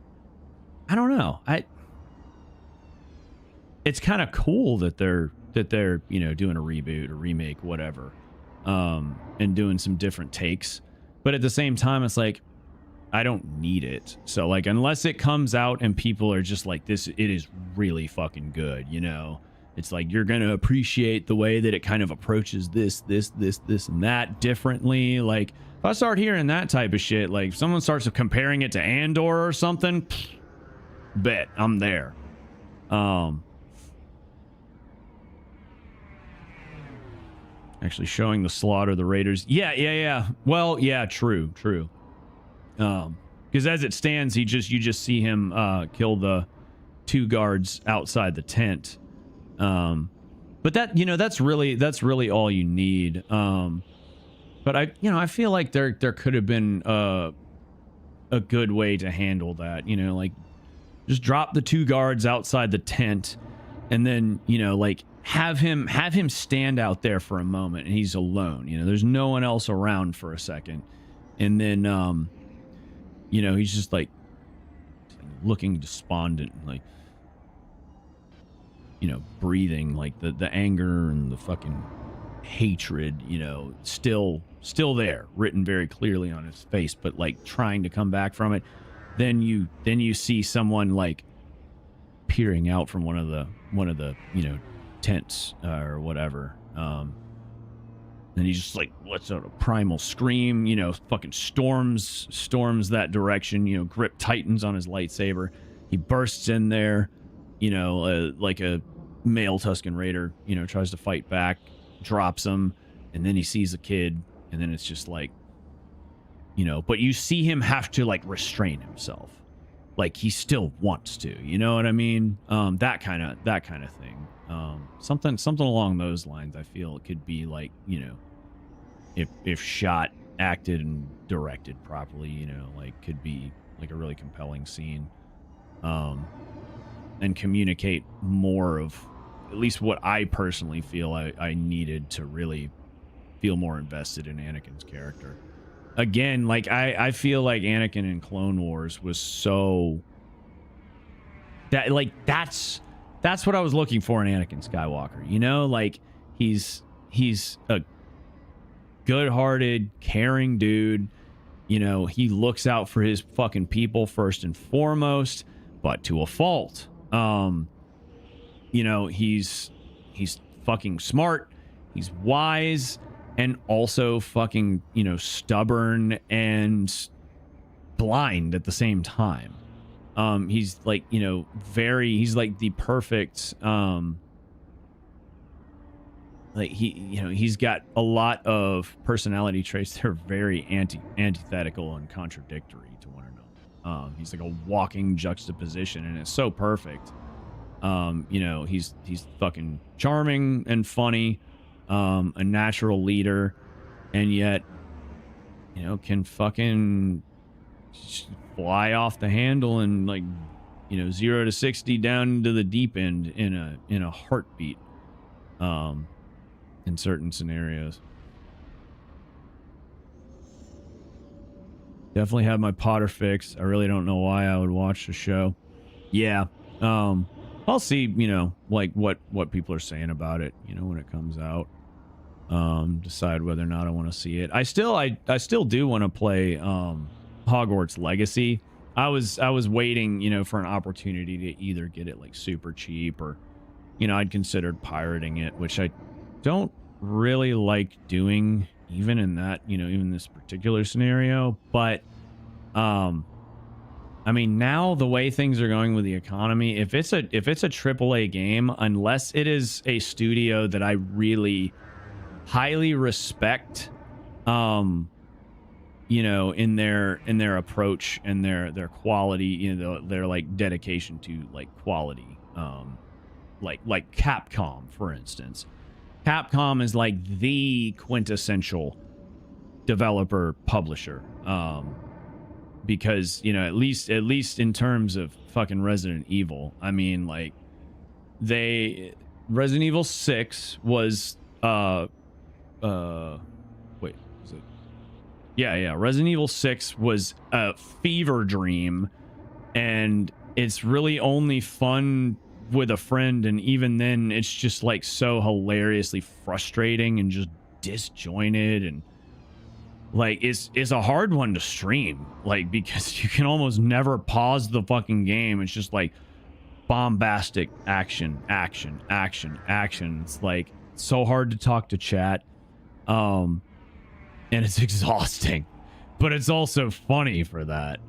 I don't know. It's kind of cool that they're you know, doing a reboot or remake, whatever, and doing some different takes. But at the same time, it's like, I don't need it. So like, unless it comes out and people are just like, it is really fucking good, you know, It's like you're going to appreciate the way that it kind of approaches this, and that differently. Like, if I start hearing that type of shit, like if someone starts comparing it to Andor or something, bet I'm there. Actually showing the slaughter of the raiders. Yeah. Well, yeah, true. Because as it stands, you just see him kill the 2 guards outside the tent. But that, that's really all you need. But I feel like there could have been a good way to handle that. Like just drop the 2 guards outside the tent, and then like have him stand out there for a moment, and he's alone. There's no one else around for a second, and then he's just like looking despondent, like breathing, like the anger and the fucking hatred, still there, written very clearly on his face, but like trying to come back from it. Then you see someone like peering out from one of the tents or whatever. And he just like lets out a primal scream, fucking storms that direction, grip tightens on his lightsaber. He bursts in there, like a male Tusken Raider, tries to fight back, drops him, and then he sees a kid, and then it's just like, but you see him have to like restrain himself. Like he still wants to, you know what I mean? That kind of thing. Something along those lines. I feel it could be like, if shot, acted, and directed properly, like could be like a really compelling scene. And communicate more of at least what I personally feel I needed to really feel more invested in Anakin's character. Again, like I feel like Anakin in Clone Wars was so that like that's what I was looking for in Anakin Skywalker. Like he's a good-hearted, caring dude. He looks out for his fucking people first and foremost, but to a fault. He's fucking smart, he's wise, and also fucking, stubborn and blind at the same time. He's like, he's like the perfect, like he's got a lot of personality traits that are very antithetical and contradictory to one another. He's like a walking juxtaposition, and it's so perfect. He's fucking charming and funny, a natural leader, and yet, can fucking fly off the handle and like, 0 to 60 down into the deep end in a heartbeat, in certain scenarios. Definitely have my Potter fix. I really don't know why I would watch the show. Yeah. I'll see, like what people are saying about it, when it comes out. Decide whether or not I want to see it. I still do want to play Hogwarts Legacy. I was waiting, for an opportunity to either get it like super cheap or, I'd considered pirating it, which I don't really like doing even in that, even this particular scenario. But I mean, now the way things are going with the economy, if it's a AAA game, unless it is a studio that I really highly respect, in their approach and their quality, their like dedication to like quality, like Capcom, for instance. Capcom is like the quintessential developer publisher. Because, at least in terms of fucking Resident Evil, I mean, like, Resident Evil 6 was, wait, is it? Yeah, Resident Evil 6 was a fever dream, and it's really only fun with a friend, and even then, it's just, like, so hilariously frustrating and just disjointed, and like it's a hard one to stream, like, because you can almost never pause the fucking game. It's just like bombastic action. It's like so hard to talk to chat. And it's exhausting, but it's also funny for that.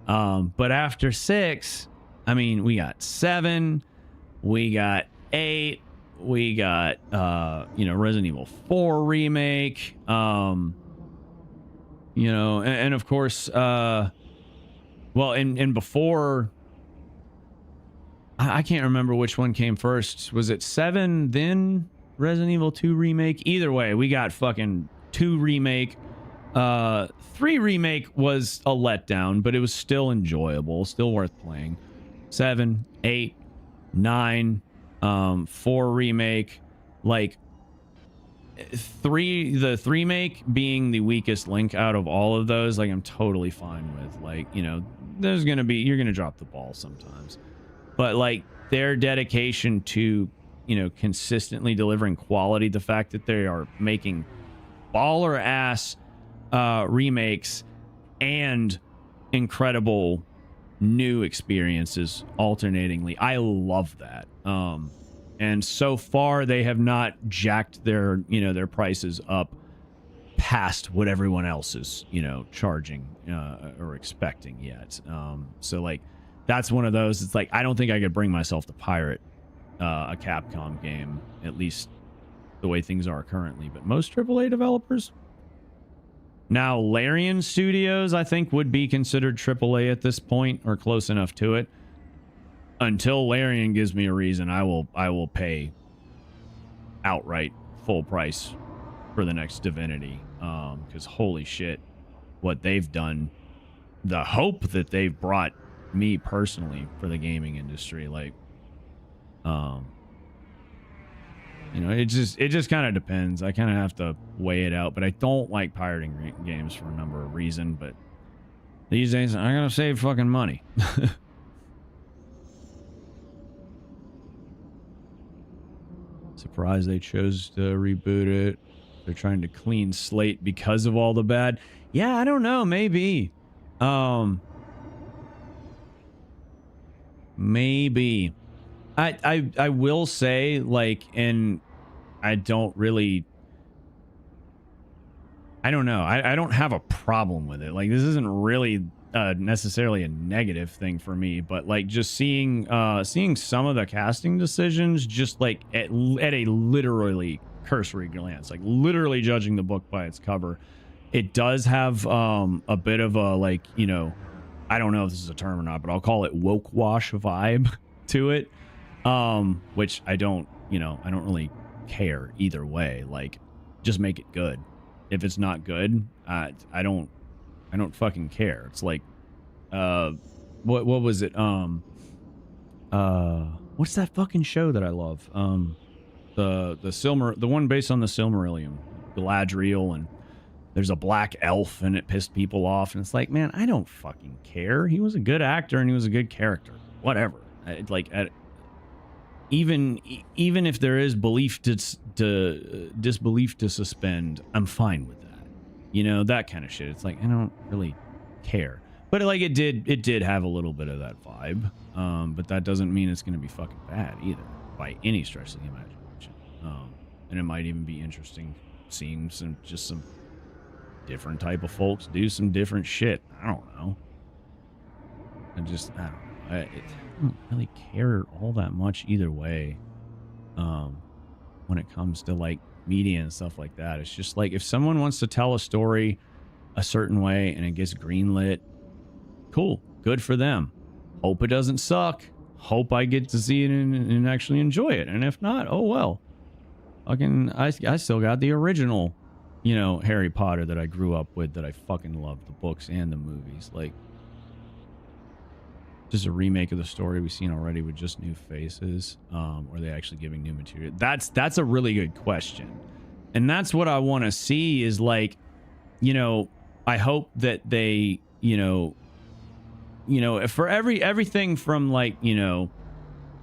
But after 6, I mean, we got 7, we got 8, we got, Resident Evil 4 remake, and of course, and before, I can't remember which one came first. Was it 7, then Resident Evil 2 remake? Either way, we got fucking 2 remake. 3 remake was a letdown, but it was still enjoyable, still worth playing. 7, 8, 9, 4 remake, like the 3 remake being the weakest link out of all of those, like I'm totally fine with. Like, you're gonna drop the ball sometimes, but like their dedication to consistently delivering quality, the fact that they are making baller ass remakes and incredible new experiences alternatingly, I love that. And so far they have not jacked their their prices up past what everyone else is charging or expecting yet. So like that's one of those, it's like I don't think I could bring myself to pirate a Capcom game, at least the way things are currently, but most AAA developers. Now, Larian Studios, I think, would be considered AAA at this point, or close enough to it. Until Larian gives me a reason, I will pay outright full price for the next Divinity. Because holy shit, what they've done, the hope that they've brought me personally for the gaming industry, like, it just kind of depends. I kind of have to weigh it out, but I don't like pirating games for a number of reasons, but these days I gotta save fucking money. Surprised they chose to reboot it. They're trying to clean slate because of all the bad. Yeah, I don't know, maybe. Maybe. I will say, like, and I don't really, I don't know. I don't have a problem with it. Like, this isn't really necessarily a negative thing for me, but like just seeing some of the casting decisions, just like at a literally cursory glance, like literally judging the book by its cover, it does have a bit of a, like, I don't know if this is a term or not, but I'll call it woke wash vibe to it. Which I don't really care either way. Like, just make it good. If it's not good, I don't fucking care. It's like, what was it? What's that fucking show that I love? The one based on the Silmarillion, Galadriel, and there's a black elf and it pissed people off, and it's like, man, I don't fucking care. He was a good actor and he was a good character. Whatever. Even if there is disbelief to suspend, I'm fine with that. That kind of shit. It's like, I don't really care. But like it did have a little bit of that vibe. But that doesn't mean it's going to be fucking bad either, by any stretch of the imagination. And it might even be interesting seeing some different type of folks do some different shit. I don't know. I don't really care all that much either way. When it comes to like media and stuff like that, it's just like, if someone wants to tell a story a certain way and it gets greenlit, cool, good for them. Hope it doesn't suck. Hope I get to see it and actually enjoy it. And if not, oh well. Fucking, I still got the original, Harry Potter that I grew up with, that I fucking loved, the books and the movies. Like, just a remake of the story we've seen already with just new faces, or are they actually giving new material? That's a really good question, and that's what I want to see. Is like, I hope that they, for everything from like,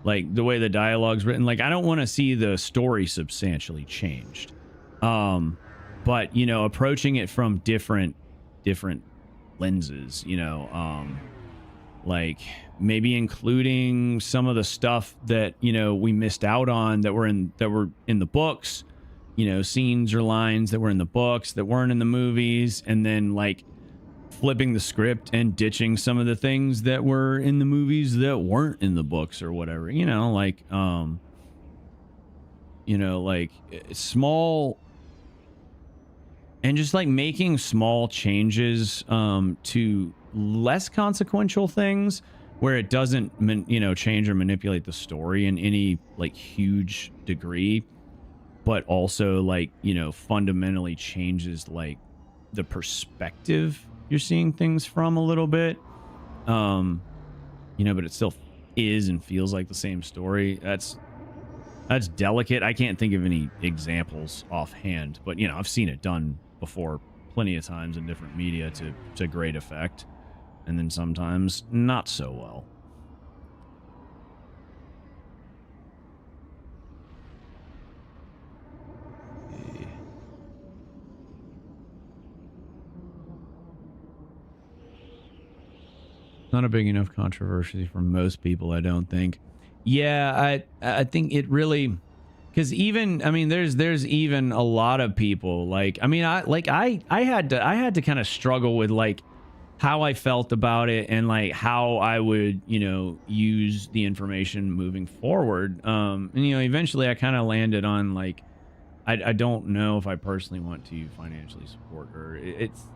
like the way the dialogue's written, like I don't want to see the story substantially changed, but approaching it from different lenses, like maybe including some of the stuff that, you know, we missed out on that were in the books, you know, scenes or lines that were in the books that weren't in the movies, and then like flipping the script and ditching some of the things that were in the movies that weren't in the books or whatever, you know, like small, and just like making small changes to less consequential things where it doesn't change or manipulate the story in any like huge degree, but also like, you know, fundamentally changes like the perspective you're seeing things from a little bit, you know, but it still is and feels like the same story. That's delicate. I can't think of any examples offhand, but you know, I've seen it done before plenty of times in different media to great effect, and then sometimes not so well. Not a big enough controversy for most people, I don't think. Yeah, I think it really, because even, I mean, there's even a lot of people like, I mean, I had to kind of struggle with like how I felt about it and like how I would, you know, use the information moving forward. And you know, eventually I kind of landed on like, I don't know if I personally want to financially support her.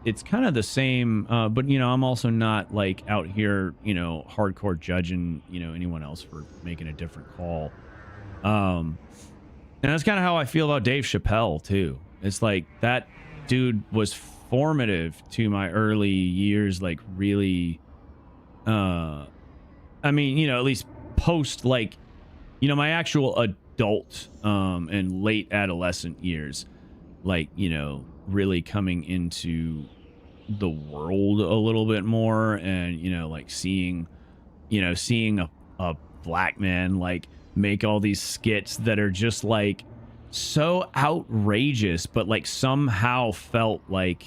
It's kind of the same, but you know, I'm also not like out here, you know, hardcore judging, you know, anyone else for making a different call. And that's kind of how I feel about Dave Chappelle too. It's like that dude was formative to my early years, like really, I mean, you know, at least post like, you know, my actual adult and late adolescent years, like, you know, really coming into the world a little bit more, and you know, like seeing a black man like make all these skits that are just like so outrageous, but like somehow felt like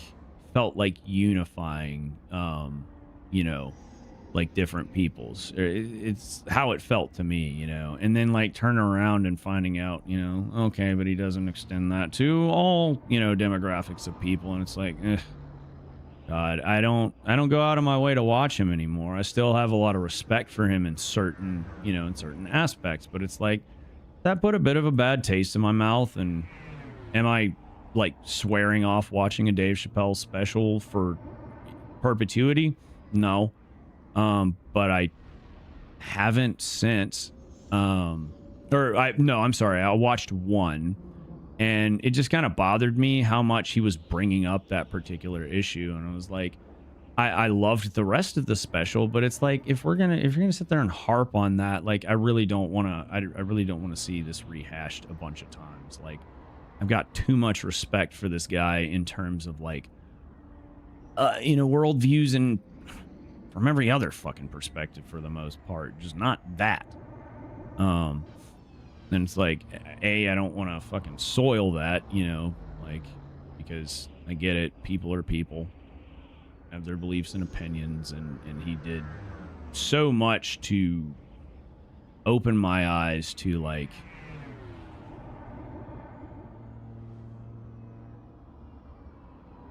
unifying, you know, like different peoples. It's how it felt to me, you know, and then like turning around and finding out, you know, okay, but he doesn't extend that to all, you know, demographics of people. And it's like, God, I don't go out of my way to watch him anymore. I still have a lot of respect for him in certain, you know, in certain aspects, but it's like that put a bit of a bad taste in my mouth. And am I like swearing off watching a Dave Chappelle special for perpetuity? No. But I haven't since, I'm sorry, I watched one, and it just kind of bothered me how much he was bringing up that particular issue. And I was like, I loved the rest of the special, but it's like, if you're gonna sit there and harp on that, like, I really don't want to see this rehashed a bunch of times. Like, I've got too much respect for this guy in terms of like, you know, worldviews and from every other fucking perspective for the most part, just not that. And it's like, I don't want to fucking soil that, you know, like, because I get it, people are people, have their beliefs and opinions, and he did so much to open my eyes to like,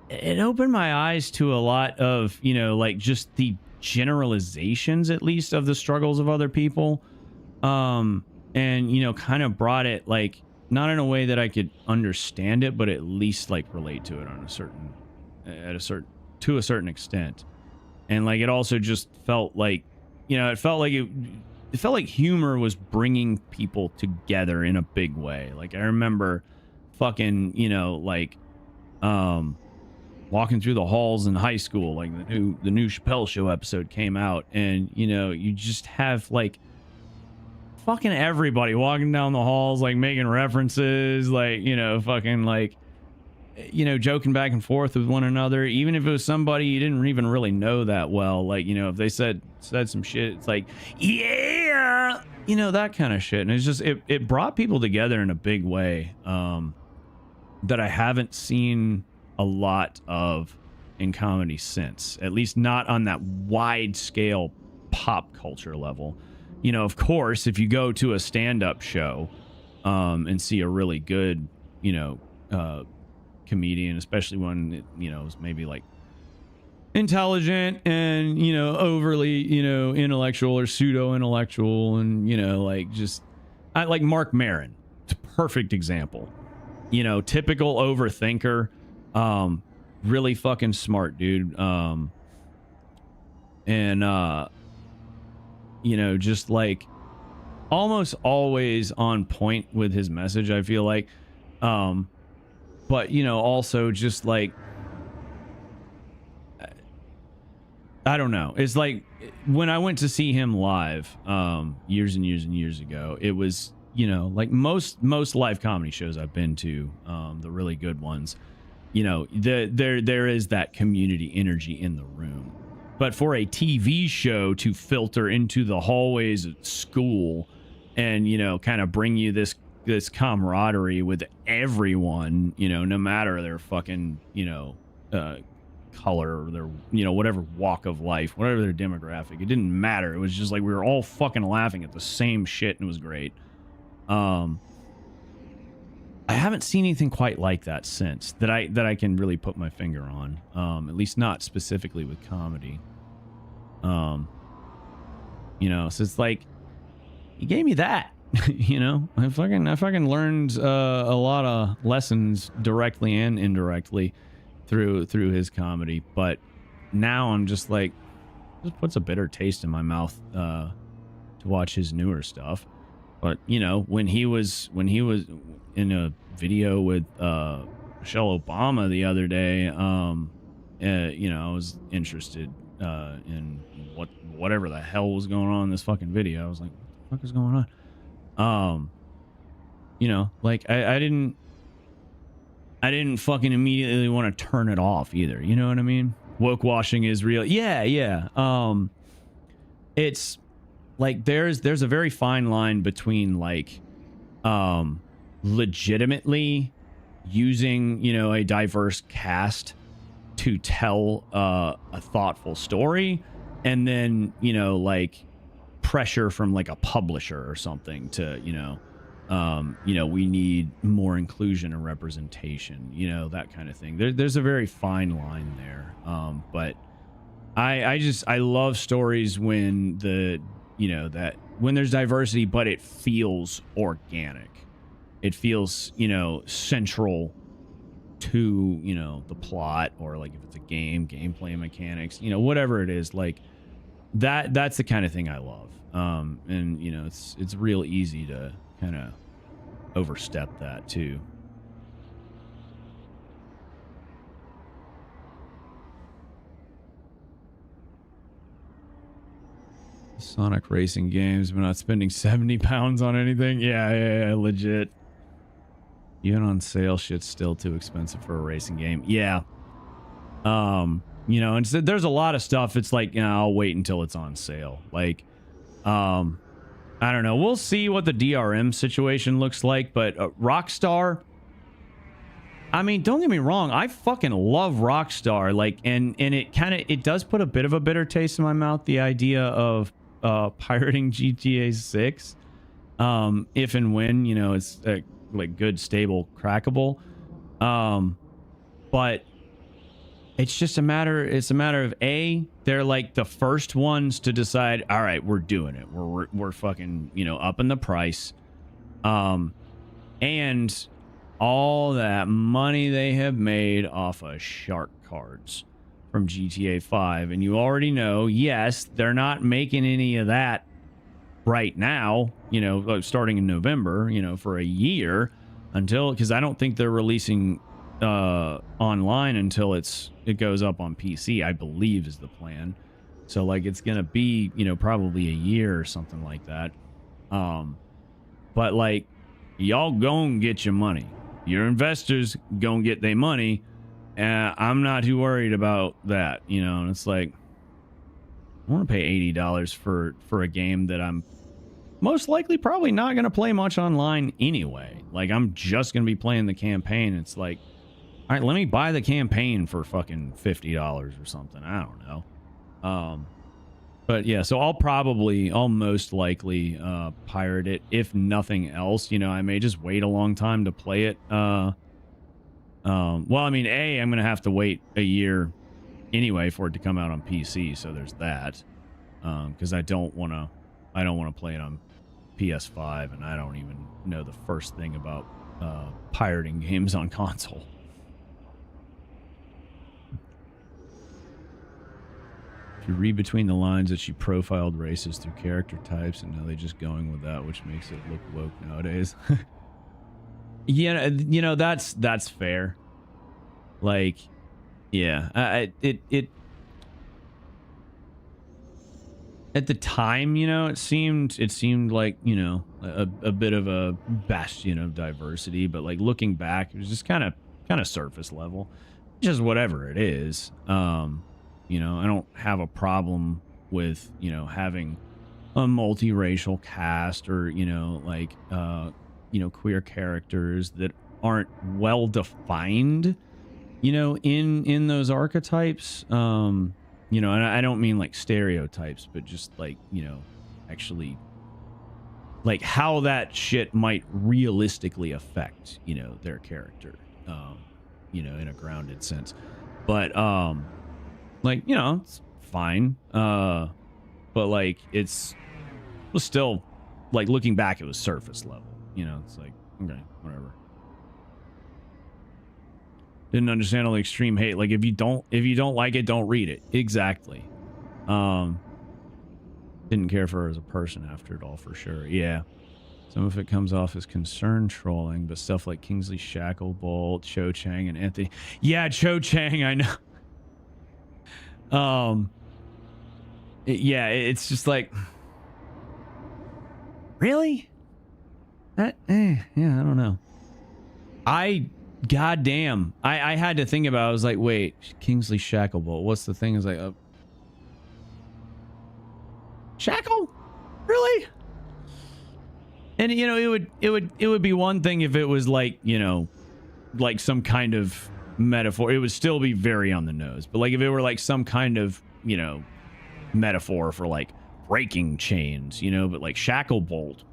it opened my eyes to a lot of, you know, like just the generalizations, at least, of the struggles of other people, and you know, kind of brought it like not in a way that I could understand it, but at least like relate to it on to a certain extent. And like, it also just felt like, you know, it felt like humor was bringing people together in a big way. Like, I remember fucking, you know, like walking through the halls in high school, like the new Chappelle Show episode came out, and you know, you just have like fucking everybody walking down the halls, like making references, like, you know, fucking like, you know, joking back and forth with one another, even if it was somebody you didn't even really know that well. Like, you know, if they said some shit, it's like, yeah, you know, that kind of shit. And it's just, it brought people together in a big way, that I haven't seen a lot of in comedy since, at least not on that wide scale pop culture level. You know, of course, if you go to a stand-up show and see a really good, you know, comedian, especially one, you know, is maybe like intelligent and, you know, overly, you know, intellectual or pseudo-intellectual, and, you know, like just I like Mark Maron. It's a perfect example. You know, typical overthinker, really fucking smart dude. You know, just like almost always on point with his message, I feel like. But, you know, also just like, I don't know. It's like when I went to see him live, years and years and years ago, it was, you know, like most live comedy shows I've been to, the really good ones, you know, there is that community energy in the room. But for a TV show to filter into the hallways at school and, you know, kind of bring you this camaraderie with everyone, you know, no matter their fucking, you know, color or their, you know, whatever walk of life, whatever their demographic, it didn't matter. It was just like we were all fucking laughing at the same shit, and it was great. I haven't seen anything quite like that since that I can really put my finger on, at least not specifically with comedy. You know, so it's like he gave me that. You know, I fucking learned a lot of lessons directly and indirectly through his comedy, but now I'm just like, just puts a bitter taste in my mouth to watch his newer stuff. But you know, when he was in a video with Michelle Obama the other day, you know, I was interested in whatever the hell was going on in this fucking video. I was like, what the fuck is going on? You know, like I didn't fucking immediately want to turn it off either. You know what I mean? Woke washing is real. Yeah. It's like there's a very fine line between like legitimately using, you know, a diverse cast to tell a thoughtful story, and then, you know, like pressure from like a publisher or something to, you know, we need more inclusion and representation, you know, that kind of thing. There's a very fine line there. But I love stories when that when there's diversity, but it feels organic. It feels, you know, central to, you know, the plot, or like if it's a gameplay mechanics, you know, whatever it is, like that's the kind of thing I love. And you know, it's real easy to kind of overstep that too. Sonic racing games, but not spending 70 pounds on anything. Yeah, legit. Even on sale, shit's still too expensive for a racing game. Yeah. You know, and so there's a lot of stuff. It's like, you know, I'll wait until it's on sale. Like, I don't know. We'll see what the DRM situation looks like, but Rockstar, I mean, don't get me wrong. I fucking love Rockstar. Like, and it does put a bit of a bitter taste in my mouth, the idea of pirating GTA 6. If and when, you know, it's like good, stable, crackable. But it's just a matter of they're like the first ones to decide, all right, we're doing it. We're fucking, you know, upping the price. And all that money they have made off of shark cards from GTA 5. And you already know, yes, they're not making any of that right now, you know, starting in November, you know, for a year, because I don't think they're releasing online until it goes up on PC, I believe is the plan. So like it's gonna be, you know, probably a year or something like that. But like, y'all gonna get your money. Your investors gonna get their money. I'm not too worried about that, you know. And it's like, I want to pay $80 for a game that I'm most likely probably not going to play much online anyway. Like, I'm just going to be playing the campaign. It's like, all right, let me buy the campaign for fucking $50 or something. I don't know. But yeah, so I'll most likely pirate it, if nothing else. You know, I may just wait a long time to play it. Well, I mean, I'm gonna have to wait a year anyway for it to come out on PC, so there's that. Because I don't want to play it on PS5, and I don't even know the first thing about pirating games on console. If you read between the lines that she profiled races through character types, and now they're just going with that, which makes it look woke nowadays. Yeah, you know, that's fair. Like, yeah, it at the time, you know, it seemed like, you know, a bit of a bastion of diversity, but like looking back, it was just kind of surface level, just whatever it is. You know, I don't have a problem with, you know, having a multiracial cast or, you know, like, you know, queer characters that aren't well defined, you know, in those archetypes. You know, and I don't mean like stereotypes, but just like, you know, actually like how that shit might realistically affect, you know, their character, you know, in a grounded sense. But, like, you know, it's fine. But like, was still like looking back, it was surface level, you know, it's like, okay, whatever. Didn't understand all the extreme hate. Like, if you don't like it, don't read it. Exactly. Didn't care for her as a person after it all, for sure. Yeah. Some of it comes off as concern trolling, but stuff like Kingsley Shacklebolt, Cho Chang, and Anthony. Yeah, Cho Chang, I know. Yeah, it's just like, really? Yeah, I don't know. Goddamn. I had to think about it. I was like, wait, Kingsley Shacklebolt. What's the thing? Is like, Shackle? Really? And you know, it would be one thing if it was like, you know, like some kind of metaphor. It would still be very on the nose. But like if it were like some kind of, you know, metaphor for like breaking chains, you know, but like Shacklebolt.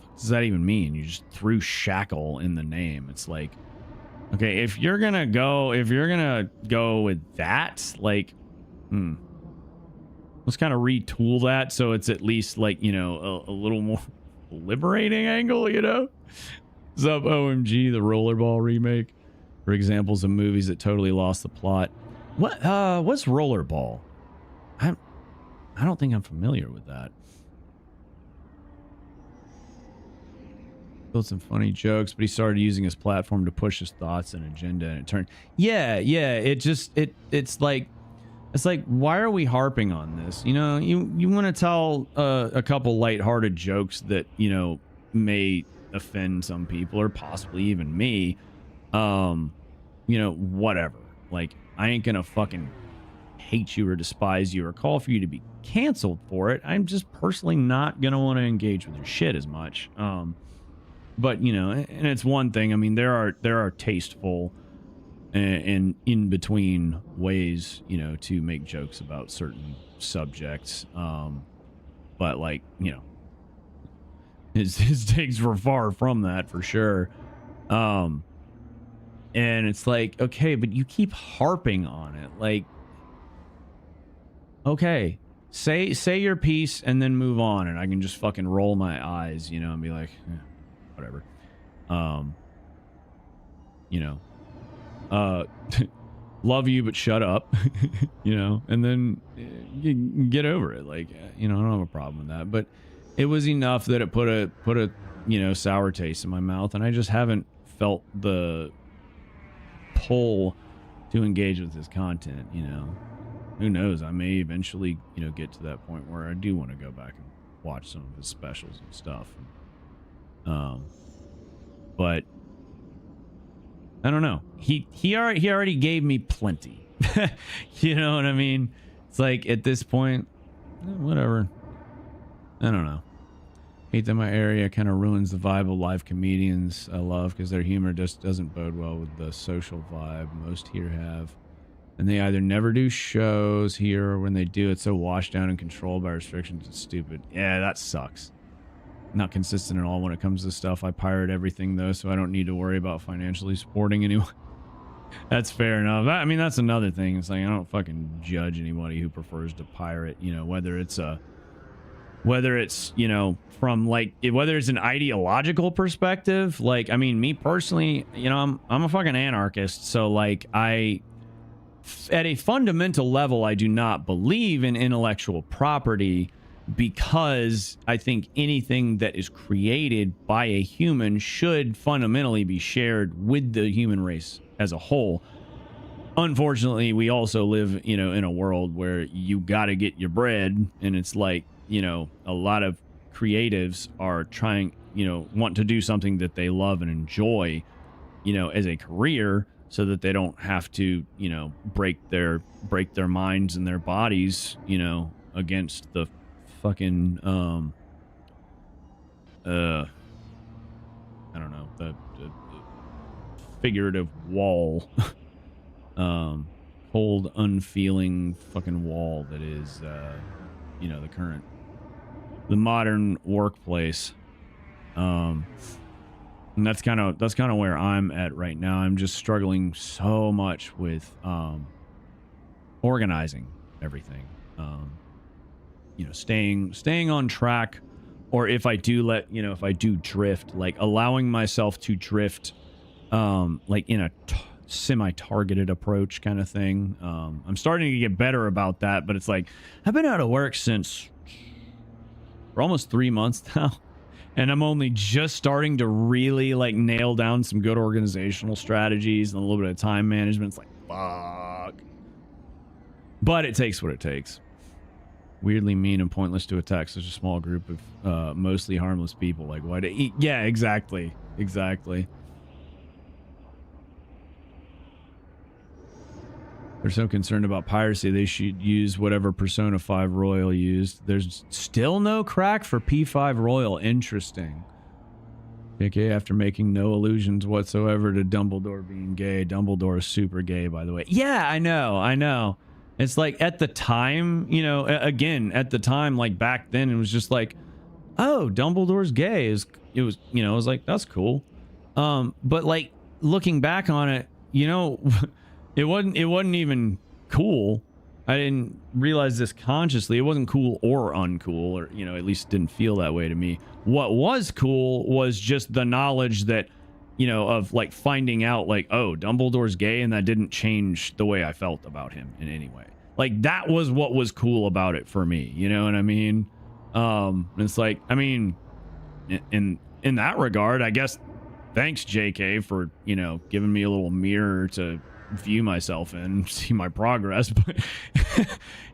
What does that even mean? You just threw shackle in the name. It's like, okay, if you're gonna go with that, like, let's kind of retool that so it's at least like, you know, a little more liberating angle, you know? Sub OMG, the Rollerball remake, for examples of movies that totally lost the plot. What's Rollerball? I don't think I'm familiar with that. Built some funny jokes, but he started using his platform to push his thoughts and agenda, and it turned. Yeah. It's like, why are we harping on this? You know, you want to tell a couple lighthearted jokes that, you know, may offend some people or possibly even me. You know, whatever. Like, I ain't gonna fucking hate you or despise you or call for you to be canceled for it. I'm just personally not gonna want to engage with your shit as much. But, you know, and it's one thing. I mean, there are tasteful and in between ways, you know, to make jokes about certain subjects. But like, you know, his takes were far from that for sure. And it's like, okay, but you keep harping on it. Like, okay, say your piece and then move on, and I can just fucking roll my eyes, you know, and be like, whatever. You know, love you, but shut up, you know, and then you get over it. Like, you know, I don't have a problem with that, but it was enough that it put a, you know, sour taste in my mouth, and I just haven't felt the pull to engage with his content, you know. Who knows? I may eventually, you know, get to that point where I do want to go back and watch some of his specials and stuff. But I don't know. He already gave me plenty. You know what I mean? It's like at this point, whatever. I don't know. Hate that my area kind of ruins the vibe of live comedians I love, because their humor just doesn't bode well with the social vibe most here have. And they either never do shows here, or when they do, it's so washed down and controlled by restrictions, it's stupid. Yeah, that sucks. Not consistent at all when it comes to stuff. I pirate everything, though, so I don't need to worry about financially supporting anyone. That's fair enough. I mean, that's another thing. It's like, I don't fucking judge anybody who prefers to pirate, you know, whether it's, you know, from, like, whether it's an ideological perspective. Like, I mean, me personally, you know, I'm a fucking anarchist, so, like, at a fundamental level, I do not believe in intellectual property, because I think anything that is created by a human should fundamentally be shared with the human race as a whole. Unfortunately, we also live, you know, in a world where you got to get your bread, and it's like, you know, a lot of creatives are trying, you know, want to do something that they love and enjoy, you know, as a career, so that they don't have to, you know, break their minds and their bodies, you know, against the fucking I don't know, the figurative wall, cold, unfeeling fucking wall that is, you know, the modern workplace. And that's kind of where I'm at right now. I'm just struggling so much with organizing everything. You know, staying on track, or if I do drift, like allowing myself to drift, like in a semi-targeted approach kind of thing. I'm starting to get better about that, but it's like, I've been out of work for almost 3 months now. And I'm only just starting to really, like, nail down some good organizational strategies and a little bit of time management. It's like, fuck. But it takes what it takes. Weirdly mean and pointless to attack such a small group of mostly harmless people. Like, why to eat? Yeah, exactly. Exactly. They're so concerned about piracy, they should use whatever Persona 5 Royal used. There's still no crack for P5 Royal. Interesting. JK, after making no allusions whatsoever to Dumbledore being gay. Dumbledore is super gay, by the way. Yeah, I know. It's like, at the time, you know, again, at the time, like, back then, it was just like, oh, Dumbledore's gay. It was, you know, it was like, that's cool. But, like, looking back on it, you know... It wasn't even cool. I didn't realize this consciously. It wasn't cool or uncool, or, you know, at least didn't feel that way to me. What was cool was just the knowledge that, you know, of, like, finding out, like, oh, Dumbledore's gay, and that didn't change the way I felt about him in any way. Like, that was what was cool about it for me. You know what I mean? It's like, I mean, in that regard, I guess, thanks, JK, for, you know, giving me a little mirror to view myself and see my progress. But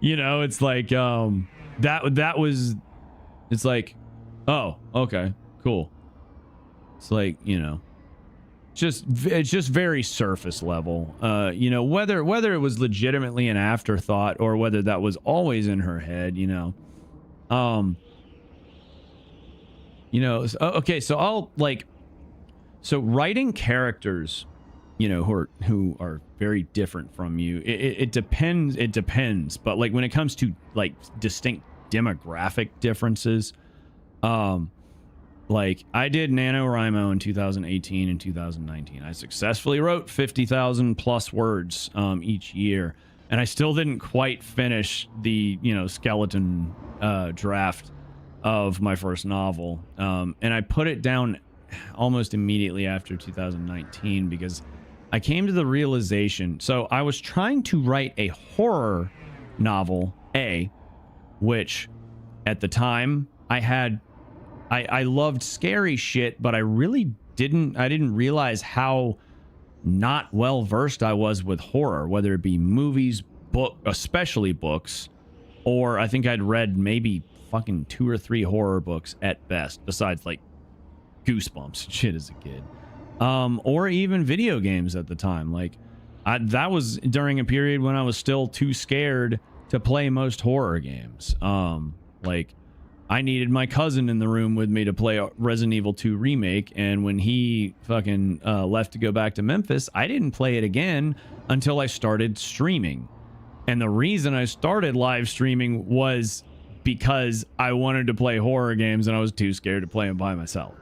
you know, it's like that was, it's like, oh, okay, cool. It's like, you know, it's just very surface level. You know, whether it was legitimately an afterthought or whether that was always in her head, you know. You know, okay, so I'll, like, so writing characters, you know, who are very different from you, it depends, but, like, when it comes to, like, distinct demographic differences, like, I did NaNoWriMo in 2018 and 2019. I successfully wrote 50,000 plus words each year, and I still didn't quite finish the, you know, skeleton draft of my first novel, and I put it down almost immediately after 2019 because I came to the realization. So I was trying to write a horror novel, which at the time I loved scary shit, but I really didn't realize how not well versed I was with horror, whether it be movies, especially books, or I think I'd read maybe fucking 2 or 3 horror books at best, besides, like, Goosebumps and shit as a kid. Or even video games at the time. Like, that was during a period when I was still too scared to play most horror games. Like, I needed my cousin in the room with me to play Resident Evil 2 Remake, and when he fucking left to go back to Memphis, I didn't play it again until I started streaming. And the reason I started live streaming was because I wanted to play horror games and I was too scared to play them by myself.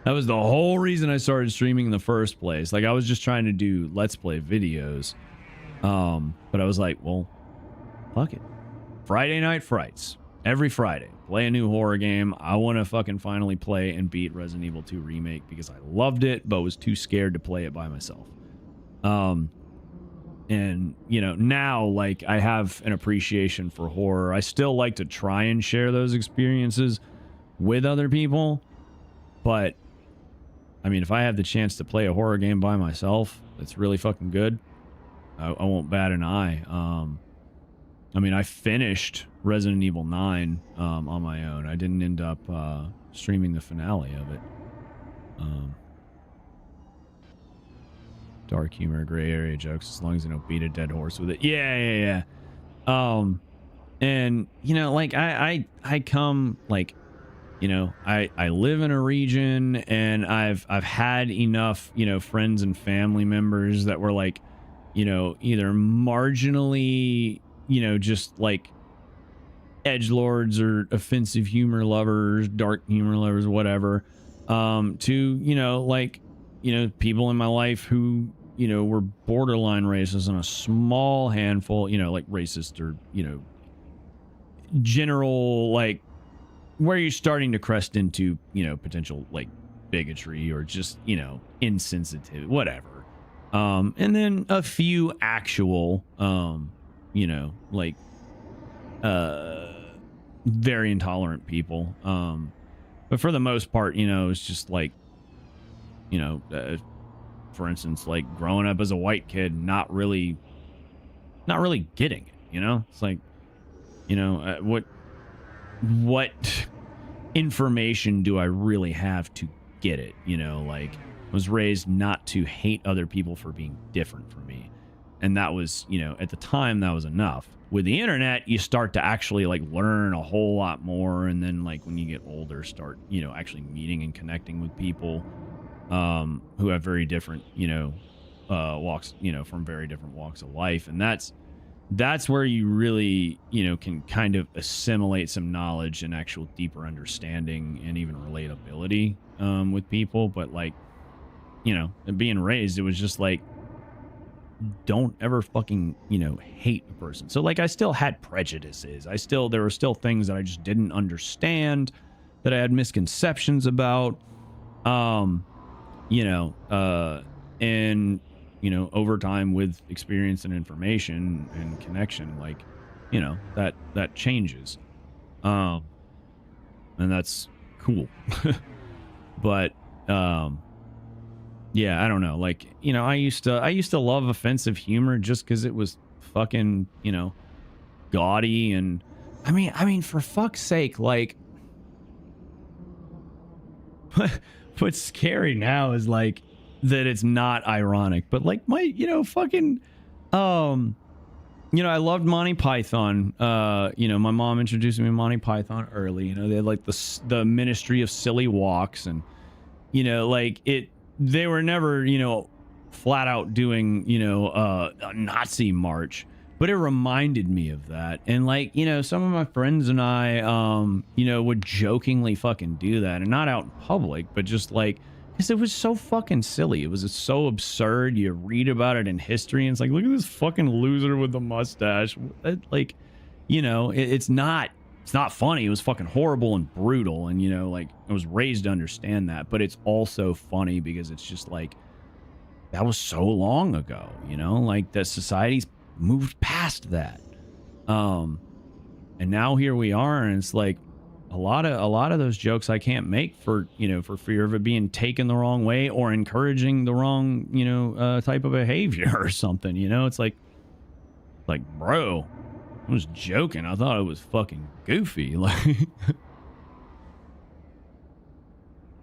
That was the whole reason I started streaming in the first place. Like, I was just trying to do Let's Play videos. But I was like, well, fuck it. Friday Night Frights. Every Friday, play a new horror game. I want to fucking finally play and beat Resident Evil 2 Remake because I loved it, but was too scared to play it by myself. And, you know, now, like, I have an appreciation for horror. I still like to try and share those experiences with other people. But, I mean, if I have the chance to play a horror game by myself that's really fucking good, I won't bat an eye. I mean, I finished Resident Evil 9 on my own. I didn't end up streaming the finale of it. Dark humor, gray area jokes, as long as they don't beat a dead horse with it. Yeah. And, you know, like, I come, like, you know, I live in a region, and I've had enough, you know, friends and family members that were, like, you know, either marginally, you know, just like edgelords or offensive humor lovers, dark humor lovers, whatever, to, you know, like, you know, people in my life who, you know, were borderline racist, and a small handful, you know, like racist or, you know, general, like, where you're starting to crest into, you know, potential like bigotry or just, you know, insensitive, whatever. And then a few actual, you know, like, very intolerant people. But for the most part, you know, it's just like, you know, for instance, like growing up as a white kid, not really getting it, you know? It's like, you know, what information do I really have to get it? You know, like, I was raised not to hate other people for being different from me. And that was, you know, at the time, that was enough. With the internet, you start to actually, like, learn a whole lot more. And then, like, when you get older, start, you know, actually meeting and connecting with people who have very different, you know, walks, you know, from very different walks of life. And that's where you really, you know, can kind of assimilate some knowledge and actual deeper understanding and even relatability with people. But, like, you know, being raised, it was just like, don't ever fucking, you know, hate a person. So, like, I still had prejudices. There were still things that I just didn't understand, that I had misconceptions about, you know, and, you know, over time with experience and information and connection, like, you know, that changes. And that's cool. But, yeah, I don't know. Like, you know, I used to love offensive humor just because it was fucking, you know, gaudy. And I mean, for fuck's sake, like, what's scary now is, like, that it's not ironic, but, like, my, you know, fucking, you know, I loved Monty Python. You know, my mom introduced me to Monty Python early. You know, they had, like, the Ministry of Silly Walks, and, you know, like, they were never, you know, flat out doing, you know, a Nazi march, but it reminded me of that. And, like, you know, some of my friends and I, you know, would jokingly fucking do that, and not out in public, but just, like, because it was so fucking silly. It was so absurd. You read about it in history, and it's like, look at this fucking loser with the mustache. Like, you know, it's not funny. It was fucking horrible and brutal. And, you know, like, I was raised to understand that, but it's also funny because it's just like, that was so long ago, you know, like, the society's moved past that. And now here we are, and it's like, a lot of those jokes I can't make for, you know, for fear of it being taken the wrong way or encouraging the wrong, you know, type of behavior or something, you know. It's like, bro, I was joking. I thought it was fucking goofy. Like,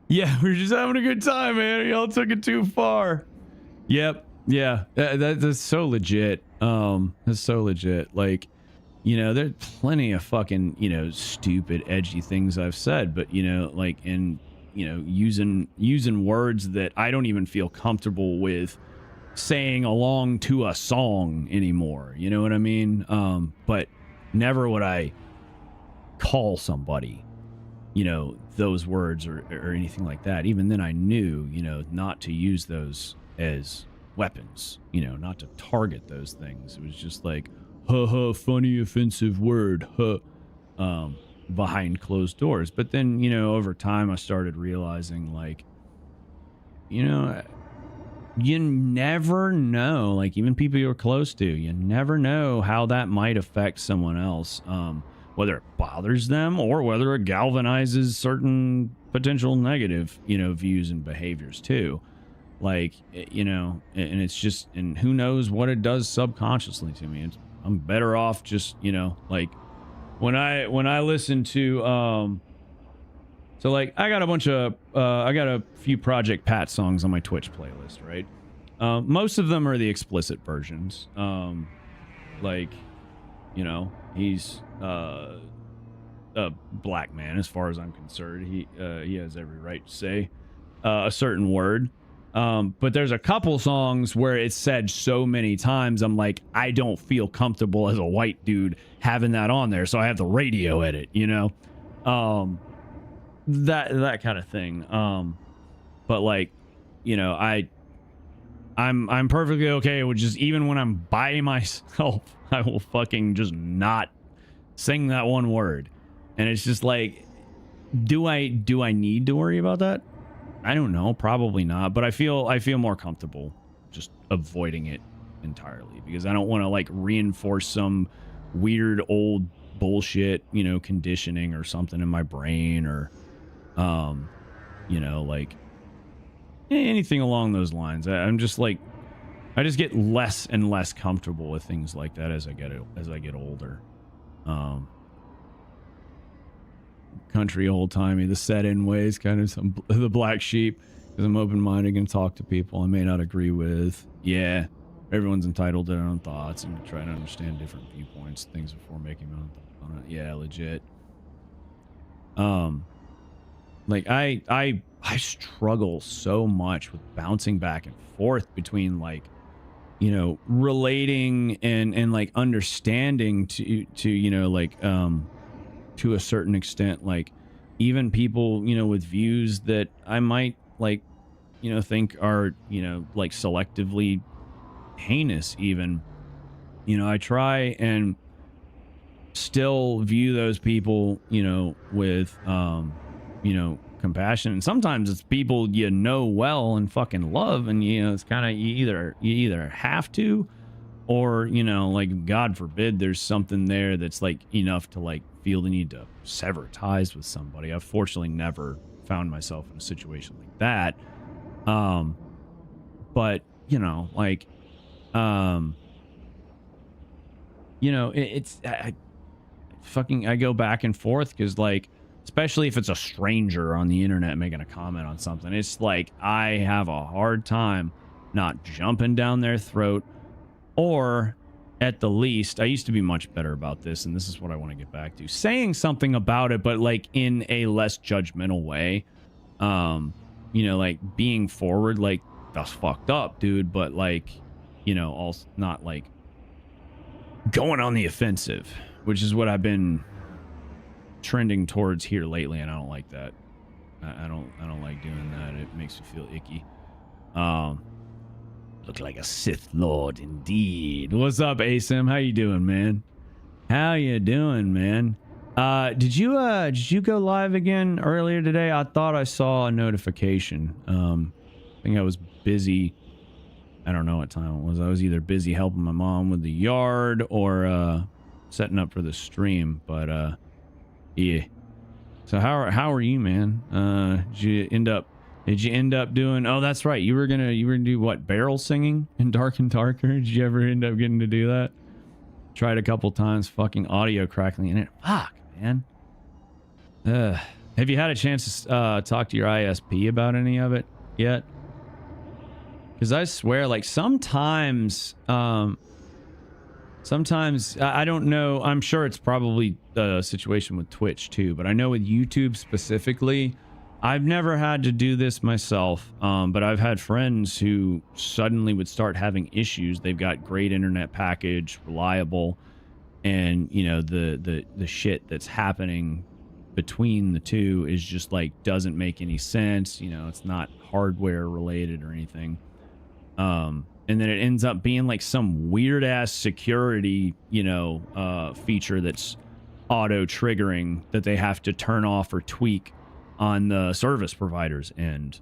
yeah, we're just having a good time, man. Y'all took it too far. Yep. Yeah. That's so legit. That's so legit. Like, you know, there's plenty of fucking, you know, stupid, edgy things I've said, but, you know, like, in, you know, using words that I don't even feel comfortable with saying along to a song anymore. You know what I mean? But never would I call somebody, you know, those words or anything like that. Even then I knew, you know, not to use those as weapons, you know, not to target those things. It was just like, funny offensive word, behind closed doors. But then, you know, over time I started realizing, like, you know, you never know, like, even people you're close to, you never know how that might affect someone else, whether it bothers them or whether it galvanizes certain potential negative, you know, views and behaviors too. Like, you know, and it's just, and who knows what it does subconsciously to me. I'm better off just, you know, like, when I listen to, so, like, I got a few Project Pat songs on my Twitch playlist, right? Most of them are the explicit versions. Like, you know, he's a black man as far as I'm concerned. He has every right to say a certain word. But there's a couple songs where it's said so many times, I'm like, I don't feel comfortable as a white dude having that on there, so I have the radio edit, you know? That kind of thing. But, like, you know, I'm perfectly okay with just, even when I'm by myself, I will fucking just not sing that one word. And it's just like, do I need to worry about that? I don't know, probably not, but I feel more comfortable just avoiding it entirely, because I don't want to, like, reinforce some weird old bullshit, you know, conditioning or something in my brain, or you know, like, anything along those lines. I'm just like, I just get less and less comfortable with things like that as I get older. Country, old-timey, the set-in ways, kind of the black sheep, because I'm open-minded and talk to people I may not agree with. Yeah, everyone's entitled to their own thoughts and try to understand different viewpoints, things before making my own thoughts on it. Yeah, legit. Like, I struggle so much with bouncing back and forth between, like, you know, relating and like understanding to you know, like, to a certain extent, like, even people, you know, with views that I might, like, you know, think are, you know, like, selectively heinous even, you know, I try and still view those people, you know, with, you know, compassion. And sometimes it's people you know well and fucking love, and, you know, it's kind of, you either have to, or, you know, like, God forbid there's something there that's, like, enough to, like, feel the need to sever ties with somebody. I've fortunately never found myself in a situation like that. But, you know, like, you know, I go back and forth, because, like, especially if it's a stranger on the internet making a comment on something, it's like, I have a hard time not jumping down their throat, or at the least, I used to be much better about this, and this is what I want to get back to, saying something about it, but, like, in a less judgmental way. You know, like, being forward, like, that's fucked up, dude, but, like, you know, also not, like, going on the offensive, which is what I've been trending towards here lately, and I don't like that. I don't like doing that. It makes me feel icky. Look like a Sith Lord indeed. What's up, Asim? How you doing, man? How you doing, man? Did you go live again earlier today? I thought I saw a notification. I think I was busy. I don't know what time it was. I was either busy helping my mom with the yard or setting up for the stream. But yeah. So how are you, man? Did you end up doing? Oh, that's right. You were gonna do what? Barrel singing in Dark and Darker? Did you ever end up getting to do that? Tried a couple times. Fucking audio crackling in it. Fuck, man. Have you had a chance to talk to your ISP about any of it yet? Because I swear, like, sometimes sometimes I don't know. I'm sure it's probably a situation with Twitch too, but I know with YouTube specifically, I've never had to do this myself, but I've had friends who suddenly would start having issues. They've got great internet package, reliable, and you know the shit that's happening between the two is just like doesn't make any sense. You know, it's not hardware related or anything. And then it ends up being like some weird ass security, you know, feature that's auto triggering that they have to turn off or tweak on the service provider's end.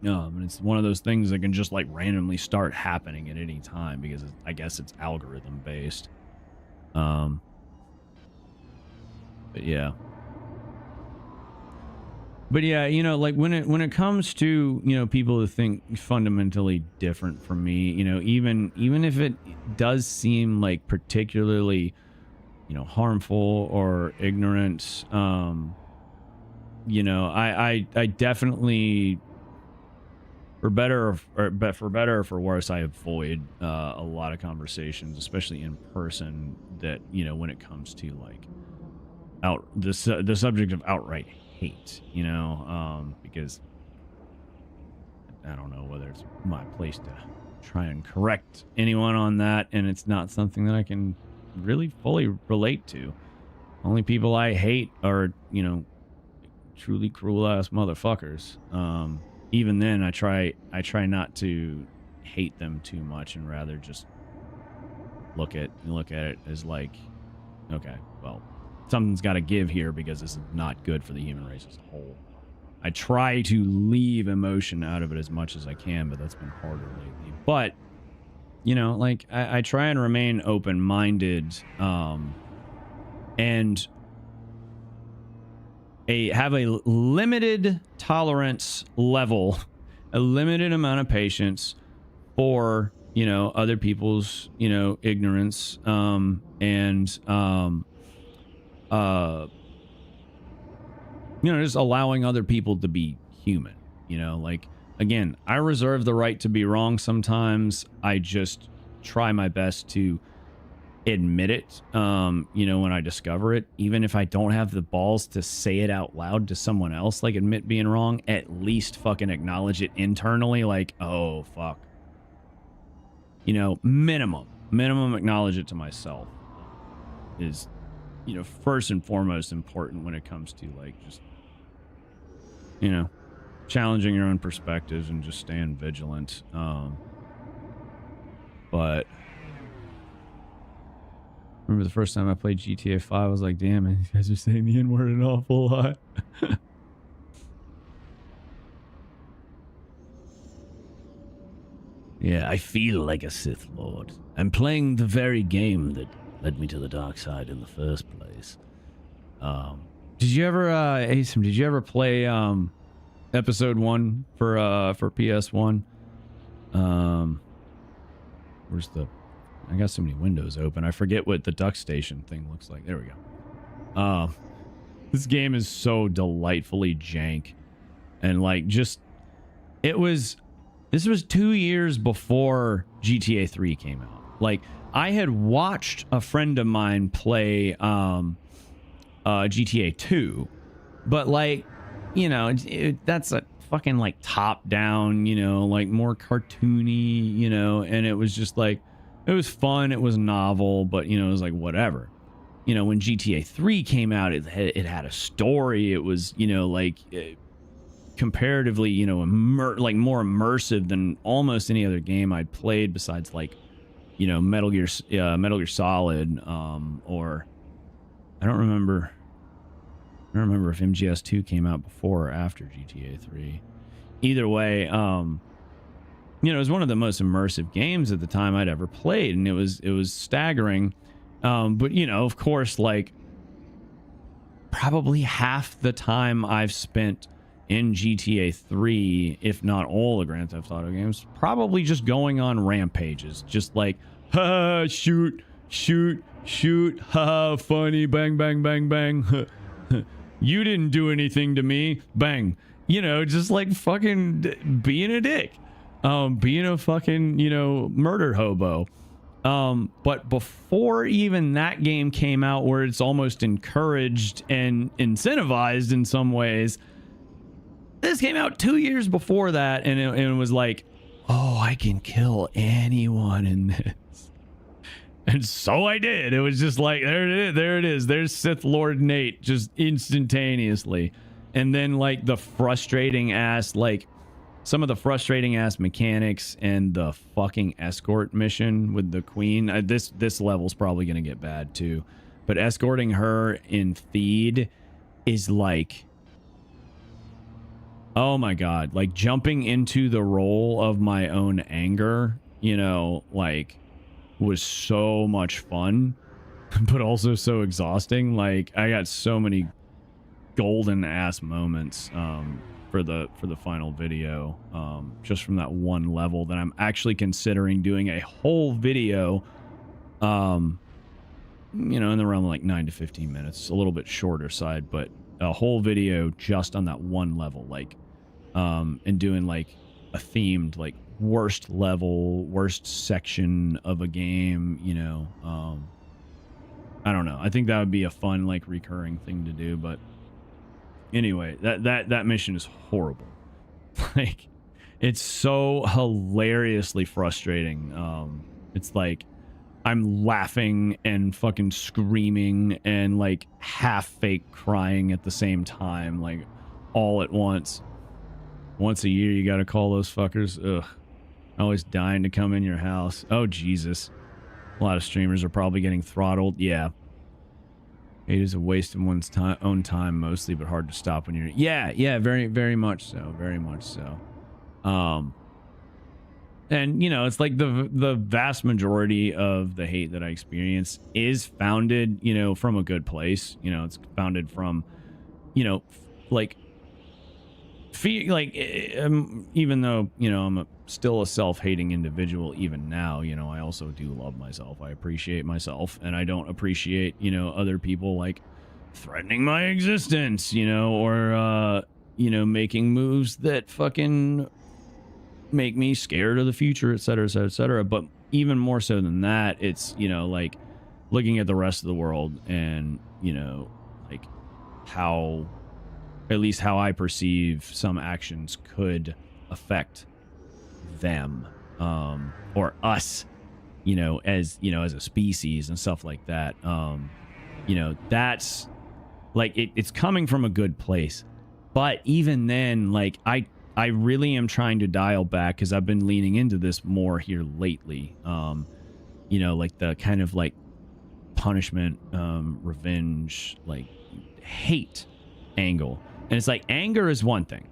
And it's one of those things that can just like randomly start happening at any time because I guess it's algorithm based. But yeah. But yeah, you know, like when it comes to, you know, people who think fundamentally different from me, you know, even if it does seem like particularly, you know, harmful or ignorant, you know, I definitely, for better or for worse, I avoid a lot of conversations, especially in person, that, you know, when it comes to like the subject of outright hate, you know, because I don't know whether it's my place to try and correct anyone on that, and it's not something that I can really fully relate to. Only people I hate are, you know, truly cruel ass motherfuckers. Even then I try not to hate them too much and rather just look at it as like, okay, well, something's got to give here because this is not good for the human race as a whole. I try to leave emotion out of it as much as I can, but that's been harder lately. But, you know, like I try and remain open-minded, and have a limited tolerance level, a limited amount of patience for, you know, other people's, you know, ignorance, and you know, just allowing other people to be human, you know, like, again, I reserve the right to be wrong sometimes. I just try my best to admit it, you know, when I discover it, even if I don't have the balls to say it out loud to someone else, like admit being wrong, at least fucking acknowledge it internally, like, oh, fuck. You know, minimum acknowledge it to myself is, you know, first and foremost important when it comes to like just, you know, challenging your own perspectives and just staying vigilant. But remember the first time I played GTA 5, I was like, damn, man, you guys are saying the N-word an awful lot. Yeah, I feel like a Sith Lord. I'm playing the very game that led me to the dark side in the first place. Did you ever, Asim, did you ever play episode 1 for PS1? Where's the... I got so many windows open. I forget what the duck station thing looks like. There we go. This game is so delightfully jank. And like just... This was 2 years before GTA 3 came out. Like, I had watched a friend of mine play GTA 2, but like, you know, that's a fucking like top down, you know, like more cartoony, you know, and it was just like, it was fun, it was novel, but you know, it was like whatever. You know, when GTA 3 came out, it had a story. It was, you know, like comparatively, you know, like more immersive than almost any other game I'd played besides like, you know, Metal Gear Solid, or I don't remember if MGS2 came out before or after GTA 3. Either way, you know, it was one of the most immersive games at the time I'd ever played, and it was staggering. But you know, of course, like probably half the time I've spent in GTA 3, if not all the Grand Theft Auto games, probably just going on rampages, just like, ha, shoot, ha, funny, bang, bang, bang, bang. You didn't do anything to me, bang. You know, just like fucking being a dick, being a fucking, you know, murder hobo. But before even that game came out, where it's almost encouraged and incentivized in some ways, this came out 2 years before that, and it was like, oh, I can kill anyone in this. And so I did. It was just like, there it is. There's Sith Lord Nate just instantaneously. And then like the frustrating ass, like some of the frustrating ass mechanics and the fucking escort mission with the queen. This level's probably going to get bad too. But escorting her in Theed is like, oh my God, like jumping into the role of my own anger, you know, like was so much fun, but also so exhausting. Like I got so many golden ass moments for the final video just from that one level that I'm actually considering doing a whole video, you know, in the realm of like 9 to 15 minutes, a little bit shorter side, but a whole video just on that one level, like and doing like a themed like worst level, worst section of a game, you know. I don't know, I think that would be a fun like recurring thing to do. But anyway, that mission is horrible. Like it's so hilariously frustrating. It's like I'm laughing and fucking screaming and like half fake crying at the same time, like all at once. Once a year you gotta call those fuckers. Ugh. Always dying to come in your house. Oh Jesus. A lot of streamers are probably getting throttled. Yeah. It is a waste of one's own time mostly, but hard to stop when you're... Yeah, very, very much so. Very much so. And, you know, it's like the vast majority of the hate that I experience is founded, you know, from a good place. You know, it's founded from, you know, like... even though, you know, I'm still a self-hating individual even now, you know, I also do love myself. I appreciate myself, and I don't appreciate, you know, other people like threatening my existence, you know, or you know, making moves that fucking make me scared of the future, etc., etc., etc. But even more so than that, it's, you know, like looking at the rest of the world and, you know, like how, at least how I perceive some actions could affect them, or us, you know, as a species and stuff like that. You know, that's like, it's coming from a good place. But even then, like, I really am trying to dial back, because I've been leaning into this more here lately. You know, like the kind of like punishment, revenge, like hate angle. And it's like, anger is one thing.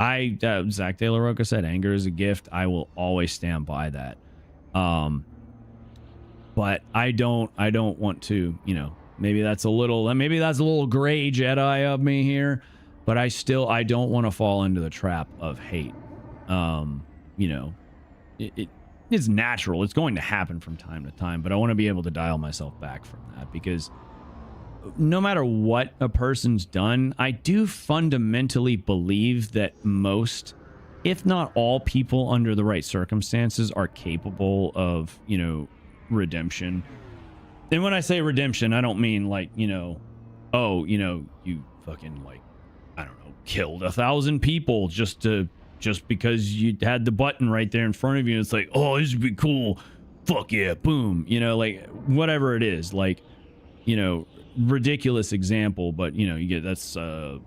Zach De La Roca said, anger is a gift. I will always stand by that. But I don't want to, you know, maybe that's a little gray Jedi of me here, but I don't want to fall into the trap of hate. You know, it is natural. It's going to happen from time to time, but I want to be able to dial myself back from that, because no matter what a person's done, I do fundamentally believe that most, if not all, people under the right circumstances are capable of, you know, redemption. And when I say redemption, I don't mean like, you know, oh, you know, you fucking like, I don't know, killed 1,000 people just because you had the button right there in front of you. It's like, oh, this would be cool. Fuck yeah, boom. You know, like whatever it is, like, you know, ridiculous example, but you know, you get, that's I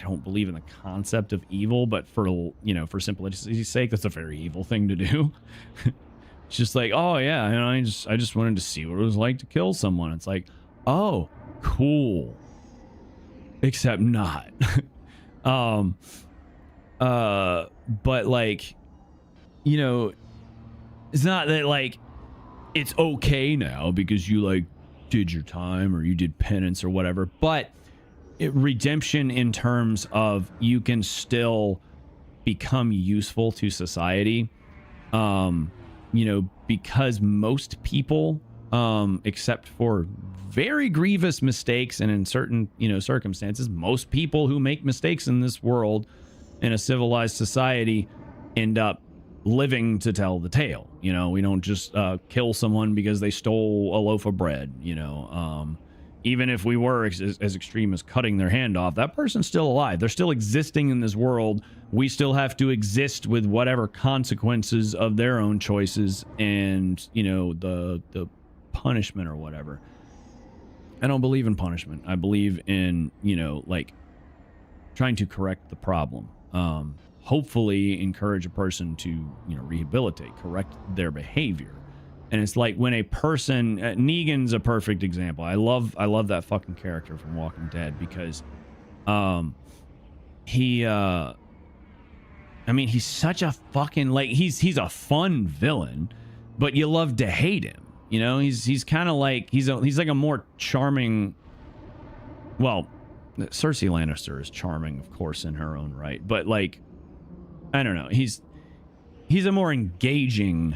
don't believe in the concept of evil, but for, you know, for simplicity's sake, that's a very evil thing to do. It's just like, oh yeah, you know, I just wanted to see what it was like to kill someone. It's like, oh, cool, except not. But like, you know, it's not that like it's okay now because you like did your time or you did penance or whatever, but redemption in terms of you can still become useful to society, you know, because most people, except for very grievous mistakes and in certain, you know, circumstances, most people who make mistakes in this world in a civilized society end up living to tell the tale. You know, we don't just kill someone because they stole a loaf of bread, you know. Even if we were as extreme as cutting their hand off, that person's still alive. They're still existing in this world. We still have to exist with whatever consequences of their own choices and, you know, the punishment or whatever. I don't believe in punishment. I believe in, you know, like trying to correct the problem. Hopefully encourage a person to, you know, rehabilitate, correct their behavior. And it's like when a person, Negan's a perfect example. I love that fucking character from Walking Dead because he I mean, he's such a fucking, like, he's a fun villain, but you love to hate him. You know, he's kind of like, he's like a more charming, well, Cersei Lannister is charming, of course, in her own right, but like, I don't know, he's a more engaging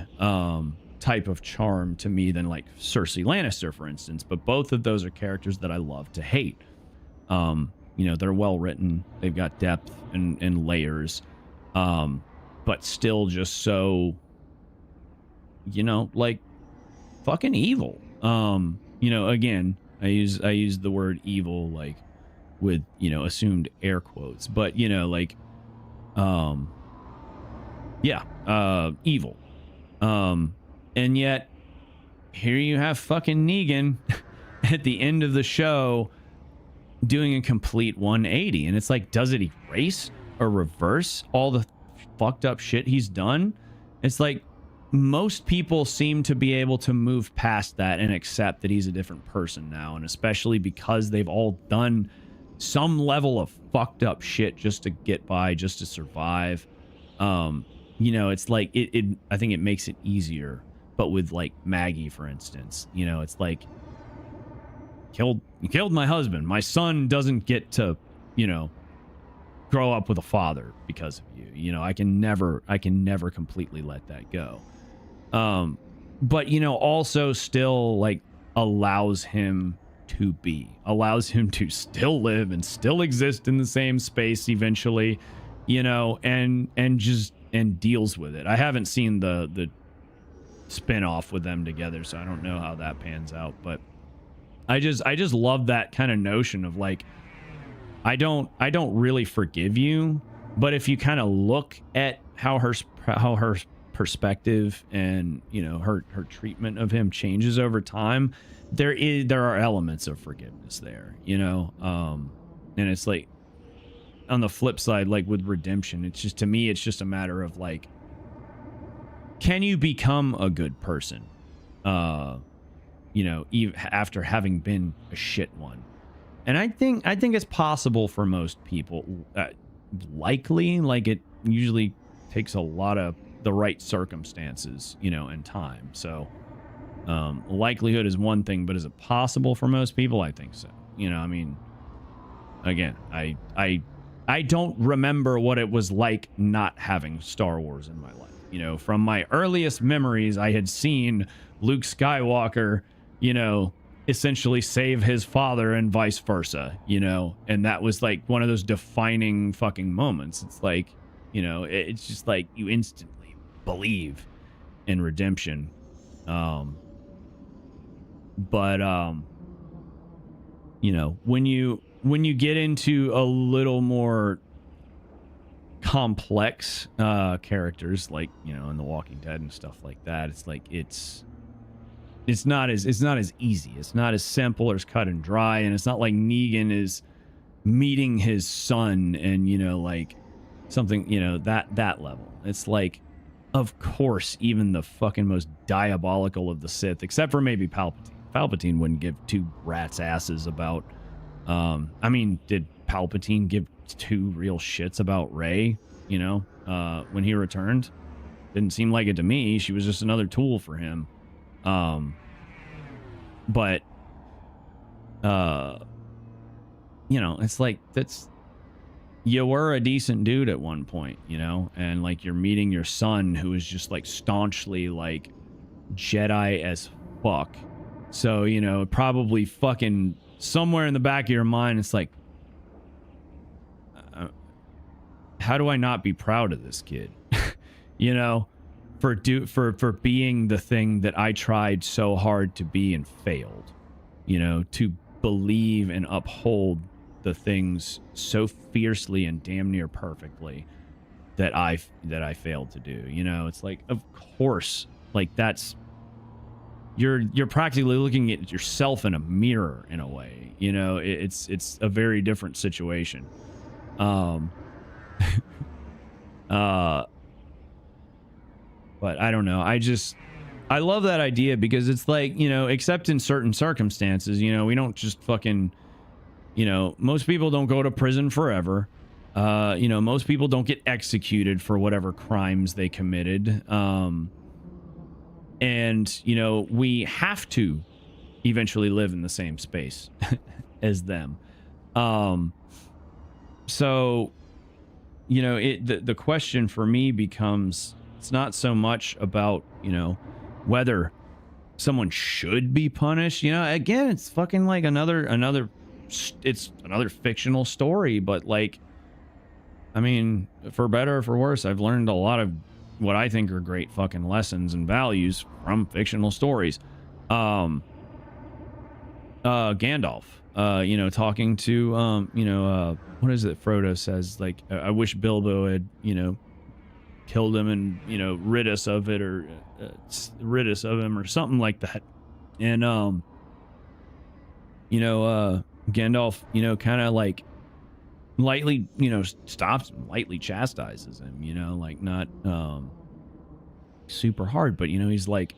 type of charm to me than like Cersei Lannister, for instance. But both of those are characters that I love to hate. You know, they're well written, they've got depth and layers, but still just so, you know, like fucking evil. You know, again, I use the word evil like with, you know, assumed air quotes, but you know, like evil. And yet here you have fucking Negan at the end of the show doing a complete 180, and it's like, does it erase or reverse all the fucked up shit he's done? It's like most people seem to be able to move past that and accept that he's a different person now, and especially because they've all done some level of fucked up shit just to get by, just to survive. You know, it's like I think it makes it easier. But with like Maggie, for instance, you know, it's like, you killed my husband. My son doesn't get to, you know, grow up with a father because of you. You know, I can never completely let that go. But, you know, also still like allows him to still live and still exist in the same space eventually, you know, and deals with it. I haven't seen the spin-off with them together, so I don't know how that pans out, but I just love that kind of notion of like, I don't really forgive you, but if you kind of look at how her perspective and, you know, her treatment of him changes over time, there are elements of forgiveness there, you know. And it's like on the flip side, like with redemption, it's just, to me, it's just a matter of like, can you become a good person, you know, even after having been a shit one? And I think it's possible for most people. Likely, like, it usually takes a lot of the right circumstances, you know, and time. So likelihood is one thing, but is it possible for most people? I think so. You know, I mean, again, I don't remember what it was like not having Star Wars in my life. You know, from my earliest memories, I had seen Luke Skywalker, you know, essentially save his father and vice versa, you know, and that was like one of those defining fucking moments. It's like, you know, it's just like you instantly believe in redemption. But you know, when you get into a little more complex characters, like, you know, in The Walking Dead and stuff like that, it's like it's not as easy, it's not as simple or as cut and dry, and it's not like Negan is meeting his son and, you know, like something, you know, that level. It's like, of course, even the fucking most diabolical of the Sith, except for maybe Palpatine wouldn't give two rats' asses about I mean, did Palpatine give two real shits about Rey, you know, when he returned? Didn't seem like it to me. She was just another tool for him. But you know, it's like, you were a decent dude at one point, you know, and like you're meeting your son who is just like staunchly like Jedi as fuck. So, you know, probably fucking somewhere in the back of your mind, it's like, how do I not be proud of this kid? You know, for being the thing that I tried so hard to be and failed. You know, to believe and uphold the things so fiercely and damn near perfectly that I failed to do. You know, it's like, of course, like that's you're practically looking at yourself in a mirror in a way. You know, it's a very different situation. But I don't know. I love that idea because it's like, you know, except in certain circumstances, you know, we don't just fucking, you know, most people don't go to prison forever. You know, most people don't get executed for whatever crimes they committed. And, you know, we have to eventually live in the same space as them. So, you know, the question for me becomes, it's not so much about, you know, whether someone should be punished. You know, again, it's fucking like another fictional story, but like, I mean, for better or for worse, I've learned a lot of what I think are great fucking lessons and values from fictional stories. Gandalf, you know, talking to, you know, what is it Frodo says? Like, I wish Bilbo had, you know, killed him and, you know, rid us of it, or rid us of him or something like that. And, you know, Gandalf, you know, kind of like lightly, you know, stops him, lightly chastises him, you know, like not super hard, but, you know, he's like,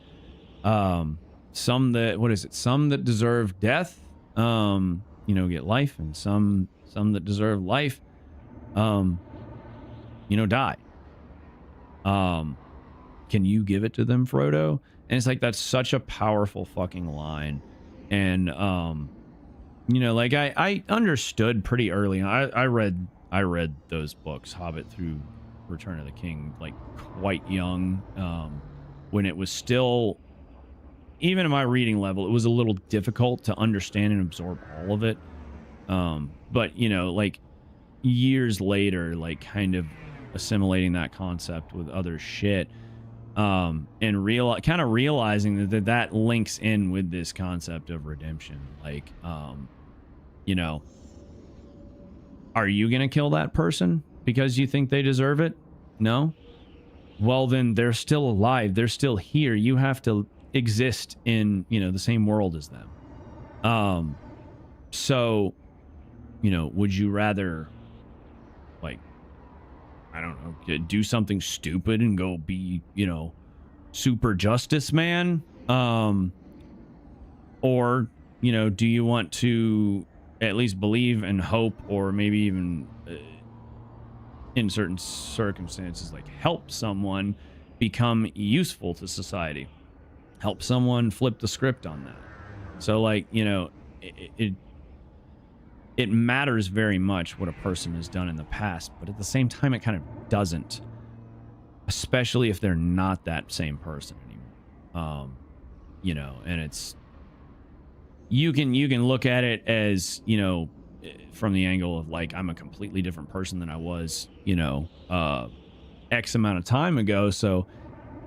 some that deserve death, you know, get life, and some that deserve life, you know, die. Can you give it to them, Frodo? And it's like, that's such a powerful fucking line. And, you know, like I understood pretty early on. I read those books, Hobbit through Return of the King, like quite young, when it was still, even at my reading level, it was a little difficult to understand and absorb all of it. But, you know, like years later, like kind of assimilating that concept with other shit, and kind of realizing that links in with this concept of redemption. Like, you know, are you gonna kill that person because you think they deserve it? No? Well, then they're still alive. They're still here. You have to exist in, you know, the same world as them. So, you know, would you rather, like, I don't know, do something stupid and go be, you know, super justice man? Or, you know, do you want to at least believe and hope, or maybe even in certain circumstances, like help someone become useful to society, help someone flip the script on that? So, like, you know, it matters very much what a person has done in the past, but at the same time, it kind of doesn't, especially if they're not that same person anymore. You know, and it's, you can look at it as, you know, from the angle of like, I'm a completely different person than I was, you know, X amount of time ago. So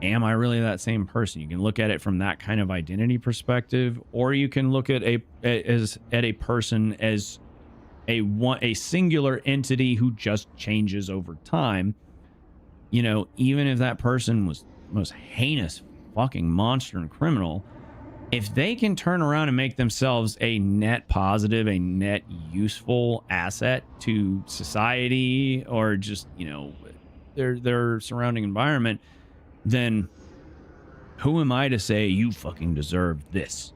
am I really that same person? You can look at it from that kind of identity perspective, or you can look at a person as a singular entity who just changes over time. You know, even if that person was the most heinous fucking monster and criminal, if they can turn around and make themselves a net positive, a net useful asset to society, or just, you know, their surrounding environment, then who am I to say you fucking deserve this?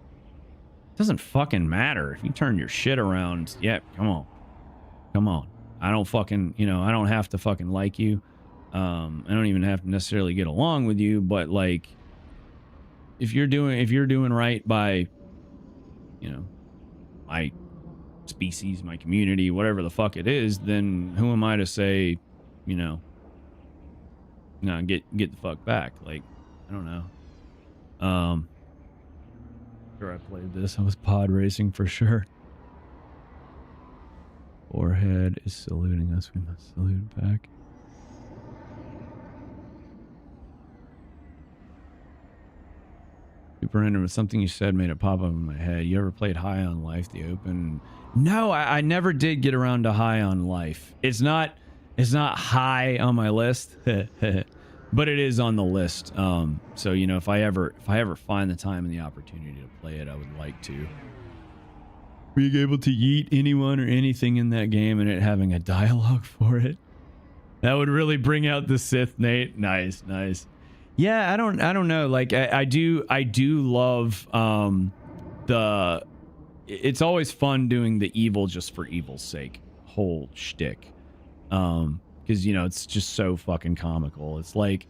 It doesn't fucking matter. If you turn your shit around, yeah, come on. I don't fucking, you know, I don't have to fucking like you. I don't even have to necessarily get along with you, but like, if you're doing right by, you know, my species, my community, whatever the fuck it is, then who am I to say, you know, no, get the fuck back? Like, I don't know. Sure, I played this. I was pod racing for sure. Forehead is saluting us. We must salute back. super random, but something you said made it pop up in my head. You ever played High on Life, the open? No, I never did get around to High on Life. It's not high on my list, but it is on the list. So you know, if I ever find the time and the opportunity to play it, I would like to. Being able to yeet anyone or anything in that game and it having a dialogue for it, that would really bring out the Sith, Nate. Nice. Yeah, I don't know. Like I do love it's always fun doing the evil just for evil's sake whole shtick. Because you know, it's just so fucking comical. It's like,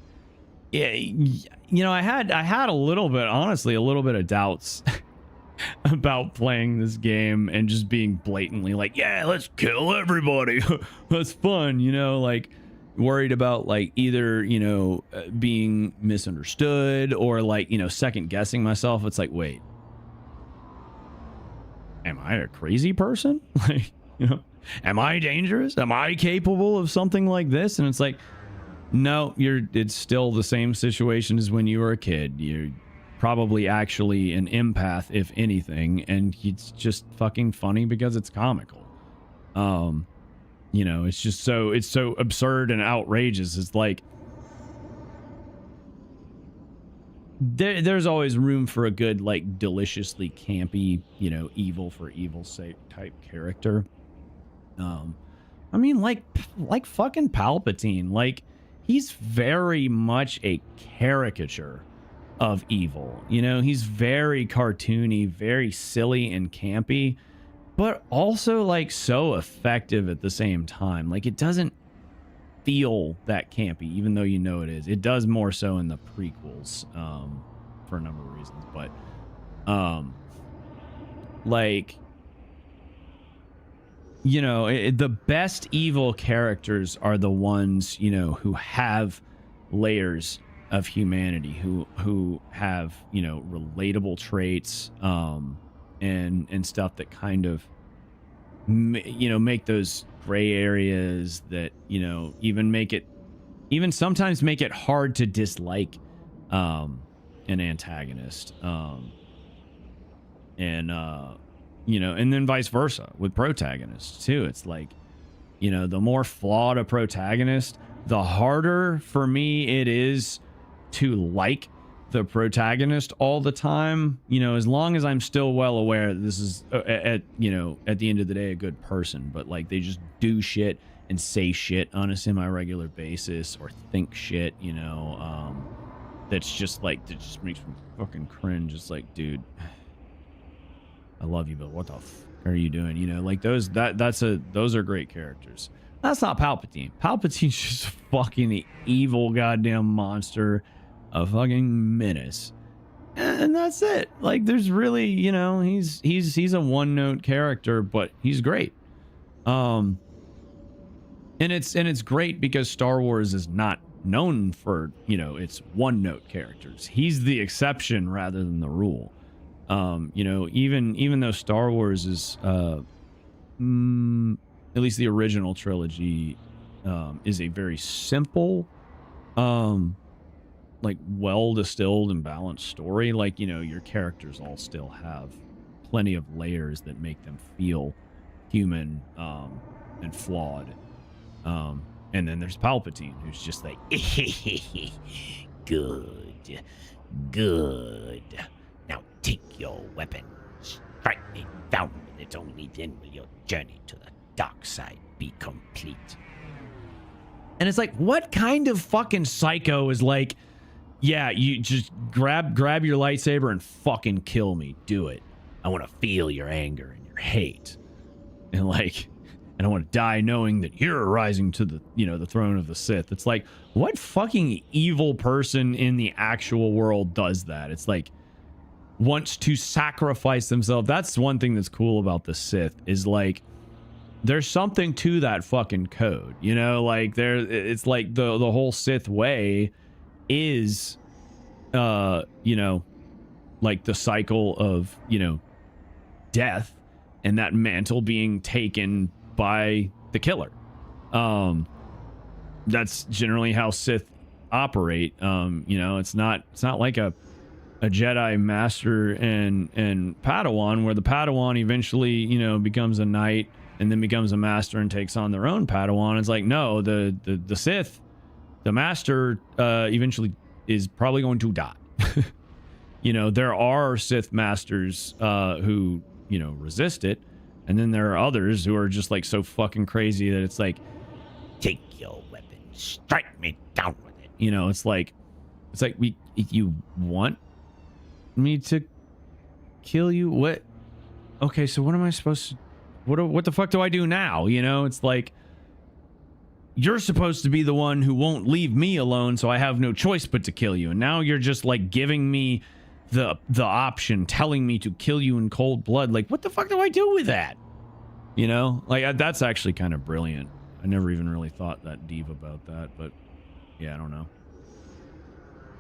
yeah, you know, I had a little bit of doubts about playing this game and just being blatantly like, yeah, let's kill everybody. That's fun, you know, like worried about like either, you know, being misunderstood or like, you know, second guessing myself. It's like, wait, am I a crazy person? Like, you know, am I dangerous? Am I capable of something like this? And it's like, no, it's still the same situation as when you were a kid. You're probably actually an empath, if anything, and it's just fucking funny because it's comical. You know, it's so absurd and outrageous. It's like there's always room for a good, like, deliciously campy, you know, evil for evil's sake type character. I mean, like fucking Palpatine. Like, he's very much a caricature of evil. You know, he's very cartoony, very silly and campy, but also like so effective at the same time. Like, it doesn't feel that campy, even though you know it is. It does more so in the prequels, for a number of reasons. But like, you know, the best evil characters are the ones, you know, who have layers of humanity, who have, you know, relatable traits, and stuff that kind of, you know, make those gray areas that, you know, even sometimes make it hard to dislike an antagonist, you know, and then vice versa with protagonists too. It's like, you know, the more flawed a protagonist, the harder for me it is to like the protagonist all the time, you know, as long as I'm still well aware that this is you know, at the end of the day, a good person, but like they just do shit and say shit on a semi-regular basis or think shit, you know, that's just like, that just makes me fucking cringe. It's like, dude, I love you, but what the f are you doing? You know, like those are great characters. That's not Palpatine. Palpatine's just a fucking evil goddamn monster, a fucking menace, and that's it. Like, there's really, you know, he's a one-note character, but he's great. And it's great because Star Wars is not known for, you know, its one-note characters. He's the exception rather than the rule. You know, even though Star Wars is at least the original trilogy is a very simple, like well distilled and balanced story, like, you know, your characters all still have plenty of layers that make them feel human and flawed. And then there's Palpatine, who's just like, good. Now take your weapon, strike me down with it. Only then will your journey to the dark side be complete. And it's like, what kind of fucking psycho is like, yeah, you just grab your lightsaber and fucking kill me. Do it. I want to feel your anger and your hate. And like, and I want to die knowing that you're rising to the, you know, the throne of the Sith. It's like, what fucking evil person in the actual world does that? It's like, wants to sacrifice themselves. That's one thing that's cool about the Sith, is like, there's something to that fucking code, you know, like it's like the whole Sith way is, you know, like the cycle of, you know, death and that mantle being taken by the killer. That's generally how Sith operate. You know, it's not like a a Jedi master and Padawan, where the Padawan eventually, you know, becomes a knight and then becomes a master and takes on their own Padawan. It's like, no, the Sith, the master eventually is probably going to die. You know, there are Sith masters who, you know, resist it, and then there are others who are just like so fucking crazy that it's like, take your weapon, strike me down with it. You know, it's like you want me to kill you? What? Okay, so what am I supposed to? What the fuck do I do now? You know, it's like, you're supposed to be the one who won't leave me alone, so I have no choice but to kill you. And now you're just like giving me the option, telling me to kill you in cold blood. Like, what the fuck do I do with that? You know, like that's actually kind of brilliant. I never even really thought that deep about that, but yeah, I don't know.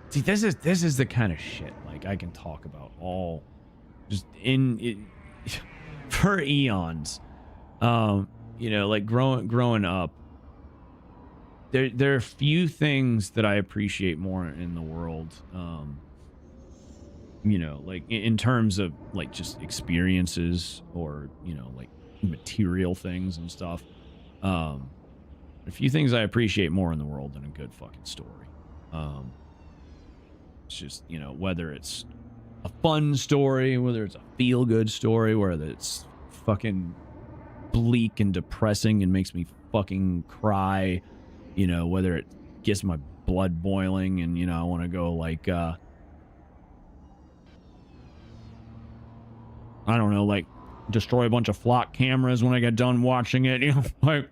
See, this is the kind of shit like I can talk about all just in for eons. You know, like growing up. There are few things that I appreciate more in the world. You know, like in terms of like just experiences or, you know, like material things and stuff. A few things I appreciate more in the world than a good fucking story. It's just, you know, whether it's a fun story, whether it's a feel-good story, whether it's fucking bleak and depressing and makes me fucking cry, you know, whether it gets my blood boiling and, you know, I want to go like, I don't know, like destroy a bunch of flock cameras when I get done watching it, you know, like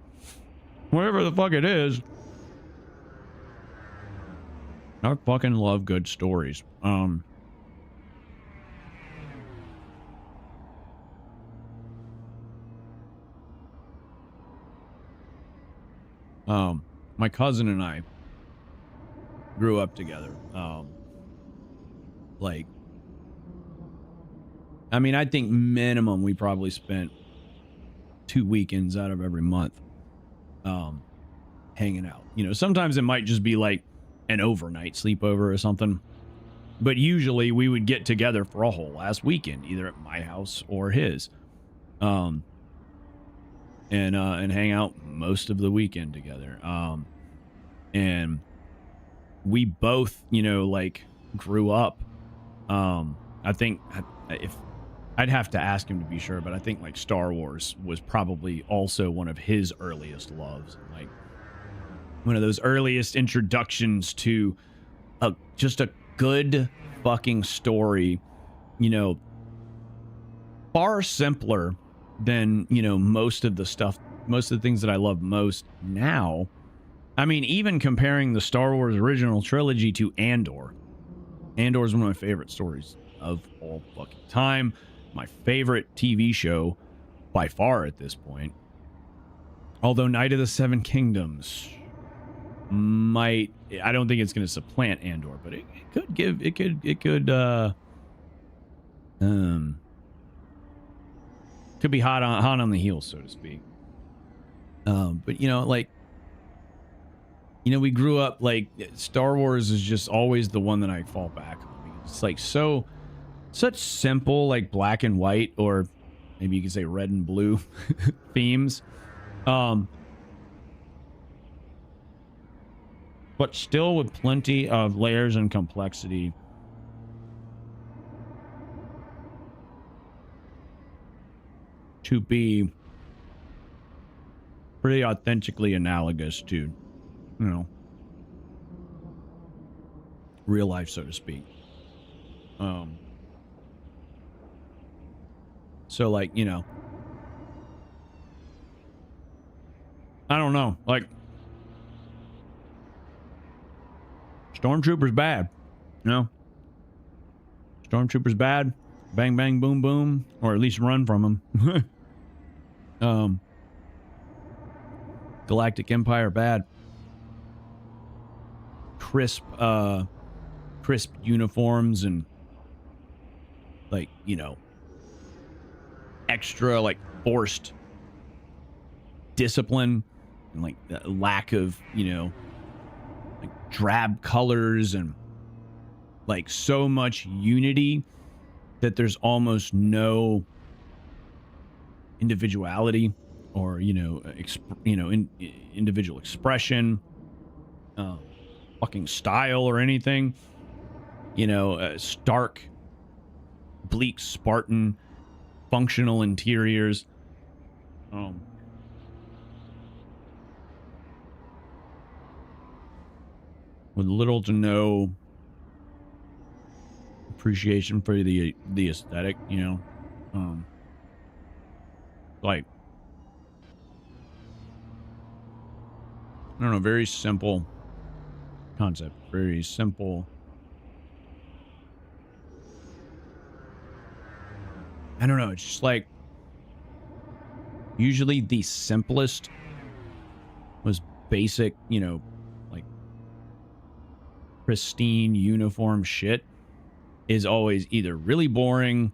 whatever the fuck it is. I fucking love good stories. My cousin and I grew up together. Like, I mean, I think minimum we probably spent 2 weekends out of every month hanging out. You know, sometimes it might just be like an overnight sleepover or something, but usually we would get together for a whole last weekend, either at my house or his, and hang out most of the weekend together. And we both, you know, like grew up. I think if I'd have to ask him to be sure, but I think like Star Wars was probably also one of his earliest loves, like one of those earliest introductions to just a good fucking story, you know, far simpler than, you know, most of the things that I love most now. I mean, even comparing the Star Wars original trilogy to Andor. Andor is one of my favorite stories of all fucking time. My favorite TV show by far at this point. Although Night of the Seven Kingdoms I don't think it's going to supplant Andor, but it could be hot on the heels, so to speak. But you know, like, you know, we grew up like Star Wars is just always the one that I fall back on. It's like such simple, like black and white, or maybe you could say red and blue themes. But still with plenty of layers and complexity. To be pretty authentically analogous to, you know, real life, so to speak. So like, you know, I don't know, like, Stormtrooper's bad, you know? Stormtrooper's bad. Bang, bang, boom, boom. Or at least run from him. Galactic Empire, bad. Crisp uniforms and, like, you know, extra, like, forced discipline and, like, lack of, you know, like drab colors and like so much unity that there's almost no individuality or individual expression, fucking style or anything. Stark, bleak Spartan functional interiors. With little to no appreciation for the aesthetic, like, I don't know, very simple concept, very simple. I don't know, it's just like, usually the simplest was basic, like pristine uniform shit is always either really boring,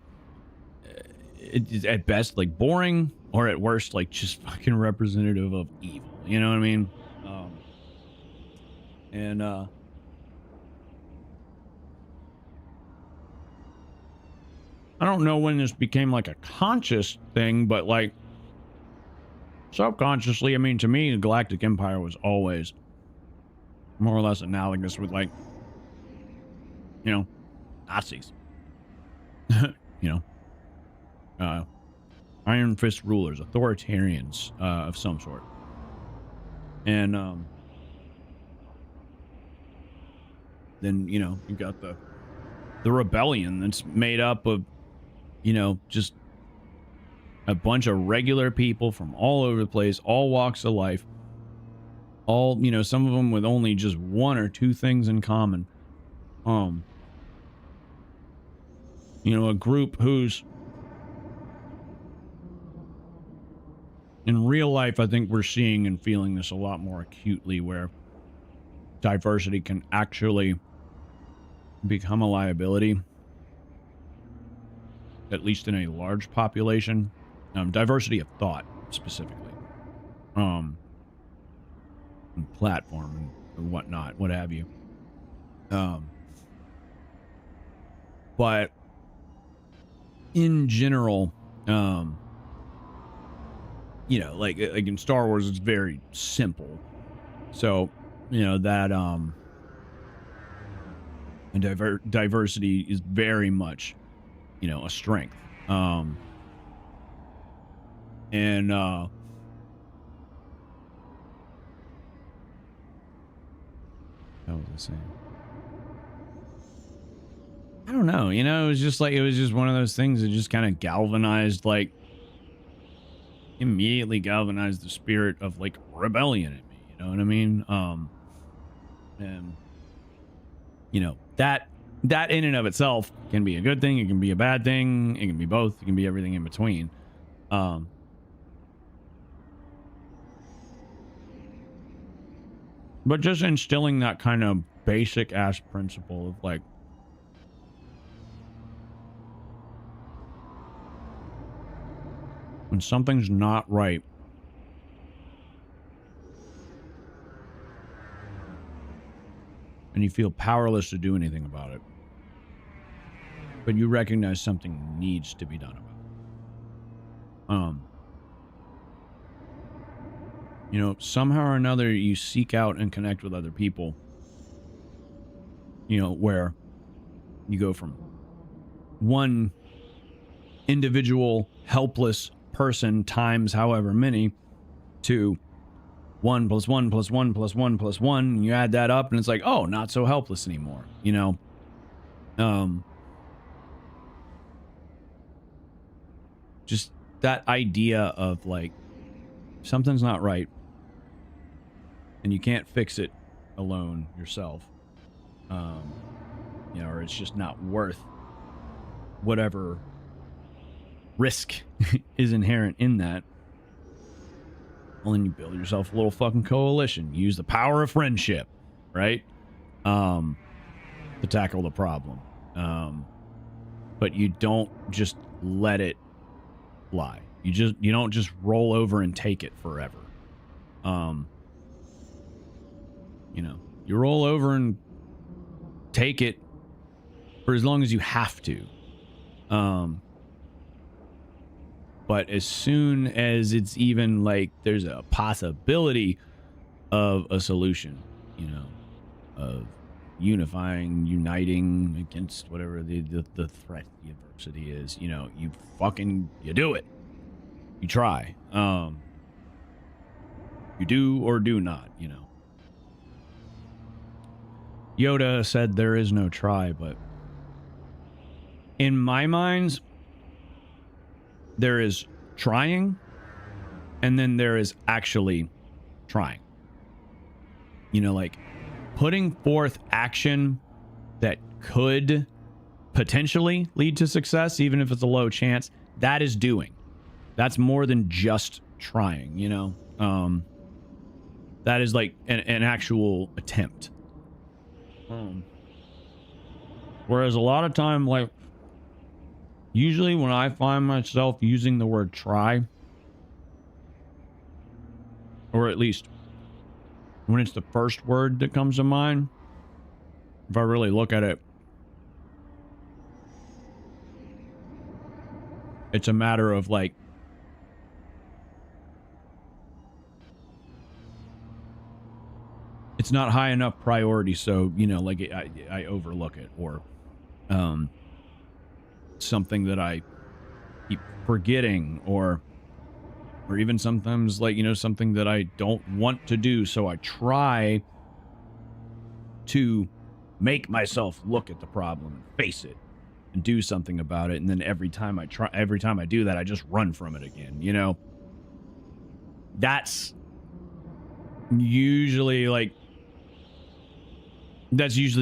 at best like boring, or at worst like just fucking representative of evil. You know what I mean? I don't know when this became like a conscious thing, but like subconsciously, I mean, to me, the Galactic Empire was always more or less analogous with like, Nazis. Iron fist rulers, authoritarians of some sort. And then, you got the rebellion that's made up of, just a bunch of regular people from all over the place, all walks of life, all, some of them with only just one or two things in common. A group who's, in real life, I think we're seeing and feeling this a lot more acutely, where diversity can actually become a liability, at least in a large population. Diversity of thought, specifically. And platform and whatnot, what have you. But in general, like in Star Wars, it's very simple. So, that and diversity is very much, a strength. And what was I saying? I don't know. It was just one of those things that just kind of galvanized, like, immediately galvanized the spirit of like rebellion in me. You know what I mean? And that in and of itself can be a good thing. It can be a bad thing. It can be both. It can be everything in between. But just instilling that kind of basic ass principle of like, when something's not right, and you feel powerless to do anything about it, but you recognize something needs to be done about it. Somehow or another, you seek out and connect with other people, where you go from one individual helpless person times however many to 1 + 1 + 1 + 1 + 1, and you add that up and it's like, oh, not so helpless anymore. Just that idea of like, something's not right and you can't fix it alone yourself, or it's just not worth whatever risk is inherent in that. Well, then you build yourself a little fucking coalition. Use the power of friendship, right? To tackle the problem. But you don't just let it lie. You don't just roll over and take it forever. You roll over and take it for as long as you have to. But as soon as it's even like there's a possibility of a solution, you know, of uniting against whatever the threat, the adversity is, you know, you do it. You try. You do or do not, you know. Yoda said there is no try, but in my mind, there is trying, and then there is actually trying. You know, like putting forth action that could potentially lead to success, even if it's a low chance, that is doing. That's more than just trying, you know? That is like an actual attempt. Whereas a lot of time, like, usually when I find myself using the word try, or at least when it's the first word that comes to mind, if I really look at it, it's a matter of like, it's not high enough priority, so, you know, like I overlook it, or something that I keep forgetting, or even sometimes, like, you know, something that I don't want to do, so I try to make myself look at the problem, face it, and do something about it, and then every time I do that, I just run from it again, you know? That's usually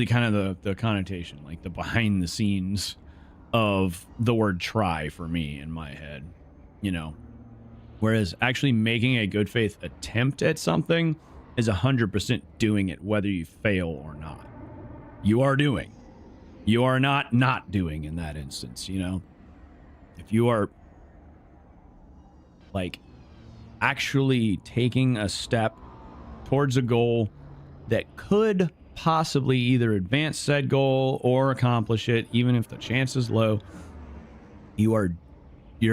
kind of the connotation, like the behind the scenes of the word try for me in my head, you know? Whereas actually making a good faith attempt at something is 100% doing it, whether you fail or not. You are doing. You are not doing in that instance, you know? If you are like actually taking a step towards a goal that could possibly either advance said goal or accomplish it, even if the chance is low, you're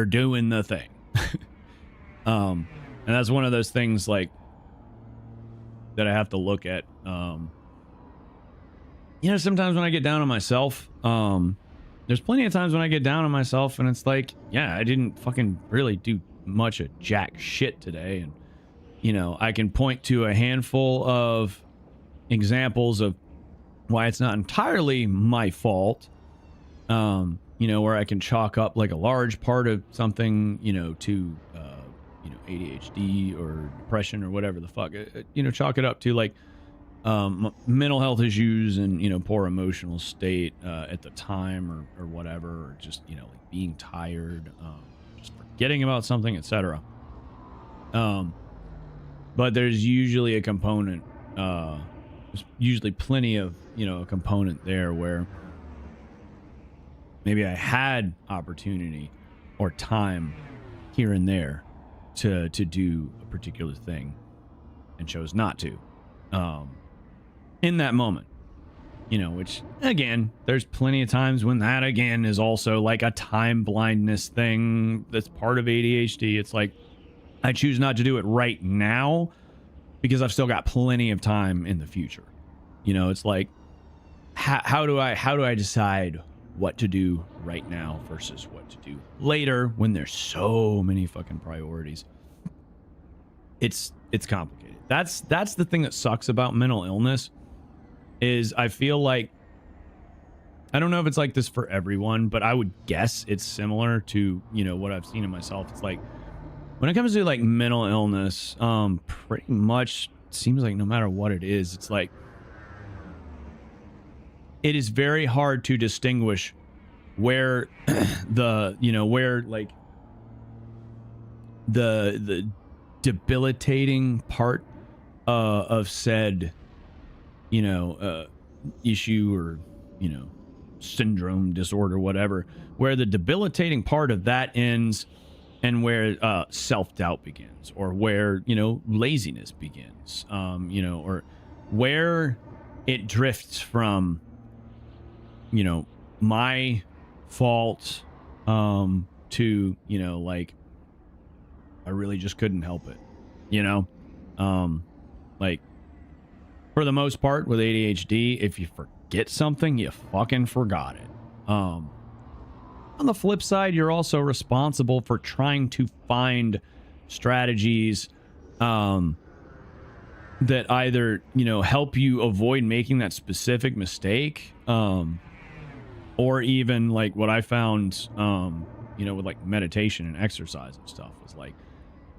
doing the thing. And that's one of those things, like, that I have to look at. You know, sometimes when I get down on myself, there's plenty of times when I get down on myself and it's like, yeah, I didn't fucking really do much of jack shit today. And, you know, I can point to a handful of examples of why it's not entirely my fault, you know, where I can chalk up like a large part of something, you know, to you know, ADHD or depression or whatever the fuck, you know, chalk it up to like mental health issues and, you know, poor emotional state at the time, or whatever, or just, you know, like being tired, just forgetting about something, etc. But there's usually a component, there's usually plenty of, you know, a component there where maybe I had opportunity or time here and there to do a particular thing and chose not to in that moment, you know, which again, there's plenty of times when that again is also like a time blindness thing that's part of ADHD. It's like I choose not to do it right now because I've still got plenty of time in the future. You know, it's like how do I decide what to do right now versus what to do later when there's so many fucking priorities. It's complicated. That's the thing that sucks about mental illness, is I feel like, I don't know if it's like this for everyone, but I would guess it's similar to, you know, what I've seen in myself. It's like when it comes to like mental illness, pretty much seems like no matter what it is, it's like it is very hard to distinguish where the, you know, where like the debilitating part of said, you know, issue or, you know, syndrome, disorder, whatever, where the debilitating part of that ends and where self-doubt begins, or where, you know, laziness begins, you know, or where it drifts from, you know, my fault, to, you know, like, I really just couldn't help it, you know? Like, for the most part with ADHD, if you forget something, you fucking forgot it. On the flip side, you're also responsible for trying to find strategies, that either, you know, help you avoid making that specific mistake, or even like what I found, you know, with like meditation and exercise and stuff was like,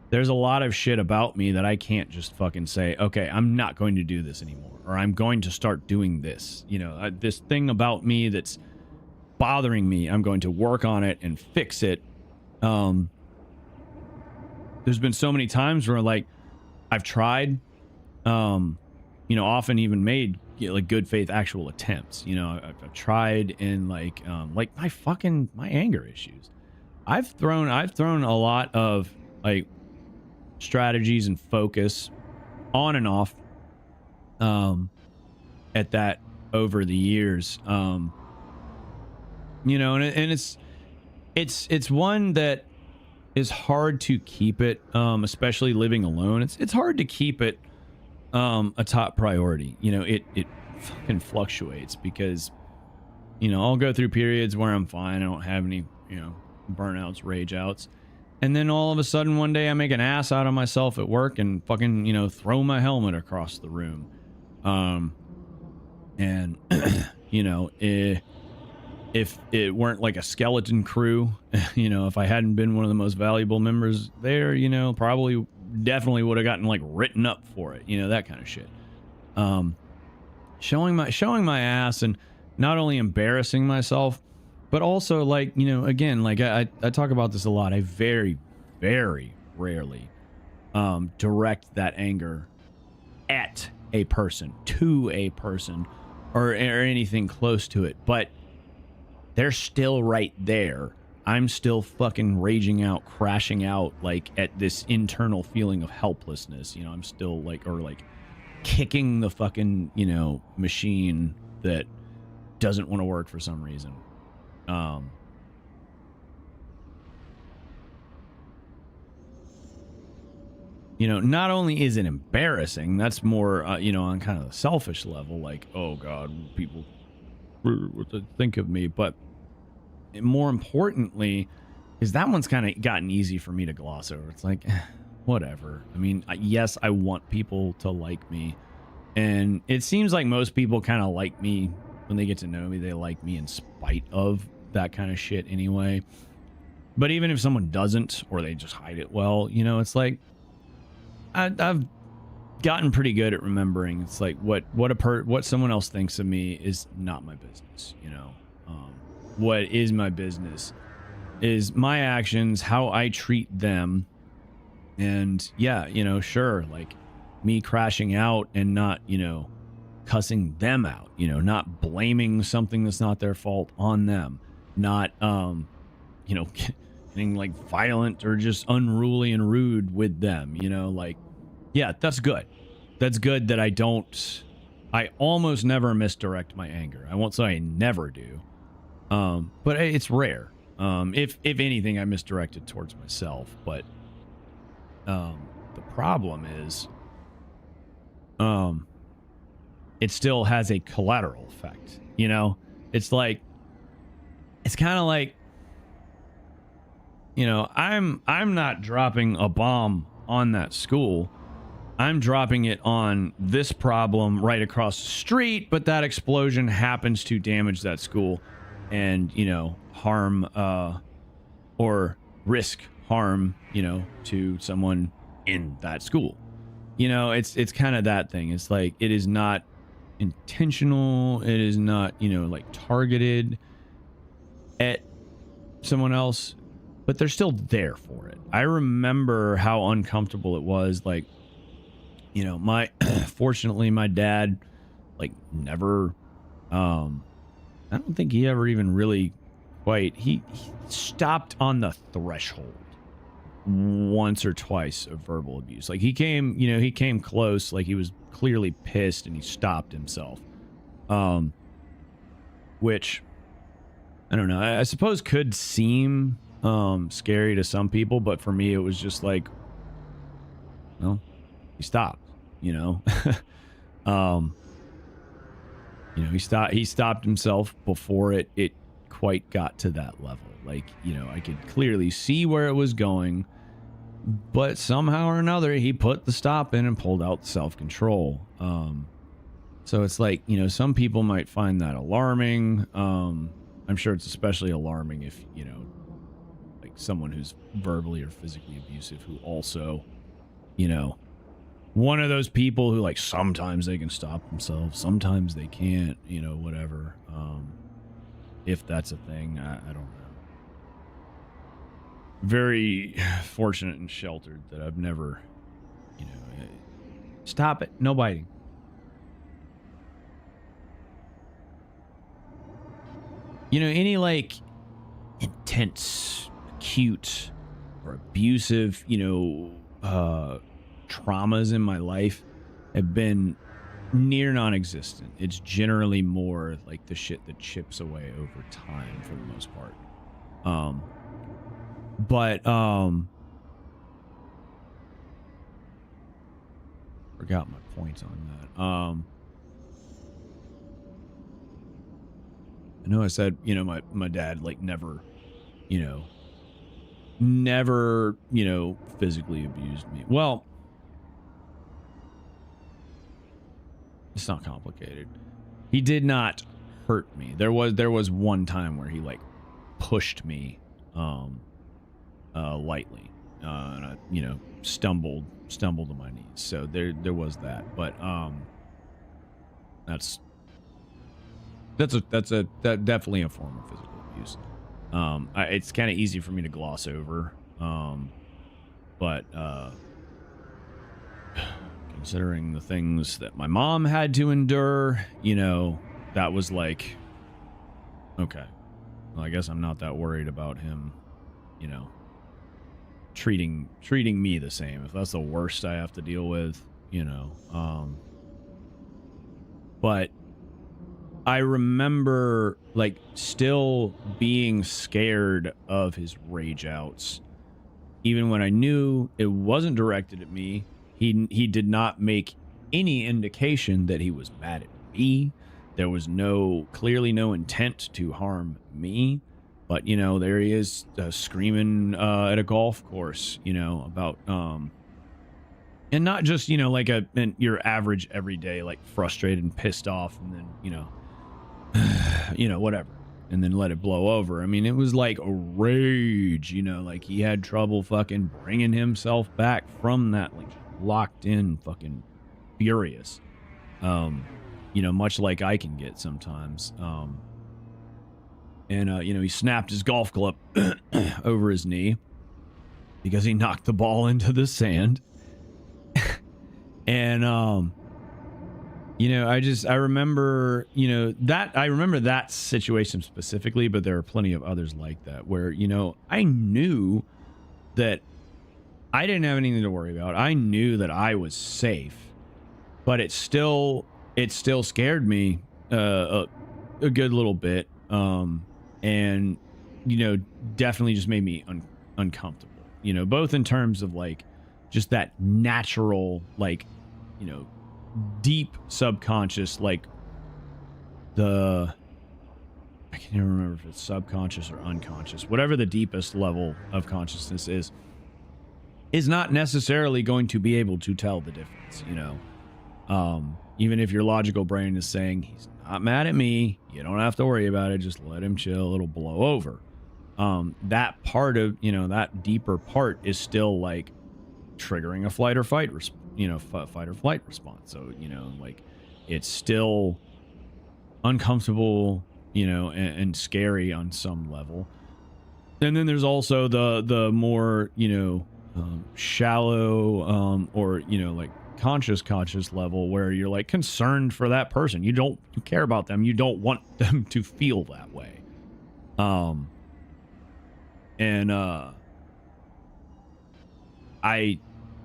there's a lot of shit about me that I can't just fucking say, okay, I'm not going to do this anymore, or I'm going to start doing this. You know, this thing about me that's bothering me, I'm going to work on it and fix it. There's been so many times where like I've tried, you know, often even made, you know, like good faith actual attempts. You know, I've tried in like my anger issues. I've thrown a lot of like strategies and focus on and off at that over the years. You know, and it's one that is hard to keep it, especially living alone. It's hard to keep it a top priority. You know, it fucking fluctuates because, you know, I'll go through periods where I'm fine. I don't have any, you know, burnouts, rage outs. And then all of a sudden one day I make an ass out of myself at work and fucking, you know, throw my helmet across the room. And, you know, if it weren't like a skeleton crew, you know, if I hadn't been one of the most valuable members there, you know, probably definitely would have gotten like written up for it, you know, that kind of shit. Showing my ass and not only embarrassing myself, but also like, you know, again, like I talk about this a lot. I very, very rarely direct that anger at a person, to a person, or anything close to it. But they're still right there. I'm still fucking raging out, crashing out, like at this internal feeling of helplessness. You know, I'm still like, or like kicking the fucking, you know, machine that doesn't want to work for some reason. You know, not only is it embarrassing, that's more, you know, on kind of the selfish level, like, oh God, people what they think of me, but more importantly is that one's kind of gotten easy for me to gloss over. It's like, whatever. I mean, yes, I want people to like me, and it seems like most people kind of like me when they get to know me. They like me in spite of that kind of shit anyway. But even if someone doesn't, or they just hide it well, you know, it's like I've gotten pretty good at remembering. It's like what someone else thinks of me is not my business, you know. What is my business is my actions, how I treat them. And yeah, you know, sure, like me crashing out and not, you know, cussing them out, you know, not blaming something that's not their fault on them, not you know, getting like violent or just unruly and rude with them, you know, like, yeah, that's good. That's good that I almost never misdirect my anger. I won't say I never do. But it's rare. If anything, I misdirect it towards myself. But the problem is, it still has a collateral effect. You know, it's like, it's kind of like, you know, I'm not dropping a bomb on that school. I'm dropping it on this problem right across the street, but that explosion happens to damage that school and, you know, harm or risk harm, you know, to someone in that school. You know, it's kind of that thing. It's like, it is not intentional. It is not, you know, like targeted at someone else, but they're still there for it. I remember how uncomfortable it was. Like, you know, fortunately my dad, like, never, I don't think he ever even really quite, he stopped on the threshold once or twice of verbal abuse. Like, he came close, like he was clearly pissed and he stopped himself. Which I don't know. I suppose could seem scary to some people, but for me, it was just like, well, he stopped, you know. You know, he stopped himself before it quite got to that level. Like, you know, I could clearly see where it was going, but somehow or another, he put the stop in and pulled out self-control. So it's like, you know, some people might find that alarming. I'm sure it's especially alarming if, you know, like someone who's verbally or physically abusive who also, you know, one of those people who like sometimes they can stop themselves, sometimes they can't, you know, whatever. If that's a thing, I don't know. Very fortunate and sheltered that I've never, you know, stop it, no biting. You know, any like intense, acute, or abusive, you know, traumas in my life have been near non-existent. It's generally more like the shit that chips away over time for the most part. Forgot my points on that. I know I said, you know, my dad like never, you know, physically abused me. Well, it's not complicated. He did not hurt me. There was one time where he like pushed me lightly, and I, you know, stumbled to my knees. So there was that. But that's definitely a form of physical abuse. It's kind of easy for me to gloss over, but considering the things that my mom had to endure, you know, that was like, okay, well, I guess I'm not that worried about him, you know, treating me the same. If that's the worst I have to deal with, you know. But I remember like still being scared of his rage outs, even when I knew it wasn't directed at me. He did not make any indication that he was mad at me. There was clearly no intent to harm me. But, you know, there he is screaming at a golf course, you know, about, and not just, you know, like your average everyday, like frustrated and pissed off and then, you know, you know, whatever, and then let it blow over. I mean, it was like a rage, you know, like he had trouble fucking bringing himself back from that, like locked in, fucking furious, you know, much like I can get sometimes. And you know, he snapped his golf club over his knee because he knocked the ball into the sand. And you know, I remember, you know, that situation specifically, but there are plenty of others like that where, you know, I knew that I didn't have anything to worry about. I knew that I was safe, but it still scared me a good little bit. And, you know, definitely just made me uncomfortable, you know, both in terms of like just that natural, like, you know, deep subconscious, like I can't even remember if it's subconscious or unconscious, whatever the deepest level of consciousness is not necessarily going to be able to tell the difference, you know. Even if your logical brain is saying he's not mad at me, you don't have to worry about it, just let him chill, it'll blow over. That part of, you know, that deeper part is still like triggering a fight or flight response. So, you know, like it's still uncomfortable, you know, and scary on some level. And then there's also the more, you know, shallow, or, you know, like conscious level where you're like concerned for that person. You care about them. You don't want them to feel that way.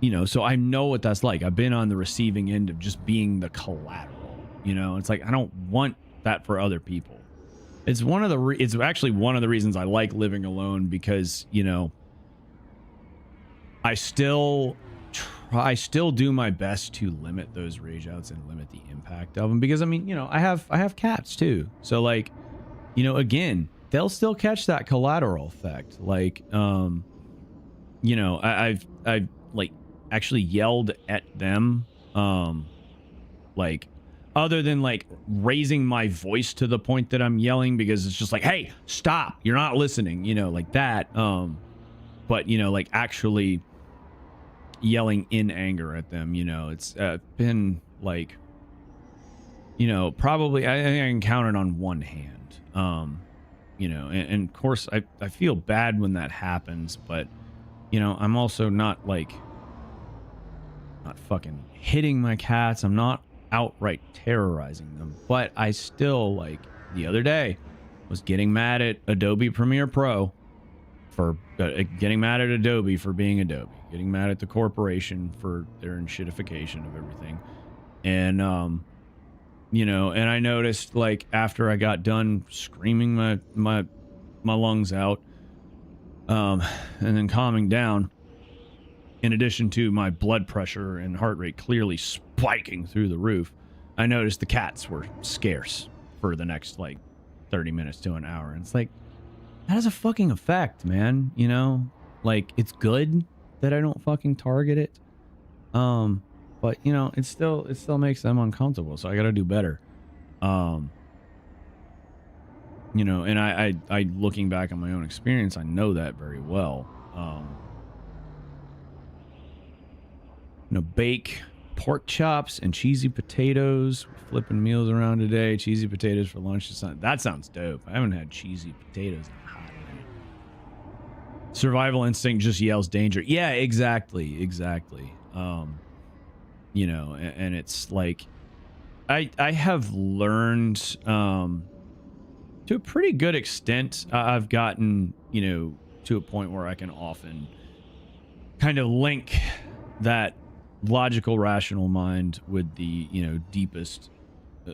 You know, so I know what that's like. I've been on the receiving end of just being the collateral, you know. It's like, I don't want that for other people. It's it's actually one of the reasons I like living alone, because, you know, I still do my best to limit those rage outs and limit the impact of them, because I mean, you know, I have cats too. So like, you know, again, they'll still catch that collateral effect. Like, you know, I've like actually yelled at them, like, other than like raising my voice to the point that I'm yelling, because it's just like, hey, stop, you're not listening, you know, like that. But you know, like actually yelling in anger at them, you know, it's been like, you know, probably I think I can count it on one hand. You know, and of course I feel bad when that happens, but you know, I'm also not like fucking hitting my cats. I'm not outright terrorizing them, but I still, like, the other day was getting mad at Adobe Premiere Pro for getting mad at Adobe for being Adobe, getting mad at the corporation for their shitification of everything. And you know, and I noticed, like, after I got done screaming my lungs out, and then calming down, in addition to my blood pressure and heart rate clearly spiking through the roof, I noticed the cats were scarce for the next, like, 30 minutes to an hour. And it's like, that has a fucking effect, man. You know, like, it's good that I don't fucking target it. But you know, it still makes them uncomfortable. So I got to do better. You know, and I looking back on my own experience, I know that very well. You know, bake pork chops and cheesy potatoes. Flipping meals around today. Cheesy potatoes for lunch. That sounds dope. I haven't had cheesy potatoes in a hot minute. Survival instinct just yells danger. Yeah, exactly. You know, and it's like, I have learned, to a pretty good extent, I've gotten, you know, to a point where I can often kind of link that logical, rational mind with the, you know, deepest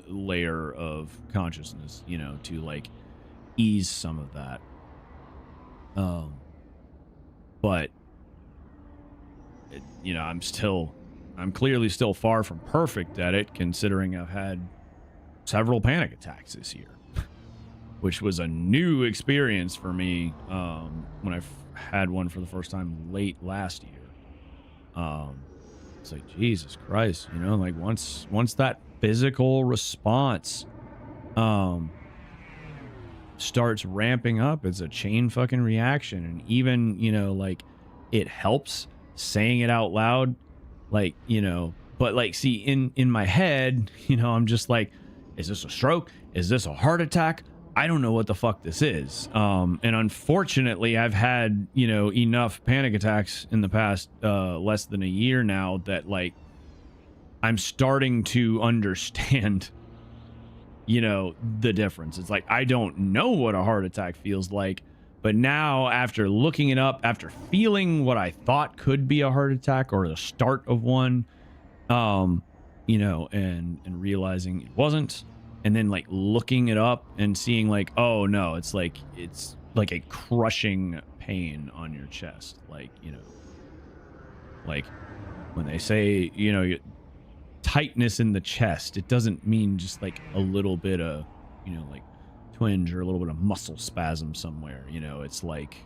layer of consciousness, you know, to like ease some of that. But you know, I'm clearly still far from perfect at it, considering I've had several panic attacks this year, which was a new experience for me when I had one for the first time late last year. It's like, Jesus Christ, you know, like once that physical response starts ramping up, it's a chain fucking reaction. And even, you know, like, it helps saying it out loud, like, you know, but like, see, in my head, you know, I'm just like, is this a stroke? Is this a heart attack? I don't know what the fuck this is. And unfortunately, I've had, you know, enough panic attacks in the past less than a year now that, like, I'm starting to understand, you know, the difference. It's like, I don't know what a heart attack feels like, but now, after looking it up, after feeling what I thought could be a heart attack or the start of one, you know, and realizing it wasn't, and then like looking it up and seeing like, oh no, it's like a crushing pain on your chest. Like, you know, like when they say, you know, tightness in the chest, it doesn't mean just like a little bit of, you know, like twinge or a little bit of muscle spasm somewhere. You know, it's like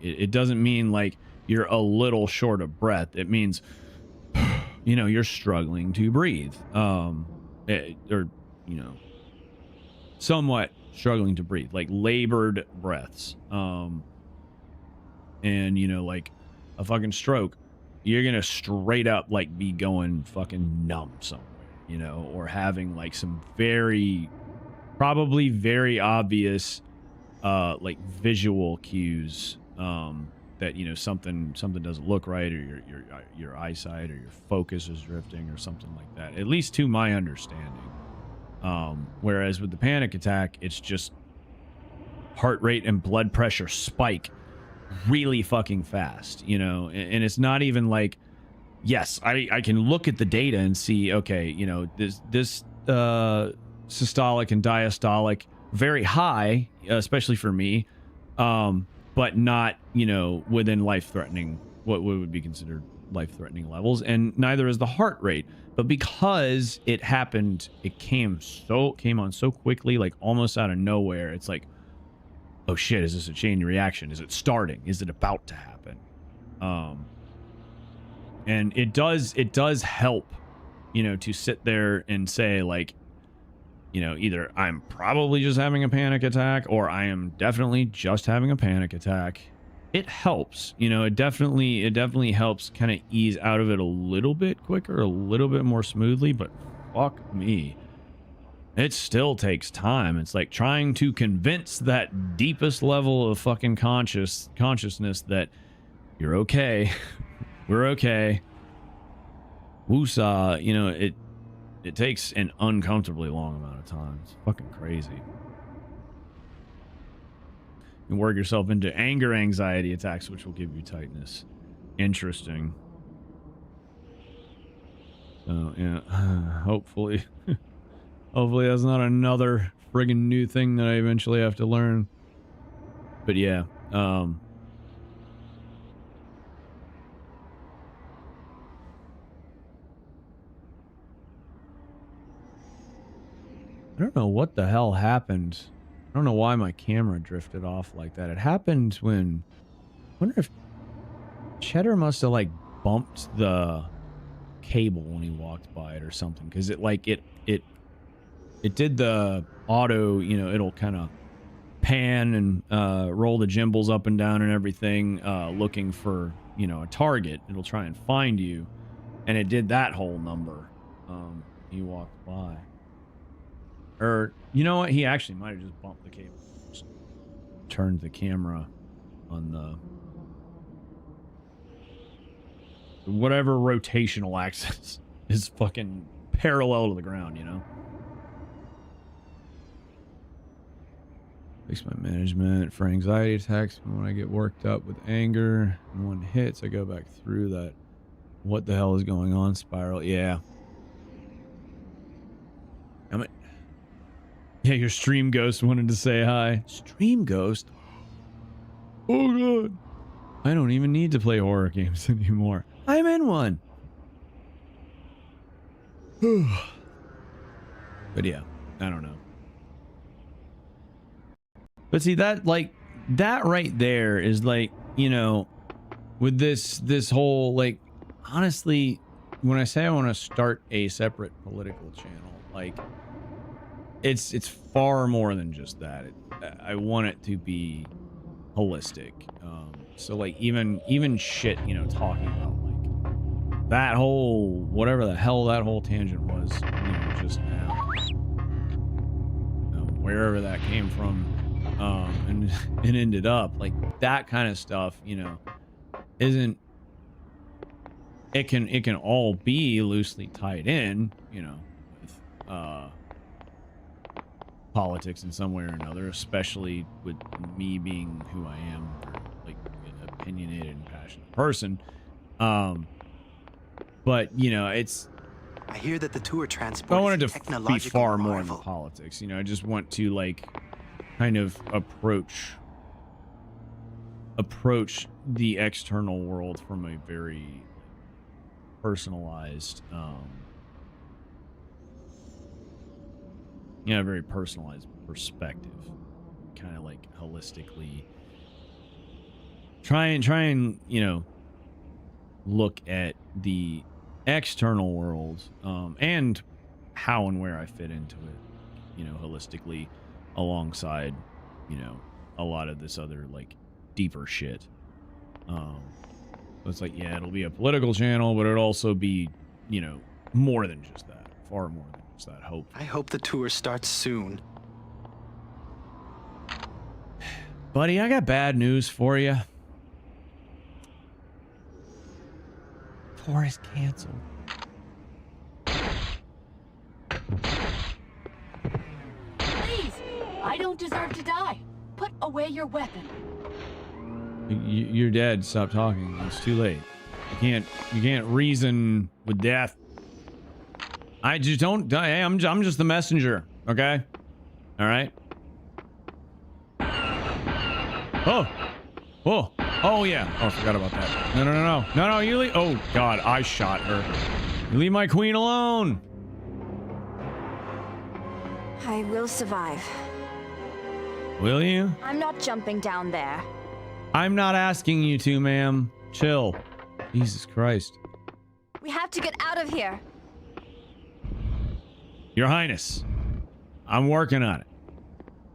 it doesn't mean like you're a little short of breath. It means, you know, you're struggling to breathe. Or, you know, somewhat struggling to breathe, like labored breaths. And, you know, like a fucking stroke, you're gonna straight up like be going fucking numb somewhere, you know, or having like some probably very obvious like visual cues that, you know, something doesn't look right, or your eyesight or your focus is drifting or something like that, at least to my understanding. Whereas with the panic attack, it's just heart rate and blood pressure spike really fucking fast, you know, and it's not even like, yes, I can look at the data and see, okay, you know, this systolic and diastolic very high, especially for me, but not, you know, within life-threatening, what would be considered life-threatening levels, and neither is the heart rate. But because it happened, it came on so quickly, like almost out of nowhere. It's like, oh shit, is this a chain reaction? Is it starting? Is it about to happen? And it does help, you know, to sit there and say, like, you know, either I'm probably just having a panic attack or I am definitely just having a panic attack. It helps, you know, it definitely helps kind of ease out of it a little bit quicker, a little bit more smoothly, but fuck me. It still takes time. It's like trying to convince that deepest level of fucking consciousness that you're okay. We're okay. Woosah, you know, it takes an uncomfortably long amount of time. It's fucking crazy. You work yourself into anger anxiety attacks, which will give you tightness. Interesting. So, yeah, hopefully that's not another friggin' new thing that I eventually have to learn. But yeah, I don't know what the hell happened. I don't know why my camera drifted off like that. It happened when... I wonder if Cheddar must have, like, bumped the cable when he walked by it or something. Because it, like, it did the auto, you know, it'll kind of pan and roll the gimbals up and down and everything, looking for, you know, a target. It'll try and find you. And it did that whole number. He walked by. Or, you know what? He actually might have just bumped the cable. Just turned the camera on the... whatever rotational axis is fucking parallel to the ground, you know? Fix my management for anxiety attacks. When I get worked up with anger and one hits, I go back through that what the hell is going on spiral. Yeah. Yeah, your stream ghost wanted to say hi. Stream ghost? Oh god. I don't even need to play horror games anymore. I'm in one. But yeah, I don't know. But see, that, like, that right there is like, you know, with this whole, like, honestly, when I say I want to start a separate political channel, like, it's far more than just that. I want it to be holistic. So like even shit, you know, talking about like that whole, whatever the hell that whole tangent was, you know, just now, wherever that came from, and it ended up like that kind of stuff, you know, isn't, it can all be loosely tied in, you know, with politics in some way or another, especially with me being who I am, like opinionated and passionate person. But you know, it's, I hear that the tour transport I wanted to be far more than politics, you know. I just want to like kind of approach the external world from a very personalized you know, a very personalized perspective, kind of like holistically try and you know, look at the external world, and how and where I fit into it, you know, holistically, alongside, you know, a lot of this other like deeper shit. So it's like, yeah, it'll be a political channel, but it'll also be, you know, more than just that, far more than just that. Hope. I hope the tour starts soon. Buddy, I got bad news for you. Tour is canceled. Please, I don't deserve to die. Put away your weapon. You're dead. Stop talking. It's too late. You can't reason with death. I just don't. I'm just the messenger. Okay? All right? Oh! Oh! Oh, yeah. Oh, I forgot about that. No, no, no, no. No, no, you leave. Oh, God, I shot her. You leave my queen alone. I will survive. Will you? I'm not jumping down there. I'm not asking you to, ma'am. Chill. Jesus Christ. We have to get out of here. Your Highness, I'm working on it.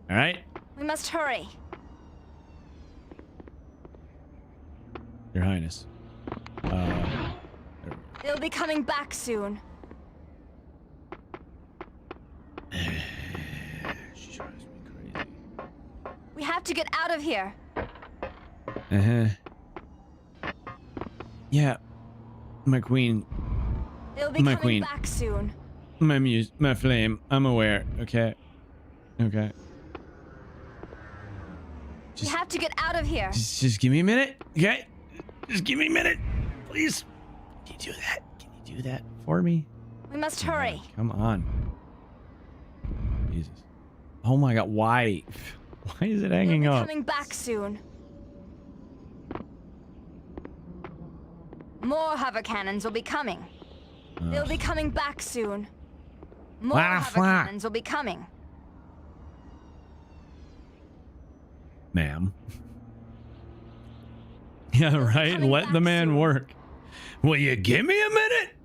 All right? We must hurry. Your Highness. They'll be coming back soon. She drives me crazy. We have to get out of here. Uh-huh. Yeah. My queen. They'll be coming back soon. My muse. My flame. I'm aware. Okay. Okay. We have to get out of here. Just give me a minute. Okay? Just give me a minute. Please. Can you do that? Can you do that for me? We must hurry. Come on. Jesus. Oh my God. Why? Why is it hanging They'll be up? coming back soon. More hover cannons will be coming. They'll be coming back soon. More hover cannons will be coming. Ma'am. Yeah, right? Let the man work. Will you give me a minute?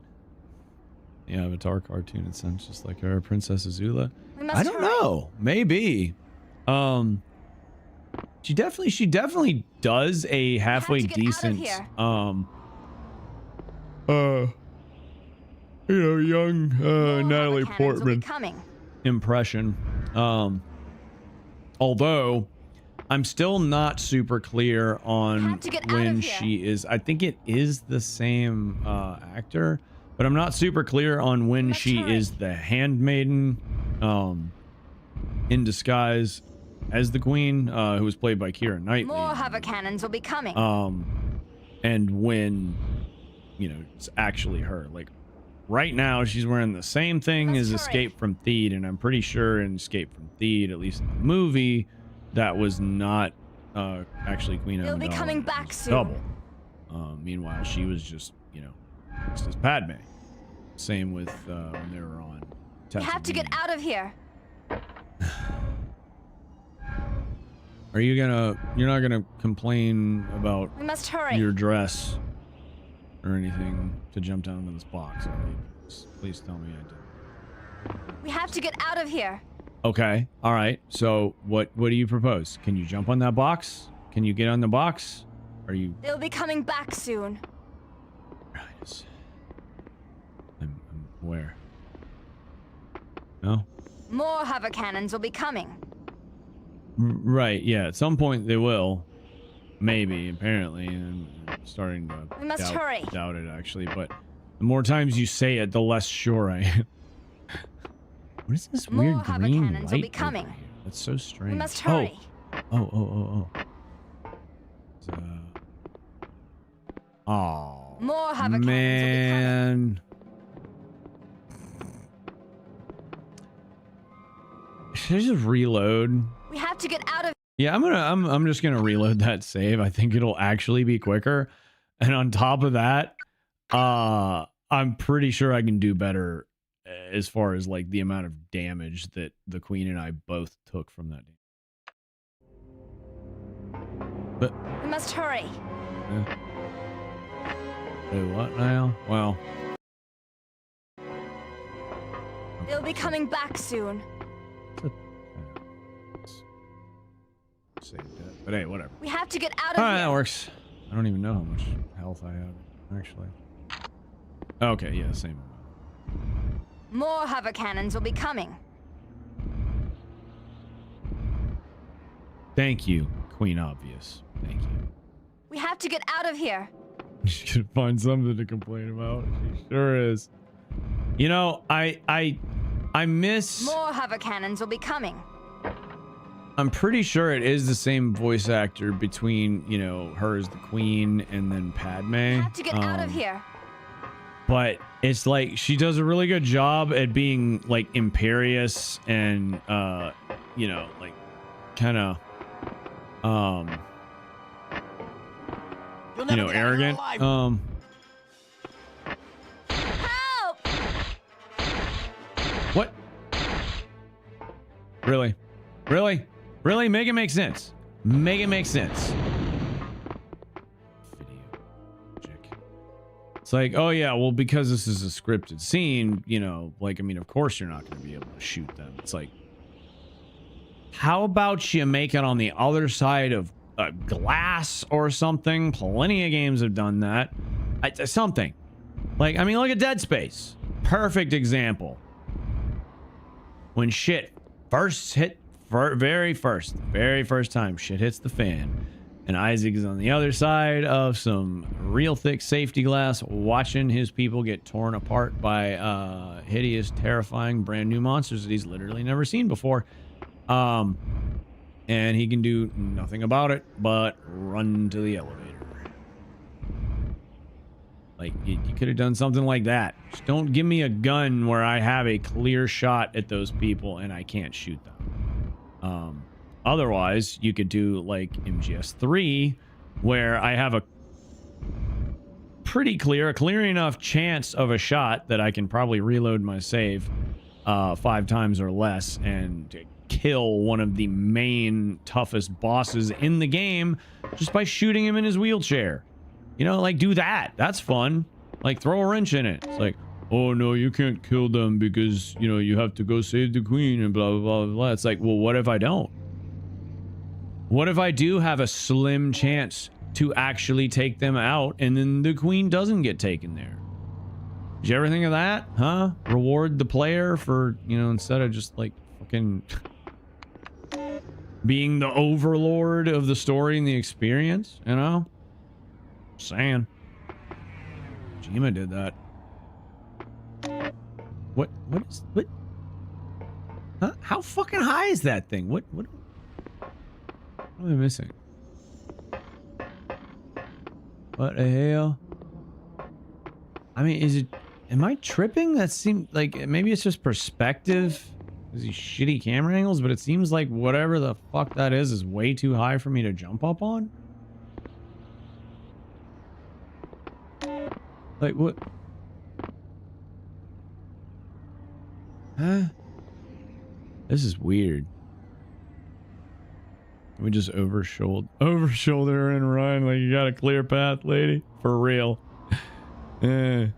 The Avatar cartoon, it sounds just like her, Princess Azula. I don't know. Maybe. She definitely does a halfway decent young Natalie Portman impression. Although I'm still not super clear on when she is. I think it is the same actor, but I'm not super clear on when she is the handmaiden in disguise as the queen, who was played by Keira Knightley. More hover cannons will be coming. And when, you know, it's actually her. Like, right now, she's wearing the same thing as Escape from Theed, and I'm pretty sure in Escape from Theed, at least in the movie, that was not actually Queen Amidala. They'll be coming back soon. Double. Meanwhile, she was just, you know, just as Padme. Same with when they were on We have to get out of here. Are you gonna? You're not gonna complain about We must hurry. your dress or anything to jump down into this box? Are you? Please tell me I did. We have to get out of here. Okay. All right. So what do you propose? Can you jump on that box? Can you get on the box? Are you? They'll be coming back soon. Right. I'm aware. No. More hover cannons will be coming. Right, yeah. At some point they will. Maybe, apparently. And I'm starting to We must hurry. doubt it, actually. But the more times you say it, the less sure I am. What is this More weird hover green cannons will light be coming. over here? That's so strange. We must hurry. Oh. Oh, More hover man. Should I just reload? We have to get out of. Yeah, I'm just gonna reload that save. I think it'll actually be quicker. And on top of that, I'm pretty sure I can do better as far as like the amount of damage that the queen and I both took from that. But We must hurry. Hey, what now? Well, They'll be coming back soon. saved it. But hey, whatever. We have to get out of All right, here. that works. I don't even know how much health I have, actually. Okay, yeah, same amount. More hover cannons will be coming. Thank you, Queen Obvious. Thank you. We have to get out of here. She should find something to complain about. She sure is. You know, I miss. More hover cannons will be coming. I'm pretty sure it is the same voice actor between, you know, her as the queen and then Padme. We have to get out of here. But it's like she does a really good job at being like imperious and you know, like kind of you know, arrogant. Help! What? Really? Really? Make it make sense. Make it make sense. It's like, oh yeah, well, because this is a scripted scene, you know, like, I mean, of course you're not going to be able to shoot them. It's like, how about you make it on the other side of a glass or something? Plenty of games have done that. Something. Like, I mean, look at Dead Space. Perfect example. When shit first hit, very first time shit hits the fan, and Isaac is on the other side of some real thick safety glass watching his people get torn apart by hideous, terrifying, brand new monsters that he's literally never seen before. And he can do nothing about it but run to the elevator. Like, you could have done something like that. Just don't give me a gun where I have a clear shot at those people and I can't shoot them. Otherwise, you could do like MGS3, where I have a clear enough chance of a shot that I can probably reload my save 5 times or less and kill one of the main toughest bosses in the game just by shooting him in his wheelchair. You know, like, do that. That's fun. Like, throw a wrench in it. It's like, oh no, you can't kill them because, you know, you have to go save the queen and blah, blah, blah, blah. It's like, well, what if I don't? What if I do have a slim chance to actually take them out and then the queen doesn't get taken there? Did you ever think of that? Huh? Reward the player for, you know, instead of just like fucking being the overlord of the story and the experience, you know? Just saying. Kojima did that. What? Huh? How fucking high is that thing? What am I missing? What the hell? I mean, am I tripping? That seemed like maybe it's just perspective. These shitty camera angles, but it seems like whatever the fuck that is way too high for me to jump up on. Like, what? Huh? This is weird. We just overshoulder and run like you got a clear path, lady. For real. We have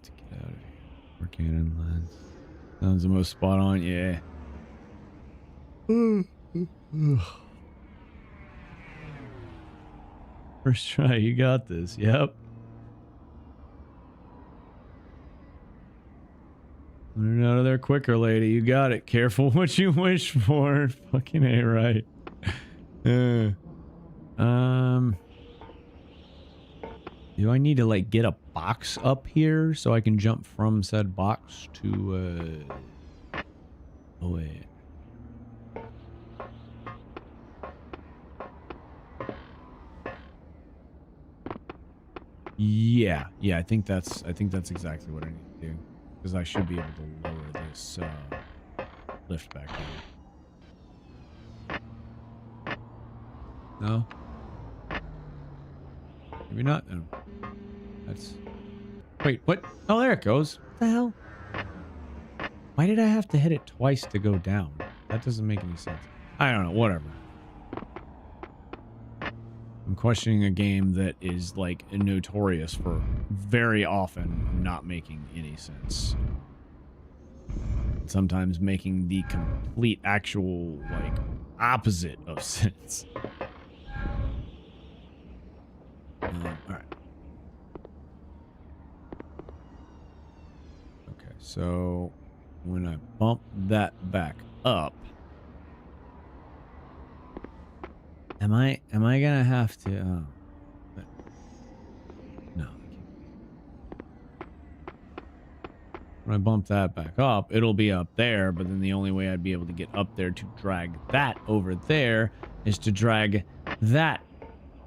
to get out of here. We're cannon lines. Sounds the most spot on, yeah. First try, you got this. Yep. Get out of there quicker, lady. You got it. Careful what you wish for. Fucking A right. Do I need to like get a box up here so I can jump from said box to oh wait. Yeah, I think that's exactly what I need to do. Because I should be able to lower this lift back down. No? Maybe not. No. That's... Wait, what? Oh, there it goes. What the hell? Why did I have to hit it twice to go down? That doesn't make any sense. I don't know. Whatever. I'm questioning a game that is like notorious for very often not making any sense. Sometimes making the complete actual like opposite of sense. All right. Okay, so when I bump that back up, Am I gonna have to? No. When I bump that back up, it'll be up there. But then the only way I'd be able to get up there to drag that over there is to drag that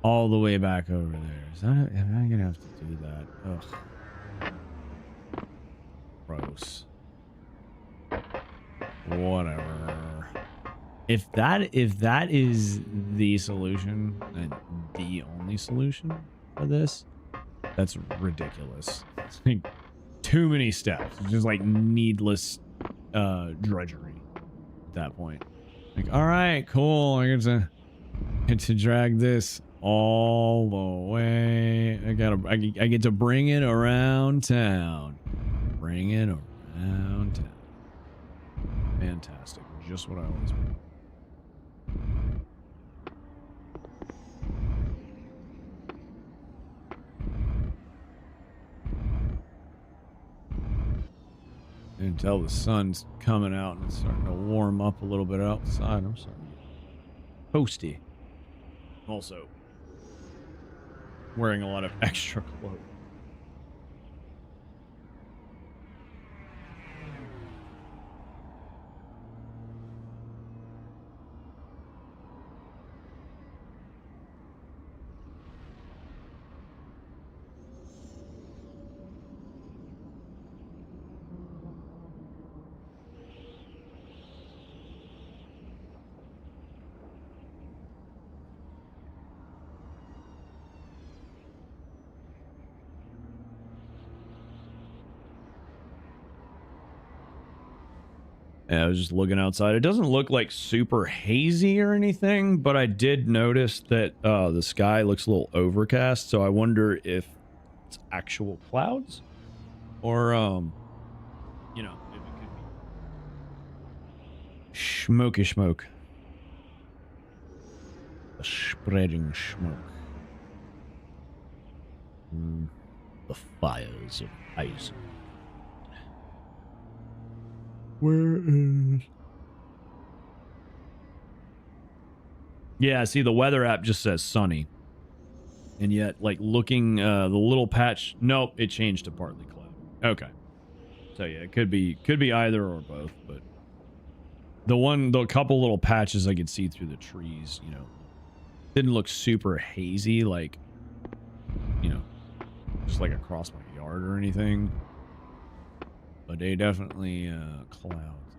all the way back over there. Is that, am I gonna have to do that? Ugh. Gross. Whatever. If that is the solution and the only solution for this, that's ridiculous. It's like too many steps. It's just like needless drudgery at that point. Like, all right, cool. I get to drag this all the way. I get to bring it around town. Bring it around town. Fantastic. Just what I always want. Until the sun's coming out and it's starting to warm up a little bit outside. I'm starting to get toasty. Also, wearing a lot of extra clothes. Yeah, I was just looking outside. It doesn't look like super hazy or anything, but I did notice that the sky looks a little overcast, so I wonder if it's actual clouds or, you know, if it could be smoky smoke. A spreading smoke. The fires of ice. Where is... Yeah, see, the weather app just says sunny. And yet, like, looking, the little patch... Nope, it changed to partly cloudy. Okay. So, yeah, it could be either or both, but... The couple little patches I could see through the trees, you know, didn't look super hazy, like, you know, just like across my yard or anything. But they definitely clouds.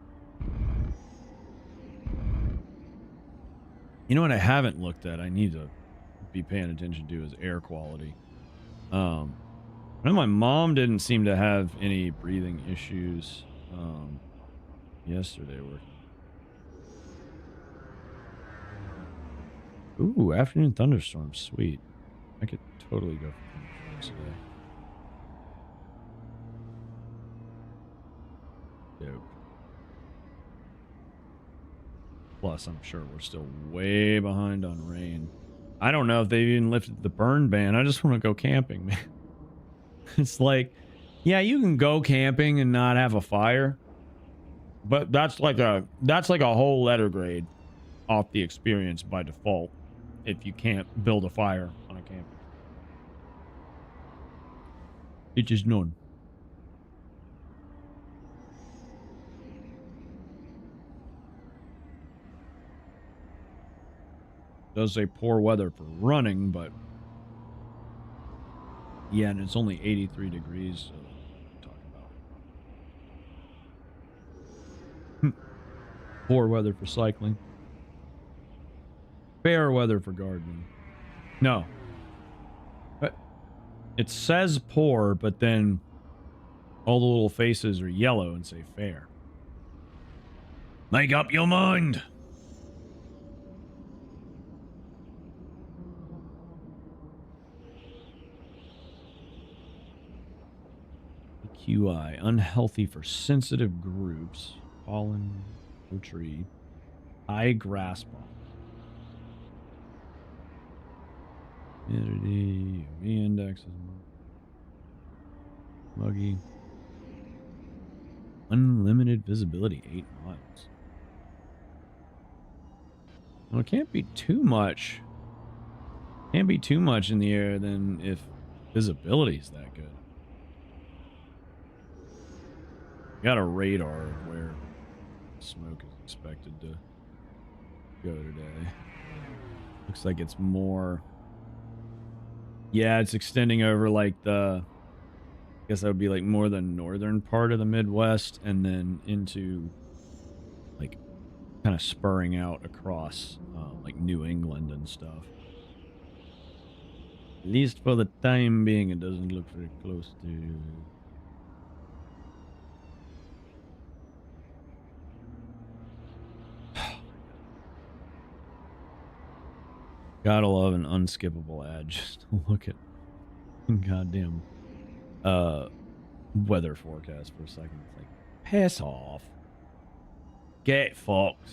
You know what I haven't looked at? I need to be paying attention to is air quality. I know my mom didn't seem to have any breathing issues yesterday working. Ooh, afternoon thunderstorm, sweet. I could totally go for thunderstorms today. Dope. Plus, I'm sure we're still way behind on rain. I don't know if they've even lifted the burn ban. I just want to go camping, man. It's like, yeah, you can go camping and not have a fire, but that's like a whole letter grade off the experience by default if you can't build a fire on a camping. It is none. Does say poor weather for running, but yeah, and it's only 83 degrees, so talk about it. Poor weather for cycling. Fair weather for gardening. No. But it says poor, but then all the little faces are yellow and say fair. Make up your mind. QI, unhealthy for sensitive groups. Pollen, no tree. High grass pollen. Humidity, UV index is muggy. Unlimited visibility, 8 miles. Well, it can't be too much. Can't be too much in the air then if visibility is that good. Got a radar of where smoke is expected to go today. Looks like it's more Yeah, it's extending over like the, I guess that would be like more the northern part of the Midwest and then into like kind of spurring out across like New England and stuff. At least for the time being, it doesn't look very close to. Gotta love an unskippable ad just to look at goddamn weather forecast for a second. It's like, piss off. Get fucked.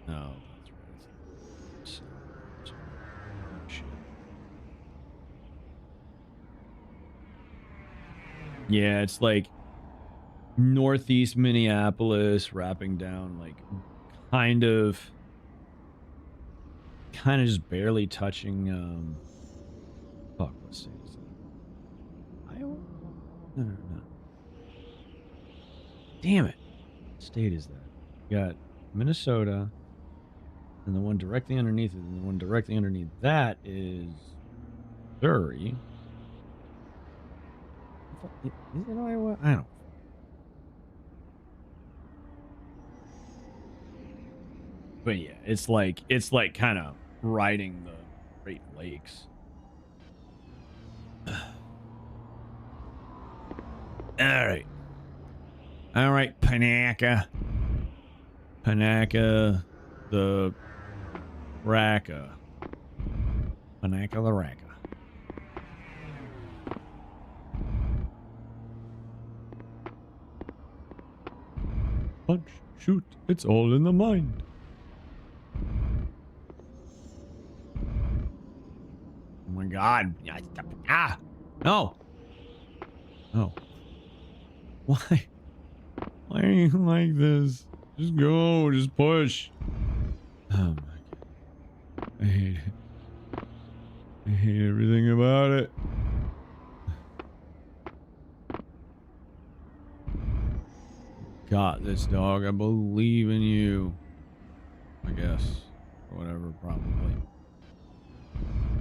No, that's right. Shit. Yeah, it's like northeast Minneapolis wrapping down, like kind of just barely touching fuck, what state is that? Iowa? No. Damn it. What state is that? You got Minnesota, and the one directly underneath it, and the one directly underneath that is Missouri. Is it Iowa? I don't. But yeah, it's like kind of riding the Great Lakes. All right, Panaca, the Racka, Panaca the Racka. Punch, shoot, it's all in the mind. Oh my God. Ah! No! Oh. Why? Why are you like this? Just go, just push. Oh my God. I hate it. I hate everything about it. Got this, dog. I believe in you. I guess. Or whatever, probably.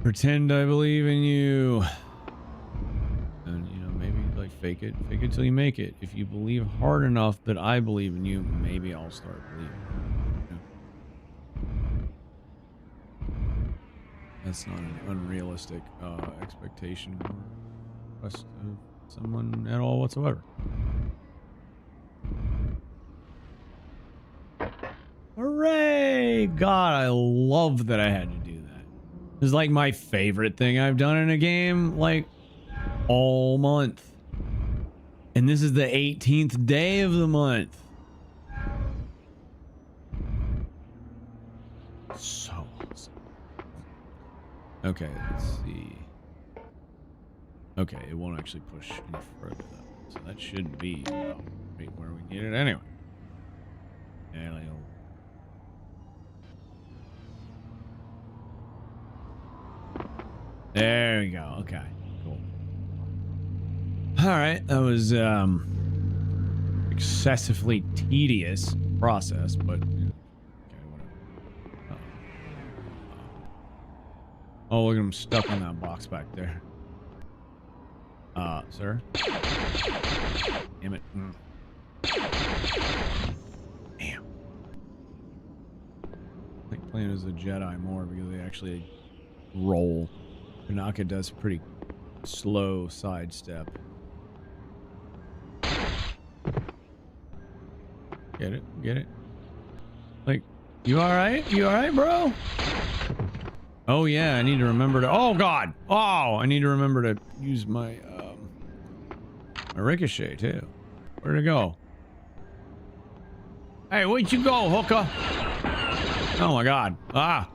Pretend I believe in you. And, you know, maybe, like, fake it till you make it. If you believe hard enough that I believe in you, maybe I'll start believing. You know? That's not an unrealistic expectation or request of someone at all whatsoever. Hooray! God, I love that I had to do that. It's like my favorite thing I've done in a game, like, all month. And this is the 18th day of the month. So awesome. Okay, let's see. Okay, it won't actually push any further though. So that should be right where we need it anyway. There we go. Okay, cool. All right, that was excessively tedious process, but you know, okay, whatever. Oh, look at him stuck in that box back there. Sir? Damn it. Damn. I like playing as a Jedi more because they actually roll. Panaca does pretty slow sidestep. Get it? Get it? Like, you alright? You alright, bro? Oh yeah, I need to remember to... Oh god! Oh, I need to remember to use my, my ricochet, too. Where'd it go? Hey, where'd you go, hooker? Oh my god. Ah!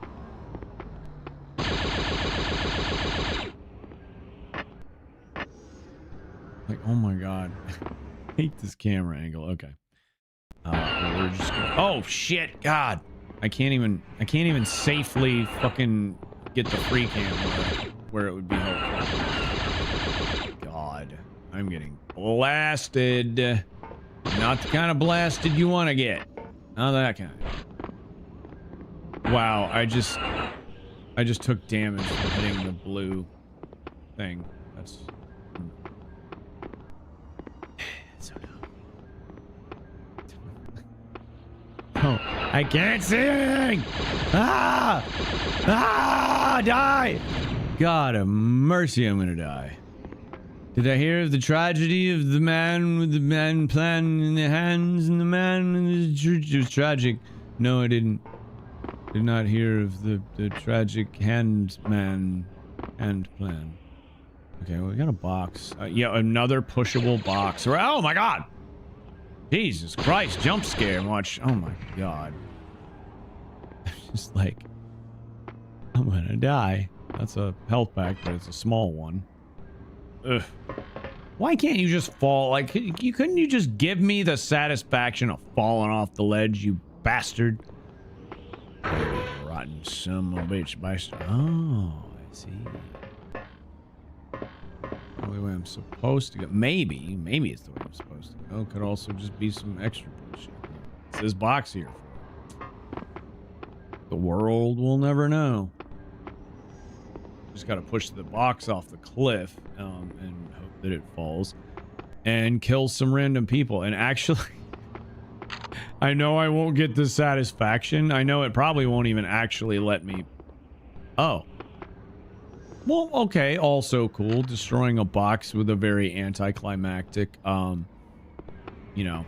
Like, oh my god. I hate this camera angle. Okay. We're just gonna... Oh shit! God! I can't even safely fucking get the free cam where it would be helpful. God. I'm getting blasted. Not the kind of blasted you want to get. Not that kind. Wow, I just took damage from hitting the blue thing. That's so dumb. Oh, I can't see anything! Ah! Ah! Die! God of mercy, I'm gonna die. Did I hear of the tragedy of the man with the man plan in the hands and the man in the it was tragic. No, I didn't. Did not hear of the tragic hand plan. Okay, well, we got a box. Yeah, another pushable box. Oh my god! Jesus Christ, jump scare much. Oh my god. Just like, I'm gonna die. That's a health pack, but it's a small one. Ugh. Why can't you just fall? Like, couldn't you just give me the satisfaction of falling off the ledge, you bastard? Rotten son of a bitch bastard. Oh, I see. Probably the way I'm supposed to go. Maybe it's the way I'm supposed to go. Could also just be some extra bullshit. What's this box here for? The world will never know. Just gotta push the box off the cliff and hope that it falls and kill some random people. And actually, I know I won't get the satisfaction. I know it probably won't even actually let me. Oh. Well, okay, also cool. Destroying a box with a very anticlimactic, you know,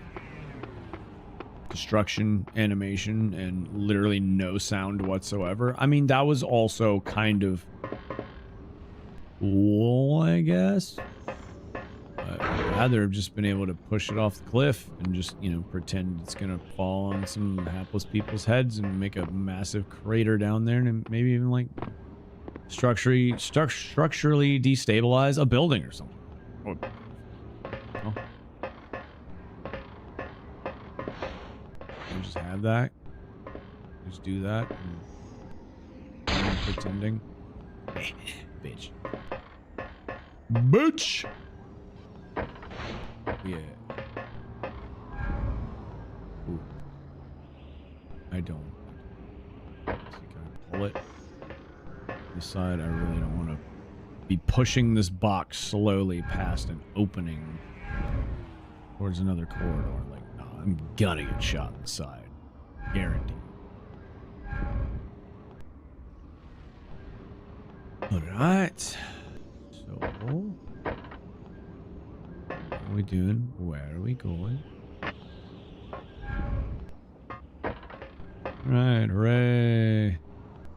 destruction animation and literally no sound whatsoever. I mean, that was also kind of cool, I guess. But I'd rather have just been able to push it off the cliff and just, you know, pretend it's gonna fall on some hapless people's heads and make a massive crater down there and maybe even like structurally destabilize a building or something. Oh. Oh. Just have that. Just do that. And pretending. Bitch. Bitch! Yeah. Ooh. I don't. So can I pull it? Decide I really don't want to be pushing this box slowly past an opening towards another corridor. Like, no, I'm gonna get shot in the side. Guaranteed. Alright. So, what are we doing? Where are we going? Right, hooray.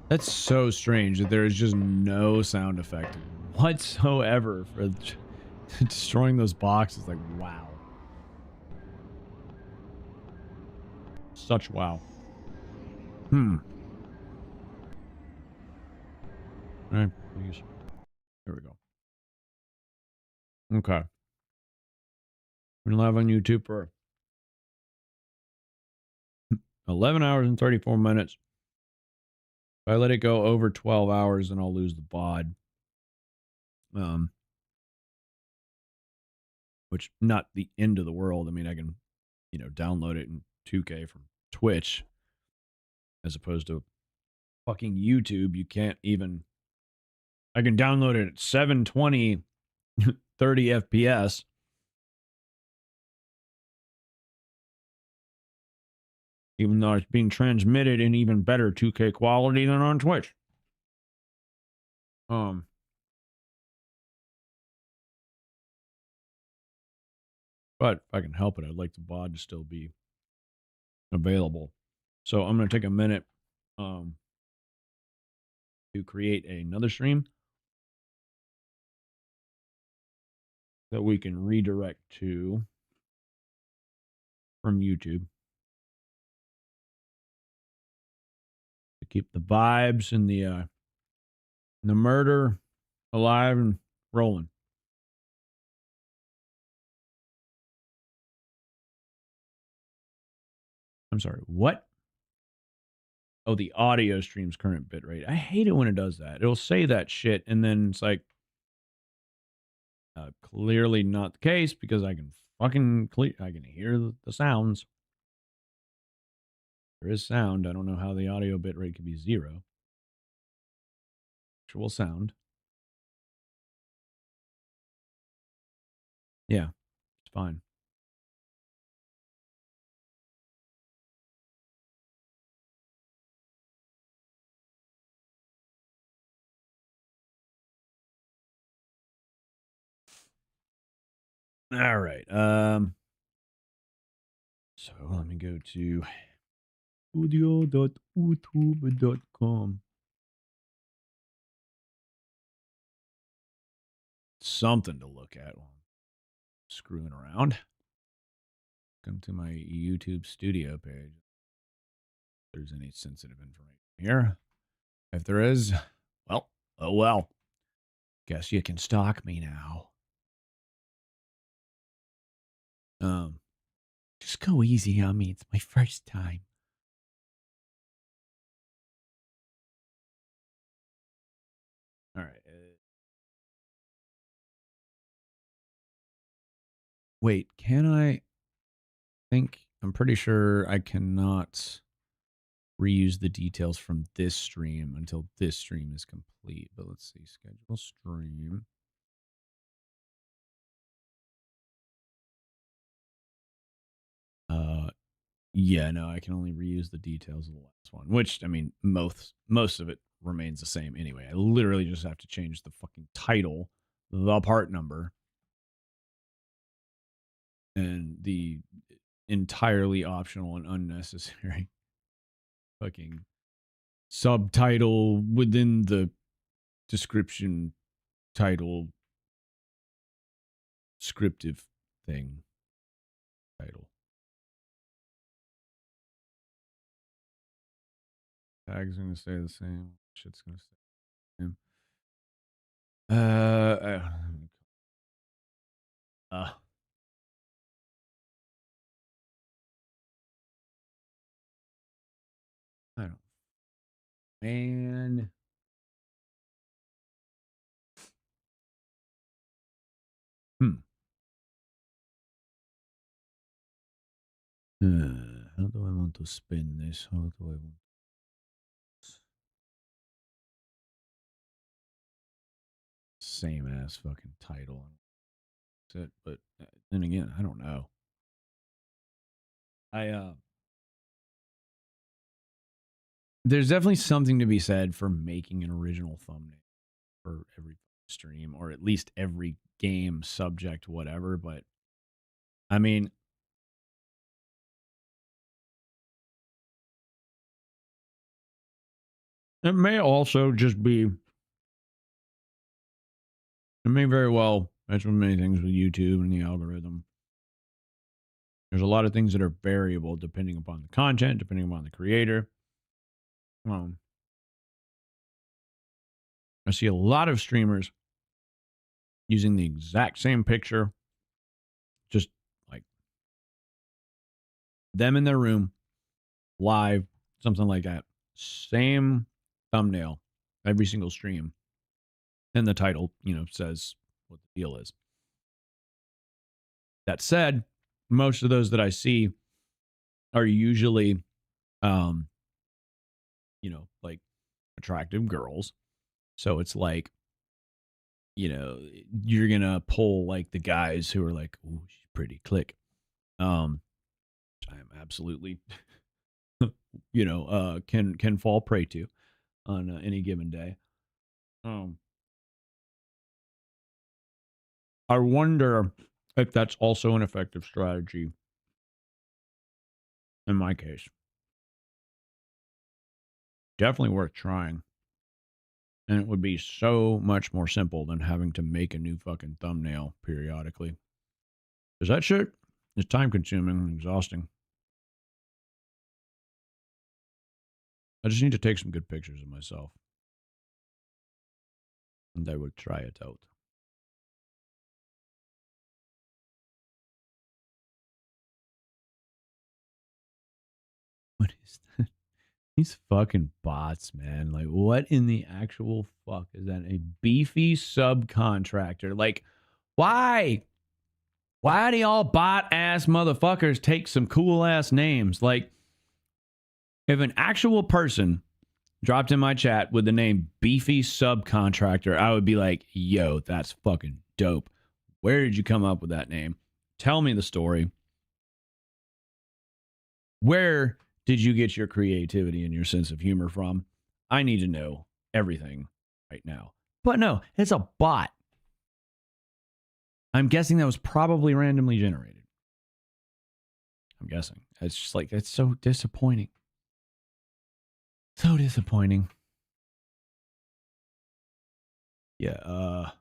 That's so strange that there is just no sound effect whatsoever for destroying those boxes. Like, wow. Such wow. Alright, please. There we go. Okay. We're live on YouTube for 11 hours and 34 minutes. If I let it go over 12 hours, then I'll lose the VOD. Which, not the end of the world. I mean, I can, you know, download it in 2K from Twitch. As opposed to fucking YouTube. You can't even... I can download it at 720, 30 FPS. Even though it's being transmitted in even better 2K quality than on Twitch. But if I can help it, I'd like the VOD to still be available. So I'm going to take a minute to create another stream that we can redirect to from YouTube. To keep the vibes and the murder alive and rolling. I'm sorry, what? Oh, the audio stream's current bitrate. I hate it when it does that. It'll say that shit, and then it's like, clearly not the case because I can fucking I can hear the sounds. There is sound. I don't know how the audio bitrate could be 0. Actual sound. Yeah, it's fine. All right. So let me go to studio.youtube.com. Something to look at while I'm screwing around. Come to my YouTube studio page. If there's any sensitive information here. If there is, well, oh well. Guess you can stalk me now. Just go easy on me. It's my first time. All right. Wait, can I think? I'm pretty sure I cannot reuse the details from this stream until this stream is complete. But let's see. Schedule stream. Yeah, no, I can only reuse the details of the last one, which, I mean, most of it remains the same anyway. I literally just have to change the fucking title, the part number, and the entirely optional and unnecessary fucking subtitle within the description title scriptive thing title. Tags are going to stay the same. Shit's going to stay the same. I don't. Man. How do I want to spin this? How do I want? Same ass fucking title. That's it. But then again, I don't know. There's definitely something to be said for making an original thumbnail for every stream, or at least every game, subject, whatever. But I mean, it may also just be, it may very well, that's with many things with YouTube and the algorithm. There's a lot of things that are variable depending upon the content, depending upon the creator. I see a lot of streamers using the exact same picture, just like them in their room, live, something like that. Same thumbnail, every single stream. And the title, says what the deal is. That said, most of those that I see are usually, like attractive girls. So it's like, you're going to pull like the guys who are like, ooh, she's pretty, click. I'm absolutely, can fall prey to on any given day. I wonder if that's also an effective strategy in my case. Definitely worth trying. And it would be so much more simple than having to make a new fucking thumbnail periodically. Because that shit is time consuming and exhausting. I just need to take some good pictures of myself. And I will try it out. What is that? These fucking bots, man. Like, what in the actual fuck is that? A beefy subcontractor. Like, why? Why do y'all bot ass motherfuckers take some cool ass names? Like, If an actual person dropped in my chat with the name Beefy Subcontractor, I would be like, yo, that's fucking dope. Where did you come up with that name? Tell me the story. Where did you get your creativity and your sense of humor from? I need to know everything right now. But no, it's a bot. I'm guessing that was probably randomly generated. I'm guessing. It's just like, it's so disappointing. So disappointing. Yeah, I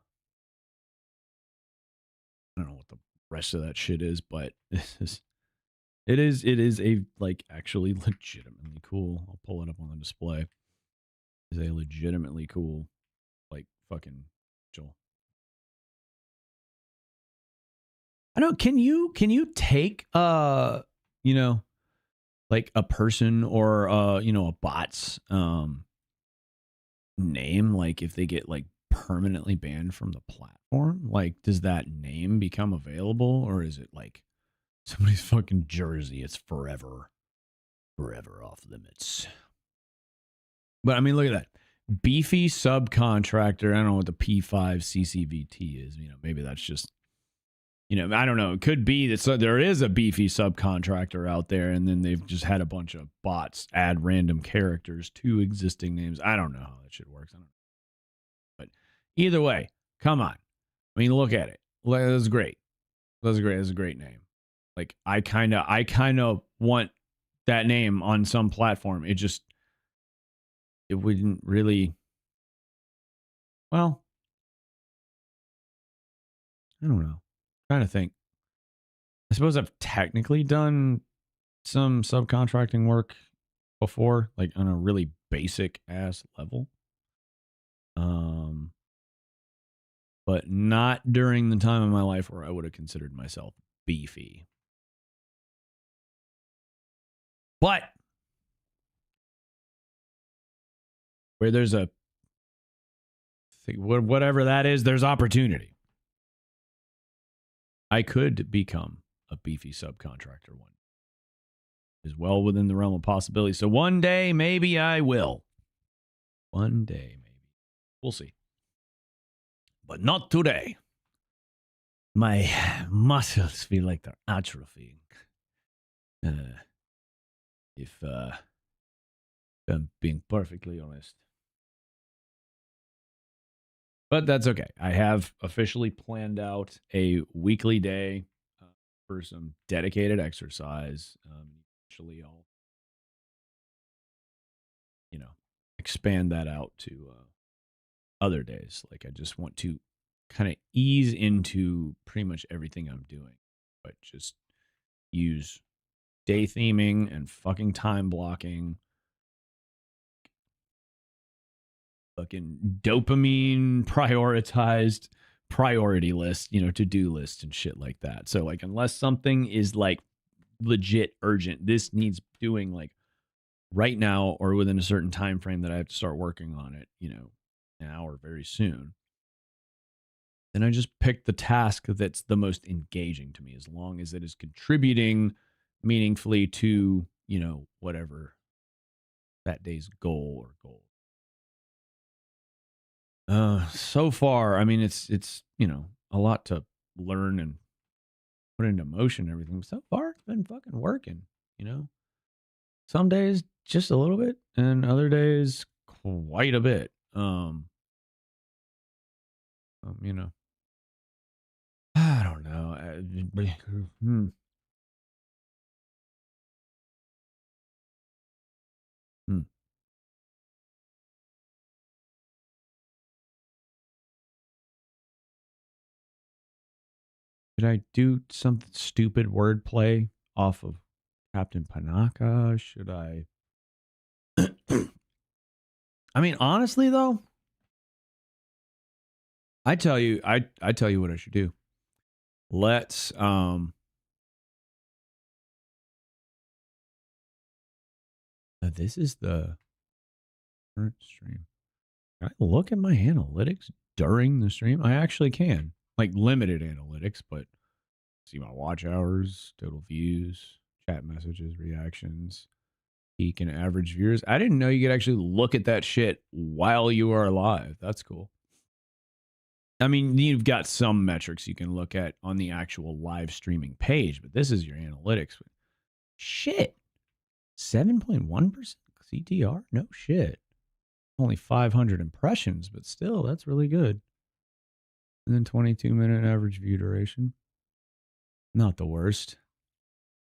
don't know what the rest of that shit is, but it is a, like, actually legitimately cool. I'll pull it up on the display. It's a legitimately cool, like, fucking Joel. I don't, can you take, you know, like a person or, you know, a bot's, name, like if they get like permanently banned from the platform, like does that name become available, or is it like somebody's fucking jersey? It's forever off limits. But I mean, look at that. Beefy Subcontractor. I don't know what the P5 CCVT is. You know, maybe that's just, you know, I don't know. It could be that there is a Beefy Subcontractor out there, and then they've just had a bunch of bots add random characters to existing names. I don't know how that shit works. I don't know. But either way, come on. I mean, look at it. That's great. That's great. That's a great name. Like, I kind of want that name on some platform. It wouldn't really, well, I don't know. I'm trying to think. I suppose I've technically done some subcontracting work before, like on a really basic ass level. But not during the time of my life where I would have considered myself beefy. But where there's a whatever that is, there's opportunity. I could become a beefy subcontractor one. Is well within the realm of possibility. So one day, maybe I will. One day, maybe. We'll see. But not today. My muscles feel like they're atrophying. If I'm being perfectly honest. But that's okay. I have officially planned out a weekly day for some dedicated exercise. Eventually I'll, you know, expand that out to other days. Like, I just want to kind of ease into pretty much everything I'm doing, but just use day theming and fucking time blocking, fucking dopamine prioritized priority list, you know, to-do list and shit like that. So like, unless something is like legit urgent, this needs doing like right now or within a certain time frame that I have to start working on it, you know, now or very soon, then I just pick the task that's the most engaging to me, as long as it is contributing meaningfully to, you know, whatever that day's goal or goal. So far, I mean, it's, you know, a lot to learn and put into motion and everything. So far, it's been fucking working, you know? Some days just a little bit, and other days quite a bit. You know, I don't know. Should I do some stupid wordplay off of Captain Panaka? Should I? I mean, honestly, though, I tell you what I should do. Let's this is the current stream. Can I look at my analytics during the stream? I actually can. Like, limited analytics, but see my watch hours, total views, chat messages, reactions. Peak and average viewers. I didn't know you could actually look at that shit while you are live. That's cool. I mean, you've got some metrics you can look at on the actual live streaming page, but this is your analytics. Shit. 7.1% CTR? No shit. Only 500 impressions, but still, that's really good. And then 22-minute average view duration. Not the worst.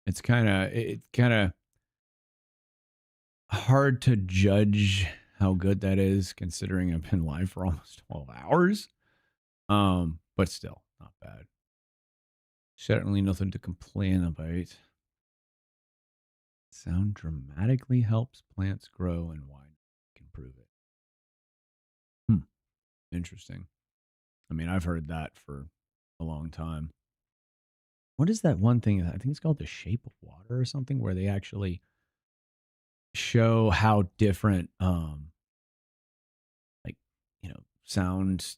It's kind of hard to judge how good that is, considering I've been live for almost 12 hours. But still, not bad. Certainly nothing to complain about. Sound dramatically helps plants grow, and why can prove it. Interesting. I mean, I've heard that for a long time. What is that one thing? I think it's called The Shape of Water or something, where they actually show how different, sound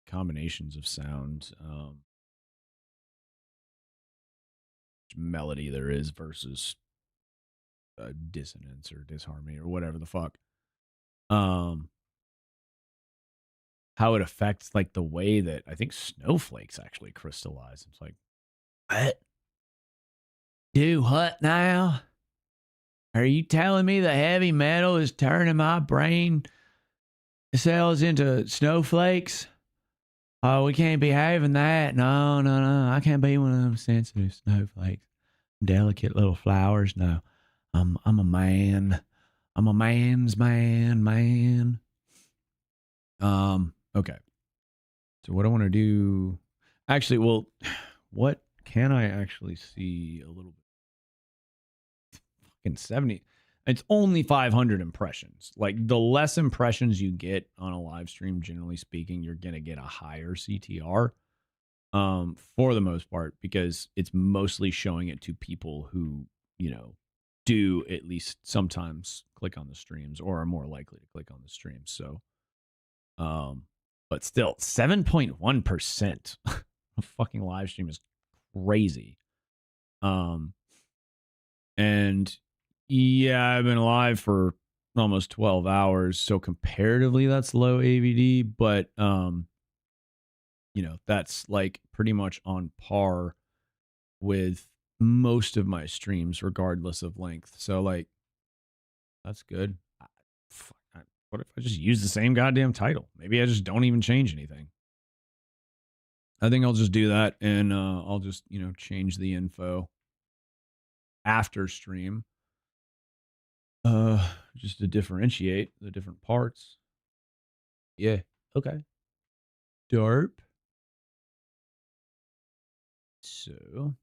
combinations of sound, melody there is versus dissonance or disharmony or whatever the fuck. How it affects like the way that I think snowflakes actually crystallize. It's like, what? Do what now? Are you telling me the heavy metal is turning my brain cells into snowflakes? Oh, we can't be having that. No. I can't be one of them sensitive snowflakes. Delicate little flowers. No. I'm a man. I'm a man's man. Okay. So what I want to do, actually, well, what can I actually see a little bit? Fucking 70. It's only 500 impressions. Like, the less impressions you get on a live stream, generally speaking, you're going to get a higher CTR, for the most part, because it's mostly showing it to people who, do at least sometimes click on the streams or are more likely to click on the streams. So, but still, 7.1% a fucking live stream is crazy. And yeah, I've been live for almost 12 hours, so comparatively that's low AVD, but that's like pretty much on par with most of my streams regardless of length. So like, that's good. What if I just use the same goddamn title? Maybe I just don't even change anything. I think I'll just do that, and I'll just, change the info after stream. Just to differentiate the different parts. Yeah, okay. Dope. So,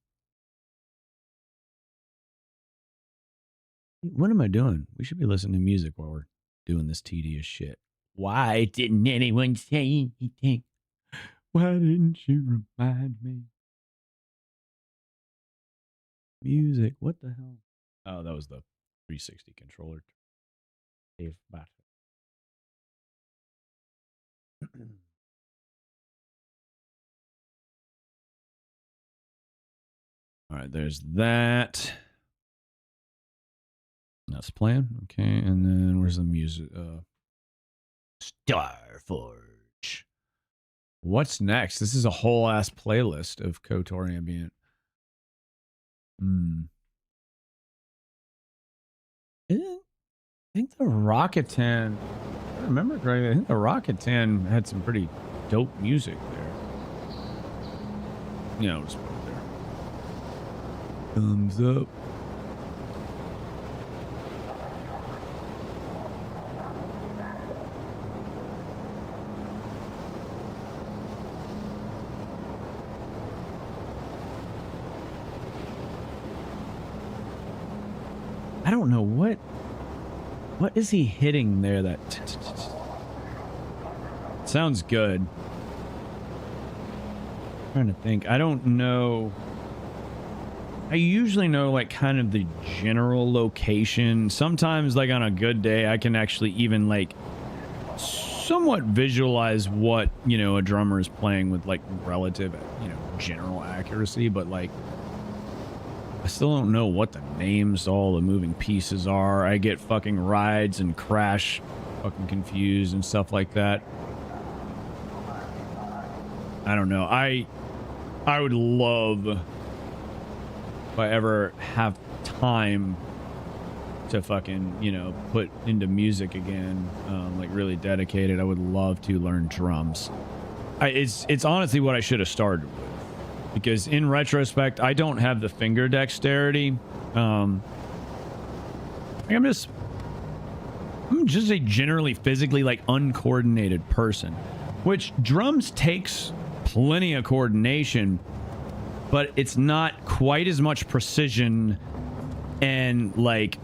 what am I doing? We should be listening to music while we're doing this tedious shit. Why didn't anyone say anything? Why didn't you remind me? Music, what the hell? Oh, that was the 360 controller. Save battery. All right, there's that. That's playing. Okay, and then where's the music? Starforge. What's next? This is a whole ass playlist of KOTOR ambient. I think the Rocket 10, if I remember correctly, I think the Rocket 10 had some pretty dope music there. Just put it there. Thumbs up. I don't know what is he hitting there that sounds good. I'm trying to think. I don't know. I usually know like kind of the general location. Sometimes like on a good day I can actually even like somewhat visualize what, a drummer is playing with like relative, general accuracy, but like I still don't know what the names to all the moving pieces are. I get fucking rides and crash fucking confused and stuff like that. I don't know. I would love, if I ever have time to fucking, you know, put into music again, like really dedicated, I would love to learn drums. It's honestly what I should have started with, because in retrospect, I don't have the finger dexterity. I'm just a generally physically like uncoordinated person, which drums takes plenty of coordination, but it's not quite as much precision and like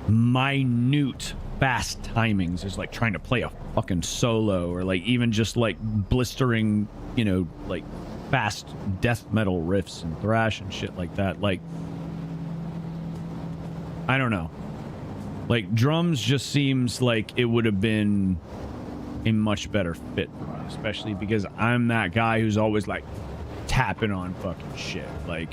minute fast timings as like trying to play a fucking solo, or like even just like blistering, you know, like fast death metal riffs and thrash and shit like that. Like, I don't know, like drums just seems like it would have been a much better fit for me, especially because I'm that guy who's always like tapping on fucking shit, like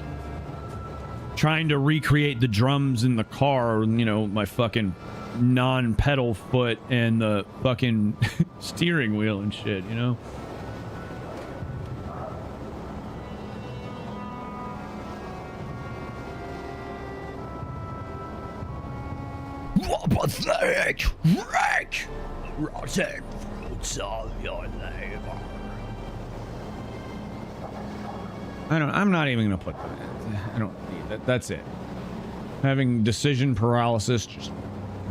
trying to recreate the drums in the car, you know, my fucking non-pedal foot and the fucking steering wheel and shit, you know? What pathetic wreck! Rotten fruits of your labor. I'm not even gonna put that. I don't need that. That's it. Having decision paralysis, just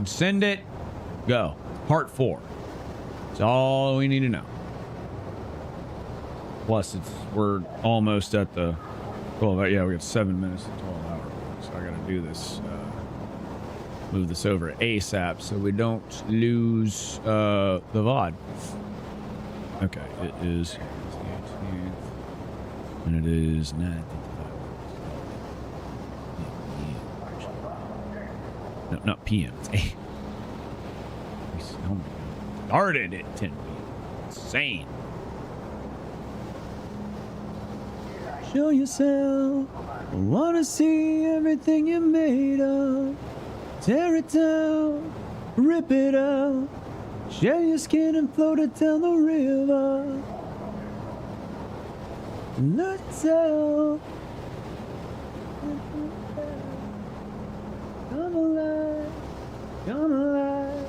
send it, go. Part 4. That's all we need to know. Plus, we're almost at the 12. Yeah, we got 7 minutes to 12 hours. So I gotta do this. Move this over ASAP so we don't lose the VOD. Okay, it is the 18th, and it is 9:55. No, not PM. It's 8. Started at 10 p.m. Insane. Show yourself. I wanna see everything you're made of. Tear it down, rip it out, share your skin and float it down the river. Let's out. Come alive, come alive.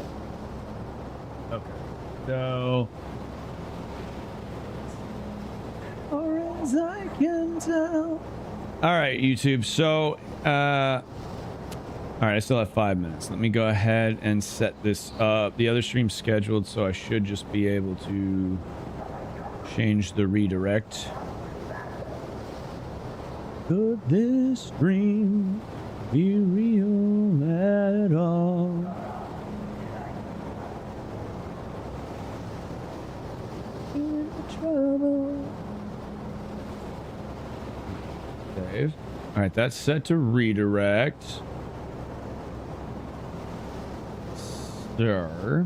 Okay, so or as I can tell. All right, YouTube. So, all right, I still have 5 minutes. Let me go ahead and set this up. The other stream's scheduled, so I should just be able to change the redirect. Could this stream be real at all? In trouble. Save. All right, that's set to redirect. There.